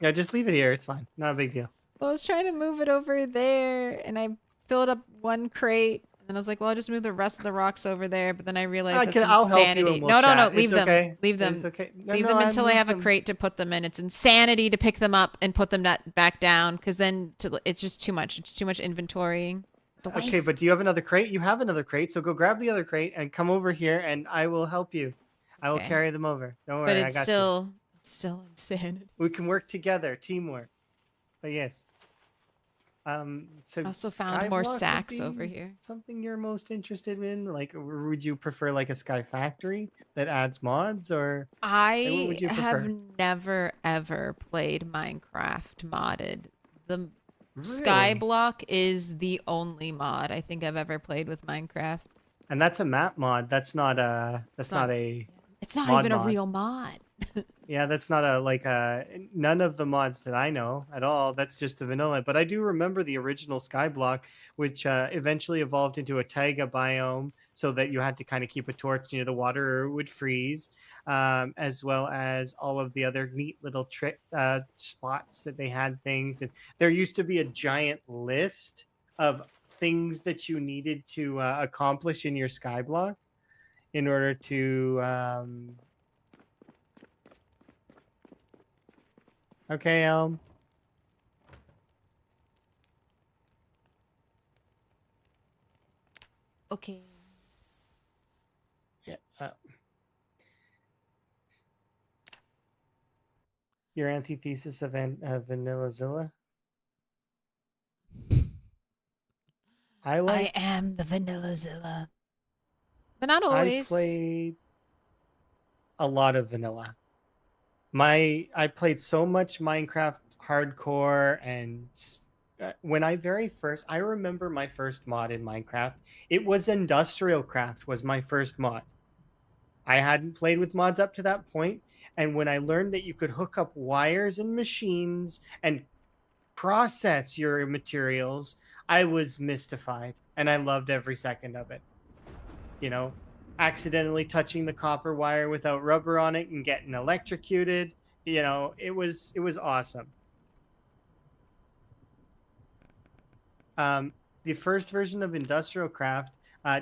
Yeah, just leave it here. It's fine. Not a big deal. Well, I was trying to move it over there, and I filled up one crate, and I was like, well, I'll just move the rest of the rocks over there, but then I realized that's I'll help you insanity. and we'll No, chat. leave It's them. okay. Leave them. It's okay. Leave them until I have a crate to put them in. It's insanity to pick them up and put them back down, because then it's just too much. It's too much inventory. Okay, but do you have another crate? You have another crate, so go grab the other crate and come over here, and I will help you. I will carry them over. Don't worry, but I got you. It's still insanity. We can work together, teamwork. But yes. So I also found more sacks over here. Something you're most interested in? Like, would you prefer like a Sky Factory that adds mods, or I have never ever played Minecraft modded. The Skyblock is the only mod I think I've ever played with Minecraft. And that's a map mod. That's not a. It's not even a real mod. Yeah, that's not none of the mods that I know at all. That's just the vanilla. But I do remember the original Skyblock, which eventually evolved into a taiga biome, so that you had to kind of keep a torch near the water or it would freeze, as well as all of the other neat little trick spots that they had things. And there used to be a giant list of things that you needed to accomplish in your skyblock in order to okay, Elm. Okay. Yeah. Your antithesis of Vanillazilla? I am the Vanillazilla. But not I always. played a lot of vanilla. I played so much Minecraft hardcore, and when I remember my first mod in Minecraft, it was Industrial Craft was my first mod. I hadn't played with mods up to that point, and when I learned that you could hook up wires and machines and process your materials, I was mystified, and I loved every second of it. You know, accidentally touching the copper wire without rubber on it and getting electrocuted. You know, it was awesome. The first version of Industrial Craft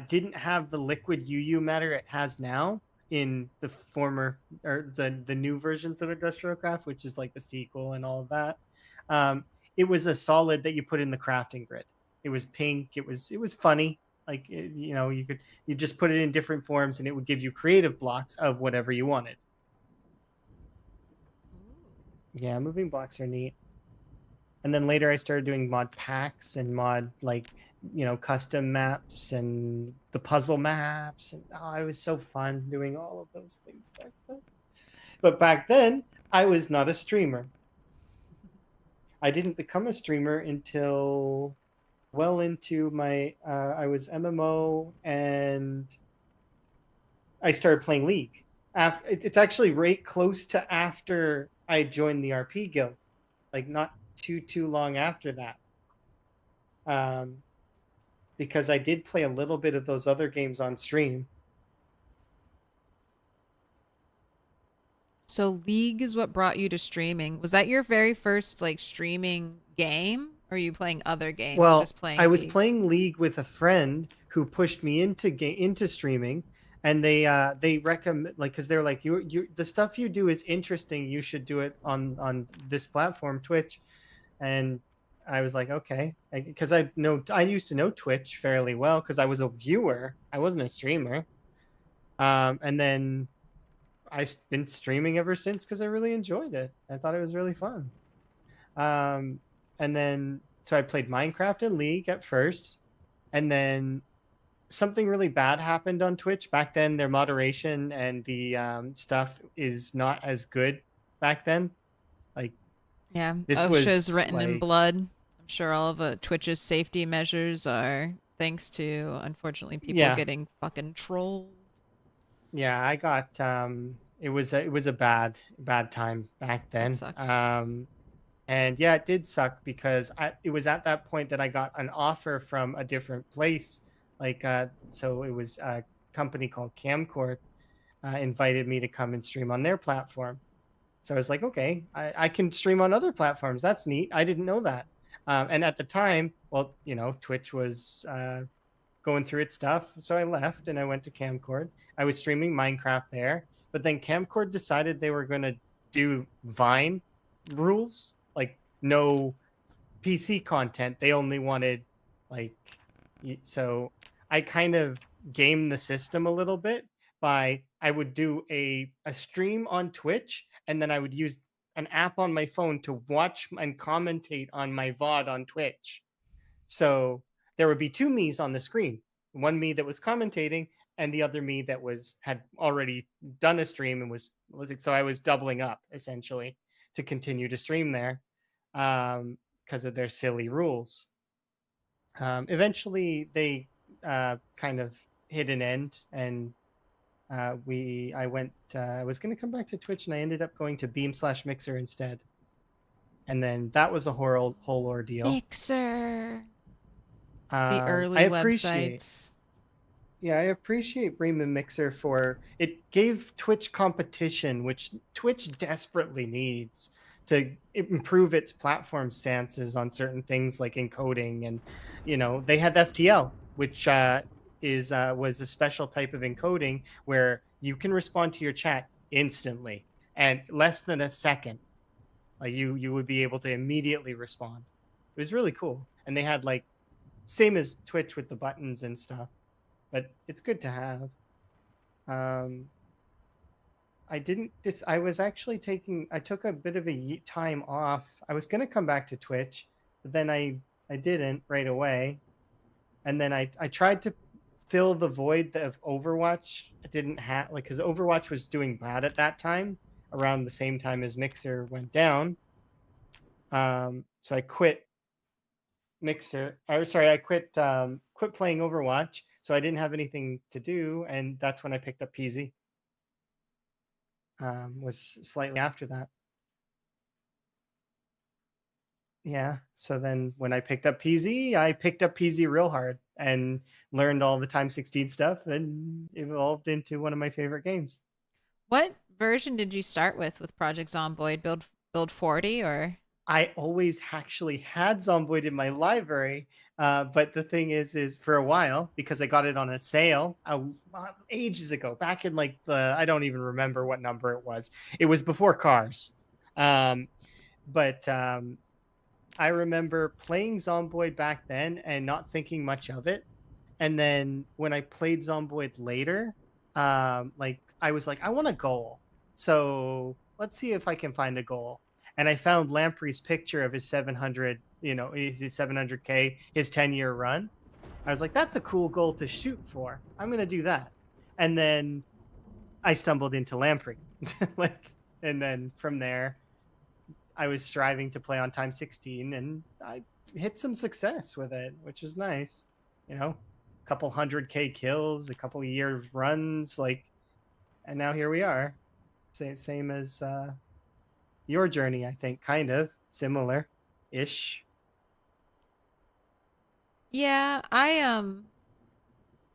didn't have the liquid UU matter it has now in the former or the new versions of Industrial Craft, which is like the sequel and all of that. It was a solid that you put in the crafting grid. It was pink. It was funny. Like you know, you just put it in different forms and it would give you creative blocks of whatever you wanted. Yeah, moving blocks are neat. And then later I started doing mod packs and mod like, you know, custom maps and the puzzle maps. And it was so fun doing all of those things back then. But back then, I was not a streamer. I didn't become a streamer until well into my, I was MMO and I started playing League. It's actually right close to after I joined the RP guild, like not too long after that. Because I did play a little bit of those other games on stream. So League is what brought you to streaming. Was that your very first like streaming game? Or are you playing other games? Well, just playing I was League? playing League with a friend who pushed me into streaming, and they recommend like because they're like you the stuff you do is interesting. You should do it on this platform, Twitch, and I was like, okay, because I used to know Twitch fairly well because I was a viewer. I wasn't a streamer. And then I've been streaming ever since because I really enjoyed it. I thought it was really fun. And then so I played Minecraft and League at first, and then something really bad happened on Twitch. Back then, their moderation and the stuff is not as good back then. Like, yeah, this OSHA's was written in like, blood. I'm sure all of Twitch's safety measures are thanks to, unfortunately, people getting fucking trolled. Yeah, I got it was a bad time back then. That sucks. And yeah, it did suck because it was at that point that I got an offer from a different place. Like so it was a company called Camcord invited me to come and stream on their platform. So I was like, okay, I can stream on other platforms. That's neat. I didn't know that. And at the time, well, you know, Twitch was going through its stuff. So I left and I went to Camcord. I was streaming Minecraft there, but then Camcord decided they were going to do Vine rules, like no PC content. They only wanted like, so I kind of gamed the system a little bit by I would do a stream on Twitch and then I would use an app on my phone to watch and commentate on my VOD on Twitch. So there would be two me's on the screen. One me that was commentating and the other me that had already done a stream and was so I was doubling up essentially to continue to stream there because of their silly rules. Eventually they kind of hit an end and I was going to come back to Twitch and I ended up going to Beam/Mixer instead. And then that was a whole ordeal. Mixer. The early websites. Yeah, I appreciate Beam and Mixer for it gave Twitch competition, which Twitch desperately needs to improve its platform stances on certain things like encoding, and they had FTL, which was a special type of encoding where you can respond to your chat instantly and less than a second. Like you would be able to immediately respond. It was really cool, and they had like same as Twitch with the buttons and stuff, but it's good to have. I didn't. I was actually I took a bit of a time off. I was gonna come back to Twitch, but then I didn't right away, and then I tried to fill the void of Overwatch. I didn't have because Overwatch was doing bad at that time, around the same time as Mixer went down. So I quit Mixer. Or sorry, I quit playing Overwatch. So I didn't have anything to do, and that's when I picked up PZ. Was slightly after that. Yeah. So then when I picked up PZ, I picked up PZ real hard and learned all the Time 16 stuff and evolved into one of my favorite games. What version did you start with Project Zomboid? Build 40 or? I always actually had Zomboid in my library, but the thing is for a while, because I got it on a sale ages ago, back in like I don't even remember what number it was. It was before cars. But I remember playing Zomboid back then and not thinking much of it. And then when I played Zomboid later, like I was like, I want a goal. So let's see if I can find a goal. And I found Lamprey's picture of his 700, his 700K, his 10-year run. I was like, that's a cool goal to shoot for. I'm going to do that. And then I stumbled into Lamprey. And then from there, I was striving to play on Time 16, and I hit some success with it, which is nice. A couple 100K kills, a couple of years runs, and now here we are. Same as your journey, I think, kind of similar-ish. Yeah, I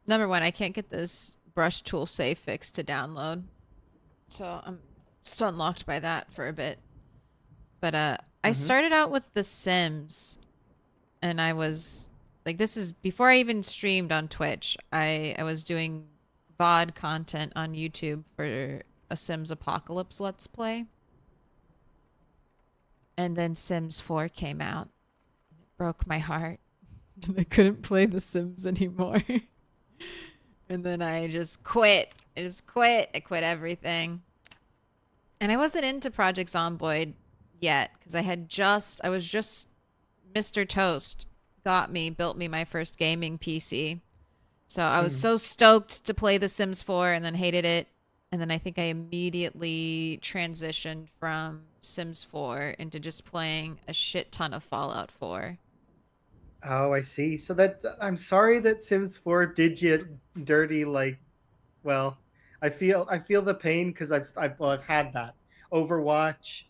number one, I can't get this brush tool save fix to download, so I'm still unlocked by that for a bit. But I started out with The Sims, and I was like, this is before I even streamed on Twitch. I was doing VOD content on YouTube for a Sims Apocalypse Let's Play. And then Sims 4 came out. It broke my heart. I couldn't play The Sims anymore. And then I just quit. I quit everything. And I wasn't into Project Zomboid yet because I was just Mr. Toast built me my first gaming PC. So I was so stoked to play The Sims 4 and then hated it. And then I think I immediately transitioned from Sims 4 into just playing a shit ton of Fallout 4. Oh, I see. So I'm sorry that Sims 4 did you dirty. Well, I feel the pain because I've had that. Overwatch,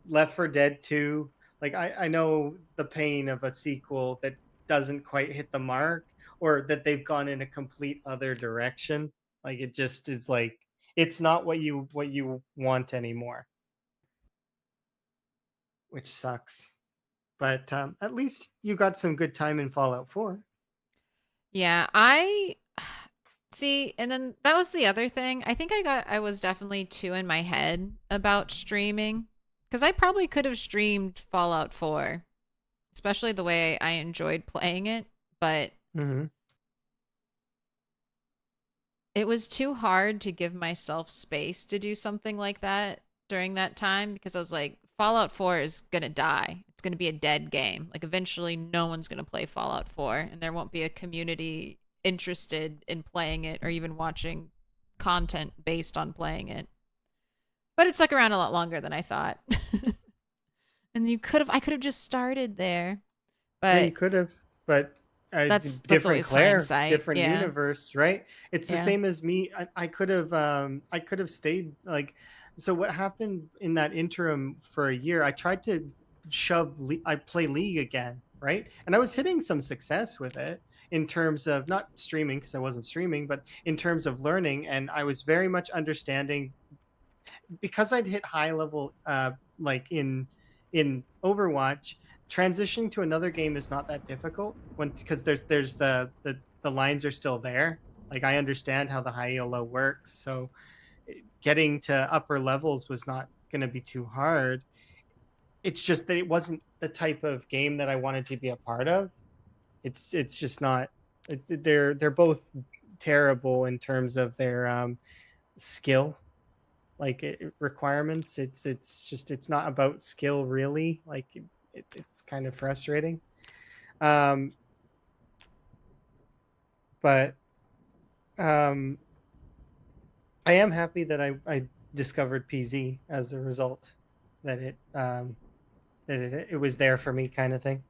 Left 4 Dead 2. I know the pain of a sequel that doesn't quite hit the mark, or that they've gone in a complete other direction. It just is it's not what you want anymore, which sucks. But at least you got some good time in Fallout 4. Yeah, I see, and then that was the other thing. I think I was definitely too in my head about streaming, because I probably could have streamed Fallout 4, especially the way I enjoyed playing it, but it was too hard to give myself space to do something like that during that time, because I was like, Fallout 4 is going to die. It's going to be a dead game. Eventually no one's going to play Fallout 4, and there won't be a community interested in playing it or even watching content based on playing it. But it stuck around a lot longer than I thought. And I could have just started there. But yeah, you could have, but that's different Claire, different yeah. universe, right? It's the same as me. I could have stayed so what happened in that interim for a year, I tried to I play League again, right? And I was hitting some success with it in terms of not streaming, because I wasn't streaming, but in terms of learning. And I was very much understanding because I'd hit high level like in Overwatch, transitioning to another game is not that difficult because there's the lines are still there. Like I understand how the high ELO works, so getting to upper levels was not going to be too hard. It's just that it wasn't the type of game that I wanted to be a part of. It's just not. They're both terrible in terms of their skill like requirements. It's not about skill really. Like it's kind of frustrating. But I am happy that I discovered PZ as a result. That it was there for me, kind of thing.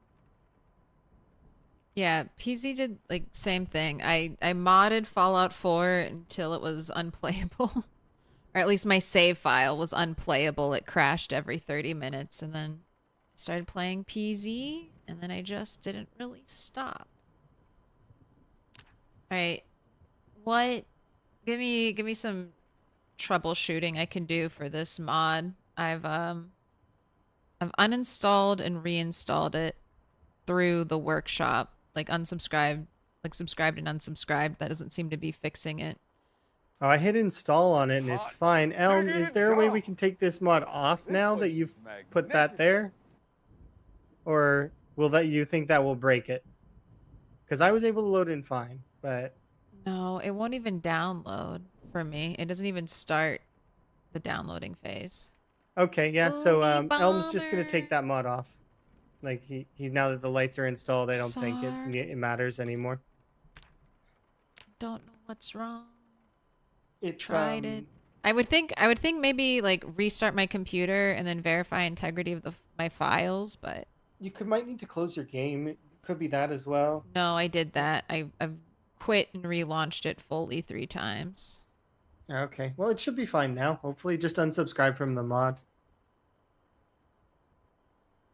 Yeah, PZ did like same thing. I modded Fallout 4 until it was unplayable. Or at least my save file was unplayable. It crashed every 30 minutes and then I started playing PZ and then I just didn't really stop. All right. What give me some troubleshooting I can do for this mod. I've uninstalled and reinstalled it through the workshop. Like unsubscribed, like subscribed and unsubscribed. That doesn't seem to be fixing it. Oh, I hit install on it and it's fine. Elm, is there a way we can take this mod off now that you've put that there? Or will that you think that will break it? Because I was able to load in fine, but No, it won't even download for me. It doesn't even start the downloading phase. okay, yeah. So Oonie Elm's just gonna bomber. take that mod off. Like he now that the lights are installed, I don't think Sorry. it matters anymore. Don't know what's wrong. It's Tried it. I would think maybe like restart my computer and then verify integrity of my files, but You might need to close your game. It could be that as well. no, I did that. I've quit and relaunched it fully 3 times. Okay, well it should be fine now. Hopefully, just unsubscribe from the mod.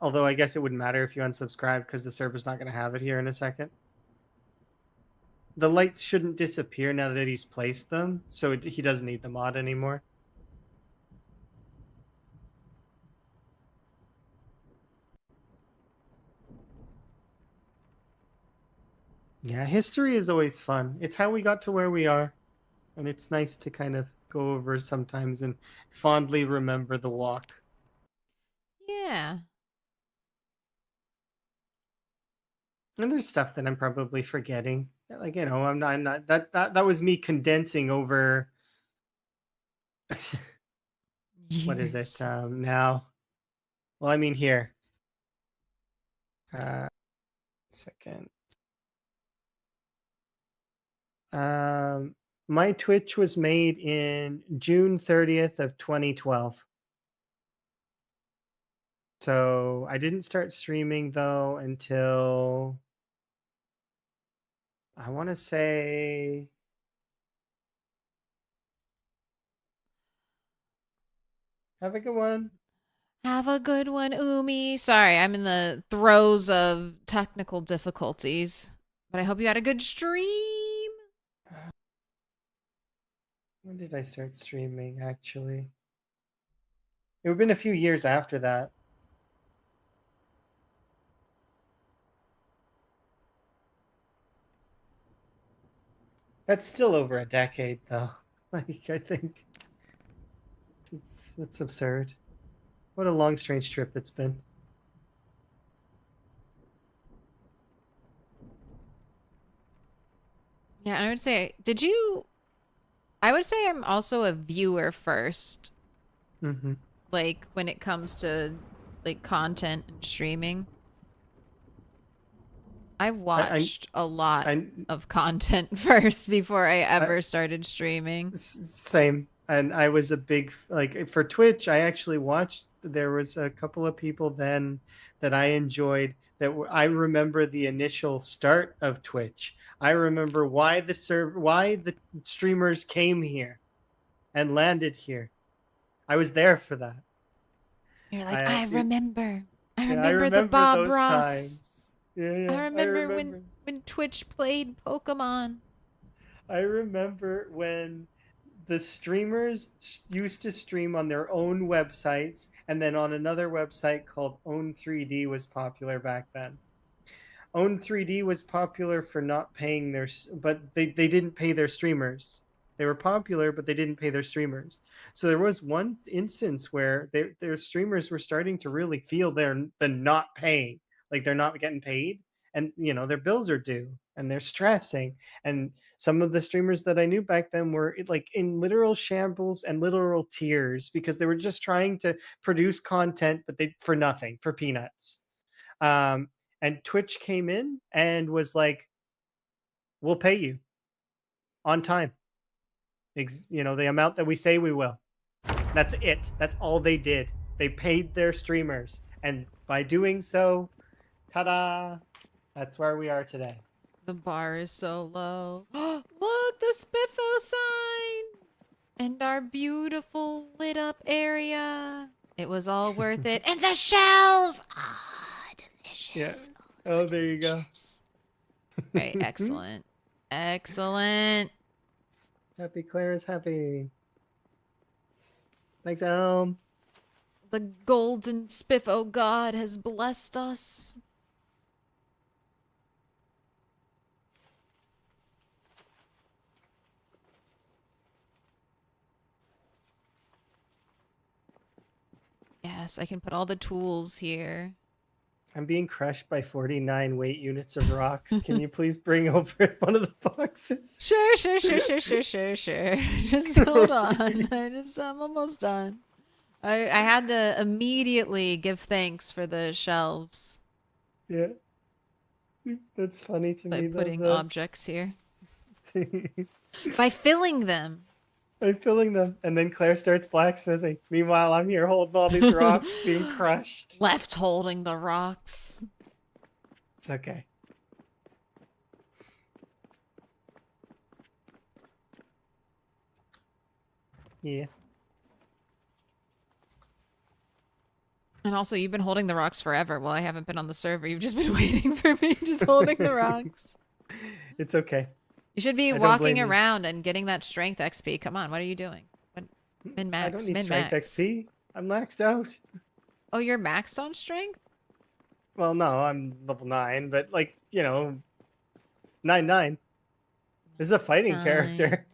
Although I guess it wouldn't matter if you unsubscribe because the server's not going to have it here in a second. The lights shouldn't disappear now that he's placed them, so he doesn't need the mod anymore. Yeah, history is always fun. It's how we got to where we are. And it's nice to kind of go over sometimes and fondly remember the walk. Yeah. And there's stuff that I'm probably forgetting. Like, I'm not that was me condensing over what is it now? Well, I mean here. Second. My Twitch was made in June 30th of 2012. So I didn't start streaming though until I want to say have a good one. Have a good one, Umi. Sorry, I'm in the throes of technical difficulties, but I hope you had a good stream. When did I start streaming, actually? It would have been a few years after that. That's still over a decade, though. Like, I think it's absurd. What a long, strange trip it's been. Yeah, I would say, I would say I'm also a viewer first. Mm-hmm. Like, when it comes to, like, content and streaming. I watched a lot of content first before I ever started streaming. Same. And I was a big, like, for Twitch, I actually watched, there was a couple of people then that I enjoyed that I remember the initial start of Twitch. I remember why the streamers came here and landed here. I was there for that. You're like, I remember the Bob those Ross. Times. Yeah, I remember when Twitch played Pokemon. I remember when the streamers used to stream on their own websites, and then on another website called Own3D was popular back then. Own3D was popular for not paying their, but they didn't pay their streamers. They were popular, but they didn't pay their streamers. So there was one instance where their streamers were starting to really feel the not paying, like they're not getting paid, and their bills are due, and they're stressing. And some of the streamers that I knew back then were like in literal shambles and literal tears because they were just trying to produce content, but for nothing, for peanuts. And Twitch came in and was like, "We'll pay you on time. The amount that we say we will." That's it. That's all they did. They paid their streamers, and by doing so, ta-da! That's where we are today. The bar is so low. Look, the Spiffo sign! And our beautiful lit up area. It was all worth it. And the shells! Ah, delicious. Yeah. Oh, there you go. Right, excellent. Excellent. Happy Claire is happy. Thanks, Elm. The golden Spiffo god has blessed us. Yes, I can put all the tools here. I'm being crushed by 49 weight units of rocks. Can you please bring over one of the boxes? Sure. Just hold on. I'm almost done. I had to immediately give thanks for the shelves. Yeah. That's funny to me. By putting objects here. By filling them. By filling them. And then Claire starts blacksmithing. Meanwhile, I'm here holding all these rocks being crushed. Left holding the rocks. It's okay. Yeah. And also, you've been holding the rocks forever. Well, I haven't been on the server. You've just been waiting for me, just holding the rocks. It's okay. You should be walking around and getting that strength XP. Come on, what are you doing? Min-max, I don't need strength XP. I'm maxed out. Oh, you're maxed on strength? Well, no, I'm level 9, but 9-9. This is a fighting character.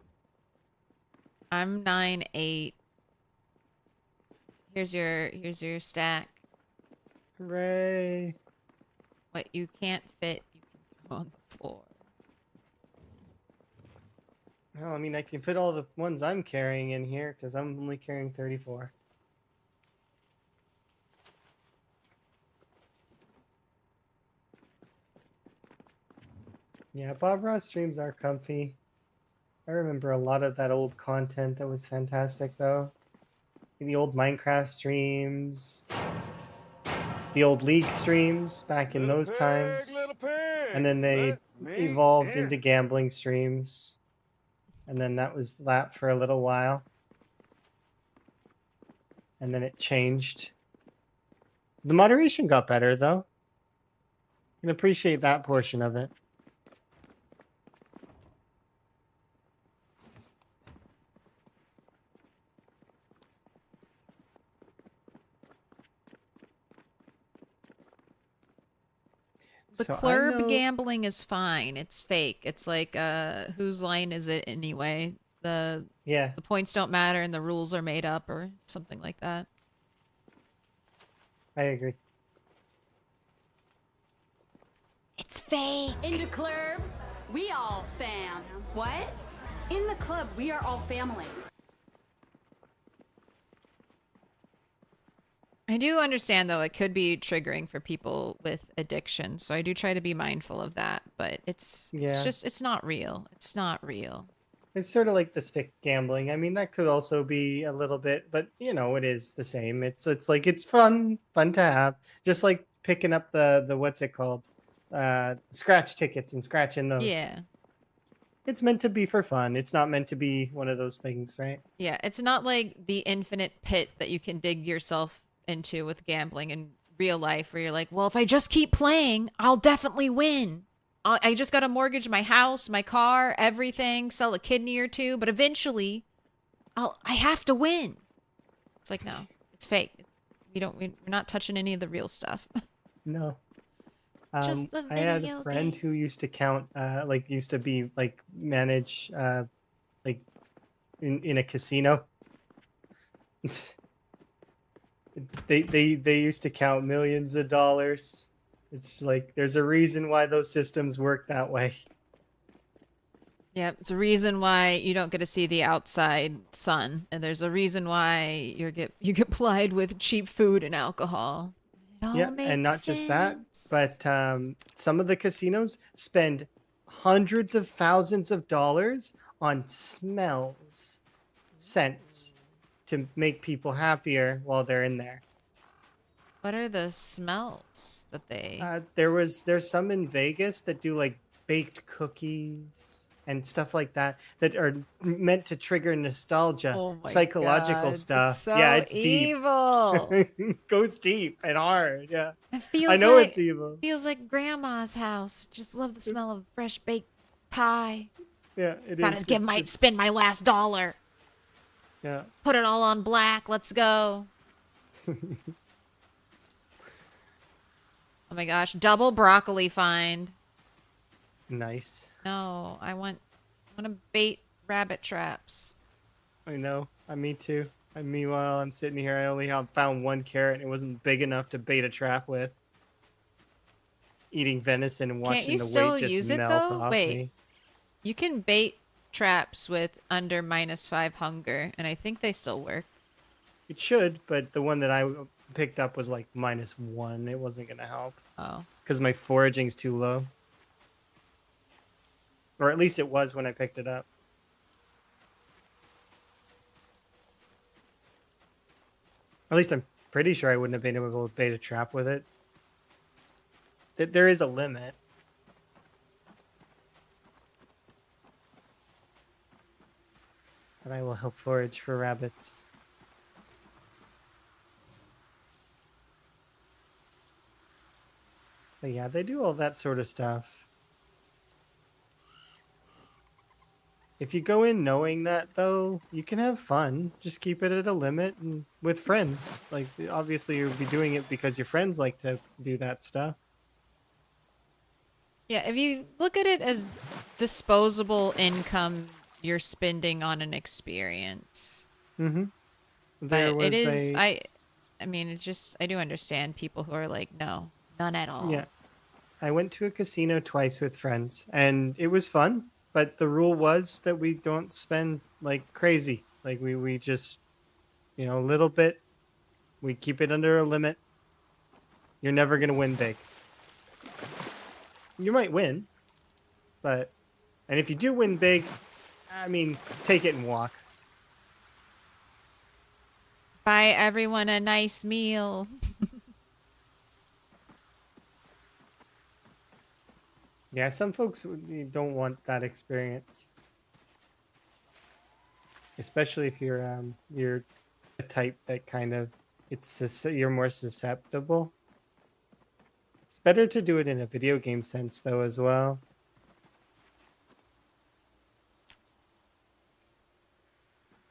I'm 9-8. Here's your stack. Hooray. What you can't fit, you can throw on the floor. Well, I mean, I can fit all the ones I'm carrying in here because I'm only carrying 34. Yeah, Bob Ross streams are comfy. I remember a lot of that old content that was fantastic, though. The old Minecraft streams, the old League streams back in those times. And then they evolved into gambling streams. And then that was that for a little while. And then it changed. The moderation got better, though. I can appreciate that portion of it. The CLERB gambling is fine. It's fake. It's like, whose line is it anyway? The points don't matter and the rules are made up or something like that. I agree. It's fake. In the CLERB, we all fam. What? In the club, we are all family. I do understand, though, it could be triggering for people with addiction, so I do try to be mindful of that, but it's not real. It's not real. It's sort of like the stick gambling. I mean, that could also be a little bit, but it is the same. It's like it's fun to have. Just like picking up the what's it called? Scratch tickets and scratching those. Yeah. It's meant to be for fun. It's not meant to be one of those things, right? Yeah, it's not like the infinite pit that you can dig yourself into with gambling in real life where you're like, well, if I just keep playing, I'll definitely win. I just got to mortgage my house, my car, everything, sell a kidney or two, but eventually I have to win. It's like, no, it's fake. We're not touching any of the real stuff. No. Just the I had a video friend game. who used to count, like used to be like manage, like in a casino. They used to count millions of dollars. It's like there's a reason why those systems work that way. Yeah, it's a reason why you don't get to see the outside sun, and there's a reason why you get plied with cheap food and alcohol. It all Yeah, makes and not just that, sense. but some of the casinos spend hundreds of thousands of dollars on smells, scents, to make people happier while they're in there. What are the smells that they? There's some in Vegas that do like baked cookies and stuff like that that are meant to trigger nostalgia, Oh my psychological God, stuff. it's so Yeah, it's evil. deep. Goes deep and hard. Yeah, It feels I know like, it's evil. Feels like grandma's house. Just love the smell of fresh baked pie. Yeah, it Gotta is. spend my last dollar. Yeah. Put it all on black. Let's go. Oh my gosh, double broccoli find. Nice. No, I want to bait rabbit traps. I know. Me too. And meanwhile, I'm sitting here. I only found one carrot, and it wasn't big enough to bait a trap with. Eating venison and Can't watching you the still weight just use it melt though? off Wait, me. you can bait traps with under -5 hunger, and I think they still work. It should, but the one that I picked up was like -1. It wasn't gonna help. Oh. Because my foraging's too low. Or at least it was when I picked it up. At least I'm pretty sure I wouldn't have been able to bait a trap with it. There is a limit. But I will help forage for rabbits. But yeah, they do all that sort of stuff. If you go in knowing that, though, you can have fun. Just keep it at a limit and with friends. Like, obviously, you'll be doing it because your friends like to do that stuff. Yeah, if you look at it as disposable income you're spending on an experience. Mm-hmm. But it is, I mean, it's just, I do understand people who are like, no, none at all. Yeah. I went to a casino twice with friends, and it was fun. But the rule was that we don't spend like crazy. Like we just, a little bit. We keep it under a limit. You're never going to win big. You might win, and if you do win big, I mean, take it and walk. Buy everyone a nice meal. Yeah, some folks don't want that experience, especially if you're a type that kind of you're more susceptible. It's better to do it in a video game sense, though, as well.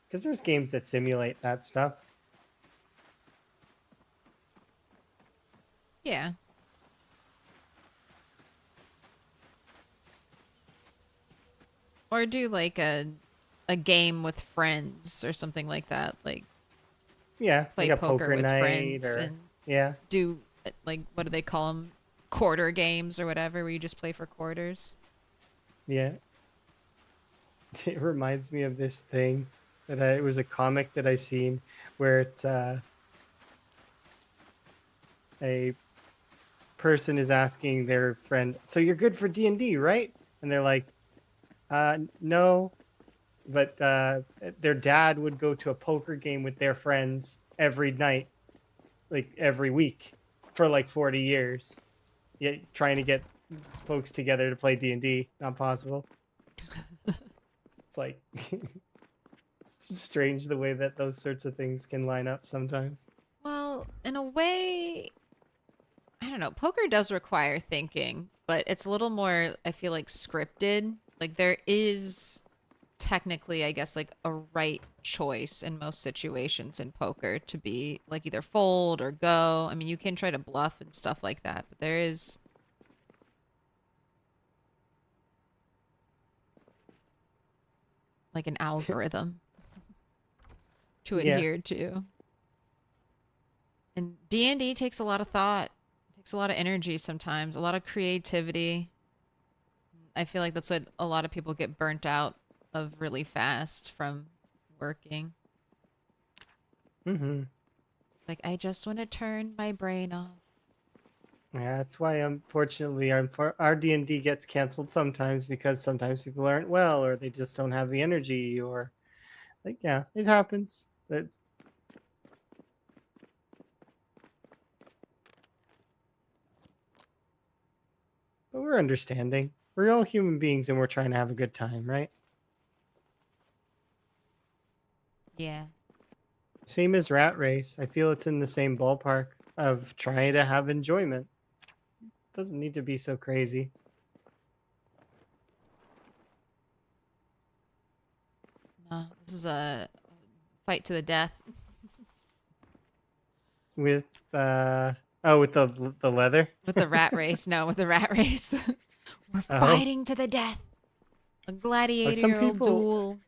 Because there's games that simulate that stuff. Yeah. Or do like a game with friends or something like that. Like, yeah, play like a poker with night friends or and yeah, do like, what do they call them? Quarter games or whatever, where you just play for quarters. yeah. It reminds me of this thing it was a comic that I seen where it's a person is asking their friend, "So you're good for D&D, right?" And they're like, no, but their dad would go to a poker game with their friends every night, like every week, for like 40 years. Yeah, trying to get folks together to play D&D, not possible. It's like, it's just strange the way that those sorts of things can line up sometimes. Well, in a way, I don't know. Poker does require thinking, but it's a little more, I feel like, scripted. Like, there is technically, I guess, like a right choice in most situations in poker to be like either fold or go. I mean, you can try to bluff and stuff like that, but there is like an algorithm to adhere to. And D&D takes a lot of thought, takes a lot of energy sometimes, a lot of creativity. I feel like that's what a lot of people get burnt out of really fast from working. Mm-hmm. Like, I just want to turn my brain off. Yeah, that's why unfortunately our D&D gets canceled sometimes because sometimes people aren't well or they just don't have the energy or like yeah, it happens. But we're understanding. We're all human beings and we're trying to have a good time, right? Yeah. Same as Rat Race. I feel it's in the same ballpark of trying to have enjoyment. Doesn't need to be so crazy. No, this is a fight to the death. With with the leather? With the rat race. No, with the rat race. We're fighting to the death. A gladiatorial duel.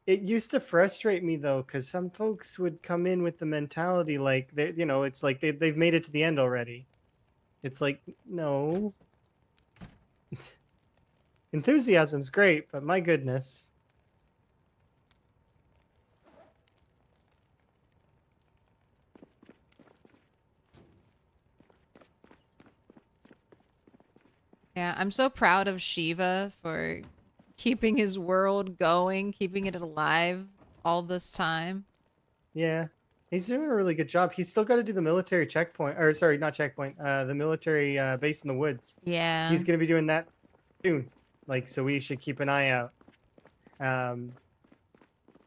It used to frustrate me though, because some folks would come in with the mentality like they, it's like they've made it to the end already. It's like no. Enthusiasm's great, but my goodness. Yeah, I'm so proud of Shiva for keeping his world going, keeping it alive all this time. Yeah, he's doing a really good job. He's still got to do the military checkpoint, or sorry, not checkpoint, the military base in the woods. Yeah. He's going to be doing that soon. Like, so we should keep an eye out. I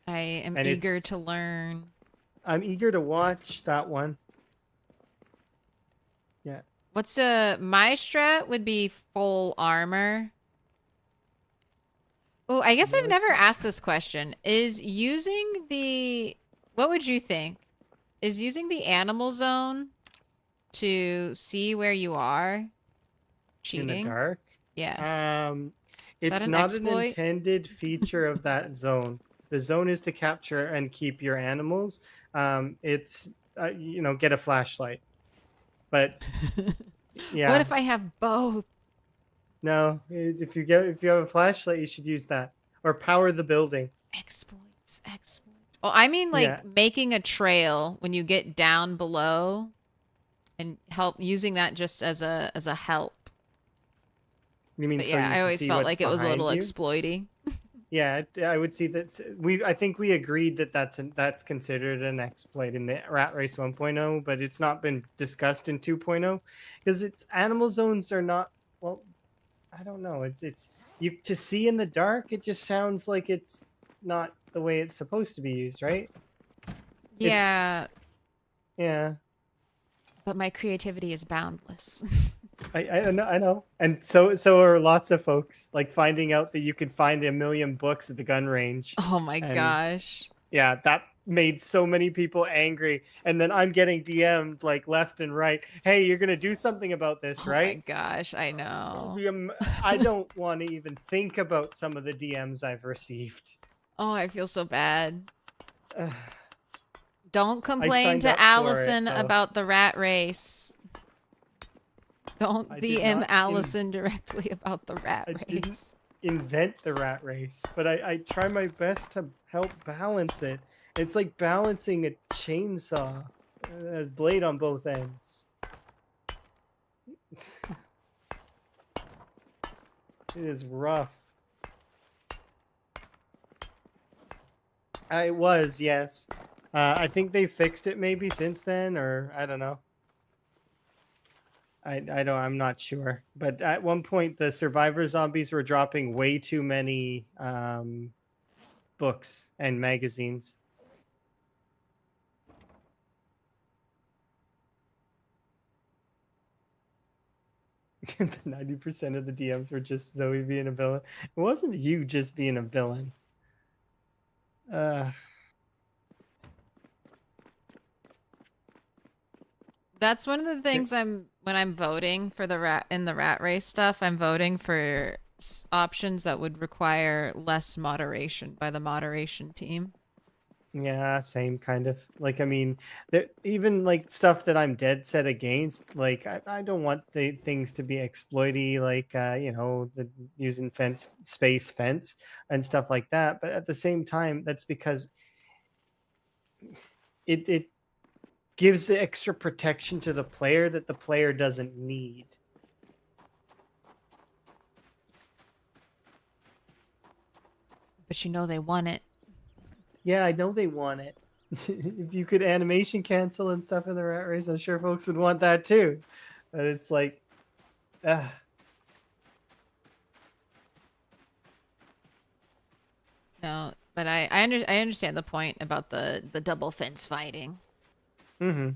am eager to learn. I'm eager to watch that one. Yeah. What's my strat would be full armor. Oh, I guess I've never asked this question. Is using the what would you think? Is using the animal zone to see where you are cheating? In the dark? Yes. It's not an intended feature of that zone. The zone is to capture and keep your animals. It's get a flashlight. But yeah. What if I have both? No, if you have a flashlight, you should use that or power the building. Exploits. Oh, I mean like making a trail when you get down below, and using that just as a help. You mean? But yeah, I always felt like it was a little exploity. Yeah, I would see that. I think we agreed that that's considered an exploit in the Rat Race 1.0, but it's not been discussed in 2.0 because it's animal zones are not well. I don't know. It's you to see in the dark. It just sounds like it's not the way it's supposed to be used, right? Yeah. Yeah. But my creativity is boundless. I know. And so are lots of folks, like finding out that you could find a million books at the gun range. Oh my gosh. Yeah, that made so many people angry. And then I'm getting DM'd like left and right. Hey, you're going to do something about this, right? Oh my gosh, I know. I don't want to even think about some of the DMs I've received. Oh, I feel so bad. Don't complain to Allison about the rat race. Don't DM Allison directly about the rat race. Invent the rat race, but I try my best to help balance it. It's like balancing a chainsaw. It has blade on both ends. It is rough. It was, yes. I think they fixed it maybe since then, or I don't know. I'm not sure. But at one point, the survivor zombies were dropping way too many books and magazines. The 90% of the DMs were just Zoe being a villain. It wasn't you just being a villain. That's one of the things when I'm voting for the rat race stuff, I'm voting for options that would require less moderation by the moderation team. Yeah, same kind of. Like, I mean, even like stuff that I'm dead set against, like I don't want the things to be exploity, like the using space fence and stuff like that. But at the same time, that's because it gives the extra protection to the player that the player doesn't need. But you know they want it. Yeah, I know they want it. If you could animation cancel and stuff in the rat race, I'm sure folks would want that too. But it's like, No, but I understand the point about the double fence fighting. Mm-hmm.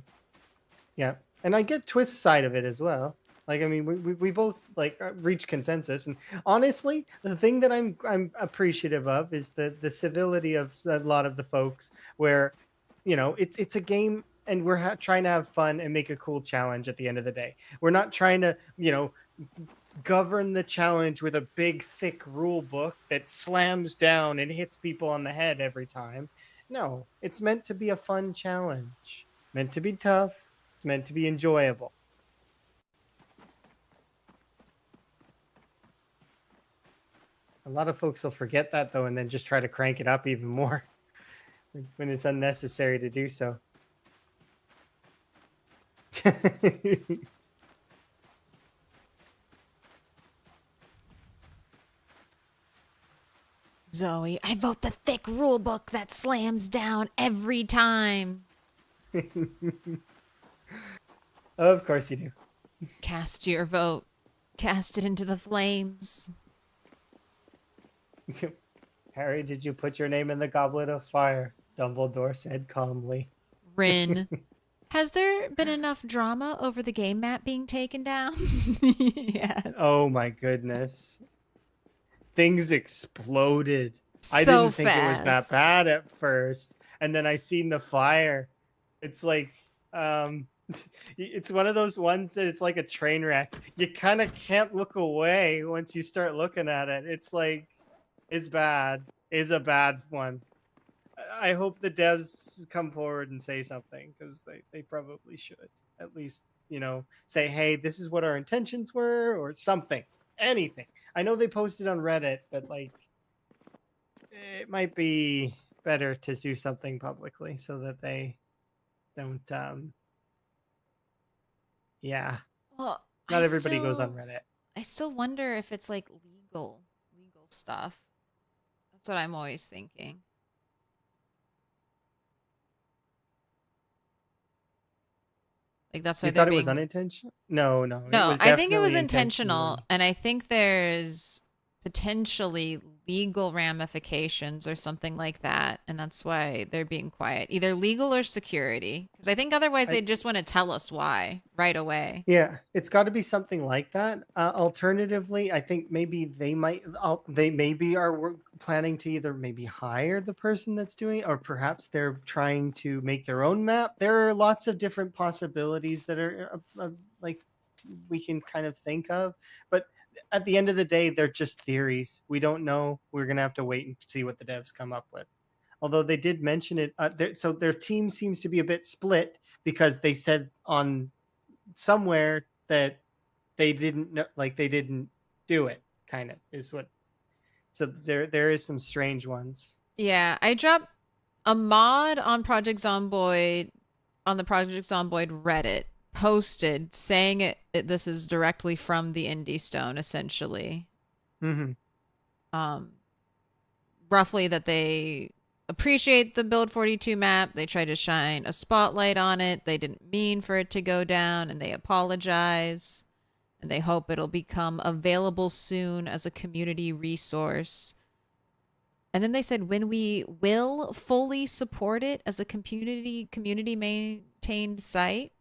Yeah, and I get Twist's side of it as well. Like, I mean, we both like reach consensus, and honestly, the thing that I'm appreciative of is the civility of a lot of the folks. Where, it's a game, and we're trying to have fun and make a cool challenge at the end of the day. We're not trying to govern the challenge with a big thick rule book that slams down and hits people on the head every time. No, it's meant to be a fun challenge, meant to be tough. It's meant to be enjoyable. A lot of folks will forget that though, and then just try to crank it up even more when it's unnecessary to do so. Zoe, I vote the thick rule book that slams down every time. Of course you do. Cast your vote. Cast it into the flames. Harry, did you put your name in the goblet of fire? Dumbledore said calmly. Rin, has there been enough drama over the game map being taken down? Yes. Oh my goodness. Things exploded. So I didn't think it was that fast. bad at first. And then I seen the fire. It's like, it's one of those ones that it's like a train wreck. You kind of can't look away once you start looking at it. It's like, it's bad. It's a bad one. I hope the devs come forward and say something, because they probably should. At least, say, hey, this is what our intentions were, or something. Anything. I know they posted on Reddit, but like, it might be better to do something publicly so that they don't yeah. Well, Not everybody goes on Reddit. I still wonder if it's like legal stuff. That's what I'm always thinking. Like, that's why You thought it was unintentional? No. No, was I think it was definitely intentional, and I think there's potentially legal ramifications or something like that, and that's why they're being quiet. Either legal or security, because I think otherwise they just want to tell us why right away. Yeah, it's got to be something like that. Alternatively, I think maybe they maybe are planning to either maybe hire the person that's doing it, or perhaps they're trying to make their own map. There are lots of different possibilities that are like we can kind of think of, but at the end of the day, they're just theories. We don't know. We're gonna have to wait and see what the devs come up with. Although they did mention it, so their team seems to be a bit split, because they said on somewhere that they didn't know, like they didn't do it, kind of is what. So there is some strange ones. Yeah, I dropped a mod on Project Zomboid on the Project Zomboid Reddit, posted saying this is directly from the Indie Stone, essentially. Mm-hmm. Roughly that they appreciate the Build 42 map. They try to shine a spotlight on it. They didn't mean for it to go down, and they apologize. And they hope it'll become available soon as a community resource. And then they said, when we will fully support it as a community maintained site.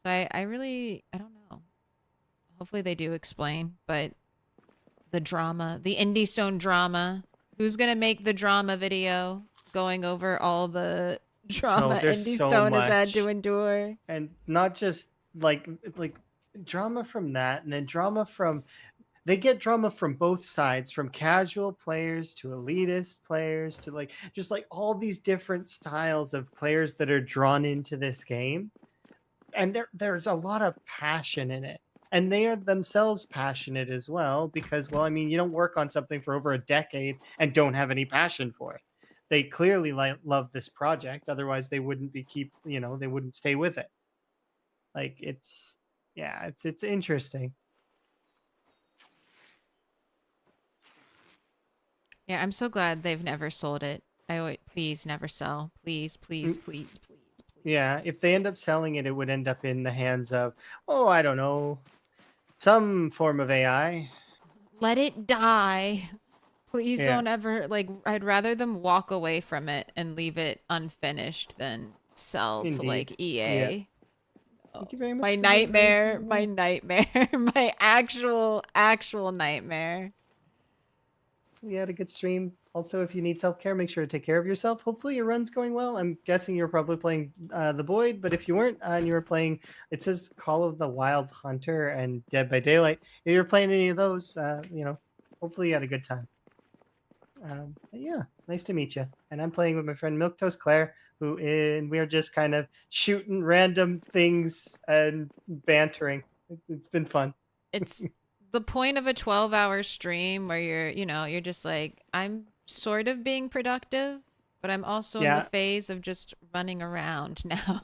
So I don't know. Hopefully they do explain, but the drama, the Indie Stone drama, Who's gonna make the drama video going over all the Oh, drama there's Indy so Stone has had much. to endure? And not just like drama from that, and then drama from they get drama from both sides, from casual players to elitist players to like just like all these different styles of players that are drawn into this game. And there's a lot of passion in it. And they are themselves passionate as well because, well, I mean, you don't work on something for over a decade and don't have any passion for it. They clearly love this project. Otherwise, they wouldn't they wouldn't stay with it. Like it's interesting. Yeah, I'm so glad they've never sold it. Please never sell. Please, please, please, please, please. Yeah, if they end up selling it, it would end up in the hands of, oh, I don't know, some form of AI. Let it die. Please Yeah. don't ever I'd rather them walk away from it and leave it unfinished than sell to like Indeed. EA. Yeah. Thank you very much. My for nightmare, the- my nightmare, my actual nightmare. We had a good stream. Also, if you need self-care, make sure to take care of yourself. Hopefully your run's going well. I'm guessing you're probably playing The Void, but if you weren't and you were playing, it says Call of the Wild Hunter and Dead by Daylight. If you're playing any of those, hopefully you had a good time. But yeah, nice to meet you. And I'm playing with my friend Milquetoast Claire, we are just kind of shooting random things and bantering. It's been fun. It's the point of a 12-hour stream where you're just like, I'm sort of being productive, but I'm also in the phase of just running around now.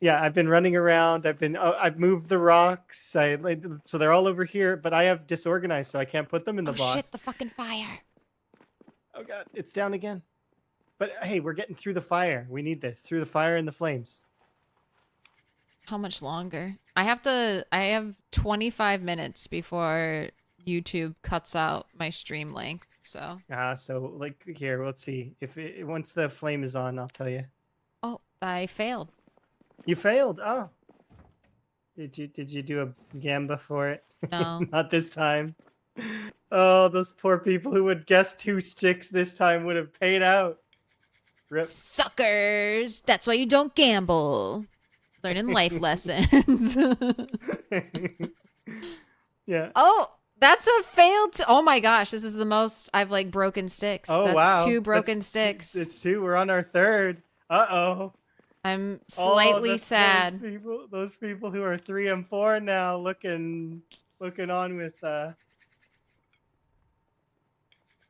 Yeah, I've been running around. I've moved the rocks. So they're all over here, but I have disorganized, so I can't put them in the box. Shit, the fucking fire. Oh god, it's down again. But hey, we're getting through the fire. We need this. Through the fire and the flames. How much longer? I have 25 minutes before YouTube cuts out my stream length, so. So like here, let's see. Once the flame is on, I'll tell you. Oh, I failed. You failed. Oh. Did you do a gamba for it? No. Not this time. Oh, those poor people who would guess 2 sticks this time would have paid out. Rip. Suckers! That's why you don't gamble. Learning life lessons. Yeah. Oh, that's a failed. Oh my gosh, this is the most I've broken sticks. Oh, that's wow. 2 broken sticks. It's 2. We're on our 3rd. Uh-oh. I'm slightly sad. Those people who are 3 and 4 now looking on with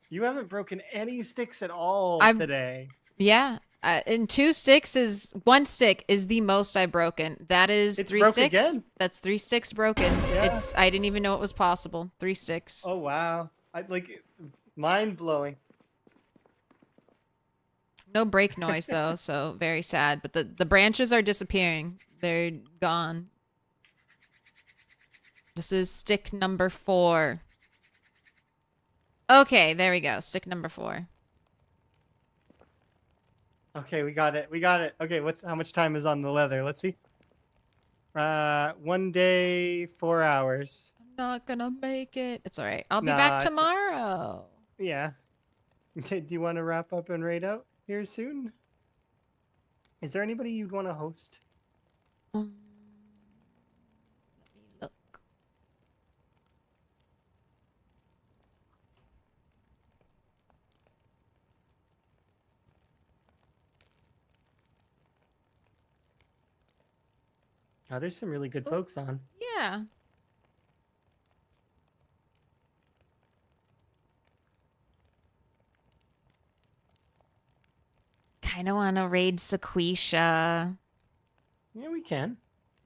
You haven't broken any sticks at all today. Yeah. And 2 sticks is 1 stick is the most I've broken. That is It's 3 broke sticks. again. That's 3 sticks broken. Yeah. I didn't even know it was possible. 3 sticks. Oh wow. Mind blowing. No break noise though, so very sad. But the branches are disappearing. They're gone. This is stick number 4. Okay, there we go. Stick number 4. Okay, we got it. Okay, how much time is on the leather? Let's see. 1 day, 4 hours. I'm not gonna make it. It's all right. I'll be Nah, back it's not- tomorrow. Yeah. Do you want to wrap up and raid out here soon? Is there anybody you'd want to host? Let me look. Oh, there's some really good folks on. Yeah. Kind of want to raid Sequisha. Yeah, we can.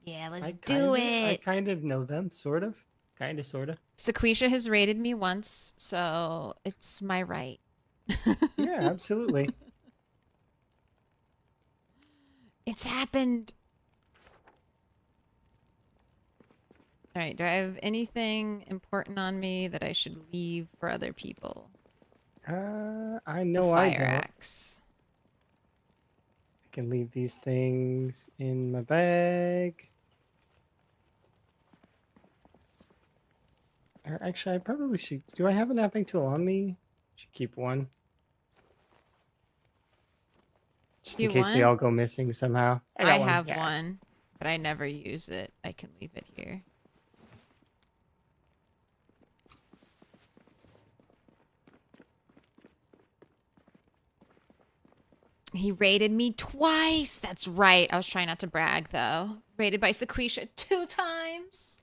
Yeah, let's do it. I kind of know them, sort of. Kind of, sort of. Sequisha has raided me once, so it's my right. Yeah, absolutely. It's happened. All right, do I have anything important on me that I should leave for other people? I know The I fire don't. axe. I can leave these things in my bag. Or actually, I probably should. Do I have a napping tool on me? Should keep one. Just Do in you case they want? all go missing somehow. I got one, have yeah. one, but I never use it. I can leave it here. He raided me twice. That's right. I was trying not to brag, though. Raided by Sequisha 2 times.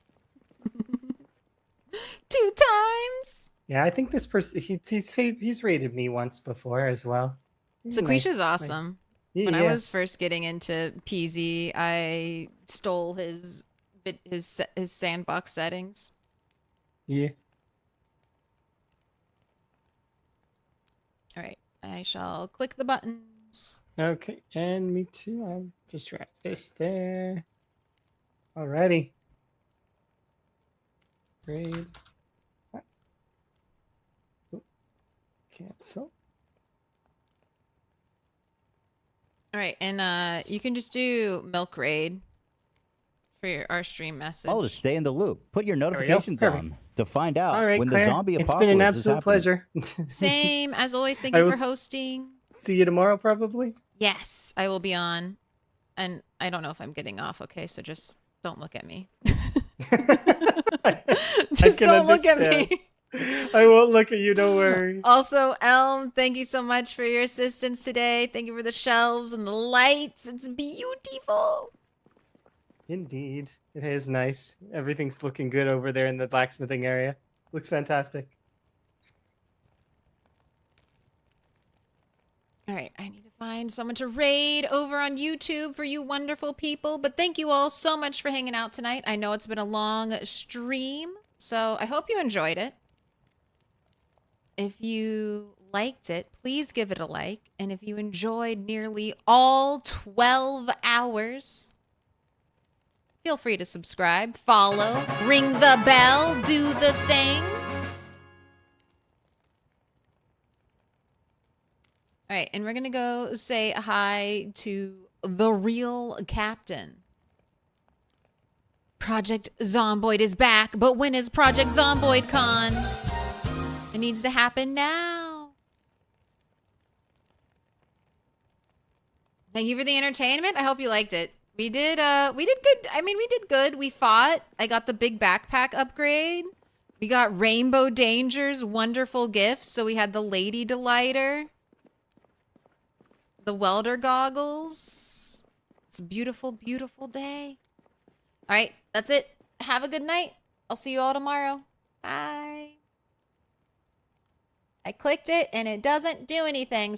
2 times. Yeah, I think this person he's rated me once before as well. Sequisha's Nice, awesome. nice. When I Yeah. was first getting into PZ, I stole his sandbox settings. Yeah. All right, I shall click the buttons. Okay, and me too. I'll just wrap this there. Alrighty. Raid. Cancel. All right, and you can just do milk raid for our stream message. Oh, to stay in the loop. Put your we go. notifications Perfect. on to find out All right, when Claire. the zombie It's apocalypse been an is absolute happening. pleasure. Same as always. Thank I you will for hosting. See you tomorrow, probably. Yes, I will be on, and I don't know if I'm getting off. Okay, so just don't look at me. Just can don't look at understand. me. I won't look at you. Don't worry. Also, Elm, thank you so much for your assistance today. Thank you for the shelves and the lights. It's beautiful. Indeed, it is nice. Everything's looking good over there in the blacksmithing area. Looks fantastic. All right, I need to find someone to raid over on YouTube for you wonderful people. But thank you all so much for hanging out tonight. I know it's been a long stream, so I hope you enjoyed it. If you liked it, please give it a like. And if you enjoyed nearly all 12 hours, feel free to subscribe, follow, ring the bell, do the things. All right, and we're going to go say hi to the real captain. Project Zomboid is back, but when is Project Zomboid Con? It needs to happen now. Thank you for the entertainment. I hope you liked it. We did good. I mean, we did good. We fought. I got the big backpack upgrade. We got Rainbow Danger's wonderful gifts. So we had the Lady Delighter, the welder goggles. It's a beautiful, beautiful day. All right, that's it. Have a good night. I'll see you all tomorrow. Bye. I clicked it and it doesn't do anything.